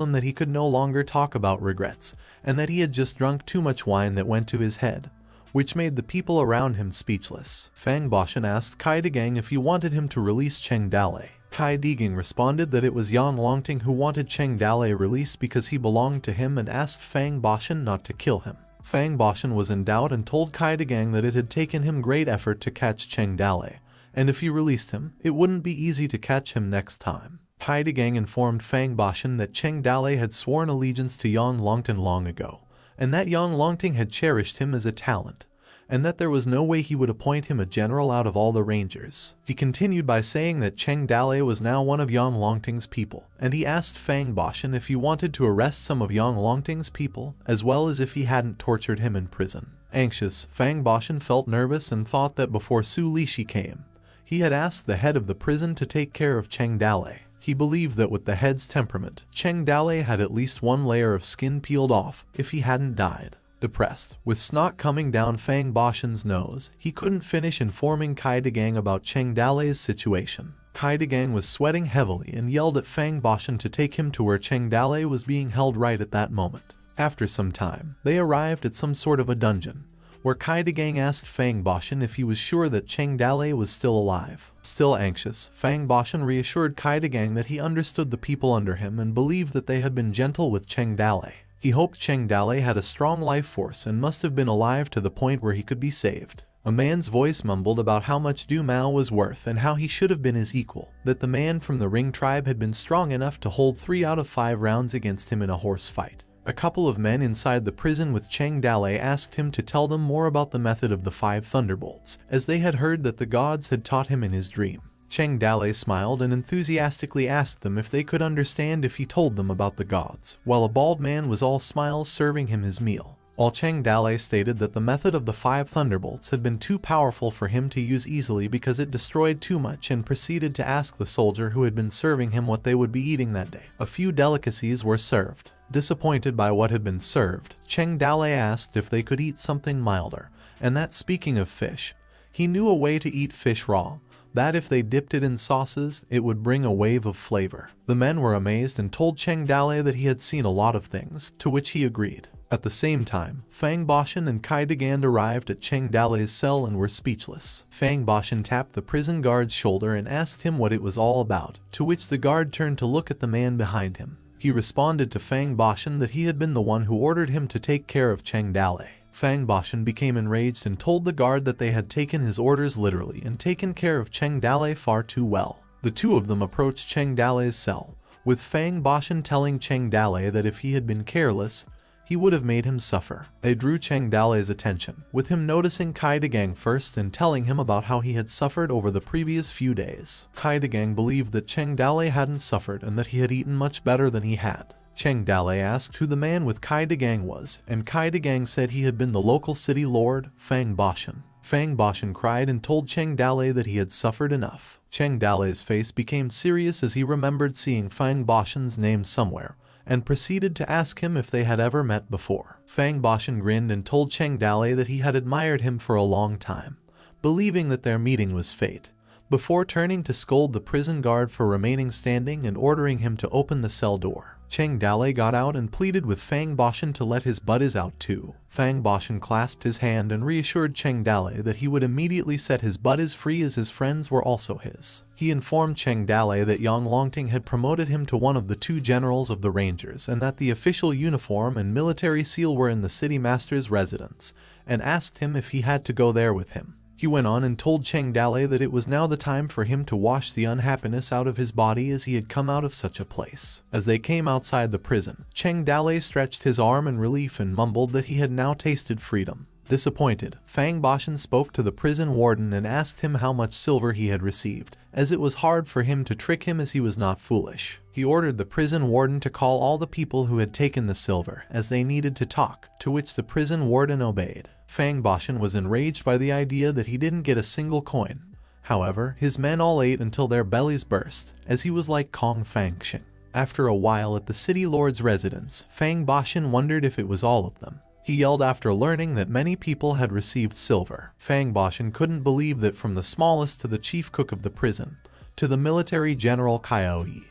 him that he could no longer talk about regrets, and that he had just drunk too much wine that went to his head, which made the people around him speechless. Fang Bashan asked Kai Degang if he wanted him to release Cheng Dale. Kai Degang responded that it was Yang Longting who wanted Cheng Dale released because he belonged to him, and asked Fang Bashan not to kill him. Fang Bashan was in doubt and told Kai Degang that it had taken him great effort to catch Cheng Dale, and if he released him, it wouldn't be easy to catch him next time. Kai Degang informed Fang Bashan that Cheng Dale had sworn allegiance to Yang Longting long ago, and that Yang Longting had cherished him as a talent, and that there was no way he would appoint him a general out of all the rangers. He continued by saying that Cheng Dale was now one of Yang Longting's people, and he asked Fang Bashan if he wanted to arrest some of Yang Longting's people, as well as if he hadn't tortured him in prison. Anxious, Fang Bashan felt nervous and thought that before Su Lishi came, he had asked the head of the prison to take care of Cheng Dale. He believed that with the head's temperament, Cheng Dale had at least one layer of skin peeled off if he hadn't died. Depressed, with snot coming down Fang Bashan's nose, he couldn't finish informing Kai Degang about Cheng Dale's situation. Kai Degang was sweating heavily and yelled at Fang Bashan to take him to where Cheng Dale was being held right at that moment. After some time, they arrived at some sort of a dungeon, where Kai Degang asked Fang Bashan if he was sure that Cheng Dale was still alive. Still anxious, Fang Bashan reassured Kai Degang that he understood the people under him and believed that they had been gentle with Cheng Dale. He hoped Cheng Dale had a strong life force and must have been alive to the point where he could be saved. A man's voice mumbled about how much Du Mao was worth and how he should have been his equal, that the man from the Ring tribe had been strong enough to hold 3 out of 5 rounds against him in a horse fight. A couple of men inside the prison with Cheng Dale asked him to tell them more about the method of the 5 thunderbolts, as they had heard that the gods had taught him in his dream. Cheng Dale smiled and enthusiastically asked them if they could understand if he told them about the gods, while a bald man was all smiles serving him his meal. While Cheng Dale stated that the method of the 5 thunderbolts had been too powerful for him to use easily because it destroyed too much, and proceeded to ask the soldier who had been serving him what they would be eating that day. A few delicacies were served. Disappointed by what had been served, Cheng Dale asked if they could eat something milder, and that speaking of fish, he knew a way to eat fish raw, that if they dipped it in sauces, it would bring a wave of flavor. The men were amazed and told Cheng Dale that he had seen a lot of things, to which he agreed. At the same time, Fang Bashan and Kai Degang arrived at Cheng Dale's cell and were speechless. Fang Bashan tapped the prison guard's shoulder and asked him what it was all about, to which the guard turned to look at the man behind him. He responded to Fang Bashan that he had been the one who ordered him to take care of Cheng Dale. Fang Bashan became enraged and told the guard that they had taken his orders literally and taken care of Cheng Dale far too well. The two of them approached Cheng Dale's cell, with Fang Bashan telling Cheng Dale that if he had been careless, he would have made him suffer. They drew Cheng Dale's attention, with him noticing Kai Degang first and telling him about how he had suffered over the previous few days. Kai Degang believed that Cheng Dale hadn't suffered and that he had eaten much better than he had. Cheng Dale asked who the man with Kai Degang was, and Kai Degang said he had been the local city lord, Fang Bashan. Fang Bashan cried and told Cheng Dale that he had suffered enough. Cheng Dale's face became serious as he remembered seeing Fang Bashan's name somewhere, and proceeded to ask him if they had ever met before. Fang Bashan grinned and told Cheng Dale that he had admired him for a long time, believing that their meeting was fate, before turning to scold the prison guard for remaining standing and ordering him to open the cell door. Cheng Dale got out and pleaded with Fang Bashan to let his buddies out too. Fang Bashan clasped his hand and reassured Cheng Dale that he would immediately set his buddies free as his friends were also his. He informed Cheng Dale that Yang Longting had promoted him to one of the 2 generals of the Rangers and that the official uniform and military seal were in the city master's residence, and asked him if he had to go there with him. He went on and told Cheng Dale that it was now the time for him to wash the unhappiness out of his body as he had come out of such a place. As they came outside the prison, Cheng Dale stretched his arm in relief and mumbled that he had now tasted freedom. Disappointed, Fang Bashan spoke to the prison warden and asked him how much silver he had received, as it was hard for him to trick him as he was not foolish. He ordered the prison warden to call all the people who had taken the silver, as they needed to talk, to which the prison warden obeyed. Fang Bashan was enraged by the idea that he didn't get a single coin. However, his men all ate until their bellies burst, as he was like Kong Fangxing. After a while at the city lord's residence, Fang Bashan wondered if it was all of them. He yelled after learning that many people had received silver. Fang Bashan couldn't believe that from the smallest to the chief cook of the prison, to the military general Kaioi,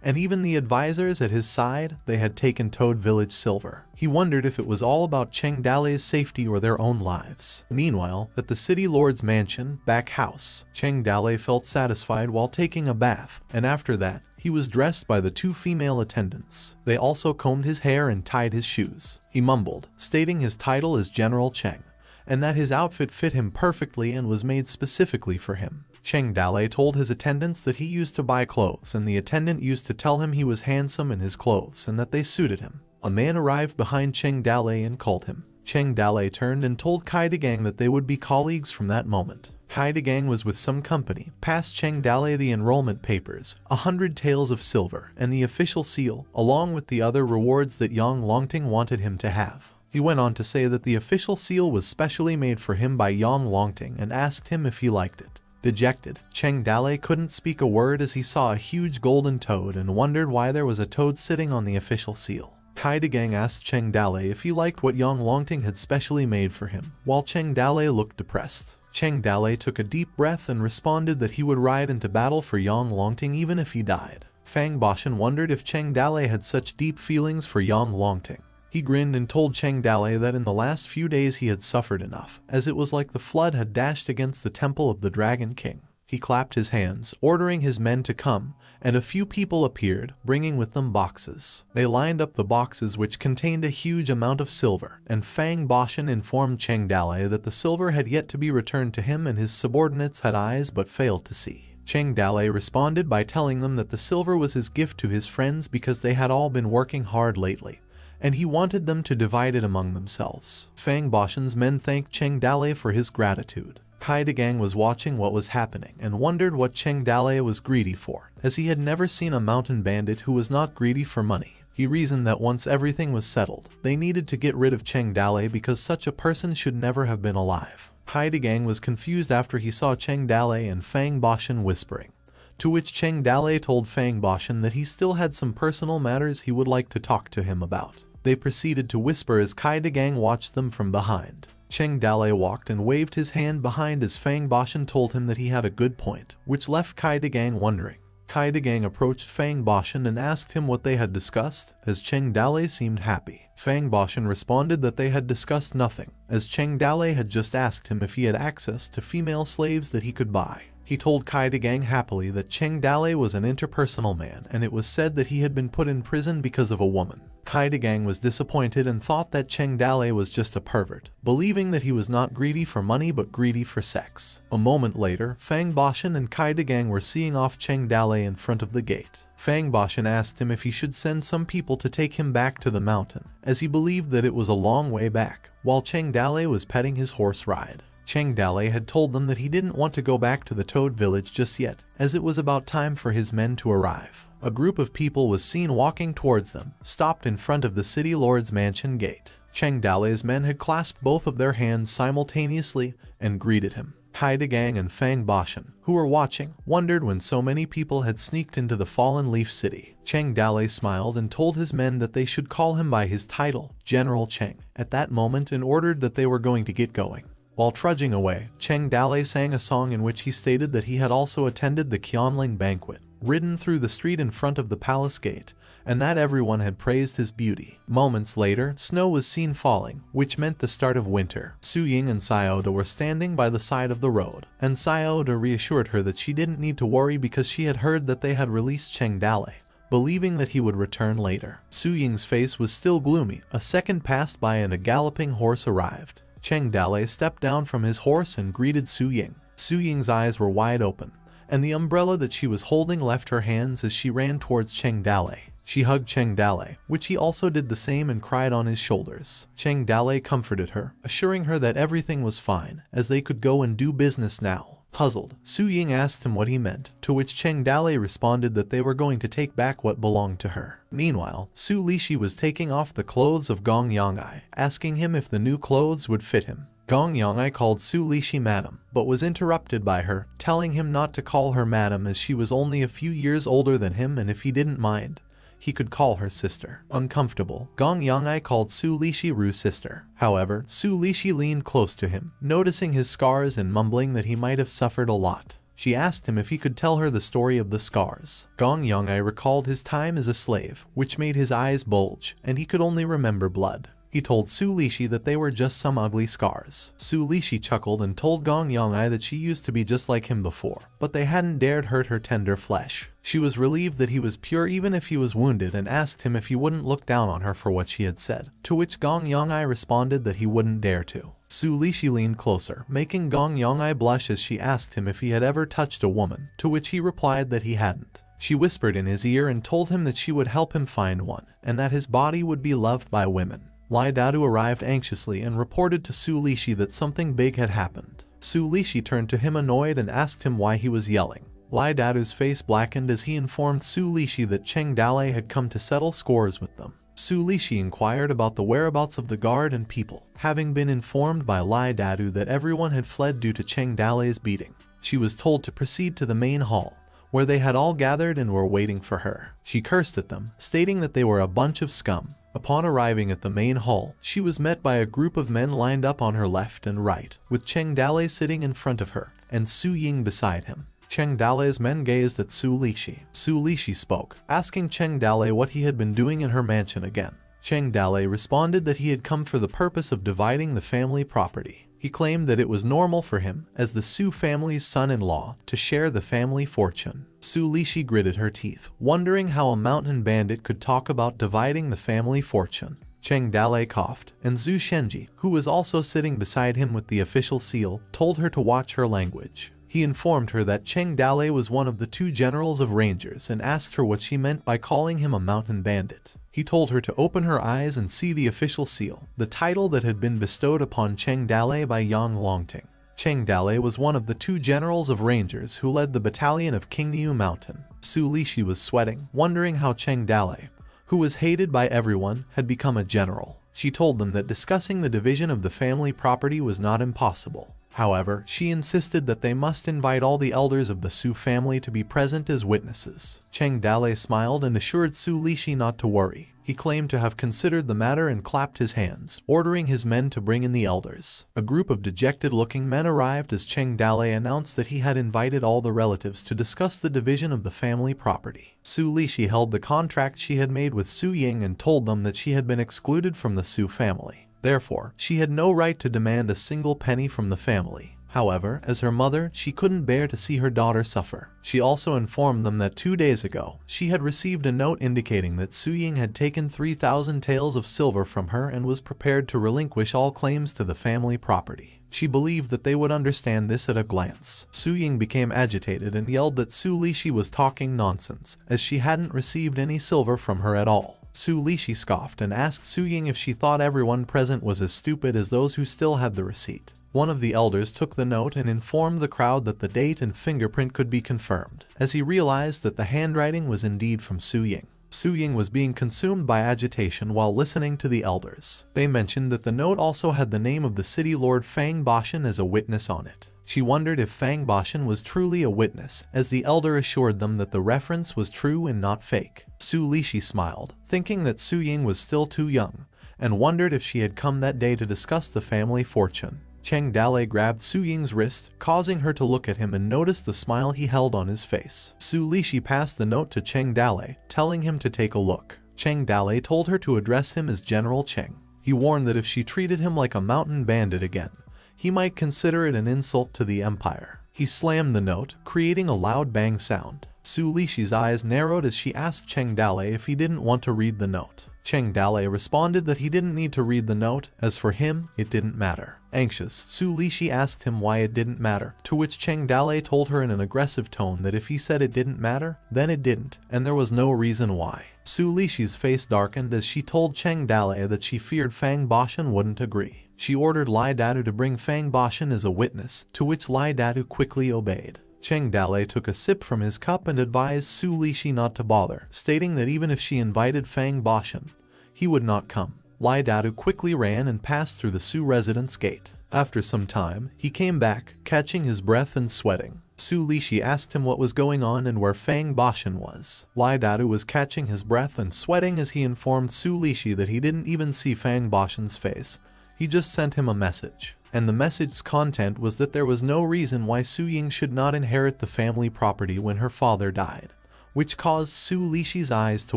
and even the advisors at his side, they had taken Toad Village silver. He wondered if it was all about Cheng Dale's safety or their own lives. Meanwhile, at the city lord's mansion, back house, Cheng Dale felt satisfied while taking a bath, and after that, he was dressed by the two female attendants. They also combed his hair and tied his shoes. He mumbled, stating his title as General Cheng, and that his outfit fit him perfectly and was made specifically for him. Cheng Dale told his attendants that he used to buy clothes, and the attendant used to tell him he was handsome in his clothes and that they suited him. A man arrived behind Cheng Dale and called him. Cheng Dale turned and told Kai Gang that they would be colleagues from that moment. Kai Gang was with some company, passed Cheng Dale the enrollment papers, 100 taels of silver, and the official seal, along with the other rewards that Yang Longting wanted him to have. He went on to say that the official seal was specially made for him by Yang Longting and asked him if he liked it. Dejected, Cheng Dale couldn't speak a word as he saw a huge golden toad and wondered why there was a toad sitting on the official seal. Kai Gang asked Cheng Dale if he liked what Yang Longting had specially made for him, while Cheng Dale looked depressed. Cheng Dale took a deep breath and responded that he would ride into battle for Yang Longting even if he died. Fang Boshan wondered if Cheng Dale had such deep feelings for Yang Longting. He grinned and told Cheng Dale that in the last few days he had suffered enough, as it was like the flood had dashed against the temple of the Dragon King. He clapped his hands, ordering his men to come, and a few people appeared, bringing with them boxes. They lined up the boxes which contained a huge amount of silver, and Fang Boshan informed Cheng Dale that the silver had yet to be returned to him and his subordinates had eyes but failed to see. Cheng Dale responded by telling them that the silver was his gift to his friends because they had all been working hard lately, and he wanted them to divide it among themselves. Fang Boshan's men thanked Cheng Dale for his gratitude. Kai Gang was watching what was happening and wondered what Cheng Dale was greedy for, as he had never seen a mountain bandit who was not greedy for money. He reasoned that once everything was settled, they needed to get rid of Cheng Dale because such a person should never have been alive. Kai Gang was confused after he saw Cheng Dale and Fang Boshan whispering, to which Cheng Dale told Fang Boshan that he still had some personal matters he would like to talk to him about. They proceeded to whisper as Kai Gang watched them from behind. Cheng Dale walked and waved his hand behind as Fang Boshan told him that he had a good point, which left Kai Gang wondering. Kai Gang approached Fang Boshan and asked him what they had discussed, as Cheng Dale seemed happy. Fang Boshan responded that they had discussed nothing, as Cheng Dale had just asked him if he had access to female slaves that he could buy. He told Kai Gang happily that Cheng Dale was an interpersonal man and it was said that he had been put in prison because of a woman. Kai Gang was disappointed and thought that Cheng Dale was just a pervert, believing that he was not greedy for money but greedy for sex. A moment later, Fang Boshan and Kai Gang were seeing off Cheng Dale in front of the gate. Fang Boshan asked him if he should send some people to take him back to the mountain, as he believed that it was a long way back, while Cheng Dale was petting his horse ride. Cheng Dale had told them that he didn't want to go back to the Toad Village just yet, as it was about time for his men to arrive. A group of people was seen walking towards them, stopped in front of the city lord's mansion gate. Cheng Dale's men had clasped both of their hands simultaneously and greeted him. Kai Gang and Fang Boshan, who were watching, wondered when so many people had sneaked into the Fallen Leaf City. Cheng Dale smiled and told his men that they should call him by his title, General Cheng, at that moment and ordered that they were going to get going. While trudging away, Cheng Dale sang a song in which he stated that he had also attended the Qianling banquet, ridden through the street in front of the palace gate, and that everyone had praised his beauty. Moments later, snow was seen falling, which meant the start of winter. Su Ying and Sioda were standing by the side of the road, and Sioda reassured her that she didn't need to worry because she had heard that they had released Cheng Dale, believing that he would return later. Su Ying's face was still gloomy. A second passed by and a galloping horse arrived. Cheng Dale stepped down from his horse and greeted Su Ying. Su Ying's eyes were wide open, and the umbrella that she was holding left her hands as she ran towards Cheng Dale. She hugged Cheng Dale, which he also did the same and cried on his shoulders. Cheng Dale comforted her, assuring her that everything was fine, as they could go and do business now. Puzzled, Su Ying asked him what he meant, to which Cheng Dale responded that they were going to take back what belonged to her. Meanwhile, Su Lishi was taking off the clothes of Gong Yangai, asking him if the new clothes would fit him. Gong Yangai called Su Lishi madam, but was interrupted by her, telling him not to call her madam as she was only a few years older than him and if he didn't mind, he could call her sister. Uncomfortable, Gong Yangai called Su Lishi Ru's sister. However, Su Lishi leaned close to him, noticing his scars and mumbling that he might have suffered a lot. She asked him if he could tell her the story of the scars. Gong Yong'ai recalled his time as a slave, which made his eyes bulge, and he could only remember blood. He told Su Lishi that they were just some ugly scars. Su Lishi chuckled and told Gong Yong'ai that she used to be just like him before, but they hadn't dared hurt her tender flesh. She was relieved that he was pure even if he was wounded and asked him if he wouldn't look down on her for what she had said, to which Gong Yong'ai responded that he wouldn't dare to. Su Lishi leaned closer, making Gong Yong'ai blush as she asked him if he had ever touched a woman, to which he replied that he hadn't. She whispered in his ear and told him that she would help him find one, and that his body would be loved by women. Lai Dadu arrived anxiously and reported to Su Lishi that something big had happened. Su Lishi turned to him annoyed and asked him why he was yelling. Lai Dadu's face blackened as he informed Su Lishi that Cheng Dalei had come to settle scores with them. Su Lishi inquired about the whereabouts of the guard and people, having been informed by Lai Dadu that everyone had fled due to Cheng Dalei's beating. She was told to proceed to the main hall, where they had all gathered and were waiting for her. She cursed at them, stating that they were a bunch of scum. Upon arriving at the main hall, she was met by a group of men lined up on her left and right, with Cheng Dalei sitting in front of her, and Su Ying beside him. Cheng Dalei's men gazed at Su Lishi. Su Lishi spoke, asking Cheng Dalei what he had been doing in her mansion again. Cheng Dalei responded that he had come for the purpose of dividing the family property. He claimed that it was normal for him, as the Su family's son-in-law, to share the family fortune. Su Lishi gritted her teeth, wondering how a mountain bandit could talk about dividing the family fortune. Cheng Dalei coughed, and Zhu Shenji, who was also sitting beside him with the official seal, told her to watch her language. He informed her that Cheng Dalei was one of the 2 generals of rangers and asked her what she meant by calling him a mountain bandit. He told her to open her eyes and see the official seal, the title that had been bestowed upon Cheng Dalei by Yang Longting. Cheng Dalei was one of the 2 generals of rangers who led the battalion of Qingniu Mountain. Su Lishi was sweating, wondering how Cheng Dalei, who was hated by everyone, had become a general. She told them that discussing the division of the family property was not impossible. However, she insisted that they must invite all the elders of the Su family to be present as witnesses. Cheng Dalei smiled and assured Su Lishi not to worry. He claimed to have considered the matter and clapped his hands, ordering his men to bring in the elders. A group of dejected-looking men arrived as Cheng Dalei announced that he had invited all the relatives to discuss the division of the family property. Su Lishi held the contract she had made with Su Ying and told them that she had been excluded from the Su family. Therefore, she had no right to demand a single penny from the family. However, as her mother, she couldn't bear to see her daughter suffer. She also informed them that 2 days ago, she had received a note indicating that Su Ying had taken 3,000 taels of silver from her and was prepared to relinquish all claims to the family property. She believed that they would understand this at a glance. Su Ying became agitated and yelled that Su Lishi was talking nonsense, as she hadn't received any silver from her at all. Su Lishi scoffed and asked Su Ying if she thought everyone present was as stupid as those who still had the receipt. One of the elders took the note and informed the crowd that the date and fingerprint could be confirmed, as he realized that the handwriting was indeed from Su Ying. Su Ying was being consumed by agitation while listening to the elders. They mentioned that the note also had the name of the city lord Fang Bashan as a witness on it. She wondered if Fang Bashan was truly a witness, as the elder assured them that the reference was true and not fake. Su Lishi smiled, thinking that Su Ying was still too young, and wondered if she had come that day to discuss the family fortune. Cheng Dalei grabbed Su Ying's wrist, causing her to look at him and notice the smile he held on his face. Su Lishi passed the note to Cheng Dalei, telling him to take a look. Cheng Dalei told her to address him as General Cheng. He warned that if she treated him like a mountain bandit again, he might consider it an insult to the empire. He slammed the note, creating a loud bang sound. Su Lishi's eyes narrowed as she asked Cheng Dalei if he didn't want to read the note. Cheng Dalei responded that he didn't need to read the note, as for him, it didn't matter. Anxious, Su Lishi asked him why it didn't matter, to which Cheng Dalei told her in an aggressive tone that if he said it didn't matter, then it didn't, and there was no reason why. Su Lishi's face darkened as she told Cheng Dalei that she feared Fang Bashan wouldn't agree. She ordered Lai Dadu to bring Fang Bashan as a witness, to which Lai Dadu quickly obeyed. Cheng Dalei took a sip from his cup and advised Su Lishi not to bother, stating that even if she invited Fang Bashan, he would not come. Lai Dadu quickly ran and passed through the Su residence gate. After some time, he came back, catching his breath and sweating. Su Lishi asked him what was going on and where Fang Bashan was. Lai Dadu was catching his breath and sweating as he informed Su Lishi that he didn't even see Fang Bashan's face. He just sent him a message. and the message's content was that there was no reason why Su Ying should not inherit the family property when her father died, which caused Su Lishi's eyes to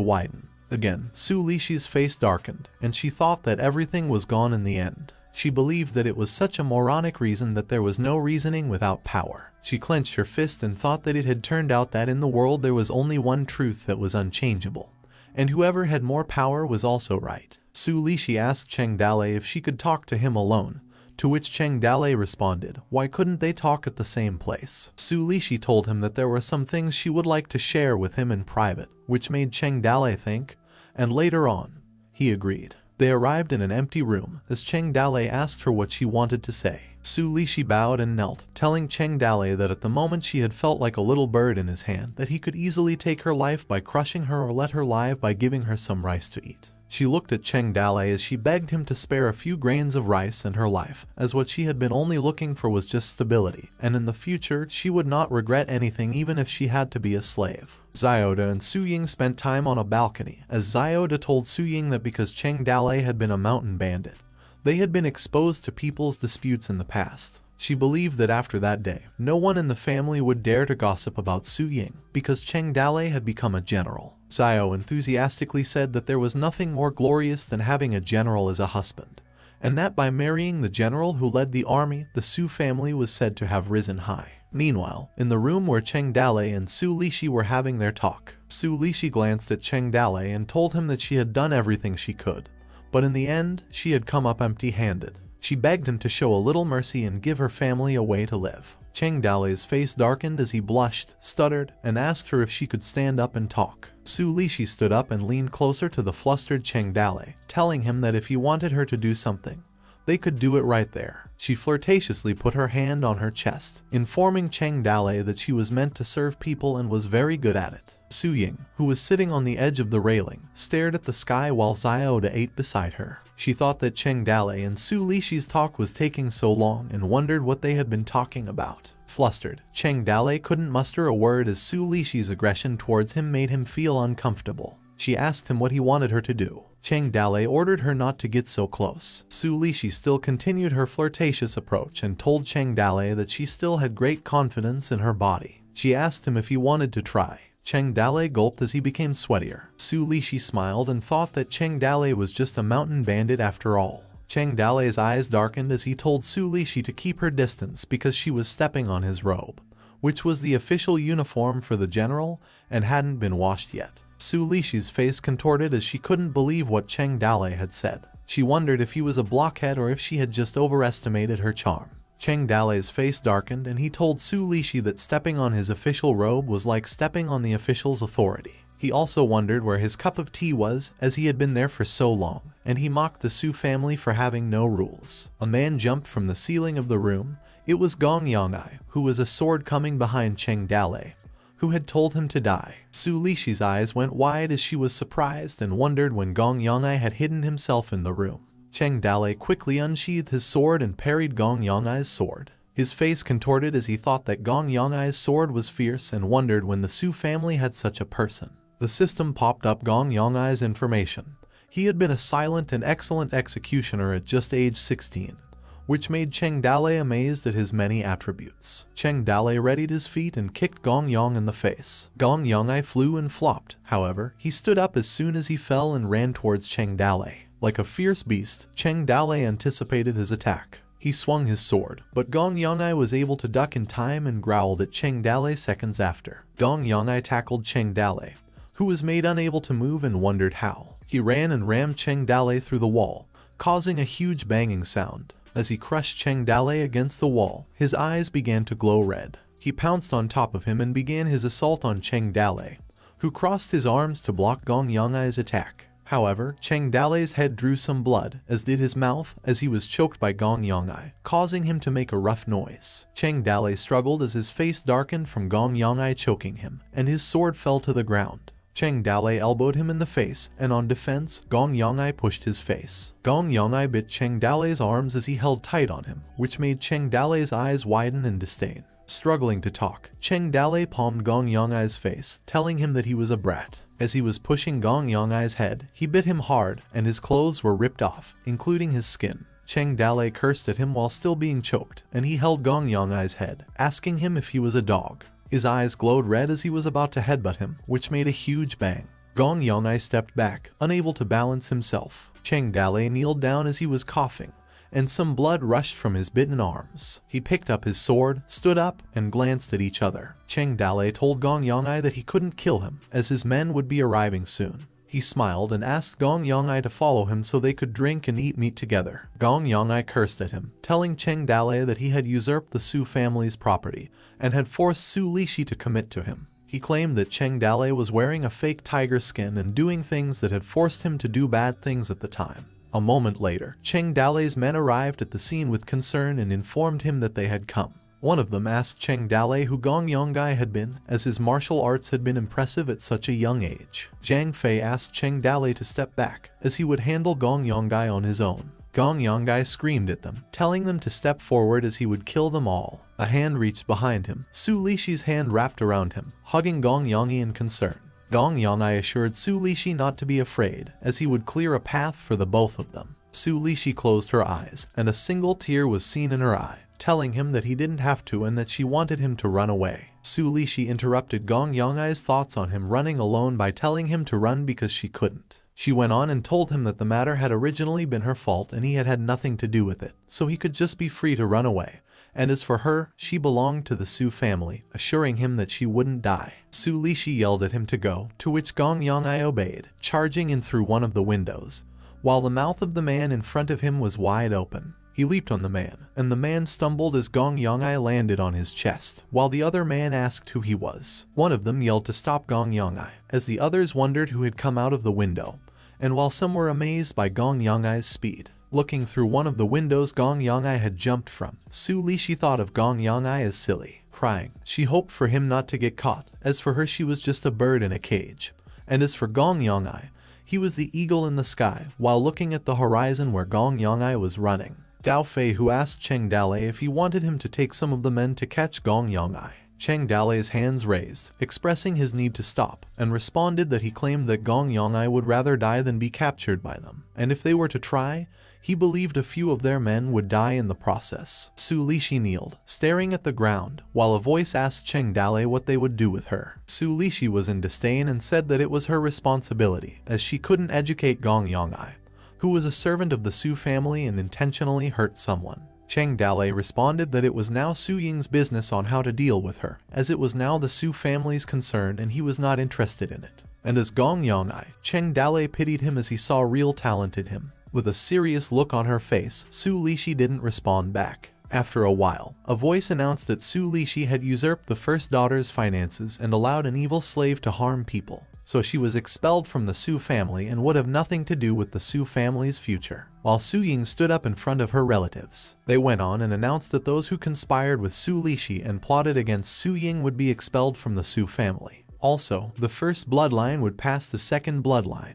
widen. Again, Su Lishi's face darkened, and she thought that everything was gone in the end. She believed that it was such a moronic reason that there was no reasoning without power. She clenched her fist and thought that it had turned out that in the world there was only one truth that was unchangeable, and whoever had more power was also right. Su Lishi asked Cheng Dale if she could talk to him alone, to which Cheng Dale responded, why couldn't they talk at the same place? Su Lishi told him that there were some things she would like to share with him in private, which made Cheng Dale think, and later on, he agreed. They arrived in an empty room as Cheng Dale asked her what she wanted to say. Su Lishi bowed and knelt, telling Cheng Dale that at the moment she had felt like a little bird in his hand, that he could easily take her life by crushing her or let her live by giving her some rice to eat. She looked at Cheng Dale as she begged him to spare a few grains of rice in her life, as what she had been only looking for was just stability, and in the future she would not regret anything even if she had to be a slave. Xiaoda and Su Ying spent time on a balcony, as Xiaoda told Su Ying that because Cheng Dale had been a mountain bandit, they had been exposed to people's disputes in the past. She believed that after that day, no one in the family would dare to gossip about Su Ying, because Cheng Dale had become a general. Xiao enthusiastically said that there was nothing more glorious than having a general as a husband, and that by marrying the general who led the army, the Su family was said to have risen high. Meanwhile, in the room where Cheng Dale and Su Lishi were having their talk, Su Lishi glanced at Cheng Dale and told him that she had done everything she could, but in the end, she had come up empty-handed. She begged him to show a little mercy and give her family a way to live. Cheng Dale's face darkened as he blushed, stuttered, and asked her if she could stand up and talk. Su Lishi stood up and leaned closer to the flustered Cheng Dale, telling him that if he wanted her to do something, they could do it right there. She flirtatiously put her hand on her chest, informing Cheng Dale that she was meant to serve people and was very good at it. Su Ying, who was sitting on the edge of the railing, stared at the sky while Xiaoda ate beside her. She thought that Cheng Dale and Su Lishi's talk was taking so long and wondered what they had been talking about. Flustered, Cheng Dale couldn't muster a word as Su Lishi's aggression towards him made him feel uncomfortable. She asked him what he wanted her to do. Cheng Dale ordered her not to get so close. Su Lishi still continued her flirtatious approach and told Cheng Dale that she still had great confidence in her body. She asked him if he wanted to try. Cheng Dale gulped as he became sweatier. Su Lishi smiled and thought that Cheng Dale was just a mountain bandit after all. Cheng Dale's eyes darkened as he told Su Lishi to keep her distance because she was stepping on his robe, which was the official uniform for the general and hadn't been washed yet. Su Lishi's face contorted as she couldn't believe what Cheng Dale had said. She wondered if he was a blockhead or if she had just overestimated her charm. Cheng Dale's face darkened and he told Su Lishi that stepping on his official robe was like stepping on the official's authority. He also wondered where his cup of tea was, as he had been there for so long, and he mocked the Su family for having no rules. A man jumped from the ceiling of the room. It was Gong Yangai, who was a sword coming behind Cheng Dale, who had told him to die. Su Lishi's eyes went wide as she was surprised and wondered when Gong Yangai had hidden himself in the room. Cheng Dale quickly unsheathed his sword and parried Gong Yangai's sword. His face contorted as he thought that Gong Yangai's sword was fierce and wondered when the Su family had such a person. The system popped up Gong Yangai's information. He had been a silent and excellent executioner at just age 16, which made Cheng Dale amazed at his many attributes. Cheng Dale readied his feet and kicked Gong Yang in the face. Gong Yangai flew and flopped. However, he stood up as soon as he fell and ran towards Cheng Dale. Like a fierce beast, Cheng Dale anticipated his attack. He swung his sword, but Gong Yangai was able to duck in time and growled at Cheng Dale seconds after. Gong Yangai tackled Cheng Dale, who was made unable to move and wondered how. He ran and rammed Cheng Dale through the wall, causing a huge banging sound. As he crushed Cheng Dale against the wall, his eyes began to glow red. He pounced on top of him and began his assault on Cheng Dale, who crossed his arms to block Gong Yangai's attack. However, Cheng Dale's head drew some blood, as did his mouth, as he was choked by Gong Yangai, causing him to make a rough noise. Cheng Dale struggled as his face darkened from Gong Yangai choking him, and his sword fell to the ground. Cheng Dale elbowed him in the face, and on defense, Gong Yangai pushed his face. Gong Yangai bit Cheng Dale's arms as he held tight on him, which made Cheng Dale's eyes widen in disdain. Struggling to talk, Cheng Dale palmed Gong Yangai's face, telling him that he was a brat. As he was pushing Gong Yangai's head, he bit him hard, and his clothes were ripped off, including his skin. Cheng Dalei cursed at him while still being choked, and he held Gong Yongai's head, asking him if he was a dog. His eyes glowed red as he was about to headbutt him, which made a huge bang. Gong Yongai stepped back, unable to balance himself. Cheng Dalei kneeled down as he was coughing, and some blood rushed from his bitten arms. He picked up his sword, stood up, and glanced at each other. Cheng Dalei told Gong Yongai that he couldn't kill him, as his men would be arriving soon. He smiled and asked Gong Yongai to follow him so they could drink and eat meat together. Gong Yongai cursed at him, telling Cheng Dalei that he had usurped the Su family's property and had forced Su Lishi to commit to him. He claimed that Cheng Dalei was wearing a fake tiger skin and doing things that had forced him to do bad things at the time. A moment later, Cheng Dalei's men arrived at the scene with concern and informed him that they had come. One of them asked Cheng Dalei who Gong Yongai had been, as his martial arts had been impressive at such a young age. Zhang Fei asked Cheng Dalei to step back, as he would handle Gong Yongai on his own. Gong Yongai screamed at them, telling them to step forward as he would kill them all. A hand reached behind him. Su Lishi's hand wrapped around him, hugging Gong Yongai in concern. Gong Yongai assured Su Lishi not to be afraid, as he would clear a path for the both of them. Su Lishi closed her eyes, and a single tear was seen in her eye, telling him that he didn't have to and that she wanted him to run away. Su Lishi interrupted Gong Yongai's thoughts on him running alone by telling him to run because she couldn't. She went on and told him that the matter had originally been her fault and he had had nothing to do with it, so he could just be free to run away. And as for her, she belonged to the Su family, assuring him that she wouldn't die. Su Lishi yelled at him to go, to which Gong Yongai obeyed, charging in through one of the windows, while the mouth of the man in front of him was wide open. He leaped on the man, and the man stumbled as Gong Yongai landed on his chest, while the other man asked who he was. One of them yelled to stop Gong Yongai, as the others wondered who had come out of the window, and while some were amazed by Gong Yongai's speed. Looking through one of the windows Gong Yongai had jumped from, Su Lishi thought of Gong Yongai as silly, crying. She hoped for him not to get caught, as for her she was just a bird in a cage. And as for Gong Yongai, he was the eagle in the sky, while looking at the horizon where Gong Yongai was running. Dao Fei who asked Cheng Dalei if he wanted him to take some of the men to catch Gong Yongai. Cheng Dalei's hands raised, expressing his need to stop, and responded that he claimed that Gong Yongai would rather die than be captured by them, and if they were to try, he believed a few of their men would die in the process. Su Lishi kneeled, staring at the ground, while a voice asked Cheng Dalei what they would do with her. Su Lishi was in disdain and said that it was her responsibility, as she couldn't educate Gong Yongai, who was a servant of the Su family and intentionally hurt someone. Cheng Dalei responded that it was now Su Ying's business on how to deal with her, as it was now the Su family's concern and he was not interested in it. And as Gong Yongai, Cheng Dalei pitied him as he saw real talent in him. With a serious look on her face, Su Lishi didn't respond back. After a while, a voice announced that Su Lishi had usurped the first daughter's finances and allowed an evil slave to harm people, so she was expelled from the Su family and would have nothing to do with the Su family's future. While Su Ying stood up in front of her relatives, they went on and announced that those who conspired with Su Lishi and plotted against Su Ying would be expelled from the Su family. Also, the first bloodline would pass the second bloodline,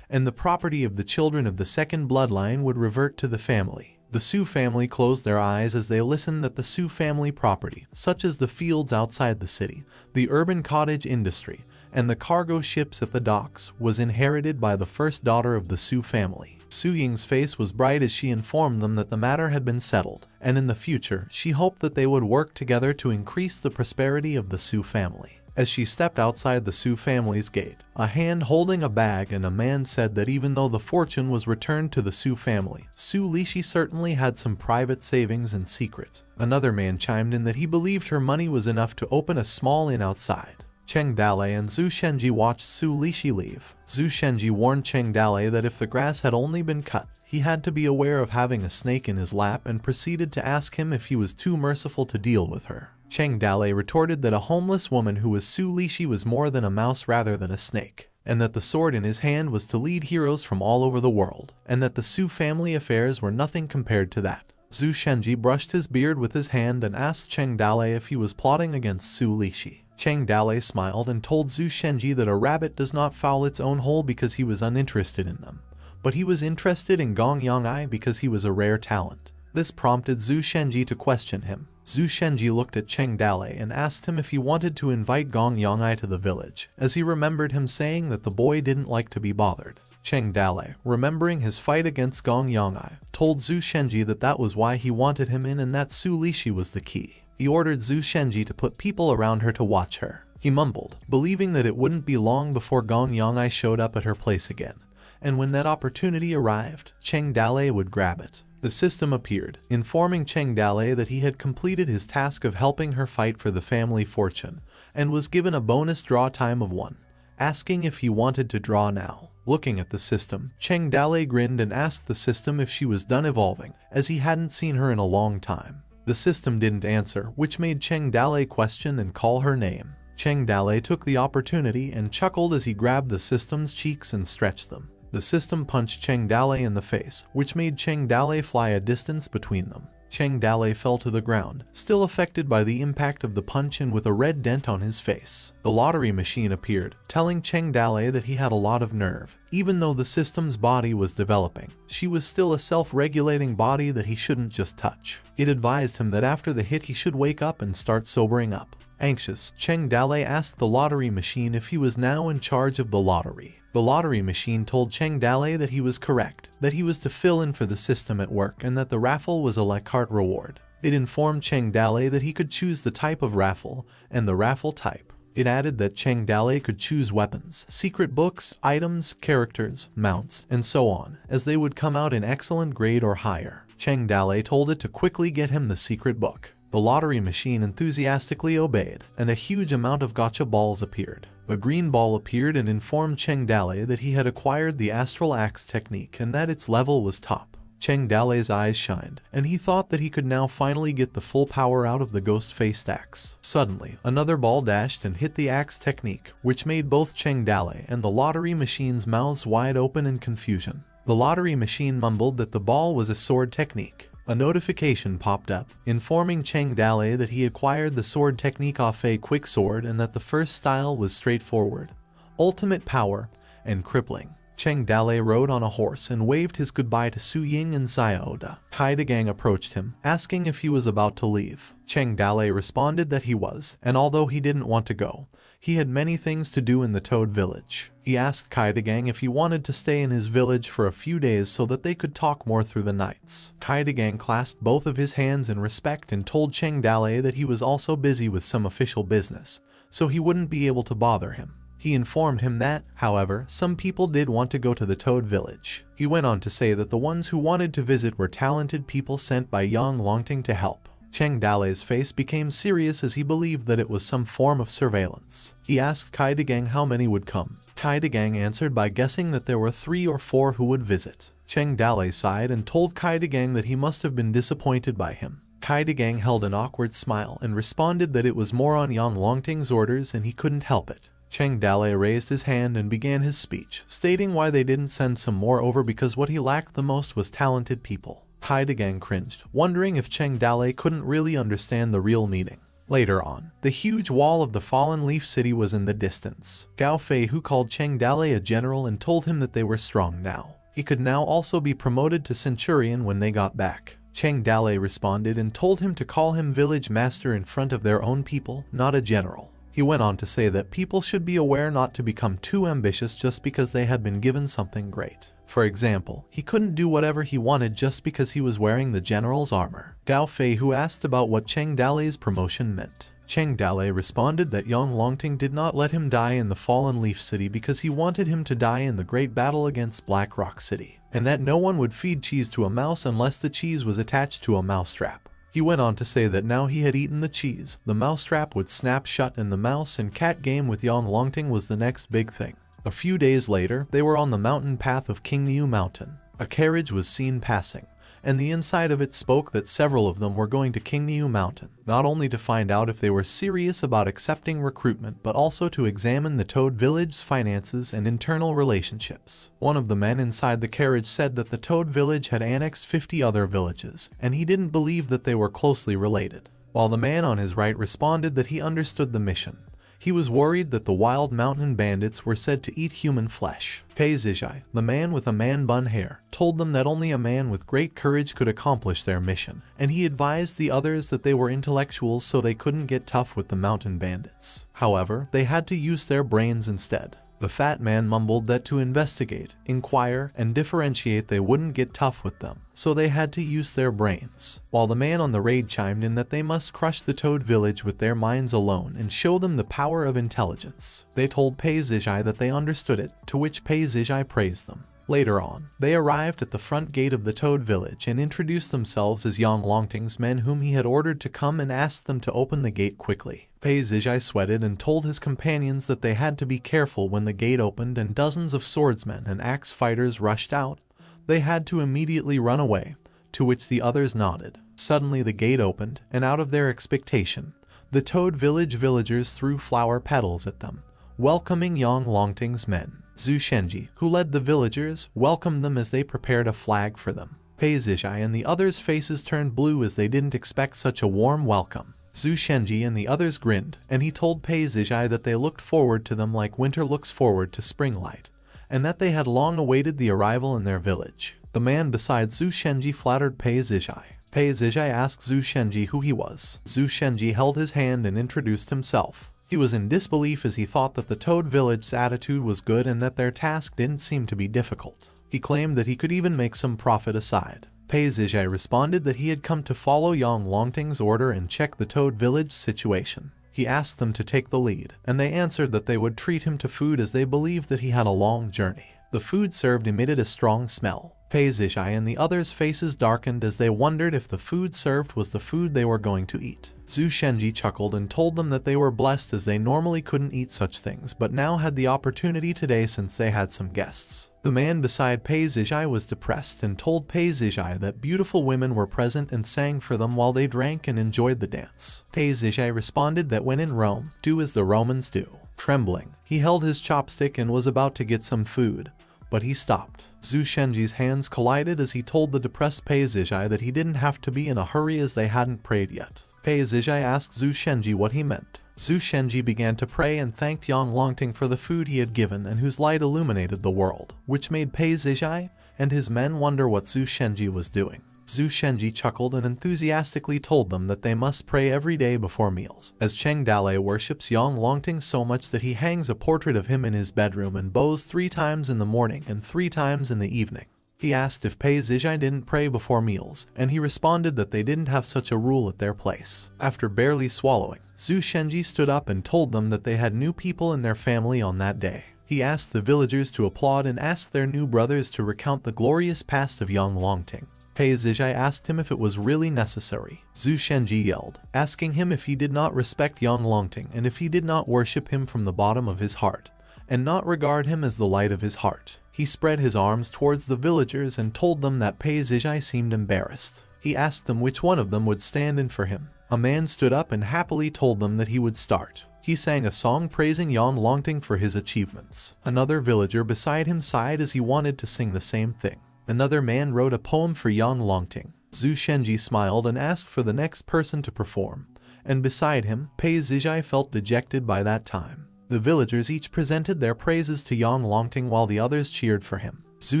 and the property of the children of the second bloodline would revert to the family. The Su family closed their eyes as they listened that the Su family property, such as the fields outside the city, the urban cottage industry, and the cargo ships at the docks, was inherited by the first daughter of the Su family. Su Ying's face was bright as she informed them that the matter had been settled, and in the future she hoped that they would work together to increase the prosperity of the Su family. As she stepped outside the Su family's gate, a hand holding a bag and a man said that even though the fortune was returned to the Su family, Su Lishi certainly had some private savings in secret. Another man chimed in that he believed her money was enough to open a small inn outside. Cheng Dalei and Zhu Shenji watched Su Lishi leave. Zhu Shenji warned Cheng Dalei that if the grass had only been cut, he had to be aware of having a snake in his lap and proceeded to ask him if he was too merciful to deal with her. Cheng Dalei retorted that a homeless woman who was Su Lishi was more than a mouse rather than a snake, and that the sword in his hand was to lead heroes from all over the world, and that the Su family affairs were nothing compared to that. Zhu Shenji brushed his beard with his hand and asked Cheng Dalei if he was plotting against Su Lishi. Cheng Dalei smiled and told Zhu Shenji that a rabbit does not foul its own hole because he was uninterested in them, but he was interested in Gong Yongai because he was a rare talent. This prompted Zhu Shenji to question him. Zhu Shenji looked at Cheng Dalei and asked him if he wanted to invite Gong Yongai to the village, as he remembered him saying that the boy didn't like to be bothered. Cheng Dale, remembering his fight against Gong Yong'ai, told Zhu Shenji that that was why he wanted him in and that Su Lishi was the key. He ordered Zhu Shenji to put people around her to watch her. He mumbled, believing that it wouldn't be long before Gong Yong'ai showed up at her place again, and when that opportunity arrived, Cheng Dale would grab it. The system appeared, informing Cheng Dale that he had completed his task of helping her fight for the family fortune, and was given a bonus draw time of 1, asking if he wanted to draw now. Looking at the system, Cheng Dale grinned and asked the system if she was done evolving, as he hadn't seen her in a long time. The system didn't answer, which made Cheng Dale question and call her name. Cheng Dale took the opportunity and chuckled as he grabbed the system's cheeks and stretched them. The system punched Cheng Dale in the face, which made Cheng Dale fly a distance between them. Cheng Dale fell to the ground, still affected by the impact of the punch and with a red dent on his face. The lottery machine appeared, telling Cheng Dale that he had a lot of nerve. Even though the system's body was developing, she was still a self-regulating body that he shouldn't just touch. It advised him that after the hit he should wake up and start sobering up. Anxious, Cheng Dale asked the lottery machine if he was now in charge of the lottery. The lottery machine told Cheng Dale that he was correct, that he was to fill in for the system at work and that the raffle was a la carte reward. It informed Cheng Dale that he could choose the type of raffle and the raffle type. It added that Cheng Dale could choose weapons, secret books, items, characters, mounts, and so on, as they would come out in excellent grade or higher. Cheng Dale told it to quickly get him the secret book. The lottery machine enthusiastically obeyed, and a huge amount of gotcha balls appeared. A green ball appeared and informed Cheng Dale that he had acquired the astral axe technique and that its level was top. Cheng Dale's eyes shined, and he thought that he could now finally get the full power out of the ghost-faced axe. Suddenly, another ball dashed and hit the axe technique, which made both Cheng Dale and the lottery machine's mouths wide open in confusion. The lottery machine mumbled that the ball was a sword technique. A notification popped up, informing Cheng Dale that he acquired the sword technique off a quick sword and that the first style was straightforward, ultimate power, and crippling. Cheng Dale rode on a horse and waved his goodbye to Su Ying and Xiaoda. Kai De Gang approached him, asking if he was about to leave. Cheng Dale responded that he was, and although he didn't want to go, he had many things to do in the Toad Village. He asked Kai De Gang if he wanted to stay in his village for a few days so that they could talk more through the nights. Kai De Gang clasped both of his hands in respect and told Cheng Dale that he was also busy with some official business, so he wouldn't be able to bother him. He informed him that, however, some people did want to go to the Toad Village. He went on to say that the ones who wanted to visit were talented people sent by Yang Longting to help. Cheng Dale's face became serious as he believed that it was some form of surveillance. He asked Kai De Gang how many would come. Kai De Gang answered by guessing that there were 3 or 4 who would visit. Cheng Dale sighed and told Kai De Gang that he must have been disappointed by him. Kai De Gang held an awkward smile and responded that it was more on Yang Longting's orders and he couldn't help it. Cheng Dale raised his hand and began his speech, stating why they didn't send some more over because what he lacked the most was talented people. Kai De Gang cringed, wondering if Cheng Dale couldn't really understand the real meaning. Later on, the huge wall of the fallen leaf city was in the distance. Gao Fei, who called Cheng Dale a general and told him that they were strong now. He could now also be promoted to centurion when they got back. Cheng Dale responded and told him to call him village master in front of their own people, not a general. He went on to say that people should be aware not to become too ambitious just because they had been given something great. For example, he couldn't do whatever he wanted just because he was wearing the general's armor. Gao Fei, who asked about what Cheng Dale's promotion meant. Cheng Dale responded that Yang Longting did not let him die in the Fallen Leaf City because he wanted him to die in the great battle against Black Rock City, and that no one would feed cheese to a mouse unless the cheese was attached to a mousetrap. He went on to say that now he had eaten the cheese, the mousetrap would snap shut and the mouse and cat game with Yang Longting was the next big thing. A few days later, they were on the mountain path of Qingniu Mountain. A carriage was seen passing, and the inside of it spoke that several of them were going to Qingniu Mountain, not only to find out if they were serious about accepting recruitment but also to examine the Toad Village's finances and internal relationships. One of the men inside the carriage said that the Toad Village had annexed 50 other villages, and he didn't believe that they were closely related, while the man on his right responded that he understood the mission. He was worried that the wild mountain bandits were said to eat human flesh. Pei Zizhai, the man with a man-bun hair, told them that only a man with great courage could accomplish their mission, and he advised the others that they were intellectuals so they couldn't get tough with the mountain bandits. However, they had to use their brains instead. The fat man mumbled that to investigate, inquire, and differentiate they wouldn't get tough with them, so they had to use their brains, while the man on the raid chimed in that they must crush the Toad village with their minds alone and show them the power of intelligence. They told Pei Zijai that they understood it, to which Pei Zijai praised them. Later on, they arrived at the front gate of the Toad village and introduced themselves as Yang Longting's men whom he had ordered to come and asked them to open the gate quickly. Pei Zijai sweated and told his companions that they had to be careful when the gate opened and dozens of swordsmen and axe fighters rushed out. They had to immediately run away, to which the others nodded. Suddenly the gate opened, and out of their expectation, the Toad village villagers threw flower petals at them, welcoming Yang Longting's men. Zhu Shenji, who led the villagers, welcomed them as they prepared a flag for them. Pei Zijai and the others' faces turned blue as they didn't expect such a warm welcome. Zhu Shenji and the others grinned, and he told Pei Zijai that they looked forward to them like winter looks forward to spring light, and that they had long awaited the arrival in their village. The man beside Zhu Shenji flattered Pei Zijai. Pei Zijai asked Zhu Shenji who he was. Zhu Shenji held his hand and introduced himself. He was in disbelief as he thought that the Toad village's attitude was good and that their task didn't seem to be difficult. He claimed that he could even make some profit aside. Pei Zijai responded that he had come to follow Yang Longting's order and check the Toad village situation. He asked them to take the lead, and they answered that they would treat him to food as they believed that he had a long journey. The food served emitted a strong smell. Pei Zijai and the others' faces darkened as they wondered if the food served was the food they were going to eat. Zhu Shenji chuckled and told them that they were blessed as they normally couldn't eat such things but now had the opportunity today since they had some guests. The man beside Pei Zijai was depressed and told Pei Zijai that beautiful women were present and sang for them while they drank and enjoyed the dance. Pei Zijai responded that when in Rome, do as the Romans do. Trembling, he held his chopstick and was about to get some food, but he stopped. Zhu Shenji's hands collided as he told the depressed Pei Zijai that he didn't have to be in a hurry as they hadn't prayed yet. Pei Zijai asked Zhu Shenji what he meant. Zhu Shenji began to pray and thanked Yang Longting for the food he had given and whose light illuminated the world, which made Pei Zijai and his men wonder what Zhu Shenji was doing. Zhu Shenji chuckled and enthusiastically told them that they must pray every day before meals, as Cheng Dalei worships Yang Longting so much that he hangs a portrait of him in his bedroom and bows 3 times in the morning and 3 times in the evening. He asked if Pei Zijai didn't pray before meals, and he responded that they didn't have such a rule at their place. After barely swallowing, Zhu Shenji stood up and told them that they had new people in their family on that day. He asked the villagers to applaud and asked their new brothers to recount the glorious past of Yang Longting. Pei Zijai asked him if it was really necessary. Zhu Shenji yelled, asking him if he did not respect Yang Longting and if he did not worship him from the bottom of his heart, and not regard him as the light of his heart. He spread his arms towards the villagers and told them that Pei Zijai seemed embarrassed. He asked them which one of them would stand in for him. A man stood up and happily told them that he would start. He sang a song praising Yang Longting for his achievements. Another villager beside him sighed as he wanted to sing the same thing. Another man wrote a poem for Yang Longting. Zhu Shenji smiled and asked for the next person to perform, and beside him, Pei Zijai felt dejected by that time. The villagers each presented their praises to Yang Longting while the others cheered for him. Zhu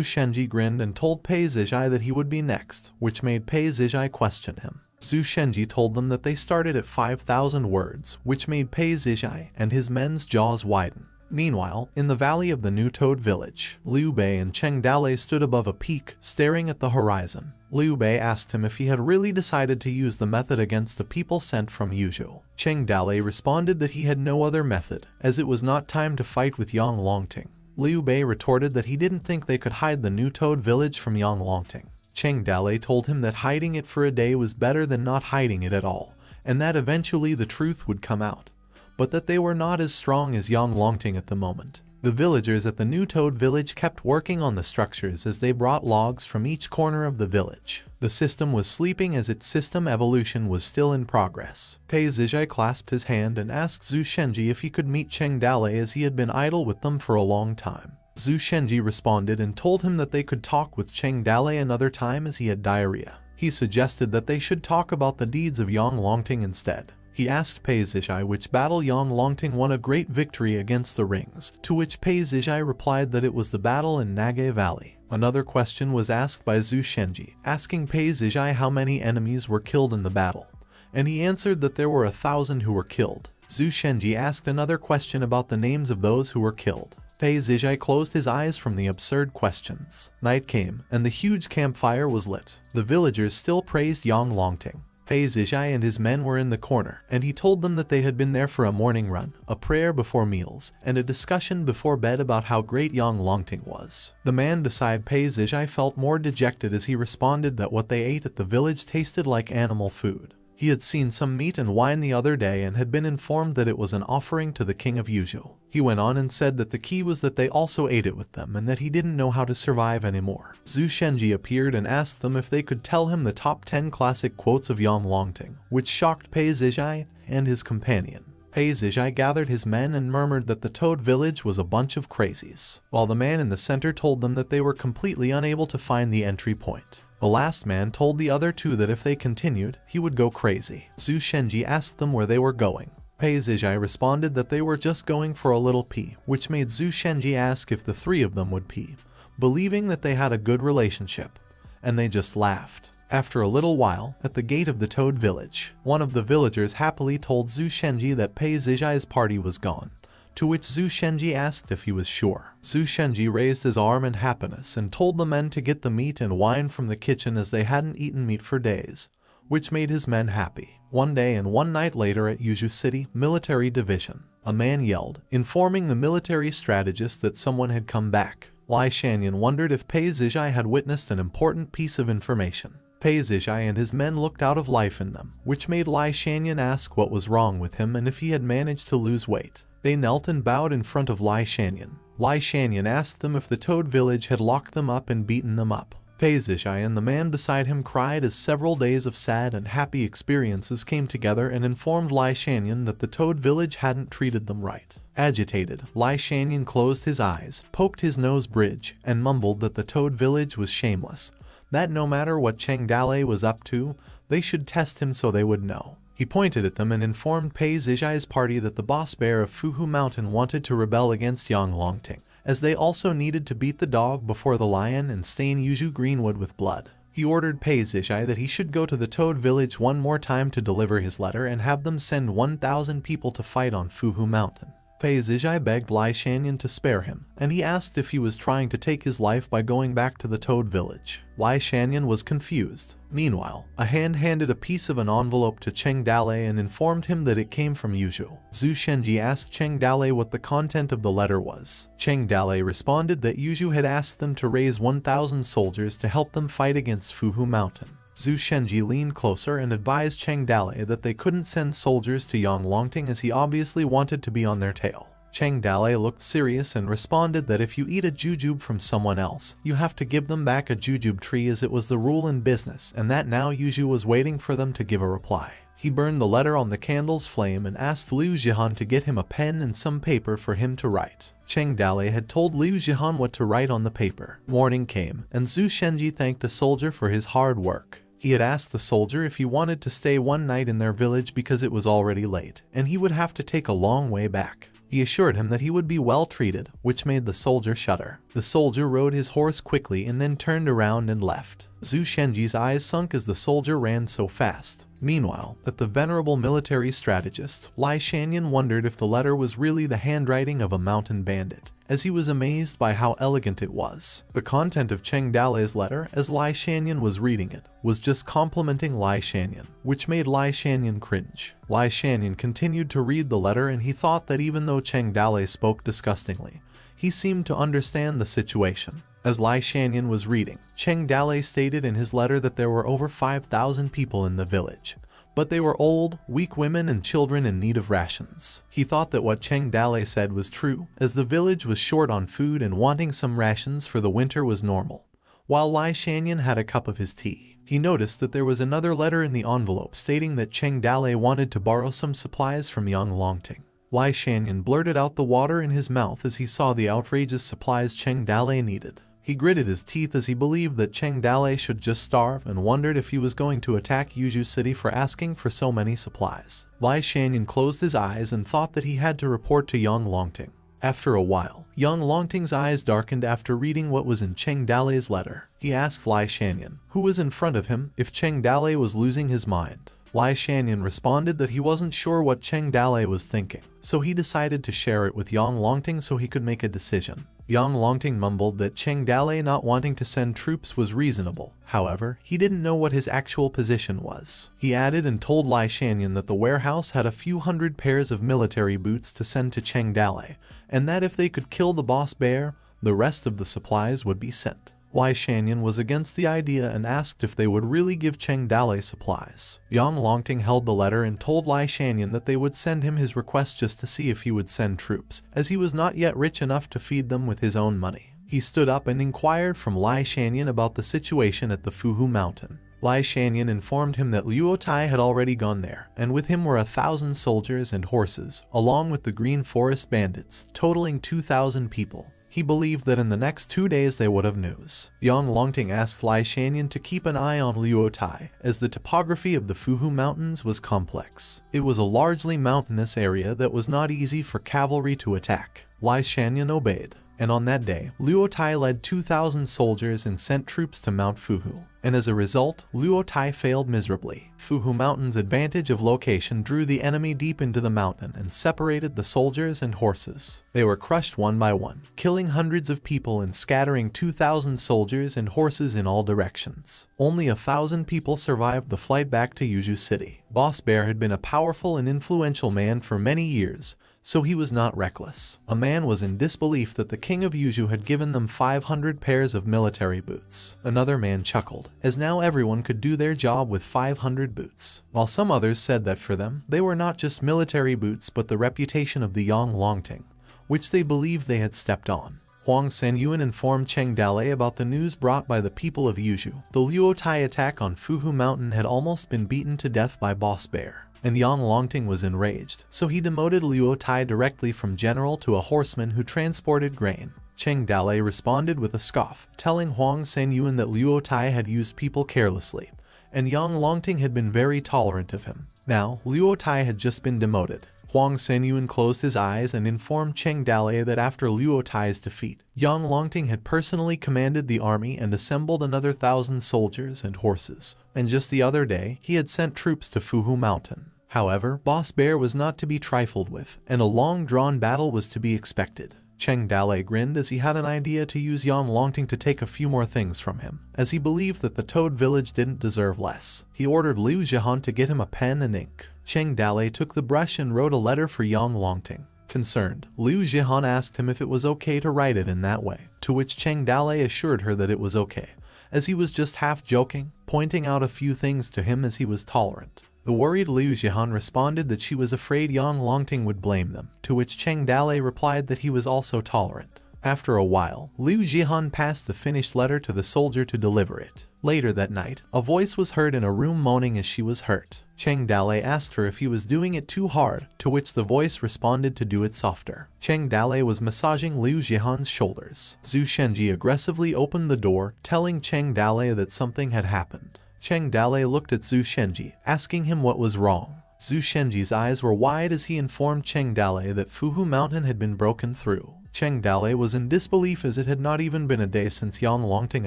Shenji grinned and told Pei Zijai that he would be next, which made Pei Zijai question him. Zhu Shenji told them that they started at 5,000 words, which made Pei Zijai and his men's jaws widen. Meanwhile, in the valley of the New Toad village, Liu Bei and Cheng Dalei stood above a peak, staring at the horizon. Liu Bei asked him if he had really decided to use the method against the people sent from Yuzhou. Cheng Dalei responded that he had no other method, as it was not time to fight with Yang Longting. Liu Bei retorted that he didn't think they could hide the New Toad village from Yang Longting. Cheng Dalei told him that hiding it for a day was better than not hiding it at all, and that eventually the truth would come out, but that they were not as strong as Yang Longting at the moment. The villagers at the New Toad village kept working on the structures as they brought logs from each corner of the village. The system was sleeping as its system evolution was still in progress. Pei Zijai clasped his hand and asked Zhu Shenji if he could meet Cheng Dalei as he had been idle with them for a long time. Zhu Shenji responded and told him that they could talk with Cheng Dalei another time as he had diarrhea. He suggested that they should talk about the deeds of Yang Longting instead. He asked Pei Zijai which battle Yang Longting won a great victory against the rings, to which Pei Zijai replied that it was the battle in Nage Valley. Another question was asked by Zhu Shenji, asking Pei Zijai how many enemies were killed in the battle, and he answered that there were 1,000 who were killed. Zhu Shenji asked another question about the names of those who were killed. Pei Zijai closed his eyes from the absurd questions. Night came, and the huge campfire was lit. The villagers still praised Yang Longting. Pei Zijai and his men were in the corner, and he told them that they had been there for a morning run, a prayer before meals, and a discussion before bed about how great Yang Longting was. The man beside Pei Zijai felt more dejected as he responded that what they ate at the village tasted like animal food. He had seen some meat and wine the other day and had been informed that it was an offering to the king of Yuzhou. He went on and said that the key was that they also ate it with them and that he didn't know how to survive anymore. Zhu Shenji appeared and asked them if they could tell him the top 10 classic quotes of Yang Longting, which shocked Pei Zijai and his companion. Pei Zijai gathered his men and murmured that the Toad village was a bunch of crazies, while the man in the center told them that they were completely unable to find the entry point. The last man told the other two that if they continued, he would go crazy. Zhu Shenji asked them where they were going. Pei Zijai responded that they were just going for a little pee, which made Zhu Shenji ask if the three of them would pee, believing that they had a good relationship, and they just laughed. After a little while, at the gate of the Toad village, one of the villagers happily told Zhu Shenji that Pei Zijai's party was gone, to which Zhu Shenji asked if he was sure. Zhu Shenji raised his arm in happiness and told the men to get the meat and wine from the kitchen as they hadn't eaten meat for days, which made his men happy. One day and one night later at Yuzhou City Military Division, a man yelled, informing the military strategist that someone had come back. Lai Shanyan wondered if Pei Zijai had witnessed an important piece of information. Pei Zijai and his men looked out of life in them, which made Lai Shanyan ask what was wrong with him and if he had managed to lose weight. They knelt and bowed in front of Lai Shanyan. Lai Shanyan asked them if the Toad village had locked them up and beaten them up. Pei Zijai and the man beside him cried as several days of sad and happy experiences came together and informed Lai Shanyan that the Toad village hadn't treated them right. Agitated, Lai Shanyan closed his eyes, poked his nose bridge, and mumbled that the Toad village was shameless, that no matter what Cheng Dalei was up to, they should test him so they would know. He pointed at them and informed Pei Zijai's party that the boss bear of Fuhu Mountain wanted to rebel against Yang Longting, as they also needed to beat the dog before the lion and stain Yuzhou Greenwood with blood. He ordered Pei Zijai that he should go to the Toad village one more time to deliver his letter and have them send 1,000 people to fight on Fuhu Mountain. Pei Zijai begged Lai Shanyan to spare him, and he asked if he was trying to take his life by going back to the Toad village. Lai Shanyan was confused. Meanwhile, a hand handed a piece of an envelope to Cheng Dalei and informed him that it came from Yuzhou. Zhu Shenji asked Cheng Dalei what the content of the letter was. Cheng Dalei responded that Yuzhou had asked them to raise 1,000 soldiers to help them fight against Fuhu Mountain. Zhu Shenji leaned closer and advised Cheng Dalei that they couldn't send soldiers to Yang Longting as he obviously wanted to be on their tail. Cheng Dalei looked serious and responded that if you eat a jujube from someone else, you have to give them back a jujube tree as it was the rule in business, and that now Yuzhou was waiting for them to give a reply. He burned the letter on the candle's flame and asked Liu Jihan to get him a pen and some paper for him to write. Cheng Dalei had told Liu Jihan what to write on the paper. Morning came, and Zhu Shenji thanked the soldier for his hard work. He had asked the soldier if he wanted to stay one night in their village because it was already late, and he would have to take a long way back. He assured him that he would be well treated, which made the soldier shudder. The soldier rode his horse quickly and then turned around and left. Zhu Shenji's eyes sunk as the soldier ran so fast. Meanwhile, at the venerable military strategist, Lai Shanyan wondered if the letter was really the handwriting of a mountain bandit, as he was amazed by how elegant it was. The content of Cheng Dalei's letter, as Lai Shanyan was reading it, was just complimenting Lai Shanyan, which made Lai Shanyan cringe. Lai Shanyan continued to read the letter and he thought that even though Cheng Dalei spoke disgustingly, he seemed to understand the situation. As Lai Shanyan was reading, Cheng Dalei stated in his letter that there were over 5,000 people in the village, but they were old, weak women and children in need of rations. He thought that what Cheng Dalei said was true, as the village was short on food and wanting some rations for the winter was normal. While Lai Shanyan had a cup of his tea, he noticed that there was another letter in the envelope stating that Cheng Dalei wanted to borrow some supplies from Yang Longting. Lai Shanyan blurted out the water in his mouth as he saw the outrageous supplies Cheng Dalei needed. He gritted his teeth as he believed that Cheng Dalei should just starve and wondered if he was going to attack Yuzhou City for asking for so many supplies. Lai Shanyan closed his eyes and thought that he had to report to Yang Longting. After a while, Yang Longting's eyes darkened after reading what was in Cheng Dalei's letter. He asked Lai Shanyan, who was in front of him, if Cheng Dalei was losing his mind. Lai Shanyan responded that he wasn't sure what Cheng Dalei was thinking, so he decided to share it with Yang Longting so he could make a decision. Yang Longting mumbled that Cheng Dalei not wanting to send troops was reasonable. However, he didn't know what his actual position was. He added and told Lai Shanyan that the warehouse had a few hundred pairs of military boots to send to Cheng Dalei, and that if they could kill the boss bear, the rest of the supplies would be sent. Lai Shanyan was against the idea and asked if they would really give Cheng Dalei supplies. Yang Longting held the letter and told Lai Shanyan that they would send him his request just to see if he would send troops, as he was not yet rich enough to feed them with his own money. He stood up and inquired from Lai Shanyan about the situation at the Fuhu Mountain. Lai Shanyan informed him that Luo Tai had already gone there, and with him were 1,000 soldiers and horses, along with the Green Forest bandits, totaling 2,000 people. He believed that in the next 2 days they would have news. Yang Longting asked Lai Shanyan to keep an eye on Luo Tai, as the topography of the Fuhu Mountains was complex. It was a largely mountainous area that was not easy for cavalry to attack. Lai Shanyan obeyed, and on that day, Luo Tai led 2,000 soldiers and sent troops to Mount Fuhu. And as a result, Luo Tai failed miserably. Fuhu Mountain's advantage of location drew the enemy deep into the mountain and separated the soldiers and horses. They were crushed one by one, killing hundreds of people and scattering 2,000 soldiers and horses in all directions. Only 1,000 people survived the flight back to Yuzhou City. Boss Bear had been a powerful and influential man for many years, so he was not reckless. A man was in disbelief that the king of Yuzhou had given them 500 pairs of military boots. Another man chuckled, as now everyone could do their job with 500 boots. While some others said that for them, they were not just military boots but the reputation of the Yang Longting, which they believed they had stepped on. Huang Senyuan informed Cheng Dalei about the news brought by the people of Yuzhou. The Luo Tai attack on Fuhu Mountain had almost been beaten to death by Boss Bear, and Yang Longting was enraged, so he demoted Luo Tai directly from general to a horseman who transported grain. Cheng Dalei responded with a scoff, telling Huang Senyuan that Luo Tai had used people carelessly, and Yang Longting had been very tolerant of him. Now, Luo Tai had just been demoted. Huang Senyuan closed his eyes and informed Cheng Dalei that after Luo Tai's defeat, Yang Longting had personally commanded the army and assembled another 1,000 soldiers and horses, and just the other day, he had sent troops to Fuhu Mountain. However, Boss Bear was not to be trifled with, and a long-drawn battle was to be expected. Cheng Dalei grinned as he had an idea to use Yang Longting to take a few more things from him, as he believed that the Toad village didn't deserve less. He ordered Liu Jihan to get him a pen and ink. Cheng Dalei took the brush and wrote a letter for Yang Longting. Concerned, Liu Jihan asked him if it was okay to write it in that way, to which Cheng Dalei assured her that it was okay, as he was just half joking, pointing out a few things to him as he was tolerant. The worried Liu Jihan responded that she was afraid Yang Longting would blame them, to which Cheng Dalei replied that he was also tolerant. After a while, Liu Jihan passed the finished letter to the soldier to deliver it. Later that night, a voice was heard in a room moaning as she was hurt. Cheng Dalei asked her if he was doing it too hard, to which the voice responded to do it softer. Cheng Dalei was massaging Liu Jihan's shoulders. Zhu Shenji aggressively opened the door, telling Cheng Dalei that something had happened. Cheng Dalei looked at Zhu Shenji, asking him what was wrong. Zhu Shenji's eyes were wide as he informed Cheng Dalei that Fuhu Mountain had been broken through. Cheng Dalei was in disbelief as it had not even been a day since Yang Longting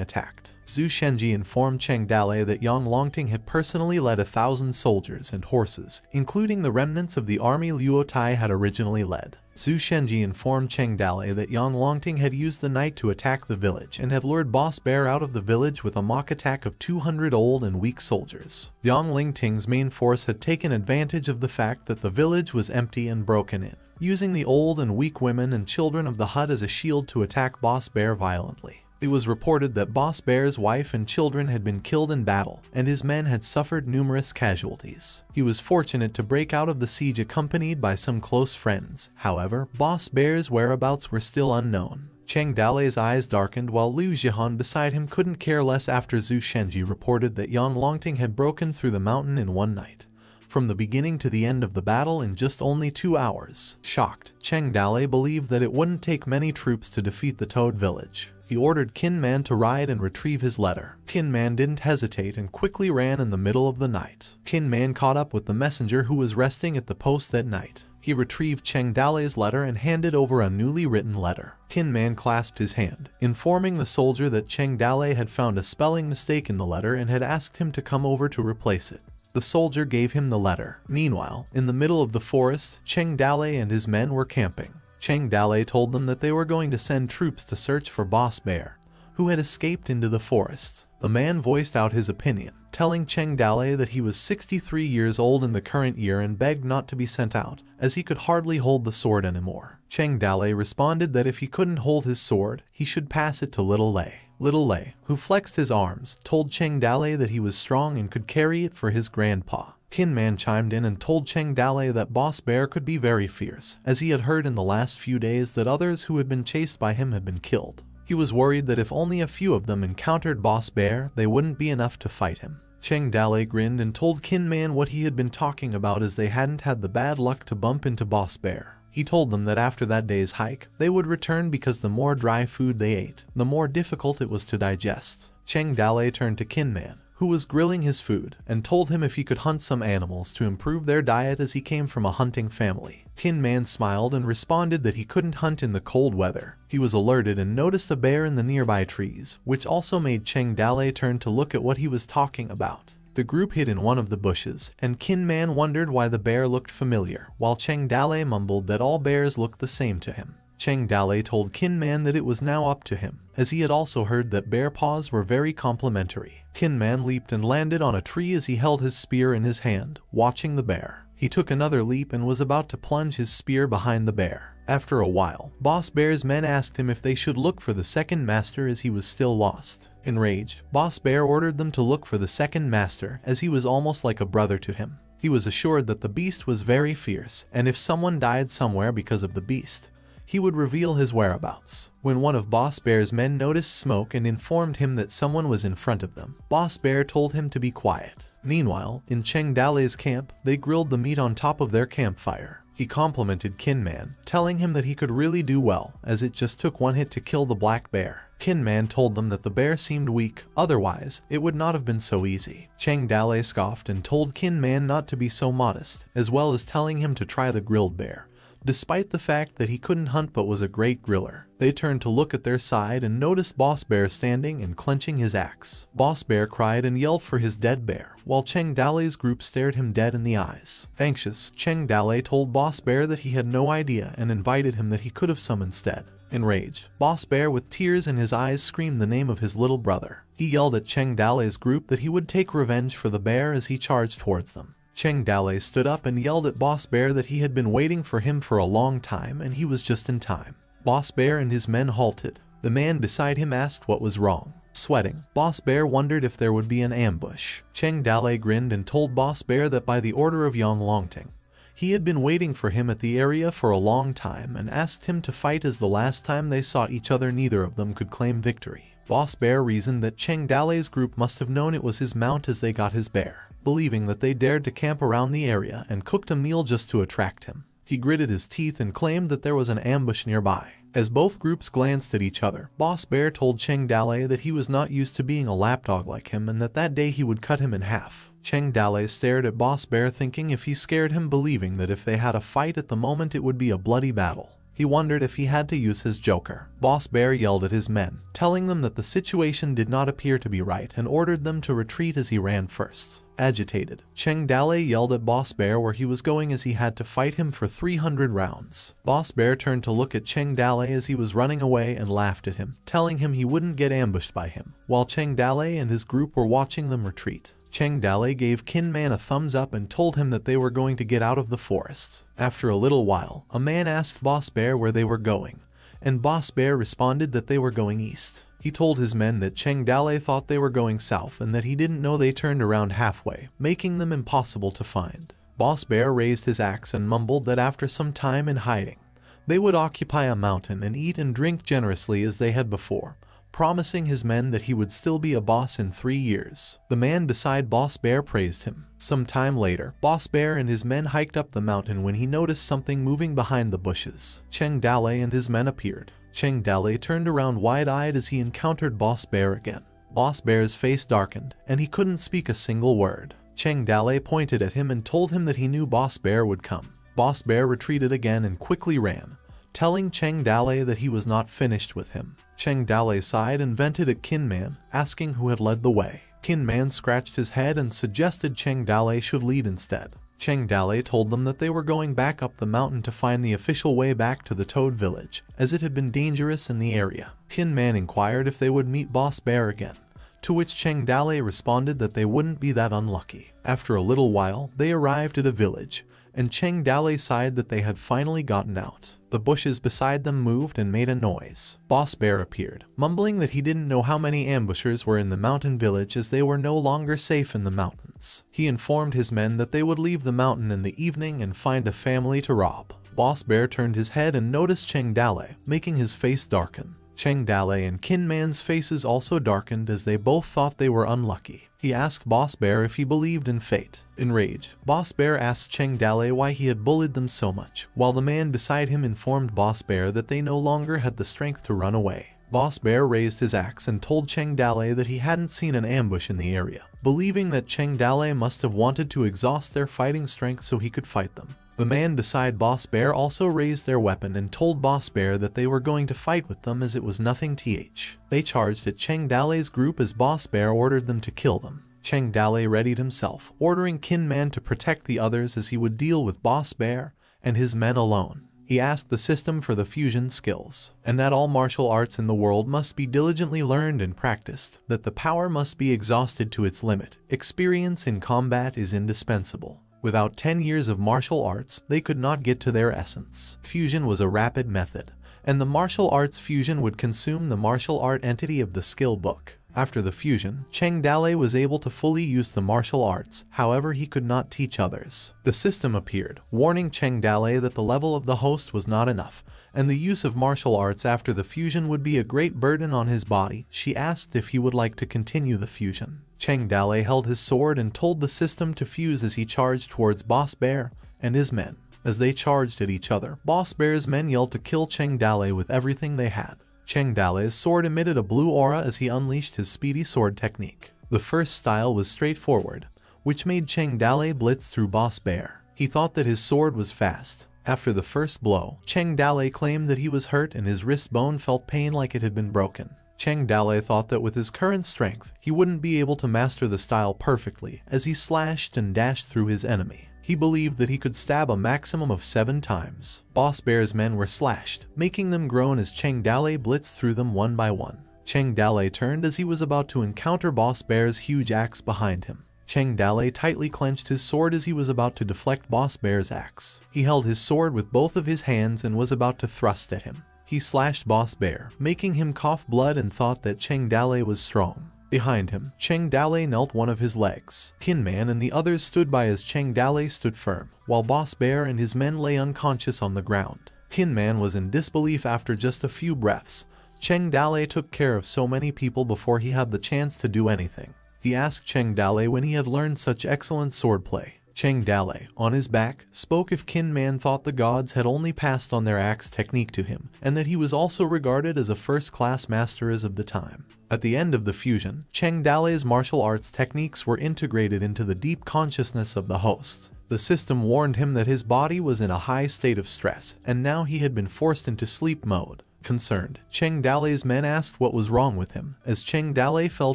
attacked. Zhu Shenji informed Cheng Dalei that Yang Longting had personally led 1,000 soldiers and horses, including the remnants of the army Luo Tai had originally led. Zhu Shenji informed Cheng Dalei that Yang Longting had used the night to attack the village and had lured Boss Bear out of the village with a mock attack of 200 old and weak soldiers. Yang Longting's main force had taken advantage of the fact that the village was empty and broken in, using the old and weak women and children of the hut as a shield to attack Boss Bear violently. It was reported that Boss Bear's wife and children had been killed in battle, and his men had suffered numerous casualties. He was fortunate to break out of the siege accompanied by some close friends. However, Boss Bear's whereabouts were still unknown. Cheng Dalei's eyes darkened while Liu Jihan beside him couldn't care less after Zhu Shenji reported that Yang Longting had broken through the mountain in one night, from the beginning to the end of the battle in just only 2 hours. Shocked, Cheng Dalei believed that it wouldn't take many troops to defeat the Toad village. He ordered Qin Man to ride and retrieve his letter. Qin Man didn't hesitate and quickly ran in the middle of the night. Qin Man caught up with the messenger who was resting at the post that night. He retrieved Cheng Dalei's letter and handed over a newly written letter. Qin Man clasped his hand, informing the soldier that Cheng Dalei had found a spelling mistake in the letter and had asked him to come over to replace it. The soldier gave him the letter. Meanwhile, in the middle of the forest, Cheng Dalei and his men were camping. Cheng Dalei told them that they were going to send troops to search for Boss Bear, who had escaped into the forest. The man voiced out his opinion, telling Cheng Dalei that he was 63 years old in the current year and begged not to be sent out, as he could hardly hold the sword anymore. Cheng Dalei responded that if he couldn't hold his sword, he should pass it to Little Lei. Little Lei, who flexed his arms, told Cheng Dalei that he was strong and could carry it for his grandpa. Kin Man chimed in and told Cheng Dalei that Boss Bear could be very fierce, as he had heard in the last few days that others who had been chased by him had been killed. He was worried that if only a few of them encountered Boss Bear, they wouldn't be enough to fight him. Cheng Dalei grinned and told Kin Man what he had been talking about, as they hadn't had the bad luck to bump into Boss Bear. He told them that after that day's hike, they would return because the more dry food they ate, the more difficult it was to digest. Cheng Dalei turned to Kin Man, who was grilling his food, and told him if he could hunt some animals to improve their diet, as he came from a hunting family. Kin Man smiled and responded that he couldn't hunt in the cold weather. He was alerted and noticed a bear in the nearby trees, which also made Cheng Dalei turn to look at what he was talking about. The group hid in one of the bushes, and Kin Man wondered why the bear looked familiar, while Cheng Dalei mumbled that all bears looked the same to him. Cheng Dalei told Kin Man that it was now up to him, as he had also heard that bear paws were very complimentary. Kin Man leaped and landed on a tree as he held his spear in his hand, watching the bear. He took another leap and was about to plunge his spear behind the bear. After a while, Boss Bear's men asked him if they should look for the second master, as he was still lost. Enraged, Boss Bear ordered them to look for the second master, as he was almost like a brother to him. He was assured that the beast was very fierce, and if someone died somewhere because of the beast, he would reveal his whereabouts. When one of Boss Bear's men noticed smoke and informed him that someone was in front of them, Boss Bear told him to be quiet. Meanwhile, in Cheng Dalei's camp, they grilled the meat on top of their campfire. He complimented Kin Man, telling him that he could really do well, as it just took one hit to kill the black bear. Kin Man told them that the bear seemed weak, otherwise, it would not have been so easy. Cheng Dalei scoffed and told Kin Man not to be so modest, as well as telling him to try the grilled bear, despite the fact that he couldn't hunt but was a great griller. They turned to look at their side and noticed Boss Bear standing and clenching his axe. Boss Bear cried and yelled for his dead bear, while Cheng Dalei's group stared him dead in the eyes. Anxious, Cheng Dalei told Boss Bear that he had no idea and invited him that he could have some instead. Enraged, Boss Bear with tears in his eyes screamed the name of his little brother. He yelled at Cheng Dalei's group that he would take revenge for the bear as he charged towards them. Cheng Dalei stood up and yelled at Boss Bear that he had been waiting for him for a long time and he was just in time. Boss Bear and his men halted. The man beside him asked what was wrong. Sweating, Boss Bear wondered if there would be an ambush. Cheng Dalei grinned and told Boss Bear that by the order of Yang Longting, he had been waiting for him at the area for a long time and asked him to fight, as the last time they saw each other neither of them could claim victory. Boss Bear reasoned that Cheng Dalei's group must have known it was his mount as they got his bear, believing that they dared to camp around the area and cooked a meal just to attract him. He gritted his teeth and claimed that there was an ambush nearby. As both groups glanced at each other, Boss Bear told Cheng Dalei that he was not used to being a lapdog like him and that day he would cut him in half. Cheng Dalei stared at Boss Bear, thinking if he scared him, believing that if they had a fight at the moment it would be a bloody battle. He wondered if he had to use his joker. Boss Bear yelled at his men, telling them that the situation did not appear to be right and ordered them to retreat as he ran first. Agitated, Cheng Dalei yelled at Boss Bear where he was going, as he had to fight him for 300 rounds. Boss Bear turned to look at Cheng Dalei as he was running away and laughed at him, telling him he wouldn't get ambushed by him, while Cheng Dalei and his group were watching them retreat. Cheng Dalei gave Kin Man a thumbs up and told him that they were going to get out of the forest. After a little while, a man asked Boss Bear where they were going, and Boss Bear responded that they were going east. He told his men that Cheng Dalei thought they were going south and that he didn't know they turned around halfway, making them impossible to find. Boss Bear raised his axe and mumbled that after some time in hiding, they would occupy a mountain and eat and drink generously as they had before, promising his men that he would still be a boss in 3 years. The man beside Boss Bear praised him. Some time later, Boss Bear and his men hiked up the mountain when he noticed something moving behind the bushes. Cheng Dalei and his men appeared. Cheng Dalei turned around wide-eyed as he encountered Boss Bear again. Boss Bear's face darkened, and he couldn't speak a single word. Cheng Dalei pointed at him and told him that he knew Boss Bear would come. Boss Bear retreated again and quickly ran, telling Cheng Dalei that he was not finished with him. Cheng Dalei sighed and vented at Kin Man, asking who had led the way. Kin Man scratched his head and suggested Cheng Dale should lead instead. Cheng Dale told them that they were going back up the mountain to find the official way back to the Toad Village, as it had been dangerous in the area. Kin Man inquired if they would meet Boss Bear again, to which Cheng Dale responded that they wouldn't be that unlucky. After a little while, they arrived at a village, and Cheng Dale sighed that they had finally gotten out. The bushes beside them moved and made a noise. Boss Bear appeared, mumbling that he didn't know how many ambushers were in the mountain village as they were no longer safe in the mountains. He informed his men that they would leave the mountain in the evening and find a family to rob. Boss Bear turned his head and noticed Cheng Dale, making his face darken. Cheng Dale and Kin Man's faces also darkened as they both thought they were unlucky. He asked Boss Bear if he believed in fate. Enraged, Boss Bear asked Cheng Dale why he had bullied them so much, while the man beside him informed Boss Bear that they no longer had the strength to run away. Boss Bear raised his axe and told Cheng Dale that he hadn't seen an ambush in the area, believing that Cheng Dale must have wanted to exhaust their fighting strength so he could fight them. The man beside Boss Bear also raised their weapon and told Boss Bear that they were going to fight with them as it was nothing th. They charged at Cheng Dale's group as Boss Bear ordered them to kill them. Cheng Dale readied himself, ordering Kin Man to protect the others as he would deal with Boss Bear and his men alone. He asked the system for the fusion skills, and that all martial arts in the world must be diligently learned and practiced, that the power must be exhausted to its limit. Experience in combat is indispensable. Without 10 years of martial arts, they could not get to their essence. Fusion was a rapid method, and the martial arts fusion would consume the martial art entity of the skill book. After the fusion, Cheng Dale was able to fully use the martial arts, however he could not teach others. The system appeared, warning Cheng Dale that the level of the host was not enough, and the use of martial arts after the fusion would be a great burden on his body. She asked if he would like to continue the fusion. Cheng Dale held his sword and told the system to fuse as he charged towards Boss Bear and his men. As they charged at each other, Boss Bear's men yelled to kill Cheng Dale with everything they had. Cheng Dale's sword emitted a blue aura as he unleashed his speedy sword technique. The first style was straightforward, which made Cheng Dale blitz through Boss Bear. He thought that his sword was fast. After the first blow, Cheng Dale claimed that he was hurt and his wrist bone felt pain like it had been broken. Cheng Dale thought that with his current strength, he wouldn't be able to master the style perfectly as he slashed and dashed through his enemy. He believed that he could stab a maximum of 7 times. Boss Bear's men were slashed, making them groan as Cheng Dale blitzed through them one by one. Cheng Dale turned as he was about to encounter Boss Bear's huge axe behind him. Cheng Dale tightly clenched his sword as he was about to deflect Boss Bear's axe. He held his sword with both of his hands and was about to thrust at him. He slashed Boss Bear, making him cough blood, and thought that Cheng Dale was strong. Behind him, Cheng Dale knelt one of his legs. Kin Man and the others stood by as Cheng Dale stood firm, while Boss Bear and his men lay unconscious on the ground. Kin Man was in disbelief after just a few breaths. Cheng Dale took care of so many people before he had the chance to do anything. He asked Cheng Dale when he had learned such excellent swordplay. Cheng Dale, on his back, spoke if Kin Man thought the gods had only passed on their axe technique to him, and that he was also regarded as a first-class master as of the time. At the end of the fusion, Cheng Dale's martial arts techniques were integrated into the deep consciousness of the host. The system warned him that his body was in a high state of stress, and now he had been forced into sleep mode. Concerned, Cheng Dale's men asked what was wrong with him, as Cheng Dale fell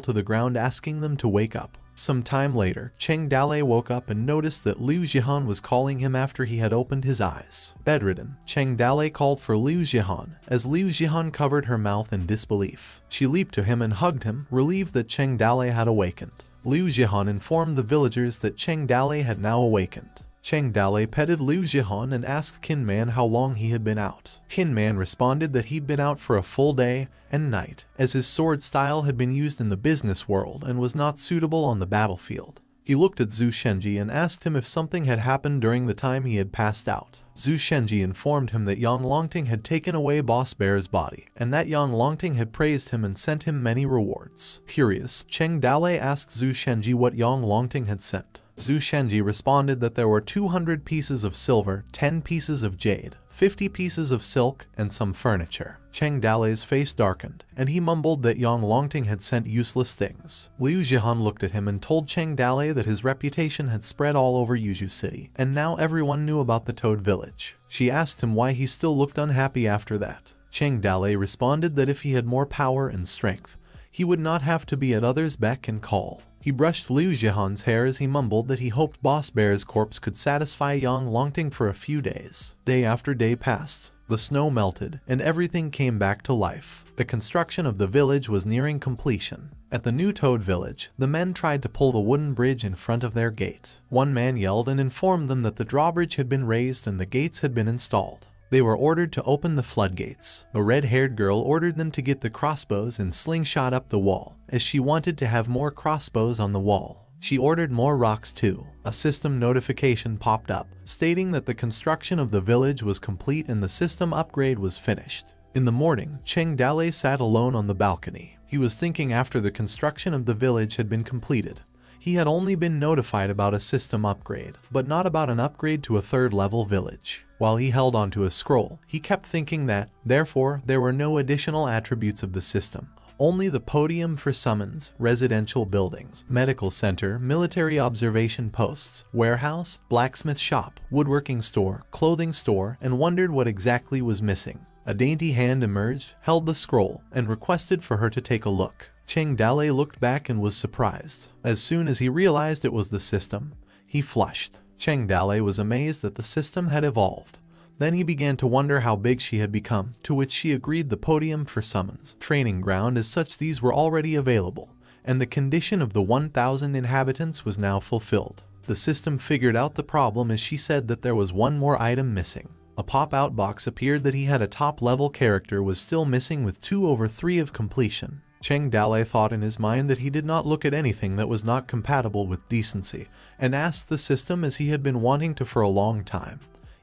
to the ground asking them to wake up. Some time later, Cheng Dale woke up and noticed that Liu Jihan was calling him after he had opened his eyes. Bedridden, Cheng Dale called for Liu Jihan, as Liu Jihan covered her mouth in disbelief. She leaped to him and hugged him, relieved that Cheng Dale had awakened. Liu Jihan informed the villagers that Cheng Dale had now awakened. Cheng Dale petted Liu Jihan and asked Kin Man how long he had been out. Kin Man responded that he'd been out for a full day and night, as his sword style had been used in the business world and was not suitable on the battlefield. He looked at Zhu Shenji and asked him if something had happened during the time he had passed out. Zhu Shenji informed him that Yang Longting had taken away Boss Bear's body, and that Yang Longting had praised him and sent him many rewards. Curious, Cheng Dale asked Zhu Shenji what Yang Longting had sent. Zhu Shenji responded that there were 200 pieces of silver, 10 pieces of jade, 50 pieces of silk, and some furniture. Cheng Dale's face darkened, and he mumbled that Yang Longting had sent useless things. Liu Jihan looked at him and told Cheng Dale that his reputation had spread all over Yuzhu City, and now everyone knew about the Toad Village. She asked him why he still looked unhappy after that. Cheng Dale responded that if he had more power and strength, he would not have to be at others' beck and call. He brushed Liu Jihan's hair as he mumbled that he hoped Boss Bear's corpse could satisfy Yang Longting for a few days. Day after day passed. The snow melted, and everything came back to life. The construction of the village was nearing completion. At the new Toad village, the men tried to pull the wooden bridge in front of their gate. One man yelled and informed them that the drawbridge had been raised and the gates had been installed. They were ordered to open the floodgates. A red-haired girl ordered them to get the crossbows and slingshot up the wall, as she wanted to have more crossbows on the wall. She ordered more rocks too. A system notification popped up, stating that the construction of the village was complete and the system upgrade was finished. In the morning, Cheng Dalei sat alone on the balcony. He was thinking after the construction of the village had been completed. He had only been notified about a system upgrade, but not about an upgrade to a third-level village. While he held onto a scroll, he kept thinking that, therefore, there were no additional attributes of the system. Only the podium for summons, residential buildings, medical center, military observation posts, warehouse, blacksmith shop, woodworking store, clothing store, and wondered what exactly was missing. A dainty hand emerged, held the scroll, and requested for her to take a look. Cheng Dalei looked back and was surprised. As soon as he realized it was the system, he flushed. Cheng Dalei was amazed that the system had evolved. Then he began to wonder how big she had become, to which she agreed the podium for summons, training ground as such these were already available, and the condition of the 1,000 inhabitants was now fulfilled. The system figured out the problem as she said that there was one more item missing. A pop-out box appeared that he had a top-level character was still missing with 2/3 of completion. Cheng Dalei thought in his mind that he did not look at anything that was not compatible with decency, and asked the system as he had been wanting to for a long time.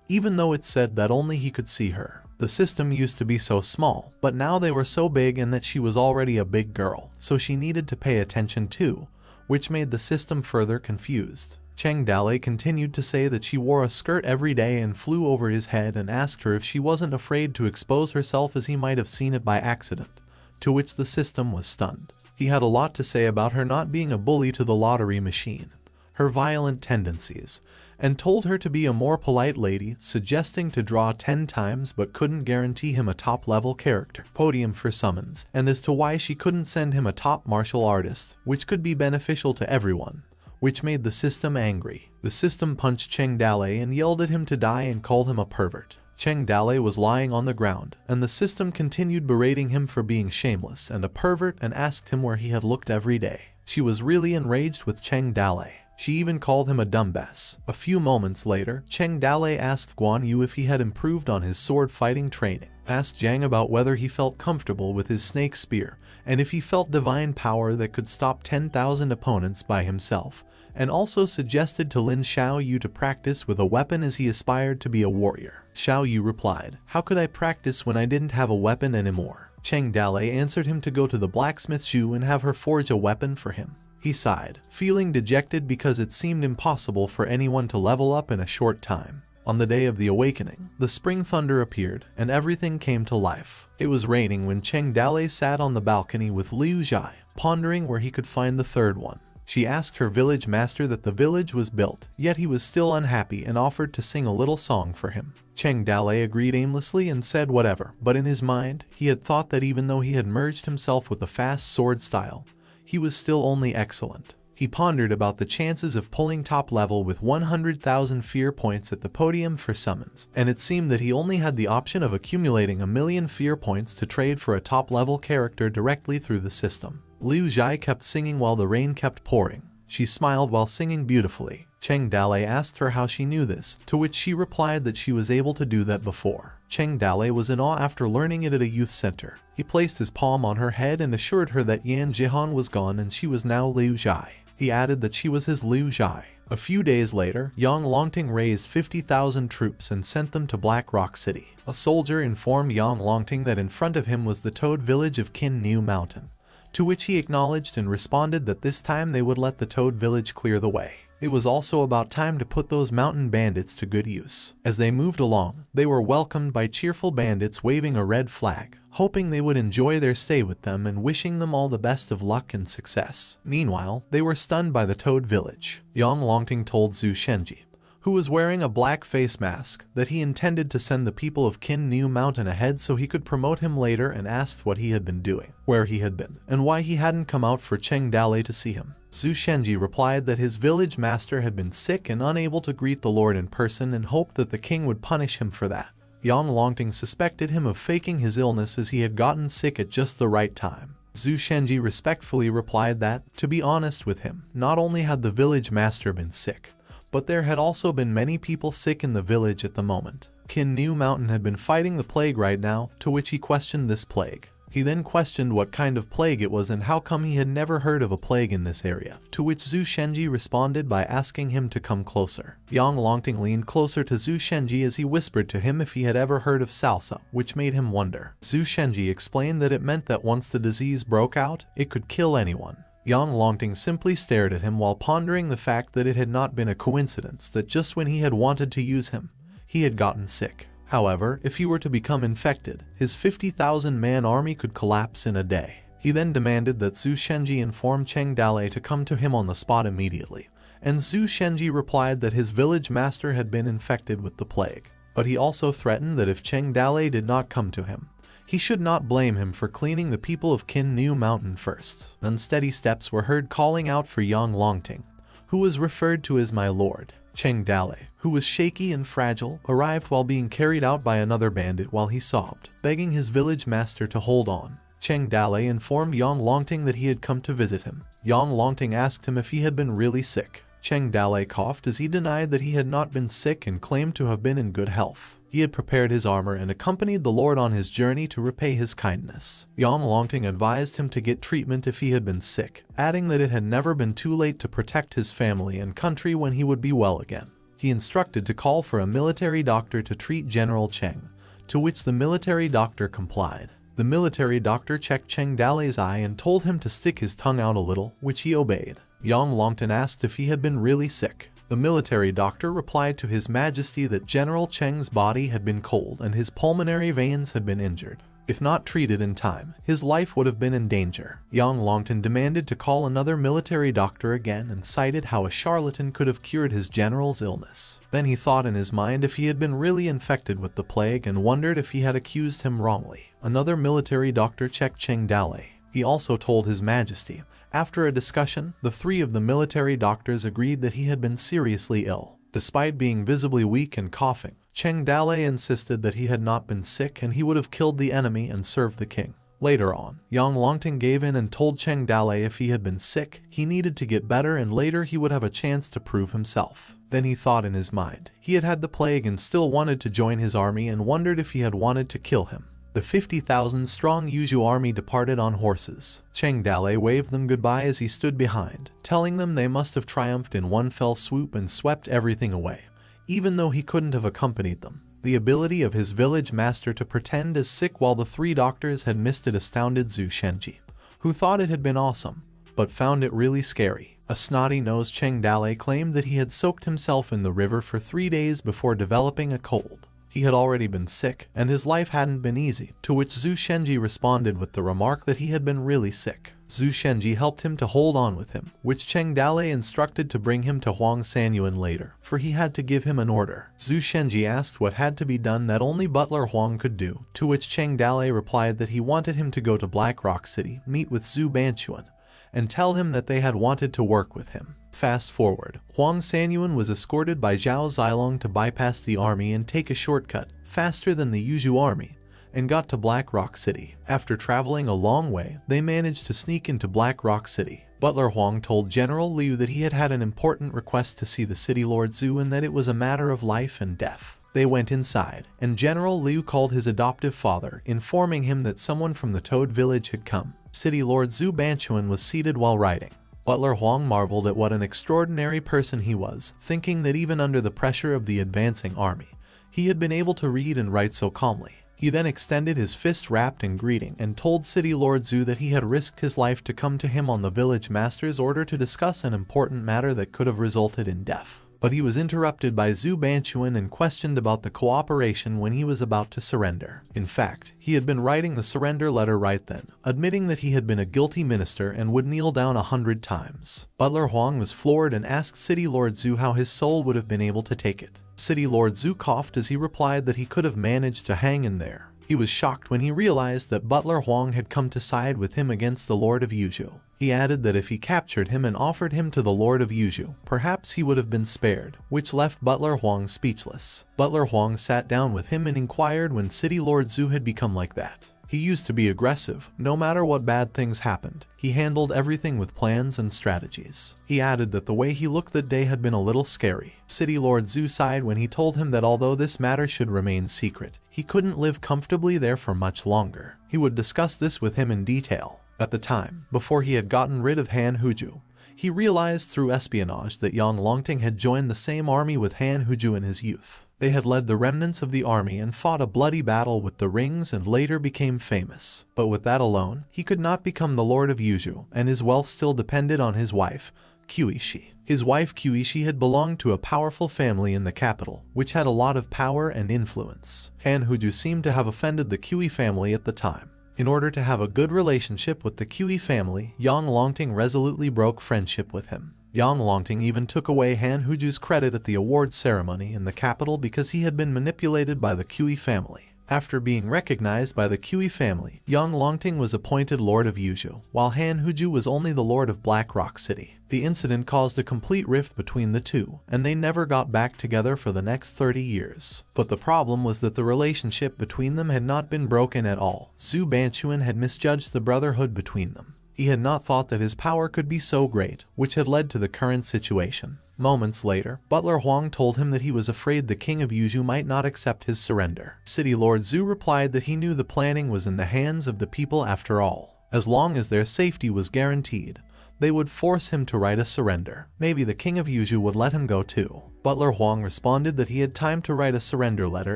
Even though it said that only he could see her. The system used to be so small, but now they were so big and that she was already a big girl, so she needed to pay attention too, which made the system further confused. Cheng Dalei continued to say that she wore a skirt every day and flew over his head and asked her if she wasn't afraid to expose herself as he might have seen it by accident, to which the system was stunned. He had a lot to say about her not being a bully to the lottery machine, her violent tendencies, and told her to be a more polite lady, suggesting to draw 10 times but couldn't guarantee him a top-level character, podium for summons, and as to why she couldn't send him a top martial artist, which could be beneficial to everyone, which made the system angry. The system punched Cheng Dalei and yelled at him to die and called him a pervert. Cheng Dalei was lying on the ground, and the system continued berating him for being shameless and a pervert and asked him where he had looked every day. She was really enraged with Cheng Dalei. She even called him a dumbass. A few moments later, Cheng Dalei asked Guan Yu if he had improved on his sword fighting training, asked Zhang about whether he felt comfortable with his snake spear, and if he felt divine power that could stop 10,000 opponents by himself, and also suggested to Lin Xiaoyu to practice with a weapon as he aspired to be a warrior. Xiaoyu replied, "How could I practice when I didn't have a weapon anymore?" Cheng Dalei answered him to go to the blacksmith Zhu and have her forge a weapon for him. He sighed, feeling dejected because it seemed impossible for anyone to level up in a short time. On the day of the awakening, the spring thunder appeared, and everything came to life. It was raining when Cheng Dalei sat on the balcony with Liu Zhai, pondering where he could find the third one. She asked her village master that the village was built, yet he was still unhappy and offered to sing a little song for him. Cheng Dalei agreed aimlessly and said whatever, but in his mind, he had thought that even though he had merged himself with a fast sword style, he was still only excellent. He pondered about the chances of pulling top level with 100,000 fear points at the podium for summons, and it seemed that he only had the option of accumulating 1,000,000 fear points to trade for a top level character directly through the system. Liu Zhai kept singing while the rain kept pouring. She smiled while singing beautifully. Cheng Dalei asked her how she knew this, to which she replied that she was able to do that before. Cheng Dalei was in awe after learning it at a youth center. He placed his palm on her head and assured her that Yan Jihan was gone and she was now Liu Zhai. He added that she was his Liu Zhai. A few days later, Yang Longting raised 50,000 troops and sent them to Black Rock City. A soldier informed Yang Longting that in front of him was the Toad village of Qin New Mountain, to which he acknowledged and responded that this time they would let the Toad village clear the way. It was also about time to put those mountain bandits to good use. As they moved along, they were welcomed by cheerful bandits waving a red flag, hoping they would enjoy their stay with them and wishing them all the best of luck and success. Meanwhile, they were stunned by the Toad village. Yang Longting told Zhu Shenji, who was wearing a black face mask, that he intended to send the people of Qin New Mountain ahead so he could promote him later, and asked what he had been doing, where he had been, and why he hadn't come out for Cheng Dale to see him. Zhu Shenji replied that his village master had been sick and unable to greet the Lord in person, and hoped that the king would punish him for that. Yang Longting suspected him of faking his illness as he had gotten sick at just the right time. Zhu Shenji respectfully replied that, to be honest with him, not only had the village master been sick, but there had also been many people sick in the village at the moment. Qin New Mountain had been fighting the plague right now, to which he questioned this plague. He then questioned what kind of plague it was and how come he had never heard of a plague in this area, to which Zhu Shenji responded by asking him to come closer. Yang Longting leaned closer to Zhu Shenji as he whispered to him if he had ever heard of salsa, which made him wonder. Zhu Shenji explained that it meant that once the disease broke out, it could kill anyone. Yang Longting simply stared at him while pondering the fact that it had not been a coincidence that just when he had wanted to use him, he had gotten sick. However, if he were to become infected, his 50,000-man army could collapse in a day. He then demanded that Zhu Shenji inform Cheng Dale to come to him on the spot immediately, and Zhu Shenji replied that his village master had been infected with the plague. But he also threatened that if Cheng Dale did not come to him, he should not blame him for cleaning the people of Qin New Mountain first. Unsteady steps were heard calling out for Yang Longting, who was referred to as my lord. Cheng Dale, who was shaky and fragile, arrived while being carried out by another bandit while he sobbed, begging his village master to hold on. Cheng Dale informed Yang Longting that he had come to visit him. Yang Longting asked him if he had been really sick. Cheng Dale coughed as he denied that he had not been sick and claimed to have been in good health. He had prepared his armor and accompanied the Lord on his journey to repay his kindness. Yang Longting advised him to get treatment if he had been sick, adding that it had never been too late to protect his family and country when he would be well again. He instructed to call for a military doctor to treat General Cheng, to which the military doctor complied. The military doctor checked Cheng Dale's eye and told him to stick his tongue out a little, which he obeyed. Yang Longting asked if he had been really sick. The military doctor replied to His Majesty that General Cheng's body had been cold and his pulmonary veins had been injured. If not treated in time, his life would have been in danger. Yang Longting demanded to call another military doctor again and cited how a charlatan could have cured his general's illness. Then he thought in his mind if he had been really infected with the plague and wondered if he had accused him wrongly. Another military doctor checked Cheng Dale. He also told His Majesty. After a discussion, the three of the military doctors agreed that he had been seriously ill. Despite being visibly weak and coughing, Cheng Dale insisted that he had not been sick and he would have killed the enemy and served the king. Later on, Yang Longting gave in and told Cheng Dale if he had been sick, he needed to get better and later he would have a chance to prove himself. Then he thought in his mind, he had had the plague and still wanted to join his army and wondered if he had wanted to kill him. The 50,000-strong Yuzhu army departed on horses. Cheng Dale waved them goodbye as he stood behind, telling them they must have triumphed in one fell swoop and swept everything away, even though he couldn't have accompanied them. The ability of his village master to pretend as sick while the three doctors had missed it astounded Zhu Shenji, who thought it had been awesome, but found it really scary. A snotty-nosed Cheng Dale claimed that he had soaked himself in the river for 3 days before developing a cold. He had already been sick, and his life hadn't been easy, to which Zhu Shenji responded with the remark that he had been really sick. Zhu Shenji helped him to hold on with him, which Cheng Dale instructed to bring him to Huang Sanyuan later, for he had to give him an order. Zhu Shenji asked what had to be done that only Butler Huang could do, to which Cheng Dale replied that he wanted him to go to Black Rock City, meet with Zhu Banchuan, and tell him that they had wanted to work with him. Fast forward, Huang Sanyuan was escorted by Zhao Zilong to bypass the army and take a shortcut, faster than the Yuzhu army, and got to Black Rock City. After traveling a long way, they managed to sneak into Black Rock City. Butler Huang told General Liu that he had had an important request to see the city Lord Zhu and that it was a matter of life and death. They went inside, and General Liu called his adoptive father, informing him that someone from the Toad village had come. City Lord Zhu Banchuan was seated while writing. Butler Huang marveled at what an extraordinary person he was, thinking that even under the pressure of the advancing army, he had been able to read and write so calmly. He then extended his fist wrapped in greeting and told City Lord Zhu that he had risked his life to come to him on the village master's order to discuss an important matter that could have resulted in death. But he was interrupted by Zhu Banchuan and questioned about the cooperation when he was about to surrender. In fact, he had been writing the surrender letter right then, admitting that he had been a guilty minister and would kneel down 100 times. Butler Huang was floored and asked City Lord Zhu how his soul would have been able to take it. City Lord Zhu coughed as he replied that he could have managed to hang in there. He was shocked when he realized that Butler Huang had come to side with him against the Lord of Yuzhou. He added that if he captured him and offered him to the Lord of Yuzhou, perhaps he would have been spared, which left Butler Huang speechless. Butler Huang sat down with him and inquired when City Lord Zhu had become like that. He used to be aggressive, no matter what bad things happened. He handled everything with plans and strategies. He added that the way he looked that day had been a little scary. City Lord Zhu sighed when he told him that although this matter should remain secret, he couldn't live comfortably there for much longer. He would discuss this with him in detail. At the time, before he had gotten rid of Han Huzhu, he realized through espionage that Yang Longting had joined the same army with Han Huzhu in his youth. They had led the remnants of the army and fought a bloody battle with the rings and later became famous. But with that alone, he could not become the Lord of Yuzhou, and his wealth still depended on his wife, Qiuishi. His wife Qiuishi had belonged to a powerful family in the capital, which had a lot of power and influence. Han Huzhu seemed to have offended the Qiui family at the time. In order to have a good relationship with the Qiui family, Yang Longting resolutely broke friendship with him. Yang Longting even took away Han Huzhu's credit at the awards ceremony in the capital because he had been manipulated by the Qiui family. After being recognized by the Qiui family, Yang Longting was appointed Lord of Yuzhou, while Han Huzhu was only the Lord of Black Rock City. The incident caused a complete rift between the two, and they never got back together for the next 30 years. But the problem was that the relationship between them had not been broken at all. Zhu Banchuan had misjudged the brotherhood between them. He had not thought that his power could be so great, which had led to the current situation. Moments later, Butler Huang told him that he was afraid the king of Yuzhou might not accept his surrender. City Lord Zhu replied that he knew the planning was in the hands of the people after all. As long as their safety was guaranteed, they would force him to write a surrender. Maybe the king of Yuzhou would let him go too. Butler Huang responded that he had time to write a surrender letter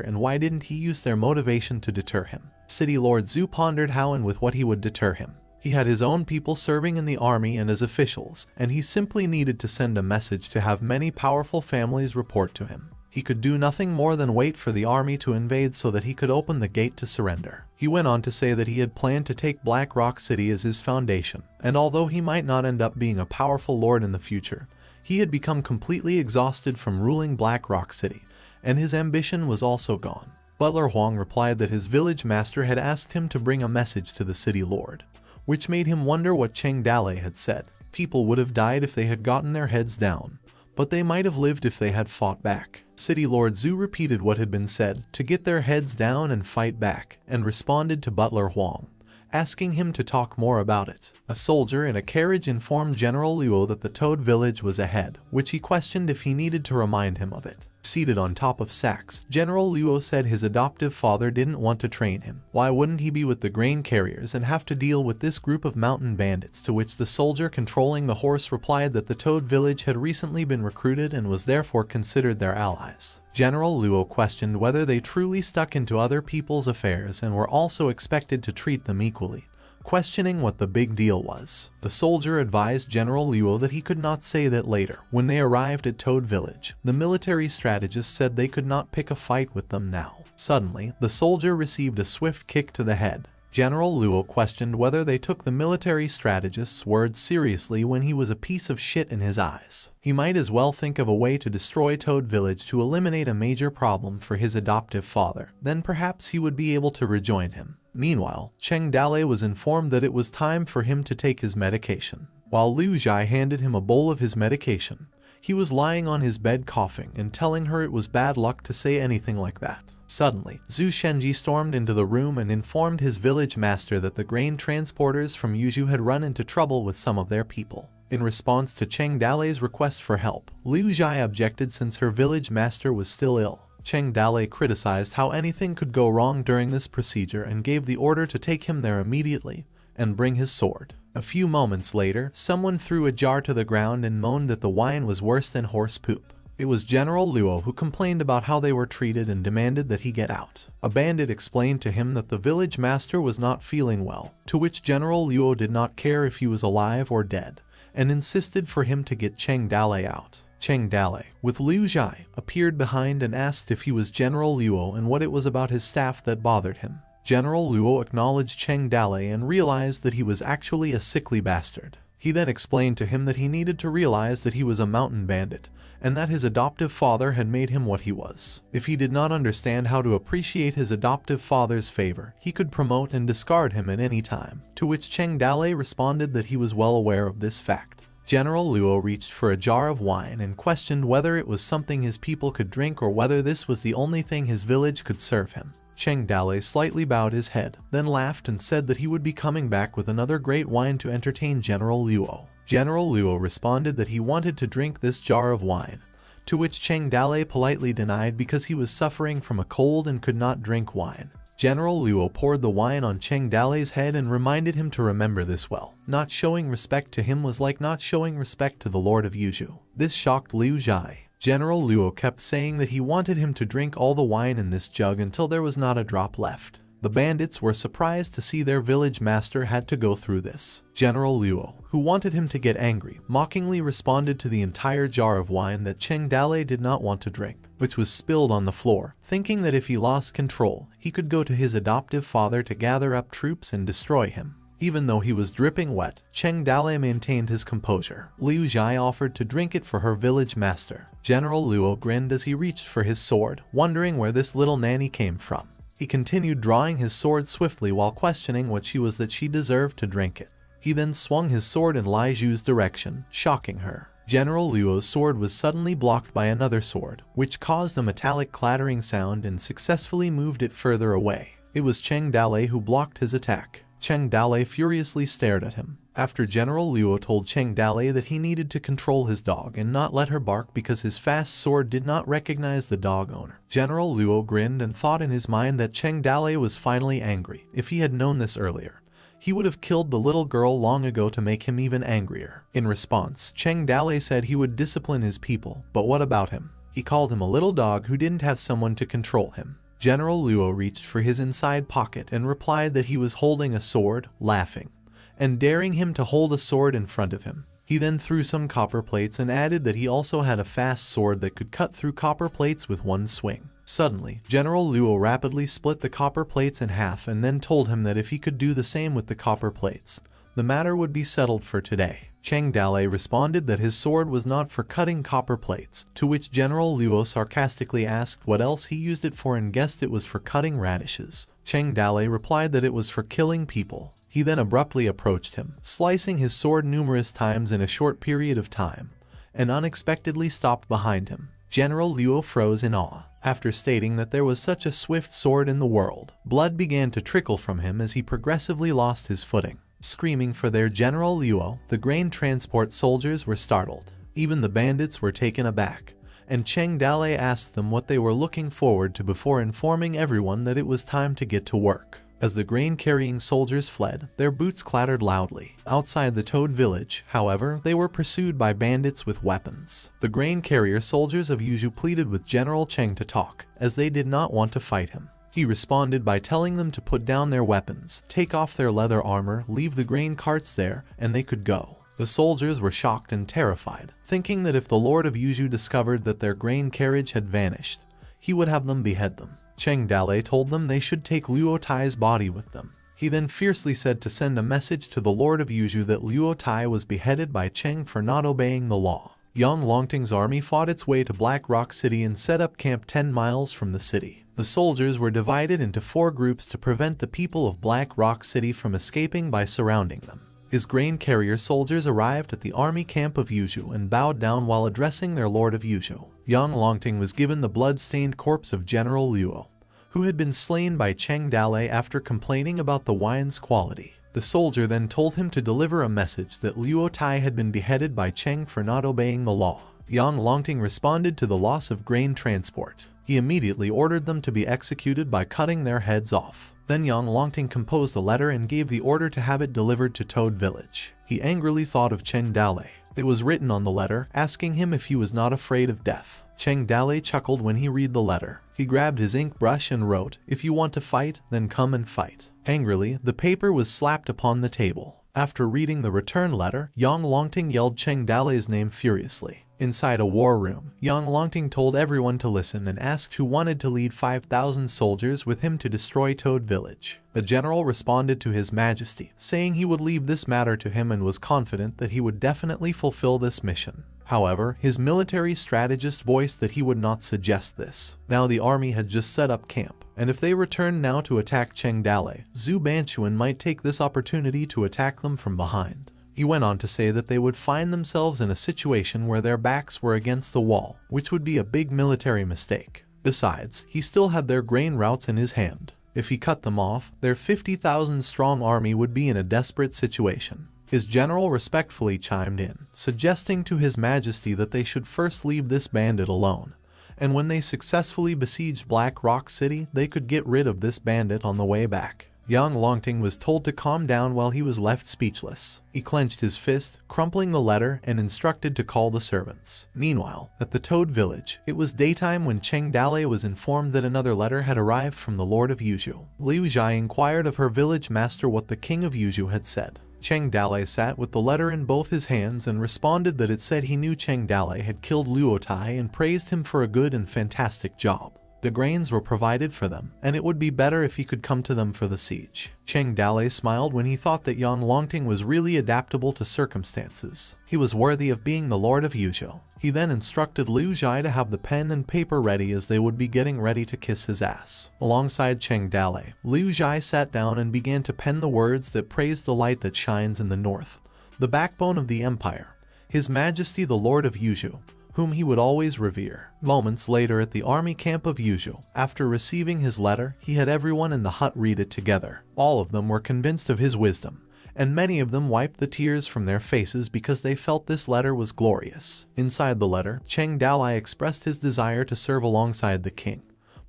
and why didn't he use their motivation to deter him. City Lord Zhu pondered how and with what he would deter him. He had his own people serving in the army and as officials, and he simply needed to send a message to have many powerful families report to him. He could do nothing more than wait for the army to invade so that he could open the gate to surrender. He went on to say that he had planned to take Black Rock City as his foundation, and although he might not end up being a powerful lord in the future, he had become completely exhausted from ruling Black Rock City, and his ambition was also gone. Butler Huang replied that his village master had asked him to bring a message to the city lord, which made him wonder what Cheng Dalei had said. People would have died if they had gotten their heads down, but they might have lived if they had fought back. City Lord Zhu repeated what had been said, to get their heads down and fight back, and responded to Butler Huang, asking him to talk more about it. A soldier in a carriage informed General Luo that the Toad village was ahead, which he questioned if he needed to remind him of it. Seated on top of sacks, General Luo said his adoptive father didn't want to train him. Why wouldn't he be with the grain carriers and have to deal with this group of mountain bandits? To which the soldier controlling the horse replied that the Toad village had recently been recruited and was therefore considered their allies. General Luo questioned whether they truly stuck into other people's affairs and were also expected to treat them equally, questioning what the big deal was. The soldier advised General Luo that he could not say that later. When they arrived at Toad Village, the military strategist said they could not pick a fight with them now. Suddenly, the soldier received a swift kick to the head. General Luo questioned whether they took the military strategist's words seriously when he was a piece of shit in his eyes. He might as well think of a way to destroy Toad Village to eliminate a major problem for his adoptive father. Then perhaps he would be able to rejoin him. Meanwhile, Cheng Dalei was informed that it was time for him to take his medication. While Liu Zhai handed him a bowl of his medication, he was lying on his bed coughing and telling her it was bad luck to say anything like that. Suddenly, Zhu Shenji stormed into the room and informed his village master that the grain transporters from Yuzhou had run into trouble with some of their people. In response to Cheng Dalei's request for help, Liu Zhai objected since her village master was still ill. Cheng Dalei criticized how anything could go wrong during this procedure and gave the order to take him there immediately and bring his sword. A few moments later, someone threw a jar to the ground and moaned that the wine was worse than horse poop. It was General Luo who complained about how they were treated and demanded that he get out. A bandit explained to him that the village master was not feeling well, to which General Luo did not care if he was alive or dead, and insisted for him to get Cheng Dalei out. Cheng Dale, with Liu Zhai, appeared behind and asked if he was General Luo and what it was about his staff that bothered him. General Luo acknowledged Cheng Dale and realized that he was actually a sickly bastard. He then explained to him that he needed to realize that he was a mountain bandit, and that his adoptive father had made him what he was. If he did not understand how to appreciate his adoptive father's favor, he could promote and discard him at any time, to which Cheng Dale responded that he was well aware of this fact. General Luo reached for a jar of wine and questioned whether it was something his people could drink or whether this was the only thing his village could serve him. Cheng Dale slightly bowed his head, then laughed and said that he would be coming back with another great wine to entertain General Luo. General Luo responded that he wanted to drink this jar of wine, to which Cheng Dale politely denied because he was suffering from a cold and could not drink wine. General Luo poured the wine on Cheng Dale's head and reminded him to remember this well. Not showing respect to him was like not showing respect to the Lord of Yuzhu. This shocked Liu Zhai. General Luo kept saying that he wanted him to drink all the wine in this jug until there was not a drop left. The bandits were surprised to see their village master had to go through this. General Luo, who wanted him to get angry, mockingly responded to the entire jar of wine that Cheng Dale did not want to drink, which was spilled on the floor, thinking that if he lost control, he could go to his adoptive father to gather up troops and destroy him. Even though he was dripping wet, Cheng Dale maintained his composure. Liu Zhai offered to drink it for her village master. General Luo grinned as he reached for his sword, wondering where this little nanny came from. He continued drawing his sword swiftly while questioning what she was that she deserved to drink it. He then swung his sword in Lai Zhu's direction, shocking her. General Luo's sword was suddenly blocked by another sword, which caused a metallic clattering sound and successfully moved it further away. It was Cheng Dale who blocked his attack. Cheng Dale furiously stared at him. After General Luo told Cheng Dale that he needed to control his dog and not let her bark because his fast sword did not recognize the dog owner, General Luo grinned and thought in his mind that Cheng Dale was finally angry. If he had known this earlier, he would have killed the little girl long ago to make him even angrier. In response, Cheng Dale said he would discipline his people, but what about him? He called him a little dog who didn't have someone to control him. General Luo reached for his inside pocket and replied that he was holding a sword, laughing, and daring him to hold a sword in front of him. He then threw some copper plates and added that he also had a fast sword that could cut through copper plates with one swing. Suddenly, General Luo rapidly split the copper plates in half and then told him that if he could do the same with the copper plates, the matter would be settled for today. Cheng Dale responded that his sword was not for cutting copper plates, to which General Luo sarcastically asked what else he used it for and guessed it was for cutting radishes. Cheng Dale replied that it was for killing people. He then abruptly approached him, slicing his sword numerous times in a short period of time, and unexpectedly stopped behind him. General Luo froze in awe. After stating that there was such a swift sword in the world, blood began to trickle from him as he progressively lost his footing. Screaming for their General Luo, the grain transport soldiers were startled. Even the bandits were taken aback, and Cheng Dale asked them what they were looking forward to before informing everyone that it was time to get to work. As the grain-carrying soldiers fled, their boots clattered loudly. Outside the Toad village, however, they were pursued by bandits with weapons. The grain-carrier soldiers of Yuzhu pleaded with General Cheng to talk, as they did not want to fight him. He responded by telling them to put down their weapons, take off their leather armor, leave the grain carts there, and they could go. The soldiers were shocked and terrified, thinking that if the Lord of Yuzhu discovered that their grain carriage had vanished, he would have them behead them. Cheng Dale told them they should take Luo Tai's body with them. He then fiercely said to send a message to the Lord of Yuzhu that Luo Tai was beheaded by Cheng for not obeying the law. Yang Longting's army fought its way to Black Rock City and set up camp 10 miles from the city. The soldiers were divided into 4 groups to prevent the people of Black Rock City from escaping by surrounding them. His grain carrier soldiers arrived at the army camp of Yuzhu and bowed down while addressing their Lord of Yuzhu. Yang Longting was given the blood-stained corpse of General Luo, who had been slain by Cheng Dale after complaining about the wine's quality. The soldier then told him to deliver a message that Luo Tai had been beheaded by Cheng for not obeying the law. Yang Longting responded to the loss of grain transport. He immediately ordered them to be executed by cutting their heads off. Then Yang Longting composed a letter and gave the order to have it delivered to Toad Village. He angrily thought of Cheng Dale. It was written on the letter, asking him if he was not afraid of death. Cheng Dale chuckled when he read the letter. He grabbed his ink brush and wrote, "If you want to fight, then come and fight." Angrily, the paper was slapped upon the table. After reading the return letter, Yang Longting yelled Cheng Dale's name furiously. Inside a war room, young Longting told everyone to listen and asked who wanted to lead 5,000 soldiers with him to destroy Toad Village. The general responded to His Majesty, saying he would leave this matter to him and was confident that he would definitely fulfill this mission. However, his military strategist voiced that he would not suggest this. Now the army had just set up camp, and if they returned now to attack Chengdale, Zhu Banquan might take this opportunity to attack them from behind. He went on to say that they would find themselves in a situation where their backs were against the wall, which would be a big military mistake. Besides, he still had their grain routes in his hand. If he cut them off, their 50,000 strong army would be in a desperate situation. His general respectfully chimed in, suggesting to His Majesty that they should first leave this bandit alone, and when they successfully besieged Black Rock City, they could get rid of this bandit on the way back. Young Longting was told to calm down while he was left speechless. He clenched his fist, crumpling the letter, and instructed to call the servants. Meanwhile, at the Toad Village, it was daytime when Chengdale was informed that another letter had arrived from the Lord of Yuzhou. Liu Zhai inquired of her village master what the King of Yuzhou had said. Chengdale sat with the letter in both his hands and responded that it said he knew Chengdale had killed Luotai and praised him for a good and fantastic job. The grains were provided for them, and it would be better if he could come to them for the siege. Chengdale smiled when he thought that young Longting was really adaptable to circumstances. He was worthy of being the Lord of Yuzhou. He then instructed Liu Zhai to have the pen and paper ready as they would be getting ready to kiss his ass. Alongside Chengdale, Liu Zhai sat down and began to pen the words that praised the light that shines in the north, the backbone of the empire, His Majesty the Lord of Yuzhou, whom he would always revere. Moments later at the army camp of Yuzhou, after receiving his letter, he had everyone in the hut read it together. All of them were convinced of his wisdom, and many of them wiped the tears from their faces because they felt this letter was glorious. Inside the letter, Chengdale expressed his desire to serve alongside the king,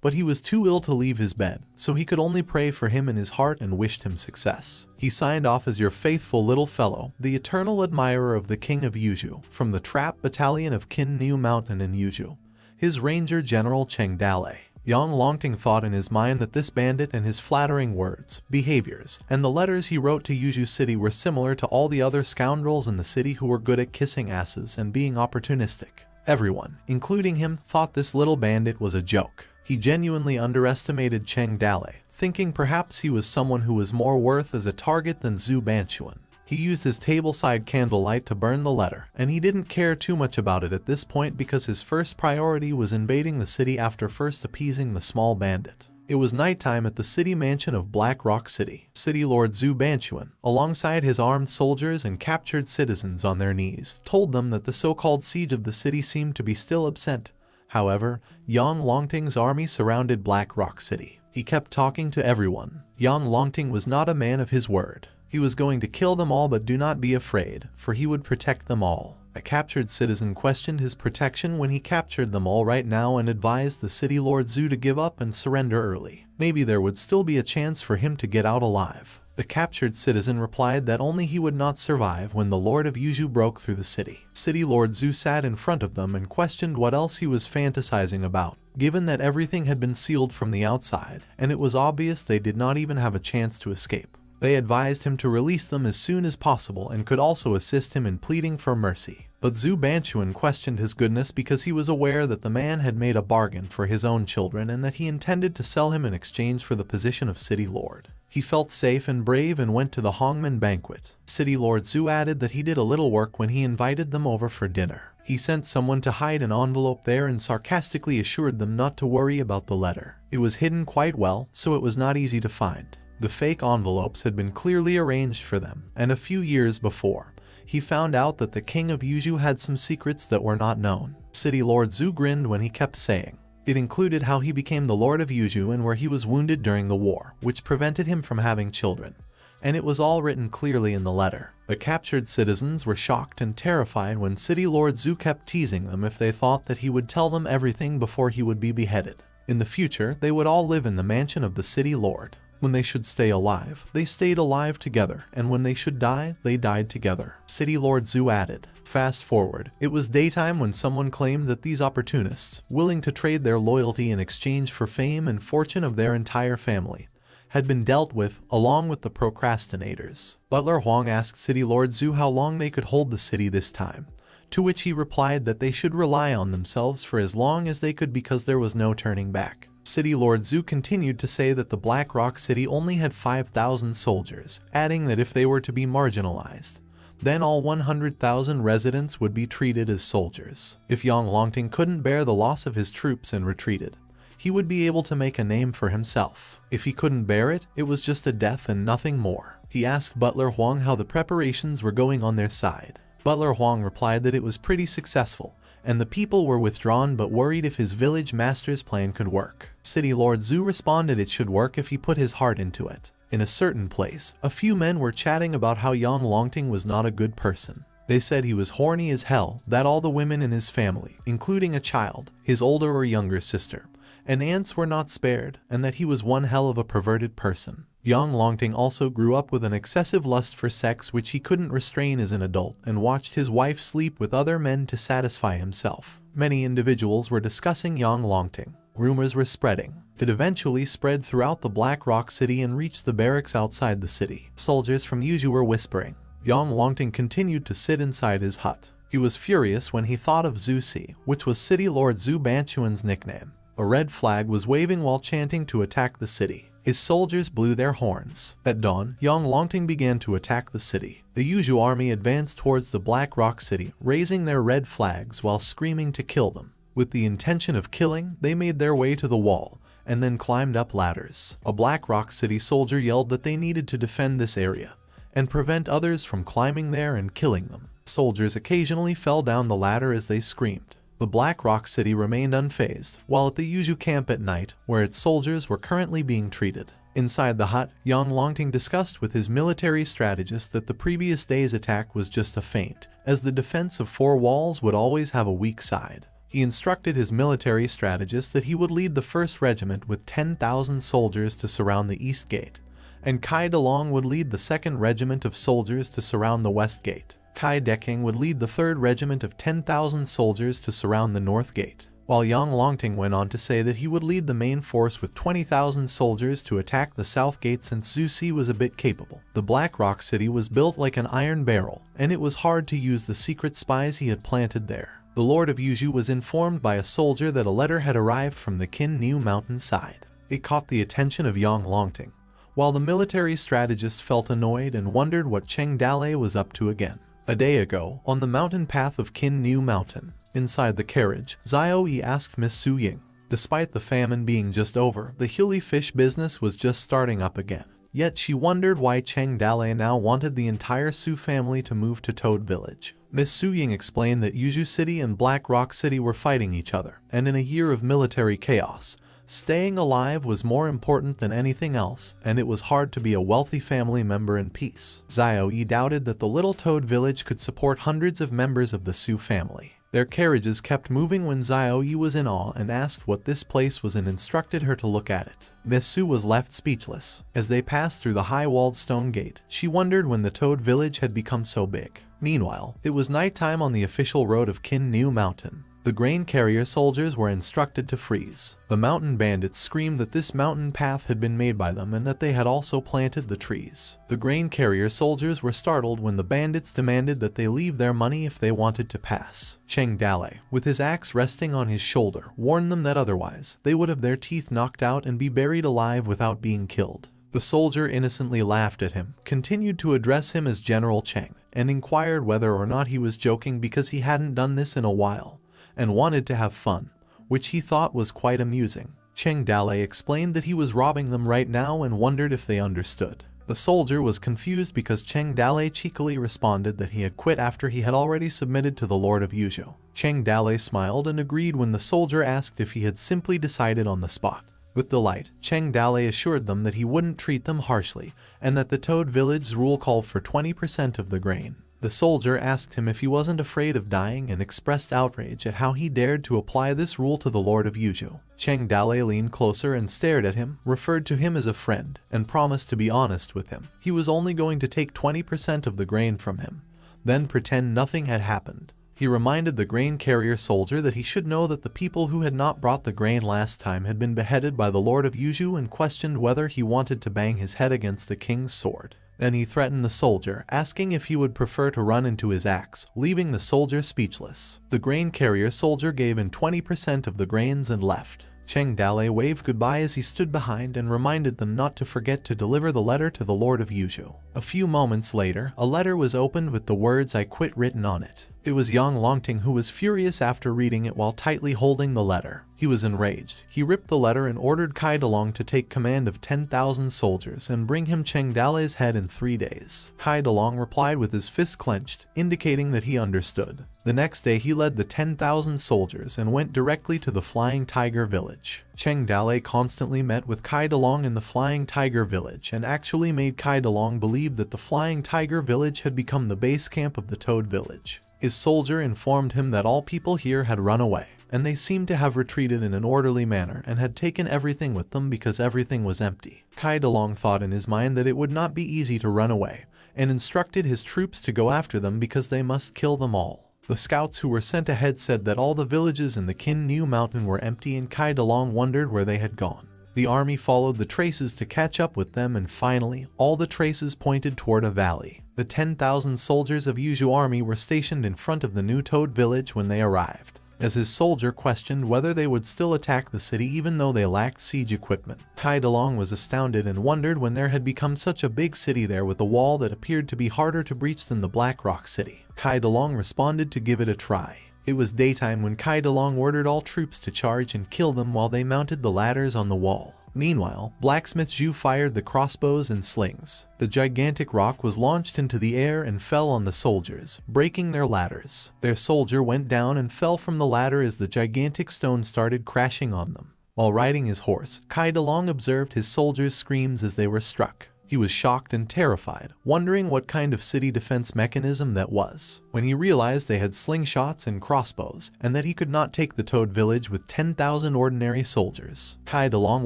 but he was too ill to leave his bed, so he could only pray for him in his heart and wished him success. He signed off as your faithful little fellow, the eternal admirer of the King of Yuzhou, from the Trap Battalion of Qin New Mountain in Yuzhou. His Ranger General Chengdale. Young Longting thought in his mind that this bandit and his flattering words, behaviors, and the letters he wrote to Yuzhou City were similar to all the other scoundrels in the city who were good at kissing asses and being opportunistic. Everyone, including him, thought this little bandit was a joke. He genuinely underestimated Chengdale, thinking perhaps he was someone who was more worth as a target than Zhu Banquan. He used his tableside candlelight to burn the letter, and he didn't care too much about it at this point because his first priority was invading the city after first appeasing the small bandit. It was nighttime at the city mansion of Black Rock City. City Lord Zhu Banquan, alongside his armed soldiers and captured citizens on their knees, told them that the so-called siege of the city seemed to be still absent. However, Young Longting's army surrounded Black Rock City. He kept talking to everyone. Young Longting was not a man of his word. He was going to kill them all, but do not be afraid, for he would protect them all. A captured citizen questioned his protection when he captured them all right now and advised the city lord Zhu to give up and surrender early. Maybe there would still be a chance for him to get out alive. The captured citizen replied that only he would not survive when the Lord of Yuzhou broke through the city. City Lord Zhu sat in front of them and questioned what else he was fantasizing about, given that everything had been sealed from the outside, and it was obvious they did not even have a chance to escape. They advised him to release them as soon as possible and could also assist him in pleading for mercy. But Zhu Banquan questioned his goodness because he was aware that the man had made a bargain for his own children and that he intended to sell him in exchange for the position of city lord. He felt safe and brave and went to the Hongmen banquet. City Lord Zhu added that he did a little work when he invited them over for dinner. He sent someone to hide an envelope there and sarcastically assured them not to worry about the letter. It was hidden quite well, so it was not easy to find. The fake envelopes had been clearly arranged for them, and a few years before, he found out that the King of Yuzhou had some secrets that were not known. City Lord Zhu grinned when he kept saying. It included how he became the Lord of Yuzhou and where he was wounded during the war, which prevented him from having children. And it was all written clearly in the letter. The captured citizens were shocked and terrified when City Lord Zhu kept teasing them if they thought that he would tell them everything before he would be beheaded. In the future, they would all live in the mansion of the City Lord. When they should stay alive, they stayed alive together, and when they should die, they died together. City Lord Zhu added. Fast forward, it was daytime when someone claimed that these opportunists, willing to trade their loyalty in exchange for fame and fortune of their entire family, had been dealt with, along with the procrastinators. Butler Huang asked City Lord Zhu how long they could hold the city this time. to which he replied that they should rely on themselves for as long as they could because there was no turning back. City Lord Zhu continued to say that the Black Rock City only had 5,000 soldiers, adding that if they were to be marginalized, then all 100,000 residents would be treated as soldiers. If Yang Longting couldn't bear the loss of his troops and retreated, he would be able to make a name for himself. If he couldn't bear it, it was just a death and nothing more. He asked Butler Huang how the preparations were going on their side. Butler Huang replied that it was pretty successful, and the people were withdrawn but worried if his village master's plan could work. City Lord Zhu responded it should work if he put his heart into it. In a certain place, a few men were chatting about how Yang Longting was not a good person. They said he was horny as hell, that all the women in his family, including a child, his older or younger sister, and aunts were not spared, and that he was one hell of a perverted person. Yang Longting also grew up with an excessive lust for sex which he couldn't restrain as an adult and watched his wife sleep with other men to satisfy himself. Many individuals were discussing Yang Longting. Rumors were spreading. It eventually spread throughout the Black Rock City and reached the barracks outside the city. Soldiers from Yuzhu were whispering. Yang Longting continued to sit inside his hut. He was furious when he thought of Zhu Si, which was City Lord Zhu Banchuan's nickname. A red flag was waving while chanting to attack the city. His soldiers blew their horns. At dawn, Yang Longting began to attack the city. The Yuzhu army advanced towards the Black Rock City, raising their red flags while screaming to kill them. With the intention of killing, they made their way to the wall, and then climbed up ladders. A Black Rock City soldier yelled that they needed to defend this area, and prevent others from climbing there and killing them. Soldiers occasionally fell down the ladder as they screamed. The Black Rock City remained unfazed, while at the Yuzhu camp at night, where its soldiers were currently being treated. Inside the hut, Yang Longting discussed with his military strategist that the previous day's attack was just a feint, as the defense of four walls would always have a weak side. He instructed his military strategist that he would lead the 1st Regiment with 10,000 soldiers to surround the East Gate, and Kai Delong would lead the 2nd Regiment of soldiers to surround the West Gate. Kai Deking would lead the 3rd Regiment of 10,000 soldiers to surround the North Gate, while Yang Longting went on to say that he would lead the main force with 20,000 soldiers to attack the South Gate since Zhu Si was a bit capable. The Black Rock City was built like an iron barrel, and it was hard to use the secret spies he had planted there. The Lord of Yuzhu was informed by a soldier that a letter had arrived from the Qin Niu mountain side. It caught the attention of Yang Longting, while the military strategist felt annoyed and wondered what Cheng Dalei was up to again. A day ago, on the mountain path of Qin Niu Mountain, inside the carriage, Xiao Yi asked Miss Su Ying. Despite the famine being just over, the Huli fish business was just starting up again. Yet she wondered why Cheng Dalei now wanted the entire Su family to move to Toad Village. Miss Su Ying explained that Yuzhu City and Black Rock City were fighting each other, and in a year of military chaos, staying alive was more important than anything else, and it was hard to be a wealthy family member in peace. Xiao Yi doubted that the little Toad Village could support hundreds of members of the Su family. Their carriages kept moving when Xiao Yi was in awe and asked what this place was and instructed her to look at it. Miss Su was left speechless. As they passed through the high-walled stone gate, she wondered when the Toad Village had become so big. Meanwhile, it was nighttime on the official road of Qin Niu Mountain. The grain carrier soldiers were instructed to freeze. The mountain bandits screamed that this mountain path had been made by them and that they had also planted the trees. The grain carrier soldiers were startled when the bandits demanded that they leave their money if they wanted to pass. Cheng Dalei, with his axe resting on his shoulder, warned them that otherwise they would have their teeth knocked out and be buried alive without being killed. The soldier innocently laughed at him, continued to address him as General Cheng, and inquired whether or not he was joking because he hadn't done this in a while, and wanted to have fun, which he thought was quite amusing. Cheng Dalei explained that he was robbing them right now and wondered if they understood. The soldier was confused because Cheng Dalei cheekily responded that he had quit after he had already submitted to the Lord of Yuzhou. Cheng Dalei smiled and agreed when the soldier asked if he had simply decided on the spot. With delight, Cheng Dalei assured them that he wouldn't treat them harshly, and that the Toad Village's rule called for 20% of the grain. The soldier asked him if he wasn't afraid of dying and expressed outrage at how he dared to apply this rule to the Lord of Yuzhou. Cheng Dalei leaned closer and stared at him, referred to him as a friend, and promised to be honest with him. He was only going to take 20% of the grain from him, then pretend nothing had happened. He reminded the grain carrier soldier that he should know that the people who had not brought the grain last time had been beheaded by the Lord of Yuzhou and questioned whether he wanted to bang his head against the king's sword. Then he threatened the soldier, asking if he would prefer to run into his axe, leaving the soldier speechless. The grain carrier soldier gave in 20% of the grains and left. Cheng Dale waved goodbye as he stood behind and reminded them not to forget to deliver the letter to the Lord of Yuzhou. A few moments later, a letter was opened with the words "I quit" written on it. It was Yang Longting who was furious after reading it while tightly holding the letter. He was enraged. He ripped the letter and ordered Kai Dalong to take command of 10,000 soldiers and bring him Cheng Dale's head in 3 days. Kai Dalong replied with his fist clenched, indicating that he understood. The next day he led the 10,000 soldiers and went directly to the Flying Tiger village. Cheng Dale constantly met with Kai Dalong in the Flying Tiger village and actually made Kai Dalong believe that the Flying Tiger village had become the base camp of the Toad village. His soldier informed him that all people here had run away, and they seemed to have retreated in an orderly manner and had taken everything with them because everything was empty. Kai Dalong thought in his mind that it would not be easy to run away, and instructed his troops to go after them because they must kill them all. The scouts who were sent ahead said that all the villages in the Kin New Mountain were empty, and Kai Dalong wondered where they had gone. The army followed the traces to catch up with them, and finally, all the traces pointed toward a valley. The 10,000 soldiers of Yuzhou army were stationed in front of the new Toad village when they arrived. As his soldier questioned whether they would still attack the city even though they lacked siege equipment, Kai Dalong was astounded and wondered when there had become such a big city there with a wall that appeared to be harder to breach than the Black Rock city. Kai Dalong responded to give it a try. It was daytime when Kai Dalong ordered all troops to charge and kill them while they mounted the ladders on the wall. Meanwhile, Blacksmith Zhu fired the crossbows and slings. The gigantic rock was launched into the air and fell on the soldiers, breaking their ladders. Their soldier went down and fell from the ladder as the gigantic stone started crashing on them. While riding his horse, Kai Dalong observed his soldiers' screams as they were struck. He was shocked and terrified, wondering what kind of city defense mechanism that was. When he realized they had slingshots and crossbows, and that he could not take the Toad village with 10,000 ordinary soldiers, Kai Dalong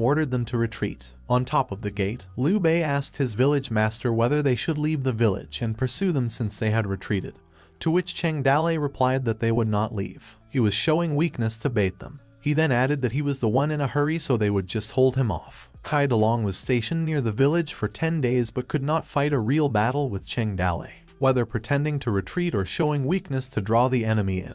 ordered them to retreat. On top of the gate, Liu Bei asked his village master whether they should leave the village and pursue them since they had retreated, to which Cheng Dale replied that they would not leave. He was showing weakness to bait them. He then added that he was the one in a hurry, so they would just hold him off. Kai Dalong was stationed near the village for 10 days but could not fight a real battle with Cheng Dale, whether pretending to retreat or showing weakness to draw the enemy in.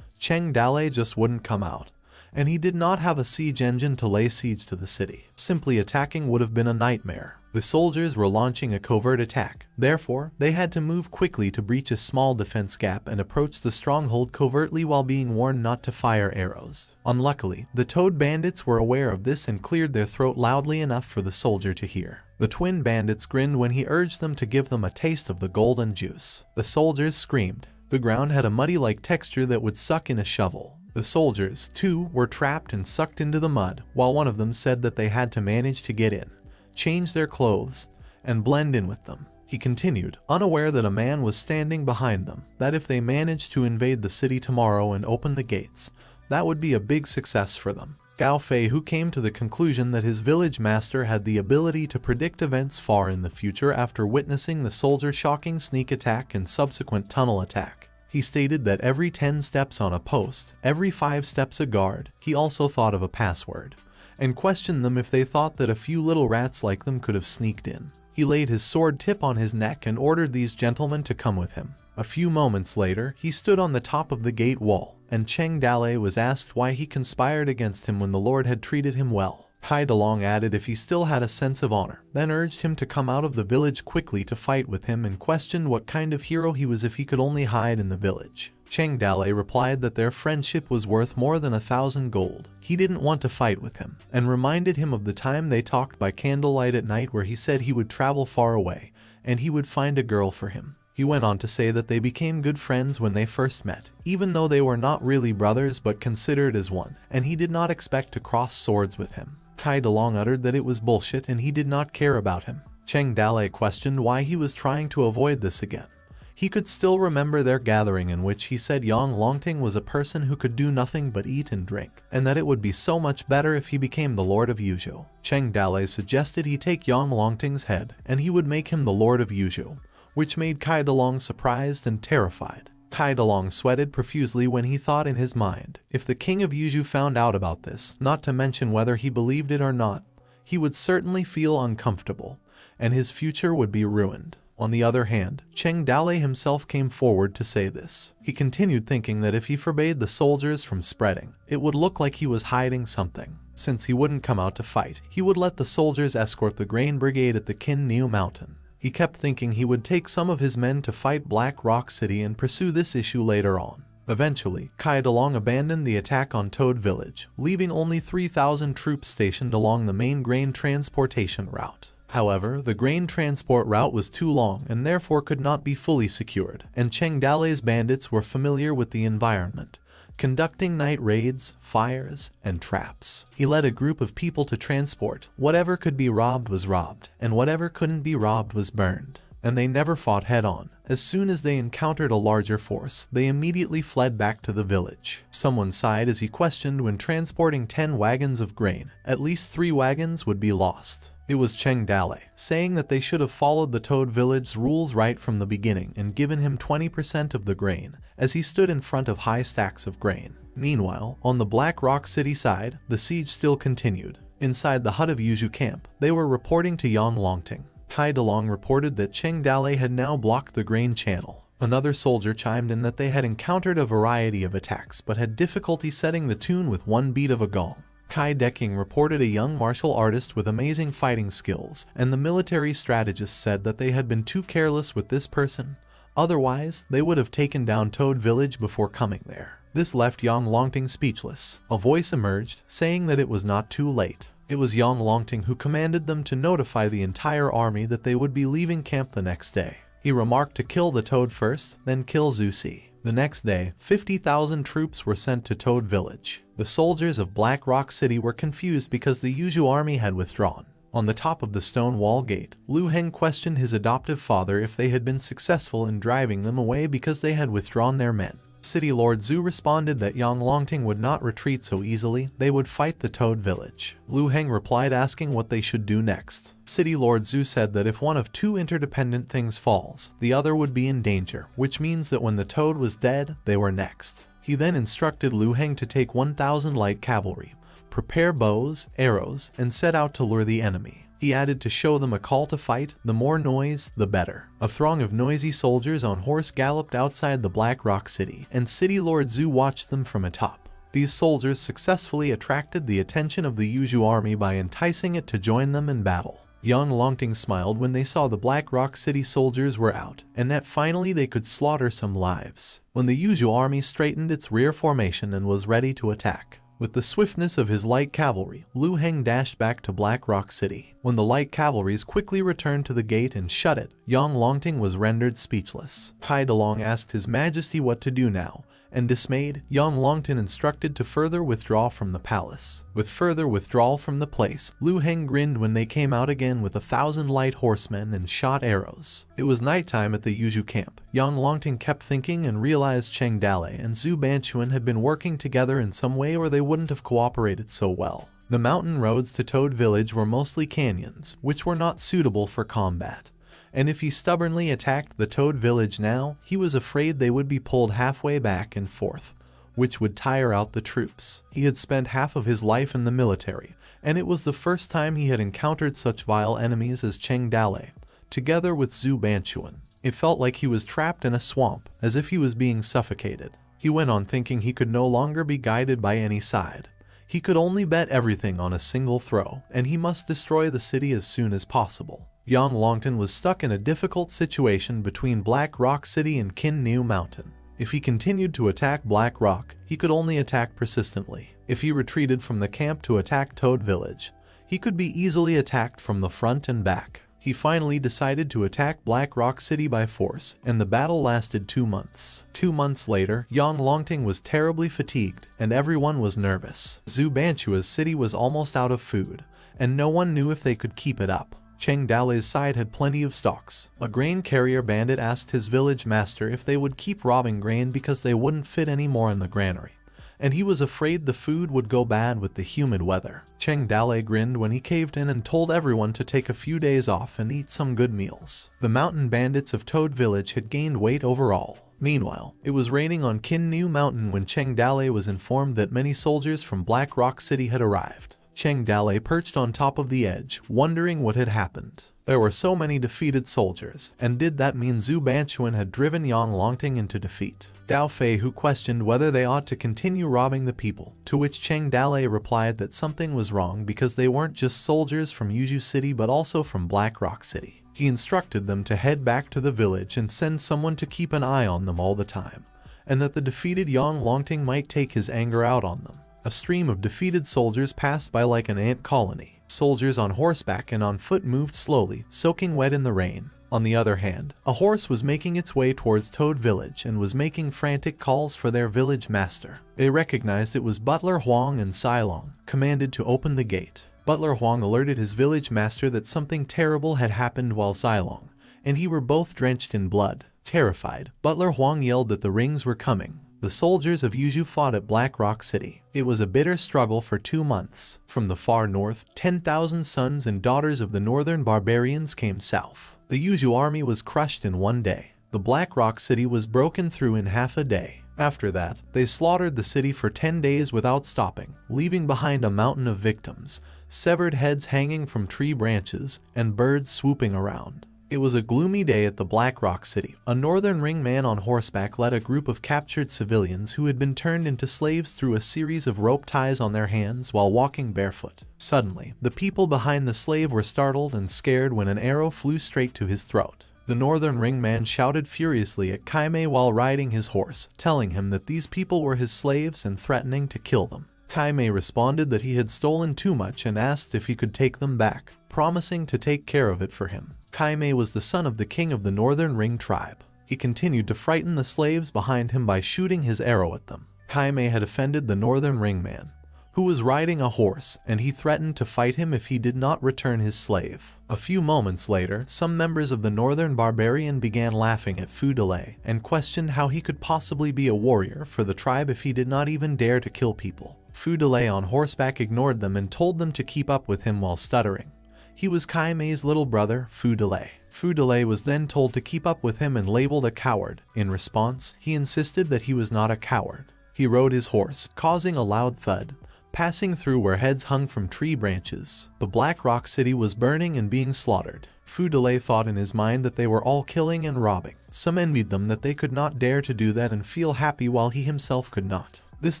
Cheng Dale just wouldn't come out, and he did not have a siege engine to lay siege to the city. Simply attacking would have been a nightmare. The soldiers were launching a covert attack, therefore they had to move quickly to breach a small defense gap and approach the stronghold covertly while being warned not to fire arrows. Unluckily, the Toad bandits were aware of this and cleared their throat loudly enough for the soldier to hear. The twin bandits grinned when he urged them to give them a taste of the golden juice. The soldiers screamed. The ground had a muddy-like texture that would suck in a shovel. The soldiers, too, were trapped and sucked into the mud, while one of them said that they had to manage to get in, change their clothes, and blend in with them. He continued, unaware that a man was standing behind them, that if they managed to invade the city tomorrow and open the gates, that would be a big success for them. Gao Fei, who came to the conclusion that his village master had the ability to predict events far in the future after witnessing the soldiers' shocking sneak attack and subsequent tunnel attack. He stated that every 10 steps on a post, every 5 steps a guard. He also thought of a password, and questioned them if they thought that a few little rats like them could have sneaked in. He laid his sword tip on his neck and ordered these gentlemen to come with him. A few moments later, he stood on the top of the gate wall, and Cheng Dale was asked why he conspired against him when the Lord had treated him well. Kai Dalong added if he still had a sense of honor, then urged him to come out of the village quickly to fight with him and questioned what kind of hero he was if he could only hide in the village. Cheng Dale replied that their friendship was worth more than 1,000 gold. He didn't want to fight with him, and reminded him of the time they talked by candlelight at night where he said he would travel far away, and he would find a girl for him. He went on to say that they became good friends when they first met, even though they were not really brothers but considered as one, and he did not expect to cross swords with him. Kai Dalong uttered that it was bullshit and he did not care about him. Cheng Dale questioned why he was trying to avoid this again. He could still remember their gathering in which he said Yang Longting was a person who could do nothing but eat and drink, and that it would be so much better if he became the Lord of Yuzhou. Cheng Dale suggested he take Yang Longting's head, and he would make him the Lord of Yuzhou, which made Kai Dalong surprised and terrified. Kai Dalong sweated profusely when he thought in his mind, if the king of Yuzhou found out about this, not to mention whether he believed it or not, he would certainly feel uncomfortable, and his future would be ruined. On the other hand, Cheng Dale himself came forward to say this. He continued thinking that if he forbade the soldiers from spreading, it would look like he was hiding something. Since he wouldn't come out to fight, he would let the soldiers escort the grain brigade at the Kin Niu Mountain. He kept thinking he would take some of his men to fight Black Rock City and pursue this issue later on. Eventually, Kai Dalong abandoned the attack on Toad Village, leaving only 3,000 troops stationed along the main grain transportation route. However, the grain transport route was too long and therefore could not be fully secured, and Cheng Dale's bandits were familiar with the environment, conducting night raids, fires, and traps. He led a group of people to transport. Whatever could be robbed was robbed, and whatever couldn't be robbed was burned. And they never fought head-on. As soon as they encountered a larger force, they immediately fled back to the village. Someone sighed as he questioned when transporting 10 wagons of grain, at least 3 wagons would be lost. It was Cheng Dale, saying that they should have followed the Toad Village's rules right from the beginning and given him 20% of the grain, as he stood in front of high stacks of grain. Meanwhile, on the Black Rock City side, the siege still continued. Inside the hut of Yuzhu camp, they were reporting to Yang Longting. Kai Dalong reported that Cheng Dale had now blocked the grain channel. Another soldier chimed in that they had encountered a variety of attacks but had difficulty setting the tune with one beat of a gong. Kai Deking reported a young martial artist with amazing fighting skills, and the military strategist said that they had been too careless with this person. Otherwise, they would have taken down Toad Village before coming there. This left Yang Longting speechless. A voice emerged, saying that it was not too late. It was Yang Longting who commanded them to notify the entire army that they would be leaving camp the next day. He remarked to kill the Toad first, then kill Zhu Si. The next day, 50,000 troops were sent to Toad Village. The soldiers of Black Rock City were confused because the Yuzhu army had withdrawn. On the top of the stone wall gate, Lu Heng questioned his adoptive father if they had been successful in driving them away because they had withdrawn their men. City Lord Zhu responded that Yang Longting would not retreat so easily, they would fight the Toad Village. Lu Heng replied asking what they should do next. City Lord Zhu said that if one of 2 interdependent things falls, the other would be in danger, which means that when the Toad was dead, they were next. He then instructed Lu Heng to take 1,000 light cavalry, prepare bows, arrows, and set out to lure the enemy. He added to show them a call to fight, the more noise, the better. A throng of noisy soldiers on horse galloped outside the Black Rock City, and City Lord Zhu watched them from atop. These soldiers successfully attracted the attention of the Yuzhu army by enticing it to join them in battle. Yang Longting smiled when they saw the Black Rock City soldiers were out, and that finally they could slaughter some lives. When the Yuzhu army straightened its rear formation and was ready to attack, with the swiftness of his light cavalry, Lu Heng dashed back to Black Rock City. When the light cavalries quickly returned to the gate and shut it, Yang Longting was rendered speechless. Kai Dalong asked His Majesty what to do now, and dismayed, Yang Longting instructed to further withdraw from the palace. With further withdrawal from the place, Lu Heng grinned when they came out again with 1,000 light horsemen and shot arrows. It was nighttime at the Yuzhu camp. Yang Longting kept thinking and realized Cheng Dale and Zhu Banchuan had been working together in some way or they wouldn't have cooperated so well. The mountain roads to Toad Village were mostly canyons, which were not suitable for combat. And if he stubbornly attacked the Toad Village now, he was afraid they would be pulled halfway back and forth, which would tire out the troops. He had spent half of his life in the military, and it was the first time he had encountered such vile enemies as Cheng Dale, together with Zhu Banchuan. It felt like he was trapped in a swamp, as if he was being suffocated. He went on thinking he could no longer be guided by any side. He could only bet everything on a single throw, and he must destroy the city as soon as possible. Yang Longting was stuck in a difficult situation between Black Rock City and Kin Niu Mountain. If he continued to attack Black Rock, he could only attack persistently. If he retreated from the camp to attack Toad Village, he could be easily attacked from the front and back. He finally decided to attack Black Rock City by force, and the battle lasted 2 months. 2 months later, Yang Longting was terribly fatigued, and everyone was nervous. Zhu Banchua's city was almost out of food, and no one knew if they could keep it up. Cheng Dale's side had plenty of stocks. A grain carrier bandit asked his village master if they would keep robbing grain because they wouldn't fit anymore in the granary, and he was afraid the food would go bad with the humid weather. Cheng Dale grinned when he caved in and told everyone to take a few days off and eat some good meals. The mountain bandits of Toad Village had gained weight overall. Meanwhile, it was raining on Kin Niu Mountain when Cheng Dale was informed that many soldiers from Black Rock City had arrived. Cheng Dalei perched on top of the edge, wondering what had happened. There were so many defeated soldiers, and did that mean Zhu Banquan had driven Yang Longting into defeat? Gao Fei who questioned whether they ought to continue robbing the people, to which Cheng Dalei replied that something was wrong because they weren't just soldiers from Yuzhu City but also from Black Rock City. He instructed them to head back to the village and send someone to keep an eye on them all the time, and that the defeated Yang Longting might take his anger out on them. A stream of defeated soldiers passed by like an ant colony. Soldiers on horseback and on foot moved slowly, soaking wet in the rain. On the other hand, a horse was making its way towards Toad Village and was making frantic calls for their village master. They recognized it was Butler Huang and Silong, commanded to open the gate. Butler Huang alerted his village master that something terrible had happened while Silong and he were both drenched in blood. Terrified, Butler Huang yelled that the rings were coming. The soldiers of Yuzhu fought at Black Rock City. It was a bitter struggle for 2 months. From the far north, 10,000 sons and daughters of the northern barbarians came south. The Yuzhu army was crushed in 1 day. The Black Rock City was broken through in half a day. After that, they slaughtered the city for 10 days without stopping, leaving behind a mountain of victims, severed heads hanging from tree branches, and birds swooping around. It was a gloomy day at the Black Rock City. A northern ring man on horseback led a group of captured civilians who had been turned into slaves through a series of rope ties on their hands while walking barefoot. Suddenly, the people behind the slave were startled and scared when an arrow flew straight to his throat. The northern ring man shouted furiously at Kaimei while riding his horse, telling him that these people were his slaves and threatening to kill them. Kaimei responded that he had stolen too much and asked if he could take them back, promising to take care of it for him. Kaimei was the son of the king of the Northern Ring tribe. He continued to frighten the slaves behind him by shooting his arrow at them. Kaimei had offended the Northern Ring man, who was riding a horse, and he threatened to fight him if he did not return his slave. A few moments later, some members of the Northern Barbarian began laughing at Fu Delay and questioned how he could possibly be a warrior for the tribe if he did not even dare to kill people. Fu Delay on horseback ignored them and told them to keep up with him while stuttering. He was Kaimei's little brother, Fu Delay. Fu Delay was then told to keep up with him and labeled a coward. In response, he insisted that he was not a coward. He rode his horse, causing a loud thud, passing through where heads hung from tree branches. The Black Rock City was burning and being slaughtered. Fu Delay thought in his mind that they were all killing and robbing. Some envied them that they could not dare to do that and feel happy while he himself could not. This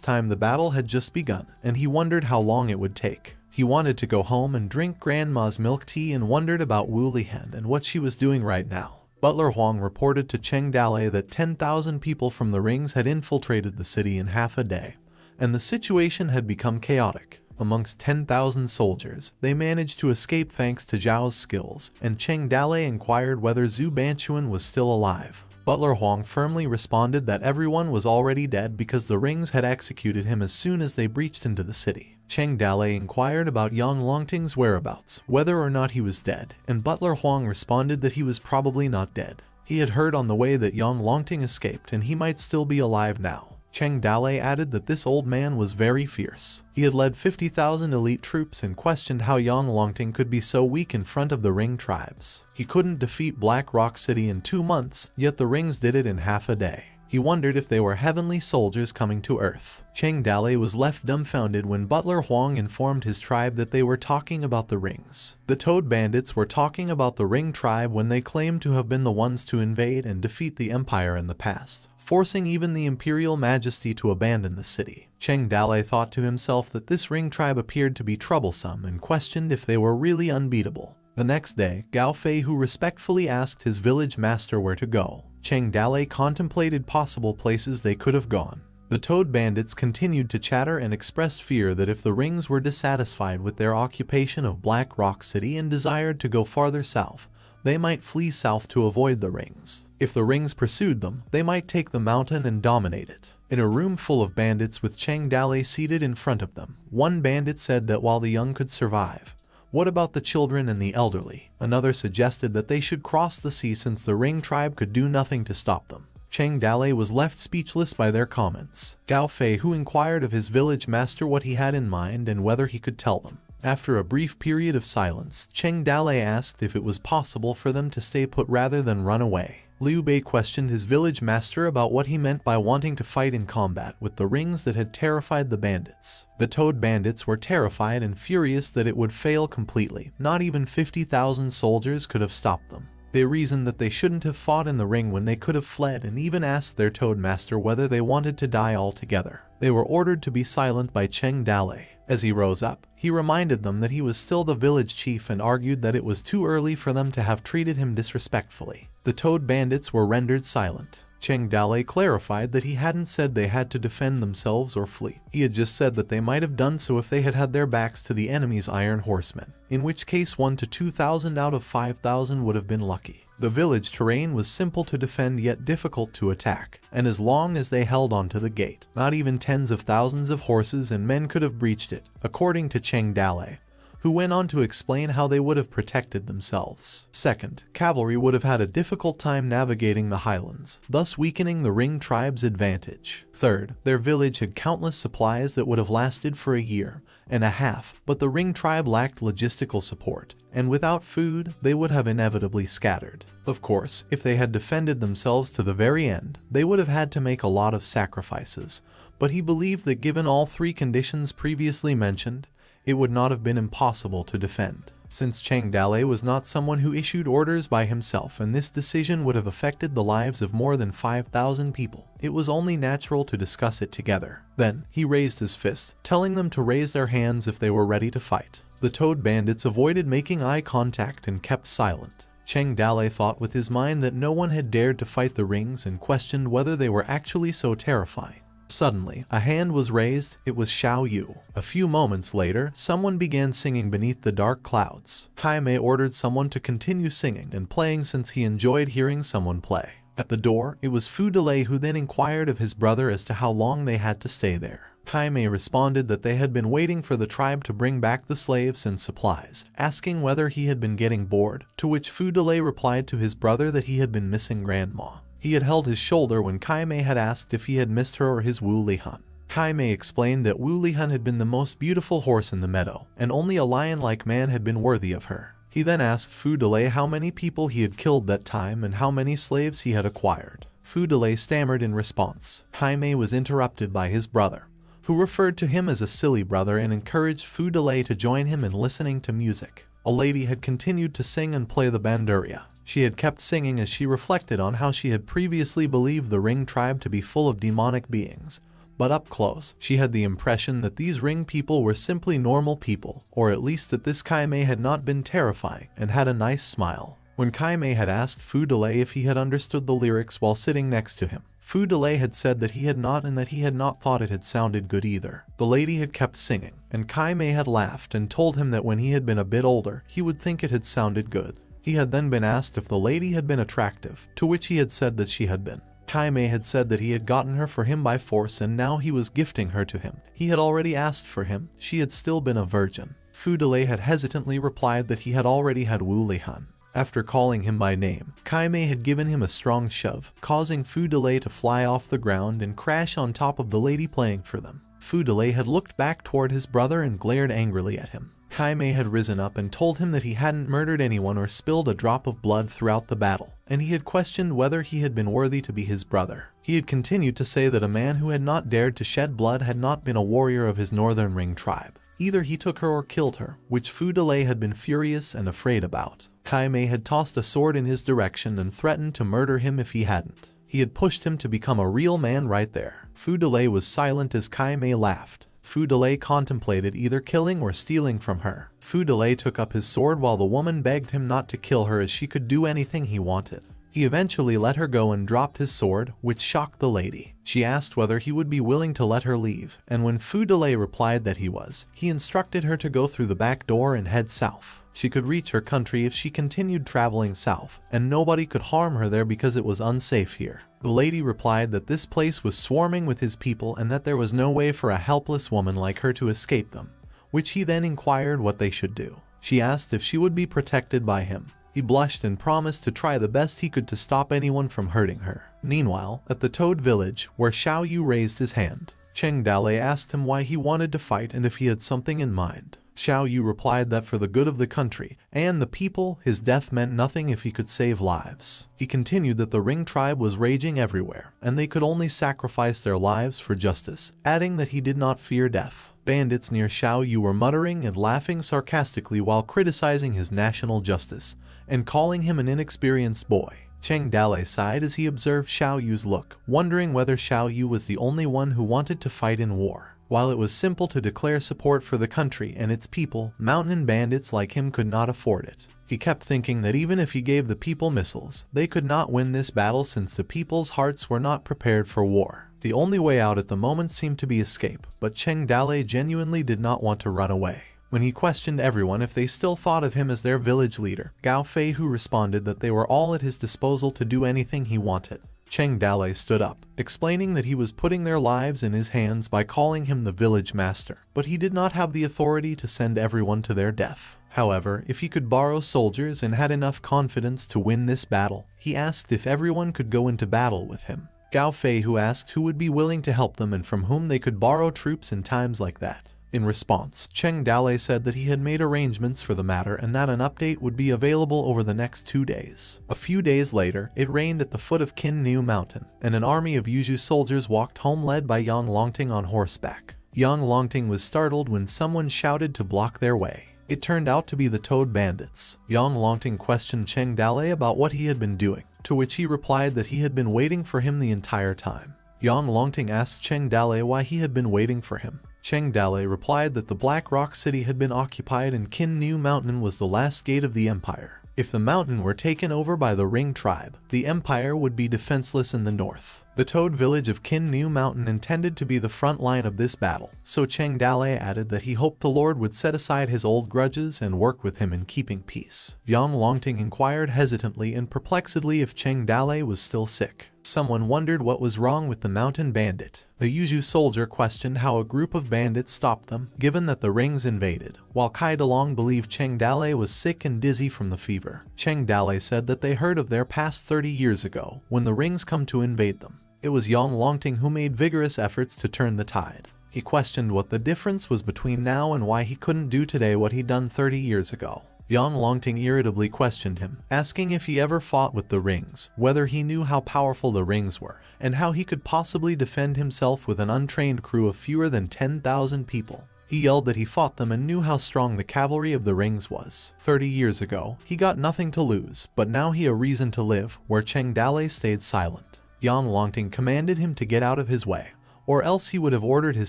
time the battle had just begun, and he wondered how long it would take. He wanted to go home and drink Grandma's milk tea and wondered about Wu Lihen and what she was doing right now. Butler Huang reported to Cheng Dalei that 10,000 people from the rings had infiltrated the city in half a day, and the situation had become chaotic. Amongst 10,000 soldiers, they managed to escape thanks to Zhao's skills, and Cheng Dalei inquired whether Zhu Banquan was still alive. Butler Huang firmly responded that everyone was already dead because the rings had executed him as soon as they breached into the city. Cheng Dalei inquired about Yang Longting's whereabouts, whether or not he was dead, and Butler Huang responded that he was probably not dead. He had heard on the way that Yang Longting escaped and he might still be alive now. Cheng Dalei added that this old man was very fierce. He had led 50,000 elite troops and questioned how Yang Longting could be so weak in front of the Ring tribes. He couldn't defeat Black Rock City in 2 months, yet the Rings did it in half a day. He wondered if they were heavenly soldiers coming to Earth. Cheng Dalei was left dumbfounded when Butler Huang informed his tribe that they were talking about the Rings. The Toad Bandits were talking about the Ring tribe when they claimed to have been the ones to invade and defeat the Empire in the past, forcing even the Imperial Majesty to abandon the city. Cheng Dalei thought to himself that this Ring tribe appeared to be troublesome and questioned if they were really unbeatable. The next day, Gao Fei, who respectfully asked his village master where to go, Cheng Dalei contemplated possible places they could have gone. The Toad Bandits continued to chatter and expressed fear that if the Rings were dissatisfied with their occupation of Black Rock City and desired to go farther south, they might flee south to avoid the Rings. If the Rings pursued them, they might take the mountain and dominate it. In a room full of bandits with Cheng Dalei seated in front of them, one bandit said that while the young could survive, what about the children and the elderly? Another suggested that they should cross the sea since the Ring tribe could do nothing to stop them. Cheng Dalei was left speechless by their comments. Gao Fei, who inquired of his village master what he had in mind and whether he could tell them, After a brief period of silence, Cheng Dalei asked if it was possible for them to stay put rather than run away. Liu Bei questioned his village master about what he meant by wanting to fight in combat with the rings that had terrified the bandits. The Toad bandits were terrified and furious that it would fail completely. Not even 50,000 soldiers could have stopped them. They reasoned that they shouldn't have fought in the ring when they could have fled, and even asked their Toad master whether they wanted to die altogether. They were ordered to be silent by Cheng Dalei. As he rose up, he reminded them that he was still the village chief and argued that it was too early for them to have treated him disrespectfully. The Toad bandits were rendered silent. Cheng Dalei clarified that he hadn't said they had to defend themselves or flee. He had just said that they might have done so if they had had their backs to the enemy's iron horsemen, in which case 1 to 2,000 out of 5,000 would have been lucky. The village terrain was simple to defend yet difficult to attack, and as long as they held onto the gate, not even tens of thousands of horses and men could have breached it, according to Cheng Dalei, who went on to explain how they would have protected themselves. Second, cavalry would have had a difficult time navigating the highlands, thus weakening the Ring tribe's advantage. Third, their village had countless supplies that would have lasted for a year and a half, but the Ring tribe lacked logistical support, and without food, they would have inevitably scattered. Of course, if they had defended themselves to the very end, they would have had to make a lot of sacrifices, but he believed that given all three conditions previously mentioned, it would not have been impossible to defend. Since Cheng Dalei was not someone who issued orders by himself and this decision would have affected the lives of more than 5,000 people, it was only natural to discuss it together. Then, he raised his fist, telling them to raise their hands if they were ready to fight. The Toad bandits avoided making eye contact and kept silent. Cheng Dalei thought with his mind that no one had dared to fight the rings and questioned whether they were actually so terrifying. Suddenly, a hand was raised. It was Xiao Yu. A few moments later, someone began singing beneath the dark clouds. Kai Mei ordered someone to continue singing and playing since he enjoyed hearing someone play. At the door, it was Fu Delay who then inquired of his brother as to how long they had to stay there. Kai Mei responded that they had been waiting for the tribe to bring back the slaves and supplies, asking whether he had been getting bored, to which Fu Delay replied to his brother that he had been missing Grandma. He had held his shoulder when Kai Mei had asked if he had missed her or his Wu Lihan. Kai Mei explained that Wu Lihan had been the most beautiful horse in the meadow, and only a lion-like man had been worthy of her. He then asked Fu Delay how many people he had killed that time and how many slaves he had acquired. Fu Delay stammered in response. Kai Mei was interrupted by his brother, who referred to him as a silly brother and encouraged Fu Delay to join him in listening to music. A lady had continued to sing and play the bandurria. She had kept singing as she reflected on how she had previously believed the Ring tribe to be full of demonic beings, but up close, she had the impression that these Ring people were simply normal people, or at least that this Kai Mei had not been terrifying and had a nice smile. When Kai Mei had asked Fu Delay if he had understood the lyrics while sitting next to him, Fu Delay had said that he had not and that he had not thought it had sounded good either. The lady had kept singing, and Kai Mei had laughed and told him that when he had been a bit older, he would think it had sounded good. He had then been asked if the lady had been attractive, to which he had said that she had been. Kai Mei had said that he had gotten her for him by force and now he was gifting her to him. He had already asked for him. She had still been a virgin. Fu Delay had hesitantly replied that he had already had Wu Lihan. After calling him by name, Kai Mei had given him a strong shove, causing Fu Delay to fly off the ground and crash on top of the lady playing for them. Fu Delay had looked back toward his brother and glared angrily at him. Kai Mei had risen up and told him that he hadn't murdered anyone or spilled a drop of blood throughout the battle, and he had questioned whether he had been worthy to be his brother. He had continued to say that a man who had not dared to shed blood had not been a warrior of his Northern Ring tribe. Either he took her or killed her, which Fu Delay had been furious and afraid about. Kai Mei had tossed a sword in his direction and threatened to murder him if he hadn't. He had pushed him to become a real man right there. Fu Delay was silent as Kai Mei laughed. Fu Delay contemplated either killing or stealing from her. Fu Delay took up his sword while the woman begged him not to kill her as she could do anything he wanted. He eventually let her go and dropped his sword, which shocked the lady. She asked whether he would be willing to let her leave, and when Fu Delay replied that he was, he instructed her to go through the back door and head south. She could reach her country if she continued traveling south, and nobody could harm her there because it was unsafe here. The lady replied that this place was swarming with his people and that there was no way for a helpless woman like her to escape them, which he then inquired what they should do. She asked if she would be protected by him. He blushed and promised to try the best he could to stop anyone from hurting her. Meanwhile, at the Toad village, where Xiao Yu raised his hand, Cheng Dalei asked him why he wanted to fight and if he had something in mind. Xiao Yu replied that for the good of the country and the people, his death meant nothing if he could save lives. He continued that the Ring tribe was raging everywhere, and they could only sacrifice their lives for justice, adding that he did not fear death. Bandits near Xiao Yu were muttering and laughing sarcastically while criticizing his national justice and calling him an inexperienced boy. Cheng Dalei sighed as he observed Xiao Yu's look, wondering whether Xiao Yu was the only one who wanted to fight in war. While it was simple to declare support for the country and its people, mountain bandits like him could not afford it. He kept thinking that even if he gave the people missiles, they could not win this battle since the people's hearts were not prepared for war. The only way out at the moment seemed to be escape, but Cheng Dalei genuinely did not want to run away. When he questioned everyone if they still thought of him as their village leader, Gao Feihu responded that they were all at his disposal to do anything he wanted. Cheng Dalei stood up, explaining that he was putting their lives in his hands by calling him the village master, but he did not have the authority to send everyone to their death. However, if he could borrow soldiers and had enough confidence to win this battle, he asked if everyone could go into battle with him. Gao Feihu asked who would be willing to help them and from whom they could borrow troops in times like that. In response, Cheng Dalei said that he had made arrangements for the matter and that an update would be available over the next 2 days. A few days later, it rained at the foot of Qin Niu Mountain, and an army of Yuzhu soldiers walked home led by Yang Longting on horseback. Yang Longting was startled when someone shouted to block their way. It turned out to be the Toad Bandits. Yang Longting questioned Cheng Dalei about what he had been doing, to which he replied that he had been waiting for him the entire time. Yang Longting asked Cheng Dalei why he had been waiting for him. Cheng Dalei replied that the Black Rock City had been occupied and Qin Niu Mountain was the last gate of the empire. If the mountain were taken over by the Ring tribe, the empire would be defenseless in the north. The Toad village of Qin Niu Mountain intended to be the front line of this battle, so Cheng Dalei added that he hoped the Lord would set aside his old grudges and work with him in keeping peace. Yang Longting inquired hesitantly and perplexedly if Cheng Dalei was still sick. Someone wondered what was wrong with the mountain bandit. The Yuzhu soldier questioned how a group of bandits stopped them, given that the Rings invaded, while Kai Dalong believed Cheng Dalei was sick and dizzy from the fever. Cheng Dalei said that they heard of their past 30 years ago, when the Rings come to invade them. It was Yang Longting who made vigorous efforts to turn the tide. He questioned what the difference was between now and why he couldn't do today what he'd done 30 years ago. Yang Longting irritably questioned him, asking if he ever fought with the Rings, whether he knew how powerful the Rings were, and how he could possibly defend himself with an untrained crew of fewer than 10,000 people. He yelled that he fought them and knew how strong the cavalry of the Rings was. 30 years ago, he got nothing to lose, but now he had a reason to live, where Cheng Dalei stayed silent. Yang Longting commanded him to get out of his way, or else he would have ordered his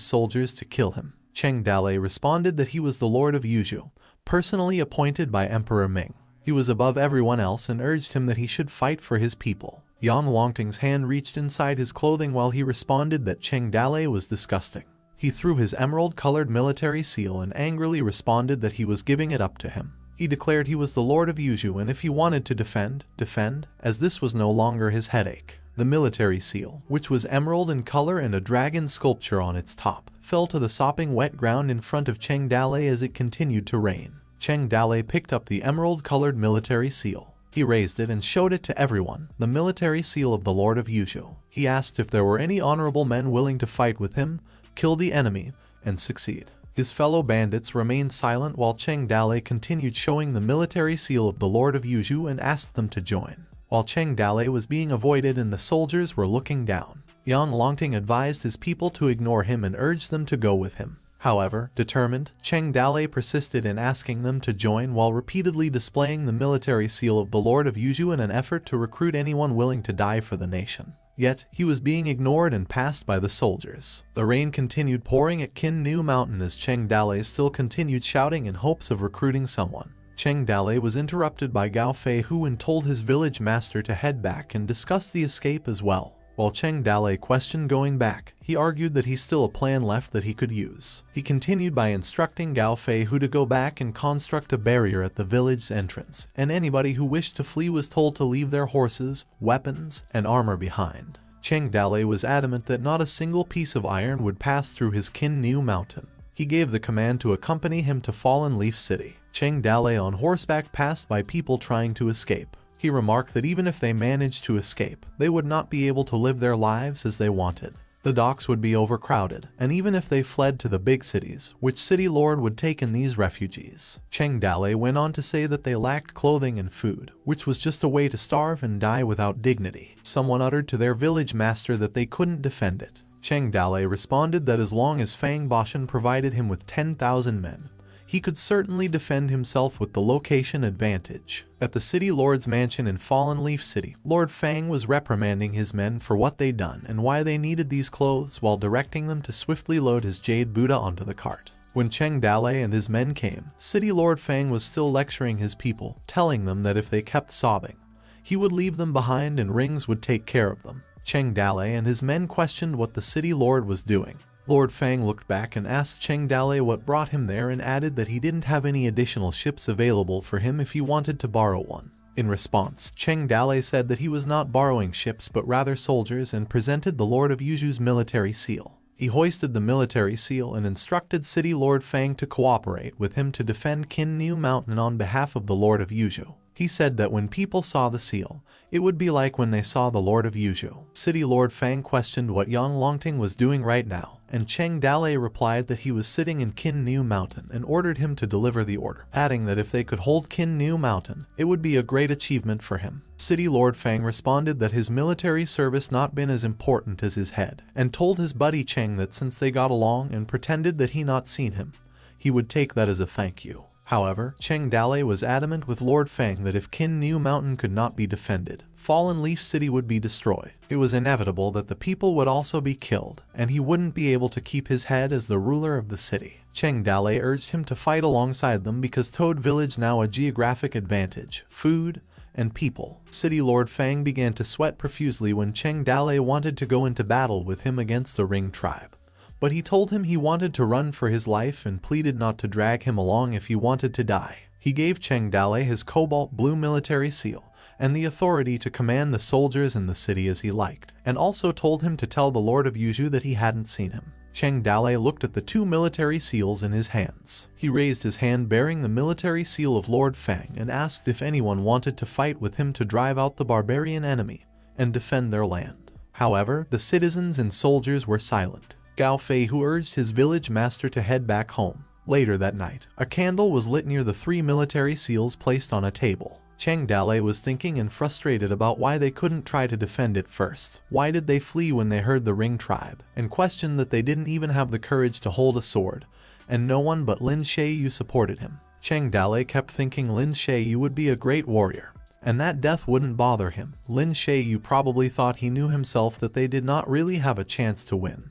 soldiers to kill him. Cheng Dalei responded that he was the Lord of Yuzhu, personally appointed by Emperor Ming. He was above everyone else and urged him that he should fight for his people. Yang Longting's hand reached inside his clothing while he responded that Cheng Dalei was disgusting. He threw his emerald-colored military seal and angrily responded that he was giving it up to him. He declared he was the Lord of Yuzhu and if he wanted to defend, as this was no longer his headache. The military seal, which was emerald in color and a dragon sculpture on its top, fell to the sopping wet ground in front of Cheng Dalei as it continued to rain. Cheng Dalei picked up the emerald-colored military seal. He raised it and showed it to everyone, the military seal of the Lord of Yuzhu. He asked if there were any honorable men willing to fight with him, kill the enemy, and succeed. His fellow bandits remained silent while Cheng Dalei continued showing the military seal of the Lord of Yuzhu and asked them to join. While Cheng Dalei was being avoided and the soldiers were looking down, Yang Longting advised his people to ignore him and urged them to go with him. However, determined, Cheng Dalei persisted in asking them to join while repeatedly displaying the military seal of the Lord of Yuzhu in an effort to recruit anyone willing to die for the nation. Yet, he was being ignored and passed by the soldiers. The rain continued pouring at Qin Niu Mountain as Cheng Dalei still continued shouting in hopes of recruiting someone. Cheng Dalei was interrupted by Gao Feihu and told his village master to head back and discuss the escape as well. While Cheng Dalei questioned going back, he argued that he still a plan left that he could use. He continued by instructing Gao Feihu to go back and construct a barrier at the village's entrance, and anybody who wished to flee was told to leave their horses, weapons, and armor behind. Cheng Dalei was adamant that not a single piece of iron would pass through his Qin Niu Mountain. He gave the command to accompany him to Fallen Leaf City. Cheng Dalei on horseback passed by people trying to escape. He remarked that even if they managed to escape, they would not be able to live their lives as they wanted. The docks would be overcrowded, and even if they fled to the big cities, which city lord would take in these refugees? Cheng Dale went on to say that they lacked clothing and food, which was just a way to starve and die without dignity. Someone uttered to their village master that they couldn't defend it. Cheng Dale responded that as long as Fang Boshan provided him with 10,000 men, he could certainly defend himself with the location advantage. At the city lord's mansion in Fallen Leaf City, Lord Fang was reprimanding his men for what they'd done and why they needed these clothes while directing them to swiftly load his jade Buddha onto the cart. When Cheng Dale and his men came, City Lord Fang was still lecturing his people, telling them that if they kept sobbing, he would leave them behind and Rings would take care of them. Cheng Dale and his men questioned what the city lord was doing. Lord Fang looked back and asked Cheng Dale what brought him there and added that he didn't have any additional ships available for him if he wanted to borrow one. In response, Cheng Dale said that he was not borrowing ships but rather soldiers and presented the Lord of Yuju's military seal. He hoisted the military seal and instructed City Lord Fang to cooperate with him to defend Qin Niu Mountain on behalf of the Lord of Yuju. He said that when people saw the seal, it would be like when they saw the Lord of Yuju. City Lord Fang questioned what Yang Longting was doing right now, and Cheng Dale replied that he was sitting in Qin Niu Mountain and ordered him to deliver the order, adding that if they could hold Qin Niu Mountain, it would be a great achievement for him. City Lord Fang responded that his military service not been as important as his head, and told his buddy Cheng that since they got along and pretended that he not seen him, he would take that as a thank you. However, Cheng Dale was adamant with Lord Fang that if Qin Niu Mountain could not be defended, Fallen Leaf City would be destroyed. It was inevitable that the people would also be killed, and he wouldn't be able to keep his head as the ruler of the city. Cheng Dale urged him to fight alongside them because Toad Village now a geographic advantage, food, and people. City Lord Fang began to sweat profusely when Cheng Dale wanted to go into battle with him against the Ring tribe. But he told him he wanted to run for his life and pleaded not to drag him along if he wanted to die. He gave Cheng Dale his cobalt blue military seal and the authority to command the soldiers in the city as he liked, and also told him to tell the Lord of Yuju that he hadn't seen him. Cheng Dale looked at the two military seals in his hands. He raised his hand bearing the military seal of Lord Fang and asked if anyone wanted to fight with him to drive out the barbarian enemy and defend their land. However, the citizens and soldiers were silent. Gao Fei, who urged his village master to head back home. Later that night, a candle was lit near the three military seals placed on a table. Cheng Dale was thinking and frustrated about why they couldn't try to defend it first. Why did they flee when they heard the Ring tribe? And questioned that they didn't even have the courage to hold a sword, and no one but Lin Sheiyu supported him. Cheng Dale kept thinking Lin Sheiyu would be a great warrior, and that death wouldn't bother him. Lin Sheiyu probably thought he knew himself that they did not really have a chance to win.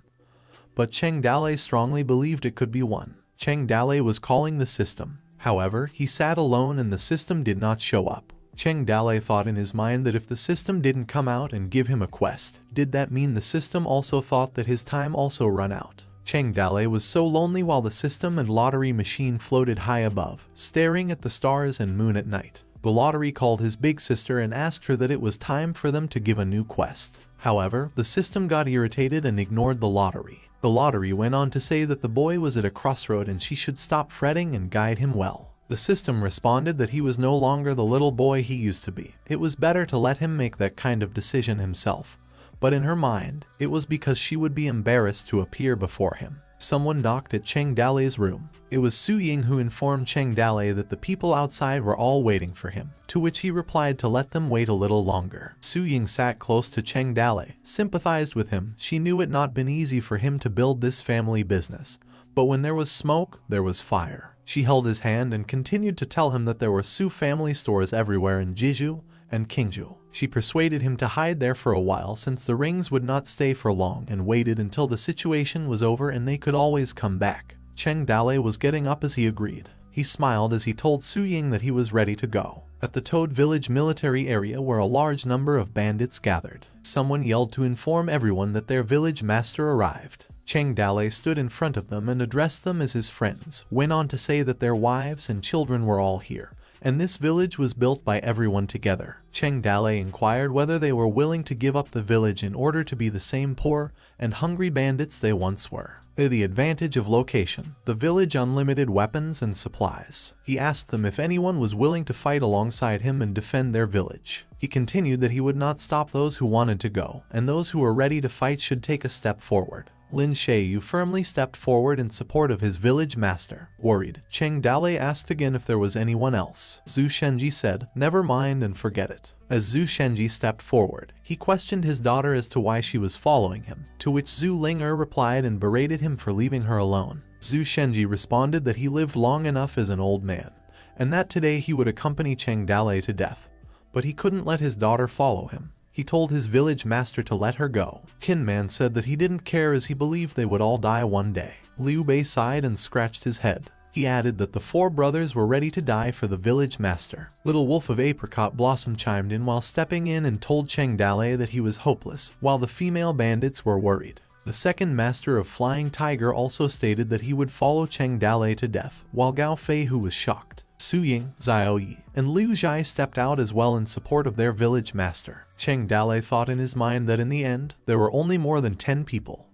But Cheng Dale strongly believed it could be won. Cheng Dale was calling the system. However, he sat alone and the system did not show up. Cheng Dale thought in his mind that if the system didn't come out and give him a quest, did that mean the system also thought that his time also run out? Cheng Dale was so lonely while the system and lottery machine floated high above, staring at the stars and moon at night. The lottery called his big sister and asked her that it was time for them to give a new quest. However, the system got irritated and ignored the lottery. The lottery went on to say that the boy was at a crossroad and she should stop fretting and guide him well. The system responded that he was no longer the little boy he used to be. It was better to let him make that kind of decision himself. But in her mind, it was because she would be embarrassed to appear before him. Someone knocked at Cheng Dale's room. It was Su Ying who informed Cheng Dale that the people outside were all waiting for him, to which he replied to let them wait a little longer. Su Ying sat close to Cheng Dale, sympathized with him. She knew it not been easy for him to build this family business, but when there was smoke, there was fire. She held his hand and continued to tell him that there were Su family stores everywhere in Jeju and Qingju. She persuaded him to hide there for a while since the Rings would not stay for long and waited until the situation was over and they could always come back. Cheng Dale was getting up as he agreed. He smiled as he told Su Ying that he was ready to go. At the Toad Village military area where a large number of bandits gathered, someone yelled to inform everyone that their village master arrived. Cheng Dale stood in front of them and addressed them as his friends, went on to say that their wives and children were all here, and this village was built by everyone together. Cheng Dale inquired whether they were willing to give up the village in order to be the same poor and hungry bandits they once were. The advantage of location, the village unlimited weapons and supplies. He asked them if anyone was willing to fight alongside him and defend their village. He continued that he would not stop those who wanted to go, and those who were ready to fight should take a step forward. Lin Xiaoyu firmly stepped forward in support of his village master. Worried, Cheng Dalei asked again if there was anyone else. Zhu Shenji said, "Never mind and forget it." As Zhu Shenji stepped forward, he questioned his daughter as to why she was following him, to which Zhu Ling'er replied and berated him for leaving her alone. Zhu Shenji responded that he lived long enough as an old man, and that today he would accompany Cheng Dalei to death, but he couldn't let his daughter follow him. He told his village master to let her go. Qin Man said that he didn't care as he believed they would all die one day. Liu Bei sighed and scratched his head. He added that the four brothers were ready to die for the village master. Little Wolf of Apricot Blossom chimed in while stepping in and told Cheng Dalei that he was hopeless, while the female bandits were worried. The second master of Flying Tiger also stated that he would follow Cheng Dalei to death, while Gao Fei, who was shocked, Su Ying, Xiao Yi, and Liu Zhai stepped out as well in support of their village master. Cheng Dalei thought in his mind that in the end, there were only more than 10 people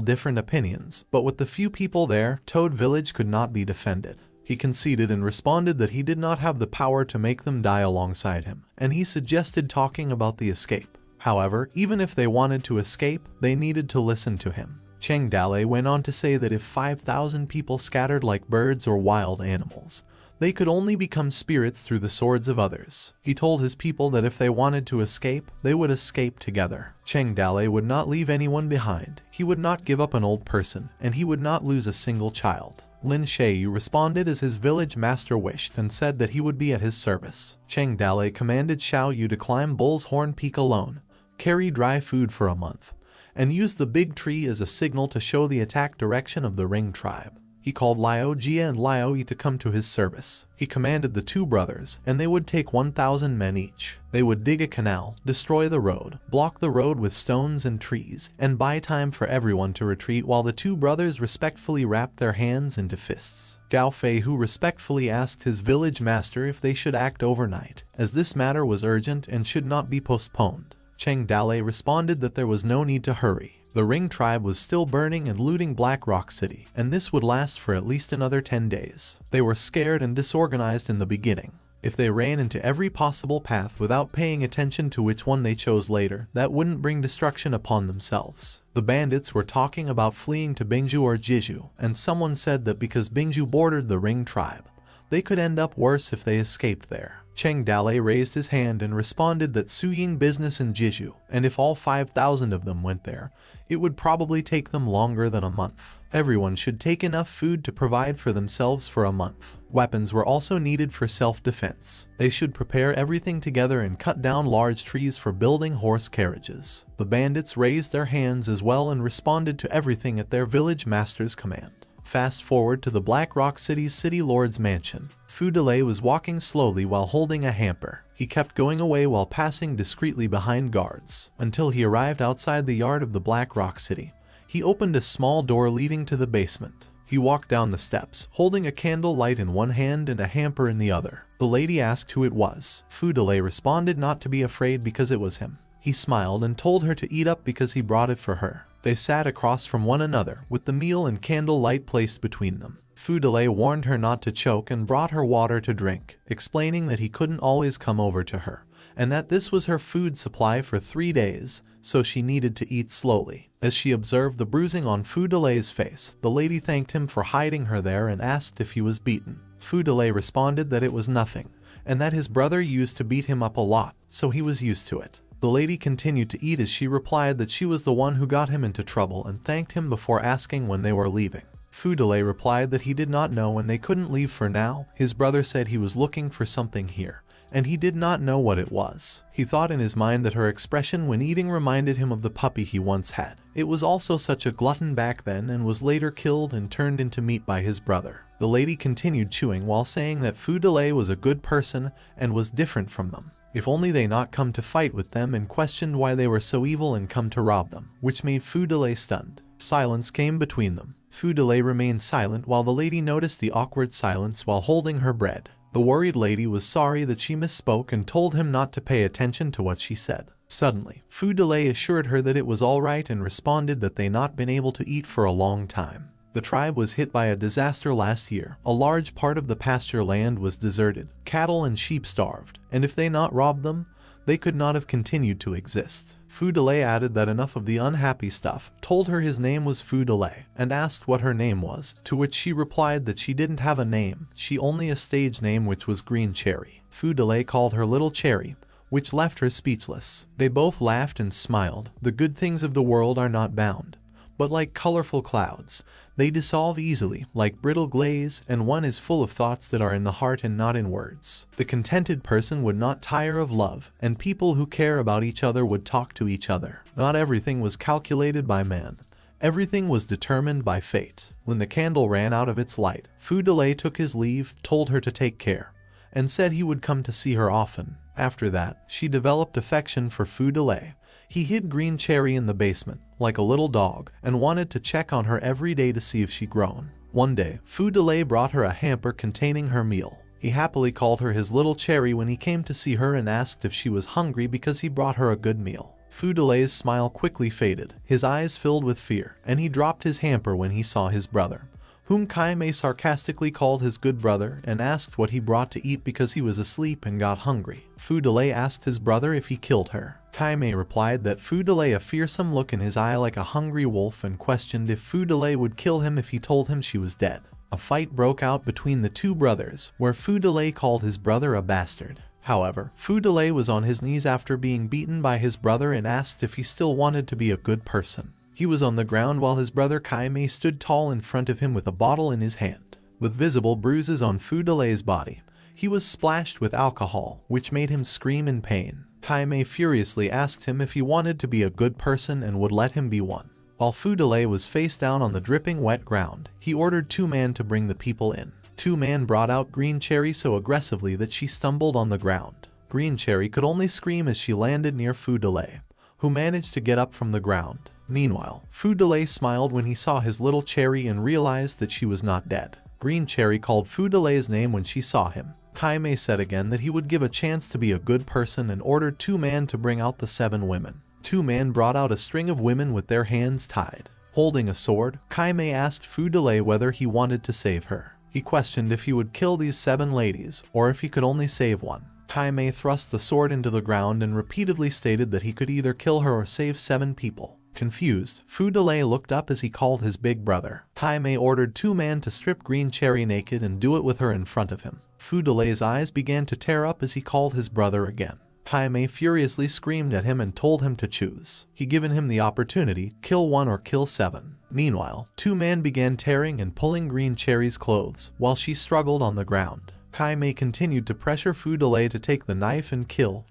different opinions, but with the few people there, Toad Village could not be defended. He conceded and responded that he did not have the power to make them die alongside him, and he suggested talking about the escape. However, even if they wanted to escape, they needed to listen to him. Cheng Dalei went on to say that if 5,000 people scattered like birds or wild animals, they could only become spirits through the swords of others. He told his people that if they wanted to escape, they would escape together. Cheng Dalei would not leave anyone behind. He would not give up an old person, and he would not lose a single child. Lin Xiaoyu responded as his village master wished and said that he would be at his service. Cheng Dalei commanded Xiao Yu to climb Bull's Horn Peak alone, carry dry food for a month, and use the big tree as a signal to show the attack direction of the Ring tribe. He called Liao Jia and Liao Yi to come to his service. He commanded the two brothers, and they would take 1,000 men each. They would dig a canal, destroy the road, block the road with stones and trees, and buy time for everyone to retreat while the two brothers respectfully wrapped their hands into fists. Gao Fei, who respectfully asked his village master if they should act overnight, as this matter was urgent and should not be postponed. Cheng Dalei responded that there was no need to hurry. The Ring tribe was still burning and looting Black Rock City, and this would last for at least another 10 days. They were scared and disorganized in the beginning. If they ran into every possible path without paying attention to which one they chose later, that wouldn't bring destruction upon themselves. The bandits were talking about fleeing to Bingju or Jeju, and someone said that because Bingju bordered the Ring tribe, they could end up worse if they escaped there. Cheng Dalei raised his hand and responded that Su Ying business in Jeju, and if all 5,000 of them went there, it would probably take them longer than a month. Everyone should take enough food to provide for themselves for a month. Weapons were also needed for self-defense. They should prepare everything together and cut down large trees for building horse carriages. The bandits raised their hands as well and responded to everything at their village master's command. Fast forward to the Black Rock City's City Lord's mansion. Fu Delay was walking slowly while holding a hamper. He kept going away while passing discreetly behind guards, until he arrived outside the yard of the Black Rock City. He opened a small door leading to the basement. He walked down the steps, holding a candle light in one hand and a hamper in the other. The lady asked who it was. Fu Delay responded not to be afraid because it was him. He smiled and told her to eat up because he brought it for her. They sat across from one another, with the meal and candle light placed between them. Fu Delay warned her not to choke and brought her water to drink, explaining that he couldn't always come over to her, and that this was her food supply for 3 days, so she needed to eat slowly. As she observed the bruising on Fu Delay's face, the lady thanked him for hiding her there and asked if he was beaten. Fu Delay responded that it was nothing, and that his brother used to beat him up a lot, so he was used to it. The lady continued to eat as she replied that she was the one who got him into trouble and thanked him before asking when they were leaving. Fu Delay replied that he did not know and they couldn't leave for now. His brother said he was looking for something here, and he did not know what it was. He thought in his mind that her expression when eating reminded him of the puppy he once had. It was also such a glutton back then and was later killed and turned into meat by his brother. The lady continued chewing while saying that Fu Delay was a good person and was different from them. If only they not come to fight with them, and questioned why they were so evil and come to rob them, which made Fu Delay stunned. Silence came between them. Fu Delay remained silent while the lady noticed the awkward silence while holding her bread. The worried lady was sorry that she misspoke and told him not to pay attention to what she said. Suddenly, Fu Delay assured her that it was alright and responded that they not been able to eat for a long time. The tribe was hit by a disaster last year. A large part of the pasture land was deserted, cattle and sheep starved, and if they not robbed them, they could not have continued to exist. Fu Delay added that enough of the unhappy stuff, told her his name was Fu Delay, and asked what her name was, to which she replied that she didn't have a name, she only a stage name which was Green Cherry. Fu Delay called her Little Cherry, which left her speechless. They both laughed and smiled. The good things of the world are not bound, but like colorful clouds, they dissolve easily, like brittle glaze, and one is full of thoughts that are in the heart and not in words. The contented person would not tire of love, and people who care about each other would talk to each other. Not everything was calculated by man. Everything was determined by fate. When the candle ran out of its light, Fu Delay took his leave, told her to take care, and said he would come to see her often. After that, she developed affection for Fu Delay. He hid Green Cherry in the basement, like a little dog, and wanted to check on her every day to see if she'd grown. One day, Fu Delay brought her a hamper containing her meal. He happily called her his Little Cherry when he came to see her and asked if she was hungry because he brought her a good meal. Fu Delay's smile quickly faded, his eyes filled with fear, and he dropped his hamper when he saw his brother, whom Kai Mei sarcastically called his good brother, and asked what he brought to eat because he was asleep and got hungry. Fu Delay asked his brother if he killed her. Kai Mei replied that Fu Delay a fearsome look in his eye like a hungry wolf and questioned if Fu Delay would kill him if he told him she was dead. A fight broke out between the two brothers, where Fu Delay called his brother a bastard. However, Fu Delay was on his knees after being beaten by his brother and asked if he still wanted to be a good person. He was on the ground while his brother Kai Mei stood tall in front of him with a bottle in his hand. With visible bruises on Fu Delay's body, he was splashed with alcohol, which made him scream in pain. Kai Mei furiously asked him if he wanted to be a good person and would let him be one. While Fu Delay was face down on the dripping wet ground, he ordered two men to bring the people in. Two men brought out Green Cherry so aggressively that she stumbled on the ground. Green Cherry could only scream as she landed near Fu Delay, who managed to get up from the ground. Meanwhile, Fu Delay smiled when he saw his Little Cherry and realized that she was not dead. Green Cherry called Fu Delay's name when she saw him. Kai Mei said again that he would give a chance to be a good person and ordered two men to bring out the 7 women. Two men brought out a string of women with their hands tied. Holding a sword, Kai Mei asked Fu Delay whether he wanted to save her. He questioned if he would kill these 7 ladies, or if he could only save one. Kai Mei thrust the sword into the ground and repeatedly stated that he could either kill her or save 7 people. Confused, Fu Delay looked up as he called his big brother. Kai Mei ordered two men to strip Green Cherry naked and do it with her in front of him. Fu Delay's eyes began to tear up as he called his brother again. Kai Mei furiously screamed at him and told him to choose. He given him the opportunity, kill 1 or kill 7. Meanwhile, two men began tearing and pulling Green Cherry's clothes while she struggled on the ground. Kai Mei continued to pressure Fu Delay to take the knife and kill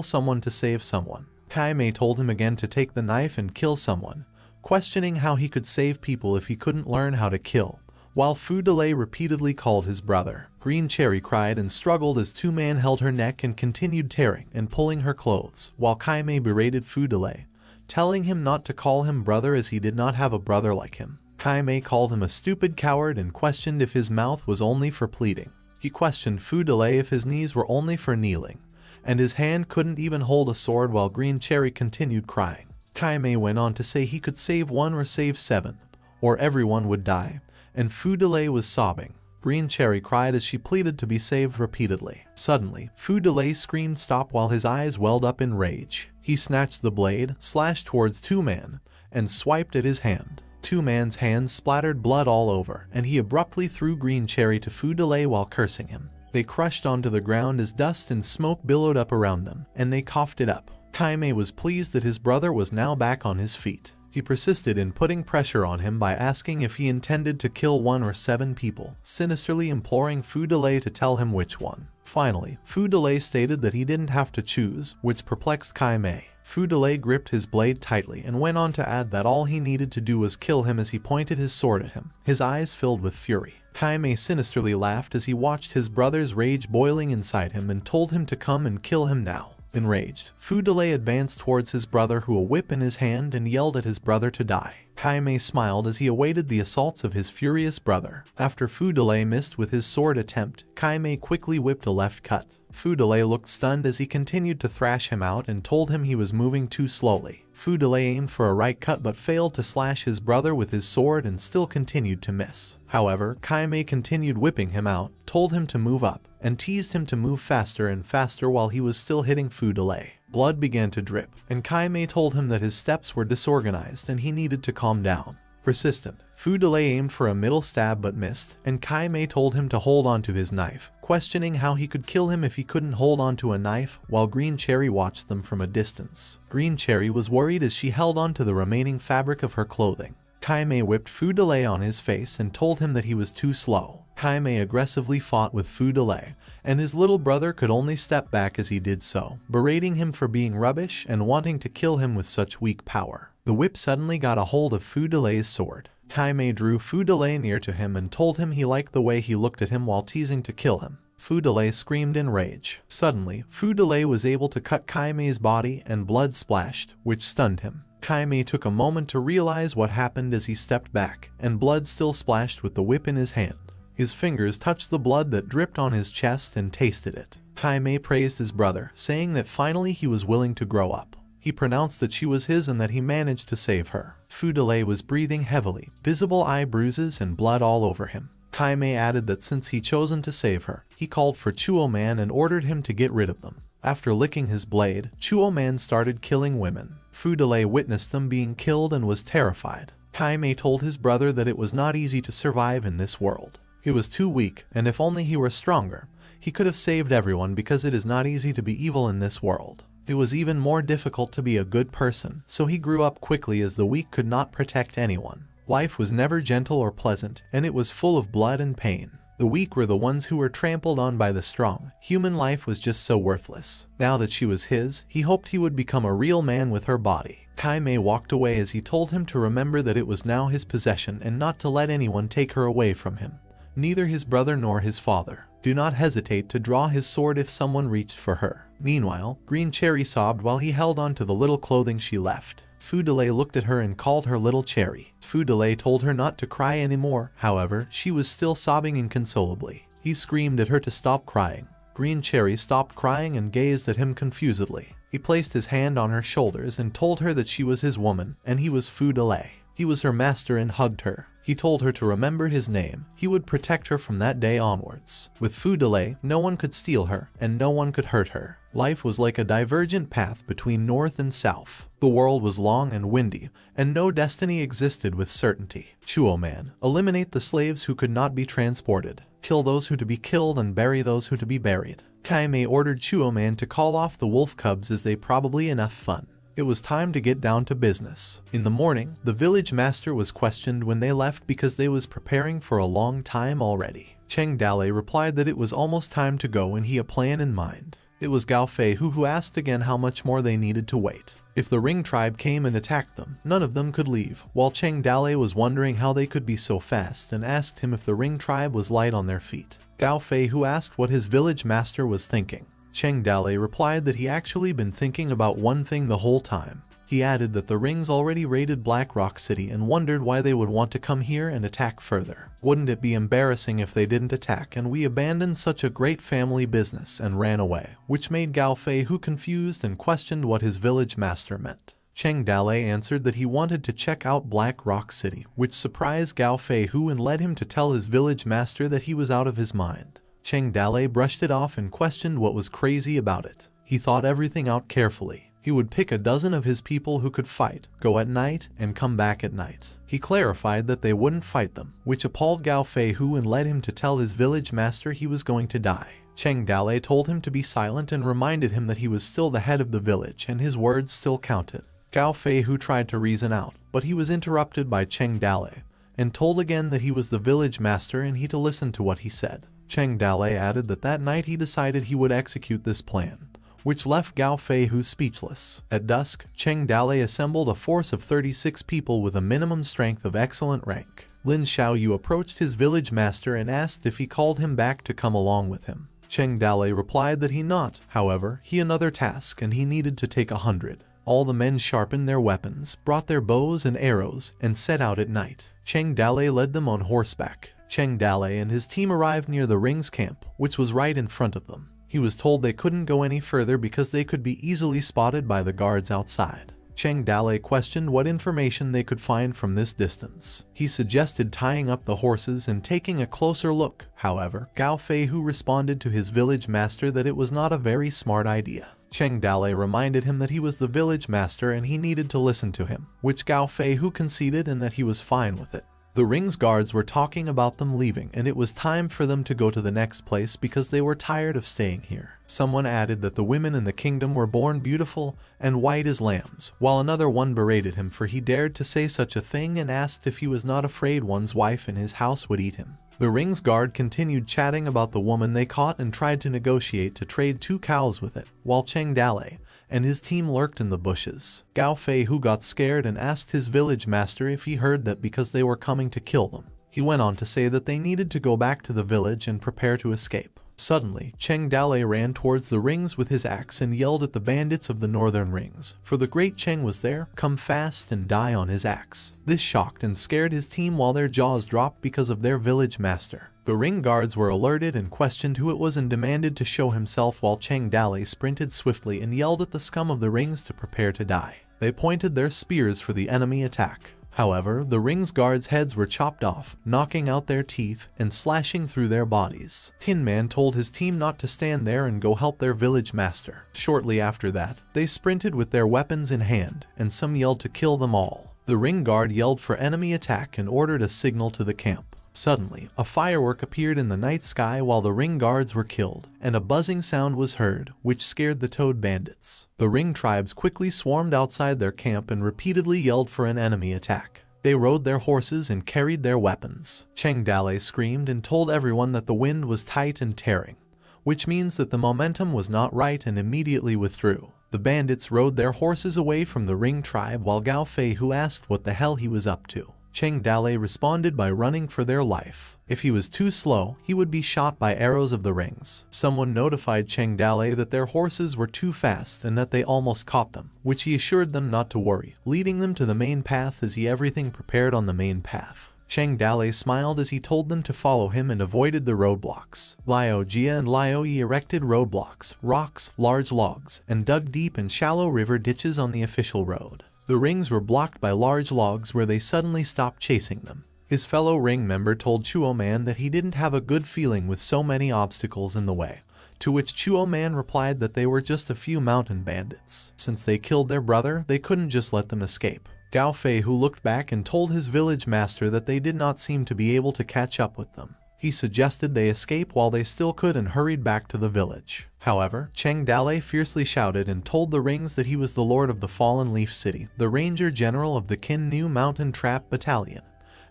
someone to save someone. Kai Mei told him again to take the knife and kill someone, questioning how he could save people if he couldn't learn how to kill, while Fu Delay repeatedly called his brother. Green Cherry cried and struggled as two men held her neck and continued tearing and pulling her clothes, while Kai Mei berated Fu Delay, telling him not to call him brother as he did not have a brother like him. Kai Mei called him a stupid coward and questioned if his mouth was only for pleading. He questioned Fu Delay if his knees were only for kneeling, and his hand couldn't even hold a sword while Green Cherry continued crying. Kai Mei went on to say he could save 1 or save 7, or everyone would die, and Fu Delay was sobbing. Green Cherry cried as she pleaded to be saved repeatedly. Suddenly, Fu Delay screamed stop while his eyes welled up in rage. He snatched the blade, slashed towards two men, and swiped at his hand. Two men's hands splattered blood all over, and he abruptly threw Green Cherry to Fu Delay while cursing him. They crushed onto the ground as dust and smoke billowed up around them, and they coughed it up. Kai Mei was pleased that his brother was now back on his feet. He persisted in putting pressure on him by asking if he intended to kill 1 or 7 people, sinisterly imploring Fu Delay to tell him which one. Finally, Fu Delay stated that he didn't have to choose, which perplexed Kai Mei. Fu Delay gripped his blade tightly and went on to add that all he needed to do was kill him as he pointed his sword at him, his eyes filled with fury. Kai Mei sinisterly laughed as he watched his brother's rage boiling inside him and told him to come and kill him now. Enraged, Fu Delay advanced towards his brother who a whip in his hand and yelled at his brother to die. Kai Mei smiled as he awaited the assaults of his furious brother. After Fu Delay missed with his sword attempt, Kai Mei quickly whipped a left cut. Fu Delay looked stunned as he continued to thrash him out and told him he was moving too slowly. Fu Delay aimed for a right cut but failed to slash his brother with his sword and still continued to miss. However, Kai Mei continued whipping him out, told him to move up, and teased him to move faster and faster while he was still hitting Fu Delay. Blood began to drip, and Kai Mei told him that his steps were disorganized and he needed to calm down. Persistent, Fu Delay aimed for a middle stab but missed, and Kai Mei told him to hold on to his knife, questioning how he could kill him if he couldn't hold on to a knife, while Green Cherry watched them from a distance. Green Cherry was worried as she held on to the remaining fabric of her clothing. Kai Mei whipped Fu Delay on his face and told him that he was too slow. Kai Mei aggressively fought with Fu Delay, and his little brother could only step back as he did so, berating him for being rubbish and wanting to kill him with such weak power. The whip suddenly got a hold of Fu Delay's sword. Kai Mei drew Fu Delay near to him and told him he liked the way he looked at him while teasing to kill him. Fu Delay screamed in rage. Suddenly, Fu Delay was able to cut Kai Mei's body and blood splashed, which stunned him. Kai Mei took a moment to realize what happened as he stepped back, and blood still splashed with the whip in his hand. His fingers touched the blood that dripped on his chest and tasted it. Kai Mei praised his brother, saying that finally he was willing to grow up. He pronounced that she was his and that he managed to save her. Fu Delay was breathing heavily, visible eye bruises and blood all over him. Kai Mei added that since he chosen to save her, he called for Chuo Man and ordered him to get rid of them. After licking his blade, Chuo Man started killing women. Fu Delay witnessed them being killed and was terrified. Kai Mei told his brother that it was not easy to survive in this world. He was too weak, and if only he were stronger, he could have saved everyone because it is not easy to be evil in this world. It was even more difficult to be a good person, so he grew up quickly as the weak could not protect anyone. Life was never gentle or pleasant, and it was full of blood and pain. The weak were the ones who were trampled on by the strong. Human life was just so worthless. Now that she was his, he hoped he would become a real man with her body. Kai Mei walked away as he told him to remember that it was now his possession and not to let anyone take her away from him. Neither his brother nor his father. Do not hesitate to draw his sword if someone reached for her. Meanwhile, Green Cherry sobbed while he held on to the little clothing she left. Fu Delay looked at her and called her Little Cherry. Fu Delay told her not to cry anymore, however, she was still sobbing inconsolably. He screamed at her to stop crying. Green Cherry stopped crying and gazed at him confusedly. He placed his hand on her shoulders and told her that she was his woman, and he was Fu Delay. He was her master and hugged her. He told her to remember his name. He would protect her from that day onwards. With Fu Delay, no one could steal her, and no one could hurt her. Life was like a divergent path between north and south. The world was long and windy, and no destiny existed with certainty. Chuo Man, eliminate the slaves who could not be transported. Kill those who to be killed and bury those who to be buried. Kai Mei ordered Chuo Man to call off the wolf cubs as they probably enough fun. It was time to get down to business. In the morning, the village master was questioned when they left because they was preparing for a long time already. Cheng Dalei replied that it was almost time to go and he had a plan in mind. It was Gao Fei who asked again how much more they needed to wait. If the Ring tribe came and attacked them, none of them could leave, while Cheng Dalei was wondering how they could be so fast and asked him if the Ring tribe was light on their feet. Gao Fei asked what his village master was thinking. Cheng Dalei replied that he actually been thinking about one thing the whole time. He added that the Rings already raided Black Rock City and wondered why they would want to come here and attack further. Wouldn't it be embarrassing if they didn't attack and we abandoned such a great family business and ran away? Which made Gao Fei confused and questioned what his village master meant. Cheng Dalei answered that he wanted to check out Black Rock City, which surprised Gao Fei and led him to tell his village master that he was out of his mind. Cheng Dalei brushed it off and questioned what was crazy about it. He thought everything out carefully. He would pick a dozen of his people who could fight, go at night, and come back at night. He clarified that they wouldn't fight them, which appalled Gao Fei and led him to tell his village master he was going to die. Cheng Dalei told him to be silent and reminded him that he was still the head of the village and his words still counted. Gao Fei tried to reason out, but he was interrupted by Cheng Dalei, and told again that he was the village master and he to listen to what he said. Cheng Dalei added that that night he decided he would execute this plan, which left Gao Fei speechless. At dusk, Cheng Dalei assembled a force of 36 people with a minimum strength of excellent rank. Lin Xiaoyu approached his village master and asked if he called him back to come along with him. Cheng Dalei replied that he not, however, he another task and he needed to take 100. All the men sharpened their weapons, brought their bows and arrows, and set out at night. Cheng Dalei led them on horseback. Cheng Dalei and his team arrived near the Ring's camp, which was right in front of them. He was told they couldn't go any further because they could be easily spotted by the guards outside. Cheng Dalei questioned what information they could find from this distance. He suggested tying up the horses and taking a closer look. However, Gao Feihu responded to his village master that it was not a very smart idea. Cheng Dalei reminded him that he was the village master and he needed to listen to him, which Gao Feihu conceded and that he was fine with it. The ring's guards were talking about them leaving and it was time for them to go to the next place because they were tired of staying here. Someone added that the women in the kingdom were born beautiful and white as lambs, while another one berated him for he dared to say such a thing and asked if he was not afraid one's wife in his house would eat him. The ring's guard continued chatting about the woman they caught and tried to negotiate to trade 2 cows with it, while Cheng Dalei and his team lurked in the bushes. Gao Feihu got scared and asked his village master if he heard that because they were coming to kill them. He went on to say that they needed to go back to the village and prepare to escape. Suddenly, Cheng Dalei ran towards the rings with his axe and yelled at the bandits of the northern rings, for the great Cheng was there, come fast and die on his axe. This shocked and scared his team while their jaws dropped because of their village master. The ring guards were alerted and questioned who it was and demanded to show himself while Cheng Dalei sprinted swiftly and yelled at the scum of the rings to prepare to die. They pointed their spears for the enemy attack. However, the ring's guards' heads were chopped off, knocking out their teeth and slashing through their bodies. Tin Man told his team not to stand there and go help their village master. Shortly after that, they sprinted with their weapons in hand, and some yelled to kill them all. The ring guard yelled for enemy attack and ordered a signal to the camp. Suddenly, a firework appeared in the night sky while the ring guards were killed, and a buzzing sound was heard, which scared the Toad bandits. The ring tribes quickly swarmed outside their camp and repeatedly yelled for an enemy attack. They rode their horses and carried their weapons. Cheng Dalei screamed and told everyone that the wind was tight and tearing, which means that the momentum was not right, and immediately withdrew. The bandits rode their horses away from the ring tribe while Gao Feihu asked what the hell he was up to. Cheng Dalei responded by running for their life. If he was too slow, he would be shot by arrows of the rings. Someone notified Cheng Dalei that their horses were too fast and that they almost caught them, which he assured them not to worry, leading them to the main path as he everything prepared on the main path. Cheng Dalei smiled as he told them to follow him and avoided the roadblocks. Liao Jia and Liao Yi erected roadblocks, rocks, large logs, and dug deep and shallow river ditches on the official road. The rings were blocked by large logs where they suddenly stopped chasing them. His fellow ring member told Chuo Man that he didn't have a good feeling with so many obstacles in the way, to which Chuo Man replied that they were just a few mountain bandits. Since they killed their brother, they couldn't just let them escape. Gao Feihu looked back and told his village master that they did not seem to be able to catch up with them. He suggested they escape while they still could and hurried back to the village. However, Cheng Dalei fiercely shouted and told the rings that he was the lord of the Fallen Leaf City, the ranger general of the Kin Nu Mountain Trap Battalion,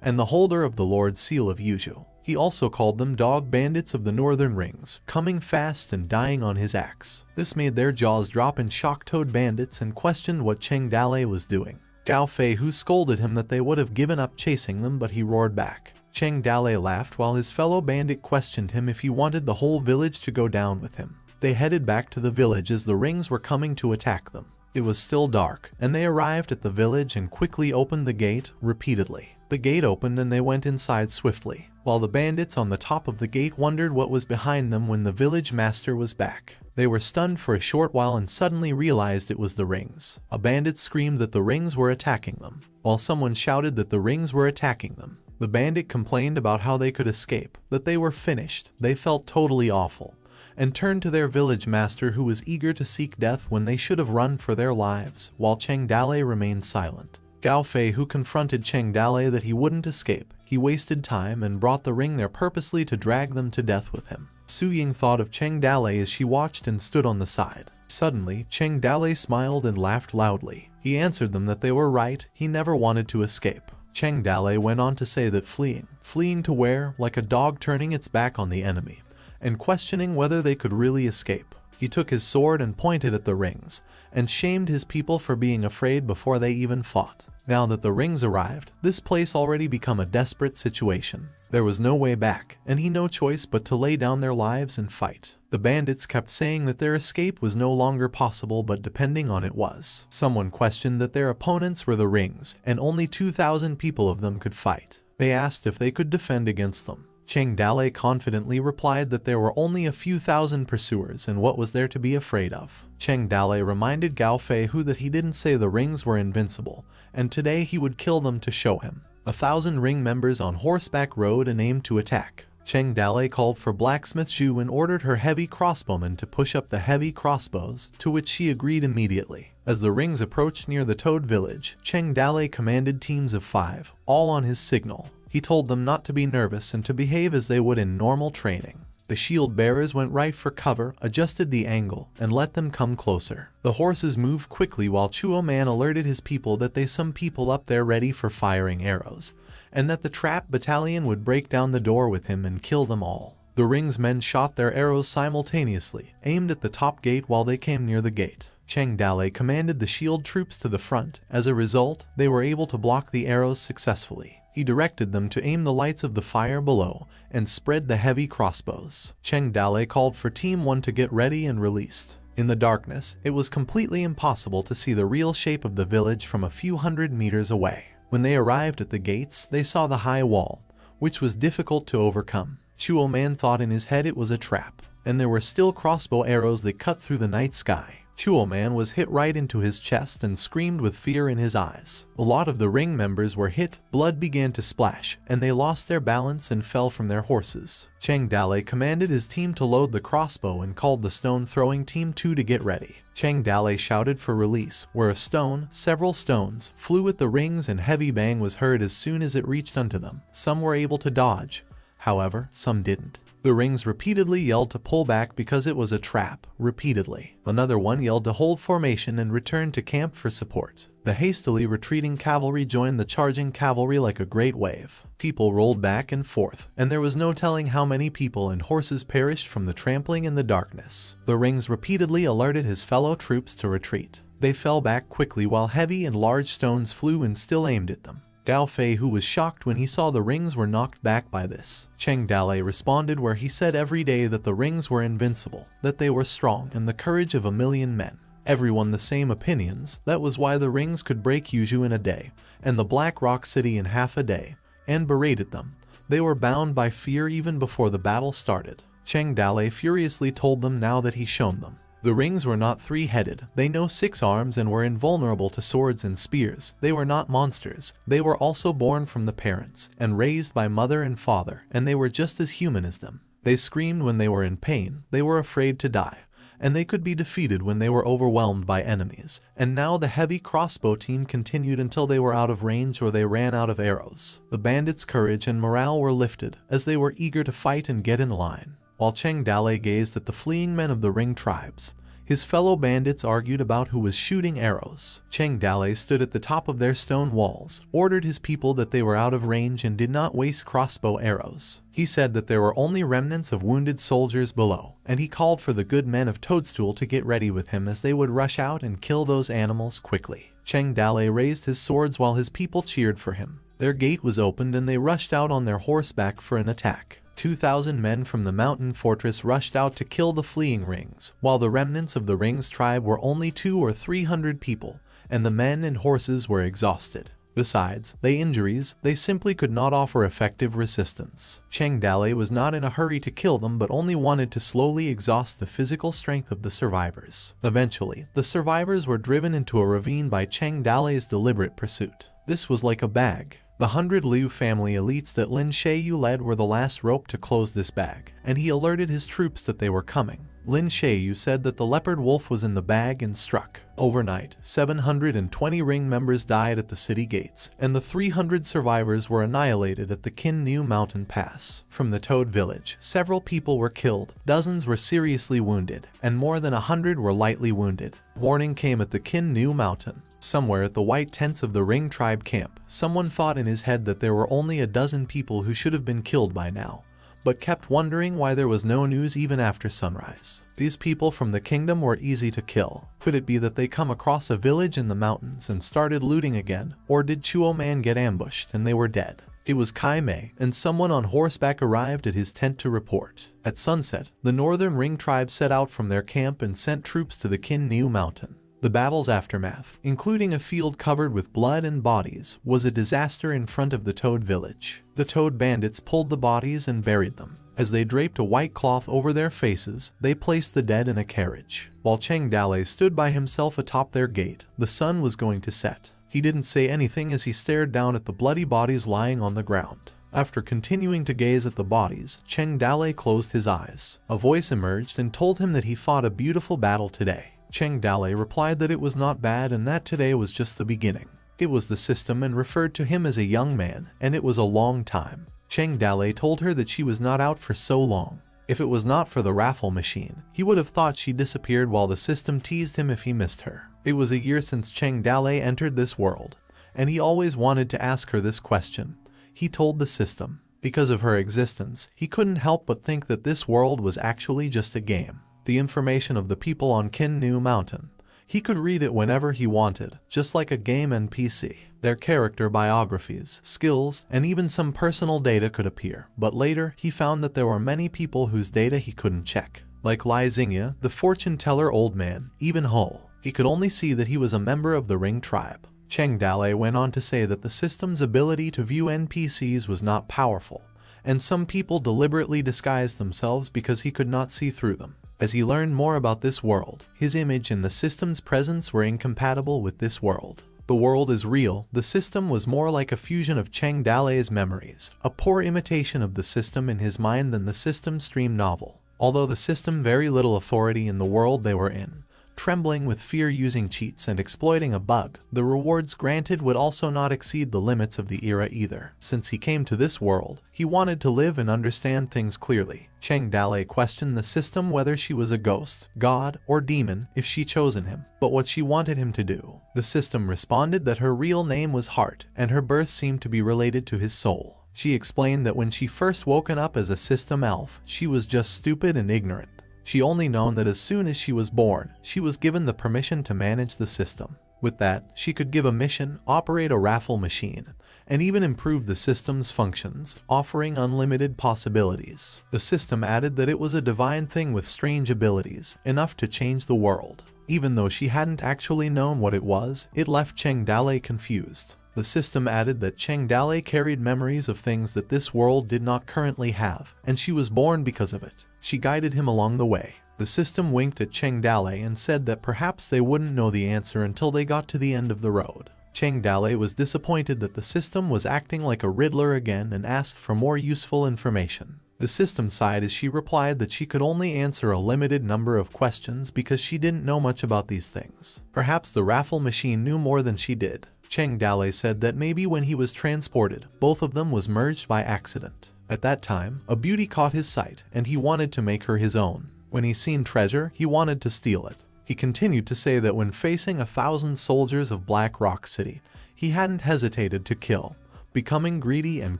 and the holder of the Lord's Seal of Yuzhou. He also called them dog bandits of the northern rings, coming fast and dying on his axe. This made their jaws drop and shocked Toad bandits and questioned what Cheng Dalei was doing. Gao Feihu scolded him that they would have given up chasing them, but he roared back. Cheng Dalei laughed while his fellow bandit questioned him if he wanted the whole village to go down with him. They headed back to the village as the rings were coming to attack them. It was still dark, and they arrived at the village and quickly opened the gate repeatedly. The gate opened and they went inside swiftly, while the bandits on the top of the gate wondered what was behind them when the village master was back. They were stunned for a short while and suddenly realized it was the rings. A bandit screamed that the rings were attacking them, while someone shouted that the rings were attacking them. The bandit complained about how they could escape, that they were finished. They felt totally awful, and turned to their village master who was eager to seek death when they should have run for their lives, while Cheng Dalei remained silent. Gao Feihu confronted Cheng Dalei that he wouldn't escape. He wasted time and brought the ring there purposely to drag them to death with him. Su Ying thought of Cheng Dalei as she watched and stood on the side. Suddenly, Cheng Dalei smiled and laughed loudly. He answered them that they were right, he never wanted to escape. Cheng Dalei went on to say that fleeing to where, like a dog turning its back on the enemy, and questioning whether they could really escape. He took his sword and pointed at the rings, and shamed his people for being afraid before they even fought. Now that the rings arrived, this place already become a desperate situation. There was no way back, and he no choice but to lay down their lives and fight. The bandits kept saying that their escape was no longer possible, but depending on it was. Someone questioned that their opponents were the rings, and only 2,000 people of them could fight. They asked if they could defend against them. Cheng Dale confidently replied that there were only a few thousand pursuers and what was there to be afraid of. Cheng Dale reminded Gao Feihu that he didn't say the rings were invincible, and today he would kill them to show him. 1,000 ring members on horseback rode and aimed to attack. Cheng Dale called for blacksmith Zhu and ordered her heavy crossbowmen to push up the heavy crossbows, to which she agreed immediately. As the rings approached near the Toad village, Cheng Dale commanded teams of 5, all on his signal. He told them not to be nervous and to behave as they would in normal training. The shield bearers went right for cover, adjusted the angle, and let them come closer. The horses moved quickly while Chuo Man alerted his people that they some people up there ready for firing arrows, and that the trap battalion would break down the door with him and kill them all. The ring's men shot their arrows simultaneously, aimed at the top gate while they came near the gate. Cheng Dale commanded the shield troops to the front. As a result, they were able to block the arrows successfully. He directed them to aim the lights of the fire below and spread the heavy crossbows. Cheng Dale called for Team 1 to get ready and released. In the darkness, it was completely impossible to see the real shape of the village from a few hundred meters away. When they arrived at the gates, they saw the high wall, which was difficult to overcome. Chuo Man thought in his head it was a trap, and there were still crossbow arrows that cut through the night sky. Chuo Man was hit right into his chest and screamed with fear in his eyes. A lot of the ring members were hit, blood began to splash, and they lost their balance and fell from their horses. Cheng Dale commanded his team to load the crossbow and called the stone-throwing team 2 to get ready. Cheng Dale shouted for release, where several stones, flew at the rings and heavy bang was heard as soon as it reached unto them. Some were able to dodge, however, some didn't. The rings repeatedly yelled to pull back because it was a trap, repeatedly. Another one yelled to hold formation and return to camp for support. The hastily retreating cavalry joined the charging cavalry like a great wave. People rolled back and forth, and there was no telling how many people and horses perished from the trampling in the darkness. The rings repeatedly alerted his fellow troops to retreat. They fell back quickly while heavy and large stones flew and still aimed at them. Gao Feihu was shocked when he saw the rings were knocked back by this. Cheng Dale responded where he said every day that the rings were invincible, that they were strong and the courage of 1,000,000 men. Everyone the same opinions, that was why the rings could break Yuzhou in a day, and the Black Rock City in half a day, and berated them. They were bound by fear even before the battle started. Cheng Dale furiously told them now that he's shown them. The rings were not 3-headed, they know 6 arms and were invulnerable to swords and spears. They were not monsters, they were also born from the parents, and raised by mother and father, and they were just as human as them. They screamed when they were in pain, they were afraid to die, and they could be defeated when they were overwhelmed by enemies. And now the heavy crossbow team continued until they were out of range or they ran out of arrows. The bandits' courage and morale were lifted, as they were eager to fight and get in line. While Cheng Dale gazed at the fleeing men of the ring tribes, his fellow bandits argued about who was shooting arrows. Cheng Dale stood at the top of their stone walls, ordered his people that they were out of range and did not waste crossbow arrows. He said that there were only remnants of wounded soldiers below, and he called for the good men of Toadstool to get ready with him as they would rush out and kill those animals quickly. Cheng Dale raised his swords while his people cheered for him. Their gate was opened and they rushed out on their horseback for an attack. 2,000 men from the mountain fortress rushed out to kill the fleeing rings, while the remnants of the rings tribe were only 200 or 300 people, and the men and horses were exhausted. Besides, they simply could not offer effective resistance. Cheng Dale was not in a hurry to kill them but only wanted to slowly exhaust the physical strength of the survivors. Eventually, the survivors were driven into a ravine by Cheng Dale's deliberate pursuit. This was like a bag. The 100 Liu family elites that Lin Sheiyu led were the last rope to close this bag, and he alerted his troops that they were coming. Lin Sheiyu said that the leopard wolf was in the bag and struck. Overnight, 720 ring members died at the city gates, and the 300 survivors were annihilated at the Qin New Mountain Pass. From the Toad village, several people were killed, dozens were seriously wounded, and more than 100 were lightly wounded. Warning came at the Qin New Mountain. Somewhere at the white tents of the Ring tribe camp, someone thought in his head that there were only a dozen people who should have been killed by now, but kept wondering why there was no news even after sunrise. These people from the kingdom were easy to kill. Could it be that they come across a village in the mountains and started looting again, or did Chuo Man get ambushed and they were dead? It was Kai Mei, and someone on horseback arrived at his tent to report. At sunset, the northern Ring tribe set out from their camp and sent troops to the Qin New Mountain. The battle's aftermath, including a field covered with blood and bodies, was a disaster in front of the Toad village. The Toad bandits pulled the bodies and buried them. As they draped a white cloth over their faces, they placed the dead in a carriage. While Cheng Dalei stood by himself atop their gate, the sun was going to set. He didn't say anything as he stared down at the bloody bodies lying on the ground. After continuing to gaze at the bodies, Cheng Dalei closed his eyes. A voice emerged and told him that he fought a beautiful battle today. Cheng Dalei replied that it was not bad and that today was just the beginning. It was the system and referred to him as a young man, and it was a long time. Cheng Dalei told her that she was not out for so long. If it was not for the raffle machine, he would have thought she disappeared while the system teased him if he missed her. It was a year since Cheng Dalei entered this world, and he always wanted to ask her this question. He told the system. Because of her existence, he couldn't help but think that this world was actually just a game. The information of the people on Kinnu Mountain. He could read it whenever he wanted, just like a game NPC. Their character biographies, skills, and even some personal data could appear, but later he found that there were many people whose data he couldn't check. Like Lai Xingya, the fortune teller old man, even Hull. He could only see that he was a member of the Ring tribe. Cheng Dalei went on to say that the system's ability to view NPCs was not powerful, and some people deliberately disguised themselves because he could not see through them. As he learned more about this world, his image and the system's presence were incompatible with this world. The world is real. The system was more like a fusion of Cheng Dalei's memories, a poor imitation of the system in his mind than the system's stream novel. Although the system very little authority in the world they were in, trembling with fear using cheats and exploiting a bug, the rewards granted would also not exceed the limits of the era either. Since he came to this world, he wanted to live and understand things clearly. Cheng Dalei questioned the system whether she was a ghost, god, or demon if she chosen him, but what she wanted him to do. The system responded that her real name was Heart, and her birth seemed to be related to his soul. She explained that when she first woken up as a system elf, she was just stupid and ignorant. She only known that as soon as she was born, she was given the permission to manage the system. With that, she could give a mission, operate a raffle machine, and even improve the system's functions, offering unlimited possibilities. The system added that it was a divine thing with strange abilities, enough to change the world. Even though she hadn't actually known what it was, it left Cheng Dalei confused. The system added that Cheng Dalei carried memories of things that this world did not currently have, and she was born because of it. She guided him along the way. The system winked at Cheng Dalei and said that perhaps they wouldn't know the answer until they got to the end of the road. Cheng Dalei was disappointed that the system was acting like a riddler again and asked for more useful information. The system sighed as she replied that she could only answer a limited number of questions because she didn't know much about these things. Perhaps the raffle machine knew more than she did. Cheng Dalei said that maybe when he was transported, both of them was merged by accident. At that time, a beauty caught his sight, and he wanted to make her his own. When he seen treasure, he wanted to steal it. He continued to say that when facing 1,000 soldiers of Black Rock City, he hadn't hesitated to kill, becoming greedy and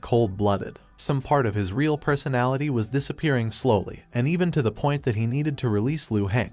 cold-blooded. Some part of his real personality was disappearing slowly, and even to the point that he needed to release Liu Heng,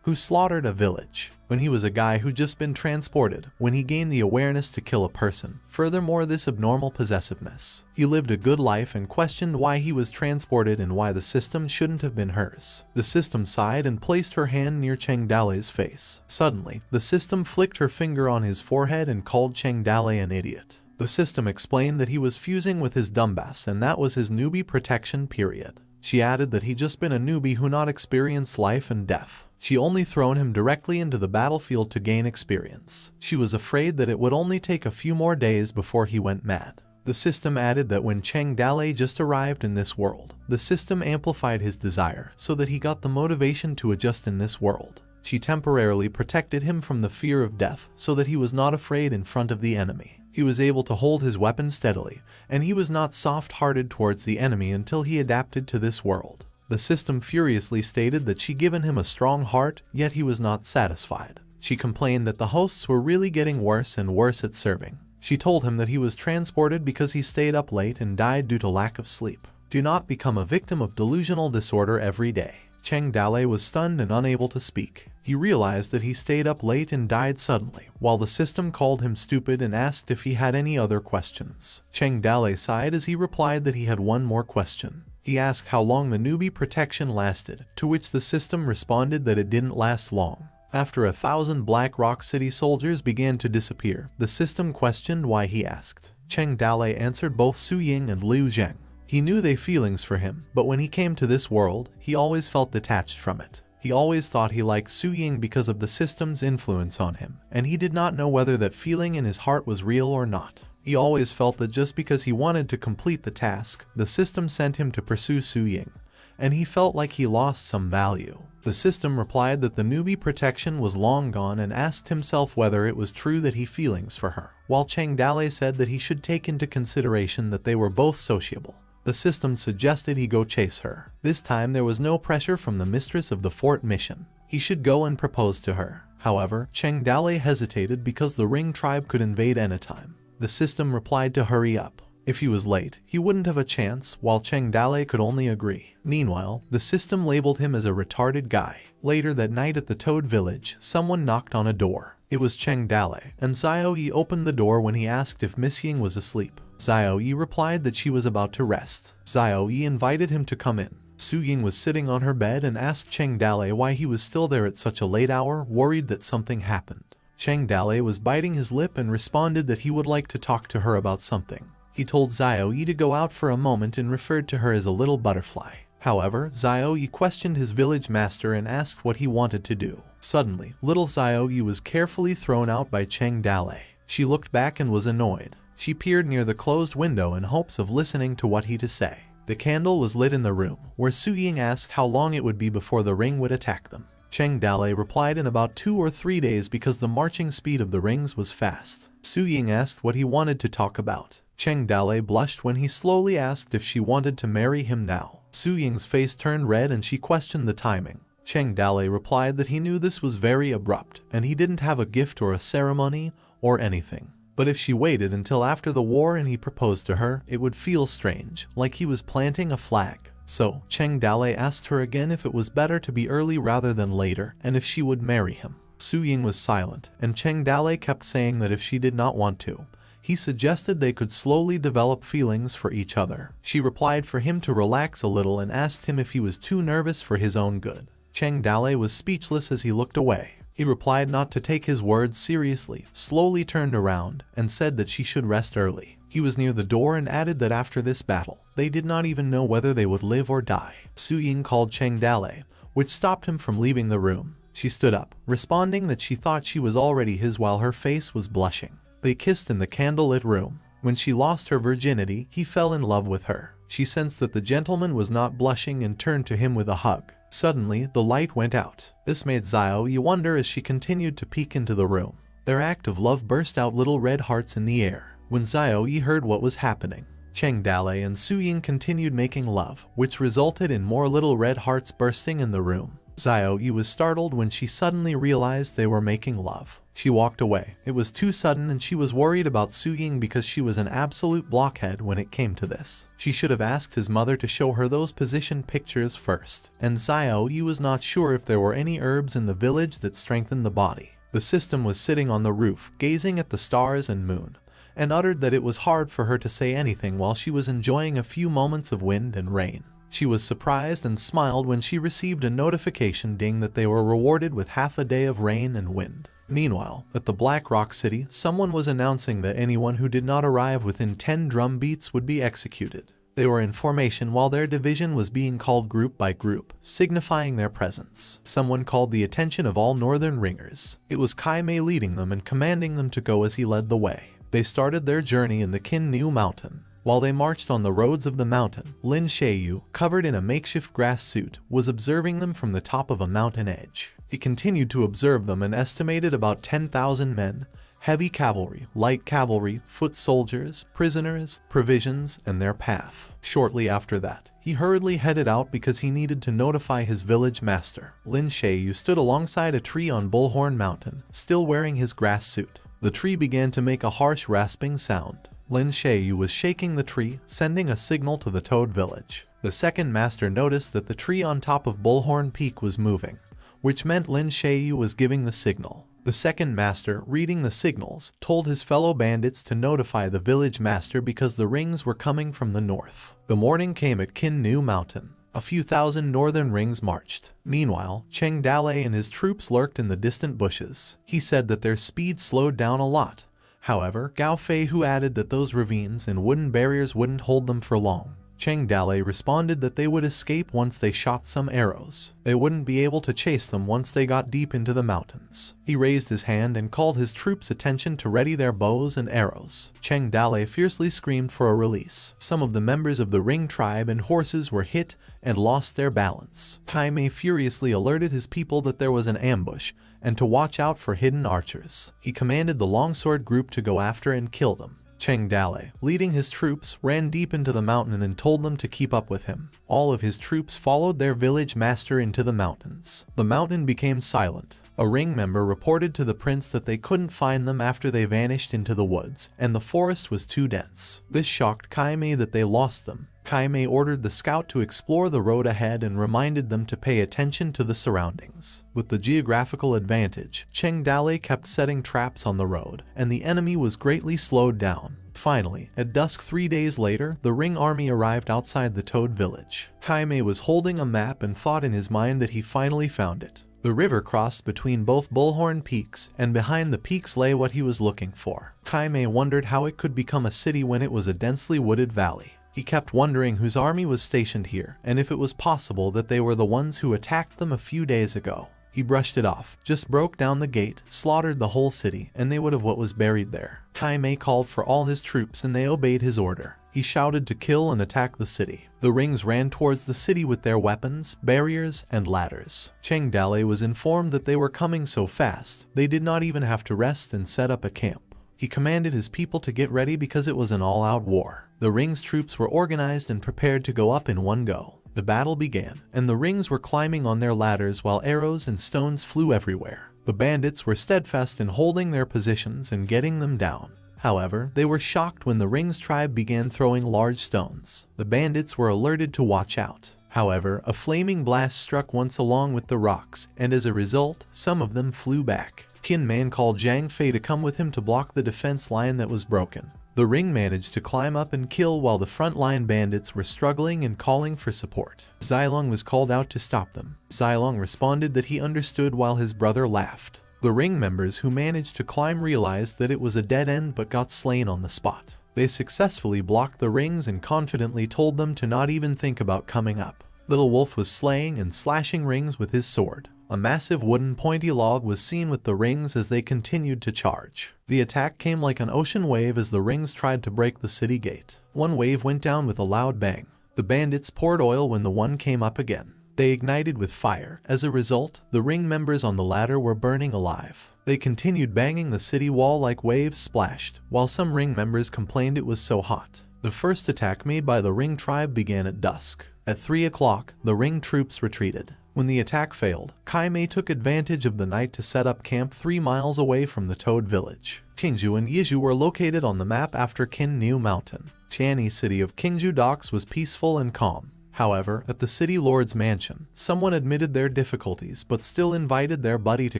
who slaughtered a village. When he was a guy who'd just been transported, when he gained the awareness to kill a person. Furthermore, this abnormal possessiveness. He lived a good life and questioned why he was transported and why the system shouldn't have been hers. The system sighed and placed her hand near Cheng Dalei's face. Suddenly, the system flicked her finger on his forehead and called Cheng Dalei an idiot. The system explained that he was fusing with his dumbass and that was his newbie protection period. She added that he'd just been a newbie who not experienced life and death. She only thrown him directly into the battlefield to gain experience. She was afraid that it would only take a few more days before he went mad. The system added that when Cheng Dalei just arrived in this world, the system amplified his desire so that he got the motivation to adjust in this world. She temporarily protected him from the fear of death so that he was not afraid in front of the enemy. He was able to hold his weapon steadily, and he was not soft-hearted towards the enemy until he adapted to this world. The system furiously stated that she given him a strong heart, yet he was not satisfied. She complained that the hosts were really getting worse and worse at serving. She told him that he was transported because he stayed up late and died due to lack of sleep. Do not become a victim of delusional disorder every day. Cheng Dalei was stunned and unable to speak. He realized that he stayed up late and died suddenly, while the system called him stupid and asked if he had any other questions. Cheng Dalei sighed as he replied that he had one more question. He asked how long the newbie protection lasted, to which the system responded that it didn't last long. After 1,000 Black Rock City soldiers began to disappear, the system questioned why he asked. Cheng Dalei answered both Su Ying and Liu Zheng. He knew they feelings for him, but when he came to this world, he always felt detached from it. He always thought he liked Su Ying because of the system's influence on him, and he did not know whether that feeling in his heart was real or not. He always felt that just because he wanted to complete the task, the system sent him to pursue Su Ying, and he felt like he lost some value. The system replied that the newbie protection was long gone and asked himself whether it was true that he feelings for her, while Cheng Dalei said that he should take into consideration that they were both sociable. The system suggested he go chase her. This time there was no pressure from the mistress of the fort mission. He should go and propose to her. However, Cheng Dalei hesitated because the Ring tribe could invade anytime. The system replied to hurry up. If he was late, he wouldn't have a chance, while Cheng Dalei could only agree. Meanwhile, the system labeled him as a retarded guy. Later that night at the Toad Village, someone knocked on a door. It was Cheng Dalei, and Xiao Yi opened the door when he asked if Miss Ying was asleep. Xiao Yi replied that she was about to rest. Xiao Yi invited him to come in. Su Ying was sitting on her bed and asked Cheng Dalei why he was still there at such a late hour, worried that something happened. Cheng Dalei was biting his lip and responded that he would like to talk to her about something. He told Xiao Yi to go out for a moment and referred to her as a little butterfly. However, Xiao Yi questioned his village master and asked what he wanted to do. Suddenly, little Xiao Yi was carefully thrown out by Cheng Dalei. She looked back and was annoyed. She peered near the closed window in hopes of listening to what he to say. The candle was lit in the room, where Su Ying asked how long it would be before the Ring would attack them. Cheng Dalei replied in about 2 or 3 days because the marching speed of the Rings was fast. Su Ying asked what he wanted to talk about. Cheng Dalei blushed when he slowly asked if she wanted to marry him now. Su Ying's face turned red and she questioned the timing. Cheng Dalei replied that he knew this was very abrupt, and he didn't have a gift or a ceremony or anything. But if she waited until after the war and he proposed to her, it would feel strange, like he was planting a flag. So, Cheng Dalei asked her again if it was better to be early rather than later, and if she would marry him. Su Ying was silent, and Cheng Dalei kept saying that if she did not want to, he suggested they could slowly develop feelings for each other. She replied for him to relax a little and asked him if he was too nervous for his own good. Cheng Dalei was speechless as he looked away. He replied not to take his words seriously, slowly turned around, and said that she should rest early. He was near the door and added that after this battle, they did not even know whether they would live or die. Su Ying called Cheng Dalei, which stopped him from leaving the room. She stood up, responding that she thought she was already his while her face was blushing. They kissed in the candlelit room. When she lost her virginity, he fell in love with her. She sensed that the gentleman was not blushing and turned to him with a hug. Suddenly, the light went out. This made Xiao Yi wonder as she continued to peek into the room. Their act of love burst out little red hearts in the air. When Xiao Yi heard what was happening, Cheng Dalei and Su Ying continued making love, which resulted in more little red hearts bursting in the room. Xiao Yi was startled when she suddenly realized they were making love. She walked away. It was too sudden and she was worried about Su Ying because she was an absolute blockhead when it came to this. She should have asked his mother to show her those position pictures first. And Xiao Yi was not sure if there were any herbs in the village that strengthened the body. The system was sitting on the roof, gazing at the stars and moon, and uttered that it was hard for her to say anything while she was enjoying a few moments of wind and rain. She was surprised and smiled when she received a notification ding that they were rewarded with half a day of rain and wind. Meanwhile, at the Black Rock City, someone was announcing that anyone who did not arrive within 10 drum beats would be executed. They were in formation while their division was being called group by group, signifying their presence. Someone called the attention of all northern ringers. It was Kai Mei leading them and commanding them to go as he led the way. They started their journey in the Qin Niu Mountain. While they marched on the roads of the mountain, Lin Sheiyu, covered in a makeshift grass suit, was observing them from the top of a mountain edge. He continued to observe them and estimated about 10,000 men, heavy cavalry, light cavalry, foot soldiers, prisoners, provisions, and their path. Shortly after that, he hurriedly headed out because he needed to notify his village master. Lin Sheiyu stood alongside a tree on Bullhorn Mountain, still wearing his grass suit. The tree began to make a harsh rasping sound. Lin Sheiyu was shaking the tree, sending a signal to the Toad Village. The second master noticed that the tree on top of Bullhorn Peak was moving, which meant Lin Sheiyu was giving the signal. The second master, reading the signals, told his fellow bandits to notify the village master because the rings were coming from the north. The morning came at Qin Niu Mountain. A few thousand northern rings marched. Meanwhile, Cheng Dalei and his troops lurked in the distant bushes. He said that their speed slowed down a lot. However, Gao Fei who added that those ravines and wooden barriers wouldn't hold them for long. Cheng Dalei responded that they would escape once they shot some arrows. They wouldn't be able to chase them once they got deep into the mountains. He raised his hand and called his troops' attention to ready their bows and arrows. Cheng Dalei fiercely screamed for a release. Some of the members of the Ring tribe and horses were hit and lost their balance. Kai Mei furiously alerted his people that there was an ambush and to watch out for hidden archers. He commanded the longsword group to go after and kill them. Cheng Dalei, leading his troops, ran deep into the mountain and told them to keep up with him. All of his troops followed their village master into the mountains. The mountain became silent. A ring member reported to the prince that they couldn't find them after they vanished into the woods, and the forest was too dense. This shocked Kai Mei that they lost them. Kai Mei ordered the scout to explore the road ahead and reminded them to pay attention to the surroundings. With the geographical advantage, Cheng Dalei kept setting traps on the road, and the enemy was greatly slowed down. Finally, at dusk 3 days later, the Ring army arrived outside the Toad village. Kai Mei was holding a map and thought in his mind that he finally found it. The river crossed between both Bullhorn peaks, and behind the peaks lay what he was looking for. Kai Mei wondered how it could become a city when it was a densely wooded valley. He kept wondering whose army was stationed here, and if it was possible that they were the ones who attacked them a few days ago. He brushed it off, just broke down the gate, slaughtered the whole city, and they would have what was buried there. Kai Mei called for all his troops and they obeyed his order. He shouted to kill and attack the city. The Rings ran towards the city with their weapons, barriers, and ladders. Cheng Dalei was informed that they were coming so fast, they did not even have to rest and set up a camp. He commanded his people to get ready because it was an all-out war. The Rings troops were organized and prepared to go up in one go. The battle began, and the Rings were climbing on their ladders while arrows and stones flew everywhere. The bandits were steadfast in holding their positions and getting them down. However, they were shocked when the Rings tribe began throwing large stones. The bandits were alerted to watch out. However, a flaming blast struck once along with the rocks, and as a result, some of them flew back. Qin Man called Zhang Fei to come with him to block the defense line that was broken. The Ring managed to climb up and kill while the frontline bandits were struggling and calling for support. Xilong was called out to stop them. Xilong responded that he understood while his brother laughed. The Ring members who managed to climb realized that it was a dead end but got slain on the spot. They successfully blocked the Rings and confidently told them to not even think about coming up. Little Wolf was slaying and slashing Rings with his sword. A massive wooden pointy log was seen with the Rings as they continued to charge. The attack came like an ocean wave as the Rings tried to break the city gate. One wave went down with a loud bang. The bandits poured oil when the one came up again. They ignited with fire. As a result, the Ring members on the ladder were burning alive. They continued banging the city wall like waves splashed, while some Ring members complained it was so hot. The first attack made by the Ring tribe began at dusk. At 3 o'clock, the Ring troops retreated. When the attack failed, Kai Mei took advantage of the night to set up camp 3 miles away from the Toad village. Qingzhou and Yizhou were located on the map after Qin Niu Mountain. Tianyi city of Qingzhou docks was peaceful and calm. However, at the city lord's mansion, someone admitted their difficulties but still invited their buddy to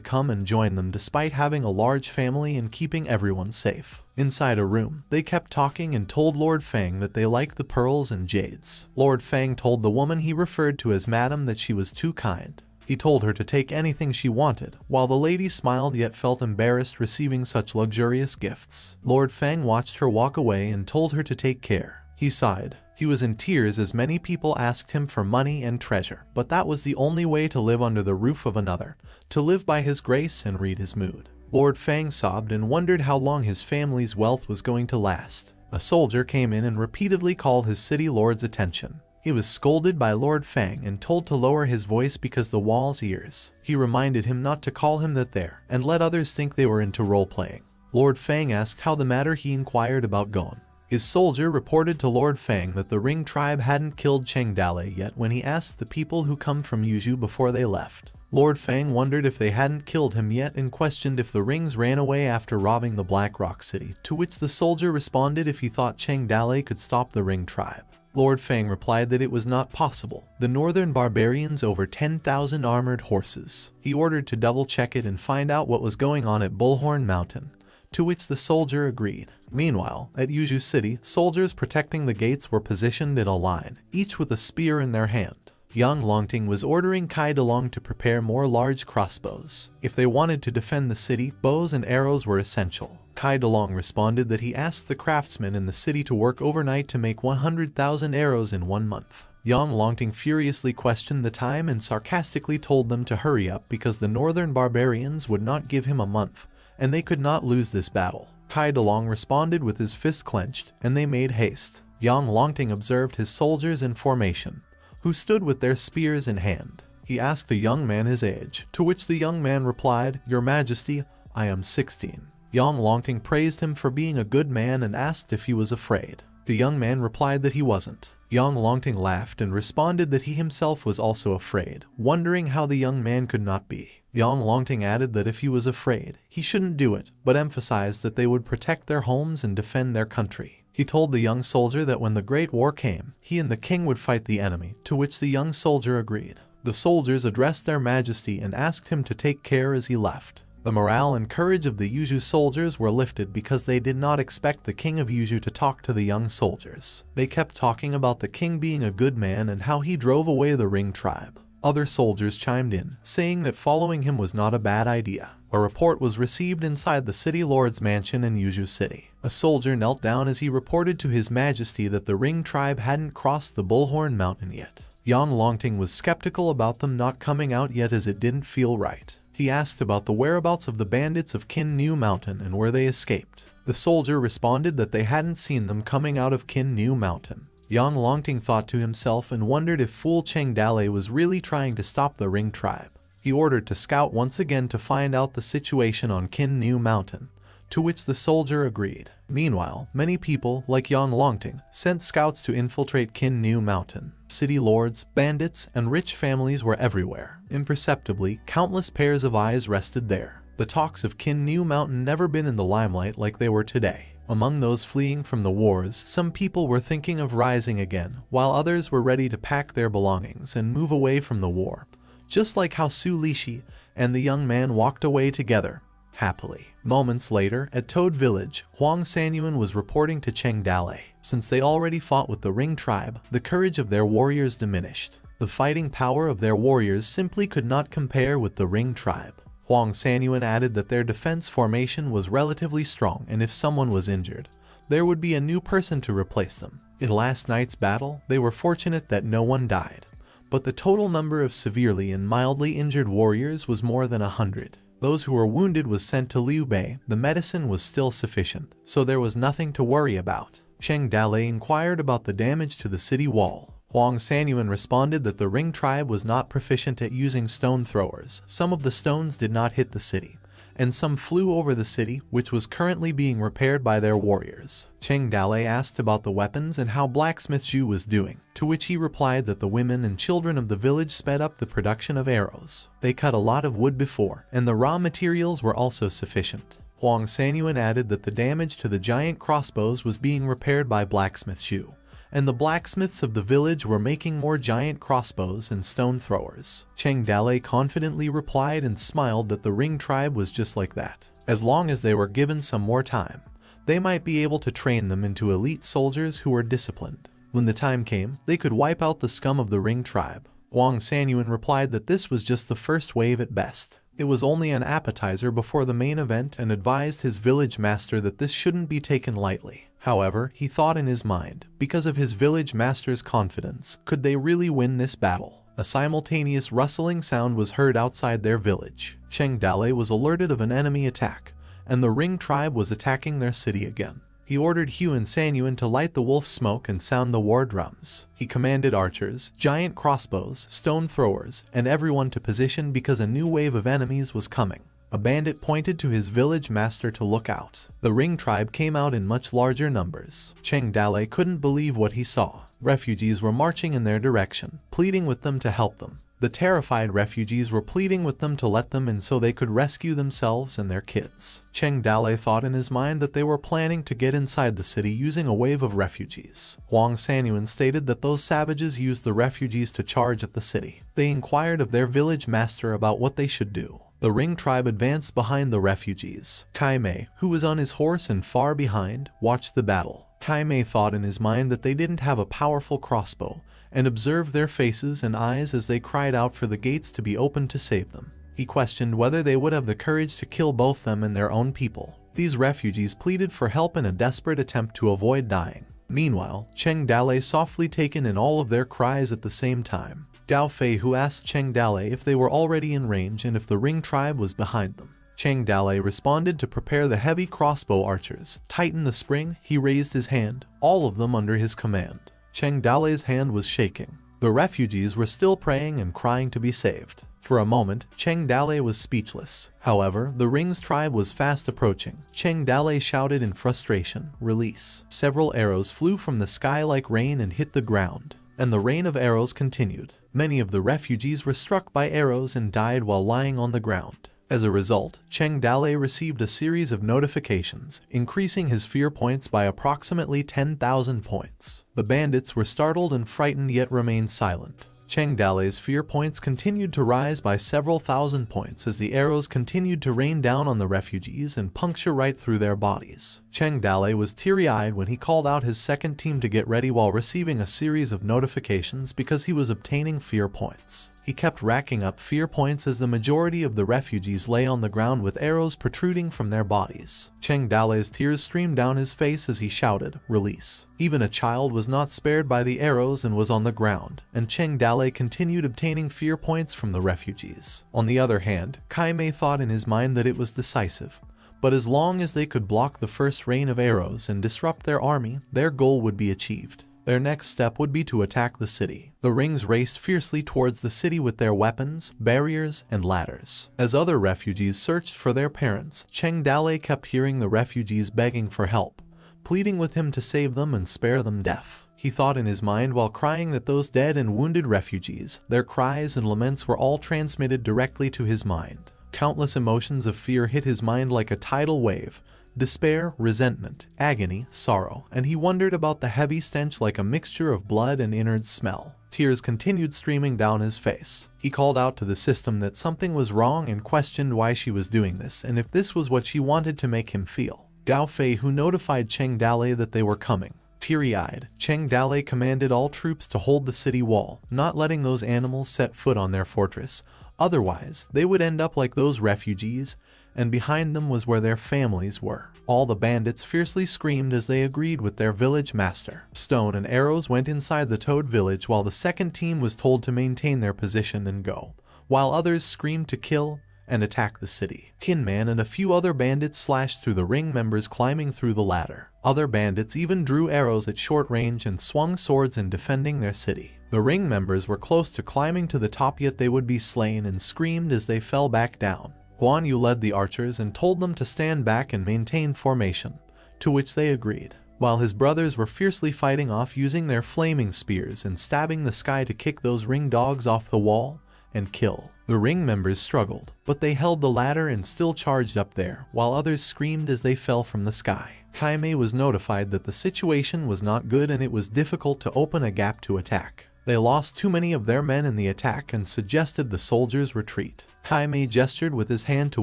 come and join them despite having a large family and keeping everyone safe. Inside a room, they kept talking and told Lord Fang that they liked the pearls and jades. Lord Fang told the woman he referred to as Madam that she was too kind. He told her to take anything she wanted, while the lady smiled yet felt embarrassed receiving such luxurious gifts. Lord Fang watched her walk away and told her to take care. He sighed. He was in tears as many people asked him for money and treasure, but that was the only way to live under the roof of another, to live by his grace and read his mood. Lord Fang sobbed and wondered how long his family's wealth was going to last. A soldier came in and repeatedly called his city lord's attention. He was scolded by Lord Fang and told to lower his voice because the wall's ears. He reminded him not to call him that there, and let others think they were into role-playing. Lord Fang asked how the matter. He inquired about Gon. His soldier reported to Lord Fang that the Ring tribe hadn't killed Cheng Dalei yet when he asked the people who come from Yuzhou before they left. Lord Fang wondered if they hadn't killed him yet and questioned if the Rings ran away after robbing the Black Rock City, to which the soldier responded if he thought Cheng Dalei could stop the Ring tribe. Lord Fang replied that it was not possible. The northern barbarians over 10,000 armored horses. He ordered to double-check it and find out what was going on at Bullhorn Mountain, to which the soldier agreed. Meanwhile, at Yuzhou City, soldiers protecting the gates were positioned in a line, each with a spear in their hand. Yang Longting was ordering Kai Dalong to prepare more large crossbows. If they wanted to defend the city, bows and arrows were essential. Kai Dalong responded that he asked the craftsmen in the city to work overnight to make 100,000 arrows in 1 month. Yang Longting furiously questioned the time and sarcastically told them to hurry up because the northern barbarians would not give him a month, and they could not lose this battle. Kai Dalong responded with his fist clenched, and they made haste. Yang Longting observed his soldiers in formation, who stood with their spears in hand. He asked the young man his age, to which the young man replied, "Your Majesty, I am 16. Yang Longting praised him for being a good man and asked if he was afraid. The young man replied that he wasn't. Yang Longting laughed and responded that he himself was also afraid, wondering how the young man could not be. Yang Longting added that if he was afraid, he shouldn't do it, but emphasized that they would protect their homes and defend their country. He told the young soldier that when the Great War came, he and the king would fight the enemy, to which the young soldier agreed. The soldiers addressed their Majesty and asked him to take care as he left. The morale and courage of the Yuzhu soldiers were lifted because they did not expect the king of Yuzhu to talk to the young soldiers. They kept talking about the king being a good man and how he drove away the Ring tribe. Other soldiers chimed in, saying that following him was not a bad idea. A report was received inside the city lord's mansion in Yuzhu City. A soldier knelt down as he reported to his Majesty that the Ring tribe hadn't crossed the Bullhorn Mountain yet. Yang Longting was skeptical about them not coming out yet as it didn't feel right. He asked about the whereabouts of the bandits of Qin Nu Mountain and where they escaped. The soldier responded that they hadn't seen them coming out of Qin Nu Mountain. Yang Longting thought to himself and wondered if fool Cheng Dale was really trying to stop the Ring tribe. He ordered to scout once again to find out the situation on Qin Nu Mountain, to which the soldier agreed. Meanwhile, many people, like Yang Longting, sent scouts to infiltrate Qin Nu Mountain. City lords, bandits, and rich families were everywhere. Imperceptibly, countless pairs of eyes rested there. The talks of Qin Nu Mountain never been in the limelight like they were today. Among those fleeing from the wars, some people were thinking of rising again, while others were ready to pack their belongings and move away from the war. Just like how Su Lishi and the young man walked away together, happily. Moments later, at Toad Village, Huang Sanyuan was reporting to Cheng Dale. Since they already fought with the Ring tribe, the courage of their warriors diminished. The fighting power of their warriors simply could not compare with the Ring tribe. Huang Sanyuan added that their defense formation was relatively strong, and if someone was injured, there would be a new person to replace them. In last night's battle, they were fortunate that no one died, but the total number of severely and mildly injured warriors was more than 100. Those who were wounded was sent to Liu Bei. The medicine was still sufficient, so there was nothing to worry about. Cheng Dale inquired about the damage to the city wall. Huang Sanyuan responded that the Ring tribe was not proficient at using stone throwers. Some of the stones did not hit the city, and some flew over the city, which was currently being repaired by their warriors. Cheng Dale asked about the weapons and how Blacksmith Zhu was doing, to which he replied that the women and children of the village sped up the production of arrows. They cut a lot of wood before, and the raw materials were also sufficient. Huang Sanyuan added that the damage to the giant crossbows was being repaired by Blacksmith Zhu, and the blacksmiths of the village were making more giant crossbows and stone throwers. Cheng Dale confidently replied and smiled that the Ring tribe was just like that. As long as they were given some more time, they might be able to train them into elite soldiers who were disciplined. When the time came, they could wipe out the scum of the Ring tribe. Huang Sanyuan replied that this was just the first wave at best. It was only an appetizer before the main event, and advised his village master that this shouldn't be taken lightly. However, he thought in his mind, because of his village master's confidence, could they really win this battle? A simultaneous rustling sound was heard outside their village. Cheng Dale was alerted of an enemy attack, and the Ring tribe was attacking their city again. He ordered Huan Sanyuan to light the wolf smoke and sound the war drums. He commanded archers, giant crossbows, stone throwers, and everyone to position because a new wave of enemies was coming. A bandit pointed to his village master to look out. The Ring tribe came out in much larger numbers. Cheng Dale couldn't believe what he saw. Refugees were marching in their direction, pleading with them to help them. The terrified refugees were pleading with them to let them in so they could rescue themselves and their kids. Cheng Dale thought in his mind that they were planning to get inside the city using a wave of refugees. Huang Sanyuan stated that those savages used the refugees to charge at the city. They inquired of their village master about what they should do. The Ring tribe advanced behind the refugees. Kai Mei, who was on his horse and far behind, watched the battle. Kai Mei thought in his mind that they didn't have a powerful crossbow, and observed their faces and eyes as they cried out for the gates to be opened to save them. He questioned whether they would have the courage to kill both them and their own people. These refugees pleaded for help in a desperate attempt to avoid dying. Meanwhile, Cheng Dale softly taken in all of their cries at the same time. Dao Fei, who asked Cheng Dale if they were already in range and if the Ring tribe was behind them. Cheng Dale responded to prepare the heavy crossbow archers. Tighten the spring, he raised his hand, all of them under his command. Cheng Dale's hand was shaking. The refugees were still praying and crying to be saved. For a moment, Cheng Dale was speechless. However, the Ring's tribe was fast approaching. Cheng Dale shouted in frustration, "Release!" Several arrows flew from the sky like rain and hit the ground, and the rain of arrows continued. Many of the refugees were struck by arrows and died while lying on the ground. As a result, Cheng Dale received a series of notifications, increasing his fear points by approximately 10,000 points. The bandits were startled and frightened yet remained silent. Cheng Dale's fear points continued to rise by several thousand points as the arrows continued to rain down on the refugees and puncture right through their bodies. Cheng Dale was teary-eyed when he called out his second team to get ready while receiving a series of notifications because he was obtaining fear points. He kept racking up fear points as the majority of the refugees lay on the ground with arrows protruding from their bodies. Cheng Dale's tears streamed down his face as he shouted, "Release!" Even a child was not spared by the arrows and was on the ground, and Cheng Dale continued obtaining fear points from the refugees. On the other hand, Kai Mei thought in his mind that it was decisive, but as long as they could block the first rain of arrows and disrupt their army, their goal would be achieved. Their next step would be to attack the city. The Rings raced fiercely towards the city with their weapons, barriers, and ladders. As other refugees searched for their parents, Cheng Dale kept hearing the refugees begging for help, pleading with him to save them and spare them death. He thought in his mind while crying that those dead and wounded refugees, their cries and laments were all transmitted directly to his mind. Countless emotions of fear hit his mind like a tidal wave. Despair, resentment, agony, sorrow, and he wondered about the heavy stench like a mixture of blood and innards smell. Tears continued streaming down his face. He called out to the system that something was wrong and questioned why she was doing this and if this was what she wanted to make him feel. Dao Fei, who notified Cheng Dale that they were coming. Teary-eyed, Cheng Dale commanded all troops to hold the city wall, not letting those animals set foot on their fortress. Otherwise, they would end up like those refugees, and behind them was where their families were. All the bandits fiercely screamed as they agreed with their village master. Stone and arrows went inside the Toad village while the second team was told to maintain their position and go, while others screamed to kill and attack the city. Kinman and a few other bandits slashed through the Ring members climbing through the ladder. Other bandits even drew arrows at short range and swung swords in defending their city. The Ring members were close to climbing to the top, yet they would be slain and screamed as they fell back down. Guan Yu led the archers and told them to stand back and maintain formation, to which they agreed, while his brothers were fiercely fighting off using their flaming spears and stabbing the sky to kick those Ring dogs off the wall and kill. The Ring members struggled, but they held the ladder and still charged up there, while others screamed as they fell from the sky. Kai Mei was notified that the situation was not good and it was difficult to open a gap to attack. They lost too many of their men in the attack and suggested the soldiers retreat. Kai Mei gestured with his hand to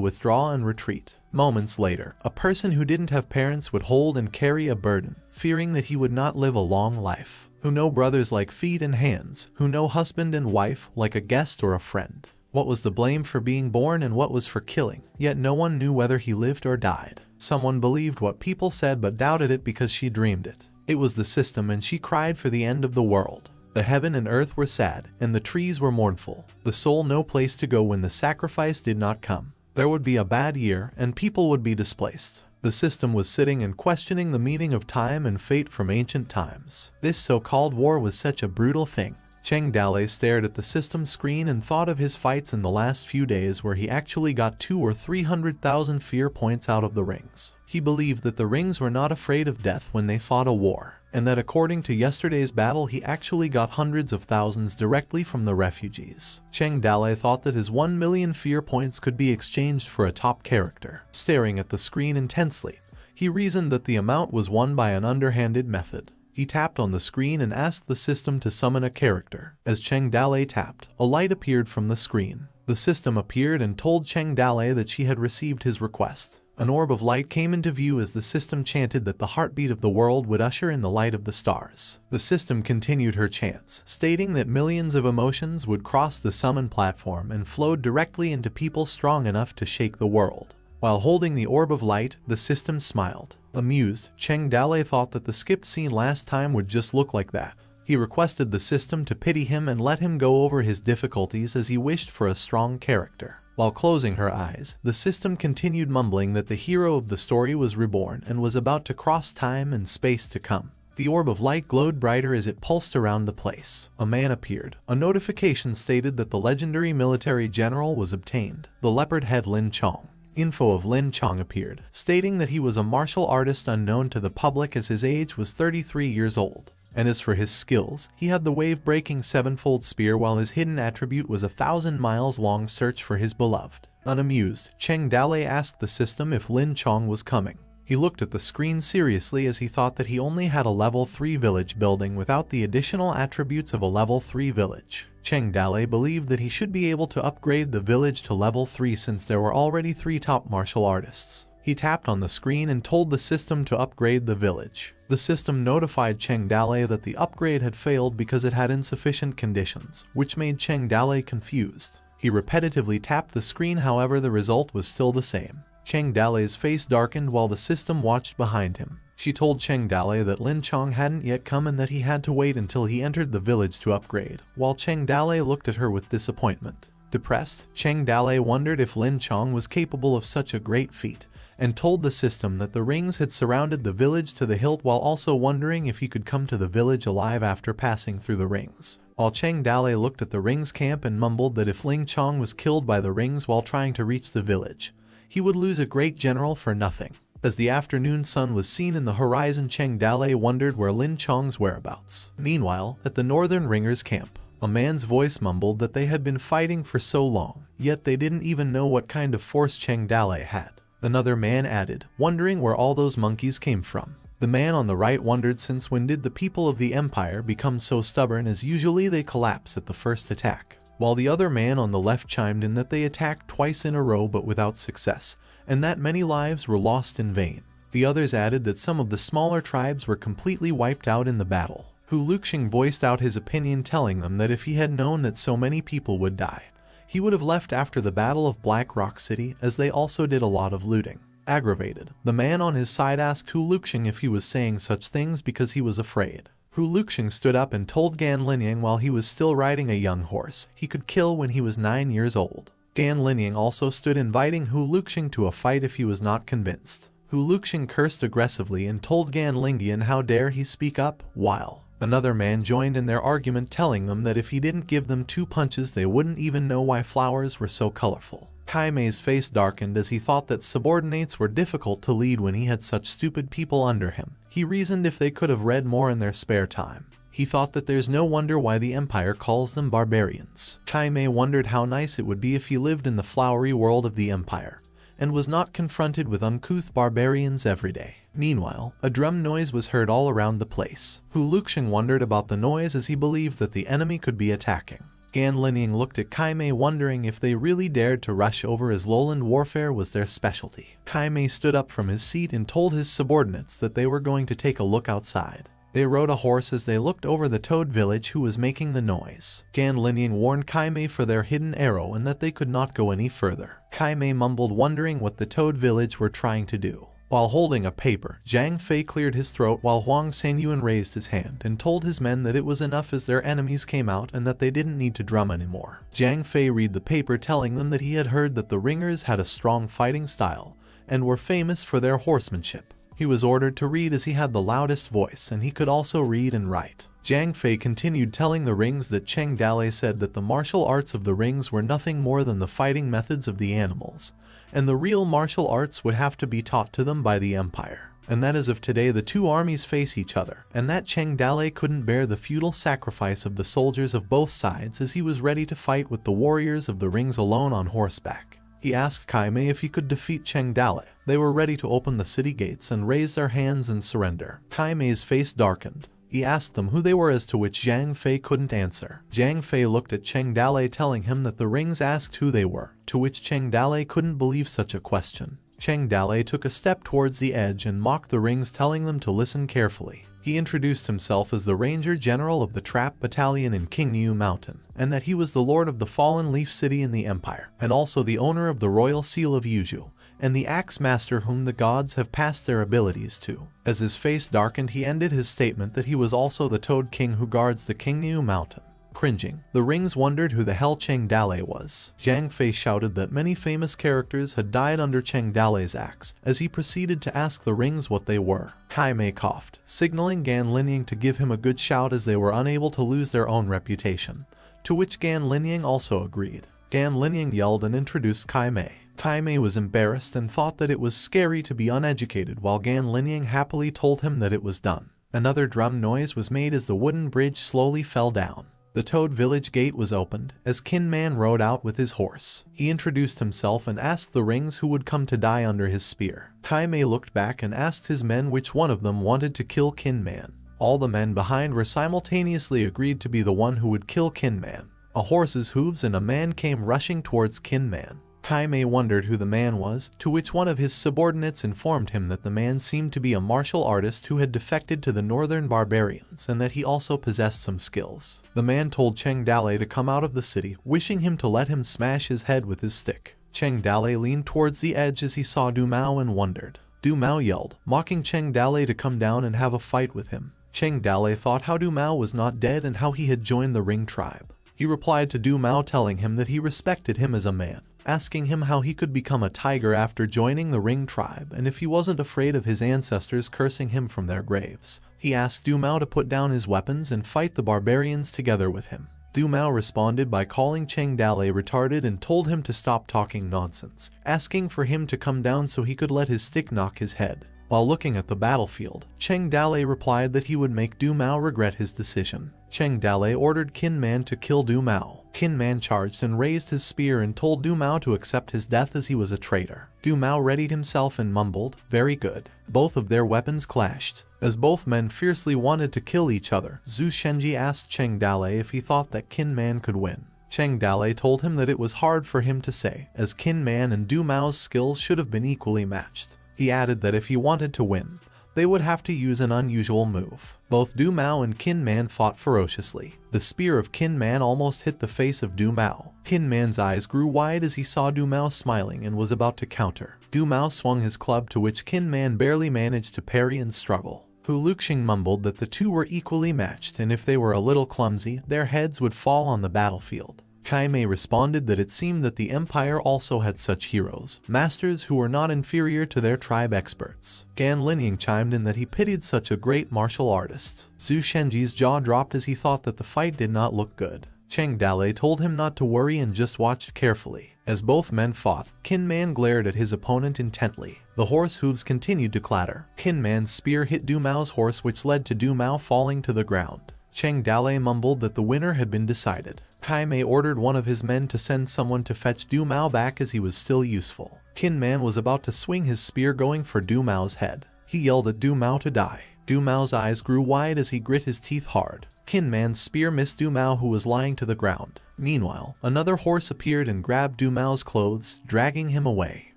withdraw and retreat. Moments later, a person who didn't have parents would hold and carry a burden, fearing that he would not live a long life. Who know brothers like feet and hands, who know husband and wife like a guest or a friend. What was the blame for being born and what was for killing? Yet no one knew whether he lived or died. Someone believed what people said but doubted it because she dreamed it. It was the system, and she cried for the end of the world. The heaven and earth were sad, and the trees were mournful. The soul no place to go when the sacrifice did not come. There would be a bad year, and people would be displaced. The system was sitting and questioning the meaning of time and fate from ancient times. This so-called war was such a brutal thing. Cheng Dale stared at the system screen and thought of his fights in the last few days where he actually got 200,000 or 300,000 fear points out of the Rings. He believed that the Rings were not afraid of death when they fought a war, and that according to yesterday's battle he actually got hundreds of thousands directly from the refugees. Cheng Dale thought that his 1 million fear points could be exchanged for a top character. Staring at the screen intensely, he reasoned that the amount was won by an underhanded method. He tapped on the screen and asked the system to summon a character. As Cheng Dale tapped, a light appeared from the screen. The system appeared and told Cheng Dale that she had received his request. An orb of light came into view as the system chanted that the heartbeat of the world would usher in the light of the stars. The system continued her chants, stating that millions of emotions would cross the summon platform and flowed directly into people strong enough to shake the world. While holding the orb of light, the system smiled. Amused, Cheng Dale thought that the skipped scene last time would just look like that. He requested the system to pity him and let him go over his difficulties as he wished for a strong character. While closing her eyes, the system continued mumbling that the hero of the story was reborn and was about to cross time and space to come. The orb of light glowed brighter as it pulsed around the place. A man appeared. A notification stated that the legendary military general was obtained, the leopard head Lin Chong. Info of Lin Chong appeared, stating that he was a martial artist unknown to the public as his age was 33 years old. And as for his skills, he had the wave-breaking sevenfold spear while his hidden attribute was a 1,000-mile-long search for his beloved. Unamused, Cheng Dale asked the system if Lin Chong was coming. He looked at the screen seriously as he thought that he only had a level 3 village building without the additional attributes of a level 3 village. Cheng Dale believed that he should be able to upgrade the village to level 3 since there were already 3 top martial artists. He tapped on the screen and told the system to upgrade the village. The system notified Cheng Dale that the upgrade had failed because it had insufficient conditions, which made Cheng Dale confused. He repetitively tapped the screen, however the result was still the same. Cheng Dale's face darkened while the system watched behind him. She told Cheng Dale that Lin Chong hadn't yet come and that he had to wait until he entered the village to upgrade, while Cheng Dale looked at her with disappointment. Depressed, Cheng Dale wondered if Lin Chong was capable of such a great feat, and told the system that the rings had surrounded the village to the hilt while also wondering if he could come to the village alive after passing through the rings. While Cheng Dale looked at the rings camp and mumbled that if Lin Chong was killed by the rings while trying to reach the village, he would lose a great general for nothing. As the afternoon sun was seen in the horizon, Cheng Dale wondered where Lin Chong's whereabouts. Meanwhile, at the Northern Ringers camp, a man's voice mumbled that they had been fighting for so long, yet they didn't even know what kind of force Cheng Dale had. Another man added, wondering where all those monkeys came from. The man on the right wondered since when did the people of the Empire become so stubborn as usually they collapse at the first attack. While the other man on the left chimed in that they attacked twice in a row but without success, and that many lives were lost in vain. The others added that some of the smaller tribes were completely wiped out in the battle. Hu Luxing voiced out his opinion, telling them that if he had known that so many people would die, he would have left after the Battle of Black Rock City, as they also did a lot of looting. Aggravated, the man on his side asked Hu Luxing if he was saying such things because he was afraid. Hu Luxing stood up and told Gan Linying while he was still riding a young horse he could kill when he was 9 years old. Gan Linying also stood inviting Hu Luxing to a fight if he was not convinced. Hu Luxing cursed aggressively and told Gan Lingian how dare he speak up, while another man joined in their argument, telling them that if he didn't give them 2 punches they wouldn't even know why flowers were so colorful. Kai Mei's face darkened as he thought that subordinates were difficult to lead when he had such stupid people under him. He reasoned if they could have read more in their spare time. He thought that there's no wonder why the Empire calls them barbarians. Kai Mei wondered how nice it would be if he lived in the flowery world of the Empire, and was not confronted with uncouth barbarians every day. Meanwhile, a drum noise was heard all around the place. Hu Luxing wondered about the noise as he believed that the enemy could be attacking. Gan Linying looked at Kai Mei, wondering if they really dared to rush over as lowland warfare was their specialty. Kai Mei stood up from his seat and told his subordinates that they were going to take a look outside. They rode a horse as they looked over the Toad village who was making the noise. Gan Linying warned Kai Mei for their hidden arrow and that they could not go any further. Kai Mei mumbled, wondering what the Toad village were trying to do. While holding a paper, Zhang Fei cleared his throat while Huang Sanyuan raised his hand and told his men that it was enough as their enemies came out and that they didn't need to drum anymore. Zhang Fei read the paper, telling them that he had heard that the Ringers had a strong fighting style and were famous for their horsemanship. He was ordered to read as he had the loudest voice and he could also read and write. Zhang Fei continued, telling the Rings that Cheng Dale said that the martial arts of the Rings were nothing more than the fighting methods of the animals, and the real martial arts would have to be taught to them by the Empire. And that as of today the 2 armies face each other, and that Cheng Dale couldn't bear the futile sacrifice of the soldiers of both sides as he was ready to fight with the warriors of the Rings alone on horseback. He asked Kai Mei if he could defeat Cheng Dale. They were ready to open the city gates and raise their hands in surrender. Kai Mei's face darkened. He asked them who they were, as to which Zhang Fei couldn't answer. Zhang Fei looked at Cheng Dale, telling him that the Rings asked who they were, to which Cheng Dale couldn't believe such a question. Cheng Dalei took a step towards the edge and mocked the rings, telling them to listen carefully. He introduced himself as the Ranger General of the Trap Battalion in Qingniu Mountain, and that he was the Lord of the Fallen Leaf City in the Empire, and also the owner of the Royal Seal of Yuzhu, and the Axe Master whom the gods have passed their abilities to. As his face darkened, he ended his statement that he was also the Toad King who guards the Qingniu Mountain. Cringing, the rings wondered who the hell Cheng Dalei was. Zhang Fei shouted that many famous characters had died under Cheng Dalei's axe, as he proceeded to ask the rings what they were. Kai Mei coughed, signaling Gan Linying to give him a good shout as they were unable to lose their own reputation, to which Gan Linying also agreed. Gan Linying yelled and introduced Kai Mei. Kai Mei was embarrassed and thought that it was scary to be uneducated, while Gan Linying happily told him that it was done. Another drum noise was made as the wooden bridge slowly fell down. The Toad Village gate was opened, as Kin Man rode out with his horse. He introduced himself and asked the rings who would come to die under his spear. Kai Mei looked back and asked his men which one of them wanted to kill Kin Man. All the men behind were simultaneously agreed to be the one who would kill Kin Man. A horse's hooves and a man came rushing towards Kin Man. Kai Mei wondered who the man was, to which one of his subordinates informed him that the man seemed to be a martial artist who had defected to the northern barbarians and that he also possessed some skills. The man told Cheng Dalei to come out of the city, wishing him to let him smash his head with his stick. Cheng Dalei leaned towards the edge as he saw Du Mao and wondered. Du Mao yelled, mocking Cheng Dalei to come down and have a fight with him. Cheng Dalei thought how Du Mao was not dead and how he had joined the Ring tribe. He replied to Du Mao, telling him that he respected him as a man, asking him how he could become a tiger after joining the Ring tribe and if he wasn't afraid of his ancestors cursing him from their graves. He asked Du Mao to put down his weapons and fight the barbarians together with him. Du Mao responded by calling Cheng Dalei retarded and told him to stop talking nonsense, asking for him to come down so he could let his stick knock his head. While looking at the battlefield, Cheng Dalei replied that he would make Du Mao regret his decision. Cheng Dalei ordered Kin Man to kill Du Mao. Kin Man charged and raised his spear and told Du Mao to accept his death as he was a traitor. Du Mao readied himself and mumbled, "Very good." Both of their weapons clashed. As both men fiercely wanted to kill each other, Zhu Shenji asked Cheng Dalei if he thought that Kin Man could win. Cheng Dalei told him that it was hard for him to say, as Kin Man and Du Mao's skills should have been equally matched. He added that if he wanted to win, they would have to use an unusual move. Both Du Mao and Kin Man fought ferociously. The spear of Kin Man almost hit the face of Du Mao. Kin Man's eyes grew wide as he saw Du Mao smiling and was about to counter. Du Mao swung his club, to which Kin Man barely managed to parry and struggle. Hu Luxing mumbled that the two were equally matched and if they were a little clumsy, their heads would fall on the battlefield. Kai Mei responded that it seemed that the Empire also had such heroes, masters who were not inferior to their tribe experts. Gan Linying chimed in that he pitied such a great martial artist. Zhu Shenji's jaw dropped as he thought that the fight did not look good. Cheng Dalei told him not to worry and just watched carefully. As both men fought, Kin Man glared at his opponent intently. The horse hooves continued to clatter. Kin Man's spear hit Du Mao's horse, which led to Du Mao falling to the ground. Cheng Dalei mumbled that the winner had been decided. Kai Mei ordered one of his men to send someone to fetch Du Mao back as he was still useful. Kin Man was about to swing his spear, going for Du Mao's head. He yelled at Du Mao to die. Du Mao's eyes grew wide as he grit his teeth hard. Kin Man's spear missed Du Mao, who was lying to the ground. Meanwhile, another horse appeared and grabbed Du Mao's clothes, dragging him away.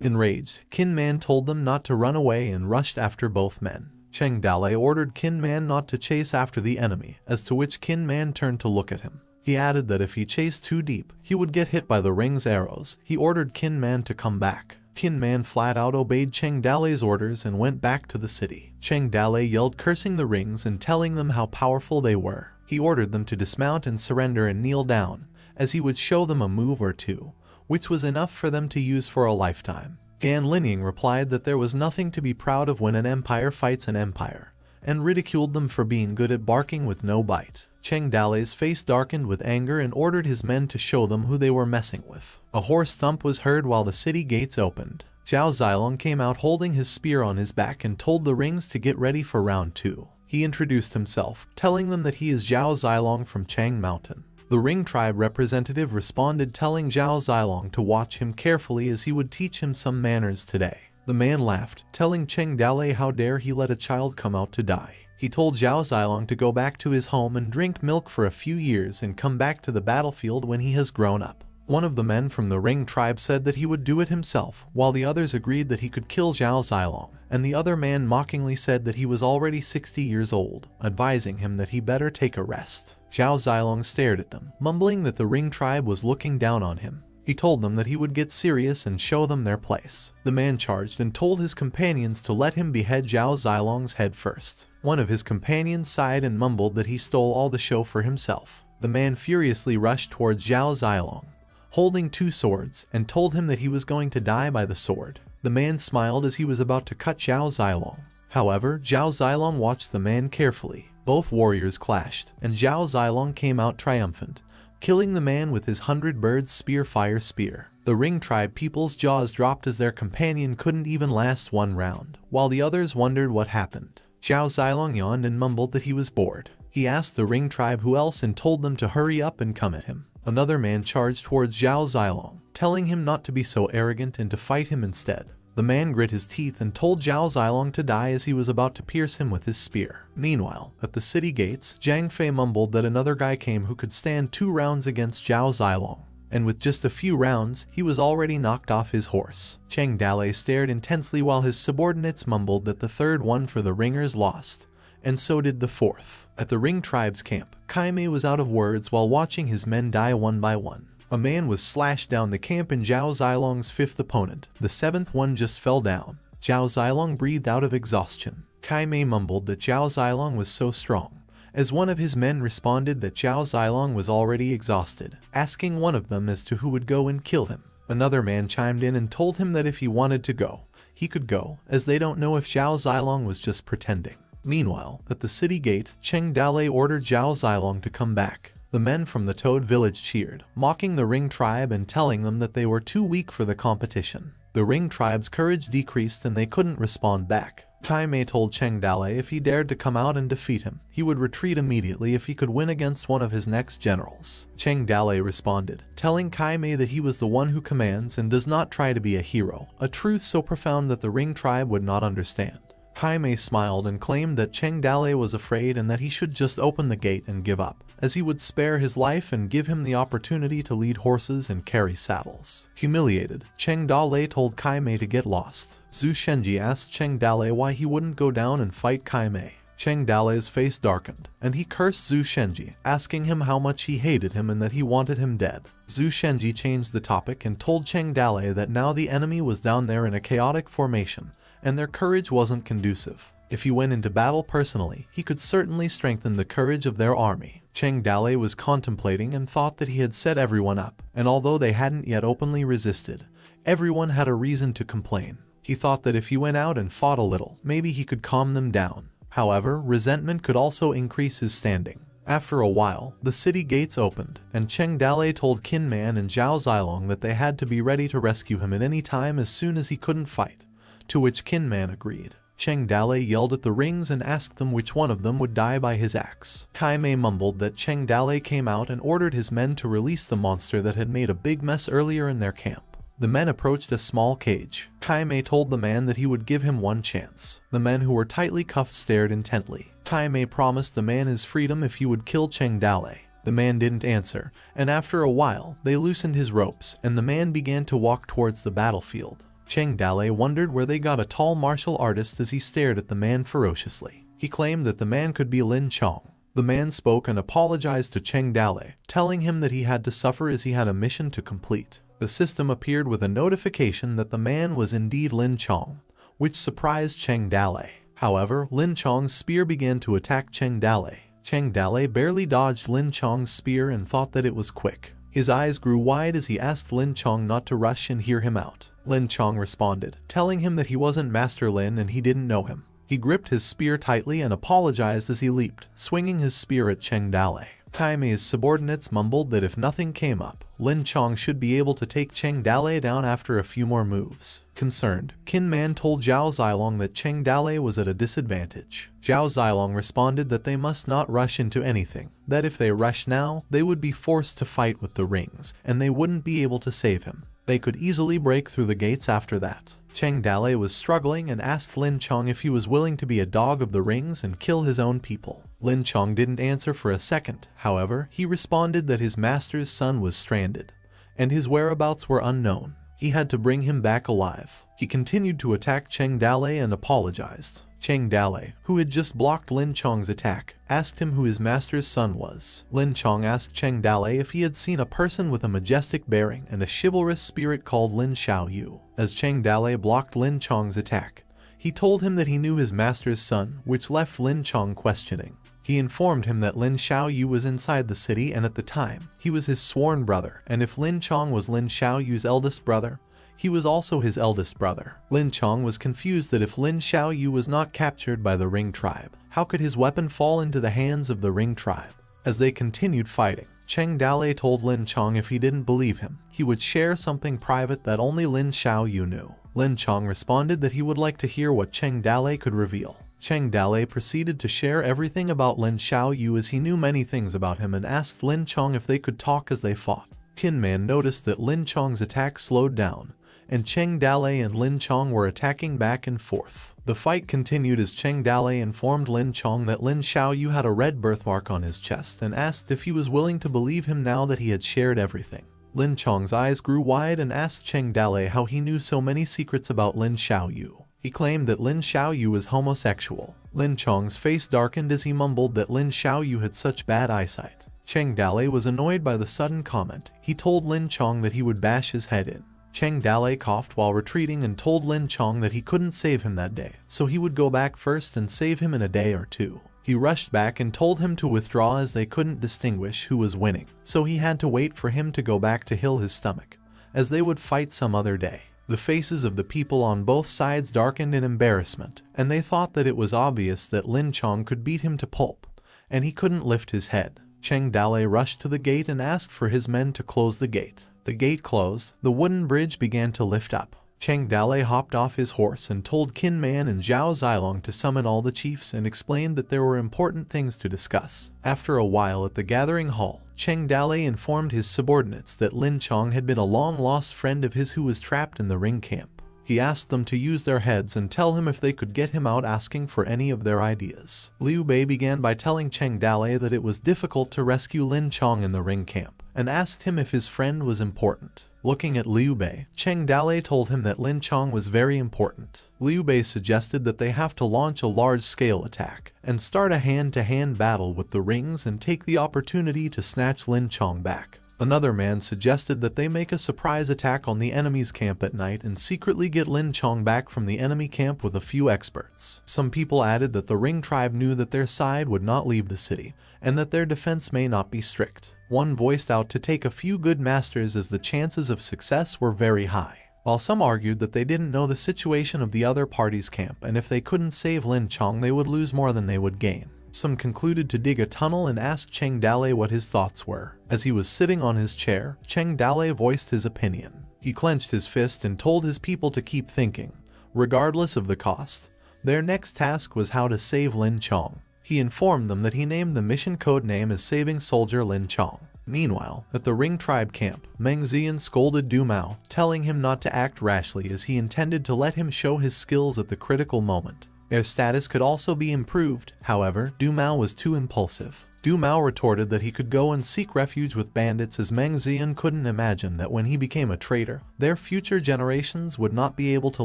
Enraged, Kin Man told them not to run away and rushed after both men. Cheng Dalei ordered Kin Man not to chase after the enemy, as to which Kin Man turned to look at him. He added that if he chased too deep, he would get hit by the ring's arrows. He ordered Kin Man to come back. Kin Man flat out obeyed Cheng Dalei's orders and went back to the city. Cheng Dalei yelled, cursing the rings and telling them how powerful they were. He ordered them to dismount and surrender and kneel down, as he would show them a move or two, which was enough for them to use for a lifetime. Gan Linying replied that there was nothing to be proud of when an empire fights an empire, and ridiculed them for being good at barking with no bite. Cheng Dalei's face darkened with anger and ordered his men to show them who they were messing with. A hoarse thump was heard while the city gates opened. Zhao Zilong came out holding his spear on his back and told the rings to get ready for round 2. He introduced himself, telling them that he is Zhao Zilong from Chang Mountain. The Ring tribe representative responded, telling Zhao Zilong to watch him carefully as he would teach him some manners today. The man laughed, telling Cheng Dalei how dare he let a child come out to die. He told Zhao Zilong to go back to his home and drink milk for a few years and come back to the battlefield when he has grown up. One of the men from the Ring tribe said that he would do it himself, while the others agreed that he could kill Zhao Zilong, and the other man mockingly said that he was already 60 years old, advising him that he better take a rest. Zhao Zilong stared at them, mumbling that the Ring tribe was looking down on him. He told them that he would get serious and show them their place. The man charged and told his companions to let him behead Zhao Zilong's head first. One of his companions sighed and mumbled that he stole all the show for himself. The man furiously rushed towards Zhao Zilong, holding 2 swords, and told him that he was going to die by the sword. The man smiled as he was about to cut Zhao Zilong. However, Zhao Zilong watched the man carefully. Both warriors clashed, and Zhao Zilong came out triumphant, killing the man with his 100 birds fire spear. The Ring tribe people's jaws dropped as their companion couldn't even last 1 round, while the others wondered what happened. Zhao Zilong yawned and mumbled that he was bored. He asked the Ring tribe who else and told them to hurry up and come at him. Another man charged towards Zhao Zilong, telling him not to be so arrogant and to fight him instead. The man grit his teeth and told Zhao Zilong to die as he was about to pierce him with his spear. Meanwhile, at the city gates, Zhang Fei mumbled that another guy came who could stand 2 rounds against Zhao Zilong, and with just a few rounds, he was already knocked off his horse. Cheng Dalei stared intensely while his subordinates mumbled that the 3rd one for the Ringers lost, and so did the 4th. At the Ring tribe's camp, Kai Mei was out of words while watching his men die one by one. A man was slashed down the camp and Zhao Zilong's 5th opponent, the 7th one, just fell down. Zhao Zilong breathed out of exhaustion. Kai Mei mumbled that Zhao Zilong was so strong, as one of his men responded that Zhao Zilong was already exhausted, asking one of them as to who would go and kill him. Another man chimed in and told him that if he wanted to go, he could go, as they don't know if Zhao Zilong was just pretending. Meanwhile, at the city gate, Cheng Dalei ordered Zhao Zilong to come back. The men from the Toad village cheered, mocking the Ring tribe and telling them that they were too weak for the competition. The Ring tribe's courage decreased and they couldn't respond back. Kai Mei told Cheng Dalei if he dared to come out and defeat him, he would retreat immediately if he could win against one of his next generals. Cheng Dalei responded, telling Kai Mei that he was the one who commands and does not try to be a hero, a truth so profound that the Ring tribe would not understand. Kai Mei smiled and claimed that Cheng Dalei was afraid and that he should just open the gate and give up, as he would spare his life and give him the opportunity to lead horses and carry saddles. Humiliated, Cheng Dalei told Kai Mei to get lost. Zhu Shenji asked Cheng Dalei why he wouldn't go down and fight Kai Mei. Cheng Dalei's face darkened, and he cursed Zhu Shenji, asking him how much he hated him and that he wanted him dead. Zhu Shenji changed the topic and told Cheng Dalei that now the enemy was down there in a chaotic formation, and their courage wasn't conducive. If he went into battle personally, he could certainly strengthen the courage of their army. Cheng Dalei was contemplating and thought that he had set everyone up, and although they hadn't yet openly resisted, everyone had a reason to complain. He thought that if he went out and fought a little, maybe he could calm them down. However, resentment could also increase his standing. After a while, the city gates opened, and Cheng Dalei told Qin Man and Zhao Zilong that they had to be ready to rescue him at any time as soon as he couldn't fight, to which Qin Man agreed. Cheng Dalei yelled at the Rings and asked them which one of them would die by his axe. Kai Mei mumbled that Cheng Dalei came out and ordered his men to release the monster that had made a big mess earlier in their camp. The men approached a small cage. Kai Mei told the man that he would give him one chance. The men who were tightly cuffed stared intently. Kai Mei promised the man his freedom if he would kill Cheng Dalei. The man didn't answer, and after a while, they loosened his ropes, and the man began to walk towards the battlefield. Cheng Dalei wondered where they got a tall martial artist as he stared at the man ferociously. He claimed that the man could be Lin Chong. The man spoke and apologized to Cheng Dalei, telling him that he had to suffer as he had a mission to complete. The system appeared with a notification that the man was indeed Lin Chong, which surprised Cheng Dalei. However, Lin Chong's spear began to attack Cheng Dalei. Cheng Dalei barely dodged Lin Chong's spear and thought that it was quick. His eyes grew wide as he asked Lin Chong not to rush and hear him out. Lin Chong responded, telling him that he wasn't Master Lin and he didn't know him. He gripped his spear tightly and apologized as he leaped, swinging his spear at Cheng Dalei. Kai Mei's subordinates mumbled that if nothing came up, Lin Chong should be able to take Cheng Dalei down after a few more moves. Concerned, Qin Man told Zhao Zilong that Cheng Dalei was at a disadvantage. Zhao Zilong responded that they must not rush into anything, that if they rush now, they would be forced to fight with the Rings, and they wouldn't be able to save him. They could easily break through the gates after that. Cheng Dalei was struggling and asked Lin Chong if he was willing to be a dog of the Rings and kill his own people. Lin Chong didn't answer for a second. However, he responded that his master's son was stranded, and his whereabouts were unknown. He had to bring him back alive. He continued to attack Cheng Dalei and apologized. Cheng Dalei, who had just blocked Lin Chong's attack, asked him who his master's son was. Lin Chong asked Cheng Dalei if he had seen a person with a majestic bearing and a chivalrous spirit called Lin Xiaoyu. As Cheng Dalei blocked Lin Chong's attack, he told him that he knew his master's son, which left Lin Chong questioning. He informed him that Lin Xiaoyu was inside the city, and at the time, he was his sworn brother, and if Lin Chong was Lin Xiaoyu's eldest brother, he was also his eldest brother. Lin Chong was confused that if Lin Xiaoyu was not captured by the Ring tribe, how could his weapon fall into the hands of the Ring tribe? As they continued fighting, Cheng Dalei told Lin Chong if he didn't believe him, he would share something private that only Lin Xiaoyu knew. Lin Chong responded that he would like to hear what Cheng Dalei could reveal. Cheng Dalei proceeded to share everything about Lin Xiaoyu as he knew many things about him and asked Lin Chong if they could talk as they fought. Qin Man noticed that Lin Chong's attack slowed down, and Cheng Dalei and Lin Chong were attacking back and forth. The fight continued as Cheng Dalei informed Lin Chong that Lin Xiaoyu had a red birthmark on his chest and asked if he was willing to believe him now that he had shared everything. Lin Chong's eyes grew wide and asked Cheng Dalei how he knew so many secrets about Lin Xiaoyu. He claimed that Lin Xiaoyu was homosexual. Lin Chong's face darkened as he mumbled that Lin Xiaoyu had such bad eyesight. Cheng Dalei was annoyed by the sudden comment. He told Lin Chong that he would bash his head in. Cheng Dalei coughed while retreating and told Lin Chong that he couldn't save him that day, so he would go back first and save him in a day or two. He rushed back and told him to withdraw as they couldn't distinguish who was winning, so he had to wait for him to go back to heal his stomach, as they would fight some other day. The faces of the people on both sides darkened in embarrassment, and they thought that it was obvious that Lin Chong could beat him to pulp, and he couldn't lift his head. Cheng Dalei rushed to the gate and asked for his men to close the gate. The gate closed, the wooden bridge began to lift up. Cheng Dalei hopped off his horse and told Qin Man and Zhao Zilong to summon all the chiefs and explained that there were important things to discuss. After a while at the gathering hall, Cheng Dalei informed his subordinates that Lin Chong had been a long-lost friend of his who was trapped in the Ring camp. He asked them to use their heads and tell him if they could get him out, asking for any of their ideas. Liu Bei began by telling Cheng Dalei that it was difficult to rescue Lin Chong in the Ring camp, and asked him if his friend was important. Looking at Liu Bei, Cheng Dalei told him that Lin Chong was very important. Liu Bei suggested that they have to launch a large-scale attack and start a hand-to-hand battle with the rings and take the opportunity to snatch Lin Chong back. Another man suggested that they make a surprise attack on the enemy's camp at night and secretly get Lin Chong back from the enemy camp with a few experts. Some people added that the Ring tribe knew that their side would not leave the city, and that their defense may not be strict. One voiced out to take a few good masters as the chances of success were very high, while some argued that they didn't know the situation of the other party's camp, and if they couldn't save Lin Chong they would lose more than they would gain. Some concluded to dig a tunnel and asked Cheng Dalei what his thoughts were. As he was sitting on his chair, Cheng Dalei voiced his opinion. He clenched his fist and told his people to keep thinking, regardless of the cost. Their next task was how to save Lin Chong. He informed them that he named the mission code name as Saving Soldier Lin Chong. Meanwhile, at the Ring tribe camp, Meng Zian scolded Du Mao, telling him not to act rashly as he intended to let him show his skills at the critical moment. Their status could also be improved, however, Du Mao was too impulsive. Du Mao retorted that he could go and seek refuge with bandits, as Meng Zian couldn't imagine that when he became a traitor, their future generations would not be able to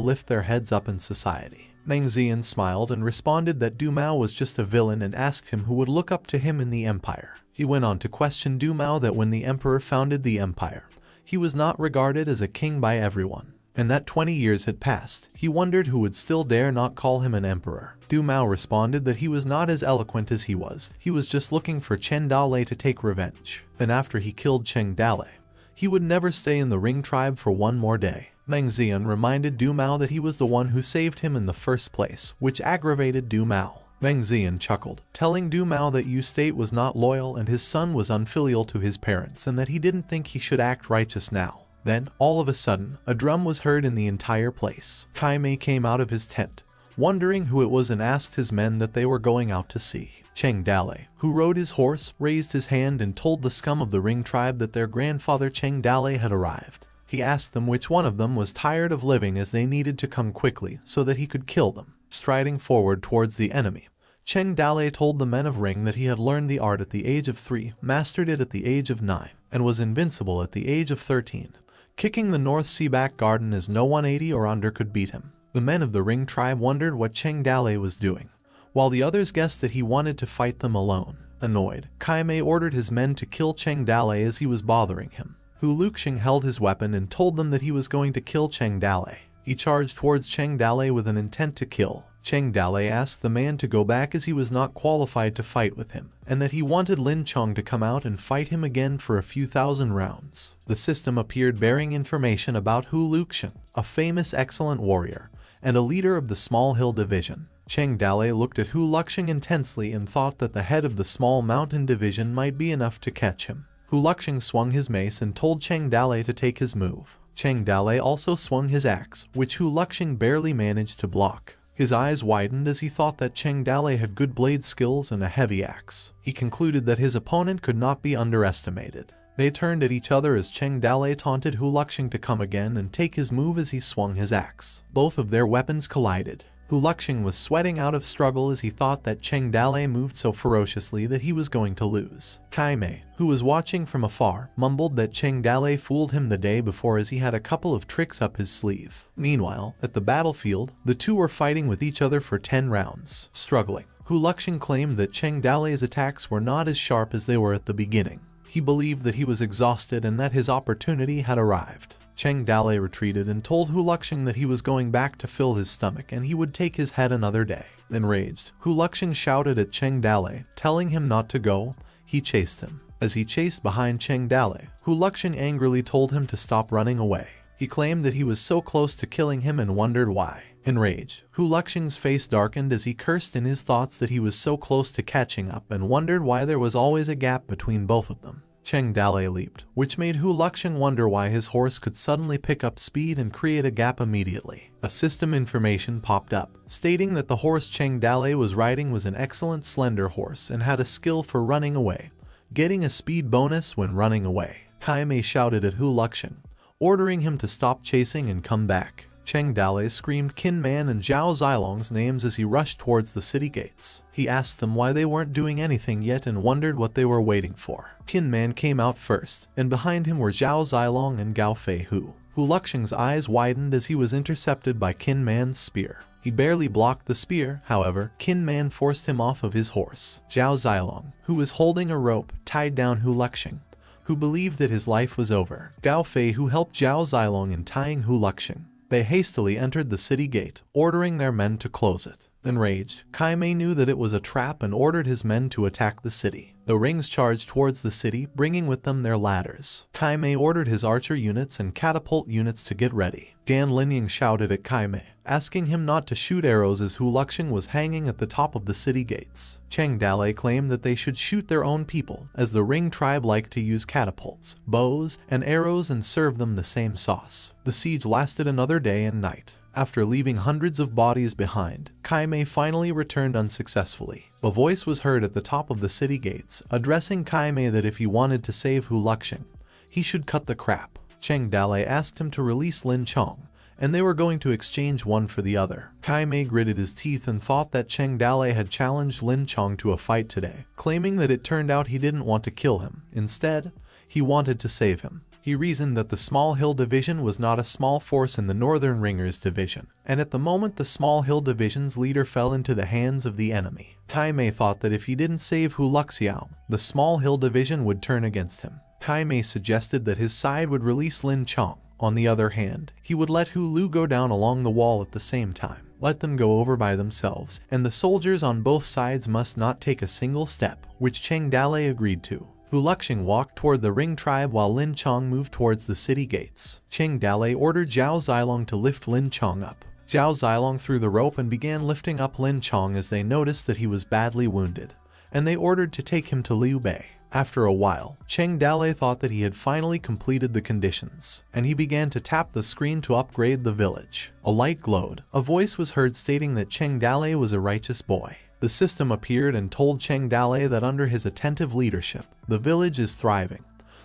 lift their heads up in society. Meng Zian smiled and responded that Du Mao was just a villain and asked him who would look up to him in the empire. He went on to question Du Mao that when the emperor founded the empire, he was not regarded as a king by everyone, and that 20 years had passed. He wondered who would still dare not call him an emperor. Du Mao responded that he was not as eloquent as he was just looking for Cheng Dalei to take revenge. And after he killed Cheng Dalei, he would never stay in the Ring tribe for one more day. Meng Zian reminded Du Mao that he was the one who saved him in the first place, which aggravated Du Mao. Meng Zian chuckled, telling Du Mao that Yu State was not loyal and his son was unfilial to his parents and that he didn't think he should act righteous now. Then, all of a sudden, a drum was heard in the entire place. Kai Mei came out of his tent, wondering who it was, and asked his men that they were going out to sea. Cheng Dalei, who rode his horse, raised his hand and told the scum of the Ring tribe that their grandfather Cheng Dalei had arrived. He asked them which one of them was tired of living, as they needed to come quickly so that he could kill them. Striding forward towards the enemy, Cheng Dalei told the men of Ring that he had learned the art at the age of 3, mastered it at the age of 9, and was invincible at the age of 13, kicking the North Sea back garden as no 180 or under could beat him. The men of the Ring tribe wondered what Cheng Dale was doing, while the others guessed that he wanted to fight them alone. Annoyed, Kaimei ordered his men to kill Cheng Dale as he was bothering him. Hu Luxing held his weapon and told them that he was going to kill Cheng Dale. He charged towards Cheng Dale with an intent to kill. Cheng Dale asked the man to go back as he was not qualified to fight with him, and that he wanted Lin Chong to come out and fight him again for a few thousand rounds. The system appeared bearing information about Hu Luxing, a famous excellent warrior, and a leader of the Small Hill Division. Cheng Dale looked at Hu Luxing intensely and thought that the head of the Small Mountain Division might be enough to catch him. Hu Luxing swung his mace and told Cheng Dale to take his move. Cheng Dale also swung his axe, which Hu Luxing barely managed to block. His eyes widened as he thought that Cheng Dale had good blade skills and a heavy axe. He concluded that his opponent could not be underestimated. They turned at each other as Cheng Dale taunted Hu Luxing to come again and take his move as he swung his axe. Both of their weapons collided. Hu Luxing was sweating out of struggle as he thought that Cheng Dale moved so ferociously that he was going to lose. Kaimei, who was watching from afar, mumbled that Cheng Dale fooled him the day before as he had a couple of tricks up his sleeve. Meanwhile, at the battlefield, the two were fighting with each other for 10 rounds. Struggling, Hu Luxing claimed that Cheng Dale's attacks were not as sharp as they were at the beginning. He believed that he was exhausted and that his opportunity had arrived. Cheng Dale retreated and told Hu Luxing that he was going back to fill his stomach and he would take his head another day. Enraged, Hu Luxing shouted at Cheng Dale, telling him not to go. He chased him. As he chased behind Cheng Dale, Hu Luxing angrily told him to stop running away. He claimed that he was so close to killing him and wondered why. Enraged, Hu Luxing's face darkened as he cursed in his thoughts that he was so close to catching up and wondered why there was always a gap between both of them. Cheng Dale leaped, which made Hu Luxing wonder why his horse could suddenly pick up speed and create a gap immediately. A system information popped up, stating that the horse Cheng Dale was riding was an excellent slender horse and had a skill for running away, getting a speed bonus when running away. Kaimei shouted at Hu Luxing, ordering him to stop chasing and come back. Cheng Dale screamed Qin Man and Zhao Zilong's names as he rushed towards the city gates. He asked them why they weren't doing anything yet and wondered what they were waiting for. Qin Man came out first, and behind him were Zhao Zilong and Gao Fei Hu. Hu Luxing's eyes widened as he was intercepted by Qin Man's spear. He barely blocked the spear, however, Qin Man forced him off of his horse. Zhao Zilong, who was holding a rope, tied down Hu Luxing, who believed that his life was over. Gao Fei Hu helped Zhao Zilong in tying Hu Luxing. They hastily entered the city gate, ordering their men to close it. Enraged, Kaimei knew that it was a trap and ordered his men to attack the city. The rings charged towards the city, bringing with them their ladders. Kaimei ordered his archer units and catapult units to get ready. Gan Linying shouted at Kaimei, asking him not to shoot arrows as Hu Luxing was hanging at the top of the city gates. Cheng Dale claimed that they should shoot their own people, as the Ring tribe liked to use catapults, bows, and arrows and serve them the same sauce. The siege lasted another day and night. After leaving hundreds of bodies behind, Kaimei finally returned unsuccessfully. A voice was heard at the top of the city gates, addressing Kaimei that if he wanted to save Hu Luxing, he should cut the crap. Cheng Dale asked him to release Lin Chong, and they were going to exchange one for the other. Kaimei gritted his teeth and thought that Cheng Dale had challenged Lin Chong to a fight today, claiming that it turned out he didn't want to kill him. Instead, he wanted to save him. He reasoned that the Small Hill Division was not a small force in the Northern Ringers Division, and at the moment the Small Hill Division's leader fell into the hands of the enemy. Kaimei thought that if he didn't save Hu Luxiao, the Small Hill Division would turn against him. Kaimei suggested that his side would release Lin Chong. On the other hand, he would let Hu Lu go down along the wall at the same time. Let them go over by themselves, and the soldiers on both sides must not take a single step, which Cheng Dale agreed to. Hu Luxing walked toward the Ring tribe while Lin Chong moved towards the city gates. Cheng Dale ordered Zhao Zilong to lift Lin Chong up. Zhao Zilong threw the rope and began lifting up Lin Chong as they noticed that he was badly wounded, and they ordered to take him to Liu Bei. After a while, Cheng Dale thought that he had finally completed the conditions, and he began to tap the screen to upgrade the village. A light glowed. A voice was heard stating that Cheng Dale was a righteous boy. The system appeared and told Cheng Dale that under his attentive leadership, the village is thriving.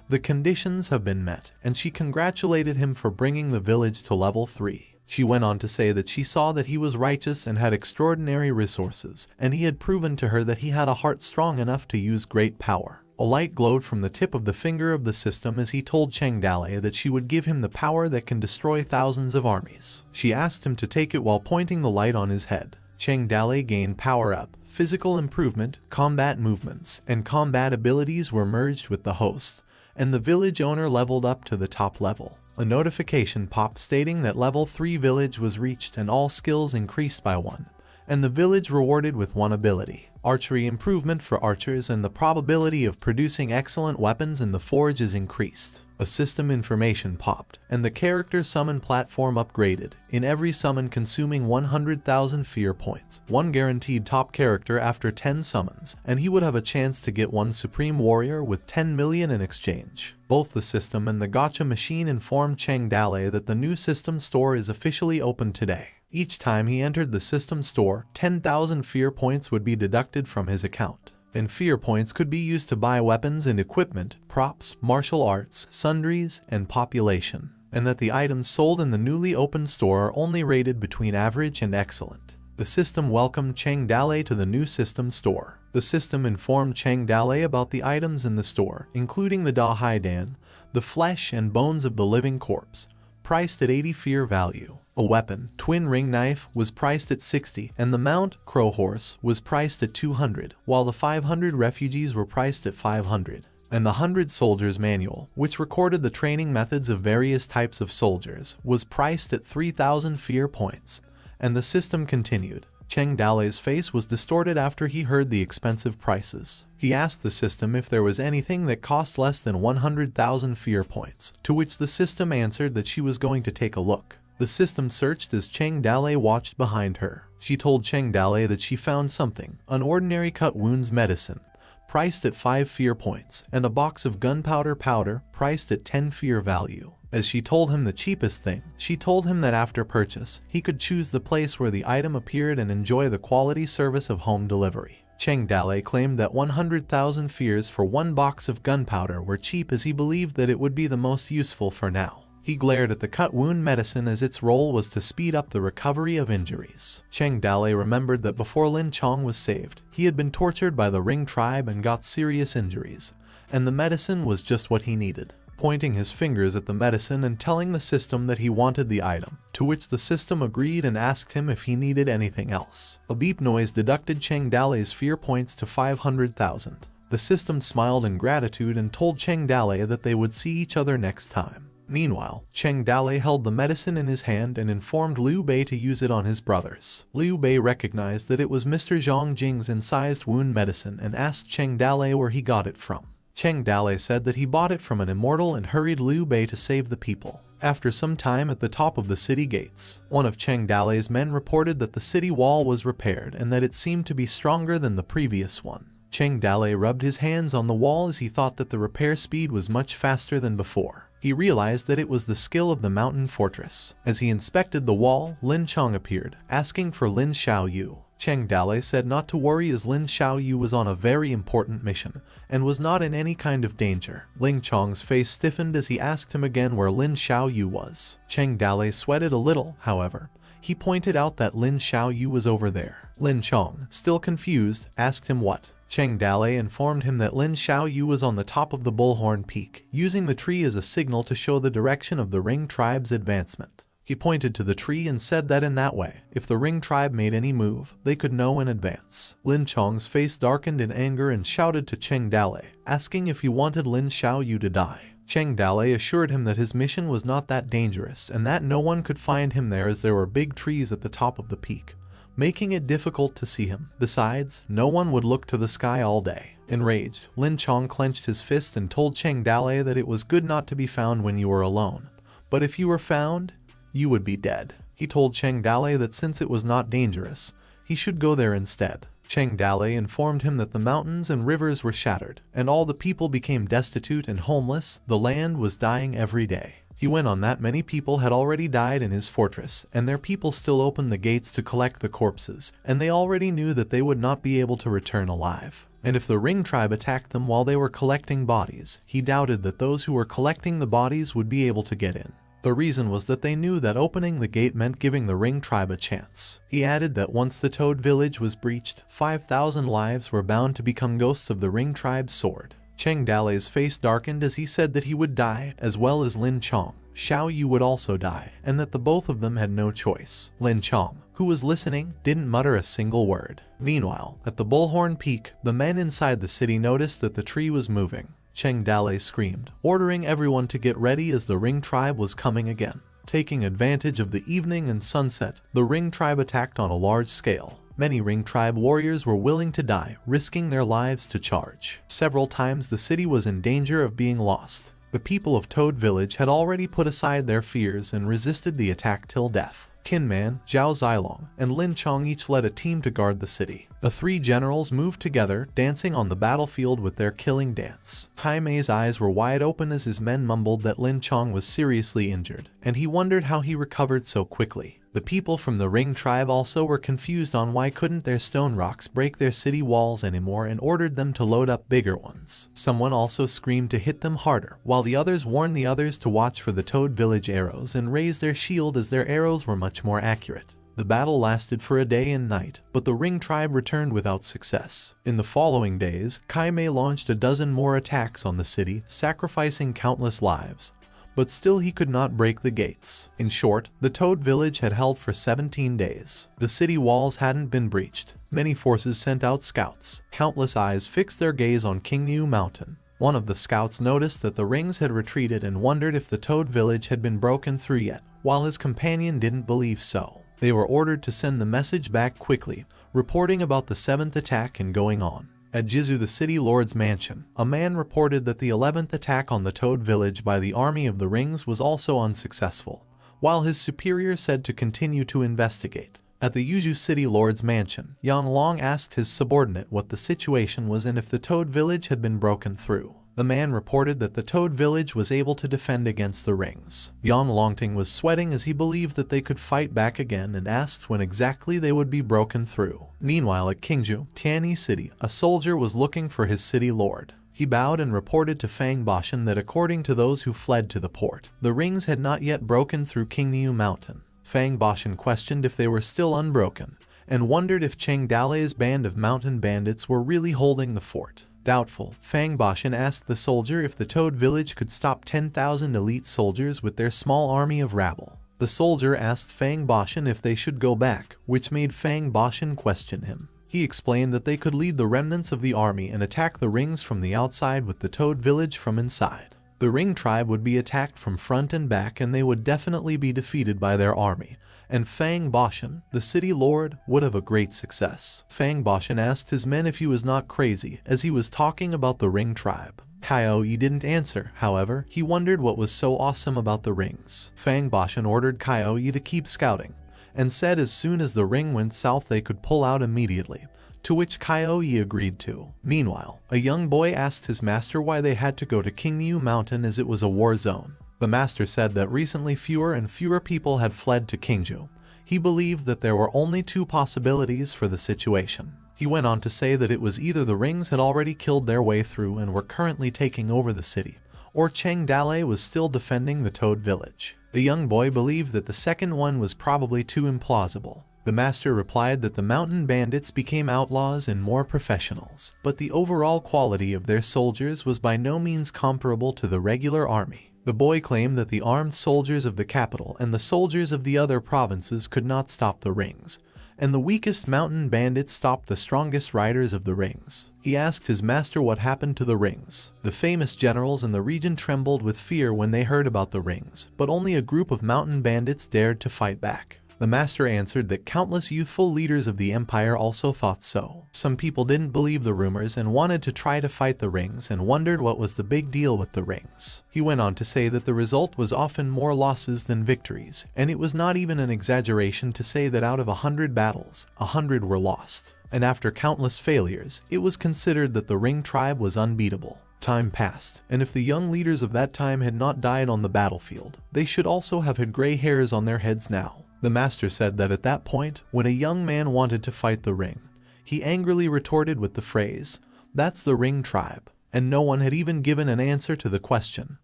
The conditions have been met, and she congratulated him for bringing the village to level 3. She went on to say that she saw that he was righteous and had extraordinary resources, and he had proven to her that he had a heart strong enough to use great power. A light glowed from the tip of the finger of the system as he told Cheng Dale that she would give him the power that can destroy thousands of armies. She asked him to take it while pointing the light on his head. Cheng Dale gained power up, physical improvement, combat movements, and combat abilities were merged with the host, and the village owner leveled up to the top level. A notification popped stating that level 3 village was reached and all skills increased by 1, and the village rewarded with 1 ability. Archery improvement for archers, and the probability of producing excellent weapons in the forge is increased. A system information popped, and the character summon platform upgraded, in every summon consuming 100,000 fear points, 1 guaranteed top character after 10 summons, and he would have a chance to get 1 supreme warrior with 10 million in exchange. Both the system and the gacha machine informed Cheng Dale that the new system store is officially open today. Each time he entered the system store, 10,000 fear points would be deducted from his account. And fear points could be used to buy weapons and equipment, props, martial arts, sundries, and population. And that the items sold in the newly opened store are only rated between average and excellent. The system welcomed Cheng Dale to the new system store. The system informed Cheng Dale about the items in the store, including the Da Haidan, the flesh and bones of the living corpse, priced at 80 fear value. A weapon, twin ring knife, was priced at 60, and the mount, crow horse, was priced at 200, while the 500 refugees were priced at 500. And the 100 soldiers manual, which recorded the training methods of various types of soldiers, was priced at 3,000 fear points. And the system continued. Cheng Dale's face was distorted after he heard the expensive prices. He asked the system if there was anything that cost less than 100,000 fear points, to which the system answered that she was going to take a look. The system searched as Cheng Dale watched behind her. She told Cheng Dale that she found something, an ordinary cut wounds medicine, priced at 5 fear points, and a box of gunpowder powder, priced at 10 fear value. As she told him the cheapest thing, she told him that after purchase, he could choose the place where the item appeared and enjoy the quality service of home delivery. Cheng Dale claimed that 100,000 fears for 1 box of gunpowder were cheap, as he believed that it would be the most useful for now. He glared at the cut wound medicine as its role was to speed up the recovery of injuries. Cheng Dale remembered that before Lin Chong was saved, he had been tortured by the Ring tribe and got serious injuries, and the medicine was just what he needed. Pointing his fingers at the medicine and telling the system that he wanted the item, to which the system agreed and asked him if he needed anything else. A beep noise deducted Cheng Dale's fear points to 500,000. The system smiled in gratitude and told Cheng Dale that they would see each other next time. Meanwhile, Cheng Dale held the medicine in his hand and informed Liu Bei to use it on his brothers. Liu Bei recognized that it was Mr. Zhang Jing's incised wound medicine and asked Cheng Dale where he got it from. Cheng Dale said that he bought it from an immortal and hurried Liu Bei to save the people. After some time at the top of the city gates, one of Cheng Dale's men reported that the city wall was repaired and that it seemed to be stronger than the previous one. Cheng Dale rubbed his hands on the wall as he thought that the repair speed was much faster than before. He realized that it was the skill of the mountain fortress. As he inspected the wall, Lin Chong appeared, asking for Lin Xiaoyu. Cheng Dale said not to worry, as Lin Xiaoyu was on a very important mission, and was not in any kind of danger. Lin Chong's face stiffened as he asked him again where Lin Xiaoyu was. Cheng Dale sweated a little, however. He pointed out that Lin Xiaoyu was over there. Lin Chong, still confused, asked him what. Cheng Dale informed him that Lin Xiaoyu was on the top of the Bullhorn Peak, using the tree as a signal to show the direction of the Ring tribe's advancement. He pointed to the tree and said that in that way, if the Ring tribe made any move, they could know in advance. Lin Chong's face darkened in anger and shouted to Cheng Dale, asking if he wanted Lin Xiaoyu to die. Cheng Dale assured him that his mission was not that dangerous and that no one could find him there, as there were big trees at the top of the peak, making it difficult to see him. Besides, no one would look to the sky all day. Enraged, Lin Chong clenched his fist and told Cheng Dale that it was good not to be found when you were alone, but if you were found, you would be dead. He told Cheng Dale that since it was not dangerous, he should go there instead. Cheng Dale informed him that the mountains and rivers were shattered, and all the people became destitute and homeless. The land was dying every day. He went on that many people had already died in his fortress, and their people still opened the gates to collect the corpses, and they already knew that they would not be able to return alive. And if the Ring tribe attacked them while they were collecting bodies, he doubted that those who were collecting the bodies would be able to get in. The reason was that they knew that opening the gate meant giving the Ring tribe a chance. He added that once the Toad village was breached, 5,000 lives were bound to become ghosts of the Ring tribe's sword. Cheng Dalei's face darkened as he said that he would die, as well as Lin Chong. Xiao Yu would also die, and that the both of them had no choice. Lin Chong, who was listening, didn't mutter a single word. Meanwhile, at the Bullhorn Peak, the men inside the city noticed that the tree was moving. Cheng Dalei screamed, ordering everyone to get ready as the Ring tribe was coming again. Taking advantage of the evening and sunset, the Ring tribe attacked on a large scale. Many Ring tribe warriors were willing to die, risking their lives to charge. Several times the city was in danger of being lost. The people of Toad Village had already put aside their fears and resisted the attack till death. Qin Man, Zhao Zilong, and Lin Chong each led a team to guard the city. The three generals moved together, dancing on the battlefield with their killing dance. Kai Mei's eyes were wide open as his men mumbled that Lin Chong was seriously injured, and he wondered how he recovered so quickly. The people from the Ring tribe also were confused on why couldn't their stone rocks break their city walls anymore and ordered them to load up bigger ones. Someone also screamed to hit them harder, while the others warned the others to watch for the Toad Village arrows and raise their shield as their arrows were much more accurate. The battle lasted for a day and night, but the Ring tribe returned without success. In the following days, Kai Mei launched a dozen more attacks on the city, sacrificing countless lives. But still he could not break the gates. In short, the Toad Village had held for 17 days. The city walls hadn't been breached. Many forces sent out scouts. Countless eyes fixed their gaze on Qingniu Mountain. One of the scouts noticed that the rings had retreated and wondered if the Toad Village had been broken through yet, while his companion didn't believe so. They were ordered to send the message back quickly, reporting about the 7th attack and going on. At Jizu, the city lord's mansion, a man reported that the 11th attack on the Toad Village by the Army of the Rings was also unsuccessful, while his superior said to continue to investigate. At the Yuzhu city lord's mansion, Yan Long asked his subordinate what the situation was and if the Toad Village had been broken through. The man reported that the Toad Village was able to defend against the rings. Yan Longting was sweating as he believed that they could fight back again and asked when exactly they would be broken through. Meanwhile at Qingzhou, Tianyi City, a soldier was looking for his city lord. He bowed and reported to Fang Bashan that according to those who fled to the port, the rings had not yet broken through Qingniu Mountain. Fang Bashan questioned if they were still unbroken, and wondered if Cheng Dalei's band of mountain bandits were really holding the fort. Doubtful, Fang Bashan asked the soldier if the Toad Village could stop 10,000 elite soldiers with their small army of rabble. The soldier asked Fang Bashan if they should go back, which made Fang Bashan question him. He explained that they could lead the remnants of the army and attack the rings from the outside with the Toad Village from inside. The Ring tribe would be attacked from front and back and they would definitely be defeated by their army. And Fang Bashan, the city lord, would have a great success. Fang Bashan asked his men if he was not crazy, as he was talking about the Ring tribe. Kai-Yi didn't answer, however, he wondered what was so awesome about the rings. Fang Bashan ordered Kai-Yi to keep scouting, and said as soon as the ring went south they could pull out immediately, to which Kai-Yi agreed to. Meanwhile, a young boy asked his master why they had to go to Qingniu Mountain as it was a war zone. The master said that recently fewer and fewer people had fled to Qingzhou. He believed that there were only two possibilities for the situation. He went on to say that it was either the rings had already killed their way through and were currently taking over the city, or Cheng Dalei was still defending the Toad Village. The young boy believed that the second one was probably too implausible. The master replied that the mountain bandits became outlaws and more professionals, but the overall quality of their soldiers was by no means comparable to the regular army. The boy claimed that the armed soldiers of the capital and the soldiers of the other provinces could not stop the rings, and the weakest mountain bandits stopped the strongest riders of the rings. He asked his master what happened to the rings. The famous generals in the region trembled with fear when they heard about the rings, but only a group of mountain bandits dared to fight back. The master answered that countless youthful leaders of the empire also thought so. Some people didn't believe the rumors and wanted to try to fight the rings and wondered what was the big deal with the rings. He went on to say that the result was often more losses than victories, and it was not even an exaggeration to say that out of 100 battles, 100 were lost. And after countless failures, it was considered that the Ring tribe was unbeatable. Time passed, and if the young leaders of that time had not died on the battlefield, they should also have had gray hairs on their heads now. The master said that at that point, when a young man wanted to fight the ring, he angrily retorted with the phrase, "That's the Ring tribe," and no one had even given an answer to the question,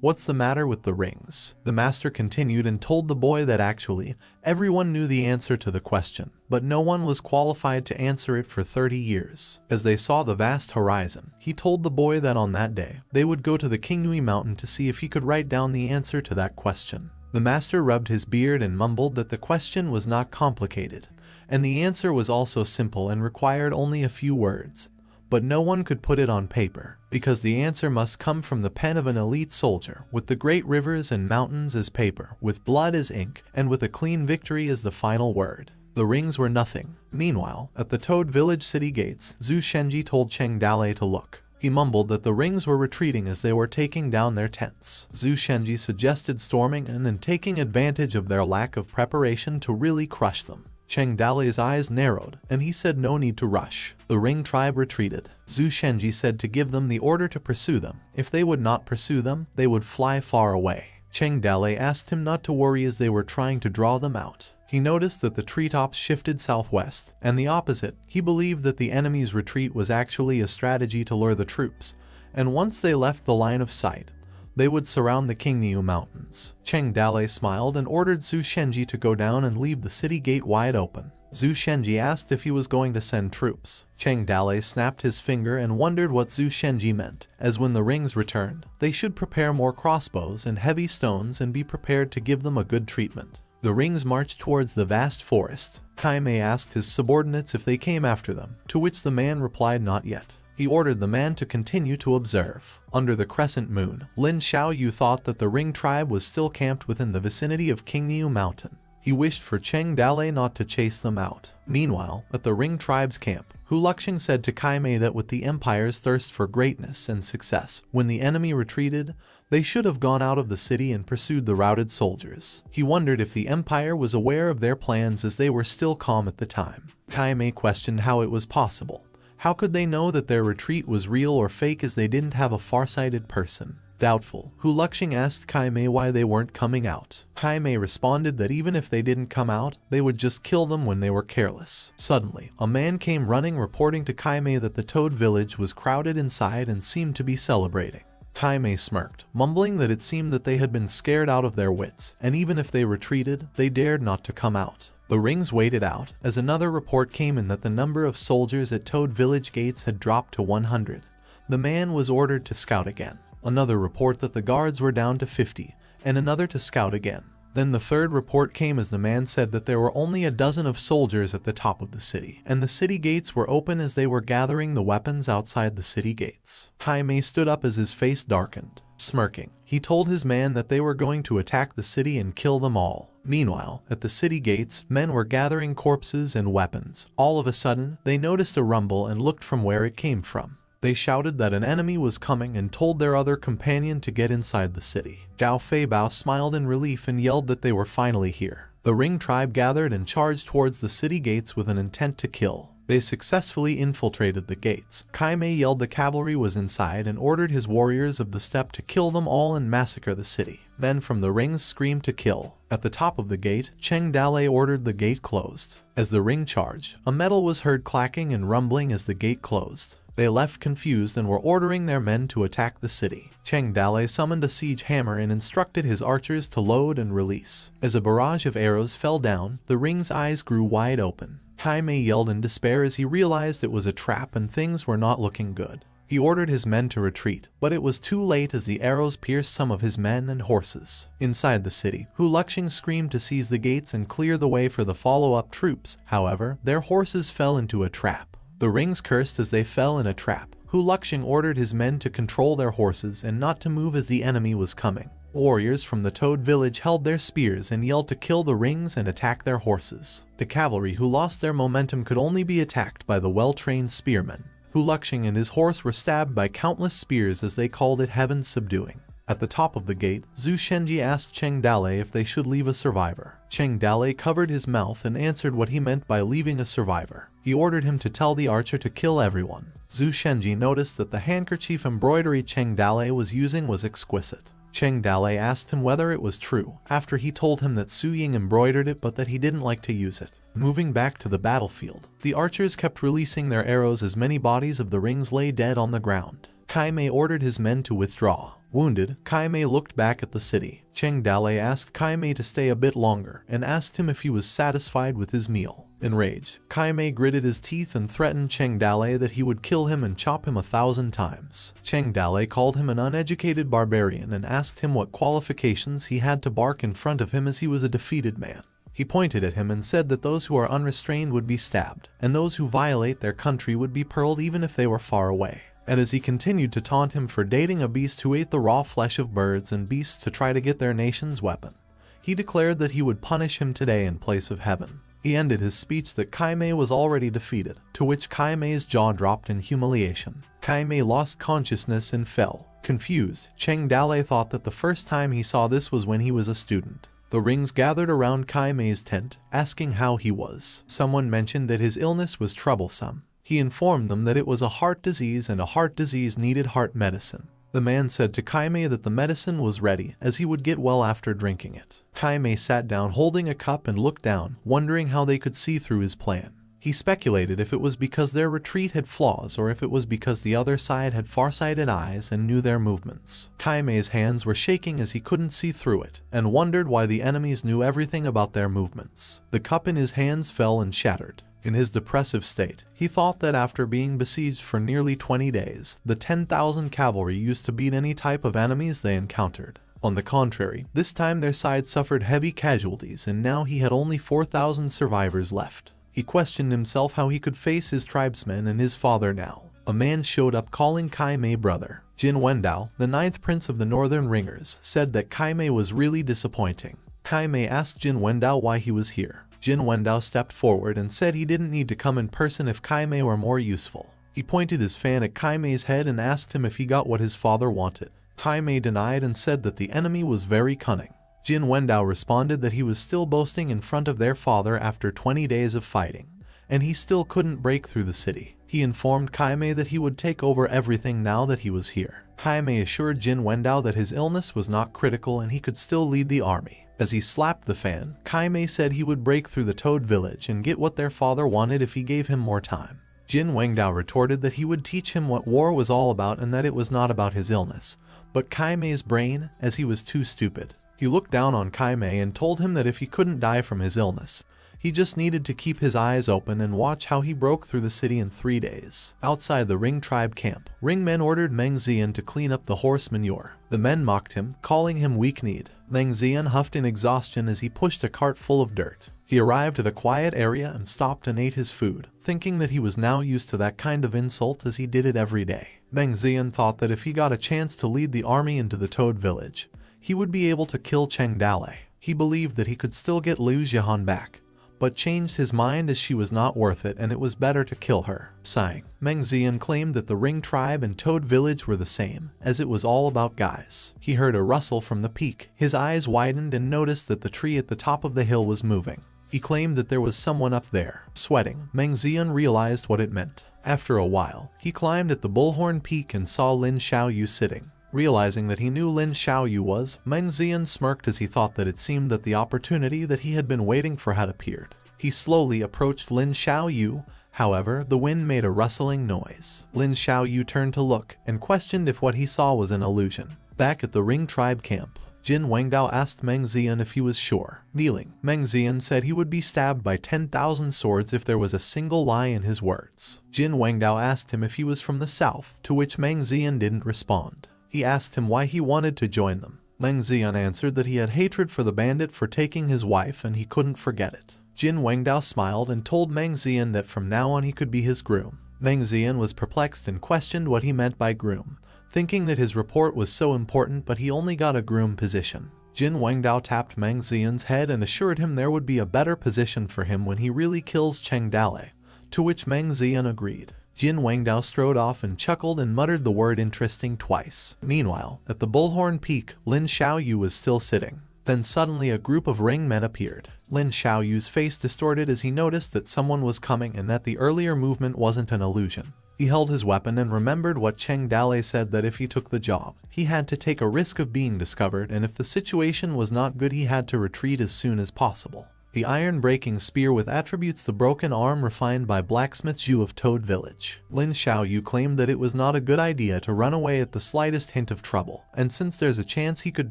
"What's the matter with the rings?" The master continued and told the boy that actually, everyone knew the answer to the question, but no one was qualified to answer it for 30 years. As they saw the vast horizon, he told the boy that on that day, they would go to the Kingnui mountain to see if he could write down the answer to that question. The master rubbed his beard and mumbled that the question was not complicated, and the answer was also simple and required only a few words. But no one could put it on paper, because the answer must come from the pen of an elite soldier, with the great rivers and mountains as paper, with blood as ink, and with a clean victory as the final word. The rings were nothing. Meanwhile, at the Toad Village city gates, Zhu Shenji told Cheng Dale to look. He mumbled that the rings were retreating as they were taking down their tents. Zhu Shenji suggested storming and then taking advantage of their lack of preparation to really crush them. Cheng Dale's eyes narrowed, and he said no need to rush. The Ring tribe retreated. Zhu Shenji said to give them the order to pursue them. If they would not pursue them, they would fly far away. Cheng Dale asked him not to worry as they were trying to draw them out. He noticed that the treetops shifted southwest, and the opposite. He believed that the enemy's retreat was actually a strategy to lure the troops, and once they left the line of sight, they would surround the Kingnyu Mountains. Cheng Dale smiled and ordered Zhu Shenji to go down and leave the city gate wide open. Zhu Shenji asked if he was going to send troops. Cheng Dale snapped his finger and wondered what Zhu Shenji meant, as when the rings returned, they should prepare more crossbows and heavy stones and be prepared to give them a good treatment. The rings marched towards the vast forest. Kaimei asked his subordinates if they came after them, to which the man replied not yet. He ordered the man to continue to observe. Under the crescent moon, Lin Xiaoyu thought that the Ring tribe was still camped within the vicinity of Kingnyu Mountain. He wished for Cheng Dale not to chase them out. Meanwhile, at the Ring tribe's camp, Hu Luxing said to Kaimei that with the Empire's thirst for greatness and success, when the enemy retreated, they should have gone out of the city and pursued the routed soldiers. He wondered if the Empire was aware of their plans as they were still calm at the time. Kaimei questioned how it was possible. How could they know that their retreat was real or fake as they didn't have a far-sighted person? Doubtful, Hu Luxing asked Kaimei why they weren't coming out. Kaimei responded that even if they didn't come out, they would just kill them when they were careless. Suddenly, a man came running reporting to Kaimei that the Toad Village was crowded inside and seemed to be celebrating. Kaimei smirked, mumbling that it seemed that they had been scared out of their wits, and even if they retreated, they dared not to come out. The rings waited out, as another report came in that the number of soldiers at Toad Village gates had dropped to 100. The man was ordered to scout again. Another report that the guards were down to 50, and another to scout again. Then the third report came as the man said that there were only a dozen of soldiers at the top of the city, and the city gates were open as they were gathering the weapons outside the city gates. Kaimei stood up as his face darkened. Smirking, he told his man that they were going to attack the city and kill them all. Meanwhile, at the city gates, men were gathering corpses and weapons. All of a sudden, they noticed a rumble and looked from where it came from. They shouted that an enemy was coming and told their other companion to get inside the city. Zhao Feibao smiled in relief and yelled that they were finally here. The Ring tribe gathered and charged towards the city gates with an intent to kill. They successfully infiltrated the gates. Kaimei yelled the cavalry was inside and ordered his warriors of the steppe to kill them all and massacre the city. Men from the rings screamed to kill. At the top of the gate, Cheng Dale ordered the gate closed. As the ring charged, a metal was heard clacking and rumbling as the gate closed. They left confused and were ordering their men to attack the city. Cheng Dale summoned a siege hammer and instructed his archers to load and release. As a barrage of arrows fell down, the ring's eyes grew wide open. Kaimei yelled in despair as he realized it was a trap and things were not looking good. He ordered his men to retreat, but it was too late as the arrows pierced some of his men and horses. Inside the city, Hu Luxing screamed to seize the gates and clear the way for the follow-up troops. However, their horses fell into a trap. The rings cursed as they fell in a trap. Hu Luxing ordered his men to control their horses and not to move as the enemy was coming. Warriors from the Toad Village held their spears and yelled to kill the rings and attack their horses. The cavalry who lost their momentum could only be attacked by the well-trained spearmen. Hu Luxing and his horse were stabbed by countless spears as they called it heaven's subduing. At the top of the gate, Zhu Shenji asked Cheng Dale if they should leave a survivor. Cheng Dale covered his mouth and answered what he meant by leaving a survivor. He ordered him to tell the archer to kill everyone. Zhu Shenji noticed that the handkerchief embroidery Cheng Dale was using was exquisite. Cheng Dale asked him whether it was true, after he told him that Su Ying embroidered it but that he didn't like to use it. Moving back to the battlefield, the archers kept releasing their arrows as many bodies of the rings lay dead on the ground. Kaimei ordered his men to withdraw. Wounded, Kaimei looked back at the city. Cheng Dale asked Kaimei to stay a bit longer and asked him if he was satisfied with his meal. Enraged, Kaimei gritted his teeth and threatened Cheng Dale that he would kill him and chop him 1,000 times. Cheng Dale called him an uneducated barbarian and asked him what qualifications he had to bark in front of him as he was a defeated man. He pointed at him and said that those who are unrestrained would be stabbed, and those who violate their country would be pearled even if they were far away. And as he continued to taunt him for dating a beast who ate the raw flesh of birds and beasts to try to get their nation's weapon, he declared that he would punish him today in place of heaven. He ended his speech that Kaimei was already defeated, to which Kaimei's jaw dropped in humiliation. Kaimei lost consciousness and fell. Confused, Cheng Dale thought that the first time he saw this was when he was a student. The rings gathered around Kaimei's tent, asking how he was. Someone mentioned that his illness was troublesome. He informed them that it was a heart disease and a heart disease needed heart medicine. The man said to Kaimei that the medicine was ready, as he would get well after drinking it. Kaimei sat down holding a cup and looked down, wondering how they could see through his plan. He speculated if it was because their retreat had flaws or if it was because the other side had farsighted eyes and knew their movements. Kaimei's hands were shaking as he couldn't see through it, and wondered why the enemies knew everything about their movements. The cup in his hands fell and shattered. In his depressive state, he thought that after being besieged for nearly 20 days, the 10,000 cavalry used to beat any type of enemies they encountered. On the contrary, this time their side suffered heavy casualties and now he had only 4,000 survivors left. He questioned himself how he could face his tribesmen and his father now. A man showed up calling Kaimei brother. Jin Wendao, the 9th prince of the Northern Ringers, said that Kaimei was really disappointing. Kaimei asked Jin Wendao why he was here. Jin Wendao stepped forward and said he didn't need to come in person if Kaimei were more useful. He pointed his fan at Kaimei's head and asked him if he got what his father wanted. Kaimei denied and said that the enemy was very cunning. Jin Wendao responded that he was still boasting in front of their father after 20 days of fighting, and he still couldn't break through the city. He informed Kaimei that he would take over everything now that he was here. Kaimei assured Jin Wendao that his illness was not critical and he could still lead the army. As he slapped the fan, Kaimei said he would break through the Toad village and get what their father wanted if he gave him more time. Jin Wendao retorted that he would teach him what war was all about and that it was not about his illness, but Kaimei's brain, as he was too stupid. He looked down on Kaimei and told him that if he couldn't die from his illness, he just needed to keep his eyes open and watch how he broke through the city in 3 days. Outside the Ring tribe camp, Ring men ordered Meng Zian to clean up the horse manure. The men mocked him, calling him weak-kneed. Meng Zian huffed in exhaustion as he pushed a cart full of dirt. He arrived at a quiet area and stopped and ate his food, thinking that he was now used to that kind of insult as he did it every day. Meng Zian thought that if he got a chance to lead the army into the Toad village, he would be able to kill Cheng Dale. He believed that he could still get Liu Jihan back, but changed his mind as she was not worth it and it was better to kill her. Sighing, Meng Zian claimed that the Ring tribe and Toad village were the same, as it was all about guys. He heard a rustle from the peak. His eyes widened and noticed that the tree at the top of the hill was moving. He claimed that there was someone up there. Sweating, Meng Zian realized what it meant. After a while, he climbed at the Bullhorn Peak and saw Lin Xiaoyu sitting. Realizing that he knew Lin Xiaoyu was, Meng Zian smirked as he thought that it seemed that the opportunity that he had been waiting for had appeared. He slowly approached Lin Xiaoyu. However, the wind made a rustling noise. Lin Xiaoyu turned to look and questioned if what he saw was an illusion. Back at the Ring tribe camp, Jin Wendao asked Meng Zian if he was sure. Kneeling, Meng Zian said he would be stabbed by 10,000 swords if there was a single lie in his words. Jin Wendao asked him if he was from the south, to which Meng Zian didn't respond. He asked him why he wanted to join them. Meng Zian answered that he had hatred for the bandit for taking his wife and he couldn't forget it. Jin Wendao smiled and told Meng Zian that from now on he could be his groom. Meng Zian was perplexed and questioned what he meant by groom, thinking that his report was so important but he only got a groom position. Jin Wendao tapped Meng Zian's head and assured him there would be a better position for him when he really kills Cheng Dale, to which Meng Zian agreed. Jin Wendao strode off and chuckled and muttered the word interesting twice. Meanwhile, at the Bullhorn Peak, Lin Xiaoyu was still sitting. Then suddenly a group of Ring men appeared. Lin Xiaoyu's face distorted as he noticed that someone was coming and that the earlier movement wasn't an illusion. He held his weapon and remembered what Cheng Dale said, that if he took the job, he had to take a risk of being discovered, and if the situation was not good he had to retreat as soon as possible. the iron-breaking spear with attributes the broken arm refined by blacksmith Zhu of Toad Village. Lin Xiaoyu claimed that it was not a good idea to run away at the slightest hint of trouble, and since there's a chance he could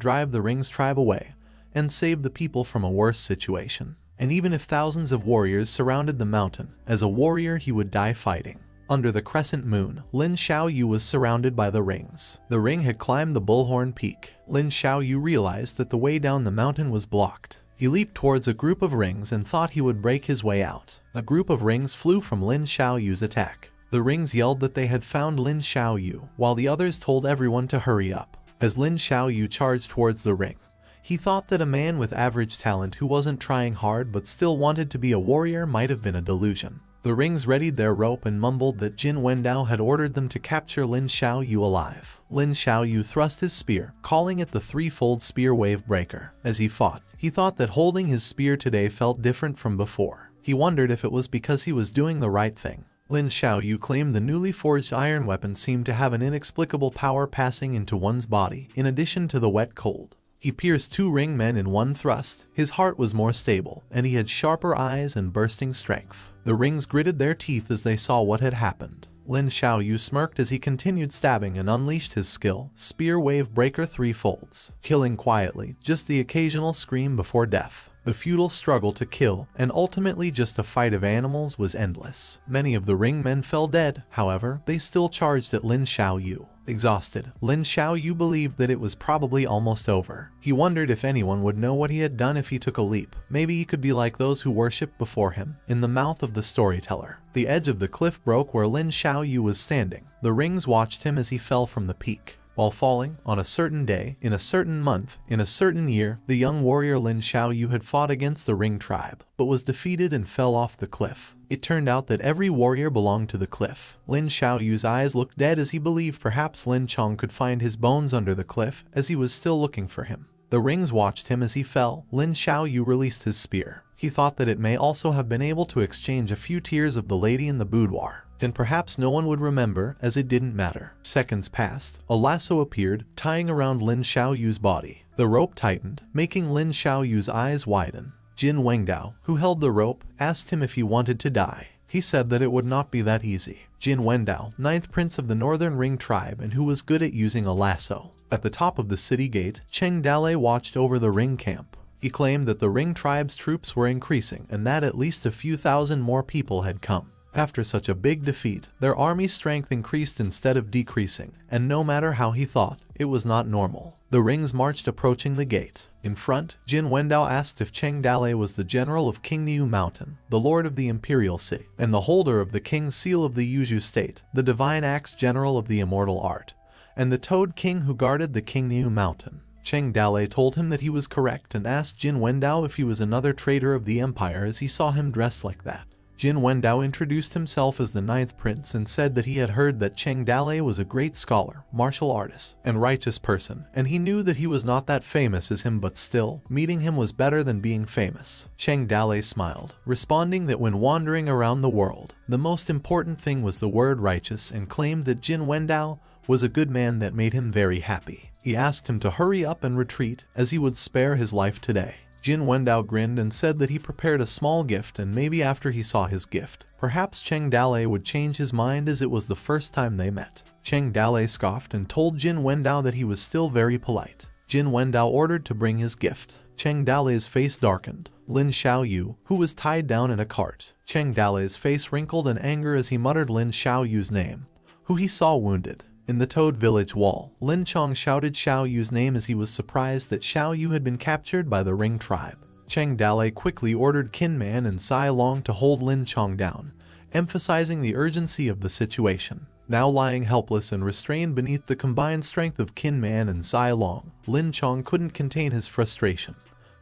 drive the Ring's tribe away and save the people from a worse situation. And even if thousands of warriors surrounded the mountain, as a warrior he would die fighting. Under the crescent moon, Lin Xiaoyu was surrounded by the rings. The ring had climbed the Bullhorn Peak. Lin Xiaoyu realized that the way down the mountain was blocked. He leaped towards a group of rings and thought he would break his way out. A group of rings flew from Lin Xiaoyu's attack. The rings yelled that they had found Lin Xiaoyu, while the others told everyone to hurry up. As Lin Xiaoyu charged towards the ring, he thought that a man with average talent who wasn't trying hard but still wanted to be a warrior might have been a delusion. The rings readied their rope and mumbled that Jin Wendao had ordered them to capture Lin Xiaoyu alive. Lin Xiaoyu thrust his spear, calling it the threefold spear wave breaker. As he fought, he thought that holding his spear today felt different from before. He wondered if it was because he was doing the right thing. Lin Xiaoyu claimed the newly forged iron weapon seemed to have an inexplicable power passing into one's body, in addition to the wet cold. He pierced 2 ring men in one thrust. His heart was more stable, and he had sharper eyes and bursting strength. The rings gritted their teeth as they saw what had happened. Lin Xiaoyu smirked as he continued stabbing and unleashed his skill, Spear Wave Breaker Threefolds, killing quietly, just the occasional scream before death. The futile struggle to kill, and ultimately just a fight of animals, was endless. Many of the ring men fell dead, however, they still charged at Lin Xiaoyu. Exhausted, Lin Xiaoyu believed that it was probably almost over. He wondered if anyone would know what he had done if he took a leap. Maybe he could be like those who worshipped before him. In the mouth of the storyteller, the edge of the cliff broke where Lin Xiaoyu was standing. The rings watched him as he fell from the peak. While falling, on a certain day, in a certain month, in a certain year, the young warrior Lin Xiaoyu had fought against the Ring tribe, but was defeated and fell off the cliff. It turned out that every warrior belonged to the cliff. Lin Xiaoyu's eyes looked dead as he believed perhaps Lin Chong could find his bones under the cliff, as he was still looking for him. The rings watched him as he fell. Lin Xiaoyu released his spear. He thought that it may also have been able to exchange a few tears of the lady in the boudoir. Then perhaps no one would remember, as it didn't matter. Seconds passed. A lasso appeared, tying around Lin Xiaoyu's body. The rope tightened, making Lin Xiaoyu's eyes widen. Jin Wengdao, who held the rope, asked him if he wanted to die. He said that it would not be that easy. Jin Wendao, 9th prince of the Northern Ring tribe and who was good at using a lasso. At the top of the city gate, Cheng Dale watched over the Ring camp. He claimed that the Ring tribe's troops were increasing and that at least a few thousand more people had come. After such a big defeat, their army strength increased instead of decreasing, and no matter how he thought, it was not normal. The rings marched approaching the gate. In front, Jin Wendao asked if Cheng Dale was the general of King Niu Mountain, the lord of the imperial city, and the holder of the king's seal of the Yuzhu state, the divine axe general of the immortal art, and the Toad King who guarded the King Niu Mountain. Cheng Dale told him that he was correct and asked Jin Wendao if he was another traitor of the empire as he saw him dressed like that. Jin Wendao introduced himself as the 9th prince and said that he had heard that Cheng Dale was a great scholar, martial artist, and righteous person, and he knew that he was not that famous as him, but still, meeting him was better than being famous. Cheng Dale smiled, responding that when wandering around the world, the most important thing was the word righteous, and claimed that Jin Wendao was a good man that made him very happy. He asked him to hurry up and retreat, as he would spare his life today. Jin Wendao grinned and said that he prepared a small gift, and maybe after he saw his gift, perhaps Cheng Dale would change his mind as it was the first time they met. Cheng Dale scoffed and told Jin Wendao that he was still very polite. Jin Wendao ordered to bring his gift. Cheng Dale's face darkened. Lin Xiaoyu, who was tied down in a cart. Cheng Dale's face wrinkled in anger as he muttered Lin Xiaoyu's name, who he saw wounded. In the Toad Village wall, Lin Chong shouted Xiaoyu's name as he was surprised that Xiaoyu had been captured by the Ring tribe. Cheng Dale quickly ordered Qin Man and Sai Long to hold Lin Chong down, emphasizing the urgency of the situation. Now lying helpless and restrained beneath the combined strength of Qin Man and Sai Long, Lin Chong couldn't contain his frustration,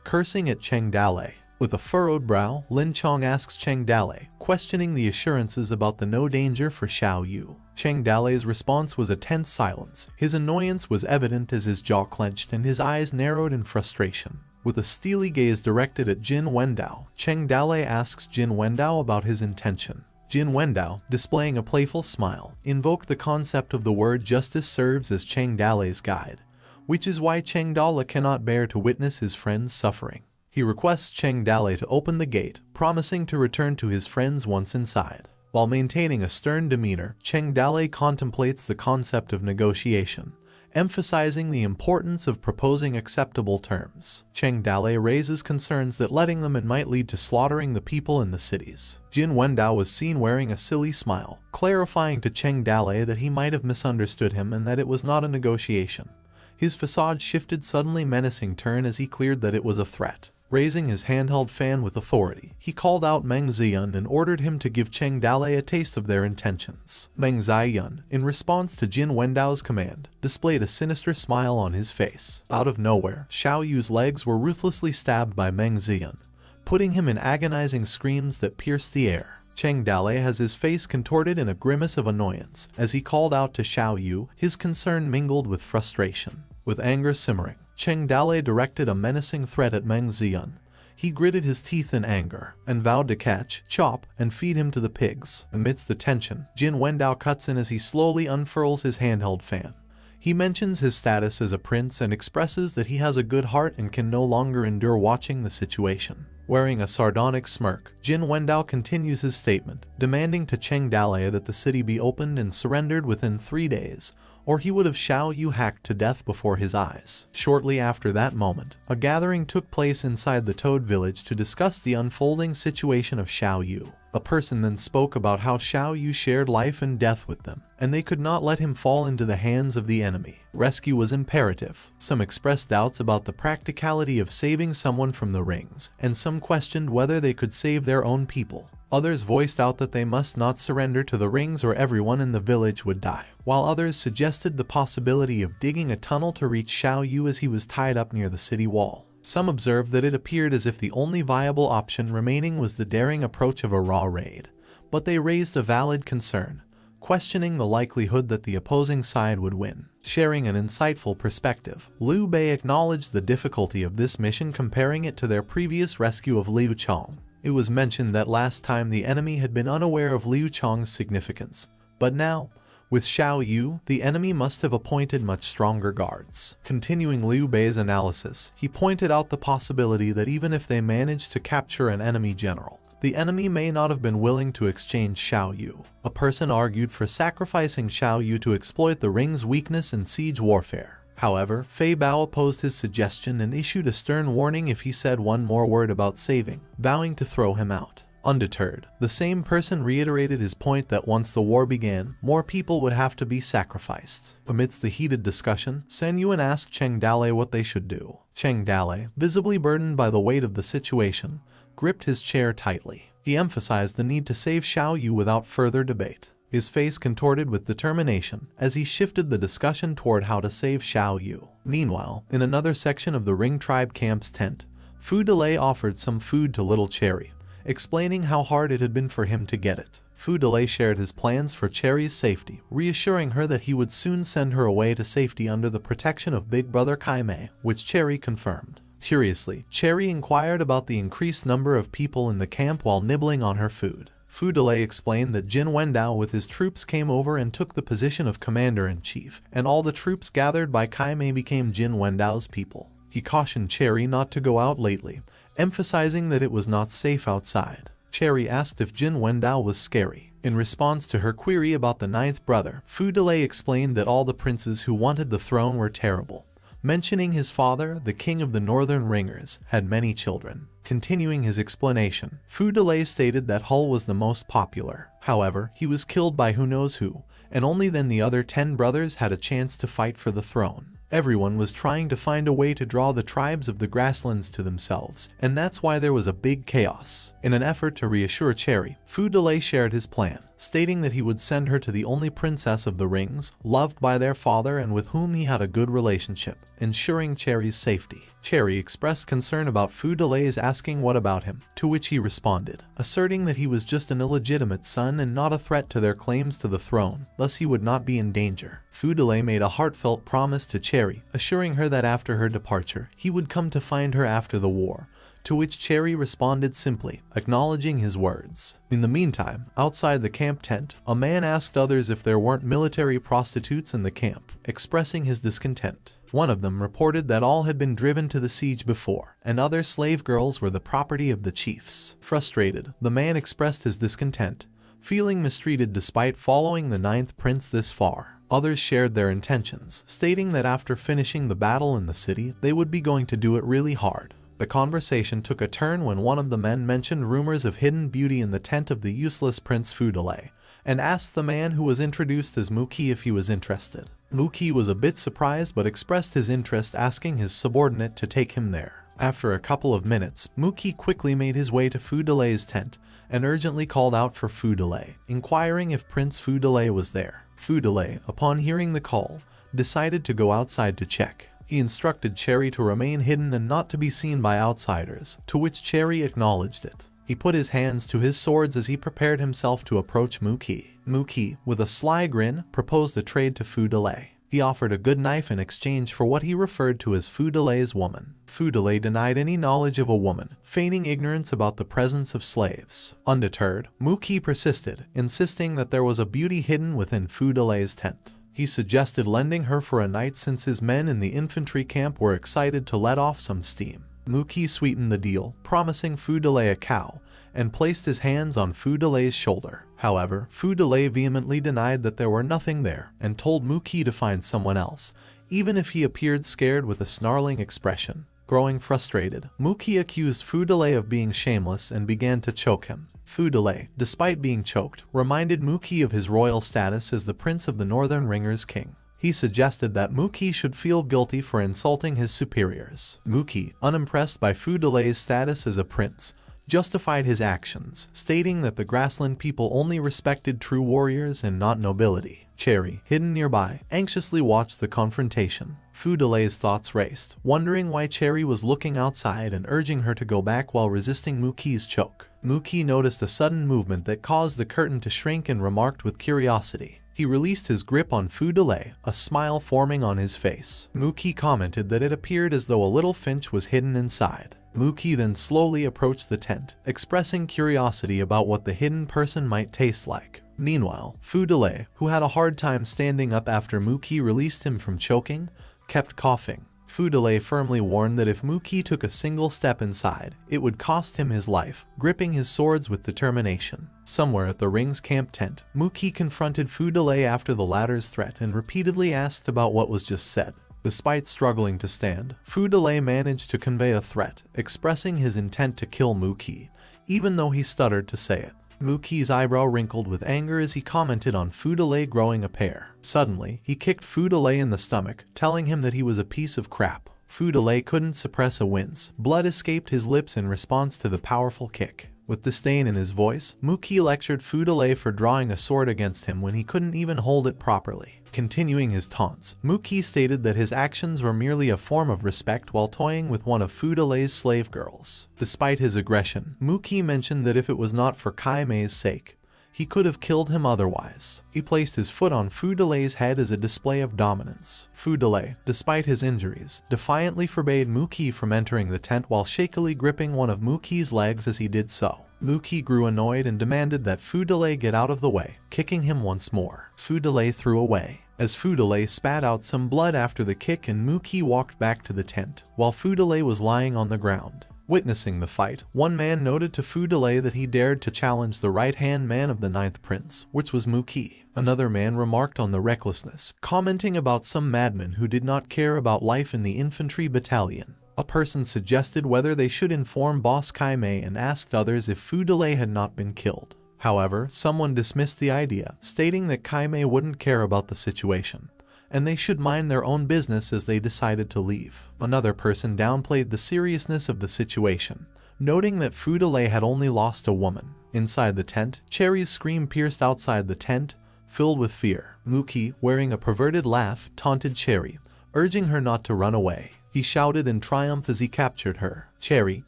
cursing at Cheng Dale. With a furrowed brow, Lin Chong asks Cheng Dale, questioning the assurances about the no danger for Xiaoyu. Cheng Dale's response was a tense silence. His annoyance was evident as his jaw clenched and his eyes narrowed in frustration. With a steely gaze directed at Jin Wendao, Cheng Dale asks Jin Wendao about his intention. Jin Wendao, displaying a playful smile, invoked the concept of the word justice serves as Cheng Dale's guide, which is why Cheng Dale cannot bear to witness his friend's suffering. He requests Cheng Dale to open the gate, promising to return to his friends once inside. While maintaining a stern demeanor, Cheng Dale contemplates the concept of negotiation, emphasizing the importance of proposing acceptable terms. Cheng Dale raises concerns that letting them in might lead to slaughtering the people in the cities. Jin Wendao was seen wearing a silly smile, clarifying to Cheng Dale that he might have misunderstood him and that it was not a negotiation. His facade shifted suddenly menacing turn as he cleared that it was a threat. Raising his handheld fan with authority, he called out Meng Ziyun and ordered him to give Cheng Dale a taste of their intentions. Meng Ziyun, in response to Jin Wendao's command, displayed a sinister smile on his face. Out of nowhere, Xiao Yu's legs were ruthlessly stabbed by Meng Ziyun, putting him in agonizing screams that pierced the air. Cheng Dale has his face contorted in a grimace of annoyance as he called out to Xiao Yu, his concern mingled with frustration. With anger simmering, Cheng Dale directed a menacing threat at Meng Ziyun. He gritted his teeth in anger and vowed to catch, chop, and feed him to the pigs. Amidst the tension, Jin Wendao cuts in as he slowly unfurls his handheld fan. He mentions his status as a prince and expresses that he has a good heart and can no longer endure watching the situation. Wearing a sardonic smirk, Jin Wendao continues his statement, demanding to Cheng Dale that the city be opened and surrendered within 3 days, or he would have Xiao Yu hacked to death before his eyes. Shortly after that moment, a gathering took place inside the Toad Village to discuss the unfolding situation of Xiao Yu. A person then spoke about how Xiao Yu shared life and death with them, and they could not let him fall into the hands of the enemy. Rescue was imperative. Some expressed doubts about the practicality of saving someone from the rings, and some questioned whether they could save their own people. Others voiced out that they must not surrender to the rings or everyone in the village would die, while others suggested the possibility of digging a tunnel to reach Xiao Yu as he was tied up near the city wall. Some observed that it appeared as if the only viable option remaining was the daring approach of a raw raid, but they raised a valid concern, questioning the likelihood that the opposing side would win. Sharing an insightful perspective, Liu Bei acknowledged the difficulty of this mission, comparing it to their previous rescue of Liu Chong. It was mentioned that last time the enemy had been unaware of Liu Chong's significance, but now, with Xiao Yu, the enemy must have appointed much stronger guards. Continuing Liu Bei's analysis, he pointed out the possibility that even if they managed to capture an enemy general, the enemy may not have been willing to exchange Xiao Yu. A person argued for sacrificing Xiao Yu to exploit the ring's weakness in siege warfare. However, Fei Bao opposed his suggestion and issued a stern warning if he said one more word about saving, vowing to throw him out. Undeterred, the same person reiterated his point that once the war began, more people would have to be sacrificed. Amidst the heated discussion, Sen Yuan asked Cheng Dale what they should do. Cheng Dale, visibly burdened by the weight of the situation, gripped his chair tightly. He emphasized the need to save Xiao Yu without further debate. His face contorted with determination as he shifted the discussion toward how to save Xiao Yu. Meanwhile, in another section of the Ring Tribe camp's tent, Fu Delay offered some food to Little Cherry, explaining how hard it had been for him to get it. Fu Delay shared his plans for Cherry's safety, reassuring her that he would soon send her away to safety under the protection of Big Brother Kaimei, which Cherry confirmed. Curiously, Cherry inquired about the increased number of people in the camp while nibbling on her food. Fu Delay explained that Jin Wendao with his troops came over and took the position of commander-in-chief, and all the troops gathered by Kaimei became Jin Wendao's people. He cautioned Cherry not to go out lately, emphasizing that it was not safe outside. Cherry asked if Jin Wendao was scary. In response to her query about the 9th brother, Fu Delay explained that all the princes who wanted the throne were terrible, mentioning his father, the king of the Northern Ringers, had many children. Continuing his explanation, Fu Delay stated that Hull was the most popular. However, he was killed by who knows who, and only then the other 10 brothers had a chance to fight for the throne. Everyone was trying to find a way to draw the tribes of the grasslands to themselves, and that's why there was a big chaos. In an effort to reassure Cherry, Fu Delay shared his plan, stating that he would send her to the only princess of the rings, loved by their father and with whom he had a good relationship, ensuring Cherry's safety. Cherry expressed concern about Fu Delay's asking what about him, to which he responded, asserting that he was just an illegitimate son and not a threat to their claims to the throne, thus he would not be in danger. Fu Delay made a heartfelt promise to Cherry, assuring her that after her departure, he would come to find her after the war, to which Cherry responded simply, acknowledging his words. In the meantime, outside the camp tent, a man asked others if there weren't military prostitutes in the camp, expressing his discontent. One of them reported that all had been driven to the siege before, and other slave girls were the property of the chiefs. Frustrated, the man expressed his discontent, feeling mistreated despite following the 9th prince this far. Others shared their intentions, stating that after finishing the battle in the city, they would be going to do it really hard. The conversation took a turn when one of the men mentioned rumors of hidden beauty in the tent of the useless Prince Fudale, and asked the man who was introduced as Muki if he was interested. Muki was a bit surprised but expressed his interest, asking his subordinate to take him there. After a couple of minutes, Muki quickly made his way to Fudale's tent and urgently called out for Fudale, inquiring if Prince Fudale was there. Fudale, upon hearing the call, decided to go outside to check. He instructed Cherry to remain hidden and not to be seen by outsiders, to which Cherry acknowledged it. He put his hands to his swords as he prepared himself to approach Muki. Muki, with a sly grin, proposed a trade to Fudale. He offered a good knife in exchange for what he referred to as Fudale's woman. Fudale denied any knowledge of a woman, feigning ignorance about the presence of slaves. Undeterred, Muki persisted, insisting that there was a beauty hidden within Fudale's tent. He suggested lending her for a night since his men in the infantry camp were excited to let off some steam. Muki sweetened the deal, promising Fudale a cow, and placed his hands on Fudale's shoulder. However, Fudale vehemently denied that there were nothing there, and told Muki to find someone else, even if he appeared scared with a snarling expression. Growing frustrated, Muki accused Fudale of being shameless and began to choke him. Fudale, despite being choked, reminded Muki of his royal status as the Prince of the Northern Ringer's king. He suggested that Muki should feel guilty for insulting his superiors. Muki, unimpressed by Fudale's status as a prince, justified his actions, stating that the grassland people only respected true warriors and not nobility. Cherry, hidden nearby, anxiously watched the confrontation. Fudale's thoughts raced, wondering why Cherry was looking outside and urging her to go back while resisting Muki's choke. Muki noticed a sudden movement that caused the curtain to shrink and remarked with curiosity. He released his grip on Fudale, a smile forming on his face. Muki commented that it appeared as though a little finch was hidden inside. Muki then slowly approached the tent, expressing curiosity about what the hidden person might taste like. Meanwhile, Fudale, who had a hard time standing up after Muki released him from choking, kept coughing. Fudale firmly warned that if Muki took a single step inside, it would cost him his life, gripping his swords with determination. Somewhere at the ring's camp tent, Muki confronted Fudale after the latter's threat and repeatedly asked about what was just said. Despite struggling to stand, Fudale managed to convey a threat, expressing his intent to kill Muki, even though he stuttered to say it. Muki's eyebrow wrinkled with anger as he commented on Fudale growing a pair. Suddenly, he kicked Fudale in the stomach, telling him that he was a piece of crap. Fudale couldn't suppress a wince. Blood escaped his lips in response to the powerful kick. With disdain in his voice, Muki lectured Fudale for drawing a sword against him when he couldn't even hold it properly. Continuing his taunts, Muki stated that his actions were merely a form of respect while toying with one of Fudale's slave girls. Despite his aggression, Muki mentioned that if it was not for Kaime's sake, he could have killed him otherwise. He placed his foot on Fudale's head as a display of dominance. Fudale, despite his injuries, defiantly forbade Muki from entering the tent while shakily gripping one of Muki's legs as he did so. Muki grew annoyed and demanded that Fudale get out of the way, kicking him once more. Fudale threw away, as Fudale spat out some blood after the kick and Muki walked back to the tent, while Fudale was lying on the ground. Witnessing the fight, one man noted to Fudale that he dared to challenge the right-hand man of the 9th prince, which was Muki. Another man remarked on the recklessness, commenting about some madmen who did not care about life in the infantry battalion. A person suggested whether they should inform boss Kaime and asked others if Fudale had not been killed. However, someone dismissed the idea, stating that Kaime wouldn't care about the situation, and they should mind their own business as they decided to leave. Another person downplayed the seriousness of the situation, noting that Fudale had only lost a woman. Inside the tent, Cherry's scream pierced outside the tent, filled with fear. Muki, wearing a perverted laugh, taunted Cherry, urging her not to run away. He shouted in triumph as he captured her. Cherry,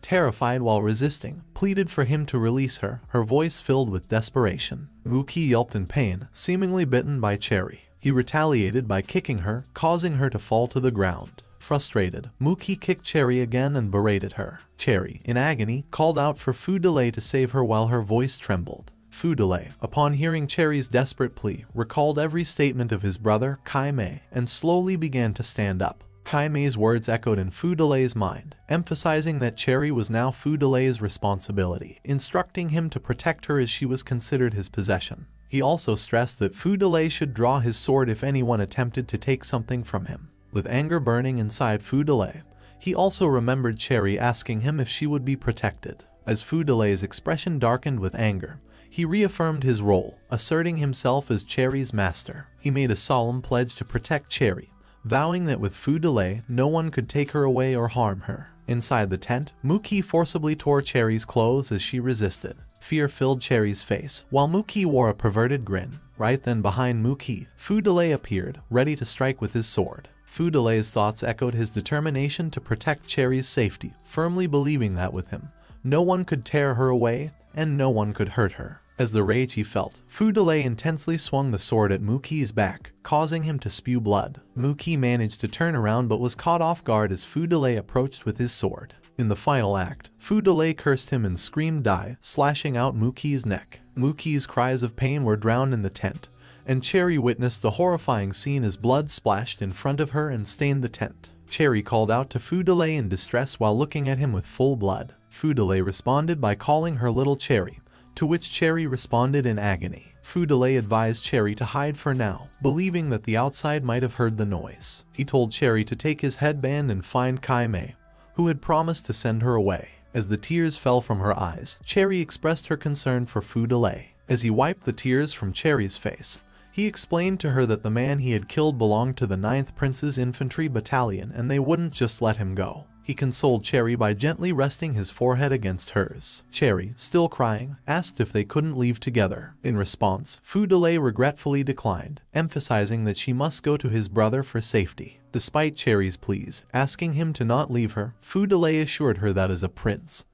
terrified while resisting, pleaded for him to release her, her voice filled with desperation. Muki yelped in pain, seemingly bitten by Cherry. He retaliated by kicking her, causing her to fall to the ground. Frustrated, Muki kicked Cherry again and berated her. Cherry, in agony, called out for Fudale to save her while her voice trembled. Fudale, upon hearing Cherry's desperate plea, recalled every statement of his brother, Kaime, and slowly began to stand up. Kai Mei's words echoed in Fu Delay's mind, emphasizing that Cherry was now Fu Delay's responsibility, instructing him to protect her as she was considered his possession. He also stressed that Fu Delay should draw his sword if anyone attempted to take something from him. With anger burning inside Fu Delay, he also remembered Cherry asking him if she would be protected. As Fu Delay's expression darkened with anger, he reaffirmed his role, asserting himself as Cherry's master. He made a solemn pledge to protect Cherry, vowing that with Fu Delay, no one could take her away or harm her. Inside the tent, Muki forcibly tore Cherry's clothes as she resisted. Fear filled Cherry's face, while Muki wore a perverted grin. Right then behind Muki, Fu Delay appeared, ready to strike with his sword. Fu Delay's thoughts echoed his determination to protect Cherry's safety, firmly believing that with him, no one could tear her away, and no one could hurt her. As the rage he felt, Fu Delay intensely swung the sword at Muki's back, causing him to spew blood. Muki managed to turn around but was caught off guard as Fu Delay approached with his sword. In the final act, Fu Delay cursed him and screamed "Die," slashing out Muki's neck. Muki's cries of pain were drowned in the tent, and Cherry witnessed the horrifying scene as blood splashed in front of her and stained the tent. Cherry called out to Fu Delay in distress while looking at him with full blood. Fu Delay responded by calling her Little Cherry, to which Cherry responded in agony. Fu Delay advised Cherry to hide for now, believing that the outside might have heard the noise. He told Cherry to take his headband and find Kai Mei, who had promised to send her away. As the tears fell from her eyes, Cherry expressed her concern for Fu Delay. As he wiped the tears from Cherry's face, he explained to her that the man he had killed belonged to the 9th Prince's Infantry Battalion and they wouldn't just let him go. He consoled Cherry by gently resting his forehead against hers. Cherry, still crying, asked if they couldn't leave together. In response, Fu Delay regretfully declined, emphasizing that she must go to his brother for safety. Despite Cherry's pleas, asking him to not leave her, Fu Delay assured her that as a prince,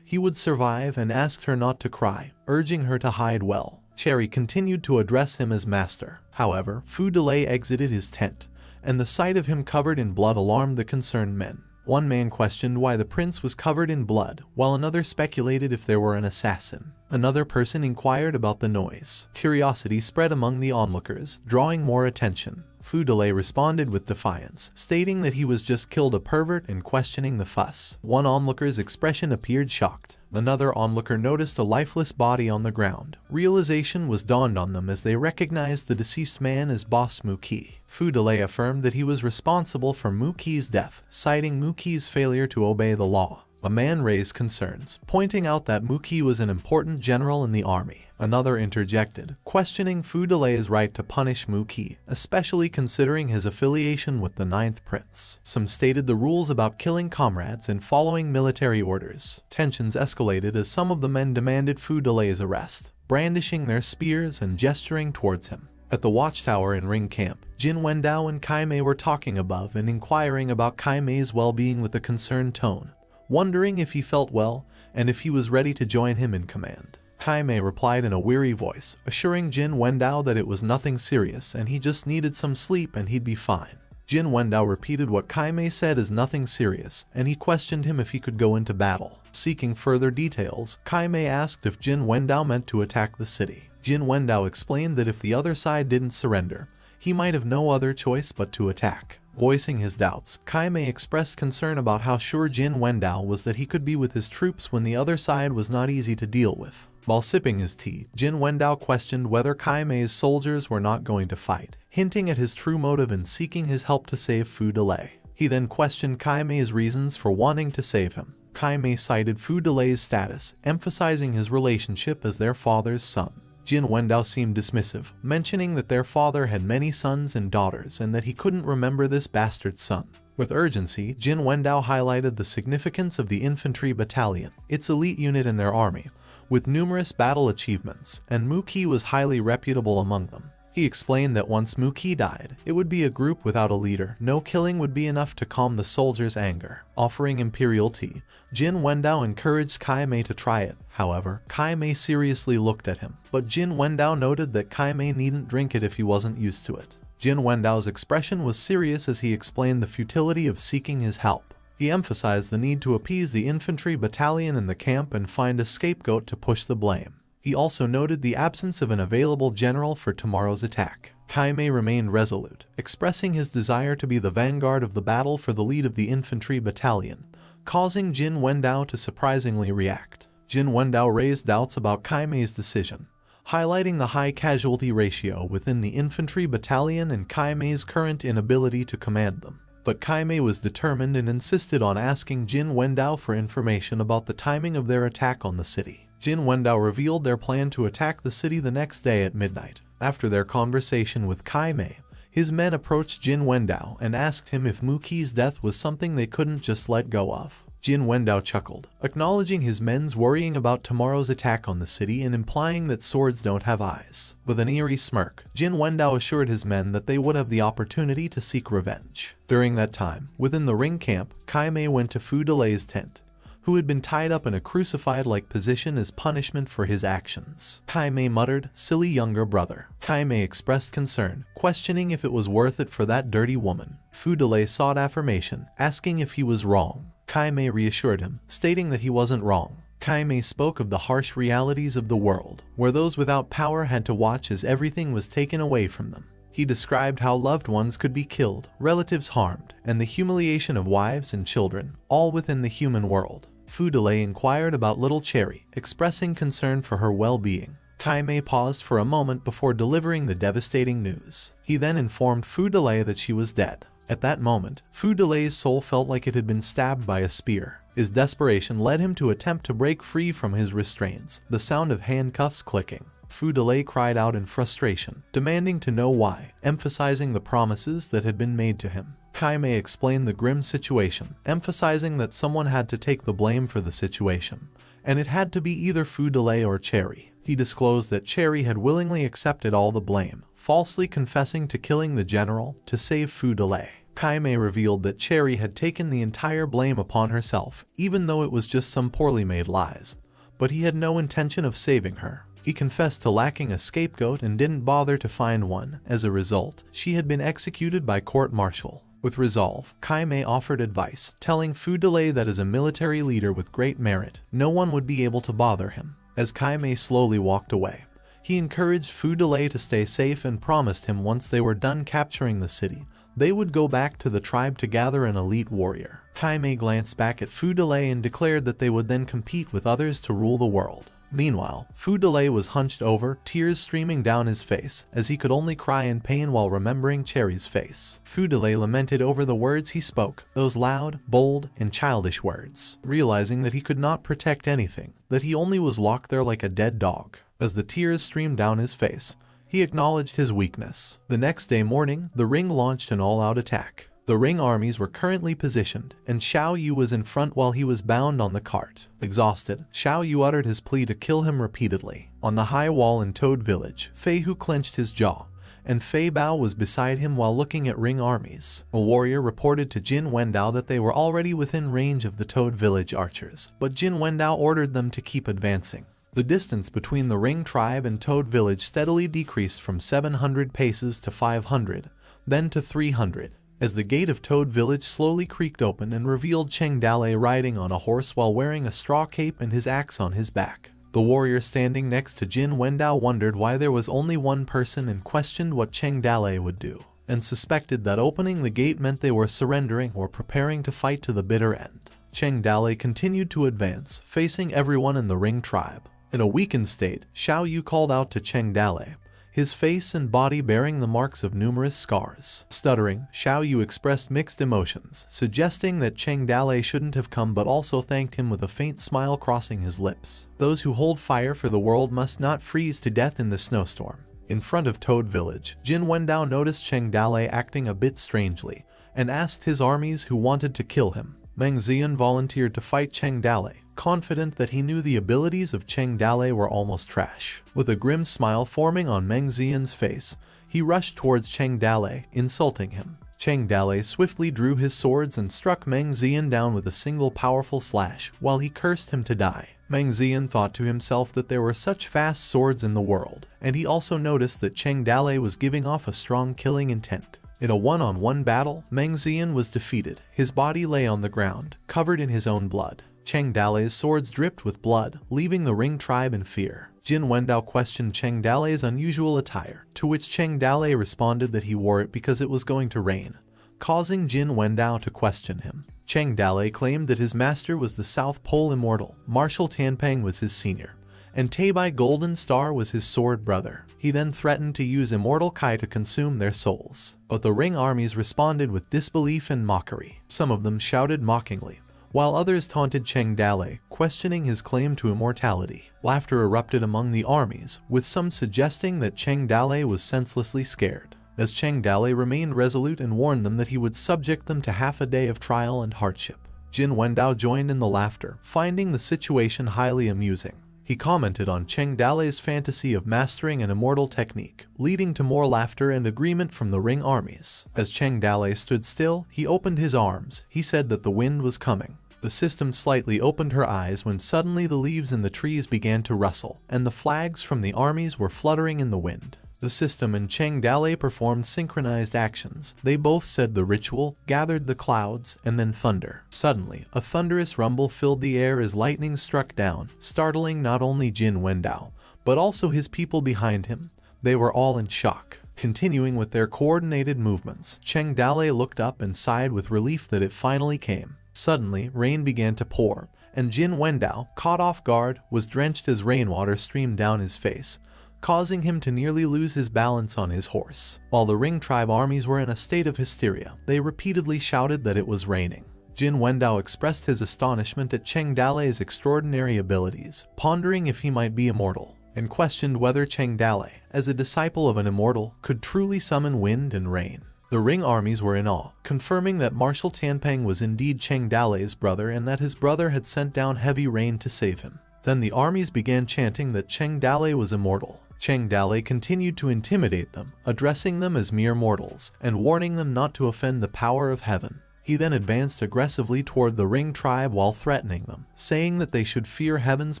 he would survive and asked her not to cry, urging her to hide well. Cherry continued to address him as master. However, Fu Delay exited his tent, and the sight of him covered in blood alarmed the concerned men. One man questioned why the prince was covered in blood, while another speculated if there were an assassin. Another person inquired about the noise. Curiosity spread among the onlookers, drawing more attention. Fu Delay responded with defiance, stating that he was just killed a pervert and questioning the fuss. One onlooker's expression appeared shocked. Another onlooker noticed a lifeless body on the ground. Realization was dawned on them as they recognized the deceased man as Boss Muki. Fu Delay affirmed that he was responsible for Muki's death, citing Muki's failure to obey the law. A man raised concerns, pointing out that Muki was an important general in the army. Another interjected, questioning Fu Delay's right to punish Muki, especially considering his affiliation with the 9th Prince. Some stated the rules about killing comrades and following military orders. Tensions escalated as some of the men demanded Fu Delay's arrest, brandishing their spears and gesturing towards him. At the watchtower in Ring Camp, Jin Wendao and Kai Mei were talking above and inquiring about Kai Mei's well-being with a concerned tone, wondering if he felt well and if he was ready to join him in command. Kai Mei replied in a weary voice, assuring Jin Wendao that it was nothing serious and he just needed some sleep and he'd be fine. Jin Wendao repeated what Kai Mei said as nothing serious, and he questioned him if he could go into battle. Seeking further details, Kai Mei asked if Jin Wendao meant to attack the city. Jin Wendao explained that if the other side didn't surrender, he might have no other choice but to attack. Voicing his doubts, Kai Mei expressed concern about how sure Jin Wendao was that he could be with his troops when the other side was not easy to deal with. While sipping his tea, Jin Wendao questioned whether Kai Mei's soldiers were not going to fight, hinting at his true motive in seeking his help to save Fu Delay. He then questioned Kai Mei's reasons for wanting to save him. Kai Mei cited Fu Delay's status, emphasizing his relationship as their father's son. Jin Wendao seemed dismissive, mentioning that their father had many sons and daughters and that he couldn't remember this bastard son. With urgency, Jin Wendao highlighted the significance of the infantry battalion, its elite unit in their army, with numerous battle achievements, and Muki was highly reputable among them. He explained that once Muki died, it would be a group without a leader. No killing would be enough to calm the soldiers' anger. Offering imperial tea, Jin Wendao encouraged Kai Mei to try it. However, Kai Mei seriously looked at him, but Jin Wendao noted that Kai Mei needn't drink it if he wasn't used to it. Jin Wendao's expression was serious as he explained the futility of seeking his help. He emphasized the need to appease the infantry battalion in the camp and find a scapegoat to push the blame. He also noted the absence of an available general for tomorrow's attack. Kaimei remained resolute, expressing his desire to be the vanguard of the battle for the lead of the infantry battalion, causing Jin Wendao to surprisingly react. Jin Wendao raised doubts about Kaimei's decision, highlighting the high casualty ratio within the infantry battalion and Kaimei's current inability to command them. But Kaimei was determined and insisted on asking Jin Wendao for information about the timing of their attack on the city. Jin Wendao revealed their plan to attack the city the next day at midnight. After their conversation with Kaimei, his men approached Jin Wendao and asked him if Muki's death was something they couldn't just let go of. Jin Wendao chuckled, acknowledging his men's worrying about tomorrow's attack on the city and implying that swords don't have eyes. With an eerie smirk, Jin Wendao assured his men that they would have the opportunity to seek revenge. During that time, within the ring camp, Kaimei went to Fu Delay's tent, who had been tied up in a crucified-like position as punishment for his actions. Kaimei muttered, "Silly younger brother." Kaimei expressed concern, questioning if it was worth it for that dirty woman. Fu Delay sought affirmation, asking if he was wrong. Kaimei reassured him, stating that he wasn't wrong. Kaimei spoke of the harsh realities of the world, where those without power had to watch as everything was taken away from them. He described how loved ones could be killed, relatives harmed, and the humiliation of wives and children, all within the human world. Fu Delay inquired about little Cherry, expressing concern for her well-being. Kaimei paused for a moment before delivering the devastating news. He then informed Fu Delay that she was dead. At that moment, Fu Delay's soul felt like it had been stabbed by a spear. His desperation led him to attempt to break free from his restraints, the sound of handcuffs clicking. Fu Delay cried out in frustration, demanding to know why, emphasizing the promises that had been made to him. Kaimei explained the grim situation, emphasizing that someone had to take the blame for the situation, and it had to be either Fu Delay or Cherry. He disclosed that Cherry had willingly accepted all the blame, falsely confessing to killing the general to save Fu Delay. Kaimei revealed that Cherry had taken the entire blame upon herself, even though it was just some poorly made lies, but he had no intention of saving her. He confessed to lacking a scapegoat and didn't bother to find one. As a result, she had been executed by court-martial. With resolve, Kaimei offered advice, telling Fu Delay that as a military leader with great merit, no one would be able to bother him. As Kaimei slowly walked away, he encouraged Fu Delay to stay safe and promised him once they were done capturing the city, they would go back to the tribe to gather an elite warrior. Kaimei glanced back at Fu Delay and declared that they would then compete with others to rule the world. Meanwhile, Fu Delay was hunched over, tears streaming down his face, as he could only cry in pain while remembering Cherry's face. Fu Delay lamented over the words he spoke, those loud, bold, and childish words, realizing that he could not protect anything, that he only was locked there like a dead dog. As the tears streamed down his face, he acknowledged his weakness. The next day morning, the Ring launched an all-out attack. The Ring armies were currently positioned, and Xiao Yu was in front while he was bound on the cart. Exhausted, Xiao Yu uttered his plea to kill him repeatedly. On the high wall in Toad Village, Fei Hu clenched his jaw, and Fei Bao was beside him while looking at Ring armies. A warrior reported to Jin Wendao that they were already within range of the Toad Village archers, but Jin Wendao ordered them to keep advancing. The distance between the Ring tribe and Toad Village steadily decreased from 700 paces to 500, then to 300. As the gate of Toad Village slowly creaked open and revealed Cheng Dalei riding on a horse while wearing a straw cape and his axe on his back. The warrior standing next to Jin Wendao wondered why there was only one person and questioned what Cheng Dalei would do, and suspected that opening the gate meant they were surrendering or preparing to fight to the bitter end. Cheng Dalei continued to advance, facing everyone in the Ring tribe. In a weakened state, Xiao Yu called out to Cheng Dalei, his face and body bearing the marks of numerous scars. Stuttering, Xiao Yu expressed mixed emotions, suggesting that Cheng Dalei shouldn't have come but also thanked him with a faint smile crossing his lips. Those who hold fire for the world must not freeze to death in the snowstorm. In front of Toad Village, Jin Wendao noticed Cheng Dalei acting a bit strangely, and asked his armies who wanted to kill him. Meng Zian volunteered to fight Cheng Dalei, confident that he knew the abilities of Cheng Dalei were almost trash. With a grim smile forming on Meng Zian's face, he rushed towards Cheng Dalei, insulting him. Cheng Dalei swiftly drew his swords and struck Meng Zian down with a single powerful slash, while he cursed him to die. Meng Zian thought to himself that there were such fast swords in the world, and he also noticed that Cheng Dalei was giving off a strong killing intent. In a one-on-one battle, Meng Zian was defeated. His body lay on the ground, covered in his own blood. Cheng Dalei's swords dripped with blood, leaving the Ring tribe in fear. Jin Wendao questioned Cheng Dalei's unusual attire, to which Cheng Dalei responded that he wore it because it was going to rain, causing Jin Wendao to question him. Cheng Dalei claimed that his master was the South Pole Immortal, Marshal Tianpeng was his senior, and Teibai Golden Star was his sword brother. He then threatened to use Immortal Kai to consume their souls. But the Ring armies responded with disbelief and mockery. Some of them shouted mockingly, while others taunted Cheng Dalei, questioning his claim to immortality. Laughter erupted among the armies, with some suggesting that Cheng Dalei was senselessly scared, as Cheng Dalei remained resolute and warned them that he would subject them to half a day of trial and hardship. Jin Wendao joined in the laughter, finding the situation highly amusing. He commented on Cheng Dalei's fantasy of mastering an immortal technique, leading to more laughter and agreement from the Ring armies. As Cheng Dalei stood still, he opened his arms. He said that the wind was coming. The system slightly opened her eyes when suddenly the leaves in the trees began to rustle, and the flags from the armies were fluttering in the wind. The system and Cheng Dalei performed synchronized actions. They both said the ritual, gathered the clouds, and then thunder. Suddenly, a thunderous rumble filled the air as lightning struck down, startling not only Jin Wendao, but also his people behind him. They were all in shock. Continuing with their coordinated movements, Cheng Dalei looked up and sighed with relief that it finally came. Suddenly, rain began to pour, and Jin Wendao, caught off guard, was drenched as rainwater streamed down his face, causing him to nearly lose his balance on his horse. While the Ring tribe armies were in a state of hysteria, they repeatedly shouted that it was raining. Jin Wendao expressed his astonishment at Cheng Dalei's extraordinary abilities, pondering if he might be immortal, and questioned whether Cheng Dalei, as a disciple of an immortal, could truly summon wind and rain. The Ring armies were in awe, confirming that Marshal Tianpeng was indeed Cheng Dalei's brother and that his brother had sent down heavy rain to save him. Then the armies began chanting that Cheng Dalei was immortal. Cheng Dalei continued to intimidate them, addressing them as mere mortals, and warning them not to offend the power of heaven. He then advanced aggressively toward the Ring tribe while threatening them, saying that they should fear heaven's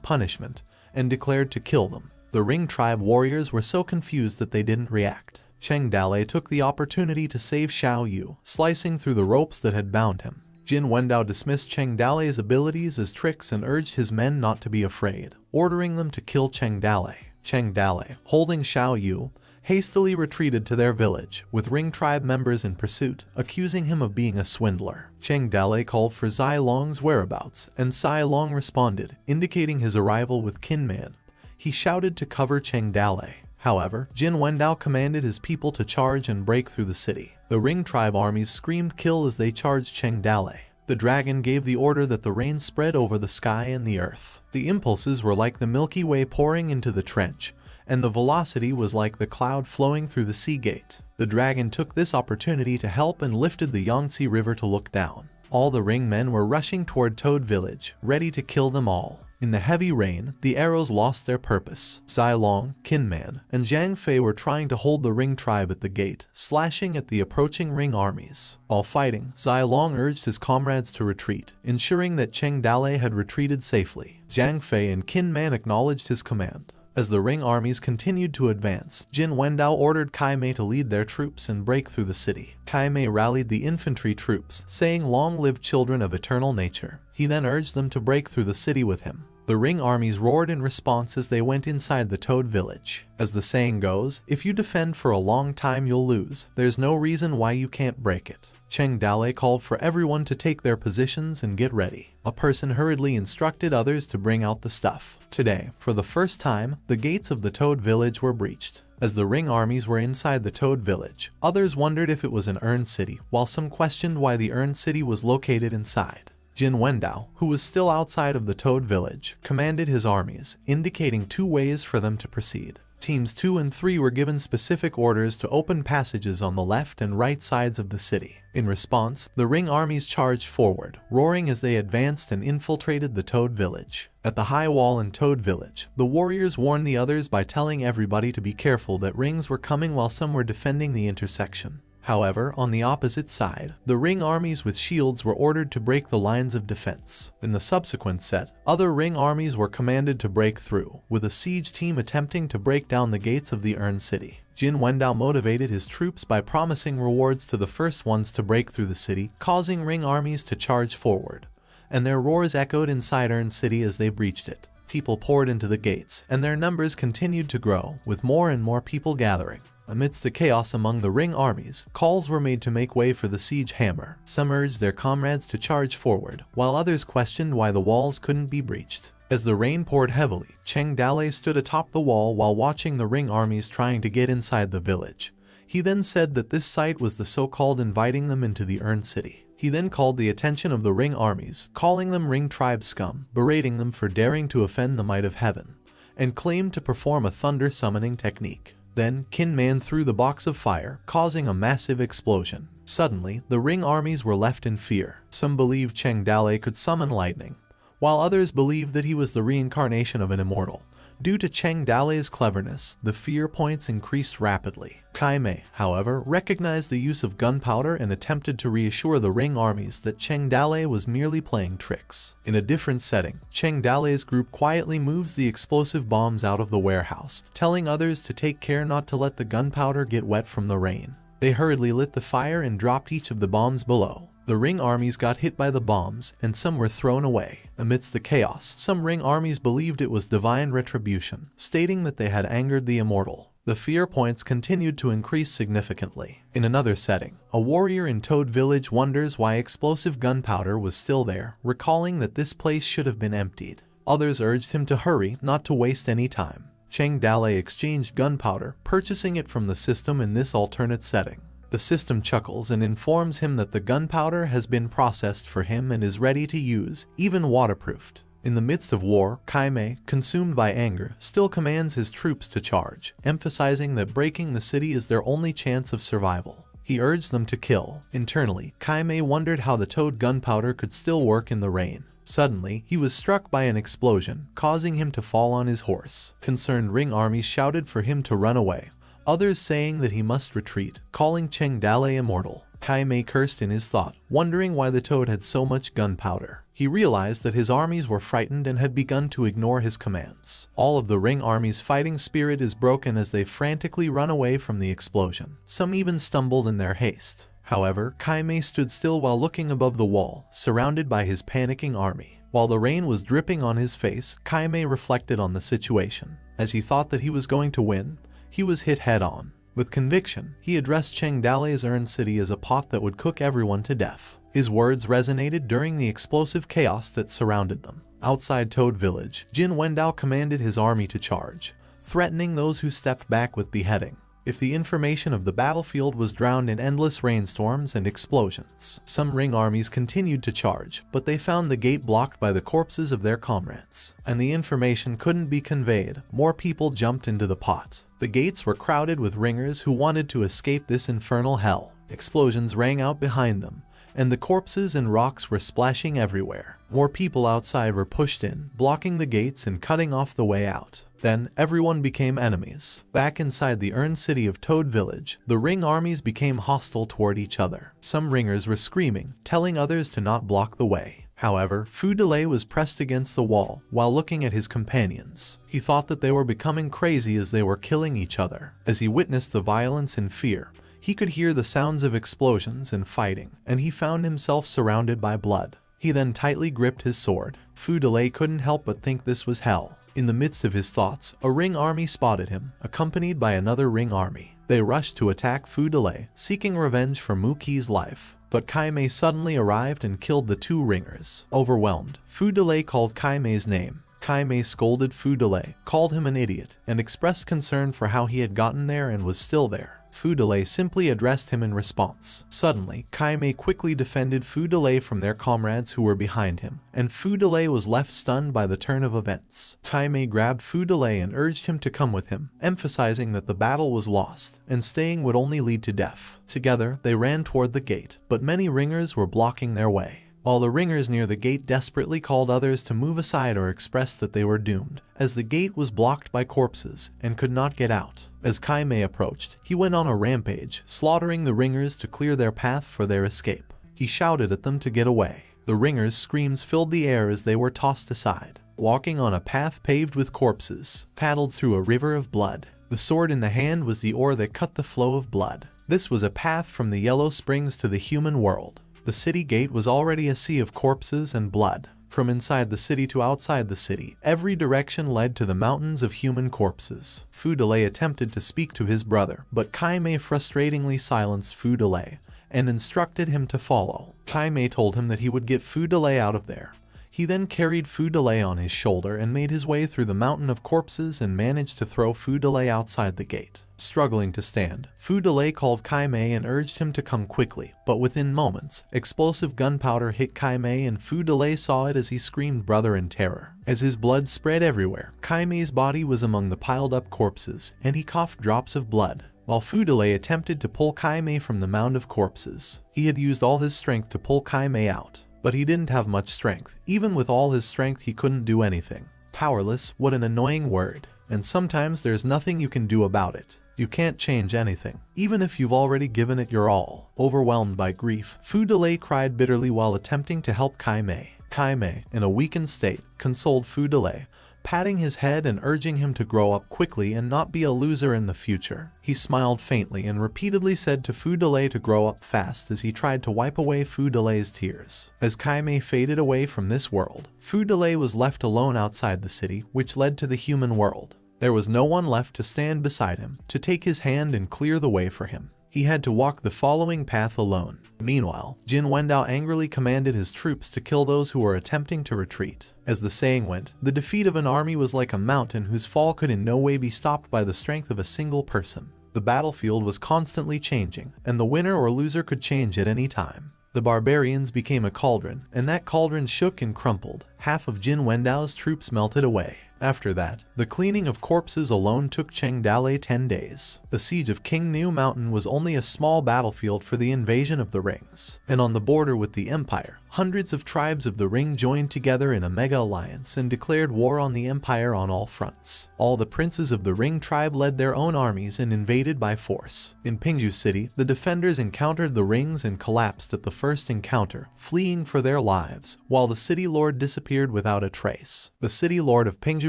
punishment, and declared to kill them. The Ring tribe warriors were so confused that they didn't react. Cheng Dalei took the opportunity to save Xiao Yu, slicing through the ropes that had bound him. Jin Wendao dismissed Cheng Dalei's abilities as tricks and urged his men not to be afraid, ordering them to kill Cheng Dalei. Cheng Dalei, holding Xiao Yu, hastily retreated to their village, with Ring tribe members in pursuit, accusing him of being a swindler. Cheng Dalei called for Zai Long's whereabouts, and Zai Long responded, indicating his arrival with Kinman. He shouted to cover Cheng Dalei. However, Jin Wendao commanded his people to charge and break through the city. The Ring tribe armies screamed kill as they charged Cheng Dalei. The dragon gave the order that the rain spread over the sky and the earth. The impulses were like the Milky Way pouring into the trench, and the velocity was like the cloud flowing through the sea gate. The dragon took this opportunity to help and lifted the Yangtze River to look down. All the Ring men were rushing toward Toad Village, ready to kill them all. In the heavy rain, the arrows lost their purpose. Zai Long, Kinman, and Zhang Fei were trying to hold the Ring tribe at the gate, slashing at the approaching Ring armies. While fighting, Zai Long urged his comrades to retreat, ensuring that Cheng Dalei had retreated safely. Zhang Fei and Kinman acknowledged his command. As the Ring armies continued to advance, Jin Wendao ordered Kai Mei to lead their troops and break through the city. Kai Mei rallied the infantry troops, saying, "Long live children of eternal nature." He then urged them to break through the city with him. The Ring armies roared in response as they went inside the Toad Village. As the saying goes, if you defend for a long time you'll lose. There's no reason why you can't break it. Cheng Dalei called for everyone to take their positions and get ready. A person hurriedly instructed others to bring out the stuff. Today, for the first time, the gates of the Toad Village were breached. As the Ring armies were inside the Toad Village, others wondered if it was an Urn City, while some questioned why the Urn City was located inside. Jin Wendao, who was still outside of the Toad Village, commanded his armies, indicating 2 ways for them to proceed. Teams 2 and 3 were given specific orders to open passages on the left and right sides of the city. In response, the Ring armies charged forward, roaring as they advanced and infiltrated the Toad Village. At the high wall in Toad Village, the warriors warned the others by telling everybody to be careful that Rings were coming while some were defending the intersection. However, on the opposite side, the Ring armies with shields were ordered to break the lines of defense. In the subsequent set, other Ring armies were commanded to break through, with a siege team attempting to break down the gates of the Urn City. Jin Wendao motivated his troops by promising rewards to the first ones to break through the city, causing Ring armies to charge forward. and their roars echoed inside Urn City as they breached it. People poured into the gates, and their numbers continued to grow, with more and more people gathering. Amidst the chaos among the ring armies, calls were made to make way for the siege hammer. Some urged their comrades to charge forward, while others questioned why the walls couldn't be breached. As the rain poured heavily, Cheng Dalei stood atop the wall while watching the ring armies trying to get inside the village. He then said that this sight was the so-called inviting them into the Urn City. He then called the attention of the ring armies, calling them ring tribe scum, berating them for daring to offend the might of heaven, and claimed to perform a thunder summoning technique. Then, Qin Man threw the box of fire, causing a massive explosion. Suddenly, the ring armies were left in fear. Some believed Cheng Dalei could summon lightning, while others believed that he was the reincarnation of an immortal. Due to Cheng Dalei's cleverness, the fear points increased rapidly. Kai Mei, however, recognized the use of gunpowder and attempted to reassure the ring armies that Cheng Dalei was merely playing tricks. In a different setting, Cheng Dalei's group quietly moves the explosive bombs out of the warehouse, telling others to take care not to let the gunpowder get wet from the rain. They hurriedly lit the fire and dropped each of the bombs below. The ring armies got hit by the bombs, and some were thrown away. Amidst the chaos, some ring armies believed it was divine retribution, stating that they had angered the immortal. The fear points continued to increase significantly. In another setting, a warrior in Toad Village wonders why explosive gunpowder was still there, recalling that this place should have been emptied. Others urged him to hurry, not to waste any time. Cheng Dalei exchanged gunpowder, purchasing it from the system in this alternate setting. The system chuckles and informs him that the gunpowder has been processed for him and is ready to use, even waterproofed. In the midst of war, Kai Mei, consumed by anger, still commands his troops to charge, emphasizing that breaking the city is their only chance of survival. He urged them to kill. Internally, Kai Mei wondered how the toad gunpowder could still work in the rain. Suddenly, he was struck by an explosion, causing him to fall on his horse. Concerned ring armies shouted for him to run away, others saying that he must retreat, calling Cheng Dalei immortal. Kai Mei cursed in his thought, wondering why the toad had so much gunpowder. He realized that his armies were frightened and had begun to ignore his commands. All of the ring army's fighting spirit is broken as they frantically run away from the explosion. Some even stumbled in their haste. However, Kai Mei stood still while looking above the wall, surrounded by his panicking army. While the rain was dripping on his face, Kai Mei reflected on the situation. As he thought that he was going to win, he was hit head-on. With conviction, he addressed Cheng Dalei's Urn City as a pot that would cook everyone to death. His words resonated during the explosive chaos that surrounded them. Outside Toad Village, Jin Wendao commanded his army to charge, threatening those who stepped back with beheading if the information of the battlefield was drowned in endless rainstorms and explosions. Some ring armies continued to charge, but they found the gate blocked by the corpses of their comrades, and the information couldn't be conveyed. More people jumped into the pot. The gates were crowded with ringers who wanted to escape this infernal hell. Explosions rang out behind them, and the corpses and rocks were splashing everywhere. More people outside were pushed in, blocking the gates and cutting off the way out. Then, everyone became enemies. Back inside the Urn City of Toad Village, the ring armies became hostile toward each other. Some ringers were screaming, telling others to not block the way. However, Fu Delay was pressed against the wall while looking at his companions. He thought that they were becoming crazy as they were killing each other. As he witnessed the violence and fear, he could hear the sounds of explosions and fighting, and he found himself surrounded by blood. He then tightly gripped his sword. Fu Delay couldn't help but think this was hell. In the midst of his thoughts, a ring army spotted him, accompanied by another ring army. They rushed to attack Fu Delay, seeking revenge for Mu Qi's life. But Kai Mei suddenly arrived and killed the two ringers. Overwhelmed, Fu Delay called Kai Mei's name. Kai Mei scolded Fu Delay, called him an idiot, and expressed concern for how he had gotten there and was still there. Fu Delay simply addressed him in response. Suddenly, Kai Mei quickly defended Fu Delay from their comrades who were behind him, and Fu Delay was left stunned by the turn of events. Kai Mei grabbed Fu Delay and urged him to come with him, emphasizing that the battle was lost, and staying would only lead to death. Together, they ran toward the gate, but many ringers were blocking their way. While the ringers near the gate desperately called others to move aside or expressed that they were doomed, as the gate was blocked by corpses and could not get out. As Kai Mei approached, he went on a rampage, slaughtering the ringers to clear their path for their escape. He shouted at them to get away. The ringers' screams filled the air as they were tossed aside. Walking on a path paved with corpses, paddled through a river of blood. The sword in the hand was the oar that cut the flow of blood. This was a path from the Yellow Springs to the human world. The city gate was already a sea of corpses and blood. From inside the city to outside the city, every direction led to the mountains of human corpses. Fu Delay attempted to speak to his brother, but Kai Mei frustratingly silenced Fu Delay and instructed him to follow. Kai Mei told him that he would get Fu Delay out of there. He then carried Fu Delay on his shoulder and made his way through the mountain of corpses and managed to throw Fu Delay outside the gate. Struggling to stand, Fu Delay called Kai Mei and urged him to come quickly, but within moments, explosive gunpowder hit Kai Mei and Fu Delay saw it as he screamed brother in terror. As his blood spread everywhere, Kai Mei's body was among the piled up corpses, and he coughed drops of blood. While Fu Delay attempted to pull Kai Mei from the mound of corpses, he had used all his strength to pull Kai Mei out. But he didn't have much strength. Even with all his strength, he couldn't do anything. Powerless, what an annoying word. And sometimes there's nothing you can do about it. You can't change anything, even if you've already given it your all. Overwhelmed by grief, Fu Delay cried bitterly while attempting to help Kai Mei. Kai Mei, in a weakened state, consoled Fu Delay, patting his head and urging him to grow up quickly and not be a loser in the future. He smiled faintly and repeatedly said to Fu Delay to grow up fast as he tried to wipe away Fu Delay's tears. As Kai Mei faded away from this world, Fu Delay was left alone outside the city, which led to the human world. There was no one left to stand beside him, to take his hand and clear the way for him. He had to walk the following path alone. Meanwhile, Jin Wendao angrily commanded his troops to kill those who were attempting to retreat. As the saying went, the defeat of an army was like a mountain whose fall could in no way be stopped by the strength of a single person. The battlefield was constantly changing, and the winner or loser could change at any time. The barbarians became a cauldron, and that cauldron shook and crumpled. Half of Jin Wendao's troops melted away. After that, the cleaning of corpses alone took Cheng Dalei 10 days. The siege of King New Mountain was only a small battlefield for the invasion of the rings. And on the border with the empire, hundreds of tribes of the ring joined together in a mega alliance and declared war on the empire on all fronts. All the princes of the ring tribe led their own armies and invaded by force. In Pingju City, the defenders encountered the rings and collapsed at the first encounter, fleeing for their lives, while the city lord disappeared without a trace. The city lord of Pingju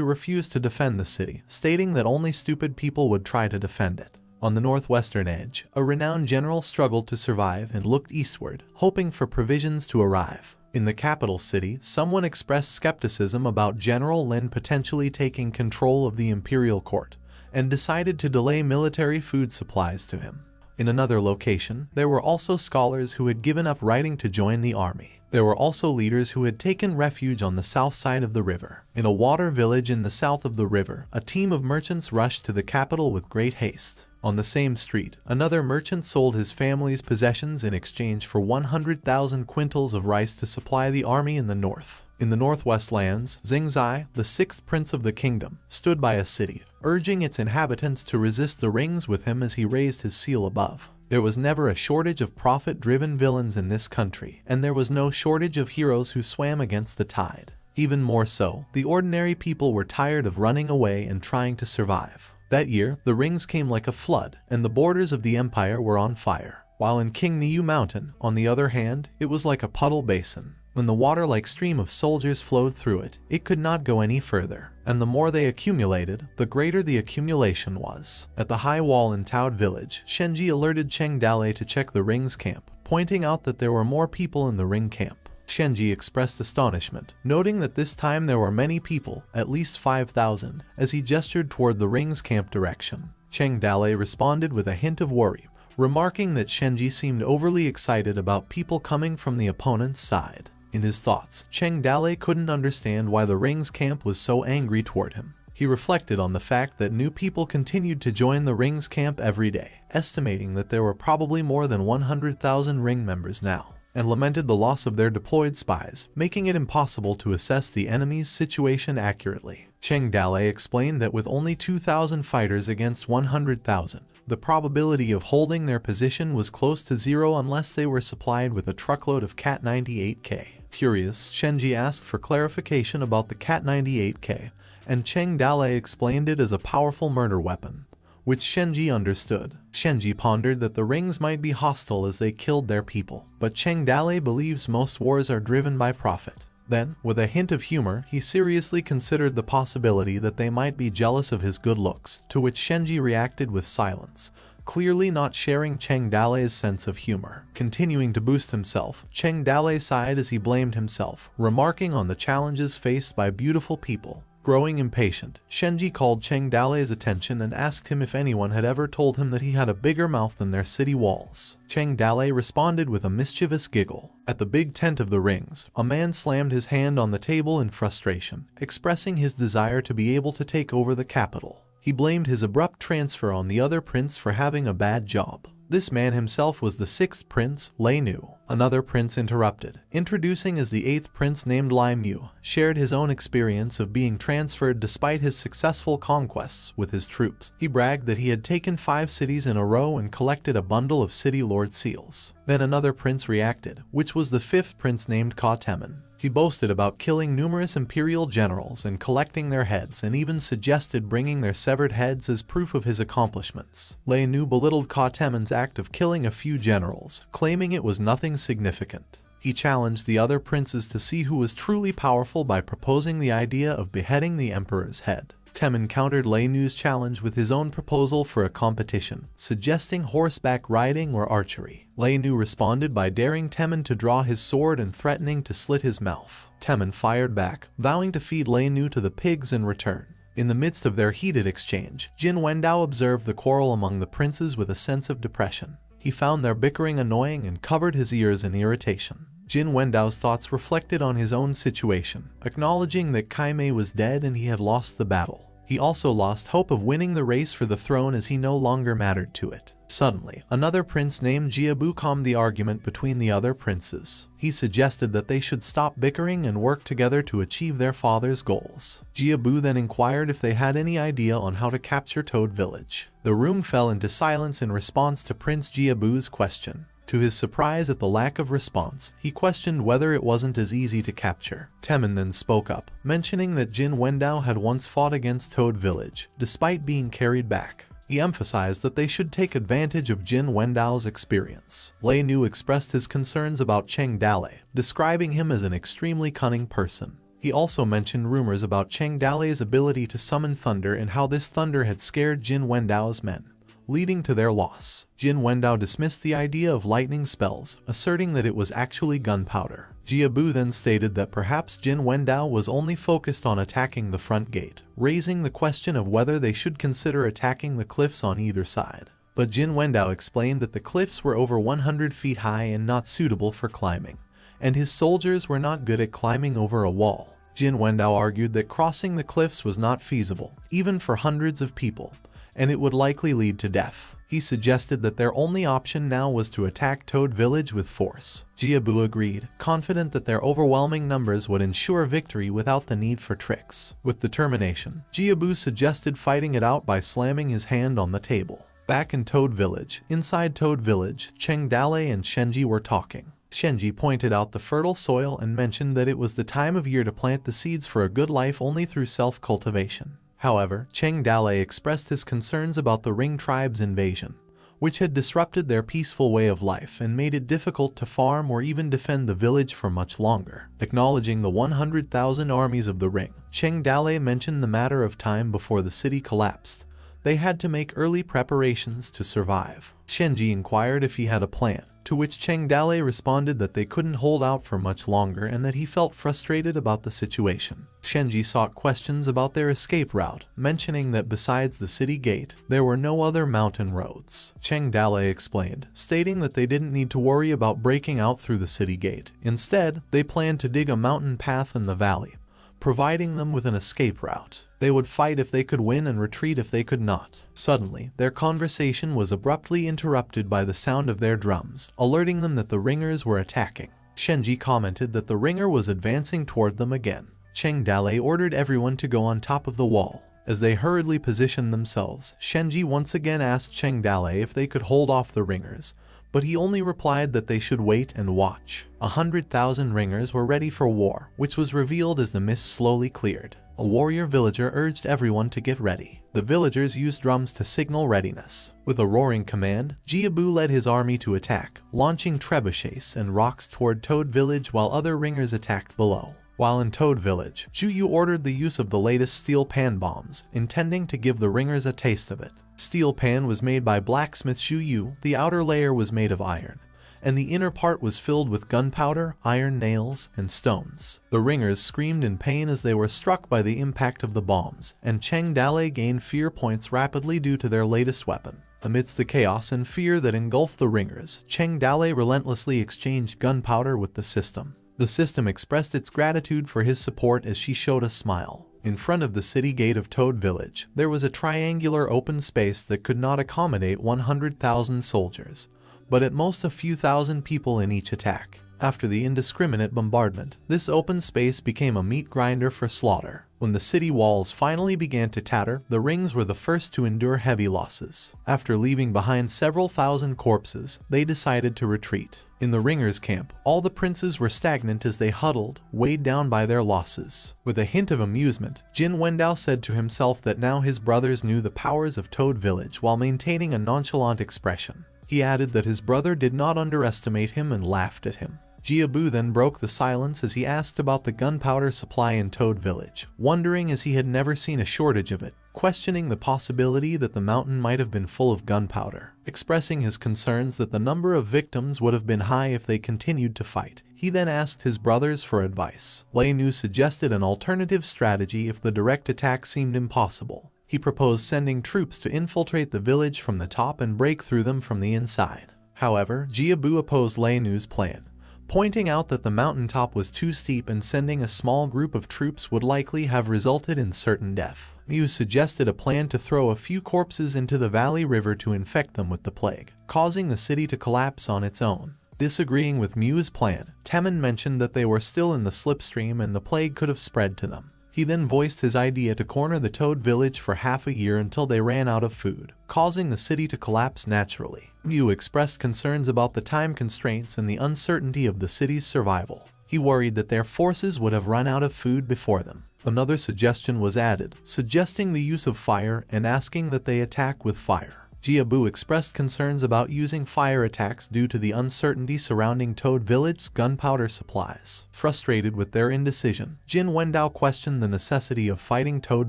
refused to defend the city, stating that only stupid people would try to defend it. On the northwestern edge, a renowned general struggled to survive and looked eastward, hoping for provisions to arrive. In the capital city, someone expressed skepticism about General Lin potentially taking control of the imperial court, and decided to delay military food supplies to him. In another location, there were also scholars who had given up writing to join the army. There were also leaders who had taken refuge on the south side of the river. In a water village in the south of the river, a team of merchants rushed to the capital with great haste. On the same street, another merchant sold his family's possessions in exchange for 100,000 quintals of rice to supply the army in the north. In the northwest lands, Xingzai, the sixth prince of the kingdom, stood by a city, urging its inhabitants to resist the rings with him as he raised his seal above. There was never a shortage of profit-driven villains in this country, and there was no shortage of heroes who swam against the tide. Even more so, the ordinary people were tired of running away and trying to survive. That year, the rings came like a flood, and the borders of the empire were on fire. While in King Niu Mountain, on the other hand, it was like a puddle basin. When the water-like stream of soldiers flowed through it, it could not go any further, and the more they accumulated, the greater the accumulation was. At the high wall in Taoed village, Shenji alerted Cheng Dalei to check the ring's camp, pointing out that there were more people in the ring camp. Shenji expressed astonishment, noting that this time there were many people, at least 5,000, as he gestured toward the ring's camp direction. Cheng Dalei responded with a hint of worry, remarking that Shenji seemed overly excited about people coming from the opponent's side. In his thoughts, Cheng Dalei couldn't understand why the ring's camp was so angry toward him. He reflected on the fact that new people continued to join the ring's camp every day, estimating that there were probably more than 100,000 ring members now, and lamented the loss of their deployed spies, making it impossible to assess the enemy's situation accurately. Cheng Dalei explained that with only 2,000 fighters against 100,000, the probability of holding their position was close to zero unless they were supplied with a truckload of Cat 98K. Curious, Shenji asked for clarification about the Cat 98K, and Cheng Dalei explained it as a powerful murder weapon, which Shenji understood. Shenji pondered that the rings might be hostile as they killed their people, but Cheng Dalei believes most wars are driven by profit. Then, with a hint of humor, he seriously considered the possibility that they might be jealous of his good looks, to which Shenji reacted with silence, clearly not sharing Cheng Dale's sense of humor. Continuing to boost himself, Cheng Dale sighed as he blamed himself, remarking on the challenges faced by beautiful people. Growing impatient, Shenji called Cheng Dale's attention and asked him if anyone had ever told him that he had a bigger mouth than their city walls. Cheng Dale responded with a mischievous giggle. At the big tent of the rings, a man slammed his hand on the table in frustration, expressing his desire to be able to take over the capital. He blamed his abrupt transfer on the other prince for having a bad job. This man himself was the 6th prince, Lei Nu. Another prince interrupted, introducing as the 8th prince named Lai Mu, shared his own experience of being transferred despite his successful conquests with his troops. He bragged that he had taken 5 cities in a row and collected a bundle of city lord seals. Then another prince reacted, which was the 5th prince named Ka Temin. He boasted about killing numerous imperial generals and collecting their heads, and even suggested bringing their severed heads as proof of his accomplishments. Lei Nu belittled Ka Temin's act of killing a few generals, claiming it was nothing significant. He challenged the other princes to see who was truly powerful by proposing the idea of beheading the emperor's head. Temin countered Lei Nu's challenge with his own proposal for a competition, suggesting horseback riding or archery. Lei Nu responded by daring Temin to draw his sword and threatening to slit his mouth. Temin fired back, vowing to feed Lei Nu to the pigs in return. In the midst of their heated exchange, Jin Wendao observed the quarrel among the princes with a sense of depression. He found their bickering annoying and covered his ears in irritation. Jin Wendao's thoughts reflected on his own situation, acknowledging that Kai Mei was dead and he had lost the battle. He also lost hope of winning the race for the throne as he no longer mattered to it. Suddenly, another prince named Jiabu calmed the argument between the other princes. He suggested that they should stop bickering and work together to achieve their father's goals. Jiabu then inquired if they had any idea on how to capture Toad Village. The room fell into silence in response to Prince Jiabu's question. To his surprise at the lack of response, he questioned whether it wasn't as easy to capture. Temin then spoke up, mentioning that Jin Wendao had once fought against Toad Village, despite being carried back. He emphasized that they should take advantage of Jin Wendao's experience. Lei Nu expressed his concerns about Cheng Dale, describing him as an extremely cunning person. He also mentioned rumors about Cheng Dale's ability to summon thunder and how this thunder had scared Jin Wendao's men, leading to their loss. Jin Wendao dismissed the idea of lightning spells, asserting that it was actually gunpowder. Jiabu then stated that perhaps Jin Wendao was only focused on attacking the front gate, raising the question of whether they should consider attacking the cliffs on either side. But Jin Wendao explained that the cliffs were over 100 feet high and not suitable for climbing, and his soldiers were not good at climbing over a wall. Jin Wendao argued that crossing the cliffs was not feasible, even for hundreds of people, and it would likely lead to death. He suggested that their only option now was to attack Toad Village with force. Jiabu agreed, confident that their overwhelming numbers would ensure victory without the need for tricks. With determination, Jiabu suggested fighting it out by slamming his hand on the table. Back in Toad Village, inside Toad Village, Cheng Dale and Shenji were talking. Shenji pointed out the fertile soil and mentioned that it was the time of year to plant the seeds for a good life only through self-cultivation. However, Cheng Dale expressed his concerns about the Ring tribe's invasion, which had disrupted their peaceful way of life and made it difficult to farm or even defend the village for much longer. Acknowledging the 100,000 armies of the Ring, Cheng Dale mentioned the matter of time before the city collapsed. They had to make early preparations to survive. Shenji inquired if he had a plan, to which Cheng Dale responded that they couldn't hold out for much longer and that he felt frustrated about the situation. Shenji sought questions about their escape route, mentioning that besides the city gate, there were no other mountain roads. Cheng Dale explained, stating that they didn't need to worry about breaking out through the city gate. Instead, they planned to dig a mountain path in the valley, providing them with an escape route. They would fight if they could win and retreat if they could not. Suddenly, their conversation was abruptly interrupted by the sound of their drums, alerting them that the ringers were attacking. Shenji commented that the ringer was advancing toward them again. Cheng Dale ordered everyone to go on top of the wall. As they hurriedly positioned themselves, Shenji once again asked Cheng Dale if they could hold off the ringers, but he only replied that they should wait and watch. 100,000 ringers were ready for war, which was revealed as the mist slowly cleared. A warrior villager urged everyone to get ready. The villagers used drums to signal readiness. With a roaring command, Jiabu led his army to attack, launching trebuchets and rocks toward Toad Village while other ringers attacked below. While in Toad Village, Zhu Yu ordered the use of the latest steel pan bombs, intending to give the ringers a taste of it. Steel pan was made by blacksmith Zhu Yu, the outer layer was made of iron, and the inner part was filled with gunpowder, iron nails, and stones. The ringers screamed in pain as they were struck by the impact of the bombs, and Cheng Dalei gained fear points rapidly due to their latest weapon. Amidst the chaos and fear that engulfed the ringers, Cheng Dalei relentlessly exchanged gunpowder with the system. The system expressed its gratitude for his support as she showed a smile. In front of the city gate of Toad Village, there was a triangular open space that could not accommodate 100,000 soldiers, but at most a few thousand people in each attack. After the indiscriminate bombardment, this open space became a meat grinder for slaughter. When the city walls finally began to tatter, the rings were the first to endure heavy losses. After leaving behind several thousand corpses, they decided to retreat. In the ringers' camp, all the princes were stagnant as they huddled, weighed down by their losses. With a hint of amusement, Jin Wendao said to himself that now his brothers knew the powers of Toad Village while maintaining a nonchalant expression. He added that his brother did not underestimate him and laughed at him. Jiabu then broke the silence as he asked about the gunpowder supply in Toad Village, wondering as he had never seen a shortage of it, questioning the possibility that the mountain might have been full of gunpowder. Expressing his concerns that the number of victims would have been high if they continued to fight, he then asked his brothers for advice. Lei Nu suggested an alternative strategy if the direct attack seemed impossible. He proposed sending troops to infiltrate the village from the top and break through them from the inside. However, Jiabu opposed Lei Nu's plan, pointing out that the mountaintop was too steep and sending a small group of troops would likely have resulted in certain death. Mu suggested a plan to throw a few corpses into the valley river to infect them with the plague, causing the city to collapse on its own. Disagreeing with Mu's plan, Temin mentioned that they were still in the slipstream and the plague could have spread to them. He then voiced his idea to corner the Toad Village for half a year until they ran out of food, causing the city to collapse naturally. Mu expressed concerns about the time constraints and the uncertainty of the city's survival. He worried that their forces would have run out of food before them. Another suggestion was added, suggesting the use of fire and asking that they attack with fire. Jiabu expressed concerns about using fire attacks due to the uncertainty surrounding Toad Village's gunpowder supplies. Frustrated with their indecision, Jin Wendao questioned the necessity of fighting Toad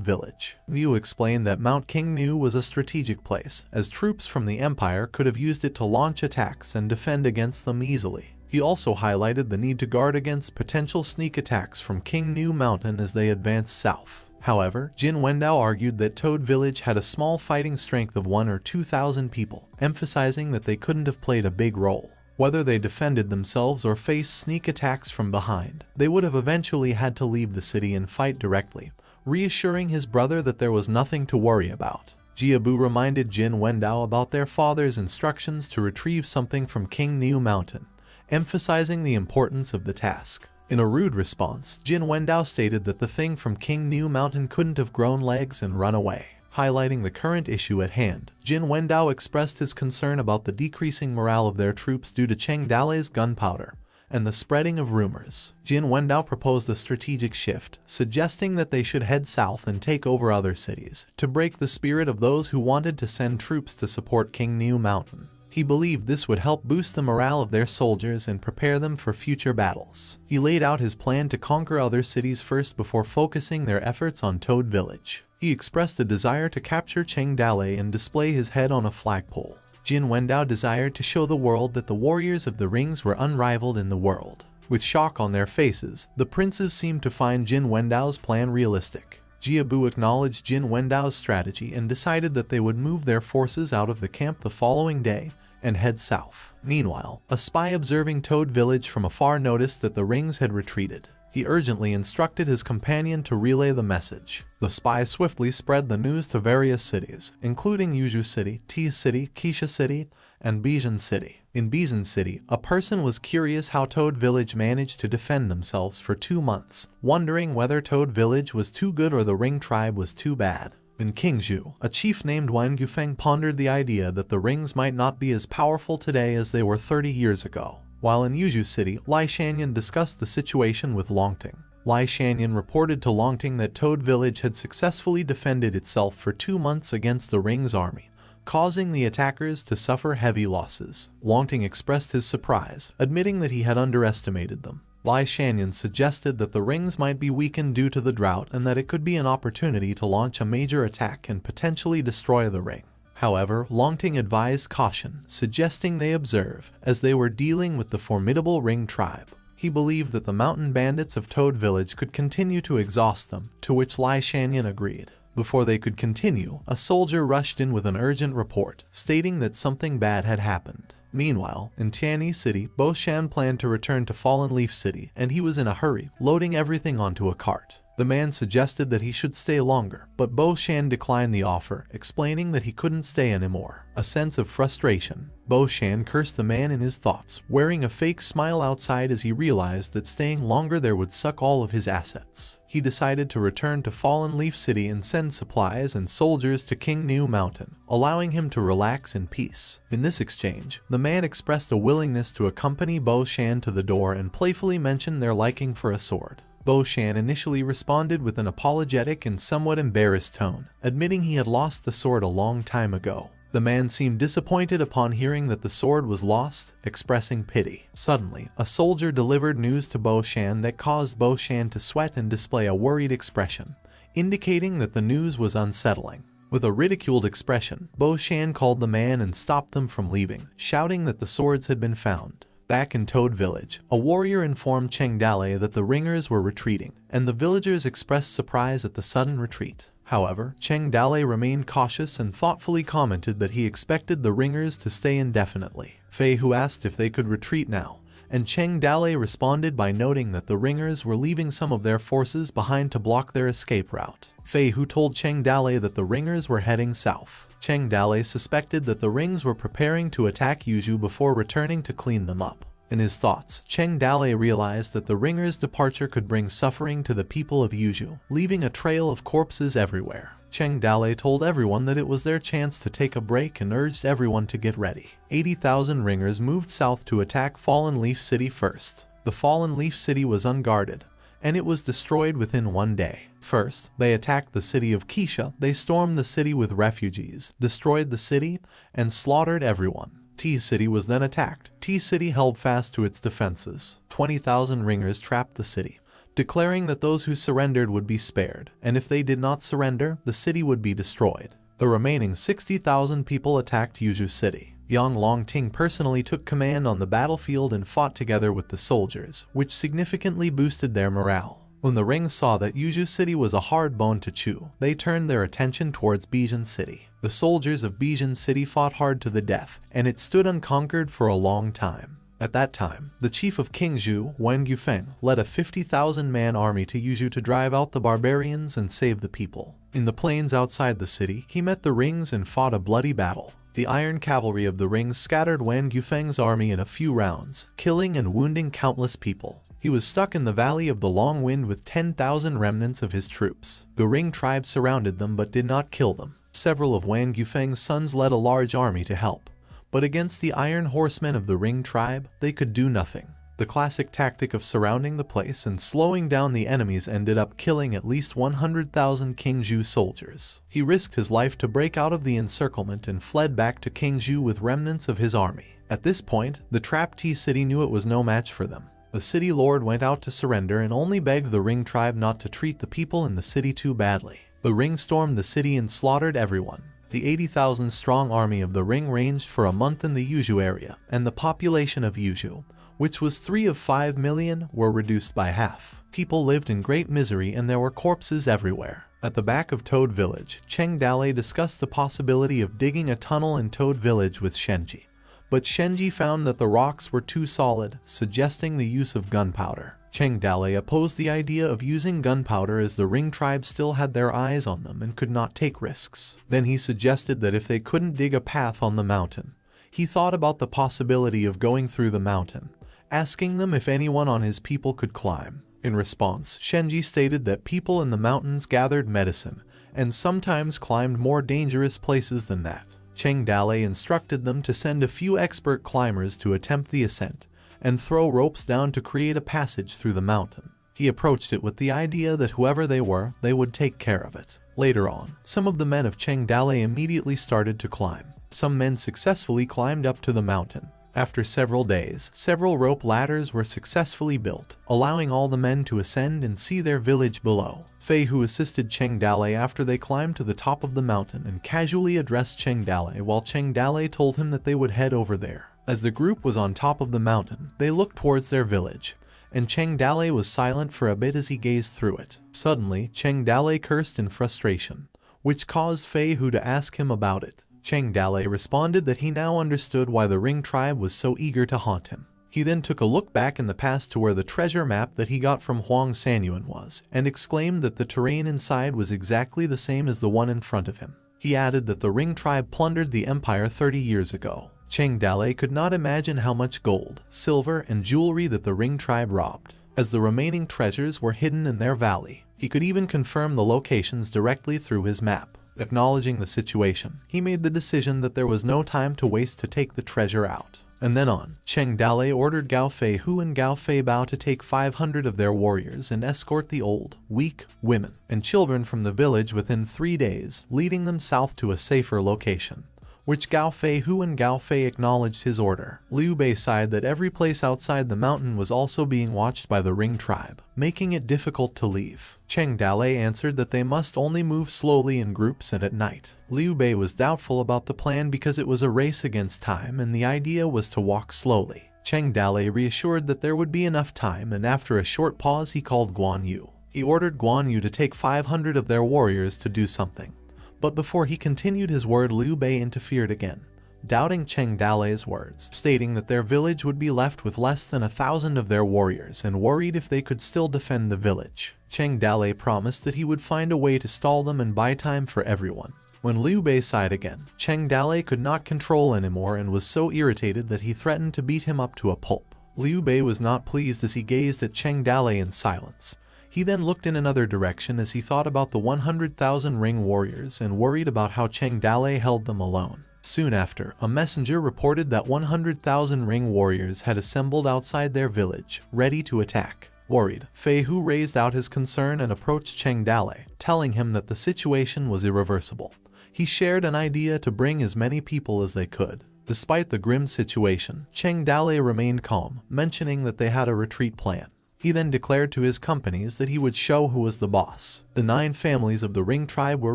Village. Mu explained that Mount King Nu was a strategic place, as troops from the Empire could have used it to launch attacks and defend against them easily. He also highlighted the need to guard against potential sneak attacks from King Nu Mountain as they advanced south. However, Jin Wendao argued that Toad Village had a small fighting strength of 1,000 or 2,000 people, emphasizing that they couldn't have played a big role. Whether they defended themselves or faced sneak attacks from behind, they would have eventually had to leave the city and fight directly, reassuring his brother that there was nothing to worry about. Jiabu reminded Jin Wendao about their father's instructions to retrieve something from King Nu Mountain, emphasizing the importance of the task. In a rude response, Jin Wendao stated that the thing from King Nu Mountain couldn't have grown legs and run away. Highlighting the current issue at hand, Jin Wendao expressed his concern about the decreasing morale of their troops due to Cheng Dalei's gunpowder and the spreading of rumors. Jin Wendao proposed a strategic shift, suggesting that they should head south and take over other cities, to break the spirit of those who wanted to send troops to support King Nu Mountain. He believed this would help boost the morale of their soldiers and prepare them for future battles. He laid out his plan to conquer other cities first before focusing their efforts on Toad Village. He expressed a desire to capture Cheng Dalei and display his head on a flagpole. Jin Wendao desired to show the world that the warriors of the rings were unrivaled in the world. With shock on their faces, the princes seemed to find Jin Wendao's plan realistic. Jiabu acknowledged Jin Wendao's strategy and decided that they would move their forces out of the camp the following day and head south. Meanwhile, a spy observing Toad Village from afar noticed that the rings had retreated. He urgently instructed his companion to relay the message. The spy swiftly spread the news to various cities, including Yuzhou City, T City, Qixia City, and Bijan City. In Bijan City, a person was curious how Toad Village managed to defend themselves for 2 months, wondering whether Toad Village was too good or the Ring tribe was too bad. In Qingzhou, a chief named Wang Gufeng pondered the idea that the rings might not be as powerful today as they were 30 years ago. While in Yuzhou City, Lai Shanyan discussed the situation with Longting. Lai Shanyan reported to Longting that Toad Village had successfully defended itself for 2 months against the Ring's army, causing the attackers to suffer heavy losses. Longting expressed his surprise, admitting that he had underestimated them. Lai Shanyan suggested that the rings might be weakened due to the drought and that it could be an opportunity to launch a major attack and potentially destroy the ring. However, Longting advised caution, suggesting they observe, as they were dealing with the formidable Ring tribe. He believed that the mountain bandits of Toad Village could continue to exhaust them, to which Lai Shanyan agreed. Before they could continue, a soldier rushed in with an urgent report, stating that something bad had happened. Meanwhile, in Tianyi City, Bo Shan planned to return to Fallen Leaf City, and he was in a hurry, loading everything onto a cart. The man suggested that he should stay longer, but Bo Shan declined the offer, explaining that he couldn't stay anymore. A sense of frustration, Bo Shan cursed the man in his thoughts, wearing a fake smile outside as he realized that staying longer there would suck all of his assets. He decided to return to Fallen Leaf City and send supplies and soldiers to King New Mountain, allowing him to relax in peace. In this exchange, the man expressed a willingness to accompany Bo Shan to the door and playfully mentioned their liking for a sword. Bo Shan initially responded with an apologetic and somewhat embarrassed tone, admitting he had lost the sword a long time ago. The man seemed disappointed upon hearing that the sword was lost, expressing pity. Suddenly, a soldier delivered news to Bo Shan that caused Bo Shan to sweat and display a worried expression, indicating that the news was unsettling. With a ridiculed expression, Bo Shan called the man and stopped them from leaving, shouting that the swords had been found. Back in Toad Village, a warrior informed Cheng Dale that the ringers were retreating, and the villagers expressed surprise at the sudden retreat. However, Cheng Dale remained cautious and thoughtfully commented that he expected the ringers to stay indefinitely. Fei Hu asked if they could retreat now, and Cheng Dale responded by noting that the ringers were leaving some of their forces behind to block their escape route. Fei Hu told Cheng Dale that the ringers were heading south. Cheng Dale suspected that the rings were preparing to attack Yuzhu before returning to clean them up. In his thoughts, Cheng Dale realized that the ringers' departure could bring suffering to the people of Yuzhu, leaving a trail of corpses everywhere. Cheng Dale told everyone that it was their chance to take a break and urged everyone to get ready. 80,000 ringers moved south to attack Fallen Leaf City first. The Fallen Leaf City was unguarded, and it was destroyed within one day. First, they attacked the city of Keisha. They stormed the city with refugees, destroyed the city, and slaughtered everyone. T-City was then attacked. T-City held fast to its defenses. 20,000 ringers trapped the city, declaring that those who surrendered would be spared, and if they did not surrender, the city would be destroyed. The remaining 60,000 people attacked Yuzhu City. Yang Longting personally took command on the battlefield and fought together with the soldiers, which significantly boosted their morale. When the rings saw that Yuzhu City was a hard bone to chew, they turned their attention towards Bijan City. The soldiers of Bijan City fought hard to the death, and it stood unconquered for a long time. At that time, the chief of King Zhu, Wen Yufeng, led a 50,000-man army to Yuzhu to drive out the barbarians and save the people. In the plains outside the city, he met the rings and fought a bloody battle. The iron cavalry of the rings scattered Wen Yufeng's army in a few rounds, killing and wounding countless people. He was stuck in the Valley of the Long Wind with 10,000 remnants of his troops. The Ring tribe surrounded them but did not kill them. Several of Wang Yufeng's sons led a large army to help, but against the Iron Horsemen of the Ring tribe, they could do nothing. The classic tactic of surrounding the place and slowing down the enemies ended up killing at least 100,000 King Zhu soldiers. He risked his life to break out of the encirclement and fled back to King Zhu with remnants of his army. At this point, the trapped T-City knew it was no match for them. The city lord went out to surrender and only begged the Ring tribe not to treat the people in the city too badly. The Ring stormed the city and slaughtered everyone. The 80,000-strong army of the Ring ranged for a month in the Yuzhu area, and the population of Yuzhu, which was 3 of 5 million, were reduced by half. People lived in great misery and there were corpses everywhere. At the back of Toad Village, Cheng Dale discussed the possibility of digging a tunnel in Toad Village with Shenji. But Shenji found that the rocks were too solid, suggesting the use of gunpowder. Cheng Dale opposed the idea of using gunpowder as the Ring tribe still had their eyes on them and could not take risks. Then he suggested that if they couldn't dig a path on the mountain, he thought about the possibility of going through the mountain, asking them if anyone on his people could climb. In response, Shenji stated that people in the mountains gathered medicine and sometimes climbed more dangerous places than that. Cheng Dale instructed them to send a few expert climbers to attempt the ascent and throw ropes down to create a passage through the mountain. He approached it with the idea that whoever they were, they would take care of it. Later on, some of the men of Cheng Dale immediately started to climb, Some men successfully climbed up to the mountain. After several days, several rope ladders were successfully built, allowing all the men to ascend and see their village below. Fei Hu assisted Cheng Dale after they climbed to the top of the mountain and casually addressed Cheng Dale, while Cheng Dale told him that they would head over there. As the group was on top of the mountain, they looked towards their village, and Cheng Dale was silent for a bit as he gazed through it. Suddenly, Cheng Dale cursed in frustration, which caused Fei Hu to ask him about it. Cheng Dale responded that he now understood why the Ring tribe was so eager to haunt him. He then took a look back in the past to where the treasure map that he got from Huang Sanyuan was, and exclaimed that the terrain inside was exactly the same as the one in front of him. He added that the Ring tribe plundered the empire 30 years ago. Cheng Dale could not imagine how much gold, silver, and jewelry that the Ring tribe robbed, as the remaining treasures were hidden in their valley. He could even confirm the locations directly through his map. Acknowledging the situation, he made the decision that there was no time to waste to take the treasure out. And then on, Cheng Dale ordered Gao Fei Hu and Gao Fei Bao to take 500 of their warriors and escort the old, weak, women, and children from the village within 3 days, leading them south to a safer location, which Gao Fei Hu and Gao Fei acknowledged his order. Liu Bei sighed that every place outside the mountain was also being watched by the Ring tribe, making it difficult to leave. Cheng Dale answered that they must only move slowly in groups and at night. Liu Bei was doubtful about the plan because it was a race against time and the idea was to walk slowly. Cheng Dale reassured that there would be enough time, and after a short pause he called Guan Yu. He ordered Guan Yu to take 500 of their warriors to do something. But before he continued his word, Liu Bei interfered again, doubting Cheng Dale's words, stating that their village would be left with less than 1,000 of their warriors and worried if they could still defend the village. Cheng Dale promised that he would find a way to stall them and buy time for everyone. When Liu Bei sighed again, Cheng Dale could not control anymore and was so irritated that he threatened to beat him up to a pulp. Liu Bei was not pleased as he gazed at Cheng Dale in silence. He then looked in another direction as he thought about the 100,000 Ring warriors and worried about how Cheng Dale held them alone. Soon after, a messenger reported that 100,000 Ring warriors had assembled outside their village, ready to attack. Worried, Fei Hu raised out his concern and approached Cheng Dale, telling him that the situation was irreversible. He shared an idea to bring as many people as they could. Despite the grim situation, Cheng Dale remained calm, mentioning that they had a retreat plan. He then declared to his companies that he would show who was the boss. The 9 families of the Ring tribe were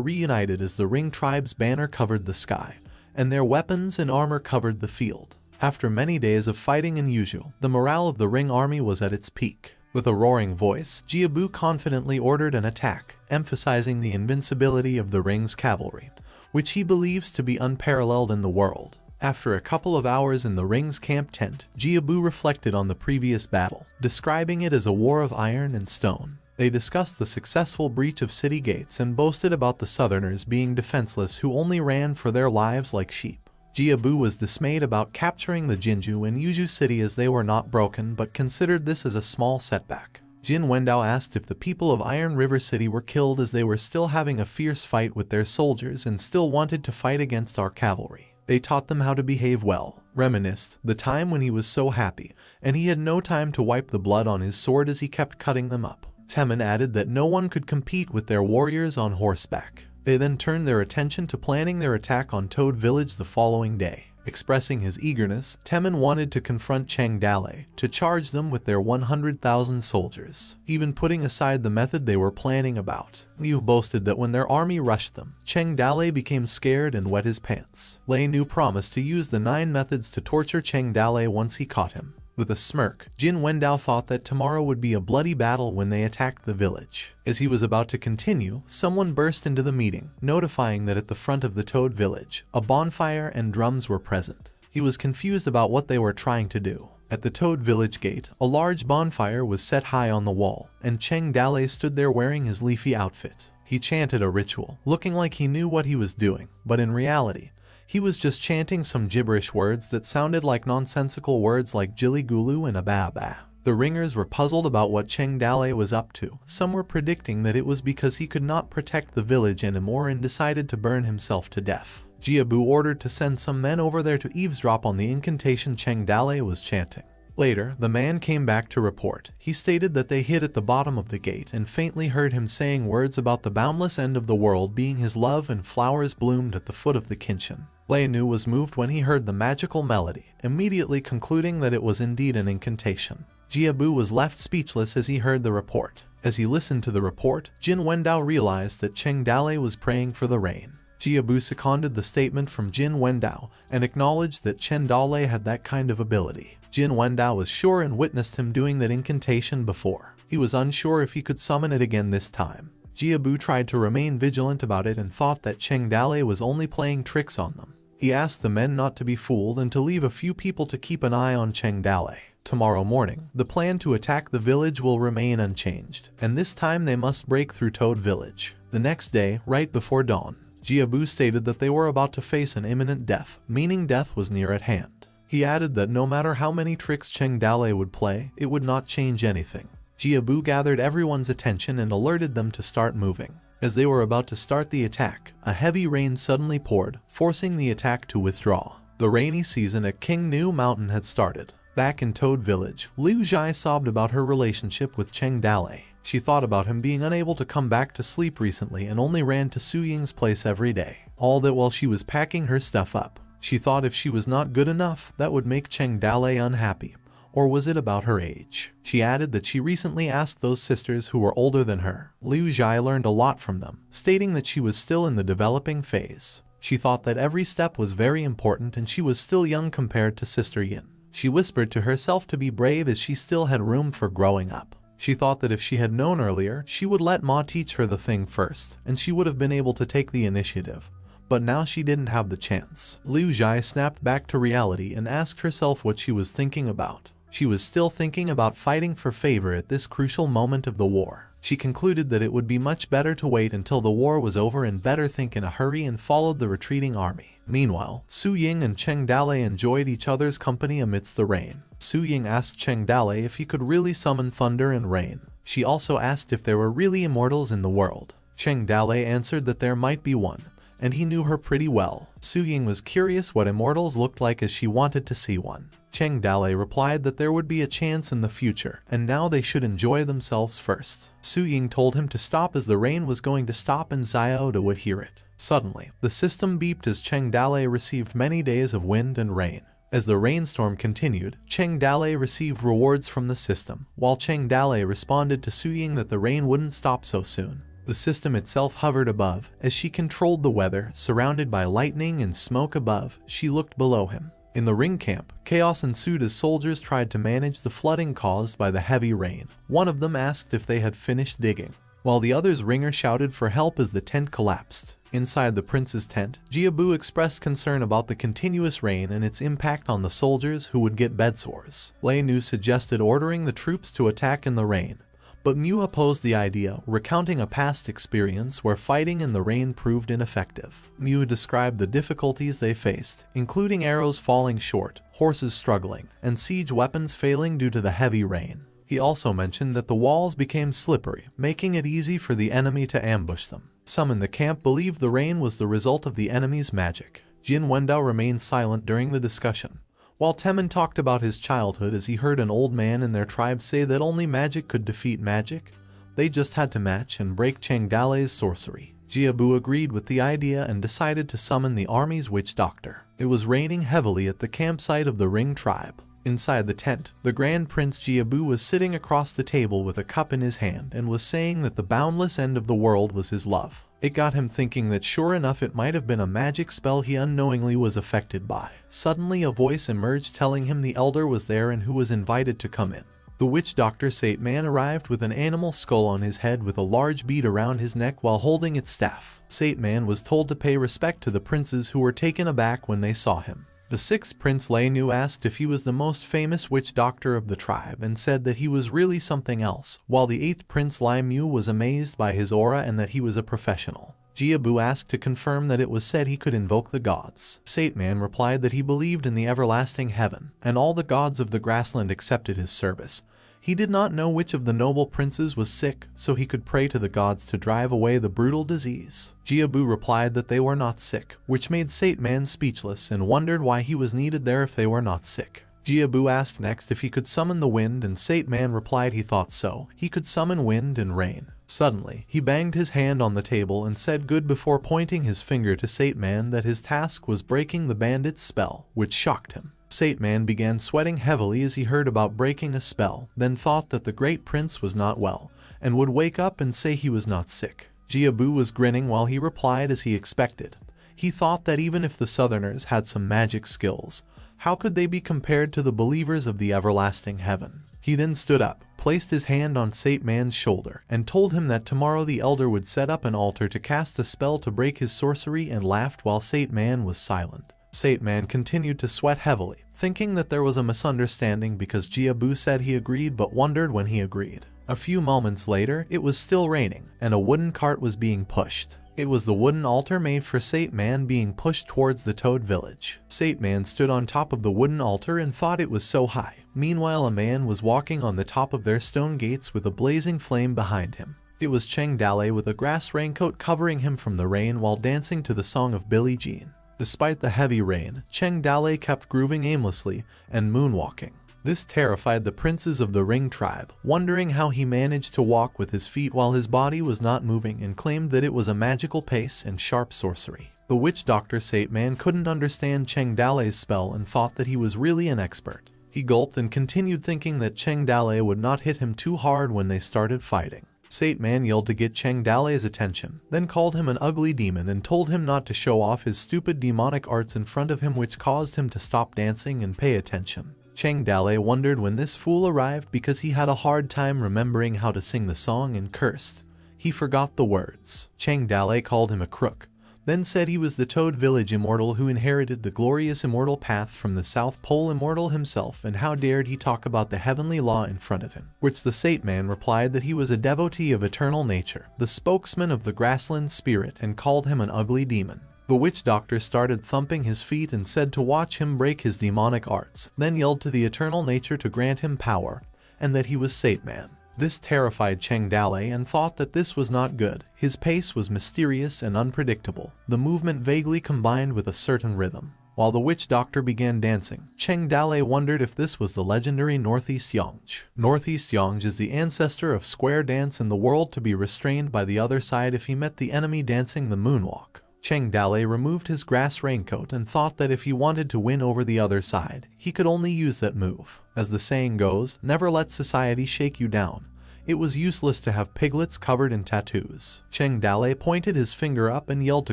reunited as the Ring tribe's banner covered the sky, and their weapons and armor covered the field. After many days of fighting and usual, the morale of the Ring army was at its peak. With a roaring voice, Jiabu confidently ordered an attack, emphasizing the invincibility of the Ring's cavalry, which he believes to be unparalleled in the world. After a couple of hours in the Ring's camp tent, Jiabu reflected on the previous battle, describing it as a war of iron and stone. They discussed the successful breach of city gates and boasted about the southerners being defenseless who only ran for their lives like sheep. Jiabu was dismayed about capturing the Jinju and Yuju city as they were not broken but considered this as a small setback. Jin Wendao asked if the people of Iron River City were killed as they were still having a fierce fight with their soldiers and still wanted to fight against our cavalry. They taught them how to behave well, reminisced the time when he was so happy, and he had no time to wipe the blood on his sword as he kept cutting them up. Temin added that no one could compete with their warriors on horseback. They then turned their attention to planning their attack on Toad Village the following day. Expressing his eagerness, Temin wanted to confront Cheng Dale, to charge them with their 100,000 soldiers, even putting aside the method they were planning about. Liu boasted that when their army rushed them, Cheng Dale became scared and wet his pants. Lei Nu promised to use the 9 methods to torture Cheng Dale once he caught him. With a smirk, Jin Wendao thought that tomorrow would be a bloody battle when they attacked the village. As he was about to continue, someone burst into the meeting, notifying that at the front of the Toad Village, a bonfire and drums were present. He was confused about what they were trying to do. At the Toad Village gate, a large bonfire was set high on the wall, and Cheng Dale stood there wearing his leafy outfit. He chanted a ritual, looking like he knew what he was doing, but in reality, he was just chanting some gibberish words that sounded like nonsensical words like Jilly-Gulu and Ababa. The ringers were puzzled about what Cheng Dale was up to. Some were predicting that it was because he could not protect the village anymore and decided to burn himself to death. Jiabu ordered to send some men over there to eavesdrop on the incantation Cheng Dale was chanting. Later, the man came back to report. He stated that they hid at the bottom of the gate and faintly heard him saying words about the boundless end of the world being his love, and flowers bloomed at the foot of the Kinshin. Lei Nu was moved when he heard the magical melody, immediately concluding that it was indeed an incantation. Jiabu was left speechless as he heard the report. As he listened to the report, Jin Wendao realized that Cheng Dale was praying for the rain. Jiabu seconded the statement from Jin Wendao and acknowledged that Chen Dale had that kind of ability. Jin Wendao was sure and witnessed him doing that incantation before. He was unsure if he could summon it again this time. Jiabu tried to remain vigilant about it and thought that Cheng Dale was only playing tricks on them. He asked the men not to be fooled and to leave a few people to keep an eye on Cheng Dale. Tomorrow morning, the plan to attack the village will remain unchanged, and this time they must break through Toad Village. The next day, right before dawn, Jiabu stated that they were about to face an imminent death, meaning death was near at hand. He added that no matter how many tricks Cheng Dale would play, it would not change anything. Jiabu gathered everyone's attention and alerted them to start moving. As they were about to start the attack, a heavy rain suddenly poured, forcing the attack to withdraw. The rainy season at King Nu Mountain had started. Back in Toad Village, Liu Zhai sobbed about her relationship with Cheng Dale. She thought about him being unable to come back to sleep recently and only ran to Su Ying's place every day. All that while she was packing her stuff up. She thought if she was not good enough, that would make Cheng Dale unhappy. Or was it about her age? She added that she recently asked those sisters who were older than her. Liu Zhai learned a lot from them, stating that she was still in the developing phase. She thought that every step was very important and she was still young compared to Sister Yin. She whispered to herself to be brave as she still had room for growing up. She thought that if she had known earlier, she would let Ma teach her the thing first, and she would have been able to take the initiative. But now she didn't have the chance. Liu Zhai snapped back to reality and asked herself what she was thinking about. She was still thinking about fighting for favor at this crucial moment of the war. She concluded that it would be much better to wait until the war was over and better think in a hurry, and followed the retreating army. Meanwhile, Su Ying and Cheng Dale enjoyed each other's company amidst the rain. Su Ying asked Cheng Dale if he could really summon thunder and rain. She also asked if there were really immortals in the world. Cheng Dale answered that there might be one, and he knew her pretty well. Su Ying was curious what immortals looked like as she wanted to see one. Cheng Dale replied that there would be a chance in the future, and now they should enjoy themselves first. Su Ying told him to stop as the rain was going to stop and Xiaoda would hear it. Suddenly, the system beeped as Cheng Dale received many days of wind and rain. As the rainstorm continued, Cheng Dale received rewards from the system, while Cheng Dale responded to Su Ying that the rain wouldn't stop so soon. The system itself hovered above, as she controlled the weather, surrounded by lightning and smoke above. She looked below him. In the ring camp, chaos ensued as soldiers tried to manage the flooding caused by the heavy rain. One of them asked if they had finished digging, while the other's ringer shouted for help as the tent collapsed. Inside the prince's tent, Jiabu expressed concern about the continuous rain and its impact on the soldiers who would get bedsores. Lei Nu suggested ordering the troops to attack in the rain, but Mu opposed the idea, recounting a past experience where fighting in the rain proved ineffective. Mu described the difficulties they faced, including arrows falling short, horses struggling, and siege weapons failing due to the heavy rain. He also mentioned that the walls became slippery, making it easy for the enemy to ambush them. Some in the camp believed the rain was the result of the enemy's magic. Jin Wendao remained silent during the discussion, while Temin talked about his childhood as he heard an old man in their tribe say that only magic could defeat magic. They just had to match and break Cheng Dale's sorcery. Jiabu agreed with the idea and decided to summon the army's witch doctor. It was raining heavily at the campsite of the Ring tribe. Inside the tent, the Grand Prince Jiabu was sitting across the table with a cup in his hand and was saying that the boundless end of the world was his love. It got him thinking that sure enough it might have been a magic spell he unknowingly was affected by. Suddenly a voice emerged telling him the elder was there and who was invited to come in. The witch doctor Sate Man arrived with an animal skull on his head with a large bead around his neck while holding its staff. Sate Man was told to pay respect to the princes who were taken aback when they saw him. The sixth prince Lei Nu asked if he was the most famous witch doctor of the tribe and said that he was really something else, while the eighth prince Lai Mu was amazed by his aura and that he was a professional. Jiabu asked to confirm that it was said he could invoke the gods. Sate Man replied that he believed in the everlasting heaven, and all the gods of the grassland accepted his service. He did not know which of the noble princes was sick, so he could pray to the gods to drive away the brutal disease. Jiabu replied that they were not sick, which made Sate Man speechless and wondered why he was needed there if they were not sick. Jiabu asked next if he could summon the wind, and Sate Man replied he thought so. He could summon wind and rain. Suddenly, he banged his hand on the table and said good before pointing his finger to Sate Man that his task was breaking the bandit's spell, which shocked him. Sate Man began sweating heavily as he heard about breaking a spell, then thought that the great prince was not well, and would wake up and say he was not sick. Jiabu was grinning while he replied as he expected. He thought that even if the southerners had some magic skills, how could they be compared to the believers of the everlasting heaven? He then stood up, placed his hand on Sate Man's shoulder, and told him that tomorrow the elder would set up an altar to cast a spell to break his sorcery, and laughed while Sate Man was silent. Sate Man continued to sweat heavily, thinking that there was a misunderstanding because Jiabu said he agreed but wondered when he agreed. A few moments later, it was still raining, and a wooden cart was being pushed. It was the wooden altar made for Sate Man being pushed towards the Toad Village. Sate Man stood on top of the wooden altar and thought it was so high. Meanwhile, a man was walking on the top of their stone gates with a blazing flame behind him. It was Cheng Dale with a grass raincoat covering him from the rain while dancing to the song of Billie Jean. Despite the heavy rain, Cheng Dale kept grooving aimlessly and moonwalking. This terrified the princes of the Ring tribe, wondering how he managed to walk with his feet while his body was not moving, and claimed that it was a magical pace and sharp sorcery. The witch doctor Sate Man couldn't understand Cheng Dale's spell and thought that he was really an expert. He gulped and continued, thinking that Cheng Dale would not hit him too hard when they started fighting. Sate Man yelled to get Cheng Dale's attention, then called him an ugly demon and told him not to show off his stupid demonic arts in front of him, which caused him to stop dancing and pay attention. Cheng Dale wondered when this fool arrived because he had a hard time remembering how to sing the song and cursed. He forgot the words. Cheng Dale called him a crook, then said he was the Toad Village immortal who inherited the glorious immortal path from the South Pole immortal himself, and how dared he talk about the heavenly law in front of him. Which the Sate Man replied that he was a devotee of eternal nature, the spokesman of the grassland spirit, and called him an ugly demon. The witch doctor started thumping his feet and said to watch him break his demonic arts, then yelled to the eternal nature to grant him power, and that he was Sate Man. This terrified Cheng Dale and thought that this was not good. His pace was mysterious and unpredictable, the movement vaguely combined with a certain rhythm. While the witch doctor began dancing, Cheng Dale wondered if this was the legendary Northeast Yonge. Northeast Yonge is the ancestor of square dance in the world, to be restrained by the other side if he met the enemy dancing the moonwalk. Cheng Dale removed his grass raincoat and thought that if he wanted to win over the other side, he could only use that move. As the saying goes, never let society shake you down. It was useless to have piglets covered in tattoos. Cheng Dale pointed his finger up and yelled to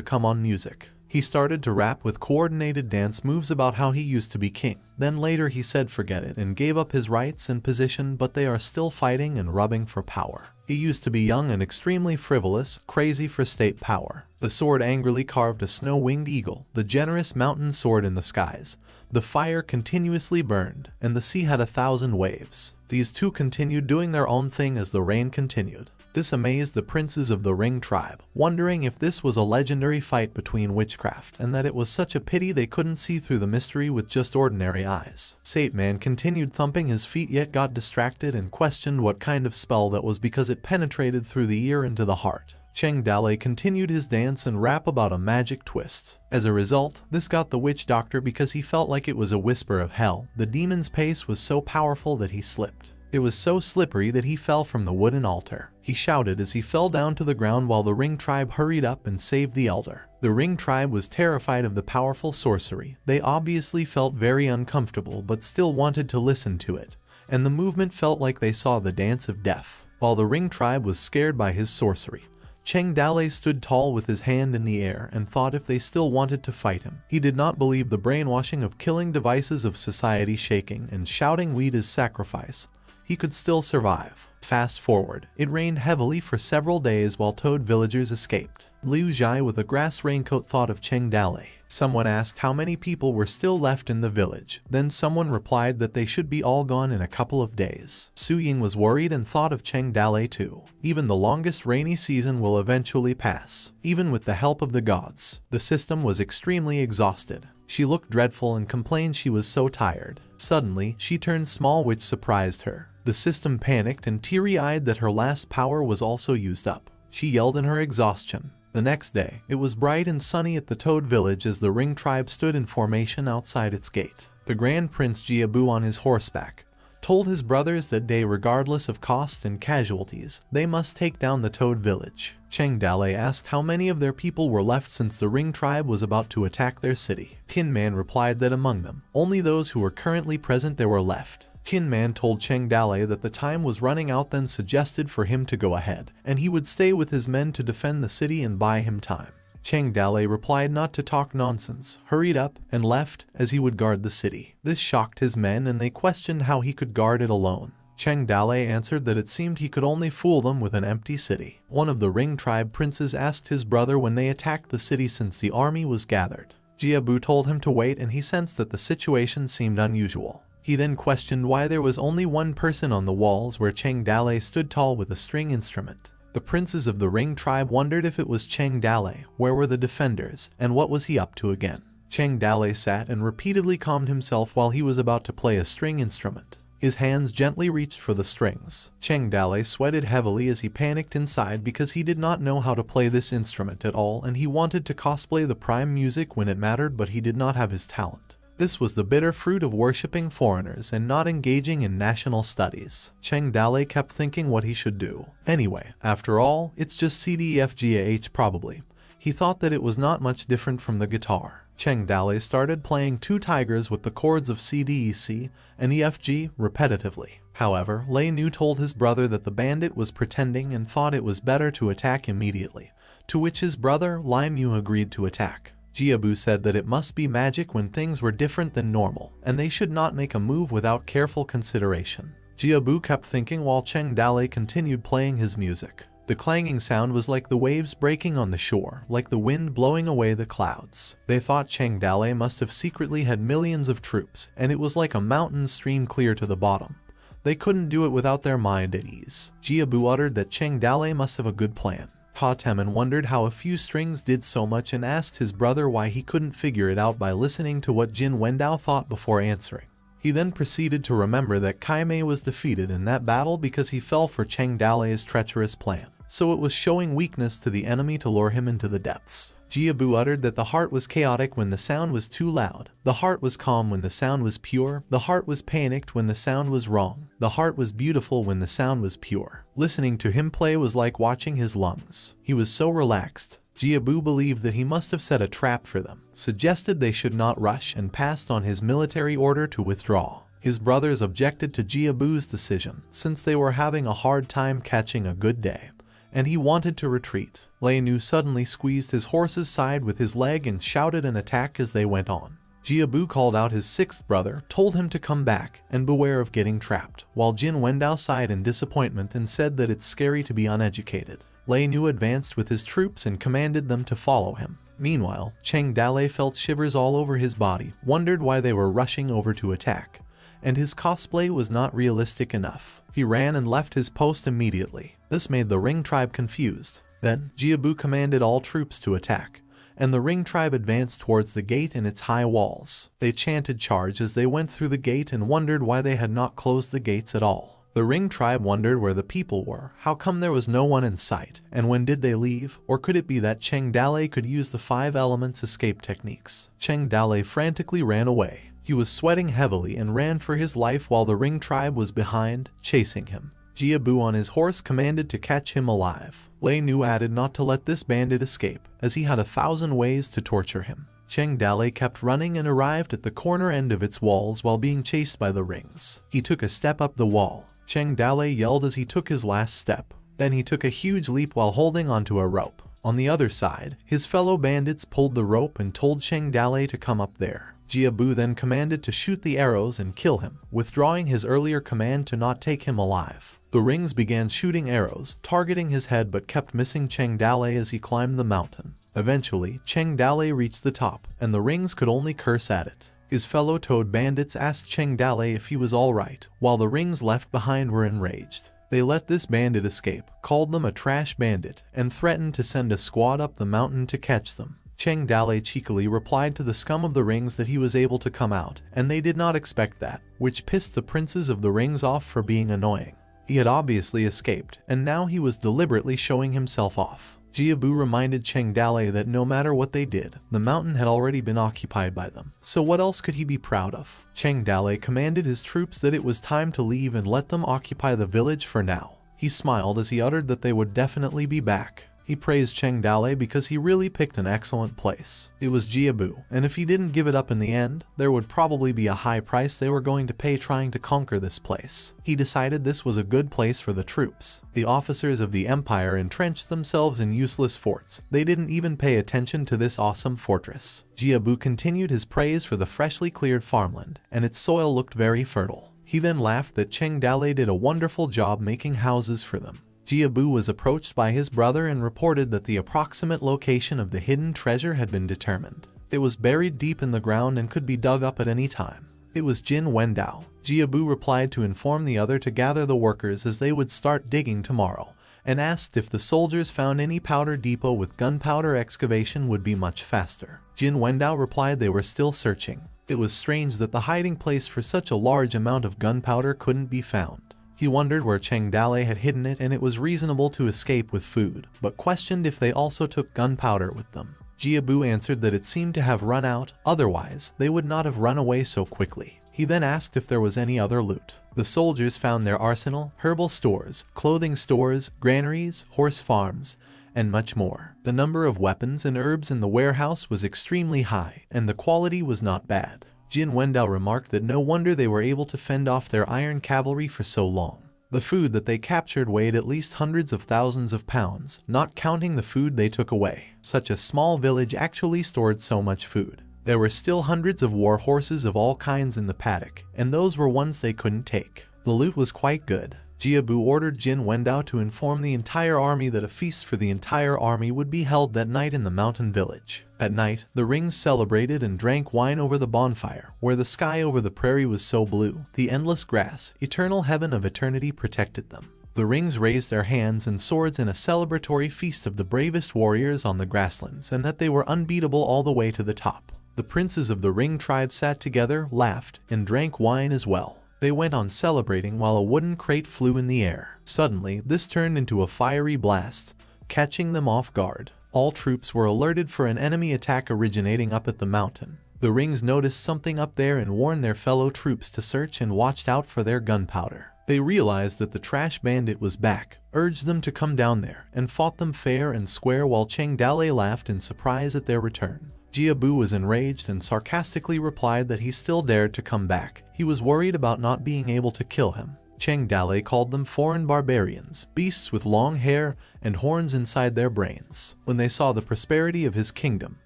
come on music. He started to rap with coordinated dance moves about how he used to be king. Then later he said forget it and gave up his rights and position, but they are still fighting and rubbing for power. He used to be young and extremely frivolous, crazy for state power. The sword angrily carved a snow-winged eagle, the generous mountain sword in the skies. The fire continuously burned, and the sea had 1,000 waves. These two continued doing their own thing as the rain continued. This amazed the princes of the Ring tribe, wondering if this was a legendary fight between witchcraft, and that it was such a pity they couldn't see through the mystery with just ordinary eyes. Sate Man continued thumping his feet, yet got distracted and questioned what kind of spell that was because it penetrated through the ear into the heart. Cheng Dale continued his dance and rap about a magic twist. As a result, this got the witch doctor because he felt like it was a whisper of hell. The demon's pace was so powerful that he slipped. It was so slippery that he fell from the wooden altar. He shouted as he fell down to the ground while the Ring tribe hurried up and saved the elder. The Ring tribe was terrified of the powerful sorcery. They obviously felt very uncomfortable but still wanted to listen to it, and the movement felt like they saw the dance of death. While the Ring tribe was scared by his sorcery, Cheng Dale stood tall with his hand in the air and thought if they still wanted to fight him. He did not believe the brainwashing of killing devices of society shaking and shouting weed is sacrifice. He could still survive. Fast forward, it rained heavily for several days while Toad villagers escaped. Liu Zhai with a grass raincoat thought of Cheng Dale. Someone asked how many people were still left in the village. Then someone replied that they should be all gone in a couple of days. Su Ying was worried and thought of Cheng Dale too. Even the longest rainy season will eventually pass, even with the help of the gods. The system was extremely exhausted. She looked dreadful and complained she was so tired. Suddenly, she turned small, which surprised her. The system panicked and teary-eyed that her last power was also used up. She yelled in her exhaustion. The next day, it was bright and sunny at the Toad village as the Ring tribe stood in formation outside its gate. The Grand Prince Jiabu on his horseback told his brothers that day, regardless of cost and casualties, they must take down the Toad village. Cheng Dale asked how many of their people were left since the Ring tribe was about to attack their city. Tin Man replied that among them, only those who were currently present there were left. Tin Man told Cheng Dale that the time was running out, then suggested for him to go ahead, and he would stay with his men to defend the city and buy him time. Cheng Dale replied not to talk nonsense, hurried up, and left, as he would guard the city. This shocked his men and they questioned how he could guard it alone. Cheng Dale answered that it seemed he could only fool them with an empty city. One of the Ring tribe princes asked his brother when they attacked the city since the army was gathered. Jiabu told him to wait, and he sensed that the situation seemed unusual. He then questioned why there was only one person on the walls where Cheng Dale stood tall with a string instrument. The princes of the Ring tribe wondered if it was Cheng Dale, where were the defenders, and what was he up to again. Cheng Dale sat and repeatedly calmed himself while he was about to play a string instrument. His hands gently reached for the strings. Cheng Dale sweated heavily as he panicked inside because he did not know how to play this instrument at all, and he wanted to cosplay the prime music when it mattered, but he did not have his talent. This was the bitter fruit of worshipping foreigners and not engaging in national studies. Cheng Dale kept thinking what he should do. Anyway, after all, it's just CDEFGAH probably. He thought that it was not much different from the guitar. Cheng Dale started playing two tigers with the chords of C, D, E, C, and EFG repetitively. However, Lei Nu told his brother that the bandit was pretending and thought it was better to attack immediately, to which his brother Lai Mu agreed to attack. Jiabu said that it must be magic when things were different than normal, and they should not make a move without careful consideration. Jiabu kept thinking while Cheng Dale continued playing his music. The clanging sound was like the waves breaking on the shore, like the wind blowing away the clouds. They thought Cheng Dale must have secretly had millions of troops, and it was like a mountain stream clear to the bottom. They couldn't do it without their mind at ease. Jiabu uttered that Cheng Dale must have a good plan. Pa Temen wondered how a few strings did so much and asked his brother why he couldn't figure it out by listening to what Jin Wendao thought before answering. He then proceeded to remember that Kai Mei was defeated in that battle because he fell for Cheng Dale's treacherous plan. So it was showing weakness to the enemy to lure him into the depths. Jiabu uttered that the heart was chaotic when the sound was too loud. The heart was calm when the sound was pure. The heart was panicked when the sound was wrong. The heart was beautiful when the sound was pure. Listening to him play was like watching his lungs. He was so relaxed. Jiabu believed that he must have set a trap for them, suggested they should not rush, and passed on his military order to withdraw. His brothers objected to Jiabu's decision, since they were having a hard time catching a good day, and he wanted to retreat. Lei Nu suddenly squeezed his horse's side with his leg and shouted an attack as they went on. Jiabu called out his sixth brother, told him to come back, and beware of getting trapped, while Jin Wendao sighed in disappointment and said that it's scary to be uneducated. Lei Nu advanced with his troops and commanded them to follow him. Meanwhile, Cheng Dale felt shivers all over his body, wondered why they were rushing over to attack, and his cosplay was not realistic enough. He ran and left his post immediately. This made the Ring tribe confused. Then, Jiabu commanded all troops to attack, and the Ring tribe advanced towards the gate and its high walls. They chanted charge as they went through the gate and wondered why they had not closed the gates at all. The Ring tribe wondered where the people were, how come there was no one in sight, and when did they leave, or could it be that Cheng Dale could use the 5 elements escape techniques? Cheng Dale frantically ran away. He was sweating heavily and ran for his life while the Ring tribe was behind, chasing him. Jiabu on his horse commanded to catch him alive. Lei Nu added not to let this bandit escape, as he had 1,000 ways to torture him. Cheng Dale kept running and arrived at the corner end of its walls while being chased by the rings. He took a step up the wall. Cheng Dale yelled as he took his last step. Then he took a huge leap while holding onto a rope. On the other side, his fellow bandits pulled the rope and told Cheng Dale to come up there. Jiabu then commanded to shoot the arrows and kill him, withdrawing his earlier command to not take him alive. The rings began shooting arrows, targeting his head, but kept missing Cheng Dale as he climbed the mountain. Eventually, Cheng Dale reached the top, and the rings could only curse at it. His fellow toad bandits asked Cheng Dale if he was alright, while the rings left behind were enraged. They let this bandit escape, called them a trash bandit, and threatened to send a squad up the mountain to catch them. Cheng Dale cheekily replied to the scum of the rings that he was able to come out, and they did not expect that, which pissed the princes of the rings off for being annoying. He had obviously escaped, and now he was deliberately showing himself off. Jiabu reminded Cheng Dale that no matter what they did, the mountain had already been occupied by them, so what else could he be proud of? Cheng Dale commanded his troops that it was time to leave and let them occupy the village for now. He smiled as he uttered that they would definitely be back. He praised Cheng Dale because he really picked an excellent place. It was Jiabu, and if he didn't give it up in the end, there would probably be a high price they were going to pay trying to conquer this place. He decided this was a good place for the troops. The officers of the empire entrenched themselves in useless forts. They didn't even pay attention to this awesome fortress. Jiabu continued his praise for the freshly cleared farmland, and its soil looked very fertile. He then laughed that Cheng Dale did a wonderful job making houses for them. Jiabu was approached by his brother and reported that the approximate location of the hidden treasure had been determined. It was buried deep in the ground and could be dug up at any time. It was Jin Wendao. Jiabu replied to inform the other to gather the workers as they would start digging tomorrow, and asked if the soldiers found any powder depot with gunpowder excavation would be much faster. Jin Wendao replied they were still searching. It was strange that the hiding place for such a large amount of gunpowder couldn't be found. He wondered where Cheng Dale had hidden it, and it was reasonable to escape with food, but questioned if they also took gunpowder with them. Jiabu answered that it seemed to have run out, otherwise they would not have run away so quickly. He then asked if there was any other loot. The soldiers found their arsenal, herbal stores, clothing stores, granaries, horse farms, and much more. The number of weapons and herbs in the warehouse was extremely high, and the quality was not bad. Jin Wendao remarked that no wonder they were able to fend off their iron cavalry for so long. The food that they captured weighed at least hundreds of thousands of pounds, not counting the food they took away. Such a small village actually stored so much food. There were still hundreds of war horses of all kinds in the paddock, and those were ones they couldn't take. The loot was quite good. Jiabu ordered Jin Wendao to inform the entire army that a feast for the entire army would be held that night in the mountain village. At night, the rings celebrated and drank wine over the bonfire, where the sky over the prairie was so blue, the endless grass, eternal heaven of eternity protected them. The rings raised their hands and swords in a celebratory feast of the bravest warriors on the grasslands, and that they were unbeatable all the way to the top. The princes of the ring tribe sat together, laughed, and drank wine as well. They went on celebrating while a wooden crate flew in the air. Suddenly, this turned into a fiery blast, catching them off guard. All troops were alerted for an enemy attack originating up at the mountain. The rings noticed something up there and warned their fellow troops to search and watched out for their gunpowder. They realized that the trash bandit was back, urged them to come down there, and fought them fair and square while Cheng Dale laughed in surprise at their return. Jiabu was enraged and sarcastically replied that he still dared to come back. He was worried about not being able to kill him. Cheng Dale called them foreign barbarians, beasts with long hair and horns inside their brains. When they saw the prosperity of his kingdom,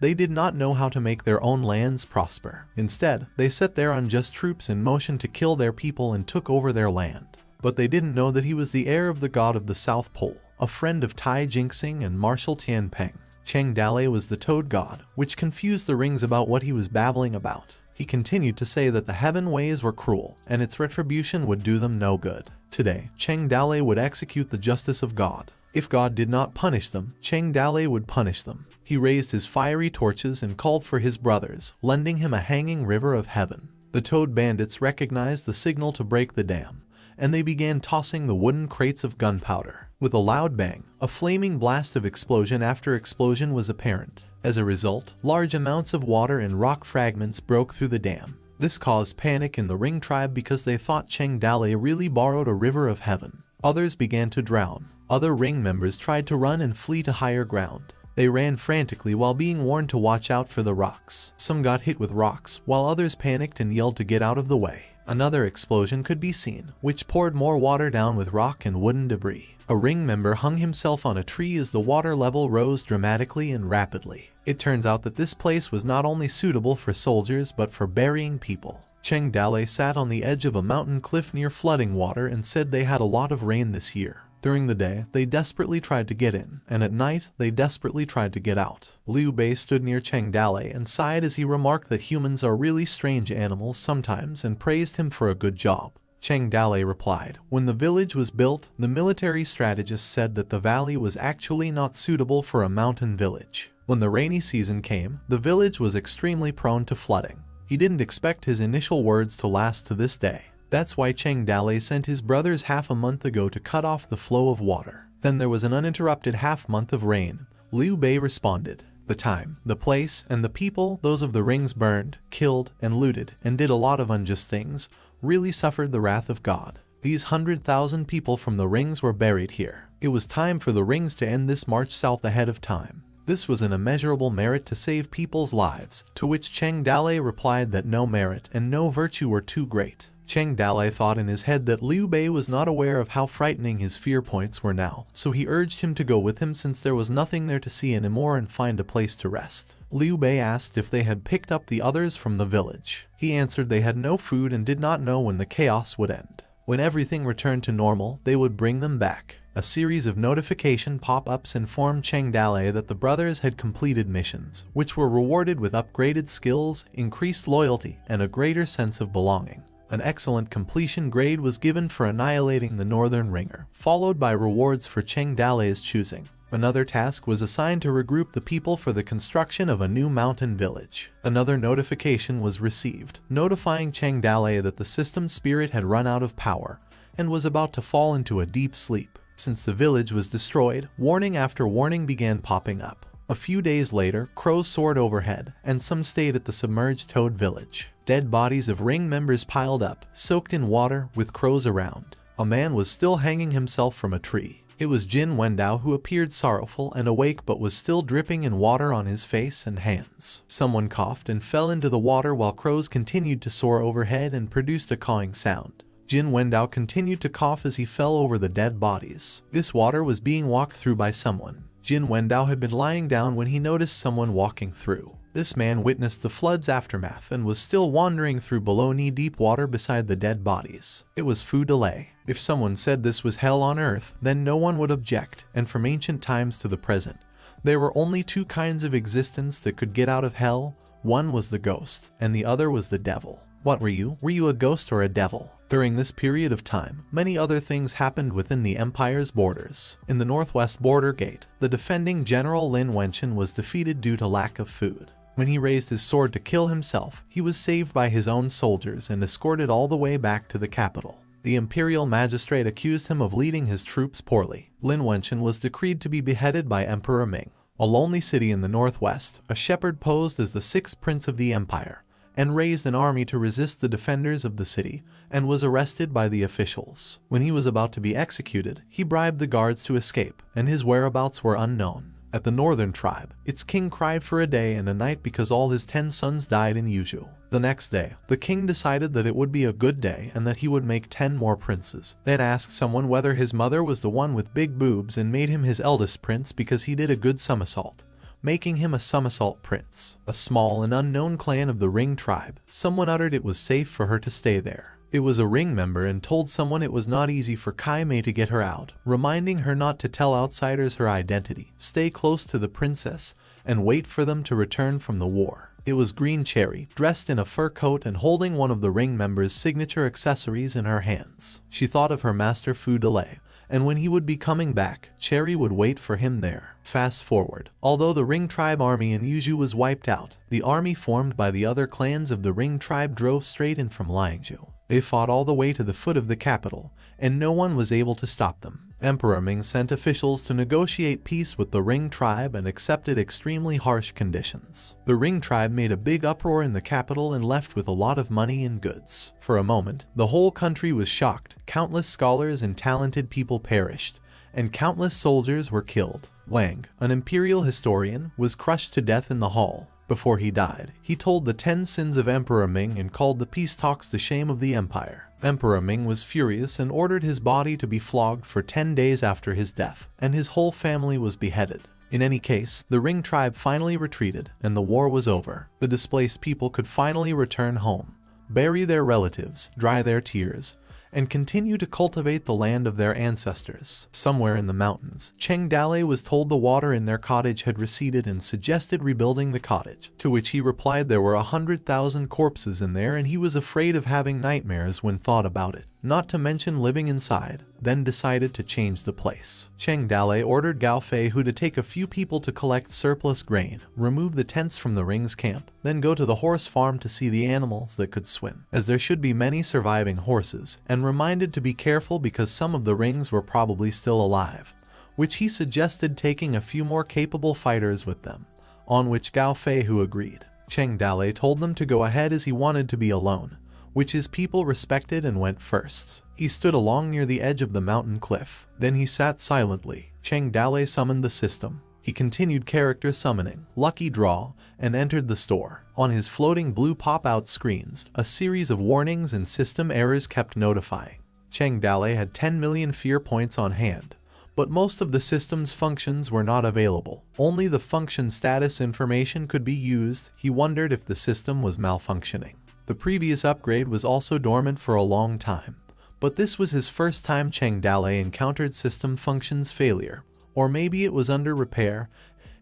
they did not know how to make their own lands prosper. Instead, they set their unjust troops in motion to kill their people and took over their land. But they didn't know that he was the heir of the god of the South Pole, a friend of Tai Jingxing and Marshal Tianpeng. Cheng Dale was the toad god, which confused the rings about what he was babbling about. He continued to say that the heaven ways were cruel, and its retribution would do them no good. Today, Cheng Dale would execute the justice of God. If God did not punish them, Cheng Dale would punish them. He raised his fiery torches and called for his brothers, lending him a hanging river of heaven. The toad bandits recognized the signal to break the dam, and they began tossing the wooden crates of gunpowder. With a loud bang, a flaming blast of explosion after explosion was apparent. As a result, large amounts of water and rock fragments broke through the dam. This caused panic in the Ring tribe because they thought Cheng Dale really borrowed a river of heaven. Others began to drown. Other Ring members tried to run and flee to higher ground. They ran frantically while being warned to watch out for the rocks. Some got hit with rocks, while others panicked and yelled to get out of the way. Another explosion could be seen, which poured more water down with rock and wooden debris. A Ring member hung himself on a tree as the water level rose dramatically and rapidly. It turns out that this place was not only suitable for soldiers but for burying people. Cheng Dale sat on the edge of a mountain cliff near flooding water and said they had a lot of rain this year. During the day, they desperately tried to get in, and at night, they desperately tried to get out. Liu Bei stood near Cheng Dale and sighed as he remarked that humans are really strange animals sometimes and praised him for a good job. Cheng Dale replied, when the village was built, the military strategist said that the valley was actually not suitable for a mountain village. When the rainy season came, the village was extremely prone to flooding. He didn't expect his initial words to last to this day. That's why Cheng Dale sent his brothers half a month ago to cut off the flow of water. Then there was an uninterrupted half month of rain, Liu Bei responded. The time, the place, and the people those of the rings burned, killed, and looted, and did a lot of unjust things, really suffered the wrath of God. These 100,000 people from the rings were buried here. It was time for the rings to end this march south ahead of time. This was an immeasurable merit to save people's lives, to which Cheng Dalei replied that no merit and no virtue were too great. Cheng Dalei thought in his head that Liu Bei was not aware of how frightening his fear points were now, so he urged him to go with him since there was nothing there to see anymore and find a place to rest. Liu Bei asked if they had picked up the others from the village. He answered they had no food and did not know when the chaos would end. When everything returned to normal, they would bring them back. A series of notification pop-ups informed Cheng Dalei that the brothers had completed missions, which were rewarded with upgraded skills, increased loyalty, and a greater sense of belonging. An excellent completion grade was given for annihilating the Northern Ringer, followed by rewards for Cheng Dalei's choosing. Another task was assigned to regroup the people for the construction of a new mountain village. Another notification was received, notifying Cheng Dalei that the system spirit had run out of power and was about to fall into a deep sleep. Since the village was destroyed, warning after warning began popping up. A few days later, crows soared overhead, and some stayed at the submerged Toad village. Dead bodies of ring members piled up, soaked in water, with crows around. A man was still hanging himself from a tree. It was Jin Wendao who appeared sorrowful and awake but was still dripping in water on his face and hands. Someone coughed and fell into the water while crows continued to soar overhead and produced a cawing sound. Jin Wendao continued to cough as he fell over the dead bodies. This water was being walked through by someone. Jin Wendao had been lying down when he noticed someone walking through. This man witnessed the flood's aftermath and was still wandering through below knee-deep water beside the dead bodies. It was Fu Delay. If someone said this was hell on earth, then no one would object, and from ancient times to the present, there were only two kinds of existence that could get out of hell. One was the ghost, and the other was the devil. What were you? Were you a ghost or a devil? During this period of time, many other things happened within the empire's borders. In the northwest border gate, the defending general Lin Wenchen was defeated due to lack of food. When he raised his sword to kill himself, he was saved by his own soldiers and escorted all the way back to the capital. The imperial magistrate accused him of leading his troops poorly. Lin Wenchen was decreed to be beheaded by Emperor Ming. A lonely city in the northwest, a shepherd posed as the sixth prince of the empire, and raised an army to resist the defenders of the city, and was arrested by the officials. When he was about to be executed, he bribed the guards to escape, and his whereabouts were unknown. At the northern tribe, its king cried for a day and a night because all his 10 sons died in Yuzhou. The next day, the king decided that it would be a good day and that he would make 10 more princes. Then asked someone whether his mother was the one with big boobs and made him his eldest prince because he did a good somersault, making him a somersault prince. A small and unknown clan of the Ring tribe, someone uttered it was safe for her to stay there. It was a Ring member and told someone it was not easy for Kai Mei to get her out, reminding her not to tell outsiders her identity, stay close to the princess, and wait for them to return from the war. It was Green Cherry, dressed in a fur coat and holding one of the Ring members' signature accessories in her hands. She thought of her master Fu Delay, and when he would be coming back, Cherry would wait for him there. Fast forward. Although the Ring tribe army in Yuzhou was wiped out, the army formed by the other clans of the Ring tribe drove straight in from Liangzhou. They fought all the way to the foot of the capital, and no one was able to stop them. Emperor Ming sent officials to negotiate peace with the Ring tribe and accepted extremely harsh conditions. The Ring tribe made a big uproar in the capital and left with a lot of money and goods. For a moment, the whole country was shocked. Countless scholars and talented people perished, and countless soldiers were killed. Wang, an imperial historian, was crushed to death in the hall. Before he died, he told the 10 sins of Emperor Ming and called the peace talks the shame of the empire. Emperor Ming was furious and ordered his body to be flogged for 10 days after his death, and his whole family was beheaded. In any case, the Ring tribe finally retreated, and the war was over. The displaced people could finally return home, bury their relatives, dry their tears, and continue to cultivate the land of their ancestors. Somewhere in the mountains, Cheng Dalei was told the water in their cottage had receded and suggested rebuilding the cottage, to which he replied there were 100,000 corpses in there and he was afraid of having nightmares when thought about it, not to mention living inside, then decided to change the place. Cheng Dalei ordered Gao Feihu to take a few people to collect surplus grain, remove the tents from the Ring's camp, then go to the horse farm to see the animals that could swim, as there should be many surviving horses, and reminded to be careful because some of the Rings were probably still alive. which he suggested taking a few more capable fighters with them, on which Gao Feihu agreed. Cheng Dalei told them to go ahead as he wanted to be alone, which his people respected and went first. He stood along near the edge of the mountain cliff. Then he sat silently. Cheng Dalei summoned the system. He continued character summoning, lucky draw, and entered the store. On his floating blue pop-out screens, a series of warnings and system errors kept notifying. Cheng Dalei had 10 million fear points on hand, but most of the system's functions were not available. Only the function status information could be used. He wondered if the system was malfunctioning. The previous upgrade was also dormant for a long time, but this was his first time Cheng Dalei encountered system functions failure, or maybe it was under repair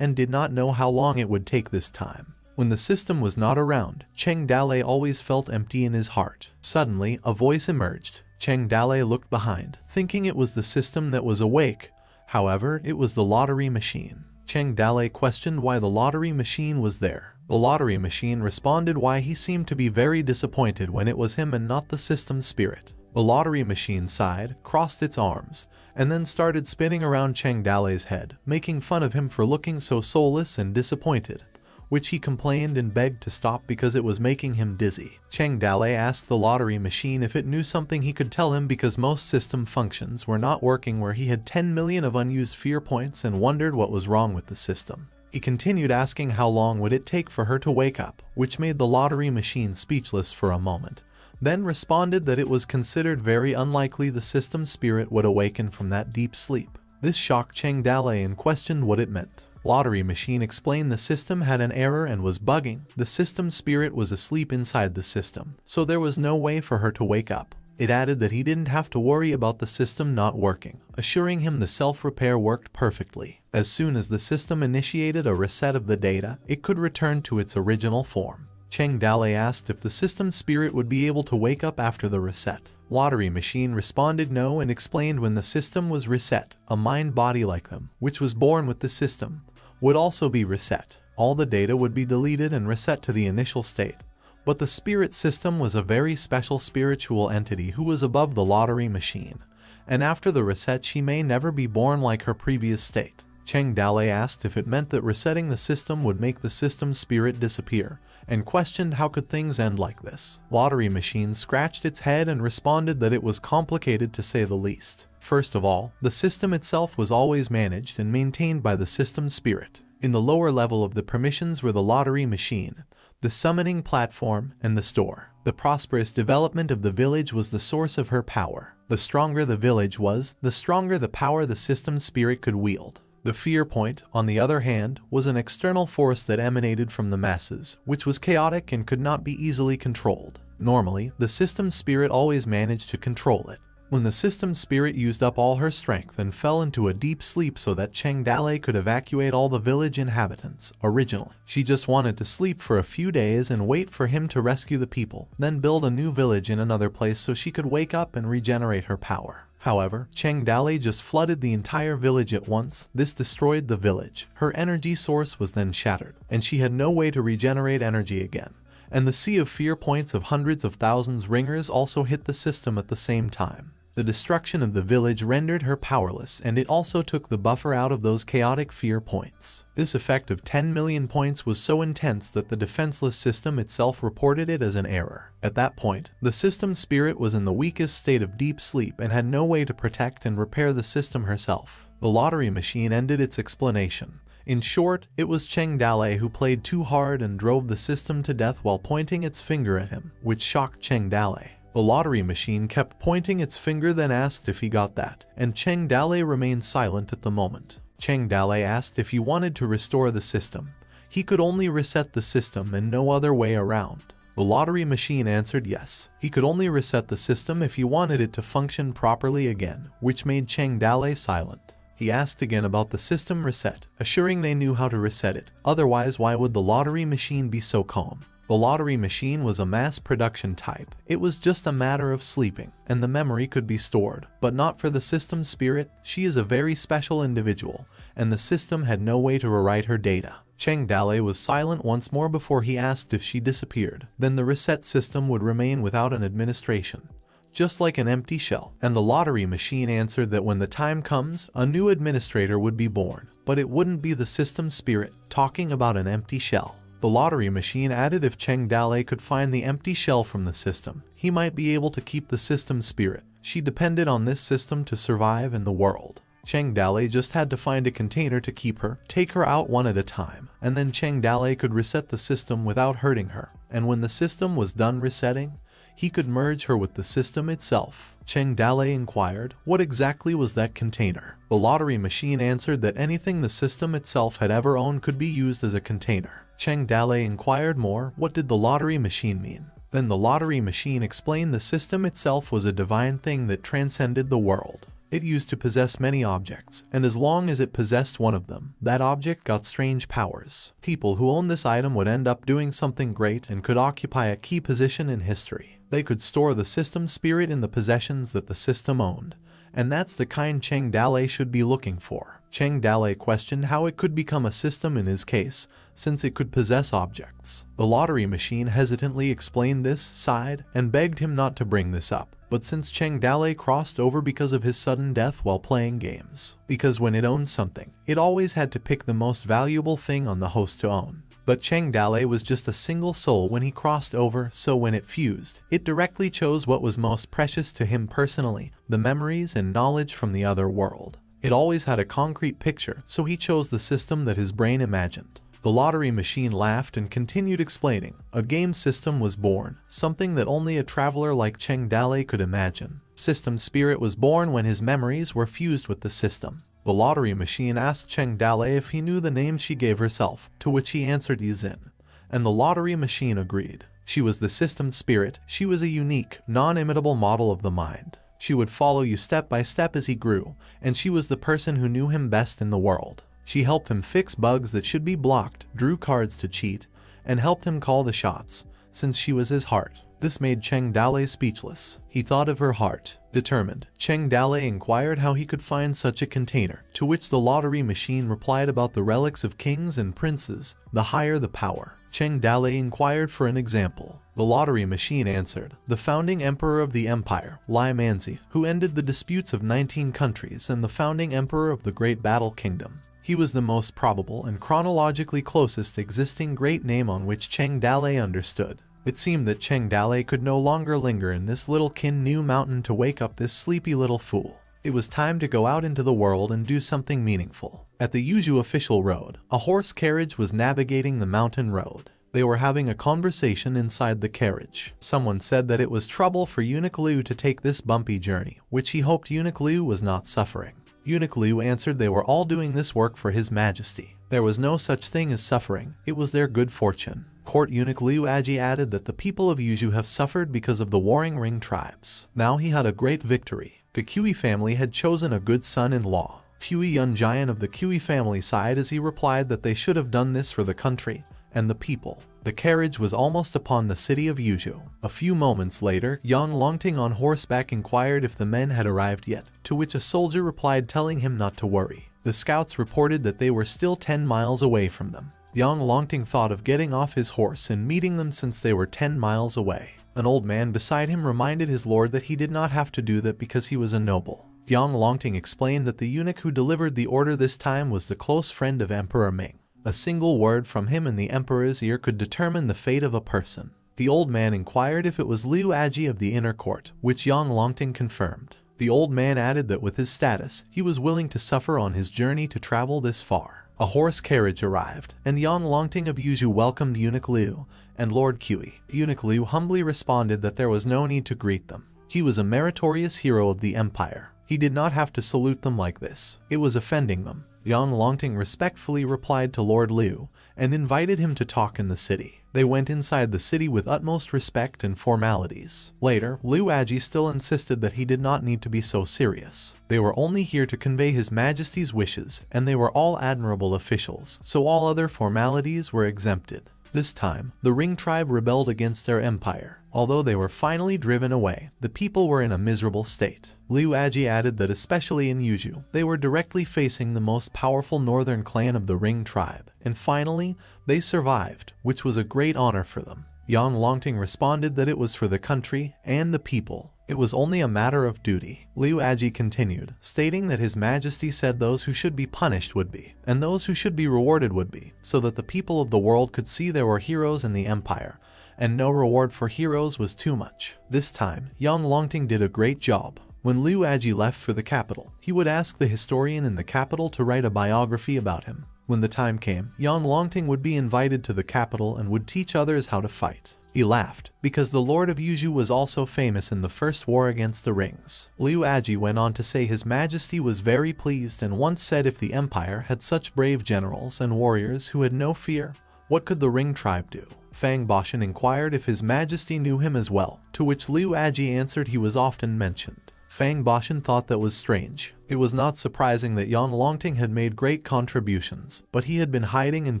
and did not know how long it would take this time. When the system was not around, Cheng Dalei always felt empty in his heart. Suddenly, a voice emerged. Cheng Dalei looked behind, thinking it was the system that was awake. However, it was the lottery machine. Cheng Dalei questioned why the lottery machine was there. The lottery machine responded why he seemed to be very disappointed when it was him and not the system spirit. The lottery machine sighed, crossed its arms, and then started spinning around Cheng Dalei's head, making fun of him for looking so soulless and disappointed, which he complained and begged to stop because it was making him dizzy. Cheng Dalei asked the lottery machine if it knew something he could tell him because most system functions were not working where he had 10 million of unused fear points and wondered what was wrong with the system. He continued asking how long would it take for her to wake up, which made the lottery machine speechless for a moment, then responded that it was considered very unlikely the system spirit would awaken from that deep sleep. This shocked Cheng Dalei and questioned what it meant. Lottery machine explained the system had an error and was bugging. The system spirit was asleep inside the system, so there was no way for her to wake up. It added that he didn't have to worry about the system not working, assuring him the self-repair worked perfectly. As soon as the system initiated a reset of the data, it could return to its original form. Cheng Dalei asked if the system spirit would be able to wake up after the reset. Lottery machine responded no and explained when the system was reset, a mind-body like them, which was born with the system, would also be reset. All the data would be deleted and reset to the initial state. But the spirit system was a very special spiritual entity who was above the lottery machine, and after the reset she may never be born like her previous state. Cheng Dalei asked if it meant that resetting the system would make the system spirit disappear, and questioned how could things end like this. Lottery machine scratched its head and responded that it was complicated to say the least. First of all, the system itself was always managed and maintained by the system spirit. In the lower level of the permissions were the lottery machine, the summoning platform, and the store. The prosperous development of the village was the source of her power. The stronger the village was, the stronger the power the system spirit could wield. The fear point, on the other hand, was an external force that emanated from the masses, which was chaotic and could not be easily controlled. Normally, the system spirit always managed to control it. When the system spirit used up all her strength and fell into a deep sleep so that Cheng Dalei could evacuate all the village inhabitants, originally, she just wanted to sleep for a few days and wait for him to rescue the people, then build a new village in another place so she could wake up and regenerate her power. However, Cheng Dalei just flooded the entire village at once. This destroyed the village. Her energy source was then shattered, and she had no way to regenerate energy again. And the sea of fear points of hundreds of thousands ringers also hit the system at the same time. The destruction of the village rendered her powerless, and it also took the buffer out of those chaotic fear points. This effect of 10 million points was so intense that the defenseless system itself reported it as an error. At that point, the system spirit was in the weakest state of deep sleep and had no way to protect and repair the system herself. The lottery machine ended its explanation. In short, it was Cheng Dalei who played too hard and drove the system to death while pointing its finger at him, which shocked Cheng Dalei. The lottery machine kept pointing its finger, then asked if he got that, and Cheng Dalei remained silent at the moment. Cheng Dalei asked if he wanted to restore the system. He could only reset the system and no other way around. The lottery machine answered yes. He could only reset the system if he wanted it to function properly again, which made Cheng Dalei silent. He asked again about the system reset, assuring they knew how to reset it. Otherwise, why would the lottery machine be so calm? The lottery machine was a mass production type. It was just a matter of sleeping, and the memory could be stored, but not for the system spirit. She is a very special individual, and the system had no way to rewrite her data. Cheng Dalei was silent once more before he asked if she disappeared. Then the reset system would remain without an administration. just like an empty shell. And the lottery machine answered that when the time comes, a new administrator would be born, but it wouldn't be the system spirit, talking about an empty shell. The lottery machine added if Cheng Dalei could find the empty shell from the system, he might be able to keep the system spirit. She depended on this system to survive in the world. Cheng Dalei just had to find a container to keep her, take her out one at a time, and then Cheng Dalei could reset the system without hurting her. And when the system was done resetting, he could merge her with the system itself. Cheng Dalei inquired, what exactly was that container? The lottery machine answered that anything the system itself had ever owned could be used as a container. Cheng Dalei inquired more, what did the lottery machine mean? Then the lottery machine explained the system itself was a divine thing that transcended the world. It used to possess many objects, and as long as it possessed one of them, that object got strange powers. People who owned this item would end up doing something great and could occupy a key position in history. They could store the system spirit in the possessions that the system owned, and that's the kind Cheng Dalei should be looking for. Cheng Dalei questioned how it could become a system in his case, since it could possess objects. The lottery machine hesitantly explained this, sighed, and begged him not to bring this up. But since Cheng Dalei crossed over because of his sudden death while playing games, because when it owned something, it always had to pick the most valuable thing on the host to own. But Cheng Dalei was just a single soul when he crossed over, so when it fused, it directly chose what was most precious to him personally, the memories and knowledge from the other world. It always had a concrete picture, so he chose the system that his brain imagined. The lottery machine laughed and continued explaining. A game system was born, something that only a traveler like Cheng Dalei could imagine. System spirit was born when his memories were fused with the system. The lottery machine asked Cheng Dalei if he knew the name she gave herself, to which he answered Yizin. And the lottery machine agreed. She was the system spirit, she was a unique, non-imitable model of the mind. She would follow you step by step as he grew, and she was the person who knew him best in the world. She helped him fix bugs that should be blocked, drew cards to cheat, and helped him call the shots, since she was his heart. This made Cheng Dalei speechless. He thought of her heart. Determined, Cheng Dalei inquired how he could find such a container, to which the lottery machine replied about the relics of kings and princes, the higher the power. Cheng Dalei inquired for an example. The lottery machine answered, the founding emperor of the empire, Lai Manzi, who ended the disputes of 19 countries and the founding emperor of the Great Battle Kingdom. He was the most probable and chronologically closest existing great name on which Cheng Dalei understood. It seemed that Cheng Dalei could no longer linger in this little Kin-Nu mountain to wake up this sleepy little fool. It was time to go out into the world and do something meaningful. At the Yuzhou official road, a horse carriage was navigating the mountain road. They were having a conversation inside the carriage. Someone said that it was trouble for Eunuch Liu to take this bumpy journey, which he hoped Eunuch Liu was not suffering. Eunuch Liu answered they were all doing this work for His Majesty. There was no such thing as suffering, it was their good fortune. Court Eunuch Liu Aji added that the people of Yuzhou have suffered because of the warring Ring tribes. Now he had a great victory. The Kui family had chosen a good son-in-law. Kui Yun Giant of the Kui family sighed as he replied that they should have done this for the country and the people. The carriage was almost upon the city of Yuzhou. A few moments later, Yang Longting on horseback inquired if the men had arrived yet, to which a soldier replied telling him not to worry. The scouts reported that they were still 10 miles away from them. Yang Longting thought of getting off his horse and meeting them since they were 10 miles away. An old man beside him reminded his lord that he did not have to do that because he was a noble. Yang Longting explained that the eunuch who delivered the order this time was the close friend of Emperor Ming. A single word from him in the emperor's ear could determine the fate of a person. The old man inquired if it was Liu Aji of the inner court, which Yang Longting confirmed. The old man added that with his status, he was willing to suffer on his journey to travel this far. A horse carriage arrived, and Yang Longting of Yuzhou welcomed Eunuch Liu and Lord Kui. Eunuch Liu humbly responded that there was no need to greet them. He was a meritorious hero of the empire. He did not have to salute them like this. It was offending them. Yang Longting respectfully replied to Lord Liu and invited him to talk in the city. They went inside the city with utmost respect and formalities. Later, Liu Aji still insisted that he did not need to be so serious. They were only here to convey His Majesty's wishes, and they were all admirable officials, so all other formalities were exempted. This time, the Ring tribe rebelled against their empire. Although they were finally driven away, the people were in a miserable state. Liu Aji added that especially in Yuzhou, they were directly facing the most powerful northern clan of the Ring tribe. And finally, they survived, which was a great honor for them. Yang Longting responded that it was for the country and the people. It was only a matter of duty. Liu Aji continued, stating that His Majesty said those who should be punished would be, and those who should be rewarded would be, so that the people of the world could see there were heroes in the empire, and no reward for heroes was too much. This time, young Longting did a great job. When Liu Aji left for the capital, he would ask the historian in the capital to write a biography about him. When the time came, young Longting would be invited to the capital and would teach others how to fight. He laughed, because the Lord of Yuzhu was also famous in the first war against the rings. Liu Aji went on to say His Majesty was very pleased and once said if the empire had such brave generals and warriors who had no fear, what could the Ring tribe do? Fang Boshan inquired if His Majesty knew him as well, to which Liu Aji answered he was often mentioned. Fang Boshan thought that was strange. It was not surprising that Yang Longting had made great contributions, but he had been hiding in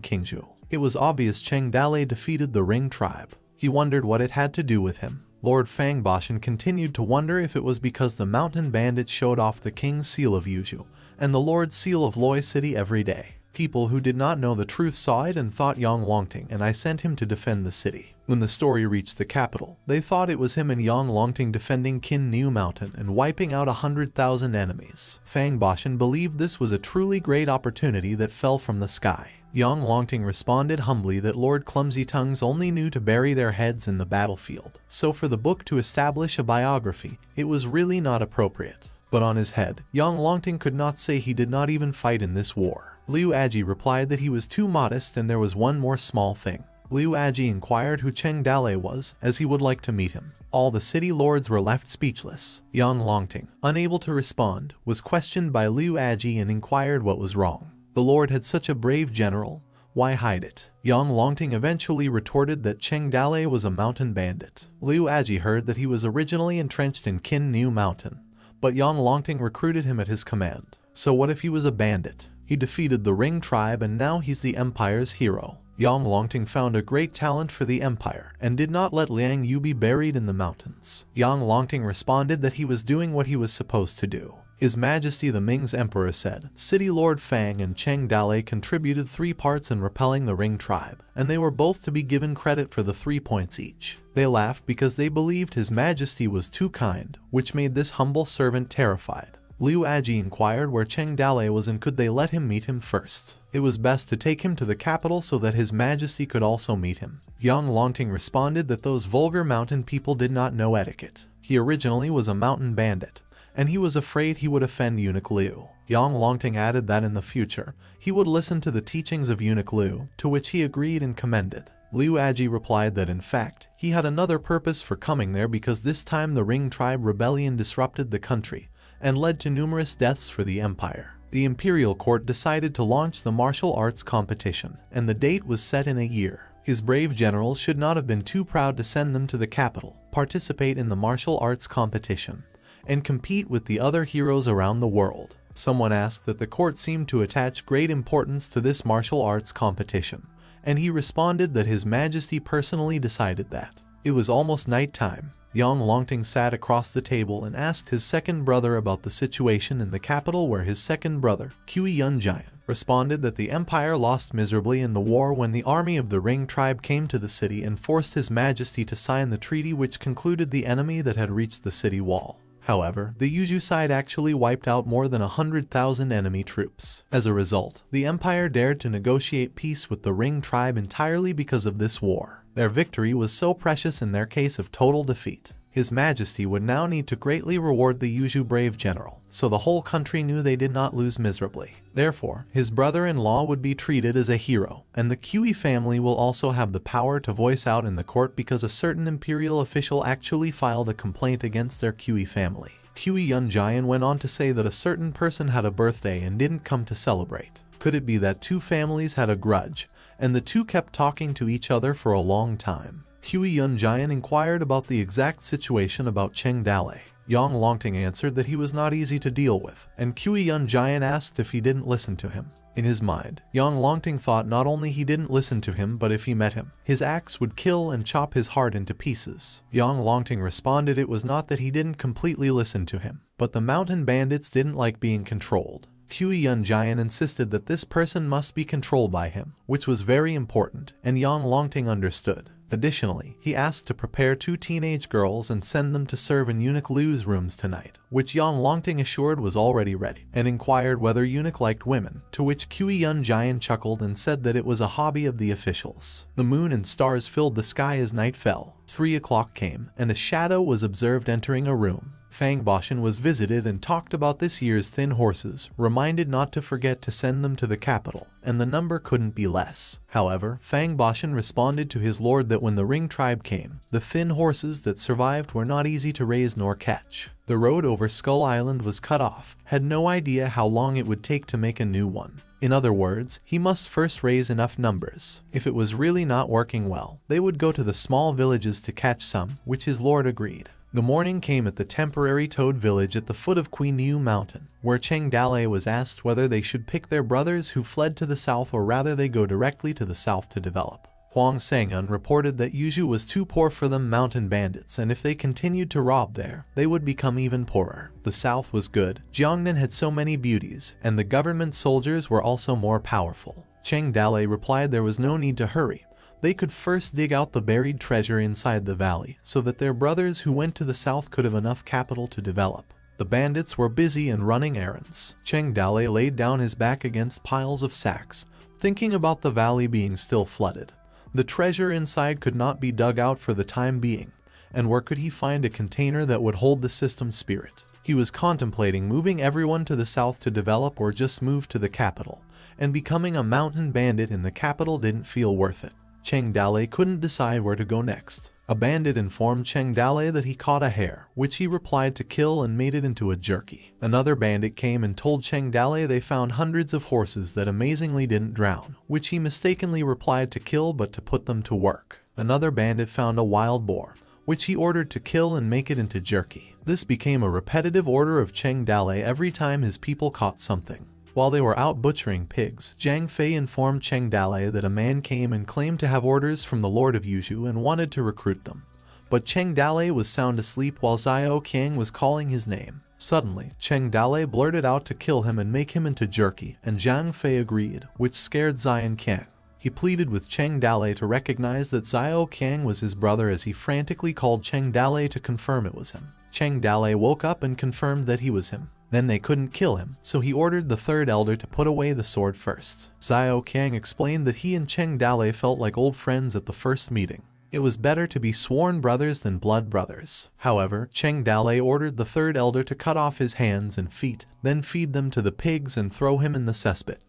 Qingzhou. It was obvious Cheng Dalei defeated the Ring tribe. He wondered what it had to do with him. Lord Fang Boshan continued to wonder if it was because the mountain bandits showed off the King's seal of Yuzhu and the Lord's seal of Loi City every day. People who did not know the truth saw it and thought Yang Longting and I sent him to defend the city. When the story reached the capital, they thought it was him and Yang Longting defending Qin Niu Mountain and wiping out 100,000 enemies. Fang Boshan believed this was a truly great opportunity that fell from the sky. Yang Longting responded humbly that Lord Clumsy Tongues only knew to bury their heads in the battlefield, so for the book to establish a biography, it was really not appropriate. But on his head, Yang Longting could not say he did not even fight in this war. Liu Aji replied that he was too modest and there was one more small thing. Liu Aji inquired who Cheng Dalei was, as he would like to meet him. All the city lords were left speechless. Yang Longting, unable to respond, was questioned by Liu Aji and inquired what was wrong. The lord had such a brave general, why hide it? Yang Longting eventually retorted that Cheng Dalei was a mountain bandit. Liu Aji heard that he was originally entrenched in Qin Niu Mountain, but Yang Longting recruited him at his command. So what if he was a bandit? He defeated the Ring tribe and now he's the empire's hero. Yang Longting found a great talent for the empire and did not let Liang Yu be buried in the mountains. Yang Longting responded that he was doing what he was supposed to do. His Majesty the Ming's Emperor said, City Lord Fang and Cheng Dalei contributed 3 parts in repelling the Ring tribe, and they were both to be given credit for the 3 points each. They laughed because they believed His Majesty was too kind, which made this humble servant terrified. Liu Aji inquired where Cheng Dalei was and could they let him meet him first. It was best to take him to the capital so that His Majesty could also meet him. Yang Longting responded that those vulgar mountain people did not know etiquette. He originally was a mountain bandit, and he was afraid he would offend Eunuch Liu. Yang Longting added that in the future, he would listen to the teachings of Eunuch Liu, to which he agreed and commended. Liu Aji replied that in fact, he had another purpose for coming there because this time the Ring tribe rebellion disrupted the country and led to numerous deaths for the empire. The imperial court decided to launch the martial arts competition, and the date was set in a year. His brave generals should not have been too proud to send them to the capital, participate in the martial arts competition, and compete with the other heroes around the world. Someone asked that the court seemed to attach great importance to this martial arts competition, and he responded that His Majesty personally decided that. It was almost night time. Yang Longting sat across the table and asked his second brother about the situation in the capital where his second brother, Kui Yun Jian, responded that the empire lost miserably in the war when the army of the Ring tribe came to the city and forced His Majesty to sign the treaty which concluded the enemy that had reached the city wall. However, the Yuzhu side actually wiped out more than 100,000 enemy troops. As a result, the empire dared to negotiate peace with the Ring tribe entirely because of this war. Their victory was so precious in their case of total defeat. His Majesty would now need to greatly reward the Yuzhu brave general, so the whole country knew they did not lose miserably. Therefore, his brother-in-law would be treated as a hero, and the Kui family will also have the power to voice out in the court because a certain imperial official actually filed a complaint against their Kui family. Kui Yun Jian went on to say that a certain person had a birthday and didn't come to celebrate. Could it be that 2 families had a grudge, and the 2 kept talking to each other for a long time? Kui Yun Jian inquired about the exact situation about Cheng Dalei. Yang Longting answered that he was not easy to deal with, and Kui Yun Jian asked if he didn't listen to him. In his mind, Yang Longting thought not only he didn't listen to him but if he met him, his axe would kill and chop his heart into pieces. Yang Longting responded it was not that he didn't completely listen to him, but the mountain bandits didn't like being controlled. Kui Yun Jian insisted that this person must be controlled by him, which was very important, and Yang Longting understood. Additionally, he asked to prepare 2 teenage girls and send them to serve in Eunuch Liu's rooms tonight, which Yang Longting assured was already ready, and inquired whether Eunuch liked women, to which Kui Yun Jian chuckled and said that it was a hobby of the officials. The moon and stars filled the sky as night fell. 3 o'clock came, and a shadow was observed entering a room. Fang Boshan was visited and talked about this year's thin horses, reminded not to forget to send them to the capital, and the number couldn't be less. However, Fang Boshan responded to his lord that when the Ring tribe came, the thin horses that survived were not easy to raise nor catch. The road over Skull Island was cut off, had no idea how long it would take to make a new one. In other words, he must first raise enough numbers. If it was really not working well, they would go to the small villages to catch some, which his lord agreed. The morning came at the temporary Toad village at the foot of Queen Yu Mountain, where Cheng Dalei was asked whether they should pick their brothers who fled to the south or rather they go directly to the south to develop. Huang Sangyun reported that Yuzhu was too poor for them mountain bandits, and if they continued to rob there, they would become even poorer. The south was good, Jiangnan had so many beauties, and the government soldiers were also more powerful. Cheng Dalei replied there was no need to hurry. They could first dig out the buried treasure inside the valley, so that their brothers who went to the south could have enough capital to develop. The bandits were busy and running errands. Cheng Dalei laid down his back against piles of sacks, thinking about the valley being still flooded. The treasure inside could not be dug out for the time being, and where could he find a container that would hold the system spirit? He was contemplating moving everyone to the south to develop or just move to the capital, and becoming a mountain bandit in the capital didn't feel worth it. Cheng Dalei couldn't decide where to go next. A bandit informed Cheng Dalei that he caught a hare, which he replied to kill and made it into a jerky. Another bandit came and told Cheng Dalei they found hundreds of horses that amazingly didn't drown, which he mistakenly replied to kill but to put them to work. Another bandit found a wild boar, which he ordered to kill and make it into jerky. This became a repetitive order of Cheng Dalei every time his people caught something. While they were out butchering pigs, Zhang Fei informed Cheng Dalei that a man came and claimed to have orders from the Lord of Yuzhu and wanted to recruit them. But Cheng Dalei was sound asleep while Xiao Qiang was calling his name. Suddenly, Cheng Dalei blurted out to kill him and make him into jerky, and Zhang Fei agreed, which scared Xiao Qiang. He pleaded with Cheng Dalei to recognize that Xiao Qiang was his brother as he frantically called Cheng Dalei to confirm it was him. Cheng Dalei woke up and confirmed that he was him. Then they couldn't kill him, so he ordered the third elder to put away the sword first. Xiao Qiang explained that he and Cheng Dalei felt like old friends at the first meeting. It was better to be sworn brothers than blood brothers. However, Cheng Dalei ordered the third elder to cut off his hands and feet, then feed them to the pigs and throw him in the cesspit,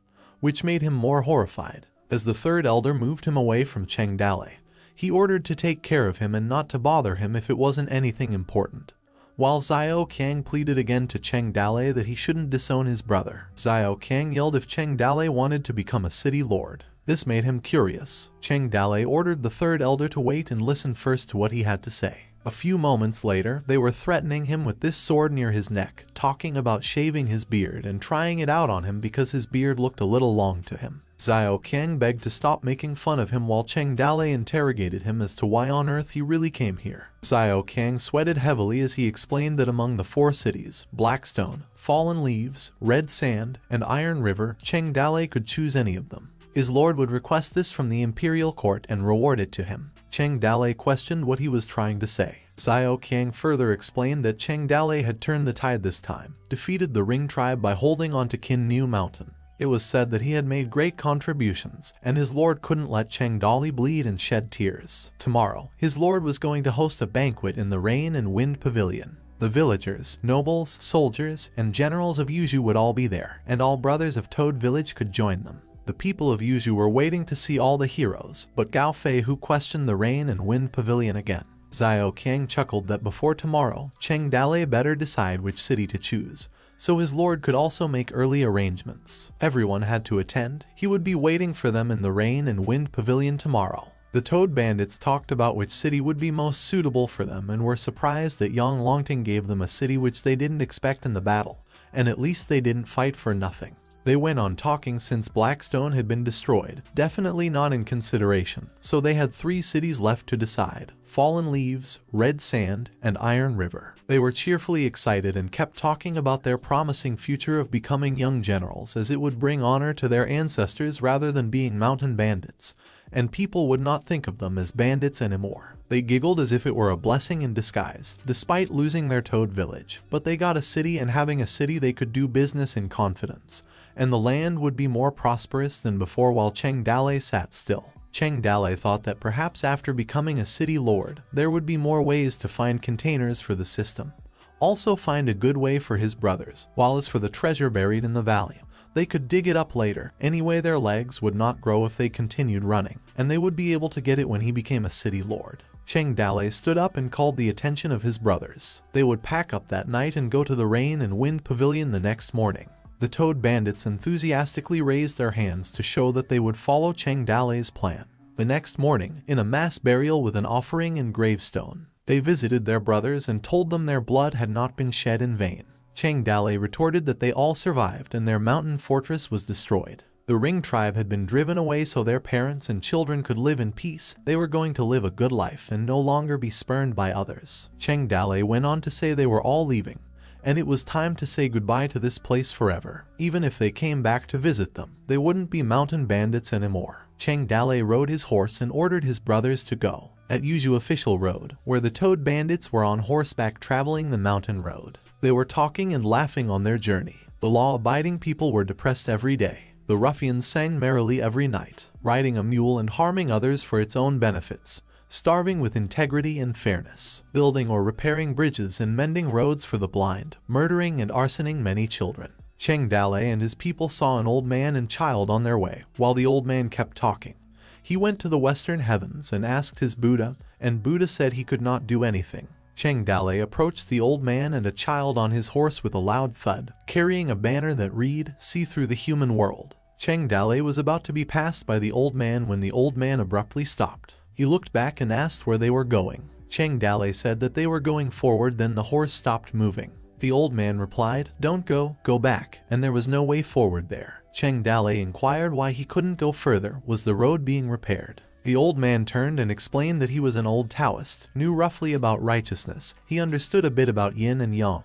which made him more horrified. As the third elder moved him away from Cheng Dalei, he ordered to take care of him and not to bother him if it wasn't anything important. While Xiao Qiang pleaded again to Cheng Dalei that he shouldn't disown his brother, Xiao Qiang yelled if Cheng Dalei wanted to become a city lord. This made him curious. Cheng Dalei ordered the third elder to wait and listen first to what he had to say. A few moments later, they were threatening him with this sword near his neck, talking about shaving his beard and trying it out on him because his beard looked a little long to him. Xiao Qiang begged to stop making fun of him while Cheng Dalei interrogated him as to why on earth he really came here. Xiao Qiang sweated heavily as he explained that among the 4 cities, Blackstone, Fallen Leaves, Red Sand, and Iron River, Cheng Dalei could choose any of them. His lord would request this from the imperial court and reward it to him. Cheng Dalei questioned what he was trying to say. Xiao Qiang further explained that Cheng Dalei had turned the tide this time, defeated the Ring tribe by holding on to Qin New Mountain. It was said that he had made great contributions, and his lord couldn't let Cheng Dalei bleed and shed tears. Tomorrow, his lord was going to host a banquet in the Rain and Wind Pavilion. The villagers, nobles, soldiers, and generals of Yuzhu would all be there, and all brothers of Toad Village could join them. The people of Yuzhu were waiting to see all the heroes, but Gao Fei who questioned the Rain and Wind Pavilion again. Xiao Qiang chuckled that before tomorrow, Cheng Dalei better decide which city to choose, so his lord could also make early arrangements. Everyone had to attend. He would be waiting for them in the Rain and Wind Pavilion tomorrow. The Toad Bandits talked about which city would be most suitable for them and were surprised that Yang Longting gave them a city which they didn't expect in the battle, and at least they didn't fight for nothing. They went on talking since Blackstone had been destroyed, definitely not in consideration, so they had 3 cities left to decide: Fallen Leaves, Red Sand, and Iron River. They were cheerfully excited and kept talking about their promising future of becoming young generals, as it would bring honor to their ancestors rather than being mountain bandits, and people would not think of them as bandits anymore. They giggled as if it were a blessing in disguise, despite losing their toad village. But they got a city, and having a city they could do business in confidence, and the land would be more prosperous than before while Cheng Dale sat still. Cheng Dale thought that perhaps after becoming a city lord, there would be more ways to find containers for the system. Also find a good way for his brothers, while as for the treasure buried in the valley, they could dig it up later. Anyway, their legs would not grow if they continued running, and they would be able to get it when he became a city lord. Cheng Dale stood up and called the attention of his brothers. They would pack up that night and go to the Rain and Wind Pavilion the next morning. The Toad Bandits enthusiastically raised their hands to show that they would follow Cheng Dale's plan. The next morning, in a mass burial with an offering and gravestone, they visited their brothers and told them their blood had not been shed in vain. Cheng Dale retorted that they all survived and their mountain fortress was destroyed. The Ring tribe had been driven away so their parents and children could live in peace. They were going to live a good life and no longer be spurned by others. Cheng Dale went on to say they were all leaving, and it was time to say goodbye to this place forever. Even if they came back to visit them, they wouldn't be mountain bandits anymore. Cheng Dale rode his horse and ordered his brothers to go at Yuju official road, where the Toad Bandits were on horseback traveling the mountain road. They were talking and laughing on their journey. The law-abiding people were depressed every day. The ruffians sang merrily every night, riding a mule and harming others for its own benefits, starving with integrity and fairness, building or repairing bridges and mending roads for the blind, murdering and arsoning many children. Cheng Dale and his people saw an old man and child on their way. While the old man kept talking, he went to the western heavens and asked his Buddha, and Buddha said he could not do anything. Cheng Dale approached the old man and a child on his horse with a loud thud, carrying a banner that read, "See through the human world." Cheng Dale was about to be passed by the old man when the old man abruptly stopped. He looked back and asked where they were going. Cheng Dale said that they were going forward, then the horse stopped moving. The old man replied, "Don't go, go back," and there was no way forward there. Cheng Dale inquired why he couldn't go further. Was the road being repaired? The old man turned and explained that he was an old Taoist, knew roughly about righteousness. He understood a bit about yin and yang.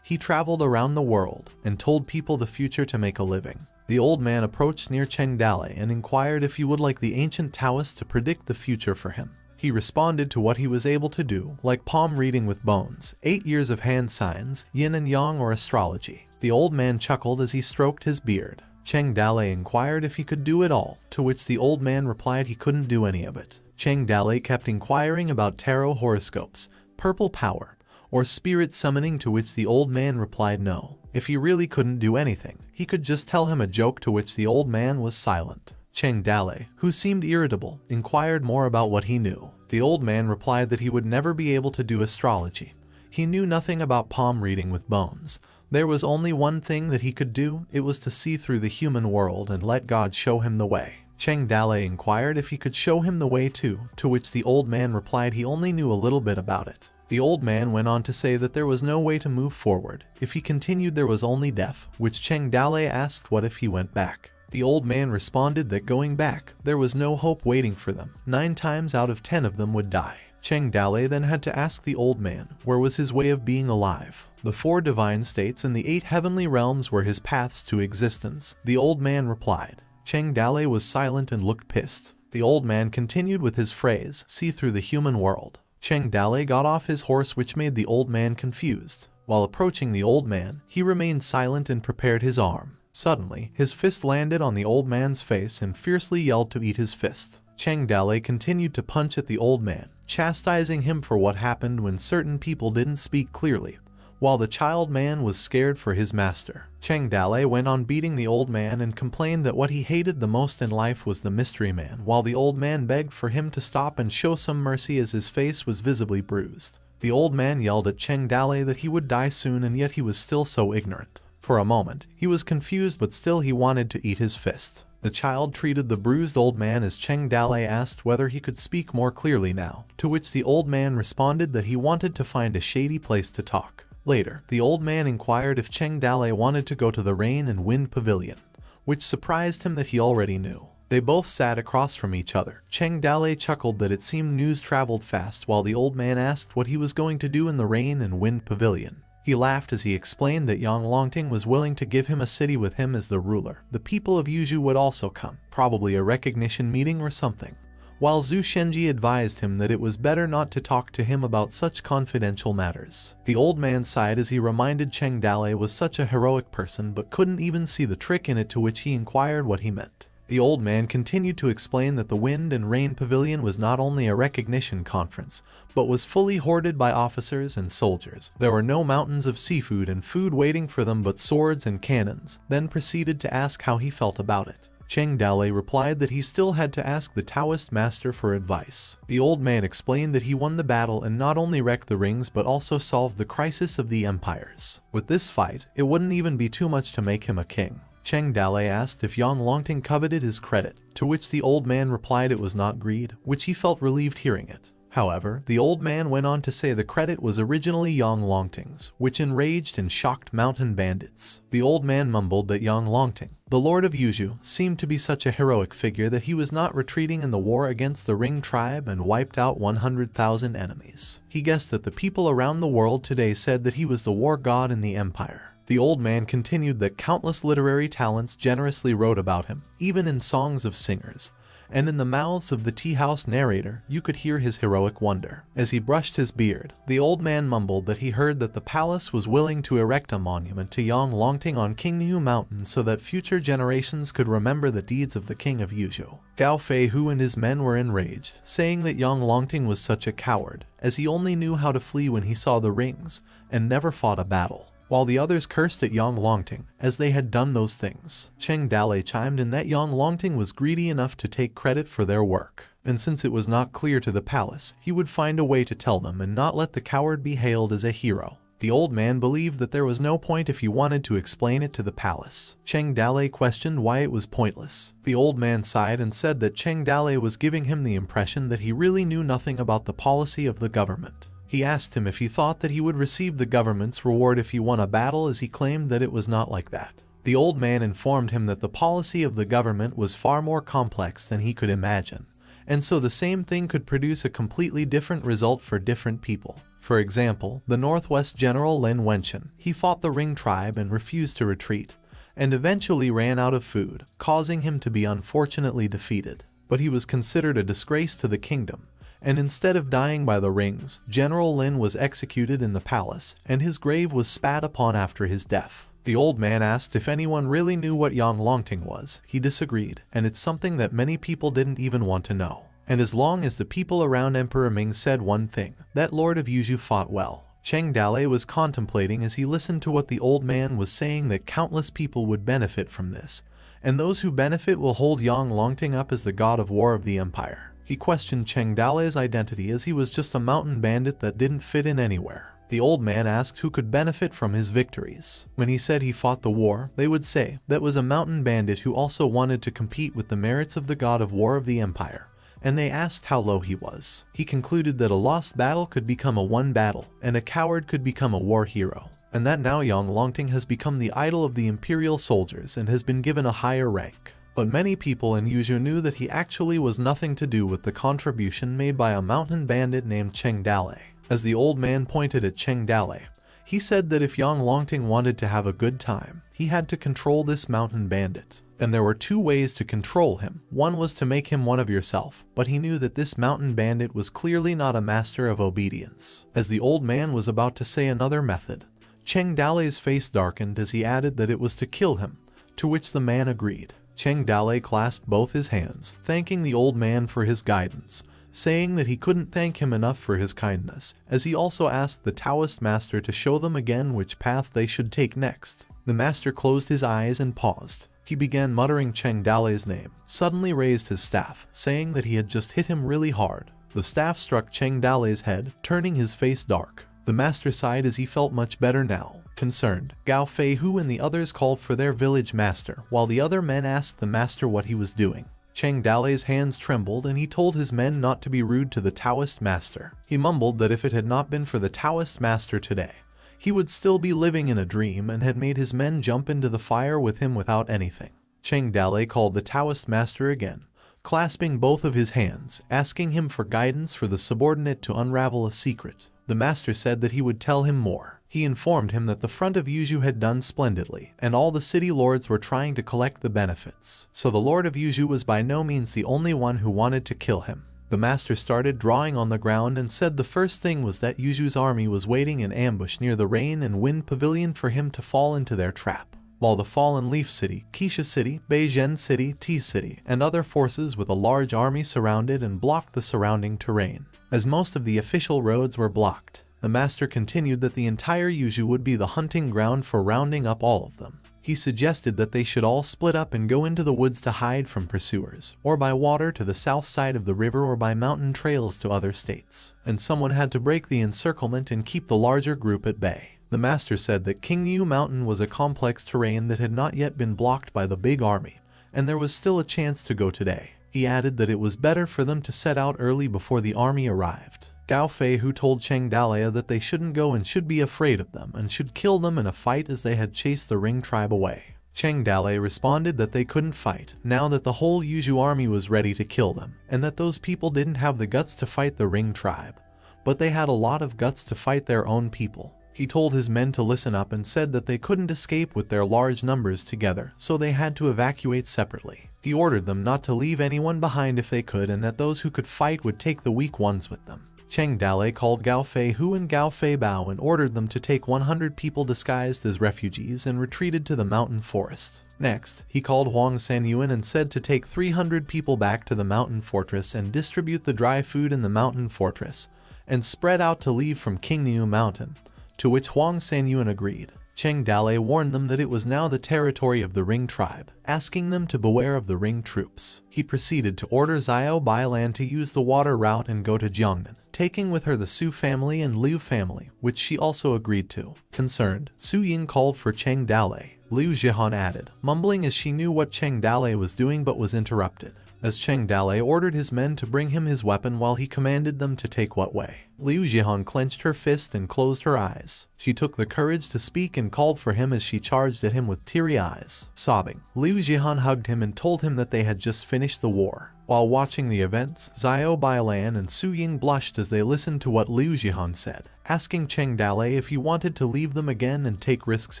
He traveled around the world and told people the future to make a living. The old man approached near Cheng Dale and inquired if he would like the ancient Taoist to predict the future for him. He responded to what he was able to do, like palm reading with bones, 8 years of hand signs, yin and yang, or astrology. The old man chuckled as he stroked his beard. Cheng Dale inquired if he could do it all, to which the old man replied he couldn't do any of it. Cheng Dale kept inquiring about tarot horoscopes, purple power, or spirit summoning, to which the old man replied no. If he really couldn't do anything, he could just tell him a joke, to which the old man was silent. Cheng Dale, who seemed irritable, inquired more about what he knew. The old man replied that he would never be able to do astrology. He knew nothing about palm reading with bones. There was only one thing that he could do. It was to see through the human world and let God show him the way. Cheng Dale inquired if he could show him the way too, to which the old man replied he only knew a little bit about it. The old man went on to say that there was no way to move forward. If he continued, there was only death, which Cheng Dale asked what if he went back. The old man responded that going back, there was no hope waiting for them. 9 times out of 10 of them would die. Cheng Dale then had to ask the old man where was his way of being alive. The 4 divine states and the 8 heavenly realms were his paths to existence. The old man replied. Cheng Dale was silent and looked pissed. The old man continued with his phrase, "See through the human world." Cheng Dale got off his horse, which made the old man confused. While approaching the old man, he remained silent and prepared his arm. Suddenly, his fist landed on the old man's face and fiercely yelled to eat his fist. Cheng Dale continued to punch at the old man, chastising him for what happened when certain people didn't speak clearly, while the child man was scared for his master. Cheng Dale went on beating the old man and complained that what he hated the most in life was the mystery man, while the old man begged for him to stop and show some mercy as his face was visibly bruised. The old man yelled at Cheng Dale that he would die soon, and yet he was still so ignorant. For a moment, he was confused, but still he wanted to eat his fist. The child treated the bruised old man as Cheng Dale asked whether he could speak more clearly now, to which the old man responded that he wanted to find a shady place to talk. Later, the old man inquired if Cheng Dale wanted to go to the Rain and Wind Pavilion, which surprised him that he already knew. They both sat across from each other. Cheng Dale chuckled that it seemed news traveled fast, while the old man asked what he was going to do in the Rain and Wind Pavilion. He laughed as he explained that Yang Longting was willing to give him a city with him as the ruler. The people of Yuju would also come, probably a recognition meeting or something. while Zhu Shenji advised him that it was better not to talk to him about such confidential matters. The old man sighed as he reminded Cheng Dale was such a heroic person but couldn't even see the trick in it, to which he inquired what he meant. The old man continued to explain that the Wind and Rain Pavilion was not only a recognition conference, but was fully hoarded by officers and soldiers. There were no mountains of seafood and food waiting for them but swords and cannons, then proceeded to ask how he felt about it. Cheng Dale replied that he still had to ask the Taoist master for advice. The old man explained that he won the battle and not only wrecked the rings but also solved the crisis of the empires. With this fight, it wouldn't even be too much to make him a king. Cheng Dale asked if Yang Longting coveted his credit, to which the old man replied it was not greed, which he felt relieved hearing it. However, the old man went on to say the credit was originally Yang Longting's, which enraged and shocked mountain bandits. The old man mumbled that Yang Longting, the Lord of Yuzhou, seemed to be such a heroic figure that he was not retreating in the war against the Ring tribe and wiped out 100,000 enemies. He guessed that the people around the world today said that he was the war god in the empire. The old man continued that countless literary talents generously wrote about him, even in songs of singers, and in the mouths of the tea-house narrator you could hear his heroic wonder. As he brushed his beard, the old man mumbled that he heard that the palace was willing to erect a monument to Yang Longting on Qingyu Mountain so that future generations could remember the deeds of the king of Yuzhou. Gao Feihu and his men were enraged, saying that Yang Longting was such a coward, as he only knew how to flee when he saw the rings, and never fought a battle. While the others cursed at Yang Longting, as they had done those things. Cheng Dale chimed in that Yang Longting was greedy enough to take credit for their work, and since it was not clear to the palace, he would find a way to tell them and not let the coward be hailed as a hero. The old man believed that there was no point if he wanted to explain it to the palace. Cheng Dale questioned why it was pointless. The old man sighed and said that Cheng Dale was giving him the impression that he really knew nothing about the policy of the government. He asked him if he thought that he would receive the government's reward if he won a battle, as he claimed that it was not like that. The old man informed him that the policy of the government was far more complex than he could imagine, and so the same thing could produce a completely different result for different people. For example, the Northwest General Lin Wenchen, he fought the Ring tribe and refused to retreat, and eventually ran out of food, causing him to be unfortunately defeated. But he was considered a disgrace to the kingdom, and instead of dying by the rings, General Lin was executed in the palace, and his grave was spat upon after his death. The old man asked if anyone really knew what Yang Longting was. He disagreed, and it's something that many people didn't even want to know. And as long as the people around Emperor Ming said one thing, that Lord of Yuzhou fought well. Cheng Dale was contemplating as he listened to what the old man was saying, that countless people would benefit from this, and those who benefit will hold Yang Longting up as the god of war of the empire. He questioned Cheng Dale's identity, as he was just a mountain bandit that didn't fit in anywhere. The old man asked who could benefit from his victories. When he said he fought the war, they would say that was a mountain bandit who also wanted to compete with the merits of the god of war of the empire, and they asked how low he was. He concluded that a lost battle could become a won battle, and a coward could become a war hero, and that now Yang Longting has become the idol of the imperial soldiers and has been given a higher rank. But many people in Yuzhou knew that he actually was nothing to do with the contribution made by a mountain bandit named Cheng Dale. As the old man pointed at Cheng Dale, he said that if Yang Longting wanted to have a good time, he had to control this mountain bandit. And there were two ways to control him. One was to make him one of yourself, but he knew that this mountain bandit was clearly not a master of obedience. As the old man was about to say another method, Cheng Dale's face darkened as he added that it was to kill him, to which the man agreed. Cheng Dale clasped both his hands, thanking the old man for his guidance, saying that he couldn't thank him enough for his kindness, as he also asked the Taoist master to show them again which path they should take next. The master closed his eyes and paused. He began muttering Cheng Dale's name, suddenly raised his staff, saying that he had just hit him really hard. The staff struck Cheng Dale's head, turning his face dark. The master sighed as he felt much better now. Concerned, Gao Feihu and the others called for their village master, while the other men asked the master what he was doing. Cheng Dale's hands trembled and he told his men not to be rude to the Taoist master. He mumbled that if it had not been for the Taoist master today, he would still be living in a dream, and had made his men jump into the fire with him without anything. Cheng Dale called the Taoist master again, clasping both of his hands, asking him for guidance for the subordinate to unravel a secret. The master said that he would tell him more. He informed him that the front of Yuzhu had done splendidly, and all the city lords were trying to collect the benefits. So the lord of Yuzhu was by no means the only one who wanted to kill him. The master started drawing on the ground and said the first thing was that Yuzhu's army was waiting in ambush near the rain and wind pavilion for him to fall into their trap. While the Fallen Leaf City, Keisha City, Beizhen City, Tea City, and other forces with a large army surrounded and blocked the surrounding terrain. As most of the official roads were blocked, the master continued that the entire Yuzhu would be the hunting ground for rounding up all of them. He suggested that they should all split up and go into the woods to hide from pursuers, or by water to the south side of the river or by mountain trails to other states. And someone had to break the encirclement and keep the larger group at bay. The master said that Qingyu Mountain was a complex terrain that had not yet been blocked by the big army, and there was still a chance to go today. He added that it was better for them to set out early before the army arrived. Gao Fei, who told Cheng Dalea that they shouldn't go and should be afraid of them and should kill them in a fight as they had chased the Ring tribe away. Cheng Dalea responded that they couldn't fight now that the whole Yuzhu army was ready to kill them, and that those people didn't have the guts to fight the Ring tribe, but they had a lot of guts to fight their own people. He told his men to listen up and said that they couldn't escape with their large numbers together, so they had to evacuate separately. He ordered them not to leave anyone behind if they could, and that those who could fight would take the weak ones with them. Cheng Dalea called Gao Fei Hu and Gao Fei Bao and ordered them to take 100 people disguised as refugees and retreated to the mountain forest. Next, he called Huang Sanyuan and said to take 300 people back to the mountain fortress and distribute the dry food in the mountain fortress, and spread out to leave from Qingyu Mountain, to which Huang Sanyuan agreed. Cheng Dalea warned them that it was now the territory of the Ring tribe, asking them to beware of the Ring troops. He proceeded to order Xiao Bailan to use the water route and go to Jiangnan, taking with her the Su family and Liu family, which she also agreed to. Concerned, Su Ying called for Cheng Dalea. Liu Zhihan added, mumbling as she knew what Cheng Dalea was doing but was interrupted, as Cheng Dalea ordered his men to bring him his weapon while he commanded them to take what way. Liu Zhihan clenched her fist and closed her eyes. She took the courage to speak and called for him as she charged at him with teary eyes. Sobbing, Liu Zhihan hugged him and told him that they had just finished the war. While watching the events, Xiao Bailan and Su Ying blushed as they listened to what Liu Zhihan said, asking Cheng Dalea if he wanted to leave them again and take risks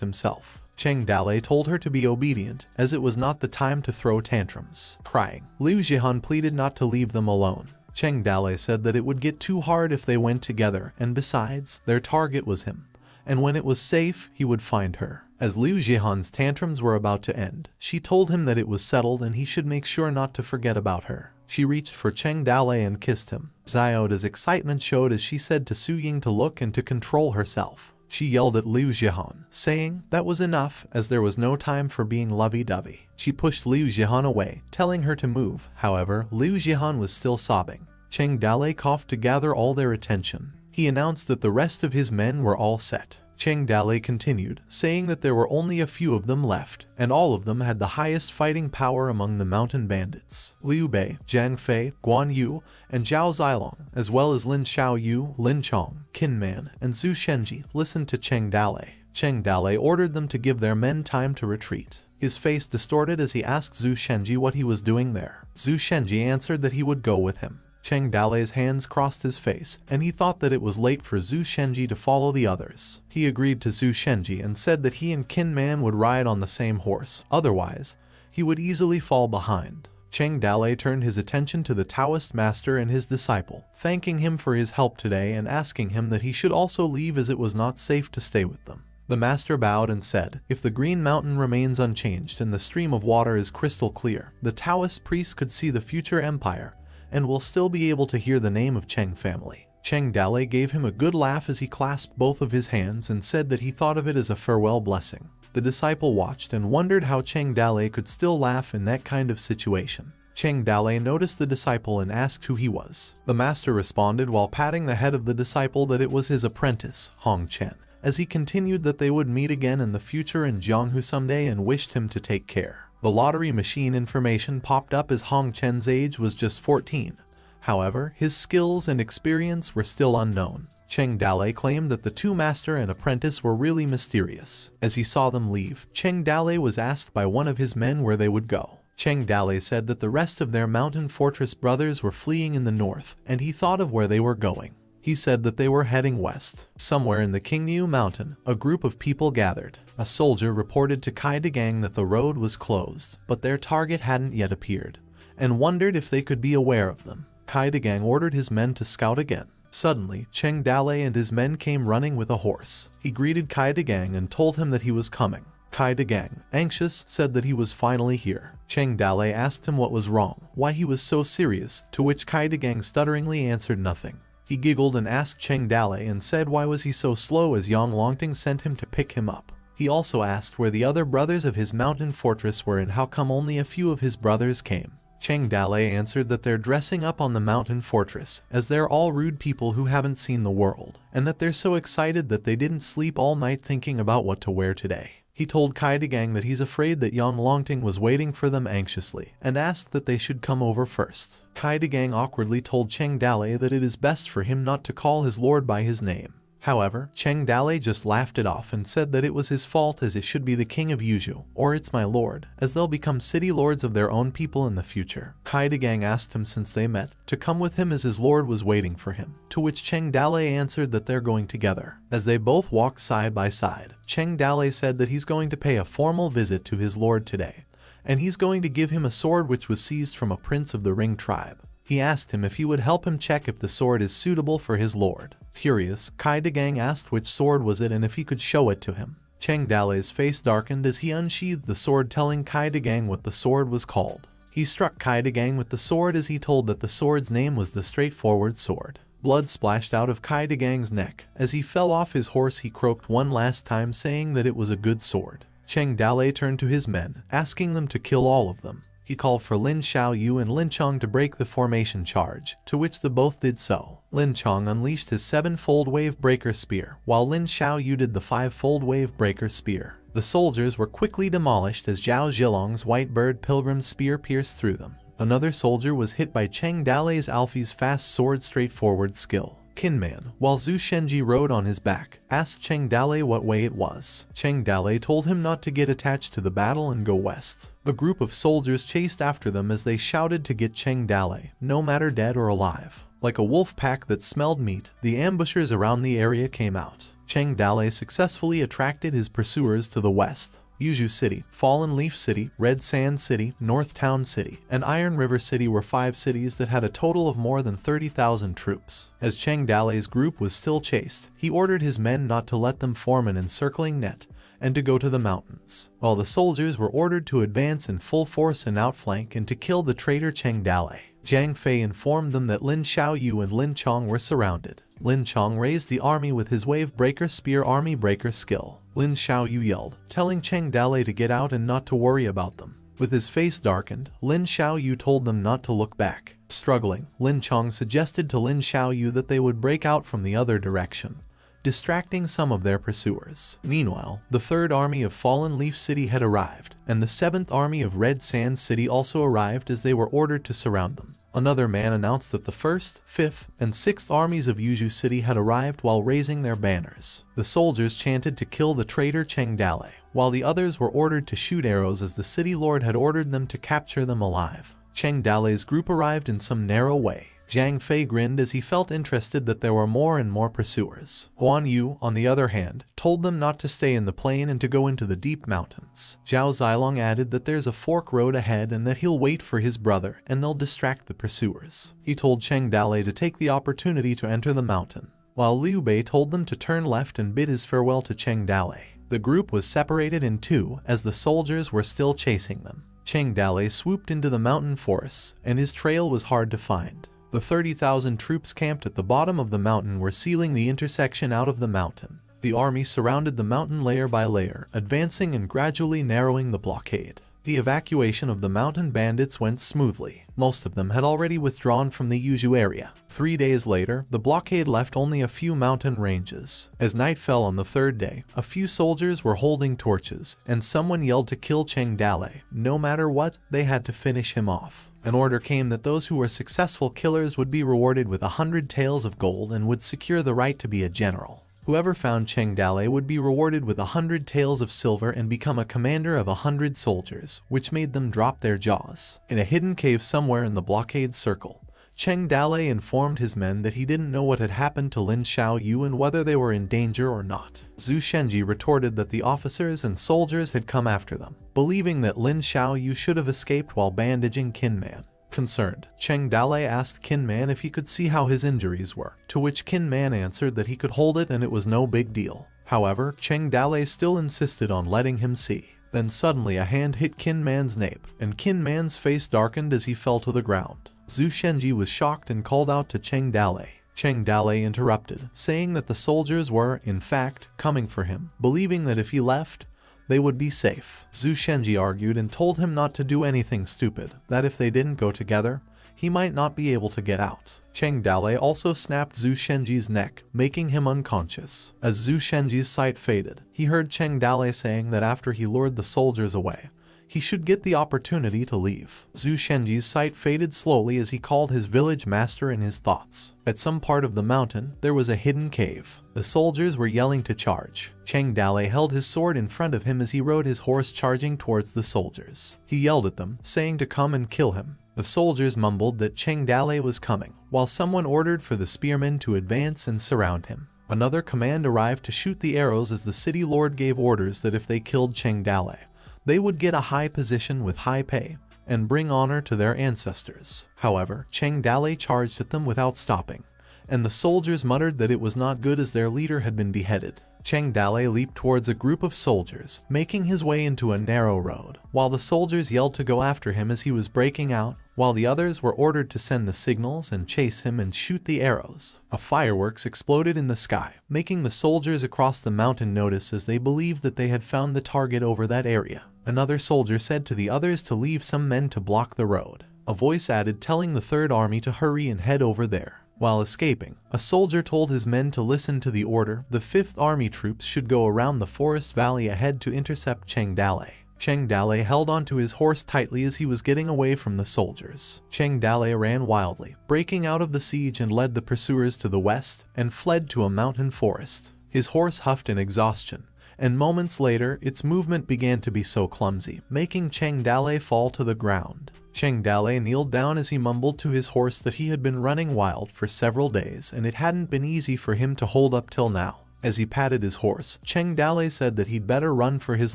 himself. Cheng Dalea told her to be obedient, as it was not the time to throw tantrums. Crying, Liu Zhihan pleaded not to leave them alone. Cheng Dalea said that it would get too hard if they went together, and besides, their target was him, and when it was safe, he would find her. As Liu Zhihan's tantrums were about to end, she told him that it was settled and he should make sure not to forget about her. She reached for Cheng Dalea and kissed him. Xiaoda's excitement showed as she said to Su Ying to look and to control herself. She yelled at Liu Zhihan, saying that was enough, as there was no time for being lovey-dovey. She pushed Liu Zhihan away, telling her to move. However, Liu Zhihan was still sobbing. Cheng Dalea coughed to gather all their attention. He announced that the rest of his men were all set. Cheng Dalea continued, saying that there were only a few of them left, and all of them had the highest fighting power among the mountain bandits. Liu Bei, Jiang Fei, Guan Yu, and Zhao Zilong, as well as Lin Xiaoyu, Lin Chong, Qin Man, and Zhu Shenji, listened to Cheng Dalea. Cheng Dalea ordered them to give their men time to retreat. His face distorted as he asked Zhu Shenji what he was doing there. Zhu Shenji answered that he would go with him. Cheng Dale's hands crossed his face, and he thought that it was late for Zhu Shenji to follow the others. He agreed to Zhu Shenji and said that he and Qin Man would ride on the same horse, otherwise, he would easily fall behind. Cheng Dale turned his attention to the Taoist master and his disciple, thanking him for his help today and asking him that he should also leave as it was not safe to stay with them. The master bowed and said, if the Green Mountain remains unchanged and the stream of water is crystal clear, the Taoist priest could see the future empire, and will still be able to hear the name of Cheng family. Cheng Dale gave him a good laugh as he clasped both of his hands and said that he thought of it as a farewell blessing. The disciple watched and wondered how Cheng Dale could still laugh in that kind of situation. Cheng Dale noticed the disciple and asked who he was. The master responded while patting the head of the disciple that it was his apprentice, Hong Chen, as he continued that they would meet again in the future in Jianghu someday and wished him to take care. The lottery machine information popped up as Hong Chen's age was just 14. However, his skills and experience were still unknown. Cheng Dale claimed that the two master and apprentice were really mysterious. As he saw them leave, Cheng Dale was asked by one of his men where they would go. Cheng Dale said that the rest of their mountain fortress brothers were fleeing in the north, and he thought of where they were going. He said that they were heading west. Somewhere in the Qingniu mountain, a group of people gathered. A soldier reported to Kai Gang that the road was closed, but their target hadn't yet appeared, and wondered if they could be aware of them. Kai Gang ordered his men to scout again. Suddenly, Cheng Dalei and his men came running with a horse. He greeted Kai Gang and told him that he was coming. Kai Gang, anxious, said that he was finally here. Cheng Dalei asked him what was wrong, why he was so serious, to which Kai Gang stutteringly answered nothing. He giggled and asked Cheng Dalei and said why was he so slow as Yang Longting sent him to pick him up. He also asked where the other brothers of his mountain fortress were and how come only a few of his brothers came. Cheng Dalei answered that they're dressing up on the mountain fortress, as they're all rude people who haven't seen the world, and that they're so excited that they didn't sleep all night thinking about what to wear today. He told Kai Gang that he's afraid that Yang Longting was waiting for them anxiously, and asked that they should come over first. Kai Gang awkwardly told Cheng Dalei that it is best for him not to call his lord by his name. However, Cheng Dalei just laughed it off and said that it was his fault as it should be the king of Yuzhou, or it's my lord, as they'll become city lords of their own people in the future. Kai Gang asked him since they met, to come with him as his lord was waiting for him, to which Cheng Dalei answered that they're going together. As they both walked side by side, Cheng Dalei said that he's going to pay a formal visit to his lord today, and he's going to give him a sword which was seized from a prince of the Ring tribe. He asked him if he would help him check if the sword is suitable for his lord. Curious, Kai Gang asked which sword was it and if he could show it to him. Cheng Dalei's face darkened as he unsheathed the sword, telling Kai Gang what the sword was called. He struck Kai Gang with the sword as he told that the sword's name was the Straightforward Sword. Blood splashed out of Kai Gang's neck. As he fell off his horse he croaked one last time, saying that it was a good sword. Cheng Dalei turned to his men, asking them to kill all of them. He called for Lin Xiaoyu and Lin Chong to break the formation charge, to which the both did so. Lin Chong unleashed his 7-fold wave breaker spear, while Lin Xiaoyu did the 5-fold wave breaker spear. The soldiers were quickly demolished as Zhao Zhilong's white bird pilgrim's spear pierced through them. Another soldier was hit by Cheng Dalei's Alfie's fast sword straightforward skill. Kinman, while Zhu Shenji rode on his back, asked Cheng Dalei what way it was. Cheng Dalei told him not to get attached to the battle and go west. A group of soldiers chased after them as they shouted to get Cheng Dalei, no matter dead or alive. Like a wolf pack that smelled meat, the ambushers around the area came out. Cheng Dalei successfully attracted his pursuers to the west. Yuzhou City, Fallen Leaf City, Red Sand City, North Town City, and Iron River City were 5 cities that had a total of more than 30,000 troops. As Cheng Dalei's group was still chased, he ordered his men not to let them form an encircling net, and to go to the mountains, while the soldiers were ordered to advance in full force and outflank and to kill the traitor Cheng Dalei. Zhang Fei informed them that Lin Xiaoyu and Lin Chong were surrounded. Lin Chong raised the army with his wave breaker spear army breaker skill. Lin Xiaoyu yelled, telling Cheng Dalei to get out and not to worry about them. With his face darkened, Lin Xiaoyu told them not to look back. Struggling, Lin Chong suggested to Lin Xiaoyu that they would break out from the other direction, distracting some of their pursuers. Meanwhile, the 3rd Army of Fallen Leaf City had arrived, and the 7th Army of Red Sand City also arrived as they were ordered to surround them. Another man announced that the 1st, 5th, and 6th armies of Yuzhou City had arrived while raising their banners. The soldiers chanted to kill the traitor Cheng Dalei, while the others were ordered to shoot arrows as the city lord had ordered them to capture them alive. Cheng Dalei's group arrived in some narrow way. Zhang Fei grinned as he felt interested that there were more and more pursuers. Huan Yu, on the other hand, told them not to stay in the plain and to go into the deep mountains. Zhao Zilong added that there's a fork road ahead and that he'll wait for his brother and they'll distract the pursuers. He told Cheng Dalei to take the opportunity to enter the mountain, while Liu Bei told them to turn left and bid his farewell to Cheng Dalei. The group was separated in 2 as the soldiers were still chasing them. Cheng Dalei swooped into the mountain forests, and his trail was hard to find. The 30,000 troops camped at the bottom of the mountain were sealing the intersection out of the mountain. The army surrounded the mountain layer by layer, advancing and gradually narrowing the blockade. The evacuation of the mountain bandits went smoothly. Most of them had already withdrawn from the Yuzhou area. 3 days later, the blockade left only a few mountain ranges. As night fell on the 3rd day, a few soldiers were holding torches, and someone yelled to kill Cheng Dalei. No matter what, they had to finish him off. An order came that those who were successful killers would be rewarded with 100 taels of gold and would secure the right to be a general. Whoever found Cheng Dalei would be rewarded with 100 taels of silver and become a commander of 100 soldiers, which made them drop their jaws. In a hidden cave somewhere in the blockade circle, Cheng Dalei informed his men that he didn't know what had happened to Lin Xiaoyu and whether they were in danger or not. Zhu Shenji retorted that the officers and soldiers had come after them, believing that Lin Xiaoyu should have escaped while bandaging Qin Man. Concerned, Cheng Dalei asked Qin Man if he could see how his injuries were, to which Qin Man answered that he could hold it and it was no big deal. However, Cheng Dalei still insisted on letting him see. Then suddenly a hand hit Qin Man's nape, and Qin Man's face darkened as he fell to the ground. Zhu Shenji was shocked and called out to Cheng Dalei. Cheng Dalei interrupted, saying that the soldiers were, in fact, coming for him, believing that if he left, they would be safe. Zhu Shenji argued and told him not to do anything stupid, that if they didn't go together, he might not be able to get out. Cheng Dalei also snapped Zhu Shenji's neck, making him unconscious. As Zhu Shenji's sight faded, he heard Cheng Dalei saying that after he lured the soldiers away, he should get the opportunity to leave. Zhu Shenji's sight faded slowly as he called his village master in his thoughts. At some part of the mountain, there was a hidden cave. The soldiers were yelling to charge. Cheng Dalei held his sword in front of him as he rode his horse charging towards the soldiers. He yelled at them, saying to come and kill him. The soldiers mumbled that Cheng Dalei was coming, while someone ordered for the spearmen to advance and surround him. Another command arrived to shoot the arrows as the city lord gave orders that if they killed Cheng Dalei, they would get a high position with high pay and bring honor to their ancestors. However, Cheng Dalei charged at them without stopping, and the soldiers muttered that it was not good as their leader had been beheaded. Cheng Dalei leaped towards a group of soldiers, making his way into a narrow road, while the soldiers yelled to go after him as he was breaking out, while the others were ordered to send the signals and chase him and shoot the arrows. A fireworks exploded in the sky, making the soldiers across the mountain notice as they believed that they had found the target over that area. Another soldier said to the others to leave some men to block the road. A voice added telling the Third Army to hurry and head over there. While escaping, a soldier told his men to listen to the order. The Fifth Army troops should go around the forest valley ahead to intercept Cheng Dalei. Cheng Dalei held onto his horse tightly as he was getting away from the soldiers. Cheng Dalei ran wildly, breaking out of the siege and led the pursuers to the west and fled to a mountain forest. His horse huffed in exhaustion, and moments later its movement began to be so clumsy, making Cheng Dalei fall to the ground. Cheng Dalei kneeled down as he mumbled to his horse that he had been running wild for several days and it hadn't been easy for him to hold up till now. As he patted his horse, Cheng Dalei said that he'd better run for his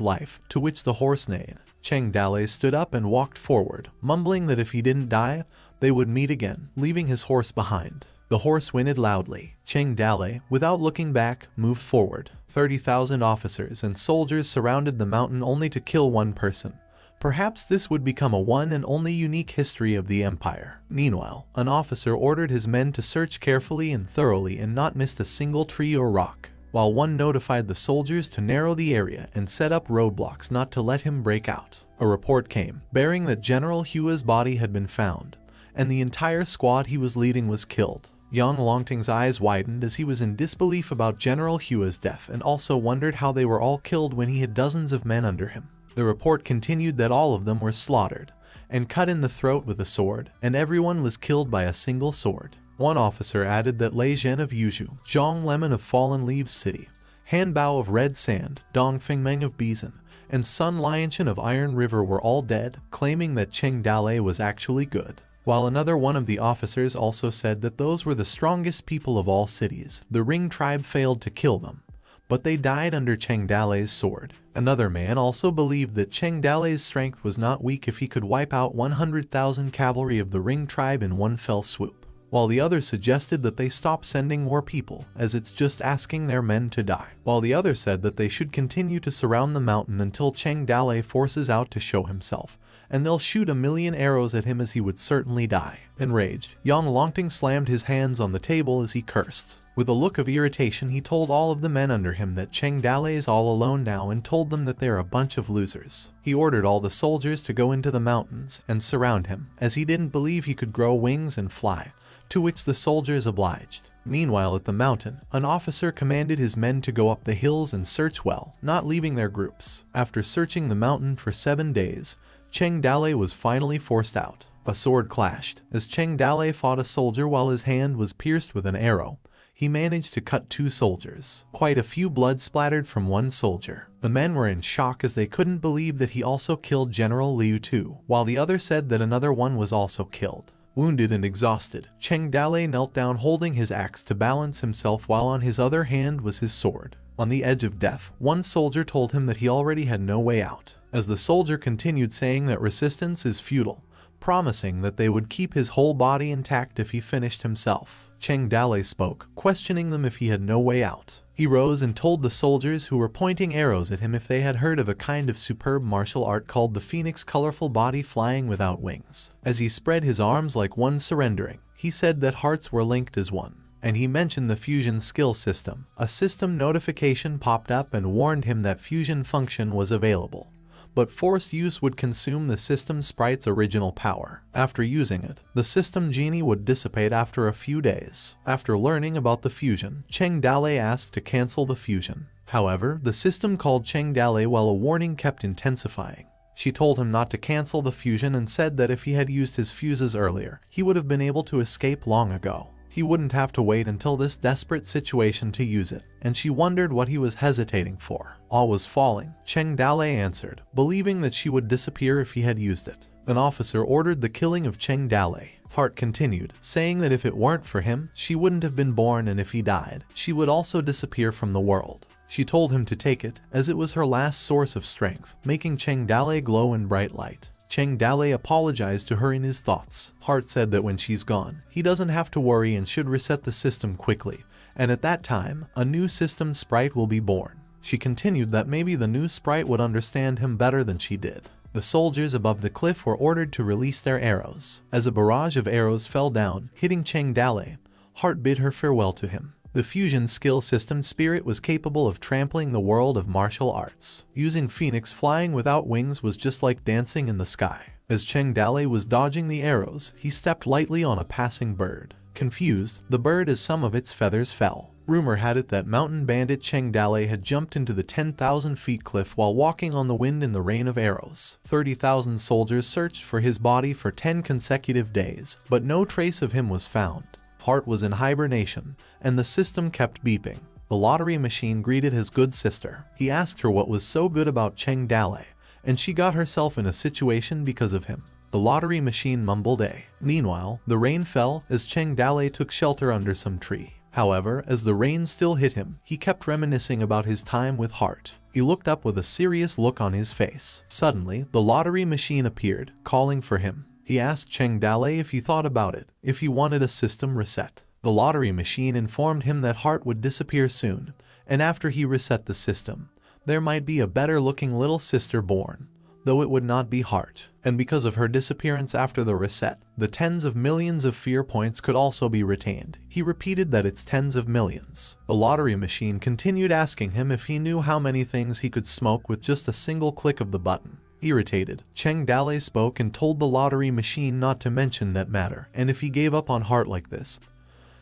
life, to which the horse neighed. Cheng Dalei stood up and walked forward, mumbling that if he didn't die, they would meet again, leaving his horse behind. The horse whinnied loudly. Cheng Dalei, without looking back, moved forward. 30,000 officers and soldiers surrounded the mountain only to kill one person. Perhaps this would become a one and only unique history of the empire. Meanwhile, an officer ordered his men to search carefully and thoroughly and not miss a single tree or rock, while one notified the soldiers to narrow the area and set up roadblocks not to let him break out. A report came, bearing that General Hua's body had been found, and the entire squad he was leading was killed. Yang Longting's eyes widened as he was in disbelief about General Hua's death and also wondered how they were all killed when he had dozens of men under him. The report continued that all of them were slaughtered and cut in the throat with a sword, and everyone was killed by a single sword. One officer added that Lei Zhen of Yuzhou, Zhang Lemon of Fallen Leaves City, Han Bao of Red Sand, Dong Fengmeng of Bizan, and Sun Lianshan of Iron River were all dead, claiming that Cheng Dalei was actually good. While another one of the officers also said that those were the strongest people of all cities. The Ring tribe failed to kill them, but they died under Cheng Dalei's sword. Another man also believed that Cheng Dalei's strength was not weak if he could wipe out 100,000 cavalry of the Ring tribe in one fell swoop, while the other suggested that they stop sending more people, as it's just asking their men to die. While the other said that they should continue to surround the mountain until Cheng Dalei forces out to show himself, and they'll shoot 1,000,000 arrows at him as he would certainly die. Enraged, Yang Longting slammed his hands on the table as he cursed. With a look of irritation, he told all of the men under him that Cheng Dalei is all alone now and told them that they're a bunch of losers. He ordered all the soldiers to go into the mountains and surround him, as he didn't believe he could grow wings and fly, to which the soldiers obliged. Meanwhile at the mountain, an officer commanded his men to go up the hills and search well, not leaving their groups. After searching the mountain for 7 days, Cheng Dalei was finally forced out. A sword clashed. As Cheng Dalei fought a soldier while his hand was pierced with an arrow, he managed to cut 2 soldiers. Quite a few blood splattered from one soldier. The men were in shock as they couldn't believe that he also killed General Liu too, while the other said that another one was also killed. Wounded and exhausted, Cheng Dale knelt down holding his axe to balance himself while on his other hand was his sword. On the edge of death, one soldier told him that he already had no way out, as the soldier continued saying that resistance is futile, promising that they would keep his whole body intact if he finished himself. Cheng Dale spoke, questioning them if he had no way out. He rose and told the soldiers who were pointing arrows at him if they had heard of a kind of superb martial art called the phoenix, colorful body flying without wings. As he spread his arms like one surrendering, he said that hearts were linked as one. And he mentioned the fusion skill system. A system notification popped up and warned him that fusion function was available, but forced use would consume the system sprite's original power. After using it, the system genie would dissipate after a few days. After learning about the fusion, Cheng Dale asked to cancel the fusion. However, the system called Cheng Dale while a warning kept intensifying. She told him not to cancel the fusion and said that if he had used his fuses earlier, he would have been able to escape long ago. He wouldn't have to wait until this desperate situation to use it, and she wondered what he was hesitating for. All was falling, Cheng Dale answered, believing that she would disappear if he had used it. An officer ordered the killing of Cheng Dale. Hart continued, saying that if it weren't for him, she wouldn't have been born, and if he died, she would also disappear from the world. She told him to take it, as it was her last source of strength, making Cheng Dale glow in bright light. Cheng Dale apologized to her in his thoughts. Hart said that when she's gone, he doesn't have to worry and should reset the system quickly, and at that time, a new system sprite will be born. She continued that maybe the new sprite would understand him better than she did. The soldiers above the cliff were ordered to release their arrows. As a barrage of arrows fell down, hitting Cheng Dale, Hart bid her farewell to him. The fusion skill system spirit was capable of trampling the world of martial arts. Using Phoenix flying without wings was just like dancing in the sky. As Cheng Dale was dodging the arrows, he stepped lightly on a passing bird. Confused, the bird as some of its feathers fell. Rumor had it that mountain bandit Cheng Dale had jumped into the 10,000 feet cliff while walking on the wind in the rain of arrows. 30,000 soldiers searched for his body for 10 consecutive days, but no trace of him was found. Hart was in hibernation, and the system kept beeping. The lottery machine greeted his good sister. He asked her what was so good about Cheng Dale, and she got herself in a situation because of him. The lottery machine mumbled a. Meanwhile, the rain fell as Cheng Dale took shelter under some tree. However, as the rain still hit him, he kept reminiscing about his time with Hart. He looked up with a serious look on his face. Suddenly, the lottery machine appeared, calling for him. He asked Cheng Dale if he thought about it, if he wanted a system reset. The lottery machine informed him that Hart would disappear soon, and after he reset the system, there might be a better-looking little sister born, though it would not be Hart. And because of her disappearance after the reset, the tens of millions of fear points could also be retained. He repeated that it's tens of millions. The lottery machine continued asking him if he knew how many things he could smoke with just a single click of the button. Irritated, Cheng Dale spoke and told the lottery machine not to mention that matter, and if he gave up on Hart like this,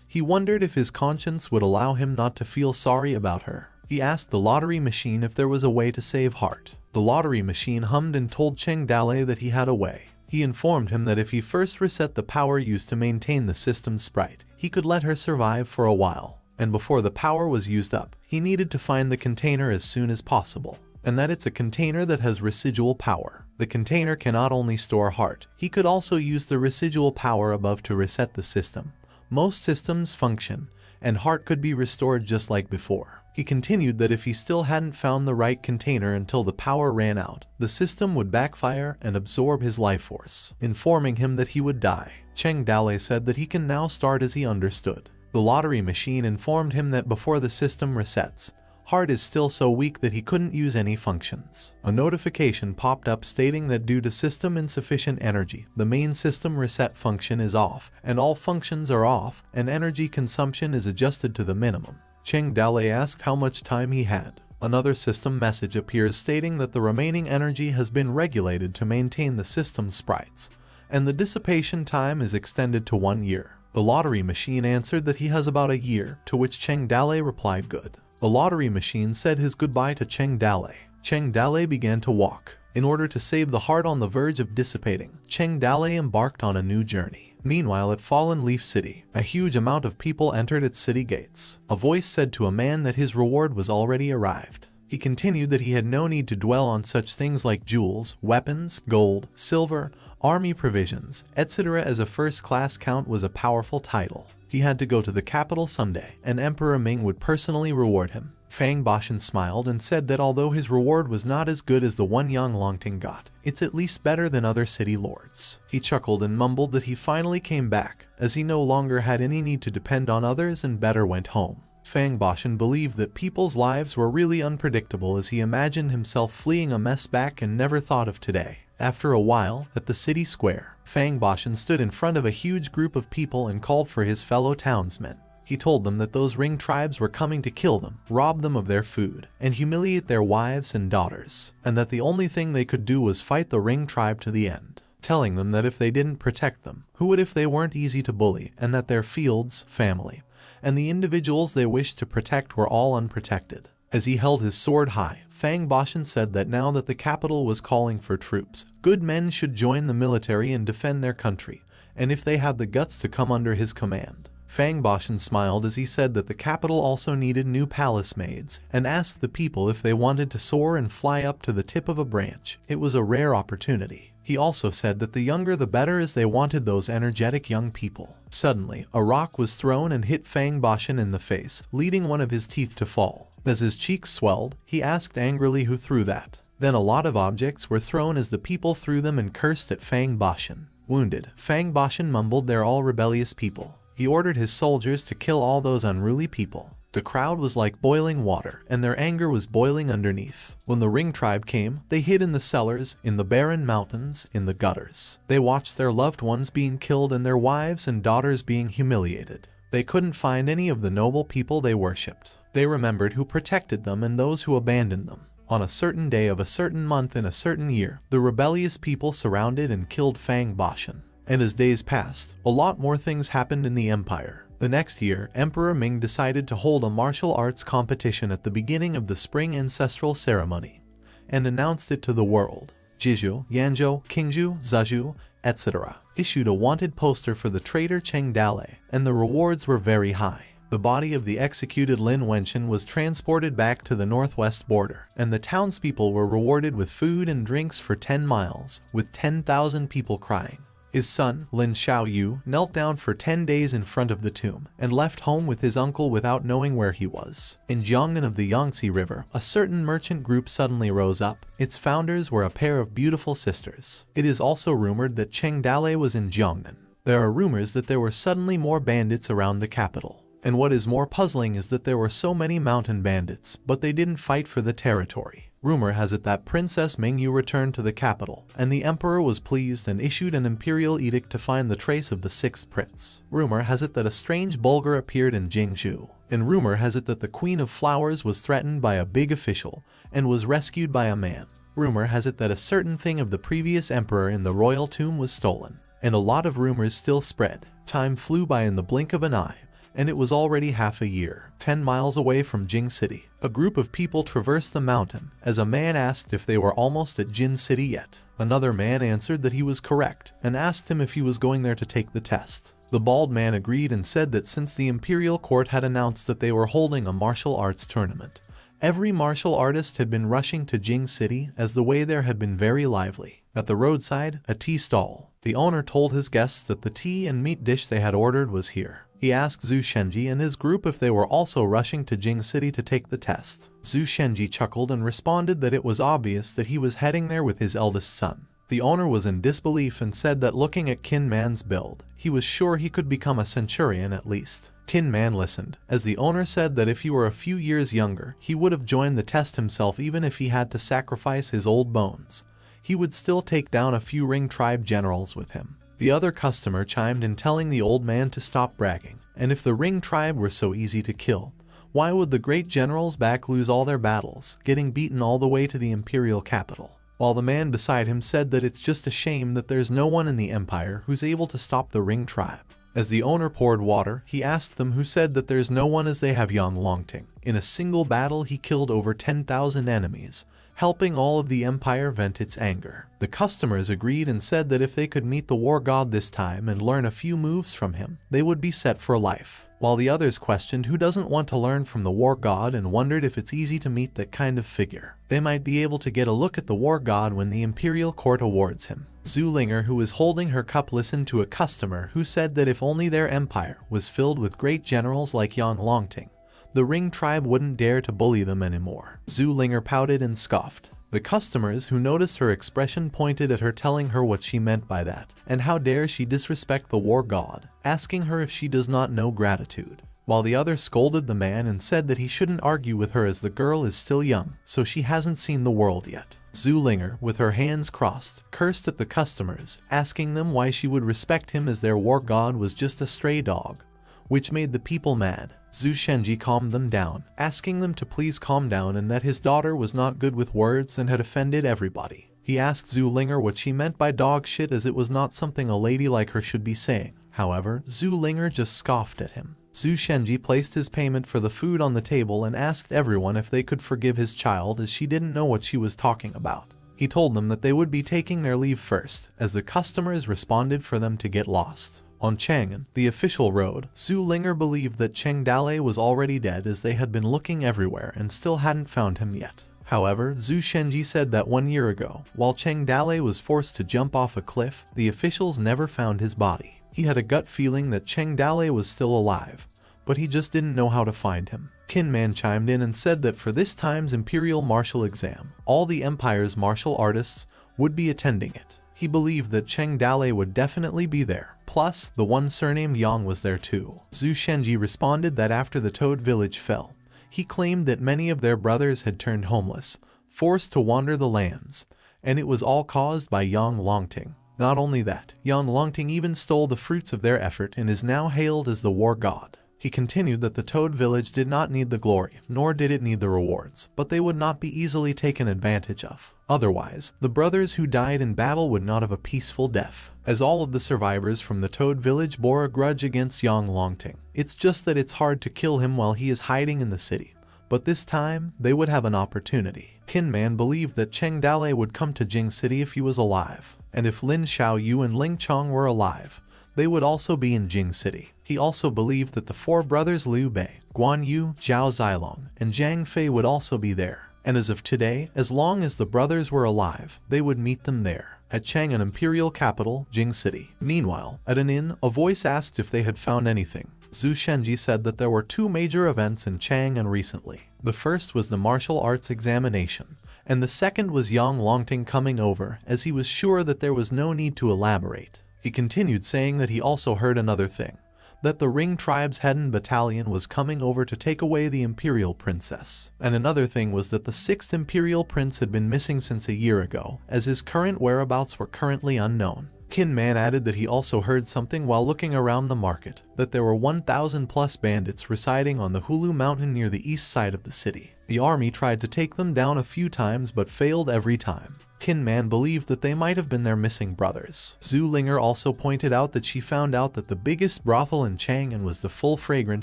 he wondered if his conscience would allow him not to feel sorry about her. He asked the lottery machine if there was a way to save Hart. The lottery machine hummed and told Cheng Dale that he had a way. He informed him that if he first reset the power used to maintain the system sprite, he could let her survive for a while, and before the power was used up, he needed to find the container as soon as possible. And that it's a container that has residual power. The container cannot only store Hart, he could also use the residual power above to reset the system. Most systems function, and Hart could be restored just like before. He continued that if he still hadn't found the right container until the power ran out, the system would backfire and absorb his life force, informing him that he would die. Cheng Dale said that he can now start as he understood. The lottery machine informed him that before the system resets, Hart is still so weak that he couldn't use any functions. A notification popped up stating that due to system insufficient energy, the main system reset function is off, and all functions are off, and energy consumption is adjusted to the minimum. Cheng Dale asked how much time he had. Another system message appears stating that the remaining energy has been regulated to maintain the system sprites, and the dissipation time is extended to 1 year. The lottery machine answered that he has about a year, to which Cheng Dale replied good. The lottery machine said his goodbye to Cheng Dale. Cheng Dale began to walk. In order to save the Hart on the verge of dissipating, Cheng Dale embarked on a new journey. Meanwhile at Fallen Leaf City, a huge amount of people entered its city gates. A voice said to a man that his reward was already arrived. He continued that he had no need to dwell on such things like jewels, weapons, gold, silver, army provisions, etc. as a first-class count was a powerful title. He had to go to the capital someday, and Emperor Ming would personally reward him. Fang Bashan smiled and said that although his reward was not as good as the one young Longting got, it's at least better than other city lords. He chuckled and mumbled that he finally came back, as he no longer had any need to depend on others and better went home. Fang Bashan believed that people's lives were really unpredictable as he imagined himself fleeing a mess back and never thought of today. After a while, at the city square, Fang Bashan stood in front of a huge group of people and called for his fellow townsmen. He told them that those ring tribes were coming to kill them, rob them of their food, and humiliate their wives and daughters, and that the only thing they could do was fight the ring tribe to the end. Telling them that if they didn't protect them, who would if they weren't easy to bully, and that their fields, family, and the individuals they wished to protect were all unprotected. As he held his sword high, Fang Bashan said that now that the capital was calling for troops, good men should join the military and defend their country, and if they had the guts to come under his command. Fang Bashan smiled as he said that the capital also needed new palace maids, and asked the people if they wanted to soar and fly up to the tip of a branch. It was a rare opportunity. He also said that the younger the better as they wanted those energetic young people. Suddenly, a rock was thrown and hit Fang Bashan in the face, leading one of his teeth to fall. As his cheeks swelled, he asked angrily who threw that. Then a lot of objects were thrown as the people threw them and cursed at Fang Bashan. Wounded, Fang Bashan mumbled, "They're all rebellious people." He ordered his soldiers to kill all those unruly people. The crowd was like boiling water, and their anger was boiling underneath. When the ring tribe came, they hid in the cellars, in the barren mountains, in the gutters. They watched their loved ones being killed and their wives and daughters being humiliated. They couldn't find any of the noble people they worshipped. They remembered who protected them and those who abandoned them. On a certain day of a certain month in a certain year, the rebellious people surrounded and killed Fang Bashan. And as days passed, a lot more things happened in the empire. The next year, Emperor Ming decided to hold a martial arts competition at the beginning of the spring ancestral ceremony, and announced it to the world. Jizhu, Yanzhou, Qingzhou, Zhuzhou, etc. issued a wanted poster for the traitor Cheng Dale, and the rewards were very high. The body of the executed Lin Wenchen was transported back to the northwest border, and the townspeople were rewarded with food and drinks for 10 miles, with 10,000 people crying. His son, Lin Xiaoyu, knelt down for 10 days in front of the tomb, and left home with his uncle without knowing where he was. In Jiangnan of the Yangtze River, a certain merchant group suddenly rose up. Its founders were a pair of beautiful sisters. It is also rumored that Cheng Dale was in Jiangnan. There are rumors that there were suddenly more bandits around the capital. And what is more puzzling is that there were so many mountain bandits, but they didn't fight for the territory. Rumor has it that Princess Mingyu returned to the capital, and the emperor was pleased and issued an imperial edict to find the trace of the sixth prince. Rumor has it that a strange bulgar appeared in Jingzhou, and rumor has it that the Queen of Flowers was threatened by a big official and was rescued by a man. Rumor has it that a certain thing of the previous emperor in the royal tomb was stolen, and a lot of rumors still spread. Time flew by in the blink of an eye, and it was already half a year. 10 miles away from Jing City, a group of people traversed the mountain, as a man asked if they were almost at Jin City yet. Another man answered that he was correct, and asked him if he was going there to take the test. The bald man agreed and said that since the imperial court had announced that they were holding a martial arts tournament, every martial artist had been rushing to Jing City, as the way there had been very lively. At the roadside, a tea stall, the owner told his guests that the tea and meat dish they had ordered was here. He asked Zhu Shenji and his group if they were also rushing to Jing City to take the test. Zhu Shenji chuckled and responded that it was obvious that he was heading there with his eldest son. The owner was in disbelief and said that looking at Qin Man's build, he was sure he could become a centurion at least. Qin Man listened, as the owner said that if he were a few years younger, he would have joined the test himself even if he had to sacrifice his old bones. He would still take down a few ring tribe generals with him. The other customer chimed in telling the old man to stop bragging, and if the ring tribe were so easy to kill, why would the great generals back lose all their battles, getting beaten all the way to the imperial capital? While the man beside him said that it's just a shame that there's no one in the empire who's able to stop the ring tribe. As the owner poured water, he asked them who said that there's no one as they have young Longting. In a single battle he killed over 10,000 enemies, helping all of the empire vent its anger. The customers agreed and said that if they could meet the war god this time and learn a few moves from him, they would be set for life. while the others questioned who doesn't want to learn from the war god and wondered if it's easy to meet that kind of figure. They might be able to get a look at the war god when the imperial court awards him. Zulinger, who was holding her cup, listened to a customer who said that if only their empire was filled with great generals like Yang Longting, the Ring tribe wouldn't dare to bully them anymore. Zulinger pouted and scoffed. The customers who noticed her expression pointed at her, telling her what she meant by that, and how dare she disrespect the war god, asking her if she does not know gratitude. While the other scolded the man and said that he shouldn't argue with her as the girl is still young, so she hasn't seen the world yet. Zulinger, with her hands crossed, cursed at the customers, asking them why she would respect him as their war god was just a stray dog, which made the people mad. Zhu Shenji calmed them down, asking them to please calm down and that his daughter was not good with words and had offended everybody. He asked Zulinger what she meant by dog shit, as it was not something a lady like her should be saying. However, Zulinger just scoffed at him. Zhu Shenji placed his payment for the food on the table and asked everyone if they could forgive his child, as she didn't know what she was talking about. He told them that they would be taking their leave first, as the customers responded for them to get lost. On Chang'an, the official road, Zulinger believed that Cheng Dale was already dead, as they had been looking everywhere and still hadn't found him yet. However, Zhu Shenji said that 1 year ago, while Cheng Dale was forced to jump off a cliff, the officials never found his body. He had a gut feeling that Cheng Dale was still alive, but he just didn't know how to find him. Qin Man chimed in and said that for this time's Imperial Martial Exam, all the Empire's martial artists would be attending it. He believed that Cheng Dale would definitely be there. Plus, the one surnamed Yang was there too. Zhu Shenji responded that after the Toad village fell, he claimed that many of their brothers had turned homeless, forced to wander the lands, and it was all caused by Yang Longting. Not only that, Yang Longting even stole the fruits of their effort and is now hailed as the war god. He continued that the Toad village did not need the glory, nor did it need the rewards, but they would not be easily taken advantage of. Otherwise, the brothers who died in battle would not have a peaceful death, as all of the survivors from the Toad village bore a grudge against Yang Longting. It's just that it's hard to kill him while he is hiding in the city, but this time, they would have an opportunity. Qin Man believed that Cheng Dale would come to Jing City if he was alive, and if Lin Xiaoyu and Ling Chong were alive, they would also be in Jing City. He also believed that the four brothers Liu Bei, Guan Yu, Zhao Zilong, and Zhang Fei would also be there, and as of today, as long as the brothers were alive, they would meet them there, at Chang'an Imperial Capital, Jing City. Meanwhile, at an inn, a voice asked if they had found anything. Zhu Shenji said that there were two major events in Chang'an recently. The first was the martial arts examination, and the second was Yang Longting coming over, as he was sure that there was no need to elaborate. He continued saying that he also heard another thing, that the Ring tribe's Hedon battalion was coming over to take away the Imperial Princess. And another thing was that the 6th Imperial Prince had been missing since a year ago, as his current whereabouts were currently unknown. Qin Man added that he also heard something while looking around the market, that there were 1,000 plus bandits residing on the Hulu Mountain near the east side of the city. The army tried to take them down a few times but failed every time. Qin Man believed that they might have been their missing brothers. Zulinger also pointed out that she found out that the biggest brothel in Chang'an was the Full Fragrant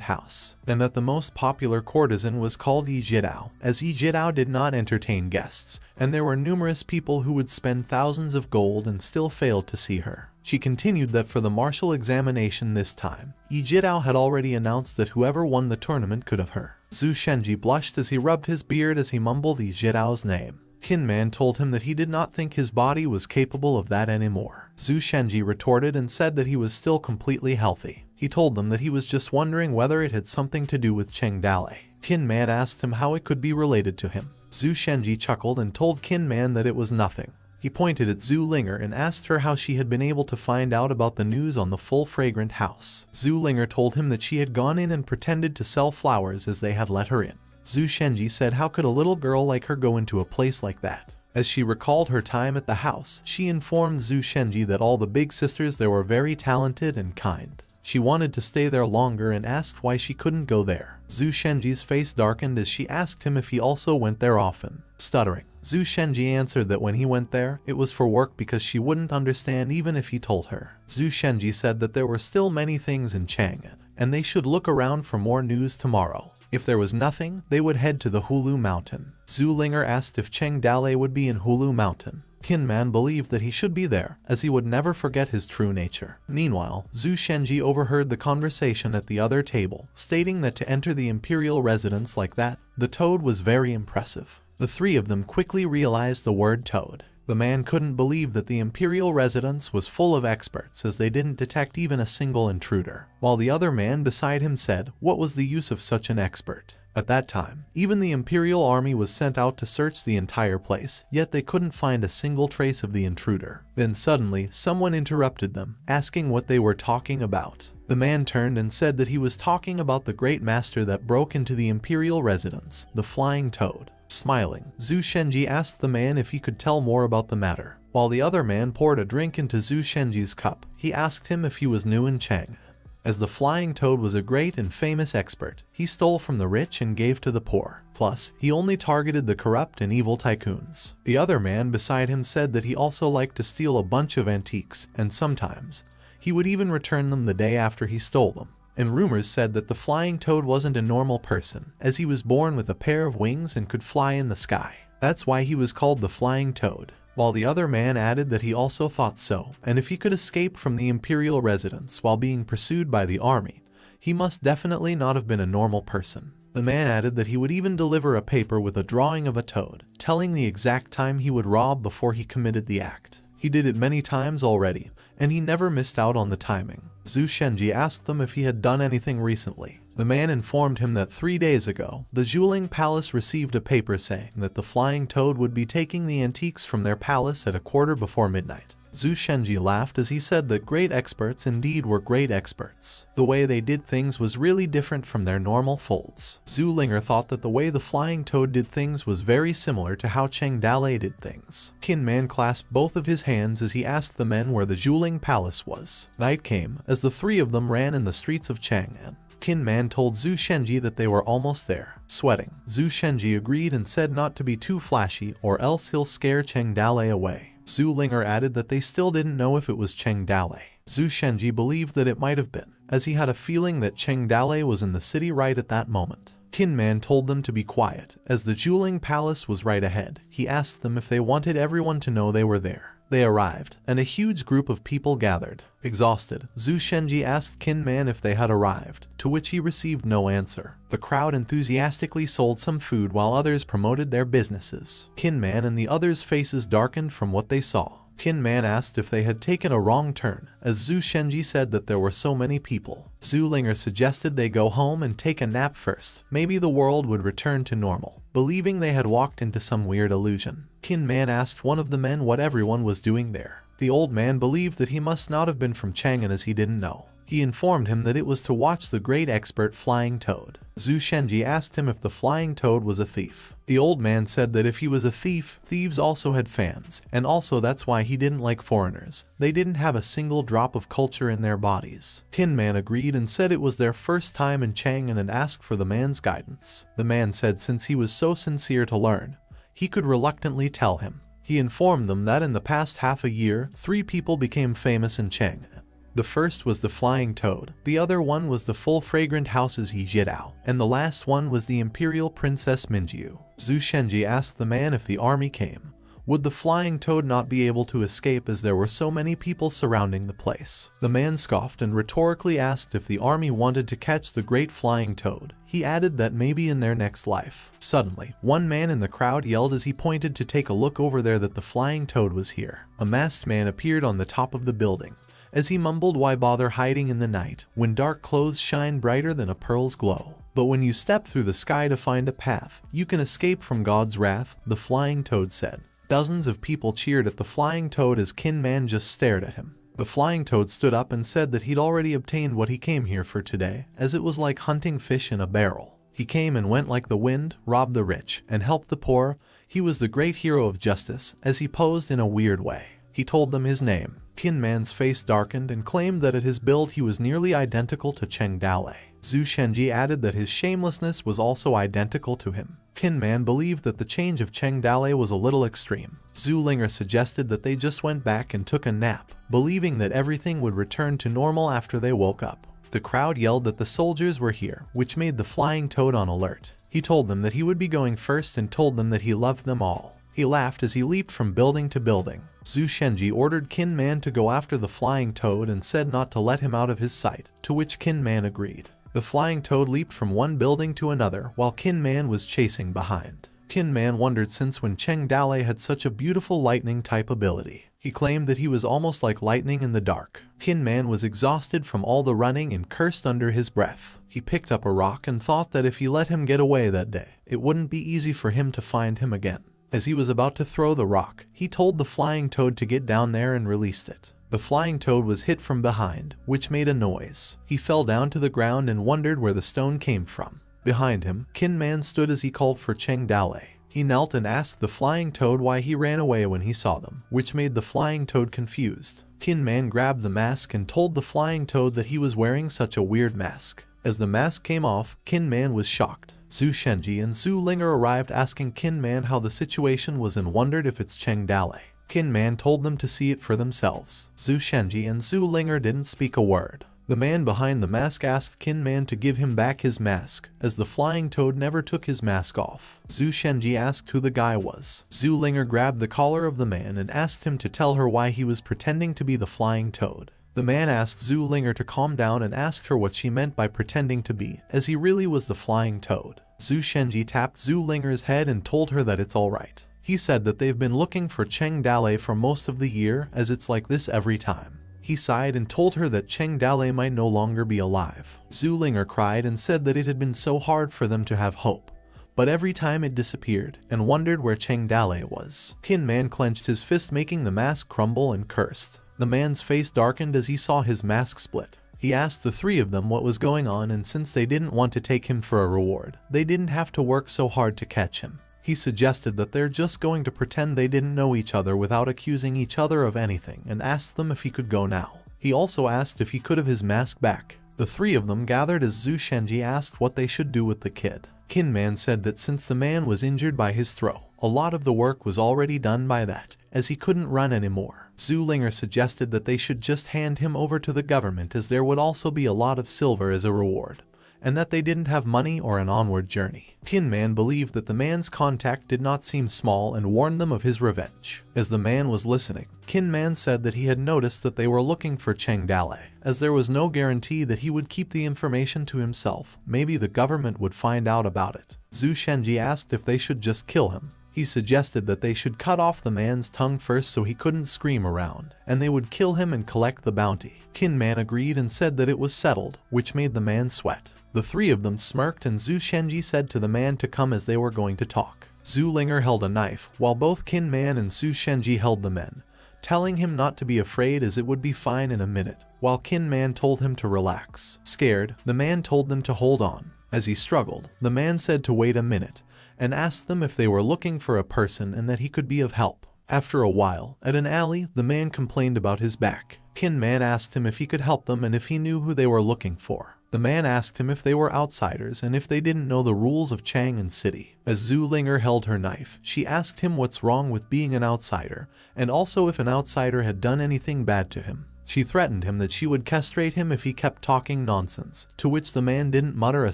House, and that the most popular courtesan was called Yi Jidao, as Yi Jidao did not entertain guests, and there were numerous people who would spend thousands of gold and still failed to see her. She continued that for the martial examination this time, Yi Jidao had already announced that whoever won the tournament could have her. Zhu Shenji blushed as he rubbed his beard as he mumbled Yi Jidao's name. Qin Man told him that he did not think his body was capable of that anymore. Zhu Shenji retorted and said that he was still completely healthy. He told them that he was just wondering whether it had something to do with Cheng Dale. Qin Man asked him how it could be related to him. Zhu Shenji chuckled and told Qin Man that it was nothing. He pointed at Zulinger and asked her how she had been able to find out about the news on the Full Fragrant House. Zulinger told him that she had gone in and pretended to sell flowers as they had let her in. Zhu Shenji said how could a little girl like her go into a place like that? As she recalled her time at the house, she informed Zhu Shenji that all the big sisters there were very talented and kind. She wanted to stay there longer and asked why she couldn't go there. Zhu Shenji's face darkened as she asked him if he also went there often. Stuttering, Zhu Shenji answered that when he went there, it was for work because she wouldn't understand even if he told her. Zhu Shenji said that there were still many things in Chang'an, and they should look around for more news tomorrow. If there was nothing, they would head to the Hulu Mountain. Zulinger asked if Cheng Dale would be in Hulu Mountain. Qin Man believed that he should be there, as he would never forget his true nature. Meanwhile, Zhu Shenji overheard the conversation at the other table, stating that to enter the imperial residence like that, the toad was very impressive. The three of them quickly realized the word toad. The man couldn't believe that the imperial residence was full of experts, as they didn't detect even a single intruder, while the other man beside him said, what was the use of such an expert? At that time, even the imperial army was sent out to search the entire place, yet they couldn't find a single trace of the intruder. Then suddenly, someone interrupted them, asking what they were talking about. The man turned and said that he was talking about the great master that broke into the imperial residence, the flying toad. Smiling, Zhu Shenji asked the man if he could tell more about the matter. While the other man poured a drink into Zhu Shenji's cup, he asked him if he was new in Chang. As the flying toad was a great and famous expert, he stole from the rich and gave to the poor. Plus, he only targeted the corrupt and evil tycoons. The other man beside him said that he also liked to steal a bunch of antiques, and sometimes, he would even return them the day after he stole them. And rumors said that the flying toad wasn't a normal person, as he was born with a pair of wings and could fly in the sky. That's why he was called the flying toad. While the other man added that he also thought so, and if he could escape from the imperial residence while being pursued by the army, he must definitely not have been a normal person. The man added that he would even deliver a paper with a drawing of a toad, telling the exact time he would rob before he committed the act. He did it many times already, and he never missed out on the timing. Zhu Shenji asked them if he had done anything recently. The man informed him that 3 days ago, the Zhuling Palace received a paper saying that the flying toad would be taking the antiques from their palace at 1:15 midnight. Zhu Shenji laughed as he said that great experts indeed were great experts. The way they did things was really different from their normal folds. Zhu Linger thought that the way the flying toad did things was very similar to how Cheng Dalei did things. Qin Man clasped both of his hands as he asked the men where the Zhuling Palace was. Night came, as the three of them ran in the streets of Chang'an. Qin Man told Zhu Shenji that they were almost there. Sweating, Zhu Shenji agreed and said not to be too flashy or else he'll scare Cheng Dalei away. Zhu Linger added that they still didn't know if it was Cheng Dalei. Zhu Shenji believed that it might have been, as he had a feeling that Cheng Dalei was in the city right at that moment. Qin Man told them to be quiet, as the Zhuling Palace was right ahead. He asked them if they wanted everyone to know they were there. They arrived, and a huge group of people gathered. Exhausted, Zhu Shenji asked Qin Man if they had arrived, to which he received no answer. The crowd enthusiastically sold some food while others promoted their businesses. Qin Man and the others' faces darkened from what they saw. Qin Man asked if they had taken a wrong turn, as Zhu Shenji said that there were so many people. Zhu Linger suggested they go home and take a nap first. Maybe the world would return to normal, believing they had walked into some weird illusion. Qin Man asked one of the men what everyone was doing there. The old man believed that he must not have been from Chang'an as he didn't know. He informed him that it was to watch the great expert flying toad. Zhu Shenji asked him if the flying toad was a thief. The old man said that if he was a thief, thieves also had fans, and also that's why he didn't like foreigners. They didn't have a single drop of culture in their bodies. Qin Man agreed and said it was their first time in Chang'an and asked for the man's guidance. The man said since he was so sincere to learn, he could reluctantly tell him. He informed them that in the past half a year, 3 people became famous in Chang'an. The first was the flying toad, the other one was the full fragrant houses Yijidao, and the last one was the imperial princess Minjiu. Zhu Shenji asked the man if the army came, would the flying toad not be able to escape as there were so many people surrounding the place? The man scoffed and rhetorically asked if the army wanted to catch the great flying toad. He added that maybe in their next life. Suddenly, one man in the crowd yelled as he pointed to take a look over there that the flying toad was here. A masked man appeared on the top of the building. As he mumbled, why bother hiding in the night, when dark clothes shine brighter than a pearl's glow? But when you step through the sky to find a path, you can escape from God's wrath, the flying toad said. Dozens of people cheered at the flying toad as Qin Man just stared at him. The flying toad stood up and said that he'd already obtained what he came here for today, as it was like hunting fish in a barrel. He came and went like the wind, robbed the rich, and helped the poor. He was the great hero of justice, as he posed in a weird way. He told them his name. Qin Man's face darkened and claimed that at his build he was nearly identical to Cheng Dalei. Zhu Shenji added that his shamelessness was also identical to him. Qin Man believed that the change of Cheng Dalei was a little extreme. Zhu Linger suggested that they just went back and took a nap, believing that everything would return to normal after they woke up. The crowd yelled that the soldiers were here, which made the flying toad on alert. He told them that he would be going first and told them that he loved them all. He laughed as he leaped from building to building. Zhu Shenji ordered Qin Man to go after the flying toad and said not to let him out of his sight, to which Qin Man agreed. The flying toad leaped from one building to another while Qin Man was chasing behind. Qin Man wondered since when Cheng Dalei had such a beautiful lightning type ability. He claimed that he was almost like lightning in the dark. Qin Man was exhausted from all the running and cursed under his breath. He picked up a rock and thought that if he let him get away that day, it wouldn't be easy for him to find him again. As he was about to throw the rock, he told the flying toad to get down there and released it. The flying toad was hit from behind, which made a noise. He fell down to the ground and wondered where the stone came from. Behind him, Qin Man stood as he called for Cheng Dalei. He knelt and asked the flying toad why he ran away when he saw them, which made the flying toad confused. Qin Man grabbed the mask and told the flying toad that he was wearing such a weird mask. As the mask came off, Qin Man was shocked. Zhu Shenji and Zhu Linger arrived asking Qin Man how the situation was and wondered if it's Cheng Dalei. Qin Man told them to see it for themselves. Zhu Shenji and Zhu Linger didn't speak a word. The man behind the mask asked Qin Man to give him back his mask, as the flying toad never took his mask off. Zhu Shenji asked who the guy was. Zhu Linger grabbed the collar of the man and asked him to tell her why he was pretending to be the flying toad. The man asked Zhu Linger to calm down and asked her what she meant by pretending to be, as he really was the flying toad. Zhu Shenji tapped Zhu Linger's head and told her that it's alright. He said that they've been looking for Cheng Dalei for most of the year, as it's like this every time. He sighed and told her that Cheng Dalei might no longer be alive. Zhu Linger cried and said that it had been so hard for them to have hope, but every time it disappeared, and wondered where Cheng Dalei was. Qin Man clenched his fist, making the mask crumble, and cursed. The man's face darkened as he saw his mask split. He asked the three of them what was going on, and since they didn't want to take him for a reward, they didn't have to work so hard to catch him. He suggested that they're just going to pretend they didn't know each other without accusing each other of anything, and asked them if he could go now. He also asked if he could have his mask back. The three of them gathered as Zhu Shenji asked what they should do with the kid. Qin Man said that since the man was injured by his throw, a lot of the work was already done by that, as he couldn't run anymore. Zhu Linger suggested that they should just hand him over to the government, as there would also be a lot of silver as a reward, and that they didn't have money or an onward journey. Qin Man believed that the man's contact did not seem small and warned them of his revenge. As the man was listening, Qin Man said that he had noticed that they were looking for Cheng Dalei, as there was no guarantee that he would keep the information to himself. Maybe the government would find out about it. Zhu Shenji asked if they should just kill him. He suggested that they should cut off the man's tongue first so he couldn't scream around, and they would kill him and collect the bounty. Qin Man agreed and said that it was settled, which made the man sweat. The three of them smirked, and Zhu Shenji said to the man to come as they were going to talk. Zhu Linger held a knife, while both Qin Man and Zhu Shenji held the men, telling him not to be afraid as it would be fine in a minute, while Qin Man told him to relax. Scared, the man told them to hold on. As he struggled, the man said to wait a minute, and asked them if they were looking for a person and that he could be of help. After a while, at an alley, the man complained about his back. Qin Man asked him if he could help them and if he knew who they were looking for. The man asked him if they were outsiders and if they didn't know the rules of Chang'an City. As Zhu Linger held her knife, she asked him what's wrong with being an outsider, and also if an outsider had done anything bad to him. She threatened him that she would castrate him if he kept talking nonsense, to which the man didn't mutter a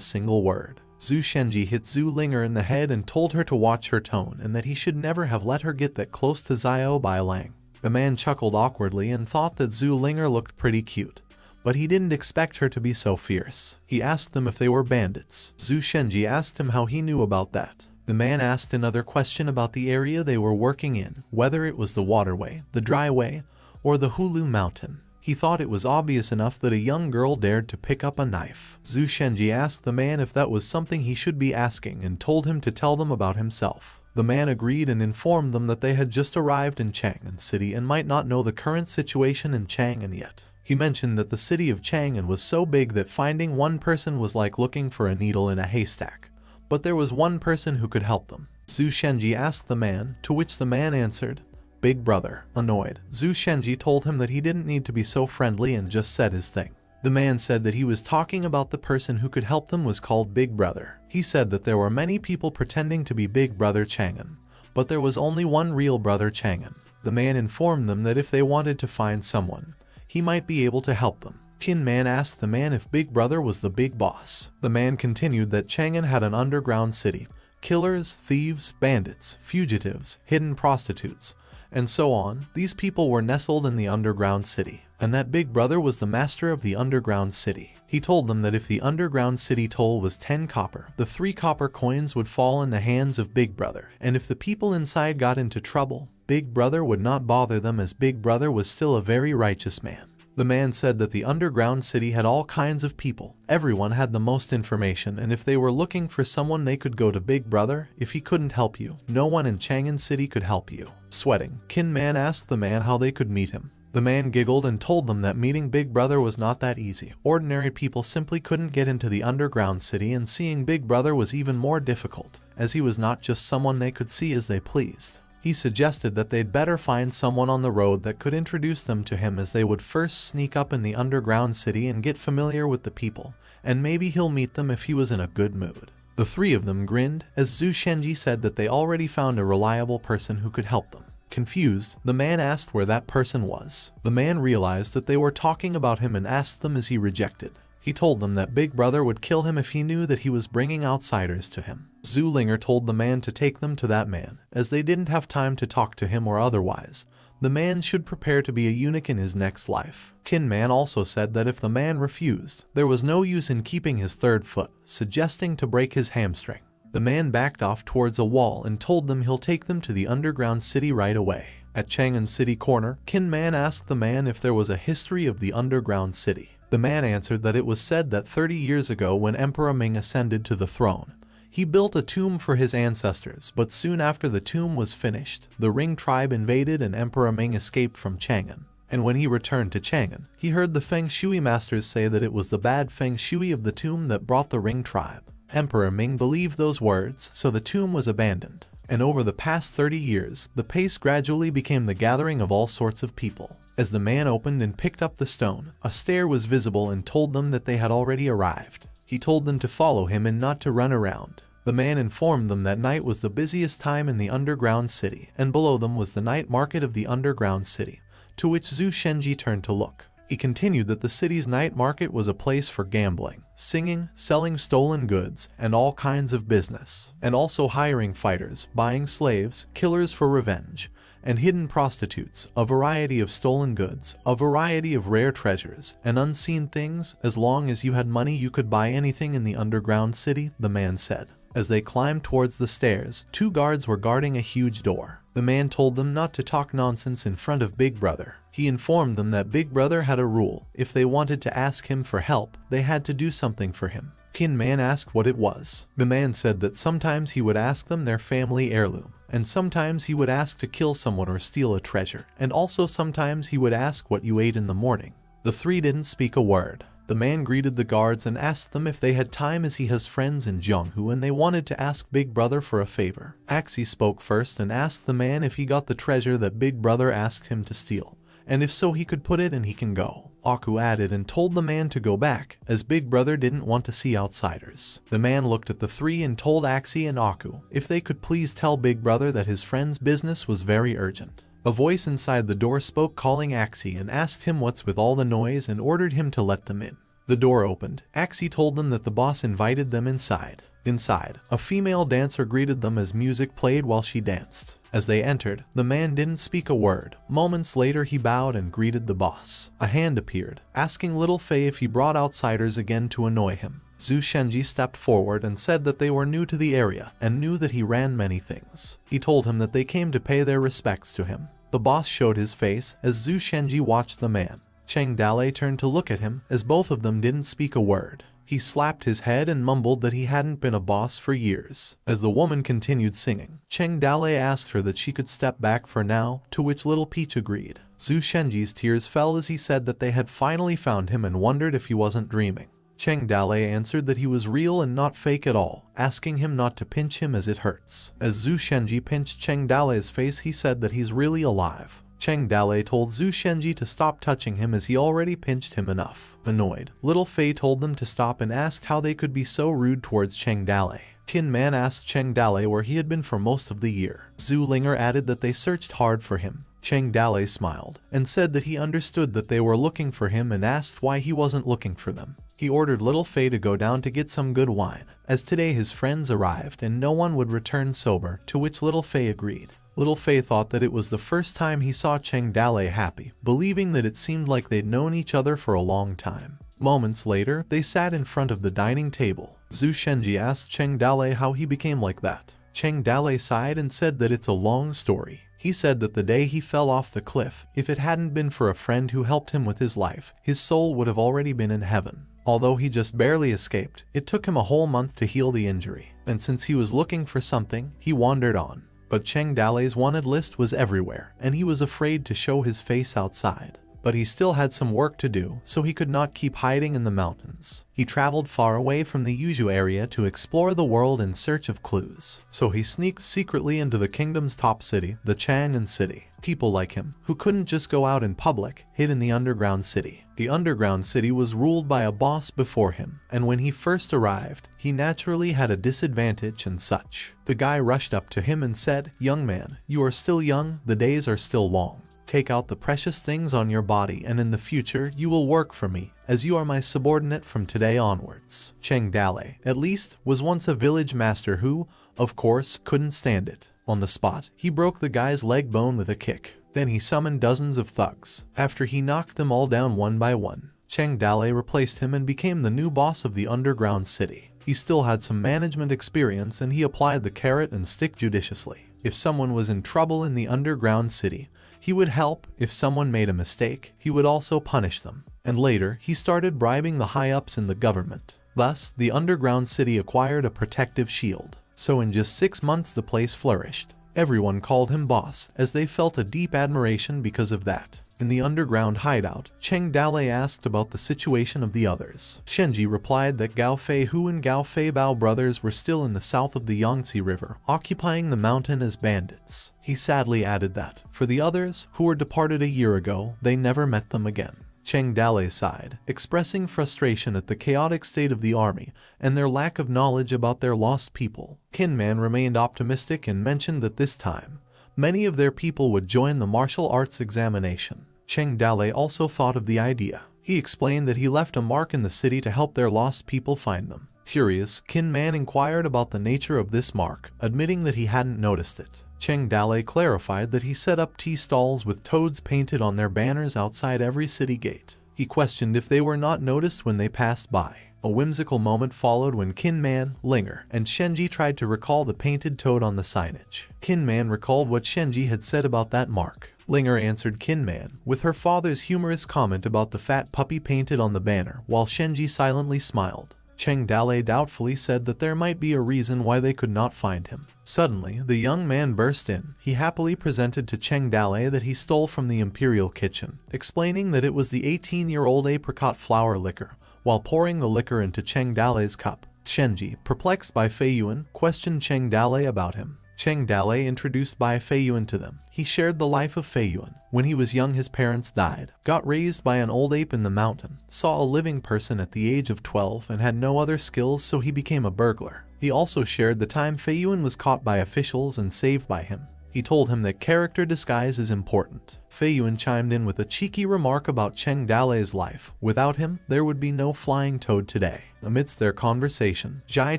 single word. Zhu Shenji hit Zhu Linger in the head and told her to watch her tone and that he should never have let her get that close to Xiao Bailang. The man chuckled awkwardly and thought that Zhu Linger looked pretty cute, but he didn't expect her to be so fierce. He asked them if they were bandits. Zhu Shenji asked him how he knew about that. The man asked another question about the area they were working in, whether it was the waterway, the dry way, or the Hulu Mountain. He thought it was obvious enough that a young girl dared to pick up a knife. Zhu Shenji asked the man if that was something he should be asking and told him to tell them about himself. The man agreed and informed them that they had just arrived in Chang'an City and might not know the current situation in Chang'an yet. He mentioned that the city of Chang'an was so big that finding one person was like looking for a needle in a haystack, but there was one person who could help them. Zhu Shenji asked the man, to which the man answered, "Big brother." Annoyed, Zhu Shenji told him that he didn't need to be so friendly and just said his thing. The man said that he was talking about the person who could help them was called Big Brother. He said that there were many people pretending to be Big Brother Chang'an, but there was only one real brother Chang'an. The man informed them that if they wanted to find someone, he might be able to help them. Qin Man asked the man if Big Brother was the big boss. The man continued that Chang'an had an underground city, killers, thieves, bandits, fugitives, hidden prostitutes, and so on. These people were nestled in the underground city, and that Big Brother was the master of the underground city. He told them that if the underground city toll was 10 copper, the 3 copper coins would fall in the hands of Big Brother, and if the people inside got into trouble, Big Brother would not bother them, as Big Brother was still a very righteous man. The man said that the underground city had all kinds of people. Everyone had the most information, and if they were looking for someone they could go to Big Brother. If he couldn't help you, no one in Chang'an City could help you. Sweating, Kin Man asked the man how they could meet him. The man giggled and told them that meeting Big Brother was not that easy. Ordinary people simply couldn't get into the underground city, and seeing Big Brother was even more difficult, as he was not just someone they could see as they pleased. He suggested that they'd better find someone on the road that could introduce them to him, as they would first sneak up in the underground city and get familiar with the people, and maybe he'll meet them if he was in a good mood. The 3 of them grinned, as Zhu Shenji said that they already found a reliable person who could help them. Confused, the man asked where that person was. The man realized that they were talking about him and asked them, as he rejected. He told them that Big Brother would kill him if he knew that he was bringing outsiders to him. Zulinger told the man to take them to that man, as they didn't have time to talk to him or otherwise. The man should prepare to be a eunuch in his next life. Kin Man also said that if the man refused, there was no use in keeping his 3rd foot, suggesting to break his hamstring. The man backed off towards a wall and told them he'll take them to the underground city right away. At Chang'an City Corner, Kin Man asked the man if there was a history of the underground city. The man answered that it was said that 30 years ago, when Emperor Ming ascended to the throne, he built a tomb for his ancestors, but soon after the tomb was finished, the Ring tribe invaded and Emperor Ming escaped from Chang'an. And when he returned to Chang'an, he heard the Feng Shui masters say that it was the bad Feng Shui of the tomb that brought the Ring tribe. Emperor Ming believed those words, so the tomb was abandoned. And over the past 30 years, the pace gradually became the gathering of all sorts of people. As the man opened and picked up the stone, a stair was visible and told them that they had already arrived. He told them to follow him and not to run around. The man informed them that night was the busiest time in the underground city, and below them was the night market of the underground city, to which Zhu Shenji turned to look. He continued that the city's night market was a place for gambling, singing, selling stolen goods, and all kinds of business, and also hiring fighters, buying slaves, killers for revenge, and hidden prostitutes, a variety of stolen goods, a variety of rare treasures, and unseen things. As long as you had money, you could buy anything in the underground city, the man said. As they climbed towards the stairs, 2 guards were guarding a huge door. The man told them not to talk nonsense in front of Big Brother. He informed them that Big Brother had a rule: if they wanted to ask him for help, they had to do something for him. Kin Man asked what it was. The man said that sometimes he would ask them their family heirloom, and sometimes he would ask to kill someone or steal a treasure, and also sometimes he would ask what you ate in the morning. The 3 didn't speak a word. The man greeted the guards and asked them if they had time, as he has friends in Zhonghu and they wanted to ask Big Brother for a favor. Axie spoke first and asked the man if he got the treasure that Big Brother asked him to steal, and if so he could put it and he can go. Aku added and told the man to go back, as Big Brother didn't want to see outsiders. The man looked at the 3 and told Axie and Aku if they could please tell Big Brother that his friend's business was very urgent. A voice inside the door spoke, calling Axie, and asked him what's with all the noise and ordered him to let them in. The door opened. Axie told them that the boss invited them inside. Inside, a female dancer greeted them as music played while she danced. As they entered, the man didn't speak a word. Moments later he bowed and greeted the boss. A hand appeared, asking Little Fei if he brought outsiders again to annoy him. Zhu Shenji stepped forward and said that they were new to the area and knew that he ran many things. He told him that they came to pay their respects to him. The boss showed his face as Zhu Shenji watched the man. Cheng Dalei turned to look at him, as both of them didn't speak a word. He slapped his head and mumbled that he hadn't been a boss for years. As the woman continued singing, Cheng Dalei asked her that she could step back for now, to which Little Peach agreed. Zhu Shenji's tears fell as he said that they had finally found him and wondered if he wasn't dreaming. Cheng Dalei answered that he was real and not fake at all, asking him not to pinch him as it hurts. As Zhu Shenji pinched Cheng Dalei's face, he said that he's really alive. Cheng Dalei told Zhu Shenji to stop touching him as he already pinched him enough. Annoyed, Little Fei told them to stop and asked how they could be so rude towards Cheng Dalei. Kin Man asked Cheng Dalei where he had been for most of the year. Zhu Linger added that they searched hard for him. Cheng Dalei smiled and said that he understood that they were looking for him and asked why he wasn't looking for them. He ordered little Fei to go down to get some good wine, as today his friends arrived and no one would return sober, to which little Fei agreed. Little Fei thought that it was the first time he saw Cheng Dale happy, believing that it seemed like they'd known each other for a long time. Moments later, they sat in front of the dining table. Zhu Shenji asked Cheng Dale how he became like that. Cheng Dale sighed and said that it's a long story. He said that the day he fell off the cliff, if it hadn't been for a friend who helped him with his life, his soul would have already been in heaven. Although he just barely escaped, it took him a whole month to heal the injury, and since he was looking for something, he wandered on. But Cheng Dale's wanted list was everywhere, and he was afraid to show his face outside. But he still had some work to do, so he could not keep hiding in the mountains. He traveled far away from the Yuzhou area to explore the world in search of clues. So he sneaked secretly into the kingdom's top city, the Chang'an city. People like him, who couldn't just go out in public, hid in the underground city. The underground city was ruled by a boss before him, and when he first arrived, he naturally had a disadvantage and such. The guy rushed up to him and said, "Young man, you are still young, the days are still long. Take out the precious things on your body and in the future you will work for me, as you are my subordinate from today onwards." Cheng Dale, at least, was once a village master who, of course, couldn't stand it. On the spot, he broke the guy's leg bone with a kick. Then he summoned dozens of thugs. After he knocked them all down one by one, Cheng Dale replaced him and became the new boss of the underground city. He still had some management experience and he applied the carrot and stick judiciously. If someone was in trouble in the underground city, he would help. If someone made a mistake, he would also punish them. And later, he started bribing the high-ups in the government. Thus, the underground city acquired a protective shield. So in just 6 months the place flourished. Everyone called him boss, as they felt a deep admiration because of that. In the underground hideout, Cheng Dale asked about the situation of the others. Shenji replied that Gao Fei Hu and Gao Fei Bao brothers were still in the south of the Yangtze River, occupying the mountain as bandits. He sadly added that, for the others, who were departed a year ago, they never met them again. Cheng Dale sighed, expressing frustration at the chaotic state of the army and their lack of knowledge about their lost people. Kinman remained optimistic and mentioned that this time, many of their people would join the martial arts examination. Cheng Dale also thought of the idea. He explained that he left a mark in the city to help their lost people find them. Curious, Kinman inquired about the nature of this mark, admitting that he hadn't noticed it. Cheng Dale clarified that he set up tea stalls with toads painted on their banners outside every city gate. He questioned if they were not noticed when they passed by. A whimsical moment followed when Kinman, Linger, and Shenji tried to recall the painted toad on the signage. Kinman recalled what Shenji had said about that mark. Linger answered Kinman with her father's humorous comment about the fat puppy painted on the banner, while Shenji silently smiled. Cheng Dale doubtfully said that there might be a reason why they could not find him. Suddenly, the young man burst in. He happily presented to Cheng Dale that he stole from the imperial kitchen, explaining that it was the 18-year-old apricot flower liquor, while pouring the liquor into Cheng Dale's cup. Shenji, perplexed by Fei Yuan, questioned Cheng Dale about him. Cheng Dale introduced Bai Fei Yuan to them. He shared the life of Fei Yuan. When he was young his parents died, got raised by an old ape in the mountain, saw a living person at the age of 12 and had no other skills, so he became a burglar. He also shared the time Fei Yuan was caught by officials and saved by him. He told him that character disguise is important. Fei Yuan chimed in with a cheeky remark about Cheng Dale's life. Without him, there would be no flying toad today. Amidst their conversation, Jai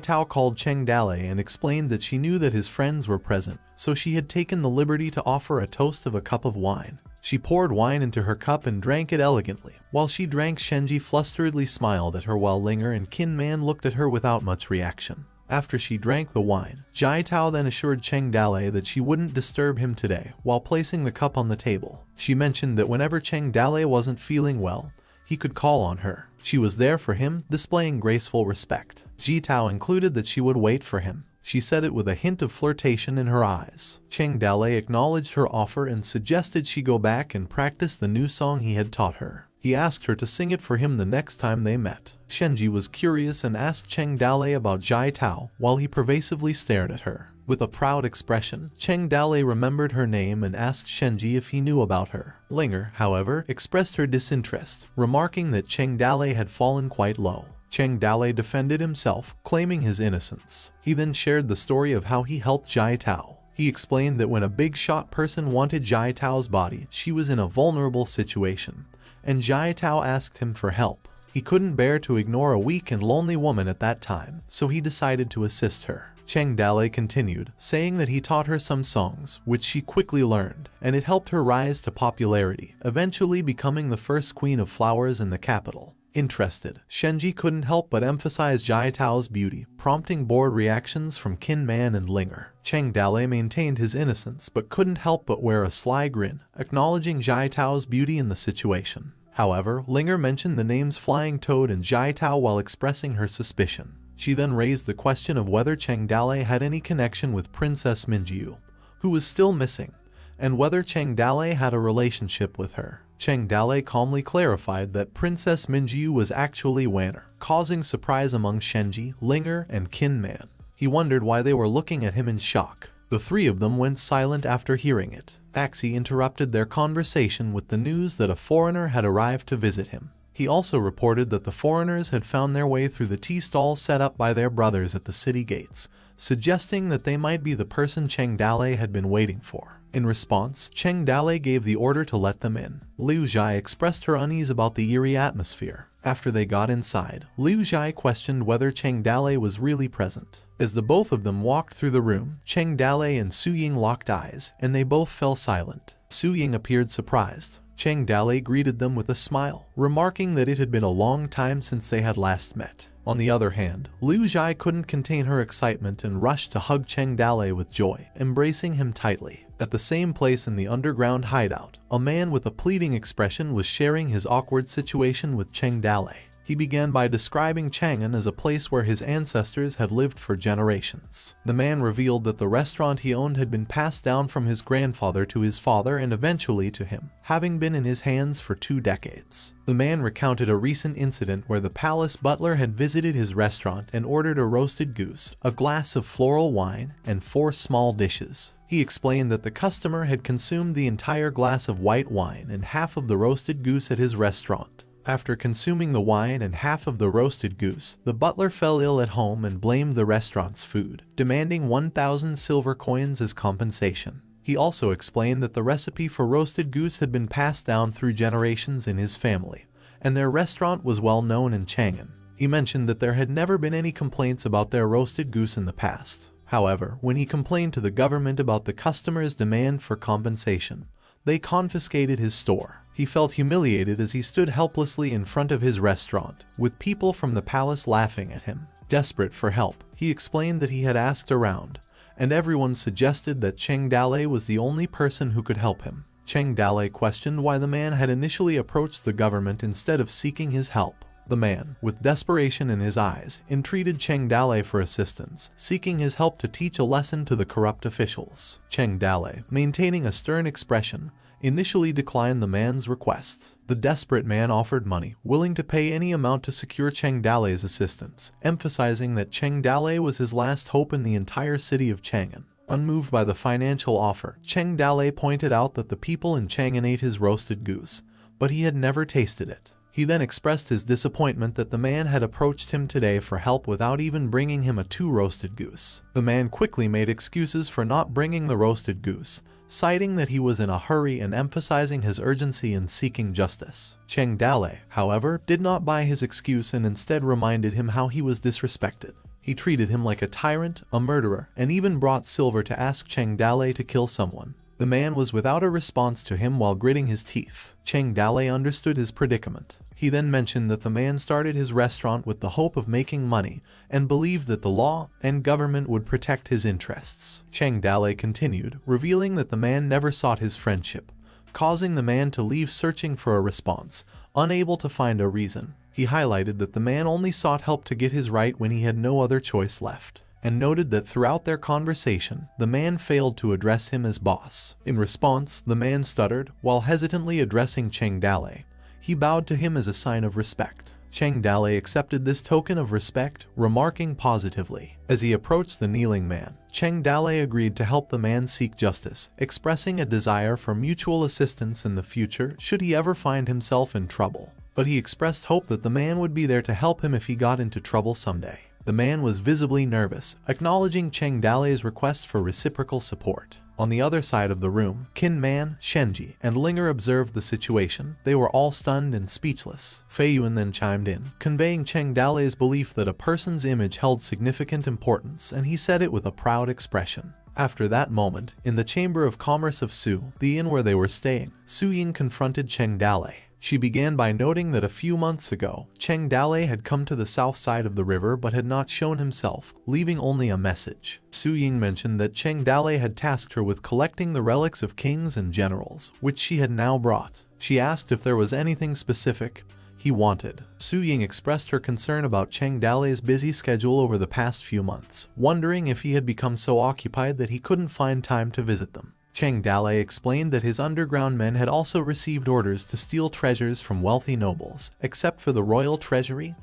Tao called Cheng Dale and explained that she knew that his friends were present, so she had taken the liberty to offer a toast of a cup of wine. She poured wine into her cup and drank it elegantly. While she drank, Shenji flusteredly smiled at her while Linger and Kinman looked at her without much reaction. After she drank the wine, Jai Tao then assured Cheng Dale that she wouldn't disturb him today while placing the cup on the table. She mentioned that whenever Cheng Dale wasn't feeling well, he could call on her. She was there for him, displaying graceful respect. Ji Tao included that she would wait for him. She said it with a hint of flirtation in her eyes. Cheng Dale acknowledged her offer and suggested she go back and practice the new song he had taught her. He asked her to sing it for him the next time they met. Shenji was curious and asked Cheng Dale about Jai Tao while he pervasively stared at her. With a proud expression, Cheng Dale remembered her name and asked Shenji if he knew about her. Linger, however, expressed her disinterest, remarking that Cheng Dale had fallen quite low. Cheng Dale defended himself, claiming his innocence. He then shared the story of how he helped Jai Tao. He explained that when a big shot person wanted Jai Tao's body, she was in a vulnerable situation, and Jai Tao asked him for help. He couldn't bear to ignore a weak and lonely woman at that time, so he decided to assist her. Cheng Dalei continued, saying that he taught her some songs, which she quickly learned, and it helped her rise to popularity, eventually becoming the first queen of flowers in the capital. Interested, Shenji couldn't help but emphasize Jai Tao's beauty, prompting bored reactions from Qin Man and Linger. Cheng Dalei maintained his innocence but couldn't help but wear a sly grin, acknowledging Jai Tao's beauty in the situation. However, Linger mentioned the names Flying Toad and Jai Tao while expressing her suspicion. She then raised the question of whether Cheng Dalei had any connection with Princess Minjiu, who was still missing, and whether Cheng Dalei had a relationship with her. Cheng Dalei calmly clarified that Princess Minjiu was actually Wanner, causing surprise among Shenji, Linger, and Qin Man. He wondered why they were looking at him in shock. The three of them went silent after hearing it. Baxi interrupted their conversation with the news that a foreigner had arrived to visit him. He also reported that the foreigners had found their way through the tea stalls set up by their brothers at the city gates, suggesting that they might be the person Cheng Dalei had been waiting for. In response, Cheng Dalei gave the order to let them in. Liu Zhai expressed her unease about the eerie atmosphere. After they got inside, Liu Zhai questioned whether Cheng Dalei was really present. As the both of them walked through the room, Cheng Dalei and Su Ying locked eyes, and they both fell silent. Su Ying appeared surprised. Cheng Dalei greeted them with a smile, remarking that it had been a long time since they had last met. On the other hand, Liu Zhai couldn't contain her excitement and rushed to hug Cheng Dalei with joy, embracing him tightly. At the same place in the underground hideout, a man with a pleading expression was sharing his awkward situation with Cheng Dalei. He began by describing Chang'an as a place where his ancestors had lived for generations. The man revealed that the restaurant he owned had been passed down from his grandfather to his father and eventually to him, having been in his hands for 2 decades. The man recounted a recent incident where the palace butler had visited his restaurant and ordered a roasted goose, a glass of floral wine, and 4 small dishes. He explained that the customer had consumed the entire glass of white wine and half of the roasted goose at his restaurant. After consuming the wine and half of the roasted goose, the butler fell ill at home and blamed the restaurant's food, demanding 1,000 silver coins as compensation. He also explained that the recipe for roasted goose had been passed down through generations in his family, and their restaurant was well known in Chang'an. He mentioned that there had never been any complaints about their roasted goose in the past. However, when he complained to the government about the customer's demand for compensation, they confiscated his store. He felt humiliated as he stood helplessly in front of his restaurant, with people from the palace laughing at him. Desperate for help, he explained that he had asked around, and everyone suggested that Cheng Dalei was the only person who could help him. Cheng Dalei questioned why the man had initially approached the government instead of seeking his help. The man, with desperation in his eyes, entreated Cheng Dalei for assistance, seeking his help to teach a lesson to the corrupt officials. Cheng Dalei, maintaining a stern expression, initially declined the man's requests. The desperate man offered money, willing to pay any amount to secure Cheng Dalei's assistance, emphasizing that Cheng Dalei was his last hope in the entire city of Chang'an. Unmoved by the financial offer, Cheng Dalei pointed out that the people in Chang'an ate his roasted goose, but he had never tasted it. He then expressed his disappointment that the man had approached him today for help without even bringing him a 2 roasted goose. The man quickly made excuses for not bringing the roasted goose, citing that he was in a hurry and emphasizing his urgency in seeking justice. Cheng Dalei, however, did not buy his excuse and instead reminded him how he was disrespected. He treated him like a tyrant, a murderer, and even brought silver to ask Cheng Dalei to kill someone. The man was without a response to him while gritting his teeth. Cheng Dalei understood his predicament. He then mentioned that the man started his restaurant with the hope of making money and believed that the law and government would protect his interests. Cheng Dalei continued, revealing that the man never sought his friendship, causing the man to leave searching for a response, unable to find a reason. He highlighted that the man only sought help to get his right when he had no other choice left, and noted that throughout their conversation, the man failed to address him as boss. In response, the man stuttered, while hesitantly addressing Cheng Dalei. He bowed to him as a sign of respect. Cheng Dalei accepted this token of respect, remarking positively. As he approached the kneeling man, Cheng Dalei agreed to help the man seek justice, expressing a desire for mutual assistance in the future should he ever find himself in trouble. But he expressed hope that the man would be there to help him if he got into trouble someday. The man was visibly nervous, acknowledging Cheng Dalei's request for reciprocal support. On the other side of the room, Kin Man, Shenji, and Linger observed the situation. They were all stunned and speechless. Fei Yuan then chimed in, conveying Cheng Dale's belief that a person's image held significant importance, and he said it with a proud expression. After that moment, in the Chamber of Commerce of Su, the inn where they were staying, Su Ying confronted Cheng Dale. She began by noting that a few months ago, Cheng Dale had come to the south side of the river but had not shown himself, leaving only a message. Su Ying mentioned that Cheng Dale had tasked her with collecting the relics of kings and generals, which she had now brought. She asked if there was anything specific he wanted. Su Ying expressed her concern about Cheng Dale's busy schedule over the past few months, wondering if he had become so occupied that he couldn't find time to visit them. Cheng Dale explained that his underground men had also received orders to steal treasures from wealthy nobles, except for the royal treasury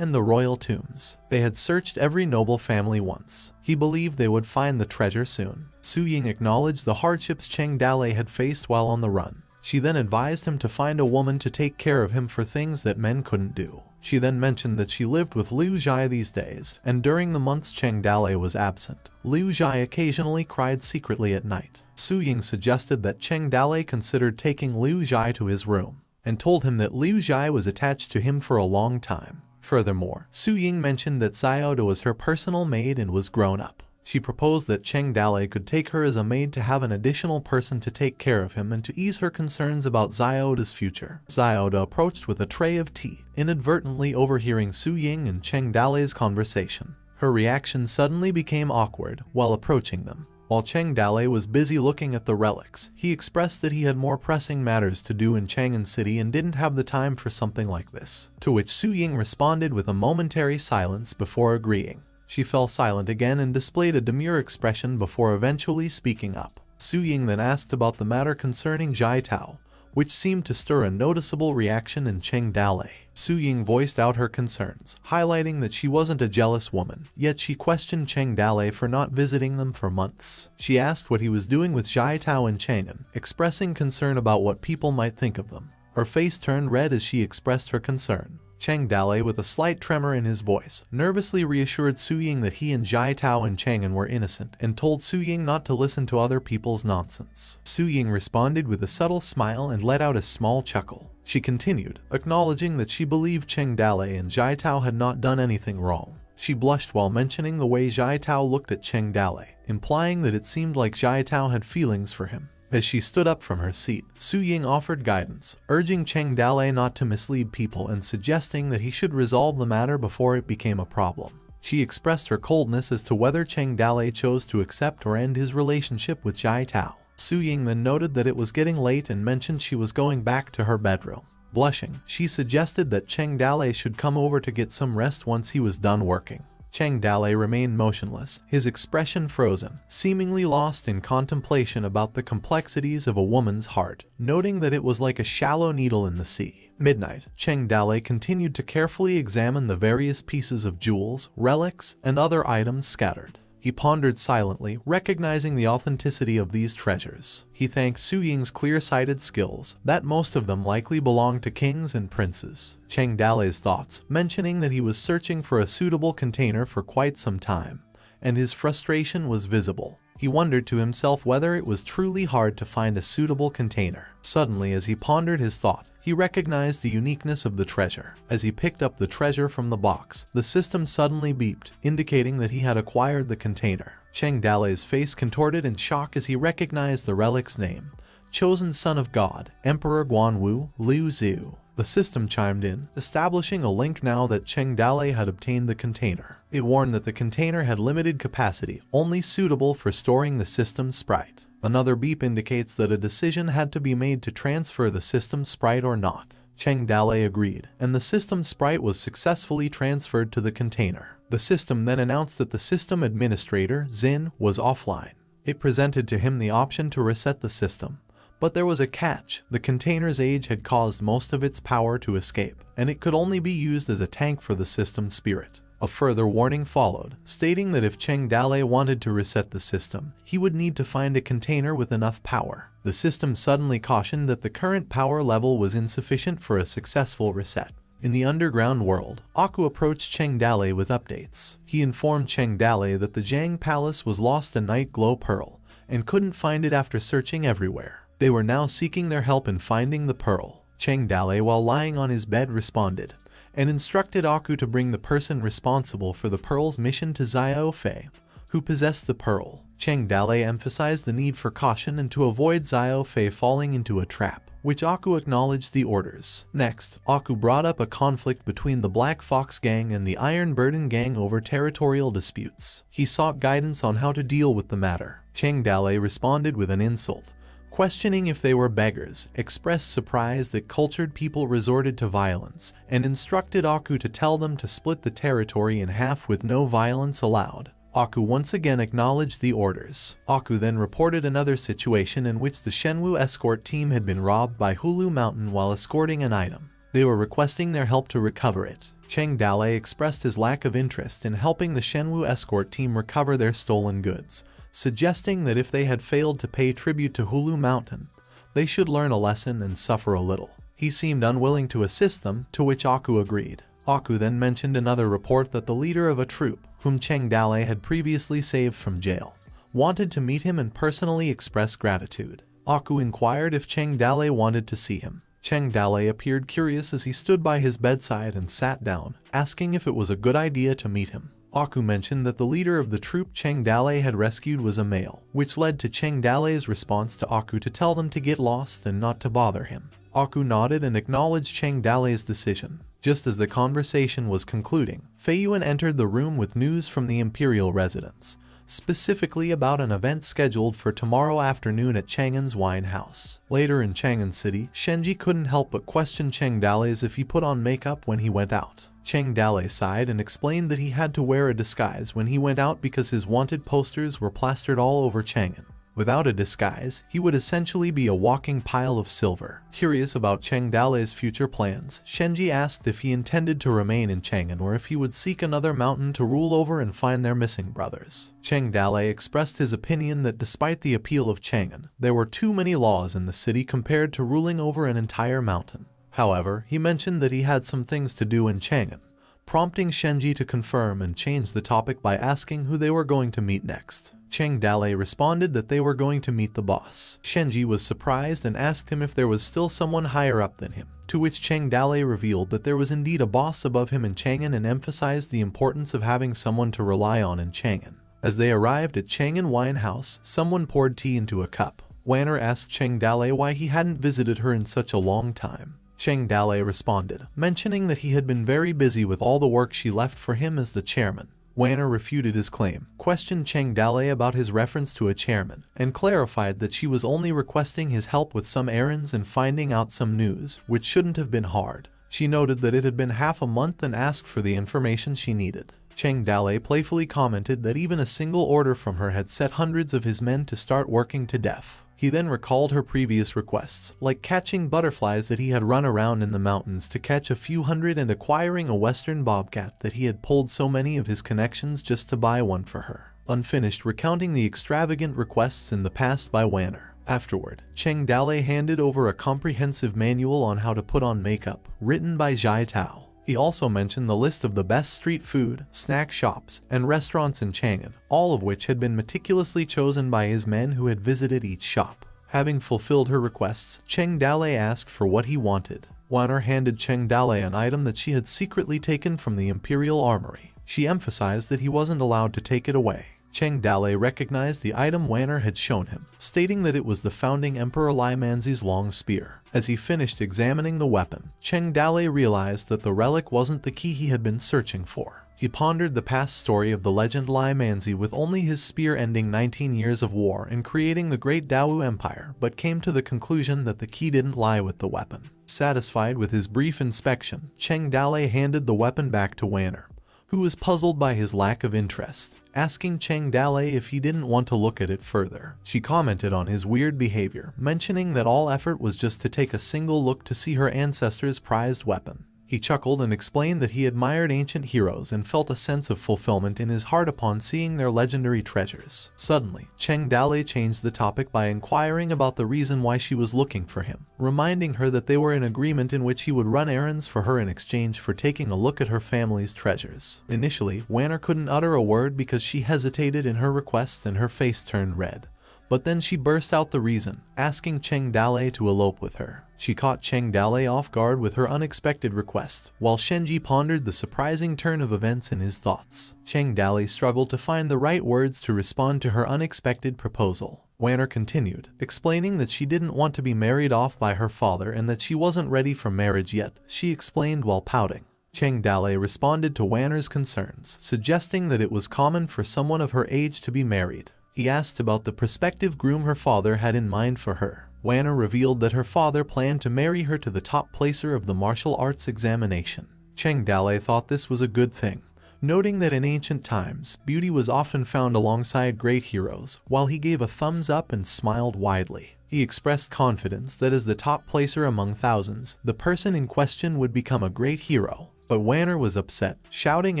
and the royal tombs. They had searched every noble family once. He believed they would find the treasure soon. Su Ying acknowledged the hardships Cheng Dale had faced while on the run. She then advised him to find a woman to take care of him for things that men couldn't do. She then mentioned that she lived with Liu Zhai these days, and during the months Cheng Dale was absent, Liu Zhai occasionally cried secretly at night. Su Ying suggested that Cheng Dale considered taking Liu Zhai to his room, and told him that Liu Zhai was attached to him for a long time. Furthermore, Su Ying mentioned that Xiaoda was her personal maid and was grown up. She proposed that Cheng Dale could take her as a maid to have an additional person to take care of him and to ease her concerns about Xiaoda's future. Xiaoda approached with a tray of tea, inadvertently overhearing Su Ying and Cheng Dale's conversation. Her reaction suddenly became awkward while approaching them. While Cheng Dale was busy looking at the relics, he expressed that he had more pressing matters to do in Chang'an City and didn't have the time for something like this, to which Su Ying responded with a momentary silence before agreeing. She fell silent again and displayed a demure expression before eventually speaking up. Su Ying then asked about the matter concerning Jai Tao, which seemed to stir a noticeable reaction in Cheng Dale. Su Ying voiced out her concerns, highlighting that she wasn't a jealous woman, yet she questioned Cheng Dale for not visiting them for months. She asked what he was doing with Jai Tao and Chang'an, expressing concern about what people might think of them. Her face turned red as she expressed her concern. Cheng Dale, with a slight tremor in his voice, nervously reassured Su Ying that he and Jai Tao and Chang'an were innocent and told Su Ying not to listen to other people's nonsense. Su Ying responded with a subtle smile and let out a small chuckle. She continued, acknowledging that she believed Cheng Dale and Jai Tao had not done anything wrong. She blushed while mentioning the way Jai Tao looked at Cheng Dale, implying that it seemed like Jai Tao had feelings for him. As she stood up from her seat, Su Ying offered guidance, urging Cheng Dale not to mislead people and suggesting that he should resolve the matter before it became a problem. She expressed her coldness as to whether Cheng Dale chose to accept or end his relationship with Jai Tao. Su Ying then noted that it was getting late and mentioned she was going back to her bedroom. Blushing, she suggested that Cheng Dale should come over to get some rest once he was done working. Cheng Dale remained motionless, his expression frozen, seemingly lost in contemplation about the complexities of a woman's heart, noting that it was like a shallow needle in the sea. Midnight, Cheng Dale continued to carefully examine the various pieces of jewels, relics, and other items scattered. He pondered silently, recognizing the authenticity of these treasures. He thanked Su Ying's clear-sighted skills, that most of them likely belonged to kings and princes. Cheng Dale's thoughts, mentioning that he was searching for a suitable container for quite some time, and his frustration was visible. He wondered to himself whether it was truly hard to find a suitable container. Suddenly, as he pondered his thought, he recognized the uniqueness of the treasure. As he picked up the treasure from the box, the system suddenly beeped, indicating that he had acquired the container. Cheng Dale's face contorted in shock as he recognized the relic's name: Chosen Son of God, Emperor Guanwu, Liu Ziu. The system chimed in, establishing a link now that Cheng Dale had obtained the container. It warned that the container had limited capacity, only suitable for storing the system's sprite. Another beep indicates that a decision had to be made to transfer the system's sprite or not. Cheng Dale agreed, and the system's sprite was successfully transferred to the container. The system then announced that the system administrator, Xin, was offline. It presented to him the option to reset the system. But there was a catch. The container's age had caused most of its power to escape, and it could only be used as a tank for the system's spirit. A further warning followed, stating that if Cheng Dale wanted to reset the system, he would need to find a container with enough power. The system suddenly cautioned that the current power level was insufficient for a successful reset. In the underground world, Aku approached Cheng Dale with updates. He informed Cheng Dale that the Jiang Palace was lost a night glow pearl, and couldn't find it after searching everywhere. They were now seeking their help in finding the pearl. Cheng Dale, while lying on his bed, responded and instructed Aku to bring the person responsible for the pearl's mission to Xiao Fei, who possessed the pearl. Cheng Dale emphasized the need for caution and to avoid Xiao Fei falling into a trap, which Aku acknowledged the orders. Next, Aku brought up a conflict between the Black Fox Gang and the Iron Burden Gang over territorial disputes. He sought guidance on how to deal with the matter. Cheng Dale responded with an insult, questioning if they were beggars, expressed surprise that cultured people resorted to violence, and instructed Aku to tell them to split the territory in half with no violence allowed. Aku once again acknowledged the orders. Aku then reported another situation in which the Shenwu escort team had been robbed by Hulu Mountain while escorting an item. They were requesting their help to recover it. Cheng Dale expressed his lack of interest in helping the Shenwu escort team recover their stolen goods, suggesting that if they had failed to pay tribute to Hulu Mountain, they should learn a lesson and suffer a little. He seemed unwilling to assist them, to which Aku agreed. Aku then mentioned another report that the leader of a troop, whom Cheng Dale had previously saved from jail, wanted to meet him and personally express gratitude. Aku inquired if Cheng Dale wanted to see him. Cheng Dale appeared curious as he stood by his bedside and sat down, asking if it was a good idea to meet him. Aku mentioned that the leader of the troop Cheng Dale had rescued was a male, which led to Cheng Dale's response to Aku to tell them to get lost and not to bother him. Aku nodded and acknowledged Cheng Dale's decision. Just as the conversation was concluding, Fei Yuan entered the room with news from the imperial residence, specifically about an event scheduled for tomorrow afternoon at Chang'an's wine house. Later in Chang'an City, Shenji couldn't help but question Cheng Dale's if he put on makeup when he went out. Cheng Dale sighed and explained that he had to wear a disguise when he went out because his wanted posters were plastered all over Chang'an. Without a disguise, he would essentially be a walking pile of silver. Curious about Cheng Dale's future plans, Shenji asked if he intended to remain in Chang'an or if he would seek another mountain to rule over and find their missing brothers. Cheng Dale expressed his opinion that despite the appeal of Chang'an, there were too many laws in the city compared to ruling over an entire mountain. However, he mentioned that he had some things to do in Chang'an, prompting Shenji to confirm and change the topic by asking who they were going to meet next. Cheng Dale responded that they were going to meet the boss. Shenji was surprised and asked him if there was still someone higher up than him, to which Cheng Dale revealed that there was indeed a boss above him in Chang'an and emphasized the importance of having someone to rely on in Chang'an. As they arrived at Chang'an Wine House, someone poured tea into a cup. Wanner asked Cheng Dale why he hadn't visited her in such a long time. Cheng Dale responded, mentioning that he had been very busy with all the work she left for him as the chairman. Wanner refuted his claim, questioned Cheng Dale about his reference to a chairman, and clarified that she was only requesting his help with some errands and finding out some news, which shouldn't have been hard. She noted that it had been half a month and asked for the information she needed. Cheng Dale playfully commented that even a single order from her had set hundreds of his men to start working to death. He then recalled her previous requests, like catching butterflies that he had run around in the mountains to catch a few hundred and acquiring a western bobcat that he had pulled so many of his connections just to buy one for her. Unfinished recounting the extravagant requests in the past by Wanner. Afterward, Cheng Dale handed over a comprehensive manual on how to put on makeup, written by Zhai Tao. He also mentioned the list of the best street food, snack shops, and restaurants in Chang'an, all of which had been meticulously chosen by his men who had visited each shop. Having fulfilled her requests, Cheng Dale asked for what he wanted. Wanner handed Cheng Dale an item that she had secretly taken from the Imperial Armory. She emphasized that he wasn't allowed to take it away. Cheng Dale recognized the item Wanner had shown him, stating that it was the founding Emperor Lai Manzi's long spear. As he finished examining the weapon, Cheng Dale realized that the relic wasn't the key he had been searching for. He pondered the past story of the legend Lai Manzi with only his spear ending 19 years of war and creating the Great Dawu Empire, but came to the conclusion that the key didn't lie with the weapon. Satisfied with his brief inspection, Cheng Dale handed the weapon back to Wanner, who was puzzled by his lack of interest, asking Cheng Dale if he didn't want to look at it further. She commented on his weird behavior, mentioning that all effort was just to take a single look to see her ancestors' prized weapon. He chuckled and explained that he admired ancient heroes and felt a sense of fulfillment in his heart upon seeing their legendary treasures. Suddenly, Cheng Dale changed the topic by inquiring about the reason why she was looking for him, reminding her that they were in agreement in which he would run errands for her in exchange for taking a look at her family's treasures. Initially, Wanner couldn't utter a word because she hesitated in her request and her face turned red. But then she burst out the reason, asking Cheng Dale to elope with her. She caught Cheng Dale off guard with her unexpected request, while Shenji pondered the surprising turn of events in his thoughts. Cheng Dale struggled to find the right words to respond to her unexpected proposal. Wanner continued, explaining that she didn't want to be married off by her father and that she wasn't ready for marriage yet, she explained while pouting. Cheng Dale responded to Wanner's concerns, suggesting that it was common for someone of her age to be married. He asked about the prospective groom her father had in mind for her. Wanner revealed that her father planned to marry her to the top placer of the martial arts examination. Cheng Dale thought this was a good thing, noting that in ancient times, beauty was often found alongside great heroes, while he gave a thumbs up and smiled widely. He expressed confidence that as the top placer among thousands, the person in question would become a great hero. But Wanner was upset, shouting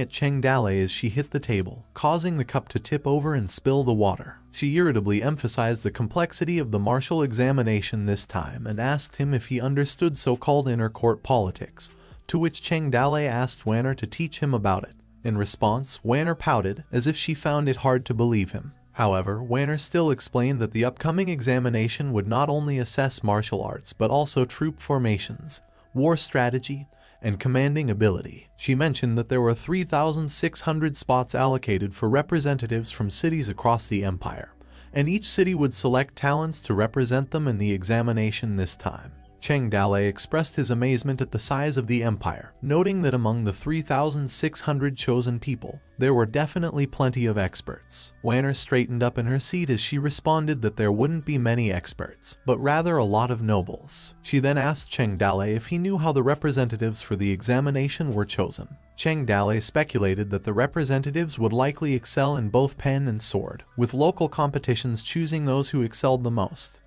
at Cheng Dale as she hit the table, causing the cup to tip over and spill the water. She irritably emphasized the complexity of the martial examination this time and asked him if he understood so-called inner court politics, to which Cheng Dale asked Wanner to teach him about it. In response, Wanner pouted, as if she found it hard to believe him. However, Wanner still explained that the upcoming examination would not only assess martial arts but also troop formations, war strategy, and commanding ability. She mentioned that there were 3,600 spots allocated for representatives from cities across the empire, and each city would select talents to represent them in the examination this time. Cheng Dale expressed his amazement at the size of the empire, noting that among the 3,600 chosen people, there were definitely plenty of experts. Wanner straightened up in her seat as she responded that there wouldn't be many experts, but rather a lot of nobles. She then asked Cheng Dale if he knew how the representatives for the examination were chosen. Cheng Dale speculated that the representatives would likely excel in both pen and sword, with local competitions choosing those who excelled the most,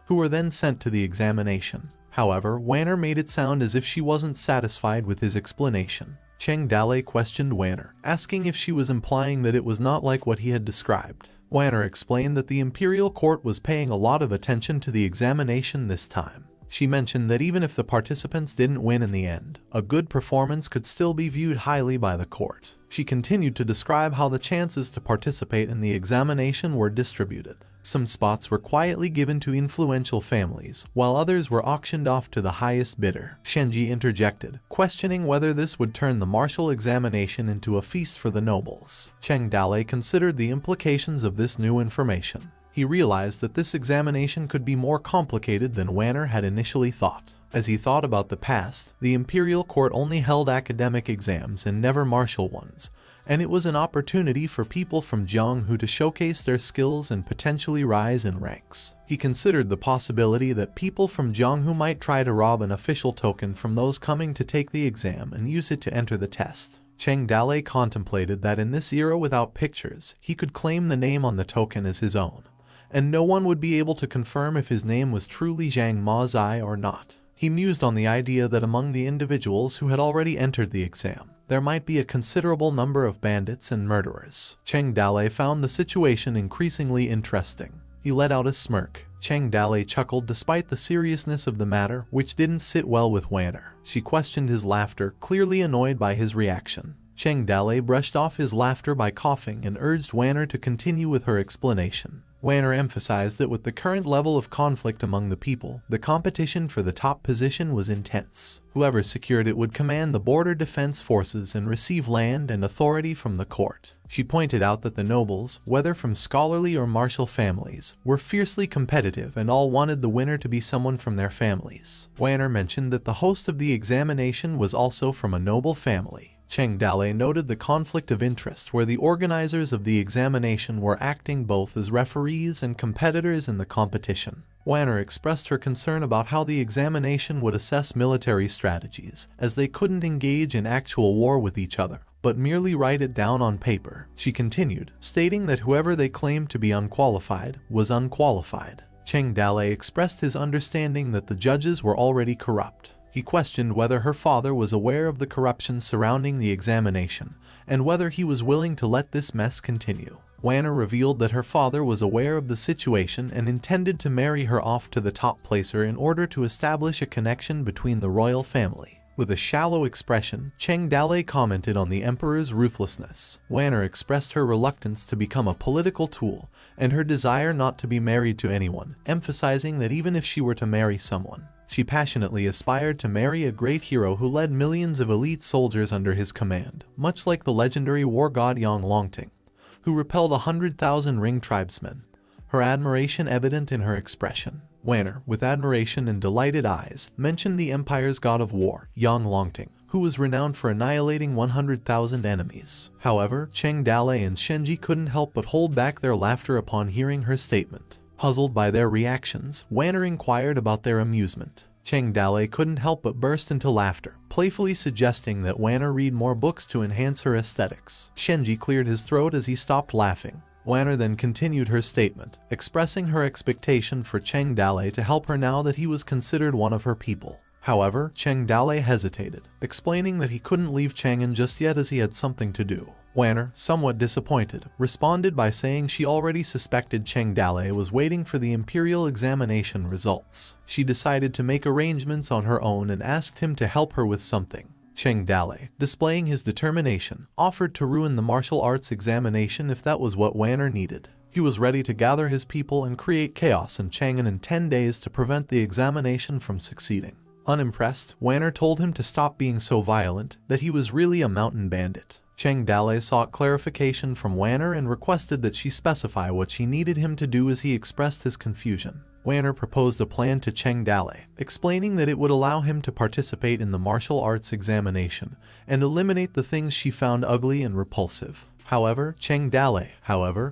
who were then sent to the examination. However, Wanner made it sound as if she wasn't satisfied with his explanation. Cheng Dale questioned Wanner, asking if she was implying that it was not like what he had described. Wanner explained that the imperial court was paying a lot of attention to the examination this time. She mentioned that even if the participants didn't win in the end, a good performance could still be viewed highly by the court. She continued to describe how the chances to participate in the examination were distributed. Some spots were quietly given to influential families, while others were auctioned off to the highest bidder. Shenji interjected, questioning whether this would turn the martial examination into a feast for the nobles. Cheng Dale considered the implications of this new information. He realized that this examination could be more complicated than Wanner had initially thought. As he thought about the past, the imperial court only held academic exams and never martial ones, and it was an opportunity for people from Jianghu to showcase their skills and potentially rise in ranks. He considered the possibility that people from Jianghu might try to rob an official token from those coming to take the exam and use it to enter the test. Cheng Dale contemplated that in this era without pictures, he could claim the name on the token as his own, and no one would be able to confirm if his name was truly Zhang Mazai or not. He mused on the idea that among the individuals who had already entered the exam, there might be a considerable number of bandits and murderers. Cheng Dale found the situation increasingly interesting. He let out a smirk. Cheng Dale chuckled despite the seriousness of the matter, which didn't sit well with Wanner. She questioned his laughter, clearly annoyed by his reaction. Cheng Dale brushed off his laughter by coughing and urged Wanner to continue with her explanation. Wanner emphasized that with the current level of conflict among the people, the competition for the top position was intense. Whoever secured it would command the border defense forces and receive land and authority from the court. She pointed out that the nobles, whether from scholarly or martial families, were fiercely competitive and all wanted the winner to be someone from their families. Wanner mentioned that the host of the examination was also from a noble family. Cheng Dale noted the conflict of interest where the organizers of the examination were acting both as referees and competitors in the competition. Wanner expressed her concern about how the examination would assess military strategies, as they couldn't engage in actual war with each other, but merely write it down on paper. She continued, stating that whoever they claimed to be unqualified was unqualified. Cheng Dale expressed his understanding that the judges were already corrupt. He questioned whether her father was aware of the corruption surrounding the examination, and whether he was willing to let this mess continue. Wanner revealed that her father was aware of the situation and intended to marry her off to the top placer in order to establish a connection between the royal family. With a shallow expression, Cheng Dalei commented on the emperor's ruthlessness. Wanner expressed her reluctance to become a political tool and her desire not to be married to anyone, emphasizing that even if she were to marry someone, she passionately aspired to marry a great hero who led millions of elite soldiers under his command, much like the legendary war god Yang Longting, who repelled 100,000 ring tribesmen, her admiration evident in her expression. Wanner, with admiration and delighted eyes, mentioned the empire's god of war, Yang Longting, who was renowned for annihilating 100,000 enemies. However, Cheng Dalei and Shenji couldn't help but hold back their laughter upon hearing her statement. Puzzled by their reactions, Wanner inquired about their amusement. Cheng Dalei couldn't help but burst into laughter, playfully suggesting that Wanner read more books to enhance her aesthetics. Shenji cleared his throat as he stopped laughing. Wanner then continued her statement, expressing her expectation for Cheng Dalei to help her now that he was considered one of her people. However, Cheng Dalei hesitated, explaining that he couldn't leave Chang'an just yet as he had something to do. Wanner, somewhat disappointed, responded by saying she already suspected Cheng Dalei was waiting for the imperial examination results. She decided to make arrangements on her own and asked him to help her with something. Cheng Dalei, displaying his determination, offered to ruin the martial arts examination if that was what Wanner needed. He was ready to gather his people and create chaos in Chang'an in 10 days to prevent the examination from succeeding. Unimpressed, Wanner told him to stop being so violent, that he was really a mountain bandit. Cheng Dalei sought clarification from Wanner and requested that she specify what she needed him to do as he expressed his confusion. Wanner proposed a plan to Cheng Dalei, explaining that it would allow him to participate in the martial arts examination and eliminate the things she found ugly and repulsive. However, Cheng Dalei,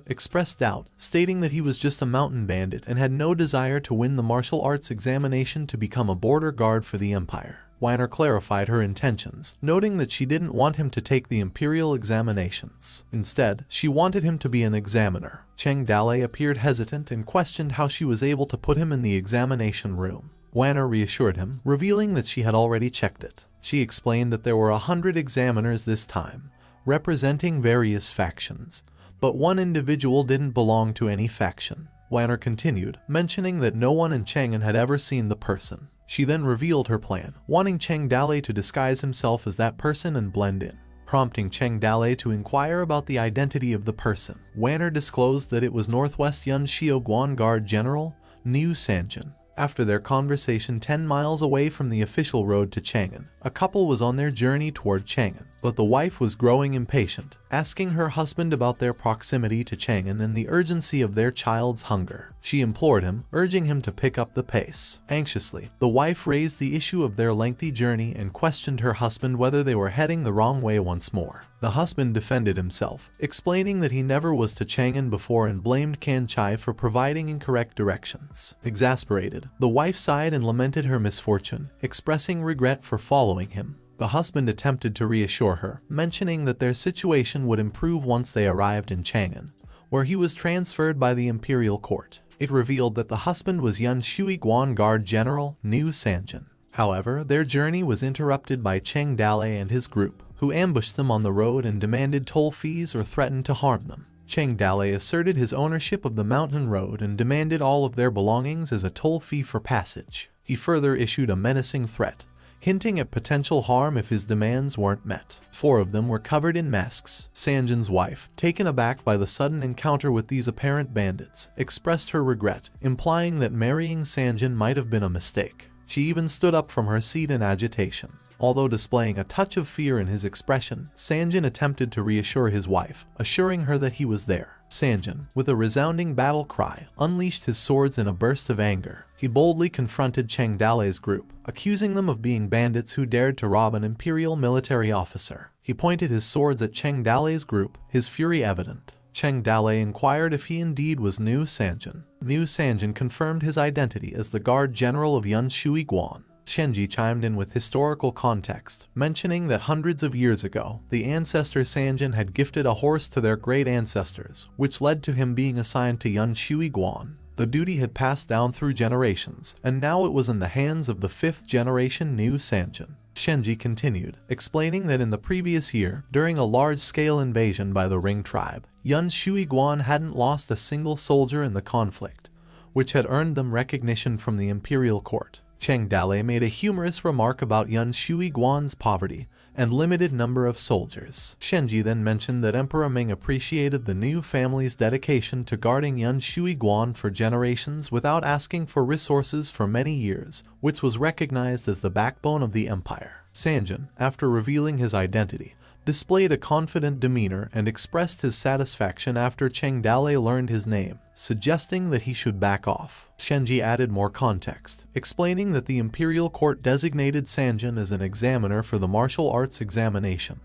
expressed doubt, stating that he was just a mountain bandit and had no desire to win the martial arts examination to become a border guard for the empire. Wanner clarified her intentions, noting that she didn't want him to take the imperial examinations. Instead, she wanted him to be an examiner. Cheng Dalei appeared hesitant and questioned how she was able to put him in the examination room. Wanner reassured him, revealing that she had already checked it. She explained that there were 100 examiners this time, representing various factions, but one individual didn't belong to any faction. Wanner continued, mentioning that no one in Chang'an had ever seen the person. She then revealed her plan, wanting Cheng Dalei to disguise himself as that person and blend in, prompting Cheng Dalei to inquire about the identity of the person. Wanner disclosed that it was Northwest Yun Xiaoguan Guard General Niu Sanjin. After their conversation 10 miles away from the official road to Chang'an, a couple was on their journey toward Chang'an, but the wife was growing impatient, asking her husband about their proximity to Chang'an and the urgency of their child's hunger. She implored him, urging him to pick up the pace. Anxiously, the wife raised the issue of their lengthy journey and questioned her husband whether they were heading the wrong way once more. The husband defended himself, explaining that he never was to Chang'an before and blamed Kan Chai for providing incorrect directions. Exasperated, the wife sighed and lamented her misfortune, expressing regret for following him. The husband attempted to reassure her, mentioning that their situation would improve once they arrived in Chang'an, where he was transferred by the imperial court. It revealed that the husband was Yun Xiaoguan Guard General Niu Sanjin. However, their journey was interrupted by Cheng Dalei and his group, who ambushed them on the road and demanded toll fees or threatened to harm them. Cheng Dalei asserted his ownership of the mountain road and demanded all of their belongings as a toll fee for passage. He further issued a menacing threat, hinting at potential harm if his demands weren't met. 4 of them were covered in masks. Sanjin's wife, taken aback by the sudden encounter with these apparent bandits, expressed her regret, implying that marrying Sanjin might have been a mistake. She even stood up from her seat in agitation. Although displaying a touch of fear in his expression, Sanjin attempted to reassure his wife, assuring her that he was there. Sanjin, with a resounding battle cry, unleashed his swords in a burst of anger. He boldly confronted Cheng Dalei's group, accusing them of being bandits who dared to rob an imperial military officer. He pointed his swords at Cheng Dalei's group, his fury evident. Cheng Dalei inquired if he indeed was Niu Sanjin. Niu Sanjin confirmed his identity as the Guard General of Yun Xiaoguan. Shenji chimed in with historical context, mentioning that hundreds of years ago, the ancestor Sanjin had gifted a horse to their great ancestors, which led to him being assigned to Yun Xiaoguan. The duty had passed down through generations, and now it was in the hands of the 5th generation Niu Sanjin. Shenji continued, explaining that in the previous year, during a large-scale invasion by the Ring tribe, Yun Xiaoguan hadn't lost a single soldier in the conflict, which had earned them recognition from the imperial court. Cheng Dalei made a humorous remark about Yun Shui Guan's poverty and limited number of soldiers. Shenji then mentioned that Emperor Ming appreciated the new family's dedication to guarding Yun Shui Guan for generations without asking for resources for many years, which was recognized as the backbone of the empire. Sanjin, after revealing his identity, displayed a confident demeanor and expressed his satisfaction after Cheng Dalei learned his name, suggesting that he should back off. Shenji added more context, explaining that the imperial court designated Sanjin as an examiner for the martial arts examination,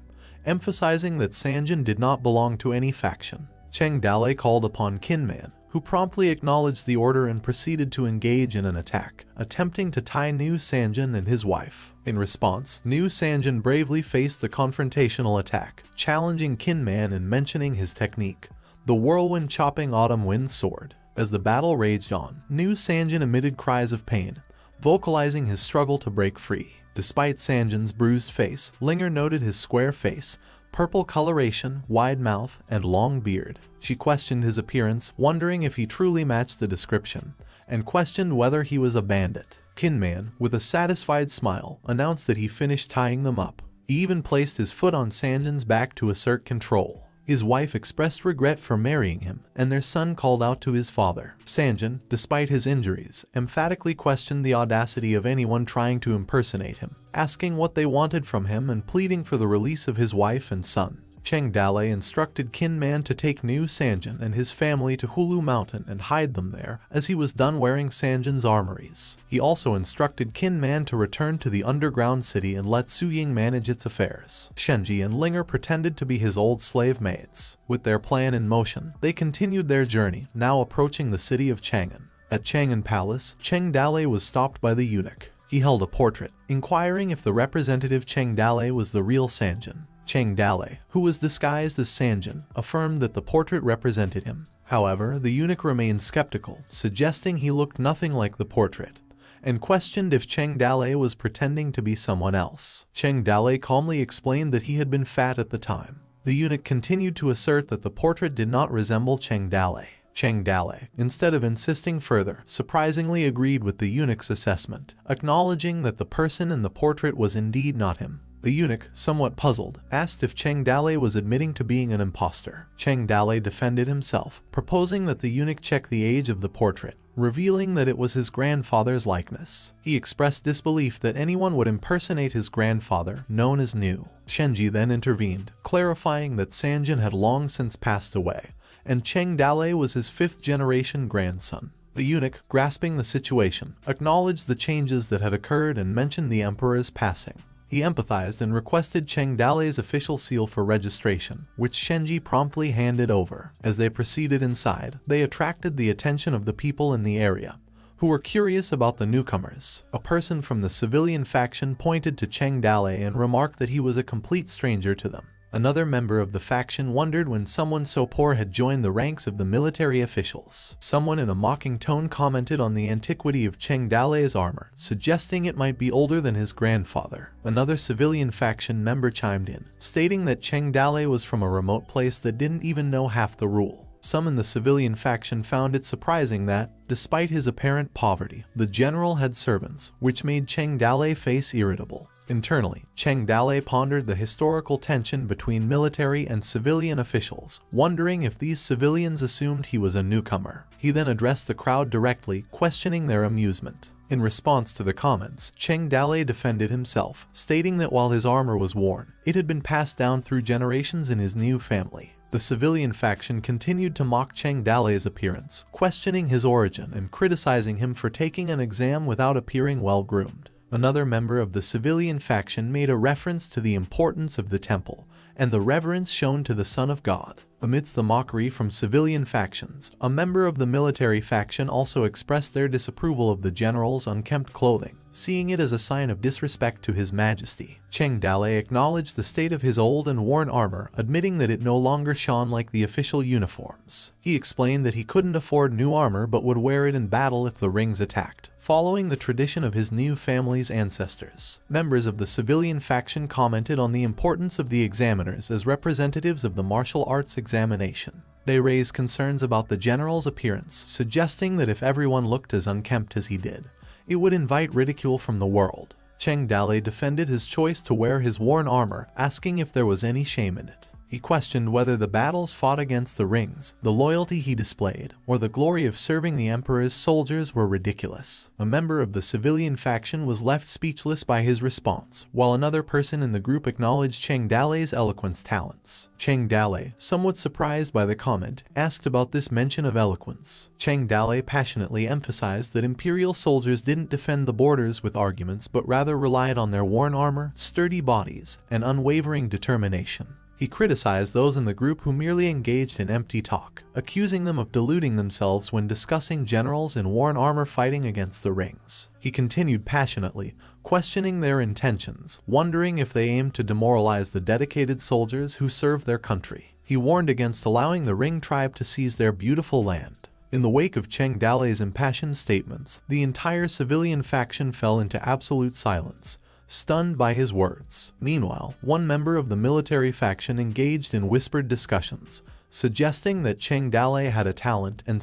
emphasizing that Sanjin did not belong to any faction. Cheng Dalei called upon Kinman, who promptly acknowledged the order and proceeded to engage in an attack, attempting to tie New Sanjin and his wife. In response, New Sanjin bravely faced the confrontational attack, challenging Kinman and mentioning his technique, the whirlwind chopping autumn wind sword. As the battle raged on, New Sanjin emitted cries of pain, vocalizing his struggle to break free. Despite Sanjin's bruised face, Linger noted his square face, purple coloration, wide mouth, and long beard. She questioned his appearance, wondering if he truly matched the description, and questioned whether he was a bandit. Kinman, with a satisfied smile, announced that he finished tying them up. He even placed his foot on Sanjin's back to assert control. His wife expressed regret for marrying him, and their son called out to his father. Sanjin, despite his injuries, emphatically questioned the audacity of anyone trying to impersonate him, asking what they wanted from him and pleading for the release of his wife and son. Cheng Dalei instructed Kinman to take New Sanjin and his family to Hulu Mountain and hide them there as he was done wearing Sanjin's armories. He also instructed Kinman to return to the underground city and let Su Ying manage its affairs. Shenji and Linger pretended to be his old slave maids. With their plan in motion, they continued their journey, now approaching the city of Chang'an. At Chang'an Palace, Cheng Dalei was stopped by the eunuch. He held a portrait, inquiring if the representative Cheng Dalei was the real Sanjin. Cheng Dalei, who was disguised as Sanjin, affirmed that the portrait represented him. However, the eunuch remained skeptical, suggesting he looked nothing like the portrait, and questioned if Cheng Dalei was pretending to be someone else. Cheng Dalei calmly explained that he had been fat at the time. The eunuch continued to assert that the portrait did not resemble Cheng Dalei. Cheng Dalei, instead of insisting further, surprisingly agreed with the eunuch's assessment, acknowledging that the person in the portrait was indeed not him. The eunuch, somewhat puzzled, asked if Cheng Dalei was admitting to being an impostor. Cheng Dalei defended himself, proposing that the eunuch check the age of the portrait, revealing that it was his grandfather's likeness. He expressed disbelief that anyone would impersonate his grandfather, known as New. Shenji then intervened, clarifying that Sanjin had long since passed away, and Cheng Dalei was his fifth-generation grandson. The eunuch, grasping the situation, acknowledged the changes that had occurred and mentioned the emperor's passing. He empathized and requested Cheng Dalei's official seal for registration, which Shenji promptly handed over. As they proceeded inside, they attracted the attention of the people in the area, who were curious about the newcomers. A person from the civilian faction pointed to Cheng Dalei and remarked that he was a complete stranger to them. Another member of the faction wondered when someone so poor had joined the ranks of the military officials. Someone in a mocking tone commented on the antiquity of Cheng Dalei's armor, suggesting it might be older than his grandfather. Another civilian faction member chimed in, stating that Cheng Dalei was from a remote place that didn't even know half the rule. Some in the civilian faction found it surprising that, despite his apparent poverty, the general had servants, which made Cheng Dalei face irritable. Internally, Cheng Dalei pondered the historical tension between military and civilian officials, wondering if these civilians assumed he was a newcomer. He then addressed the crowd directly, questioning their amusement. In response to the comments, Cheng Dalei defended himself, stating that while his armor was worn, it had been passed down through generations in his new family. The civilian faction continued to mock Cheng Dalei's appearance, questioning his origin and criticizing him for taking an exam without appearing well-groomed. Another member of the civilian faction made a reference to the importance of the temple and the reverence shown to the Son of God. Amidst the mockery from civilian factions, a member of the military faction also expressed their disapproval of the general's unkempt clothing, seeing it as a sign of disrespect to His Majesty. Cheng Dalei acknowledged the state of his old and worn armor, admitting that it no longer shone like the official uniforms. He explained that he couldn't afford new armor but would wear it in battle if the rings attacked, following the tradition of his new family's ancestors. Members of the civilian faction commented on the importance of the examiners as representatives of the martial arts examination. They raised concerns about the general's appearance, suggesting that if everyone looked as unkempt as he did, It would invite ridicule from the world. Cheng Dalei defended his choice to wear his worn armor, asking if there was any shame in it. He questioned whether the battles fought against the rings, the loyalty he displayed, or the glory of serving the emperor's soldiers were ridiculous. A member of the civilian faction was left speechless by his response, while another person in the group acknowledged Cheng Dalei's eloquence talents. Cheng Dalei, somewhat surprised by the comment, asked about this mention of eloquence. Cheng Dalei passionately emphasized that imperial soldiers didn't defend the borders with arguments but rather relied on their worn armor, sturdy bodies, and unwavering determination. He criticized those in the group who merely engaged in empty talk, accusing them of deluding themselves when discussing generals in worn armor fighting against the rings. He continued passionately, questioning their intentions, wondering if they aimed to demoralize the dedicated soldiers who served their country. He warned against allowing the Ring tribe to seize their beautiful land. In the wake of Cheng Dalei's impassioned statements, the entire civilian faction fell into absolute silence, stunned by his words. Meanwhile, one member of the military faction engaged in whispered discussions, suggesting that Cheng Dalei had a talent and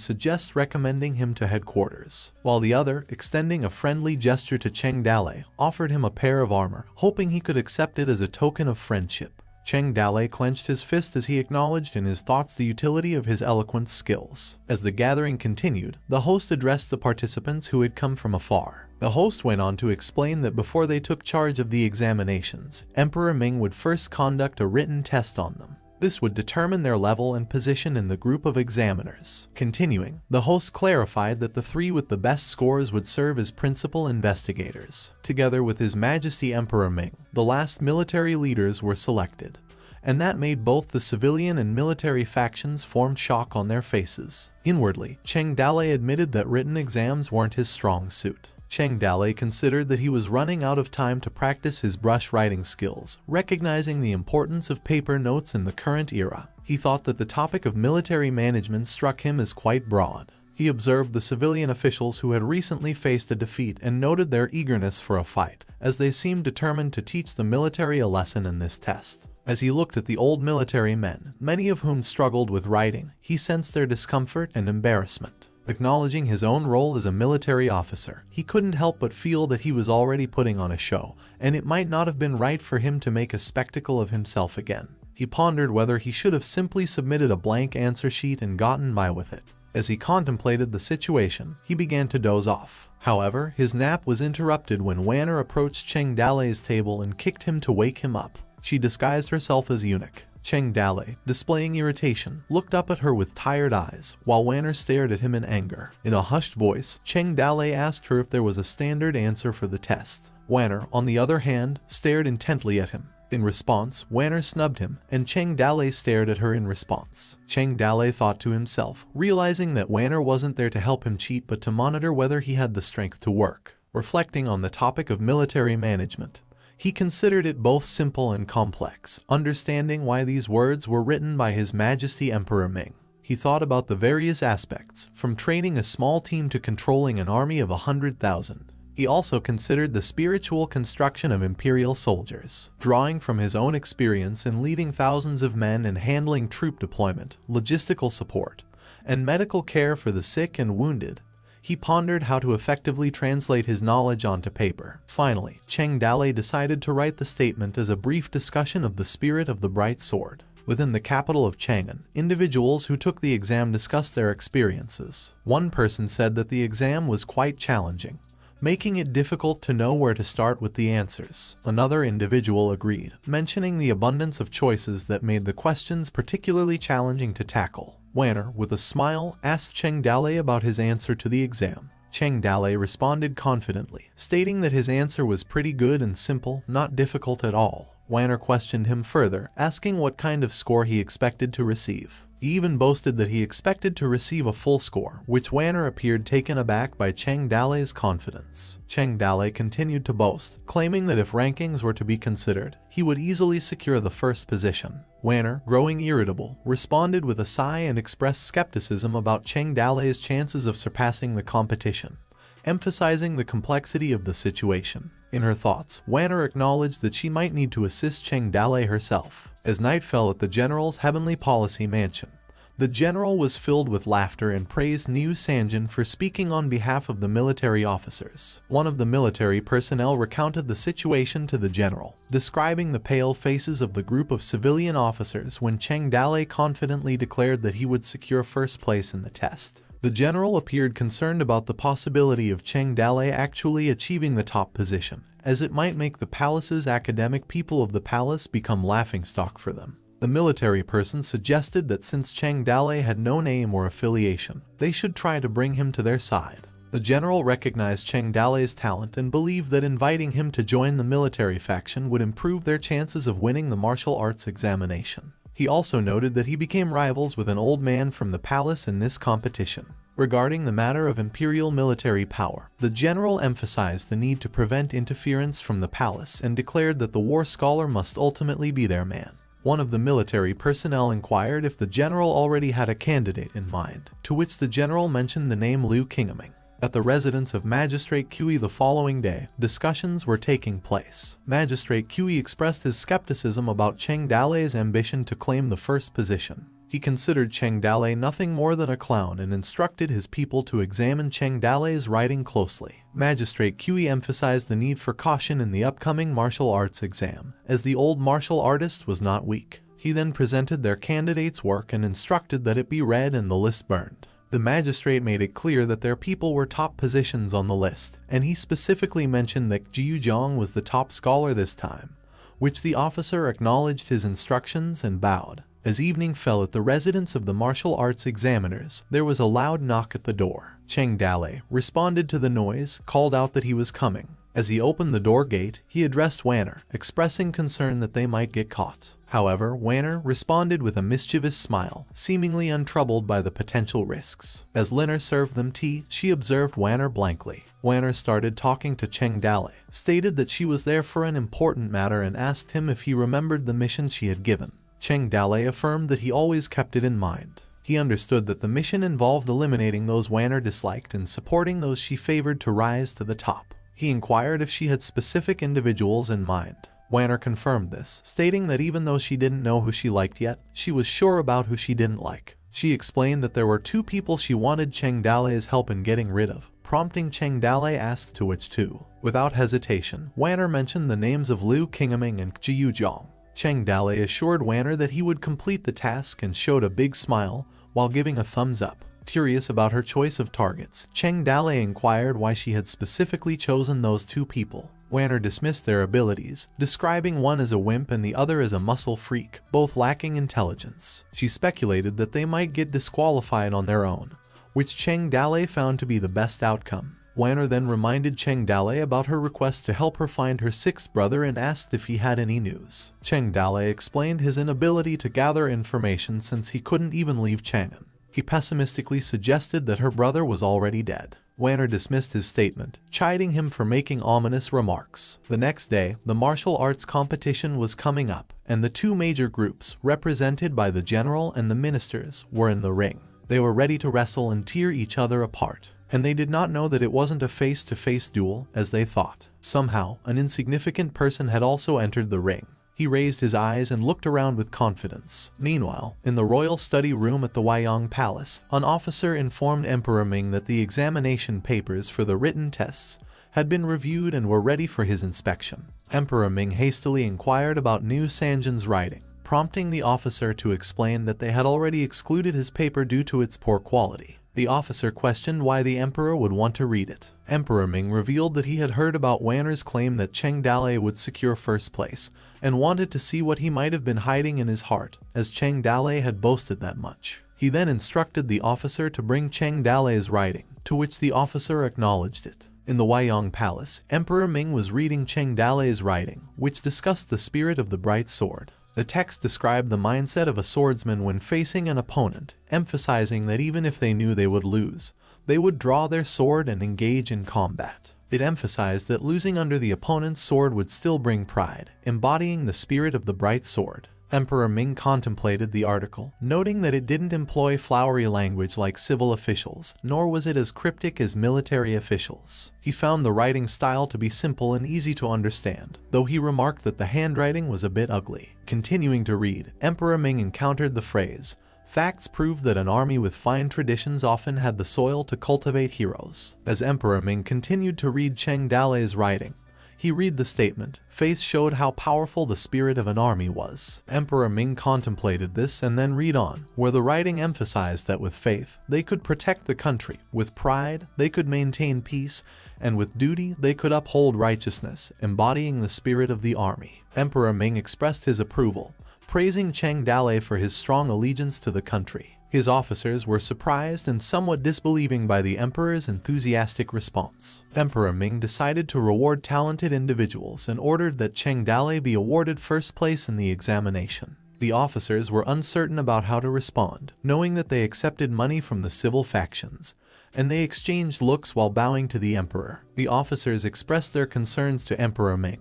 recommending him to headquarters, while the other, extending a friendly gesture to Cheng Dalei, offered him a pair of armor, hoping he could accept it as a token of friendship. Cheng Dalei clenched his fist as he acknowledged in his thoughts the utility of his eloquent skills. As the gathering continued, the host addressed the participants who had come from afar. The host went on to explain that before they took charge of the examinations, Emperor Ming would first conduct a written test on them. This would determine their level and position in the group of examiners. Continuing, the host clarified that the 3 with the best scores would serve as principal investigators. Together with His Majesty Emperor Ming, the last military leaders were selected, and that made both the civilian and military factions form shock on their faces. Inwardly, Cheng Dalei admitted that written exams weren't his strong suit. Cheng Dalei considered that he was running out of time to practice his brush writing skills, recognizing the importance of paper notes in the current era. He thought that the topic of military management struck him as quite broad. He observed the civilian officials who had recently faced a defeat and noted their eagerness for a fight, as they seemed determined to teach the military a lesson in this test. As he looked at the old military men, many of whom struggled with writing, he sensed their discomfort and embarrassment. Acknowledging his own role as a military officer, he couldn't help but feel that he was already putting on a show, and it might not have been right for him to make a spectacle of himself again. He pondered whether he should have simply submitted a blank answer sheet and gotten by with it. As he contemplated the situation, he began to doze off. However, his nap was interrupted when Wanner approached Cheng Dalei's table and kicked him to wake him up. She disguised herself as eunuch. Cheng Dalei, displaying irritation, looked up at her with tired eyes, while Wanner stared at him in anger. In a hushed voice, Cheng Dalei asked her if there was a standard answer for the test. Wanner, on the other hand, stared intently at him. In response, Wanner snubbed him, and Cheng Dalei stared at her in response. Cheng Dalei thought to himself, realizing that Wanner wasn't there to help him cheat but to monitor whether he had the strength to work. Reflecting on the topic of military management, he considered it both simple and complex, understanding why these words were written by His Majesty Emperor Ming. He thought about the various aspects, from training a small team to controlling an army of 100,000. He also considered the spiritual construction of imperial soldiers. Drawing from his own experience in leading thousands of men and handling troop deployment, logistical support, and medical care for the sick and wounded, he pondered how to effectively translate his knowledge onto paper. Finally, Cheng Dalei decided to write the statement as a brief discussion of the spirit of the bright sword. Within the capital of Chang'an, individuals who took the exam discussed their experiences. One person said that the exam was quite challenging, making it difficult to know where to start with the answers. Another individual agreed, mentioning the abundance of choices that made the questions particularly challenging to tackle. Wanner, with a smile, asked Cheng Dalei about his answer to the exam. Cheng Dalei responded confidently, stating that his answer was pretty good and simple, not difficult at all. Wanner questioned him further, asking what kind of score he expected to receive. He even boasted that he expected to receive a full score, which Wanner appeared taken aback by Cheng Dalei's confidence. Cheng Dalei continued to boast, claiming that if rankings were to be considered, he would easily secure the first position. Wanner, growing irritable, responded with a sigh and expressed skepticism about Cheng Dalei's chances of surpassing the competition, emphasizing the complexity of the situation. In her thoughts, Wanner acknowledged that she might need to assist Cheng Dalei herself. As night fell at the general's heavenly policy mansion, The general was filled with laughter and praised Liu Sanjin for speaking on behalf of the military officers. One of the military personnel recounted the situation to the general, describing the pale faces of the group of civilian officers when Cheng Dalei confidently declared that he would secure first place in the test. The general appeared concerned about the possibility of Cheng Dalei actually achieving the top position, as it might make the palace's academic people of the palace become laughingstock for them. The military person suggested that since Cheng Dalei had no name or affiliation, they should try to bring him to their side. The general recognized Cheng Dalei's talent and believed that inviting him to join the military faction would improve their chances of winning the martial arts examination. He also noted that he became rivals with an old man from the palace in this competition. Regarding the matter of imperial military power, the general emphasized the need to prevent interference from the palace and declared that the war scholar must ultimately be their man. One of the military personnel inquired if the general already had a candidate in mind, to which the general mentioned the name Liu Qingming. At the residence of Magistrate Kui the following day, discussions were taking place. Magistrate Kui expressed his skepticism about Cheng Dalei's ambition to claim the first position. He considered Cheng Dalei nothing more than a clown and instructed his people to examine Cheng Dalei's writing closely. Magistrate Kui emphasized the need for caution in the upcoming martial arts exam, as the old martial artist was not weak. He then presented their candidate's work and instructed that it be read and the list burned. The magistrate made it clear that their people were top positions on the list, and he specifically mentioned that Jiu Zhang was the top scholar this time, which the officer acknowledged his instructions and bowed. As evening fell at the residence of the martial arts examiners, there was a loud knock at the door. Cheng Dalei responded to the noise, called out that he was coming. As he opened the door gate, he addressed Wanner, expressing concern that they might get caught. However, Wanner responded with a mischievous smile, seemingly untroubled by the potential risks. As Linner served them tea, she observed Wanner blankly. Wanner started talking to Cheng Dalei, stated that she was there for an important matter and asked him if he remembered the mission she had given. Cheng Dalei affirmed that he always kept it in mind. He understood that the mission involved eliminating those Wanner disliked and supporting those she favored to rise to the top. He inquired if she had specific individuals in mind. Wanner confirmed this, stating that even though she didn't know who she liked yet, she was sure about who she didn't like. She explained that there were two people she wanted Cheng Dalei's help in getting rid of, prompting Cheng Dalei asked to which two. Without hesitation, Wanner mentioned the names of Liu Qingming and Jiu Zhang. Cheng Dalei assured Wanner that he would complete the task and showed a big smile while giving a thumbs up. Curious about her choice of targets, Cheng Dalei inquired why she had specifically chosen those two people. Wanner dismissed their abilities, describing one as a wimp and the other as a muscle freak, both lacking intelligence. She speculated that they might get disqualified on their own, which Cheng Dalei found to be the best outcome. Wanner then reminded Cheng Dalei about her request to help her find her sixth brother and asked if he had any news. Cheng Dalei explained his inability to gather information since he couldn't even leave Chang'an. He pessimistically suggested that her brother was already dead. Wanner dismissed his statement, chiding him for making ominous remarks. The next day, the martial arts competition was coming up, and the two major groups, represented by the general and the ministers, were in the ring. They were ready to wrestle and tear each other apart, and they did not know that it wasn't a face-to-face duel, as they thought. Somehow, an insignificant person had also entered the ring. He raised his eyes and looked around with confidence. Meanwhile, in the royal study room at the Huayang Palace, an officer informed Emperor Ming that the examination papers for the written tests had been reviewed and were ready for his inspection. Emperor Ming hastily inquired about Liu Sanjin's writing, prompting the officer to explain that they had already excluded his paper due to its poor quality. The officer questioned why the emperor would want to read it. Emperor Ming revealed that he had heard about Wanner's claim that Cheng Dalei would secure first place, and wanted to see what he might have been hiding in his heart, as Cheng Dalei had boasted that much. He then instructed the officer to bring Cheng Dalei's writing, to which the officer acknowledged it. In the Huayang Palace, Emperor Ming was reading Cheng Dalei's writing, which discussed the spirit of the bright sword. The text described the mindset of a swordsman when facing an opponent, emphasizing that even if they knew they would lose, they would draw their sword and engage in combat. It emphasized that losing under the opponent's sword would still bring pride, embodying the spirit of the bright sword. Emperor Ming contemplated the article, noting that it didn't employ flowery language like civil officials, nor was it as cryptic as military officials. He found the writing style to be simple and easy to understand, though he remarked that the handwriting was a bit ugly. Continuing to read, Emperor Ming encountered the phrase, Facts proved that an army with fine traditions often had the soil to cultivate heroes. As Emperor Ming continued to read Cheng Dalei's writing, he read the statement, "Faith showed how powerful the spirit of an army was." Emperor Ming contemplated this and then read on, where the writing emphasized that with faith, they could protect the country, with pride, they could maintain peace, and with duty, they could uphold righteousness, embodying the spirit of the army. Emperor Ming expressed his approval, praising Cheng Dalei for his strong allegiance to the country. His officers were surprised and somewhat disbelieving by the emperor's enthusiastic response. Emperor Ming decided to reward talented individuals and ordered that Cheng Dalei be awarded first place in the examination. The officers were uncertain about how to respond, knowing that they accepted money from the civil factions, and they exchanged looks while bowing to the emperor. The officers expressed their concerns to Emperor Ming,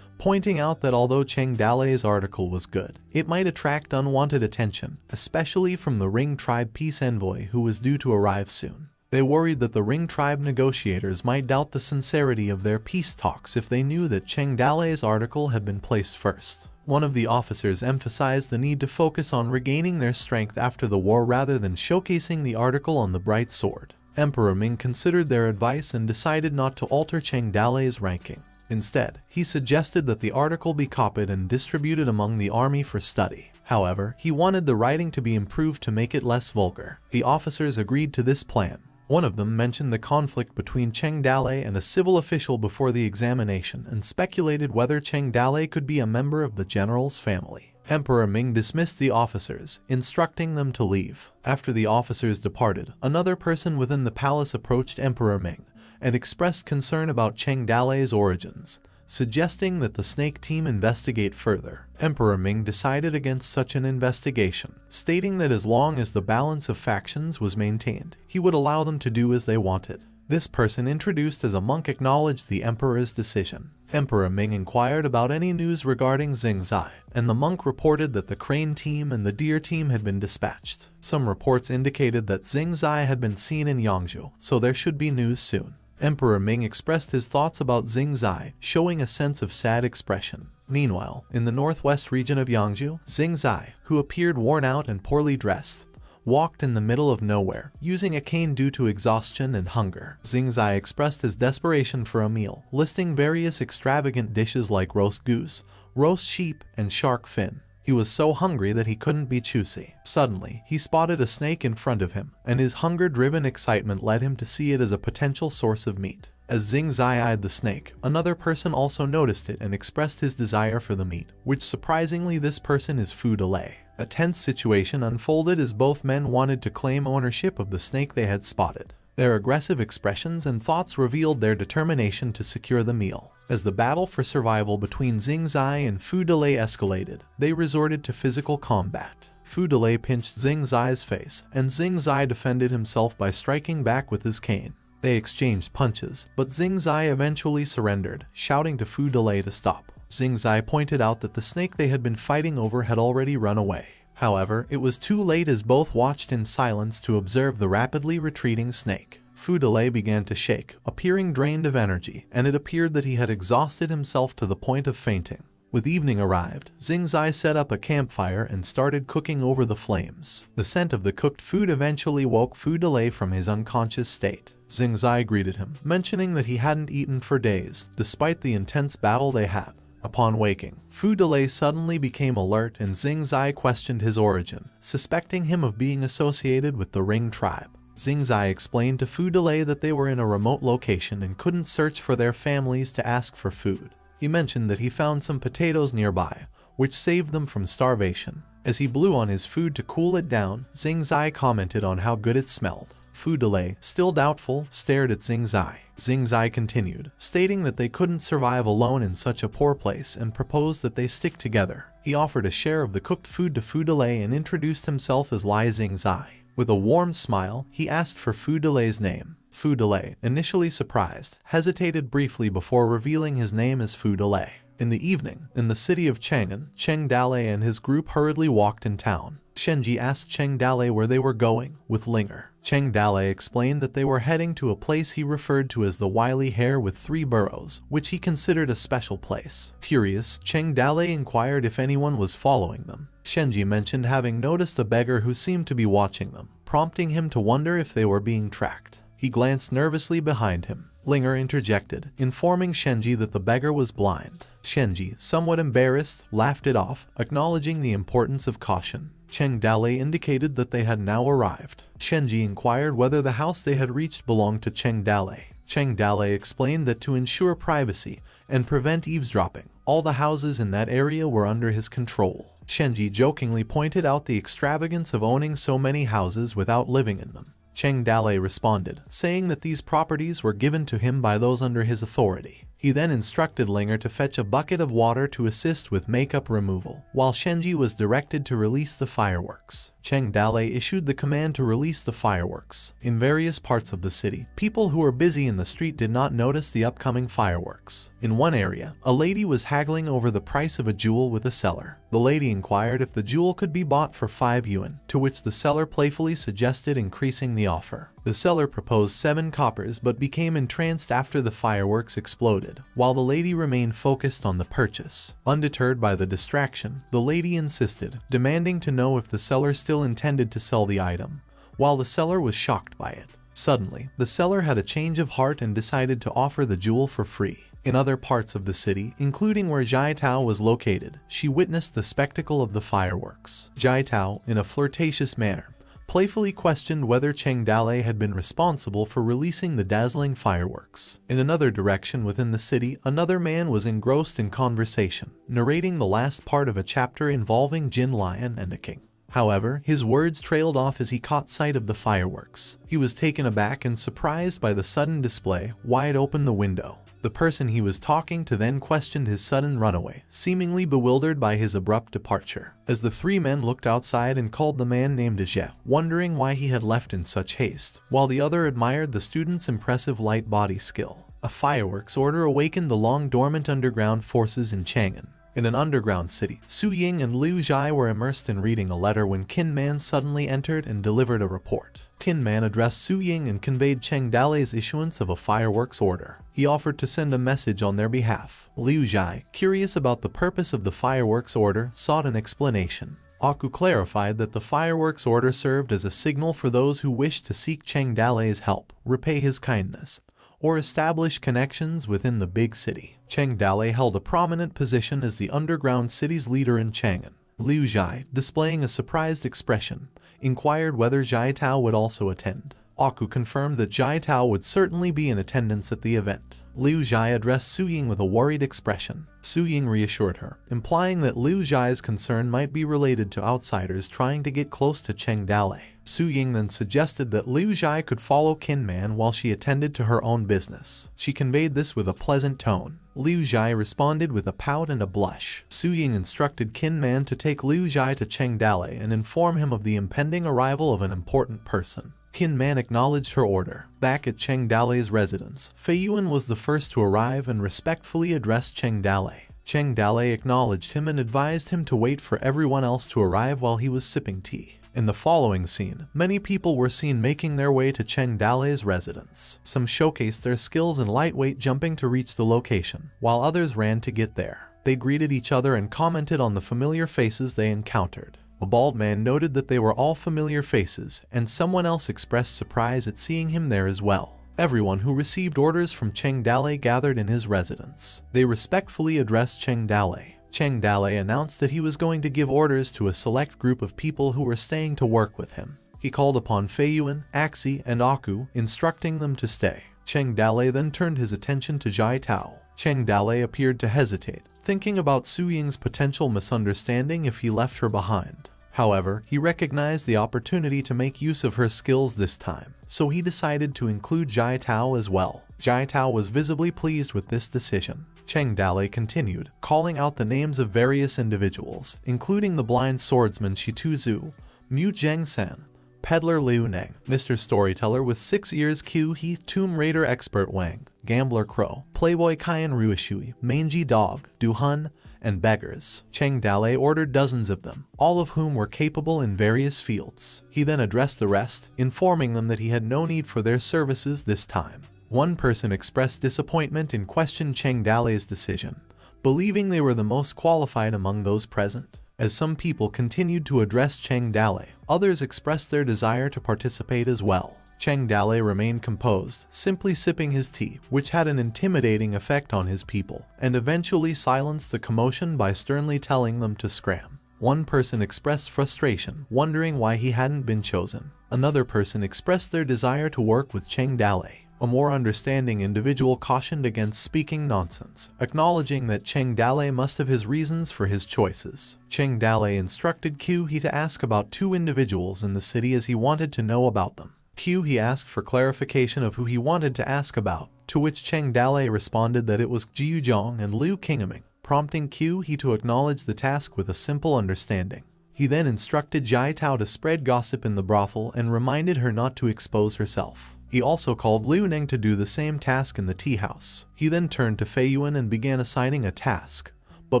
pointing out that although Cheng Dalei's article was good, it might attract unwanted attention, especially from the Ring Tribe peace envoy who was due to arrive soon. They worried that the Ring Tribe negotiators might doubt the sincerity of their peace talks if they knew that Cheng Dalei's article had been placed first. One of the officers emphasized the need to focus on regaining their strength after the war rather than showcasing the article on the bright sword. Emperor Ming considered their advice and decided not to alter Cheng Dalei's ranking. Instead, he suggested that the article be copied and distributed among the army for study. However, he wanted the writing to be improved to make it less vulgar. The officers agreed to this plan. One of them mentioned the conflict between Cheng Dalei and a civil official before the examination and speculated whether Cheng Dalei could be a member of the general's family. Emperor Ming dismissed the officers, instructing them to leave. After the officers departed, another person within the palace approached Emperor Ming and expressed concern about Cheng Dalei's origins, suggesting that the snake team investigate further. Emperor Ming decided against such an investigation, stating that as long as the balance of factions was maintained, he would allow them to do as they wanted. This person introduced as a monk acknowledged the emperor's decision. Emperor Ming inquired about any news regarding Xing Zai, and the monk reported that the crane team and the deer team had been dispatched. Some reports indicated that Xing Zai had been seen in Yangzhou, so there should be news soon. Emperor Ming expressed his thoughts about Xing Zai, showing a sense of sad expression. Meanwhile, in the northwest region of Yangzhou, Xing Zai, who appeared worn out and poorly dressed, walked in the middle of nowhere, using a cane due to exhaustion and hunger. Xing Zai expressed his desperation for a meal, listing various extravagant dishes like roast goose, roast sheep, and shark fin. He was so hungry that he couldn't be choosy. Suddenly, he spotted a snake in front of him, and his hunger-driven excitement led him to see it as a potential source of meat. As Xing Zai eyed the snake, another person also noticed it and expressed his desire for the meat, which surprisingly this person is Fu Delay. A tense situation unfolded as both men wanted to claim ownership of the snake they had spotted. Their aggressive expressions and thoughts revealed their determination to secure the meal. As the battle for survival between Xing Zai and Fu Delay escalated, they resorted to physical combat. Fu Delay pinched Xing Zai's face, and Xing Zai defended himself by striking back with his cane. They exchanged punches, but Xing Zai eventually surrendered, shouting to Fu Delay to stop. Xing Zai pointed out that the snake they had been fighting over had already run away. However, it was too late as both watched in silence to observe the rapidly retreating snake. Fu Delay began to shake, appearing drained of energy, and it appeared that he had exhausted himself to the point of fainting. With evening arrived, Xing Zai set up a campfire and started cooking over the flames. The scent of the cooked food eventually woke Fu Delay from his unconscious state. Xing Zai greeted him, mentioning that he hadn't eaten for days, despite the intense battle they had. Upon waking, Fu Delay suddenly became alert and Xing Zai questioned his origin, suspecting him of being associated with the Ring Tribe. Xing Zai explained to Fu Delay that they were in a remote location and couldn't search for their families to ask for food. He mentioned that he found some potatoes nearby, which saved them from starvation. As he blew on his food to cool it down, Xing Zai commented on how good it smelled. Fu Delay, still doubtful, stared at Xing Zai. Xing Zai continued, stating that they couldn't survive alone in such a poor place and proposed that they stick together. He offered a share of the cooked food to Fu Delay and introduced himself as Lai Xing Zai. With a warm smile, he asked for Fu Delay's name. Fu Delay, initially surprised, hesitated briefly before revealing his name as Fu Delay. In the evening, in the city of Chang'an, Cheng Dalei and his group hurriedly walked in town. Shenji asked Cheng Dalei where they were going, with Linger. Cheng Dalei explained that they were heading to a place he referred to as the wily hare with 3 burrows, which he considered a special place. Curious, Cheng Dalei inquired if anyone was following them. Shenji mentioned having noticed a beggar who seemed to be watching them, prompting him to wonder if they were being tracked. He glanced nervously behind him. Linger interjected, informing Shenji that the beggar was blind. Shenji, somewhat embarrassed, laughed it off, acknowledging the importance of caution. Cheng Dalei indicated that they had now arrived. Shenji inquired whether the house they had reached belonged to Cheng Dalei. Cheng Dalei explained that to ensure privacy and prevent eavesdropping, all the houses in that area were under his control. Shenji jokingly pointed out the extravagance of owning so many houses without living in them. Cheng Dalei responded, saying that these properties were given to him by those under his authority. He then instructed Linger to fetch a bucket of water to assist with makeup removal, while Shenji was directed to release the fireworks. Cheng Dalei issued the command to release the fireworks. In various parts of the city, people who were busy in the street did not notice the upcoming fireworks. In one area, a lady was haggling over the price of a jewel with a seller. The lady inquired if the jewel could be bought for 5 yuan, to which the seller playfully suggested increasing the offer. The seller proposed 7 coppers but became entranced after the fireworks exploded, while the lady remained focused on the purchase. Undeterred by the distraction, the lady insisted, demanding to know if the seller still intended to sell the item, while the seller was shocked by it. Suddenly, the seller had a change of heart and decided to offer the jewel for free. In other parts of the city, including where Jai Tao was located, she witnessed the spectacle of the fireworks. Jai Tao, in a flirtatious manner, playfully questioned whether Cheng Dalei had been responsible for releasing the dazzling fireworks. In another direction within the city, another man was engrossed in conversation, narrating the last part of a chapter involving Jin Lion and a king. However, his words trailed off as he caught sight of the fireworks. He was taken aback and surprised by the sudden display, wide open the window. The person he was talking to then questioned his sudden runaway, seemingly bewildered by his abrupt departure. As the 3 men looked outside and called the man named Ajie, wondering why he had left in such haste, while the other admired the student's impressive light body skill. A fireworks order awakened the long-dormant underground forces in Chang'an. In an underground city, Su Ying and Liu Zhai were immersed in reading a letter when Qin Man suddenly entered and delivered a report. Qin Man addressed Su Ying and conveyed Cheng Dalei's issuance of a fireworks order. He offered to send a message on their behalf. Liu Zhai, curious about the purpose of the fireworks order, sought an explanation. Aku clarified that the fireworks order served as a signal for those who wished to seek Cheng Dalei's help, repay his kindness, or establish connections within the big city. Cheng Dalei held a prominent position as the underground city's leader in Chang'an. Liu Zhai, displaying a surprised expression, inquired whether Jai Tao would also attend. Aku confirmed that Jai Tao would certainly be in attendance at the event. Liu Zhai addressed Su Ying with a worried expression. Su Ying reassured her, implying that Liu Zhai's concern might be related to outsiders trying to get close to Cheng Dalei. Su Ying then suggested that Liu Zhai could follow Qin Man while she attended to her own business. She conveyed this with a pleasant tone. Liu Zhai responded with a pout and a blush. Su Ying instructed Qin Man to take Liu Zhai to Cheng Dalei and inform him of the impending arrival of an important person. Qin Man acknowledged her order. Back at Cheng Dalei's residence, Fei Yuan was the first to arrive and respectfully addressed Cheng Dalei. Cheng Dalei acknowledged him and advised him to wait for everyone else to arrive while he was sipping tea. In the following scene, many people were seen making their way to Cheng Dalei's residence. Some showcased their skills in lightweight jumping to reach the location, while others ran to get there. They greeted each other and commented on the familiar faces they encountered. A bald man noted that they were all familiar faces, and someone else expressed surprise at seeing him there as well. Everyone who received orders from Cheng Dalei gathered in his residence. They respectfully addressed Cheng Dalei. Cheng Dalei announced that he was going to give orders to a select group of people who were staying to work with him. He called upon Fei Yuan, Axi, and Aku, instructing them to stay. Cheng Dalei then turned his attention to Jai Tao. Cheng Dalei appeared to hesitate, thinking about Su Ying's potential misunderstanding if he left her behind. However, he recognized the opportunity to make use of her skills this time, so he decided to include Jai Tao as well. Jai Tao was visibly pleased with this decision. Cheng Dalei continued, calling out the names of various individuals, including the blind swordsman Shitu Zhu, Mu Zhengsan, Peddler Liu Neng, Mr. Storyteller with 6 ears Q Heath, Tomb Raider expert Wang, Gambler Crow, Playboy Kyan Ruishui, Mangy Dog, Duhun, and beggars. Cheng Dalei ordered dozens of them, all of whom were capable in various fields. He then addressed the rest, informing them that he had no need for their services this time. One person expressed disappointment and questioned Cheng Dalei's decision, believing they were the most qualified among those present. As some people continued to address Cheng Dalei, others expressed their desire to participate as well. Cheng Dalei remained composed, simply sipping his tea, which had an intimidating effect on his people, and eventually silenced the commotion by sternly telling them to scram. One person expressed frustration, wondering why he hadn't been chosen. Another person expressed their desire to work with Cheng Dalei. A more understanding individual cautioned against speaking nonsense, acknowledging that Cheng Dalei must have his reasons for his choices. Cheng Dalei instructed He to ask about two individuals in the city as he wanted to know about them. He asked for clarification of who he wanted to ask about, to which Cheng Dalei responded that it was Jiuzhong and Liu Qingming, prompting He to acknowledge the task with a simple understanding. He then instructed Jai Tao to spread gossip in the brothel and reminded her not to expose herself. He also called Liu Ning to do the same task in the tea house. He then turned to Fei Yuan and began assigning a task. But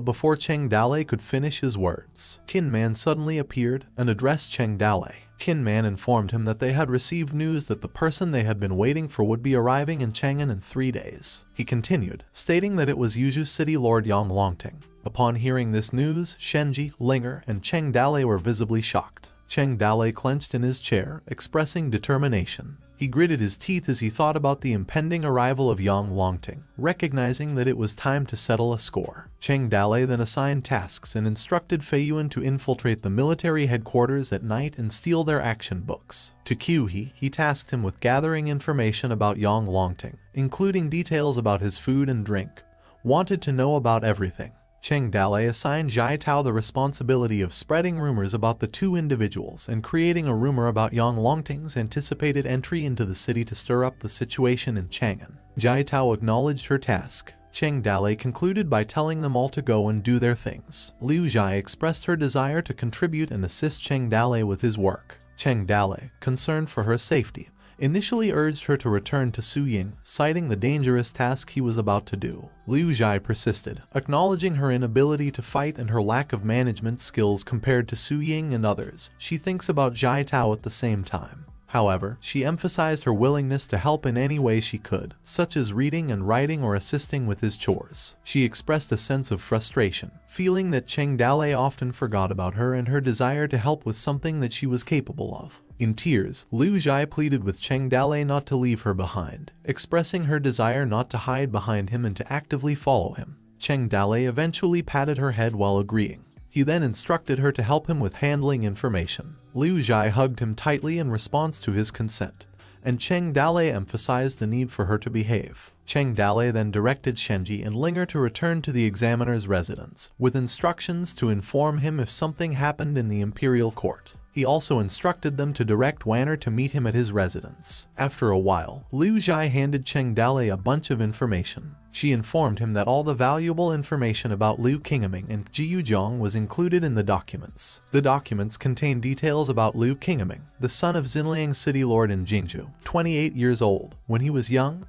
before Cheng Dalei could finish his words, Qin Man suddenly appeared and addressed Cheng Dalei. Qin Man informed him that they had received news that the person they had been waiting for would be arriving in Chang'an in 3 days. He continued, stating that it was Yuzhou City Lord Yang Longting. Upon hearing this news, Shenji, Linger, and Cheng Dalei were visibly shocked. Cheng Dalei clenched in his chair, expressing determination. He gritted his teeth as he thought about the impending arrival of Yang Longting, recognizing that it was time to settle a score. Cheng Dalei then assigned tasks and instructed Fei Yuan to infiltrate the military headquarters at night and steal their action books. To he tasked him with gathering information about Yang Longting, including details about his food and drink. Wanted to know about everything. Cheng Dalei assigned Jai Tao the responsibility of spreading rumors about the two individuals and creating a rumor about Yang Longting's anticipated entry into the city to stir up the situation in Chang'an. Jai Tao acknowledged her task. Cheng Dalei concluded by telling them all to go and do their things. Liu Jai expressed her desire to contribute and assist Cheng Dalei with his work. Cheng Dalei, concerned for her safety, initially urged her to return to Su Ying, citing the dangerous task he was about to do. Liu Jai persisted, acknowledging her inability to fight and her lack of management skills compared to Su Ying and others. She thinks about Jai Tao at the same time. However, she emphasized her willingness to help in any way she could, such as reading and writing or assisting with his chores. She expressed a sense of frustration, feeling that Cheng Dalei often forgot about her and her desire to help with something that she was capable of. In tears, Liu Jai pleaded with Cheng Dalei not to leave her behind, expressing her desire not to hide behind him and to actively follow him. Cheng Dalei eventually patted her head while agreeing. He then instructed her to help him with handling information. Liu Jai hugged him tightly in response to his consent, and Cheng Dalei emphasized the need for her to behave. Cheng Dalei then directed Shenji and Linger to return to the examiner's residence, with instructions to inform him if something happened in the imperial court. He also instructed them to direct Wanner to meet him at his residence. After a while, Liu Jai handed Cheng Dalei a bunch of information. She informed him that all the valuable information about Liu Qingming and Jiuzhong was included in the documents. The documents contained details about Liu Qingming, the son of Xinliang City Lord in Jingzhou, 28 years old. When he was young,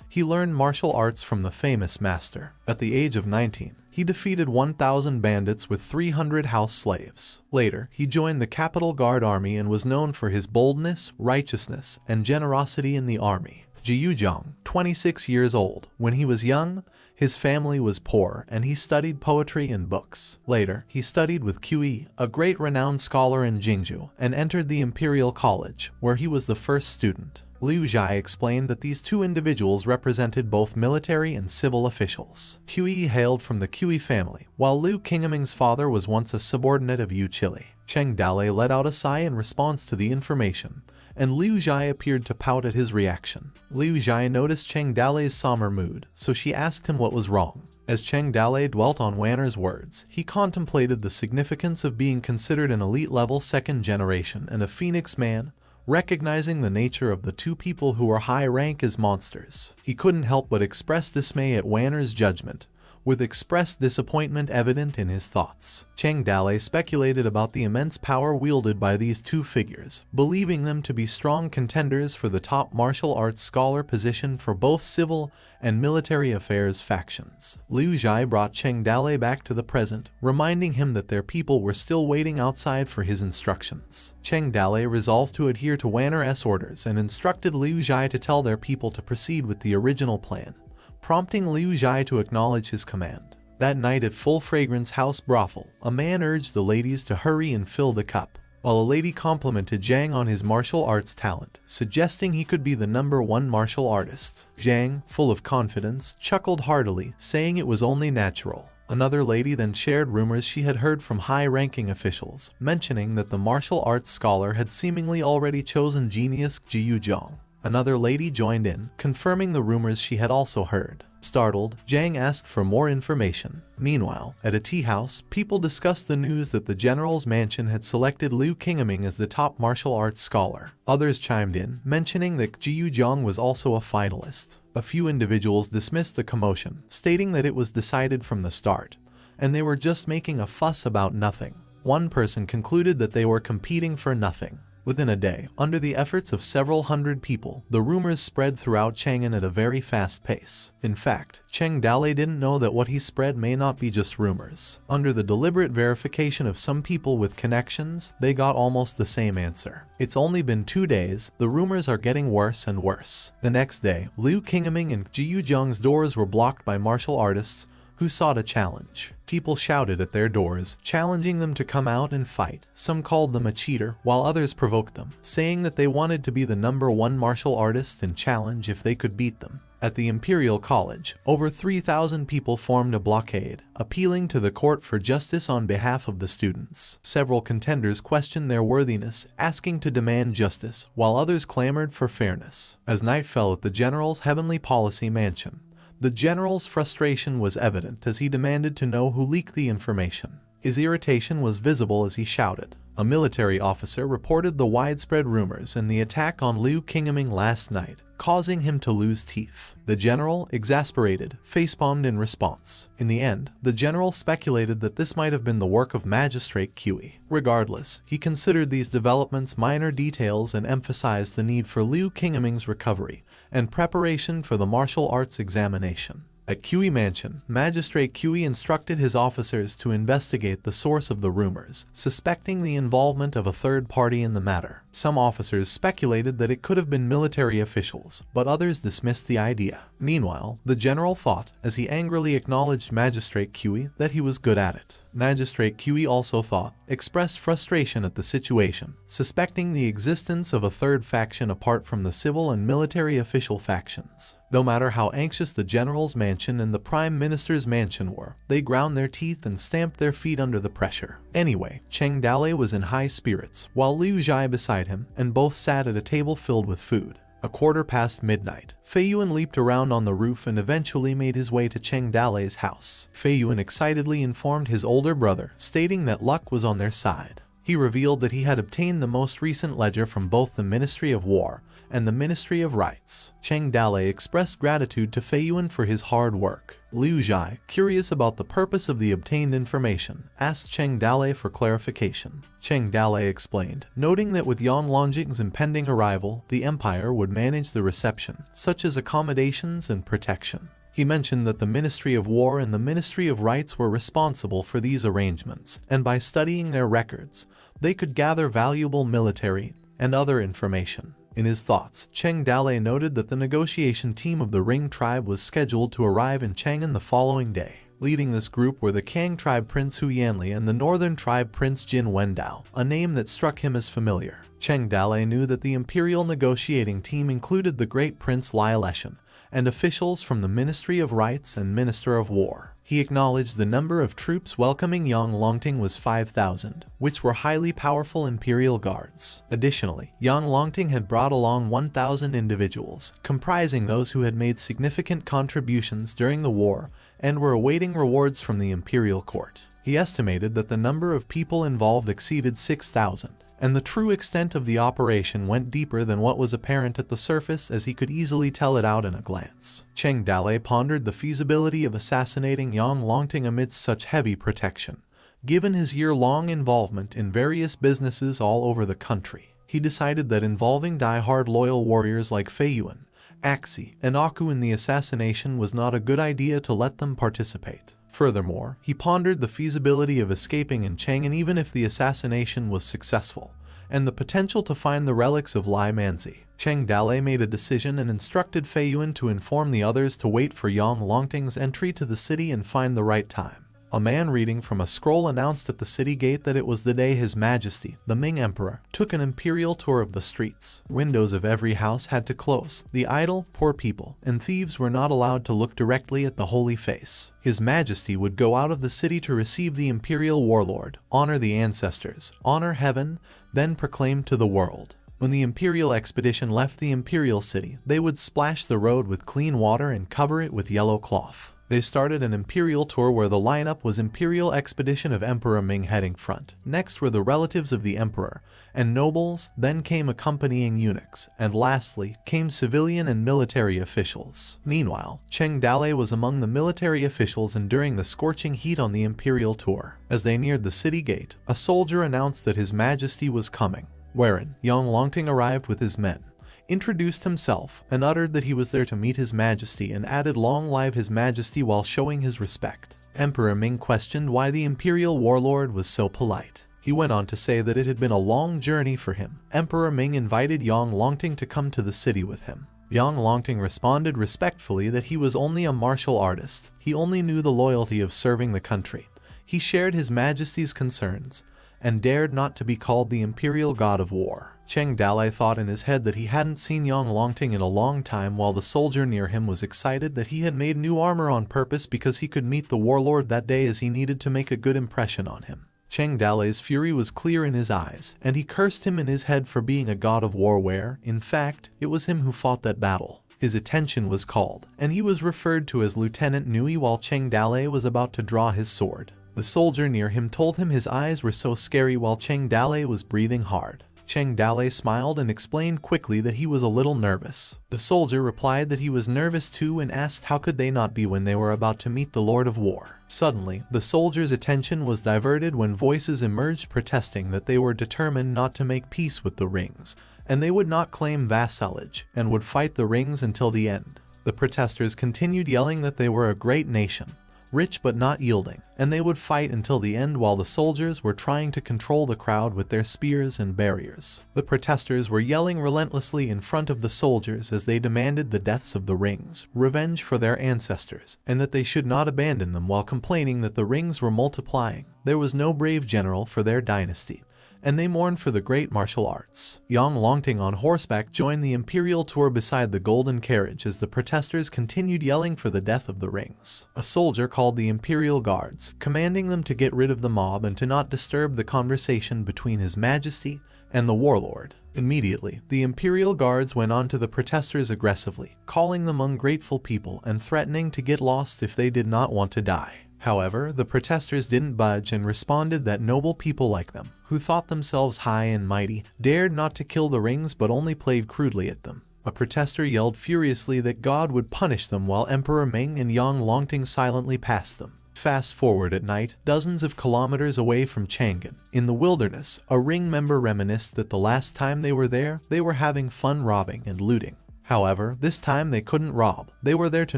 he learned martial arts from the famous master. At the age of 19, he defeated 1,000 bandits with 300 house slaves. Later, he joined the Capital Guard Army and was known for his boldness, righteousness, and generosity in the army. Jiuzhong, 26 years old. When he was young, his family was poor and he studied poetry and books. Later, he studied with Qi, a great renowned scholar in Jingzhou, and entered the Imperial College, where he was the first student. Liu Jai explained that these two individuals represented both military and civil officials. Qi hailed from the Qi family, while Liu Qingming's father was once a subordinate of Yu Chili. Cheng Dalei let out a sigh in response to the information, and Liu Jai appeared to pout at his reaction. Liu Jai noticed Cheng Dalei's somber mood, so she asked him what was wrong. As Cheng Dalei dwelt on Wanner's words, he contemplated the significance of being considered an elite-level second generation and a Phoenix man, recognizing the nature of the two people who were high rank as monsters. He couldn't help but express dismay at Wanner's judgment, with expressed disappointment evident in his thoughts. Cheng Dalei speculated about the immense power wielded by these two figures, believing them to be strong contenders for the top martial arts scholar position for both civil and military affairs factions. Liu Zhai brought Cheng Dalei back to the present, reminding him that their people were still waiting outside for his instructions. Cheng Dalei resolved to adhere to Wanner's orders and instructed Liu Zhai to tell their people to proceed with the original plan, prompting Liu Zhai to acknowledge his command. That night at Full Fragrance House Brothel, a man urged the ladies to hurry and fill the cup, while a lady complimented Zhang on his martial arts talent, suggesting he could be the #1 martial artist. Zhang, full of confidence, chuckled heartily, saying it was only natural. Another lady then shared rumors she had heard from high-ranking officials, mentioning that the martial arts scholar had seemingly already chosen genius Jiyu Zhang. Another lady joined in, confirming the rumors she had also heard. Startled, Zhang asked for more information. Meanwhile, at a tea house, people discussed the news that the general's mansion had selected Liu Qingming as the top martial arts scholar. Others chimed in, mentioning that Jiyu Zhang was also a finalist. A few individuals dismissed the commotion, stating that it was decided from the start, and they were just making a fuss about nothing. One person concluded that they were competing for nothing. Within a day, under the efforts of several hundred people, the rumors spread throughout Chang'an at a very fast pace. In fact, Cheng Dalei didn't know that what he spread may not be just rumors. Under the deliberate verification of some people with connections, they got almost the same answer. It's only been 2 days, the rumors are getting worse and worse. The next day, Liu Qingming and Jiyu Zhang's doors were blocked by martial artists who sought a challenge. People shouted at their doors, challenging them to come out and fight. Some called them a cheater, while others provoked them, saying that they wanted to be the #1 martial artist and challenge if they could beat them. At the Imperial College, over 3,000 people formed a blockade, appealing to the court for justice on behalf of the students. Several contenders questioned their worthiness, asking to demand justice, while others clamored for fairness. As night fell at the general's Heavenly Policy Mansion, the general's frustration was evident as he demanded to know who leaked the information. His irritation was visible as he shouted. A military officer reported the widespread rumors and the attack on Liu Qingming last night, causing him to lose teeth. The general, exasperated, facepalmed in response. In the end, the general speculated that this might have been the work of Magistrate Qi. Regardless, he considered these developments minor details and emphasized the need for Liu Qingming's recovery and preparation for the martial arts examination. At Qi Mansion, Magistrate Qi instructed his officers to investigate the source of the rumors, suspecting the involvement of a third party in the matter. Some officers speculated that it could have been military officials, but others dismissed the idea. Meanwhile, the general thought, as he angrily acknowledged Magistrate Qi, that he was good at it. Magistrate Qi also thought, expressed frustration at the situation, suspecting the existence of a third faction apart from the civil and military official factions. No matter how anxious the general's mansion and the prime minister's mansion were, they ground their teeth and stamped their feet under the pressure. Anyway, Cheng Dalei was in high spirits, while Liu Zhai beside him, and both sat at a table filled with food. 1:15 midnight, Fei Yuan leaped around on the roof and eventually made his way to Cheng Dalei's house. Fei Yuan excitedly informed his older brother, stating that luck was on their side. He revealed that he had obtained the most recent ledger from both the Ministry of War and the Ministry of Rights. Cheng Dalei expressed gratitude to Fei Yuan for his hard work. Liu Zhai, curious about the purpose of the obtained information, asked Cheng Dalei for clarification. Cheng Dalei explained, noting that with Yang Longjing's impending arrival, the Empire would manage the reception, such as accommodations and protection. He mentioned that the Ministry of War and the Ministry of Rights were responsible for these arrangements, and by studying their records, they could gather valuable military and other information. In his thoughts, Cheng Dalei noted that the negotiation team of the Ring tribe was scheduled to arrive in Chang'an the following day. Leading this group were the Kang tribe Prince Hu Yanli and the Northern tribe Prince Jin Wendao, a name that struck him as familiar. Cheng Dalei knew that the imperial negotiating team included the Great Prince Lai Leshan and officials from the Ministry of Rights and Minister of War. He acknowledged the number of troops welcoming Yang Longting was 5,000, which were highly powerful imperial guards. Additionally, Yang Longting had brought along 1,000 individuals, comprising those who had made significant contributions during the war and were awaiting rewards from the imperial court. He estimated that the number of people involved exceeded 6,000, and the true extent of the operation went deeper than what was apparent at the surface, as he could easily tell it out in a glance. Cheng Dalei pondered the feasibility of assassinating Yang Longting amidst such heavy protection. Given his year-long involvement in various businesses all over the country, he decided that involving die-hard loyal warriors like Fei Yuan, Axi, and Aku in the assassination was not a good idea to let them participate. Furthermore, he pondered the feasibility of escaping in Chang'an even if the assassination was successful, and the potential to find the relics of Lai Manzi. Cheng Dalei made a decision and instructed Fei Yuan to inform the others to wait for Yang Longting's entry to the city and find the right time. A man reading from a scroll announced at the city gate that it was the day His Majesty, the Ming Emperor, took an imperial tour of the streets. Windows of every house had to close. The idle, poor people, and thieves were not allowed to look directly at the holy face. His Majesty would go out of the city to receive the imperial warlord, honor the ancestors, honor heaven, then proclaim to the world. When the imperial expedition left the imperial city, they would splash the road with clean water and cover it with yellow cloth. They started an imperial tour where the lineup was Imperial Expedition of Emperor Ming heading front. Next were the relatives of the emperor and nobles, then came accompanying eunuchs, and lastly came civilian and military officials. Meanwhile, Cheng Dalei was among the military officials and during the scorching heat on the imperial tour. As they neared the city gate, a soldier announced that His Majesty was coming, wherein Yang Longting arrived with his men, introduced himself, and uttered that he was there to meet His Majesty and added "Long live His Majesty" while showing his respect. Emperor Ming questioned why the imperial warlord was so polite. He went on to say that it had been a long journey for him. Emperor Ming invited Yang Longting to come to the city with him. Yang Longting responded respectfully that he was only a martial artist. He only knew the loyalty of serving the country. He shared His Majesty's concerns and dared not to be called the imperial god of war. Cheng Dalei thought in his head that he hadn't seen Yang Longting in a long time, while the soldier near him was excited that he had made new armor on purpose because he could meet the warlord that day, as he needed to make a good impression on him. Cheng Dalei's fury was clear in his eyes, and he cursed him in his head for being a god of war where, in fact, it was him who fought that battle. His attention was called, and he was referred to as Lieutenant Nui while Cheng Dalei was about to draw his sword. The soldier near him told him his eyes were so scary while Cheng Dalei was breathing hard. Cheng Dalei smiled and explained quickly that he was a little nervous. The soldier replied that he was nervous too and asked how could they not be when they were about to meet the Lord of War. Suddenly, the soldier's attention was diverted when voices emerged protesting that they were determined not to make peace with the Rings, and they would not claim vassalage, and would fight the Rings until the end. The protesters continued yelling that they were a great nation, rich but not yielding, and they would fight until the end, while the soldiers were trying to control the crowd with their spears and barriers. The protesters were yelling relentlessly in front of the soldiers as they demanded the deaths of the Rings, revenge for their ancestors, and that they should not abandon them, while complaining that the Rings were multiplying. There was no brave general for their dynasty, and they mourned for the great martial arts. Yang Longting on horseback joined the imperial tour beside the golden carriage as the protesters continued yelling for the death of the Rings. A soldier called the imperial guards, commanding them to get rid of the mob and to not disturb the conversation between His Majesty and the warlord. Immediately, the imperial guards went on to the protesters aggressively, calling them ungrateful people and threatening to get lost if they did not want to die. However, the protesters didn't budge and responded that noble people like them, who thought themselves high and mighty, dared not to kill the Rings but only played crudely at them. A protester yelled furiously that God would punish them while Emperor Ming and Yang Longting silently passed them. Fast forward at night, dozens of kilometers away from Chang'an. In the wilderness, a Ring member reminisced that the last time they were there, they were having fun robbing and looting. However, this time they couldn't rob. They were there to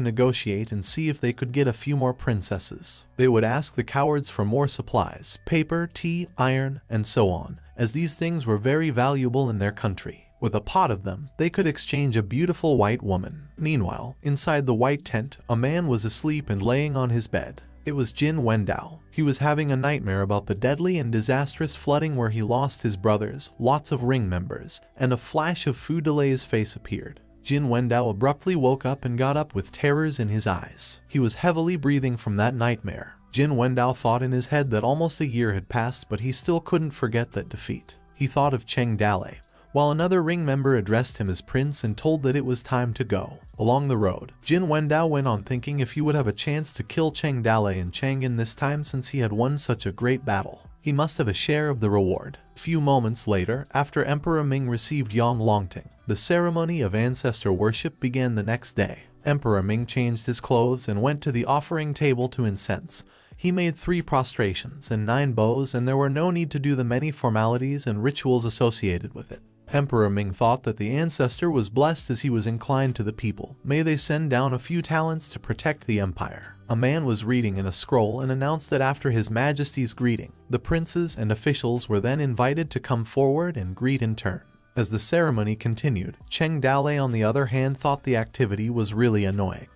negotiate and see if they could get a few more princesses. They would ask the cowards for more supplies, paper, tea, iron, and so on, as these things were very valuable in their country. With a pot of them, they could exchange a beautiful white woman. Meanwhile, inside the white tent, a man was asleep and laying on his bed. It was Jin Wendao. He was having a nightmare about the deadly and disastrous flooding where he lost his brothers, lots of Ring members, and a flash of Fu Delay's face appeared. Jin Wendao abruptly woke up and got up with terrors in his eyes. He was heavily breathing from that nightmare. Jin Wendao thought in his head that almost a year had passed, but he still couldn't forget that defeat. He thought of Cheng Dalei, while another Ring member addressed him as Prince and told that it was time to go. Along the road, Jin Wendao went on thinking if he would have a chance to kill Cheng Dalei in Chang'an this time since he had won such a great battle. He must have a share of the reward. A few moments later, after Emperor Ming received Yang Longting, the ceremony of ancestor worship began the next day. Emperor Ming changed his clothes and went to the offering table to incense. He made 3 prostrations and 9 bows, and there were no need to do the many formalities and rituals associated with it. Emperor Ming thought that the ancestor was blessed as he was inclined to the people. May they send down a few talents to protect the empire. A man was reading in a scroll and announced that after His Majesty's greeting, the princes and officials were then invited to come forward and greet in turn. As the ceremony continued, Cheng Dalei on the other hand thought the activity was really annoying.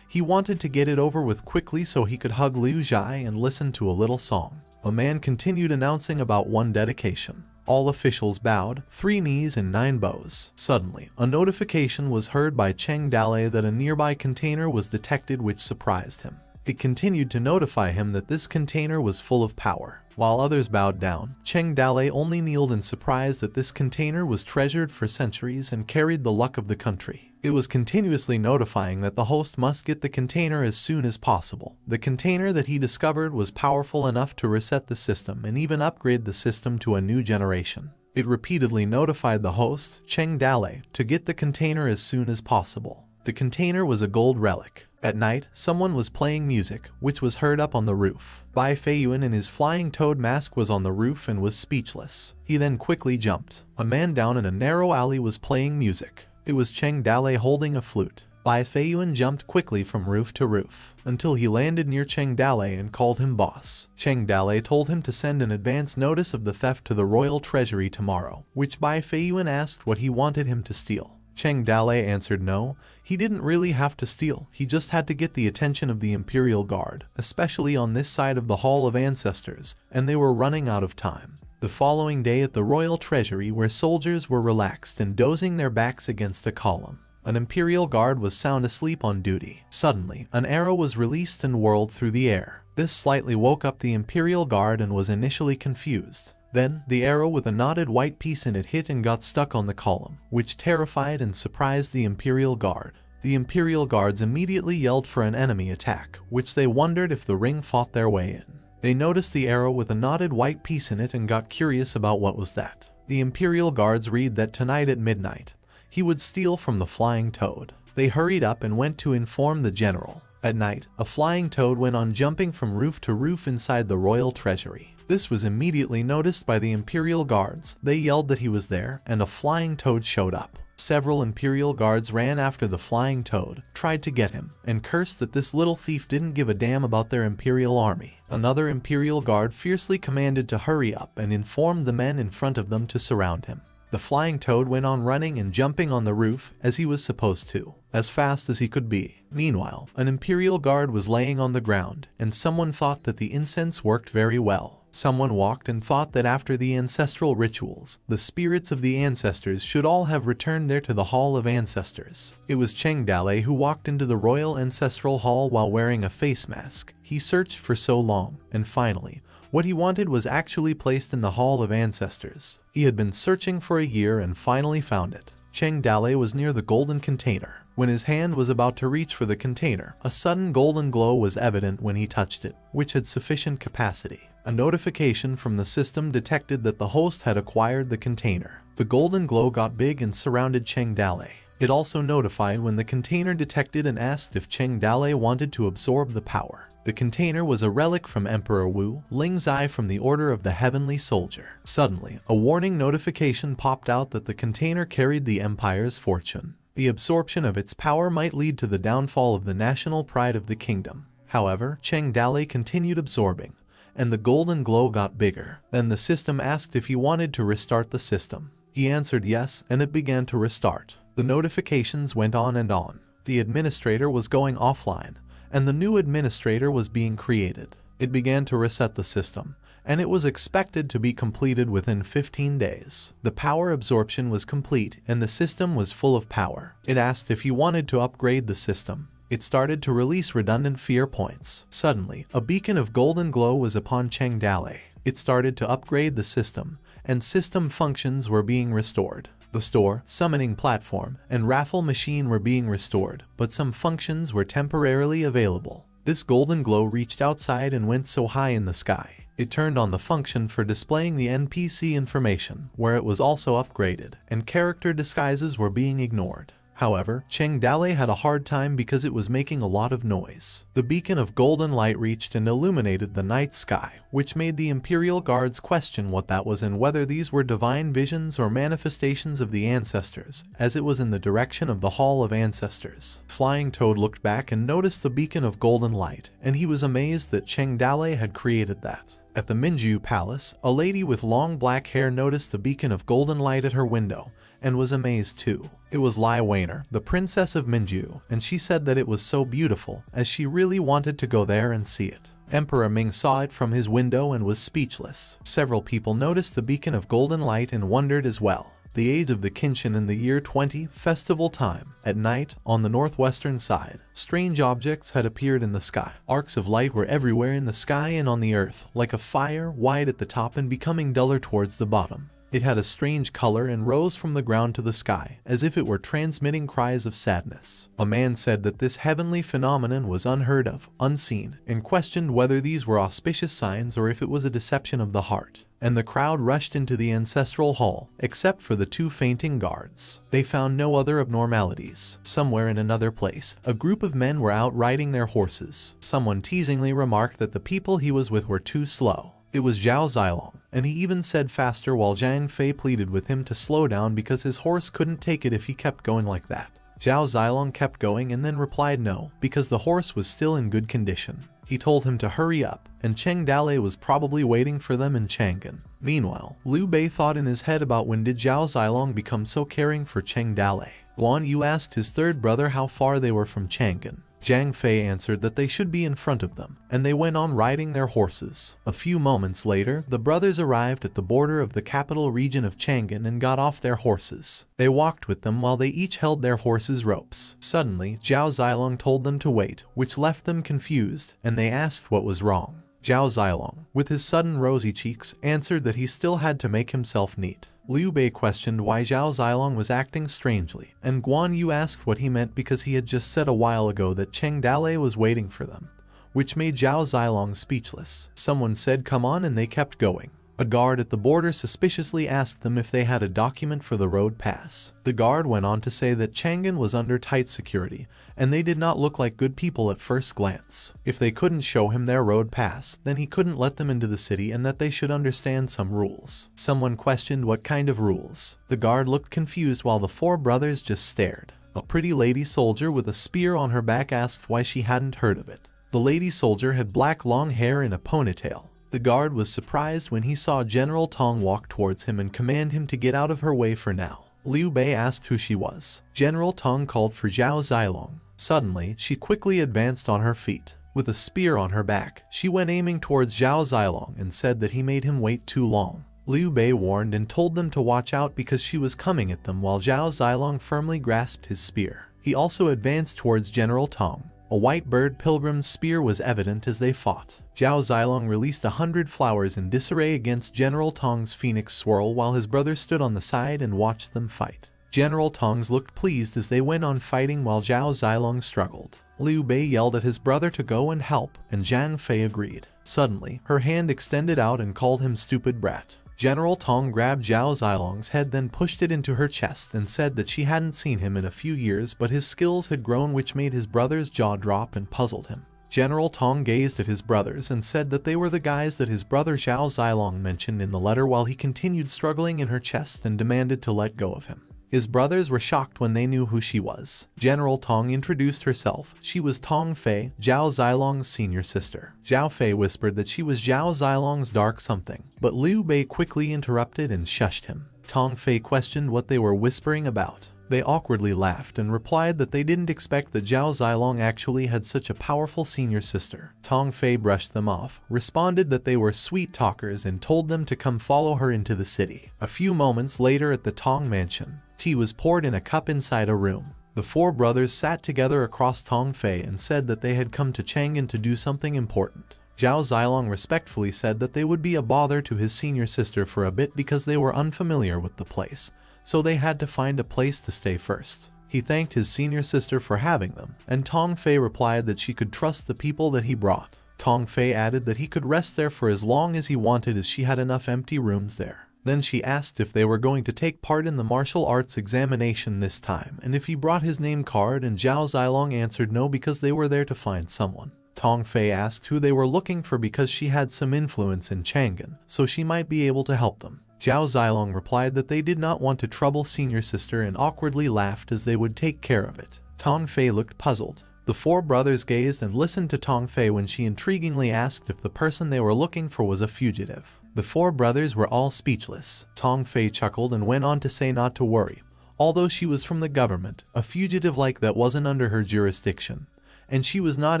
He wanted to get it over with quickly so he could hug Liu Zhai and listen to a little song. A man continued announcing about 1 dedication. All officials bowed, 3 knees and 9 bows. Suddenly, a notification was heard by Cheng Dalei that a nearby container was detected, which surprised him. It continued to notify him that this container was full of power. While others bowed down, Cheng Dalei only kneeled in surprise that this container was treasured for centuries and carried the luck of the country. It was continuously notifying that the host must get the container as soon as possible. The container that he discovered was powerful enough to reset the system and even upgrade the system to a new generation. It repeatedly notified the host, Cheng Dalei, to get the container as soon as possible. The container was a gold relic. At night, someone was playing music, which was heard up on the roof. Bai Feiyuan in his flying toad mask was on the roof and was speechless. He then quickly jumped. A man down in a narrow alley was playing music. It was Cheng Dalei holding a flute. Bai Feiyuan jumped quickly from roof to roof, until he landed near Cheng Dalei and called him boss. Cheng Dalei told him to send an advance notice of the theft to the royal treasury tomorrow, which Bai Feiyuan asked what he wanted him to steal. Cheng Dalei answered no, he didn't really have to steal, he just had to get the attention of the Imperial Guard, especially on this side of the Hall of Ancestors, and they were running out of time. The following day at the Royal Treasury, where soldiers were relaxed and dozing their backs against a column, an Imperial Guard was sound asleep on duty. Suddenly, an arrow was released and whirled through the air. This slightly woke up the Imperial Guard and was initially confused. Then, the arrow with a knotted white piece in it hit and got stuck on the column, which terrified and surprised the Imperial Guard. The Imperial Guards immediately yelled for an enemy attack, which they wondered if the ring fought their way in. They noticed the arrow with a knotted white piece in it and got curious about what was that. The Imperial Guards read that tonight at midnight, he would steal from the flying toad. They hurried up and went to inform the general. At night, a flying toad went on jumping from roof to roof inside the royal treasury. This was immediately noticed by the Imperial Guards. They yelled that he was there, and a flying toad showed up. Several Imperial Guards ran after the flying toad, tried to get him, and cursed that this little thief didn't give a damn about their Imperial army. Another Imperial Guard fiercely commanded to hurry up and informed the men in front of them to surround him. The flying toad went on running and jumping on the roof, as he was supposed to, as fast as he could be. Meanwhile, an Imperial Guard was laying on the ground, and someone thought that the incense worked very well. Someone walked and thought that after the ancestral rituals, the spirits of the ancestors should all have returned there to the Hall of Ancestors. It was Cheng Dalei who walked into the Royal Ancestral Hall while wearing a face mask. He searched for so long, and finally, what he wanted was actually placed in the Hall of Ancestors. He had been searching for a year and finally found it. Cheng Dalei was near the golden container. When his hand was about to reach for the container, a sudden golden glow was evident when he touched it, which had sufficient capacity. A notification from the system detected that the host had acquired the container. The golden glow got big and surrounded Cheng Dalei. It also notified when the container detected and asked if Cheng Dalei wanted to absorb the power. The container was a relic from Emperor Wu, Lingzai from the Order of the Heavenly Soldier. Suddenly, a warning notification popped out that the container carried the Empire's fortune. The absorption of its power might lead to the downfall of the national pride of the kingdom. However, Cheng Dalei continued absorbing, and the golden glow got bigger. Then the system asked if he wanted to restart the system. He answered yes, and it began to restart. The notifications went on and on. The administrator was going offline, and the new administrator was being created. It began to reset the system, and it was expected to be completed within 15 days. The power absorption was complete, and the system was full of power. It asked if he wanted to upgrade the system. It started to release redundant fear points. Suddenly, a beacon of golden glow was upon Cheng Dalei. It started to upgrade the system, and system functions were being restored. The store, summoning platform, and raffle machine were being restored, but some functions were temporarily available. This golden glow reached outside and went so high in the sky. It turned on the function for displaying the NPC information, where it was also upgraded, and character disguises were being ignored. However, Cheng Dale had a hard time because it was making a lot of noise. The beacon of golden light reached and illuminated the night sky, which made the Imperial Guards question what that was and whether these were divine visions or manifestations of the ancestors, as it was in the direction of the Hall of Ancestors. Flying Toad looked back and noticed the beacon of golden light, and he was amazed that Cheng Dale had created that. At the Minju Palace, a lady with long black hair noticed the beacon of golden light at her window, and was amazed too. It was Lai Wainer, the princess of Minju, and she said that it was so beautiful, as she really wanted to go there and see it. Emperor Ming saw it from his window and was speechless. Several people noticed the beacon of golden light and wondered as well. The age of the Kinshin in the year 20, festival time. At night, on the northwestern side, strange objects had appeared in the sky. Arcs of light were everywhere in the sky and on the earth, like a fire, wide at the top and becoming duller towards the bottom. It had a strange color and rose from the ground to the sky, as if it were transmitting cries of sadness. A man said that this heavenly phenomenon was unheard of, unseen, and questioned whether these were auspicious signs or if it was a deception of the heart. And the crowd rushed into the ancestral hall, except for the two fainting guards. They found no other abnormalities. Somewhere in another place, a group of men were out riding their horses. Someone teasingly remarked that the people he was with were too slow. It was Zhao Zilong, and he even said faster while Zhang Fei pleaded with him to slow down because his horse couldn't take it if he kept going like that. Zhao Zilong kept going and then replied no, because the horse was still in good condition. He told him to hurry up, and Cheng Dale was probably waiting for them in Chang'an. Meanwhile, Liu Bei thought in his head about when did Zhao Zilong become so caring for Cheng Dale. Guan Yu asked his third brother how far they were from Chang'an. Zhang Fei answered that they should be in front of them, and they went on riding their horses. A few moments later, the brothers arrived at the border of the capital region of Chang'an and got off their horses. They walked with them while they each held their horses' ropes. Suddenly, Zhao Zilong told them to wait, which left them confused, and they asked what was wrong. Zhao Zilong, with his sudden rosy cheeks, answered that he still had to make himself neat. Liu Bei questioned why Zhao Zilong was acting strangely, and Guan Yu asked what he meant because he had just said a while ago that Cheng Dale was waiting for them, which made Zhao Zilong speechless. Someone said come on and they kept going. A guard at the border suspiciously asked them if they had a document for the road pass. The guard went on to say that Chang'an was under tight security, and they did not look like good people at first glance. If they couldn't show him their road pass, then he couldn't let them into the city and that they should understand some rules. Someone questioned what kind of rules. The guard looked confused while the four brothers just stared. A pretty lady soldier with a spear on her back asked why she hadn't heard of it. The lady soldier had black long hair in a ponytail. The guard was surprised when he saw General Tong walk towards him and command him to get out of her way for now. Liu Bei asked who she was. General Tong called for Zhao Zilong. Suddenly, she quickly advanced on her feet. With a spear on her back, she went aiming towards Zhao Zilong and said that he made him wait too long. Liu Bei warned and told them to watch out because she was coming at them while Zhao Zilong firmly grasped his spear. He also advanced towards General Tong. A white bird pilgrim's spear was evident as they fought. Zhao Zilong released 100 flowers in disarray against General Tong's phoenix swirl while his brother stood on the side and watched them fight. General Tong's looked pleased as they went on fighting while Zhao Zilong struggled. Liu Bei yelled at his brother to go and help, and Zhang Fei agreed. Suddenly, her hand extended out and called him stupid brat. General Tong grabbed Zhao Zilong's head, then pushed it into her chest and said that she hadn't seen him in a few years, but his skills had grown, which made his brother's jaw drop and puzzled him. General Tong gazed at his brothers and said that they were the guys that his brother Zhao Zilong mentioned in the letter while he continued struggling in her chest and demanded to let go of him. His brothers were shocked when they knew who she was. General Tong introduced herself. She was Tong Fei, Zhao Zilong's senior sister. Zhao Fei whispered that she was Zhao Zilong's dark something, but Liu Bei quickly interrupted and shushed him. Tong Fei questioned what they were whispering about. They awkwardly laughed and replied that they didn't expect that Zhao Zilong actually had such a powerful senior sister. Tong Fei brushed them off, responded that they were sweet talkers and told them to come follow her into the city. A few moments later at the Tong mansion, tea was poured in a cup inside a room. The four brothers sat together across Tong Fei and said that they had come to Chang'an to do something important. Zhao Zilong respectfully said that they would be a bother to his senior sister for a bit because they were unfamiliar with the place, so they had to find a place to stay first. He thanked his senior sister for having them, and Tong Fei replied that she could trust the people that he brought. Tong Fei added that he could rest there for as long as he wanted as she had enough empty rooms there. Then she asked if they were going to take part in the martial arts examination this time and if he brought his name card, and Zhao Zilong answered no because they were there to find someone. Tong Fei asked who they were looking for because she had some influence in Chang'an, so she might be able to help them. Zhao Zilong replied that they did not want to trouble senior sister and awkwardly laughed as they would take care of it. Tong Fei looked puzzled. The four brothers gazed and listened to Tong Fei when she intriguingly asked if the person they were looking for was a fugitive. The four brothers were all speechless. Tong Fei chuckled and went on to say not to worry. Although she was from the government, a fugitive like that wasn't under her jurisdiction, and she was not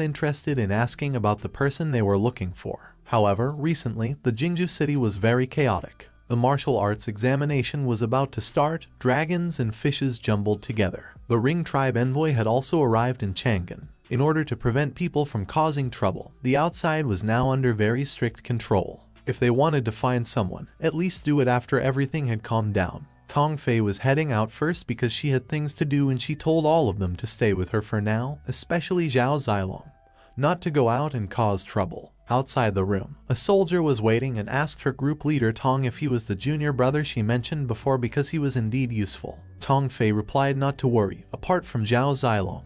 interested in asking about the person they were looking for. However, recently, the Jingju city was very chaotic. The martial arts examination was about to start, dragons and fishes jumbled together. The Ring tribe envoy had also arrived in Chang'an. In order to prevent people from causing trouble, the outside was now under very strict control. If they wanted to find someone, at least do it after everything had calmed down. Tong Fei was heading out first because she had things to do, and she told all of them to stay with her for now, especially Zhao Zilong, not to go out and cause trouble. Outside the room, a soldier was waiting and asked her group leader Tong if he was the junior brother she mentioned before because he was indeed useful. Tong Fei replied not to worry. Apart from Zhao Zilong,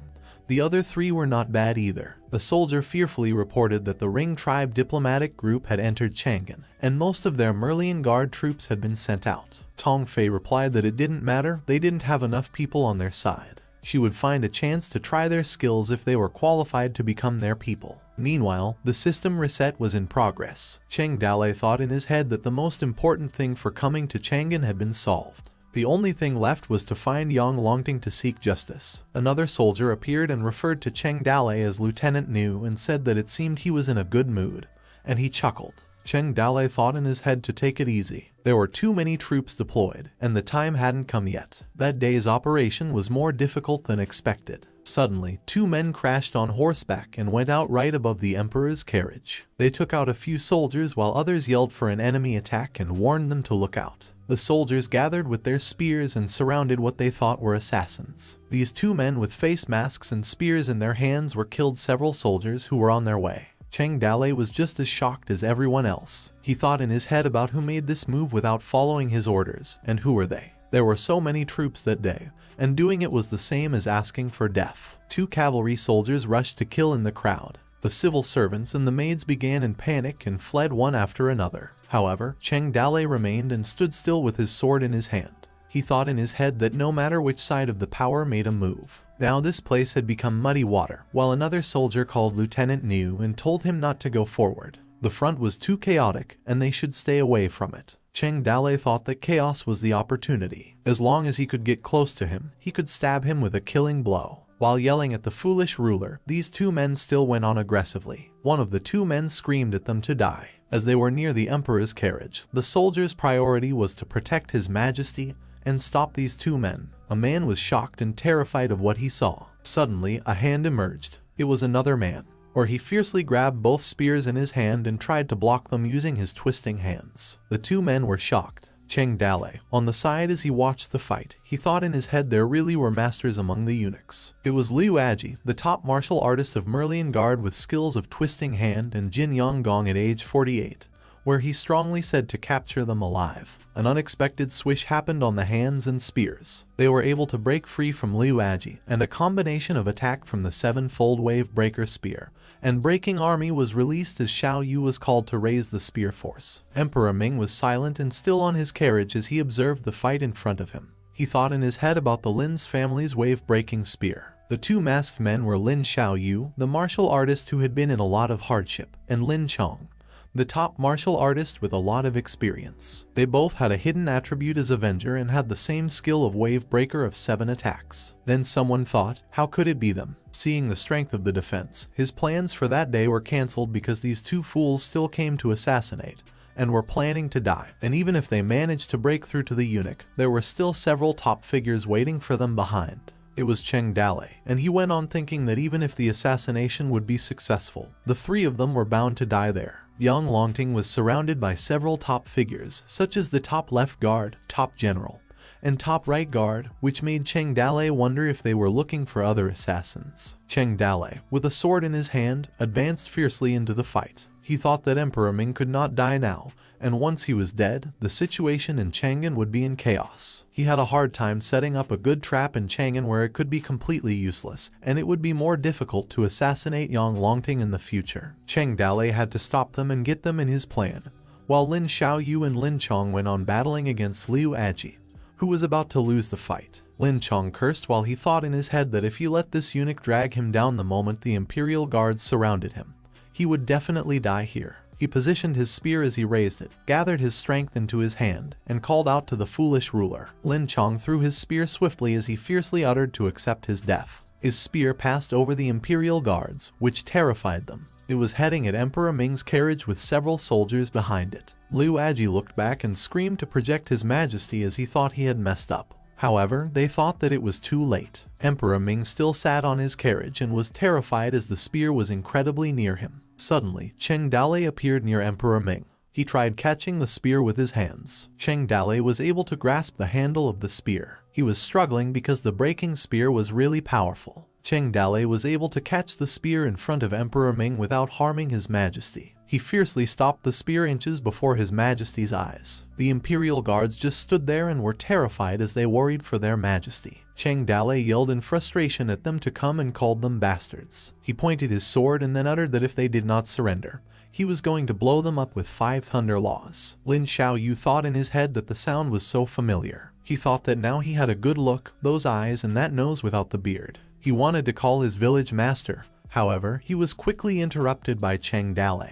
the other three were not bad either. The soldier fearfully reported that the Ring tribe diplomatic group had entered Chang'an, and most of their Merlion Guard troops had been sent out. Tong Fei replied that it didn't matter, they didn't have enough people on their side. She would find a chance to try their skills if they were qualified to become their people. Meanwhile, the system reset was in progress. Cheng Dalei thought in his head that the most important thing for coming to Chang'an had been solved. The only thing left was to find Yang Longting to seek justice. Another soldier appeared and referred to Cheng Dalei as Lieutenant New and said that it seemed he was in a good mood, and he chuckled. Cheng Dalei thought in his head to take it easy. There were too many troops deployed, and the time hadn't come yet. That day's operation was more difficult than expected. Suddenly, two men crashed on horseback and went out right above the Emperor's carriage. They took out a few soldiers while others yelled for an enemy attack and warned them to look out. The soldiers gathered with their spears and surrounded what they thought were assassins. These two men with face masks and spears in their hands were killed several soldiers who were on their way. Cheng Dalei was just as shocked as everyone else. He thought in his head about who made this move without following his orders, and who were they. There were so many troops that day, and doing it was the same as asking for death. Two cavalry soldiers rushed to kill in the crowd. The civil servants and the maids began in panic and fled one after another. However, Cheng Dalei remained and stood still with his sword in his hand. He thought in his head that no matter which side of the power made a move, now this place had become muddy water, while another soldier called Lieutenant New and told him not to go forward. The front was too chaotic, and they should stay away from it. Cheng Dalei thought that chaos was the opportunity. As long as he could get close to him, he could stab him with a killing blow. While yelling at the foolish ruler, these two men still went on aggressively. One of the two men screamed at them to die. As they were near the Emperor's carriage, the soldier's priority was to protect His Majesty and stop these two men. A man was shocked and terrified of what he saw. Suddenly, a hand emerged. It was another man. He fiercely grabbed both spears in his hand and tried to block them using his twisting hands. The two men were shocked. Cheng Dalei, on the side as he watched the fight, he thought in his head there really were masters among the eunuchs. It was Liu Aji, the top martial artist of Merlion Guard with skills of twisting hand, and Jin Yonggong at age 48, where he strongly said to capture them alive. An unexpected swish happened on the hands and spears. They were able to break free from Liu Aji, and a combination of attack from the seven-fold wave breaker spear and breaking army was released as Xiao Yu was called to raise the spear force. Emperor Ming was silent and still on his carriage as he observed the fight in front of him. He thought in his head about the Lin's family's wave-breaking spear. The two masked men were Lin Xiao Yu, the martial artist who had been in a lot of hardship, and Lin Chong, the top martial artist with a lot of experience. They both had a hidden attribute as Avenger and had the same skill of Wave Breaker of 7 attacks. Then someone thought, how could it be them? Seeing the strength of the defense, his plans for that day were cancelled because these two fools still came to assassinate and were planning to die. And even if they managed to break through to the eunuch, there were still several top figures waiting for them behind. It was Cheng Dalei, and he went on thinking that even if the assassination would be successful, the three of them were bound to die there. Yang Longting was surrounded by several top figures, such as the top left guard, top general, and top right guard, which made Cheng Dale wonder if they were looking for other assassins. Cheng Dale, with a sword in his hand, advanced fiercely into the fight. He thought that Emperor Ming could not die now, and once he was dead, the situation in Chang'an would be in chaos. He had a hard time setting up a good trap in Chang'an where it could be completely useless, and it would be more difficult to assassinate Yang Longting in the future. Cheng Dale had to stop them and get them in his plan, while Lin Xiaoyu and Lin Chong went on battling against Liu Aji, who was about to lose the fight. Lin Chong cursed while he thought in his head that if he let this eunuch drag him down the moment the Imperial Guards surrounded him, he would definitely die here. He positioned his spear as he raised it, gathered his strength into his hand, and called out to the foolish ruler. Lin Chong threw his spear swiftly as he fiercely uttered to accept his death. His spear passed over the Imperial Guards, which terrified them. It was heading at Emperor Ming's carriage with several soldiers behind it. Liu Aji looked back and screamed to project his majesty as he thought he had messed up. However, they thought that it was too late. Emperor Ming still sat on his carriage and was terrified as the spear was incredibly near him. Suddenly, Cheng Dale appeared near Emperor Ming. He tried catching the spear with his hands. Cheng Dale was able to grasp the handle of the spear. He was struggling because the breaking spear was really powerful. Cheng Dale was able to catch the spear in front of Emperor Ming without harming his majesty. He fiercely stopped the spear inches before his majesty's eyes. The Imperial Guards just stood there and were terrified as they worried for their majesty. Cheng Dale yelled in frustration at them to come and called them bastards. He pointed his sword and then uttered that if they did not surrender, he was going to blow them up with 5 thunder laws. Lin Xiaoyu thought in his head that the sound was so familiar. He thought that now he had a good look, those eyes and that nose without the beard. He wanted to call his village master. However, he was quickly interrupted by Cheng Dale,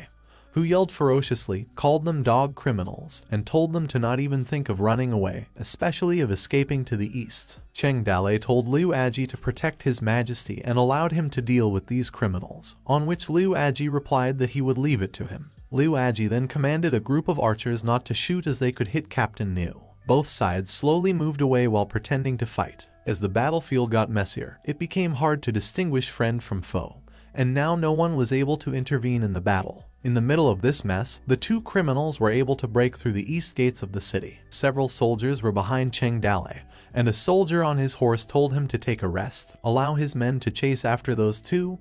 who yelled ferociously, called them dog criminals, and told them to not even think of running away, especially of escaping to the east. Cheng Dale told Liu Aji to protect his majesty and allowed him to deal with these criminals, on which Liu Aji replied that he would leave it to him. Liu Aji then commanded a group of archers not to shoot as they could hit Captain Niu. Both sides slowly moved away while pretending to fight. As the battlefield got messier, it became hard to distinguish friend from foe, and now no one was able to intervene in the battle. In the middle of this mess, the 2 criminals were able to break through the east gates of the city. Several soldiers were behind Cheng Dale, and a soldier on his horse told him to take a rest, allow his men to chase after those 2.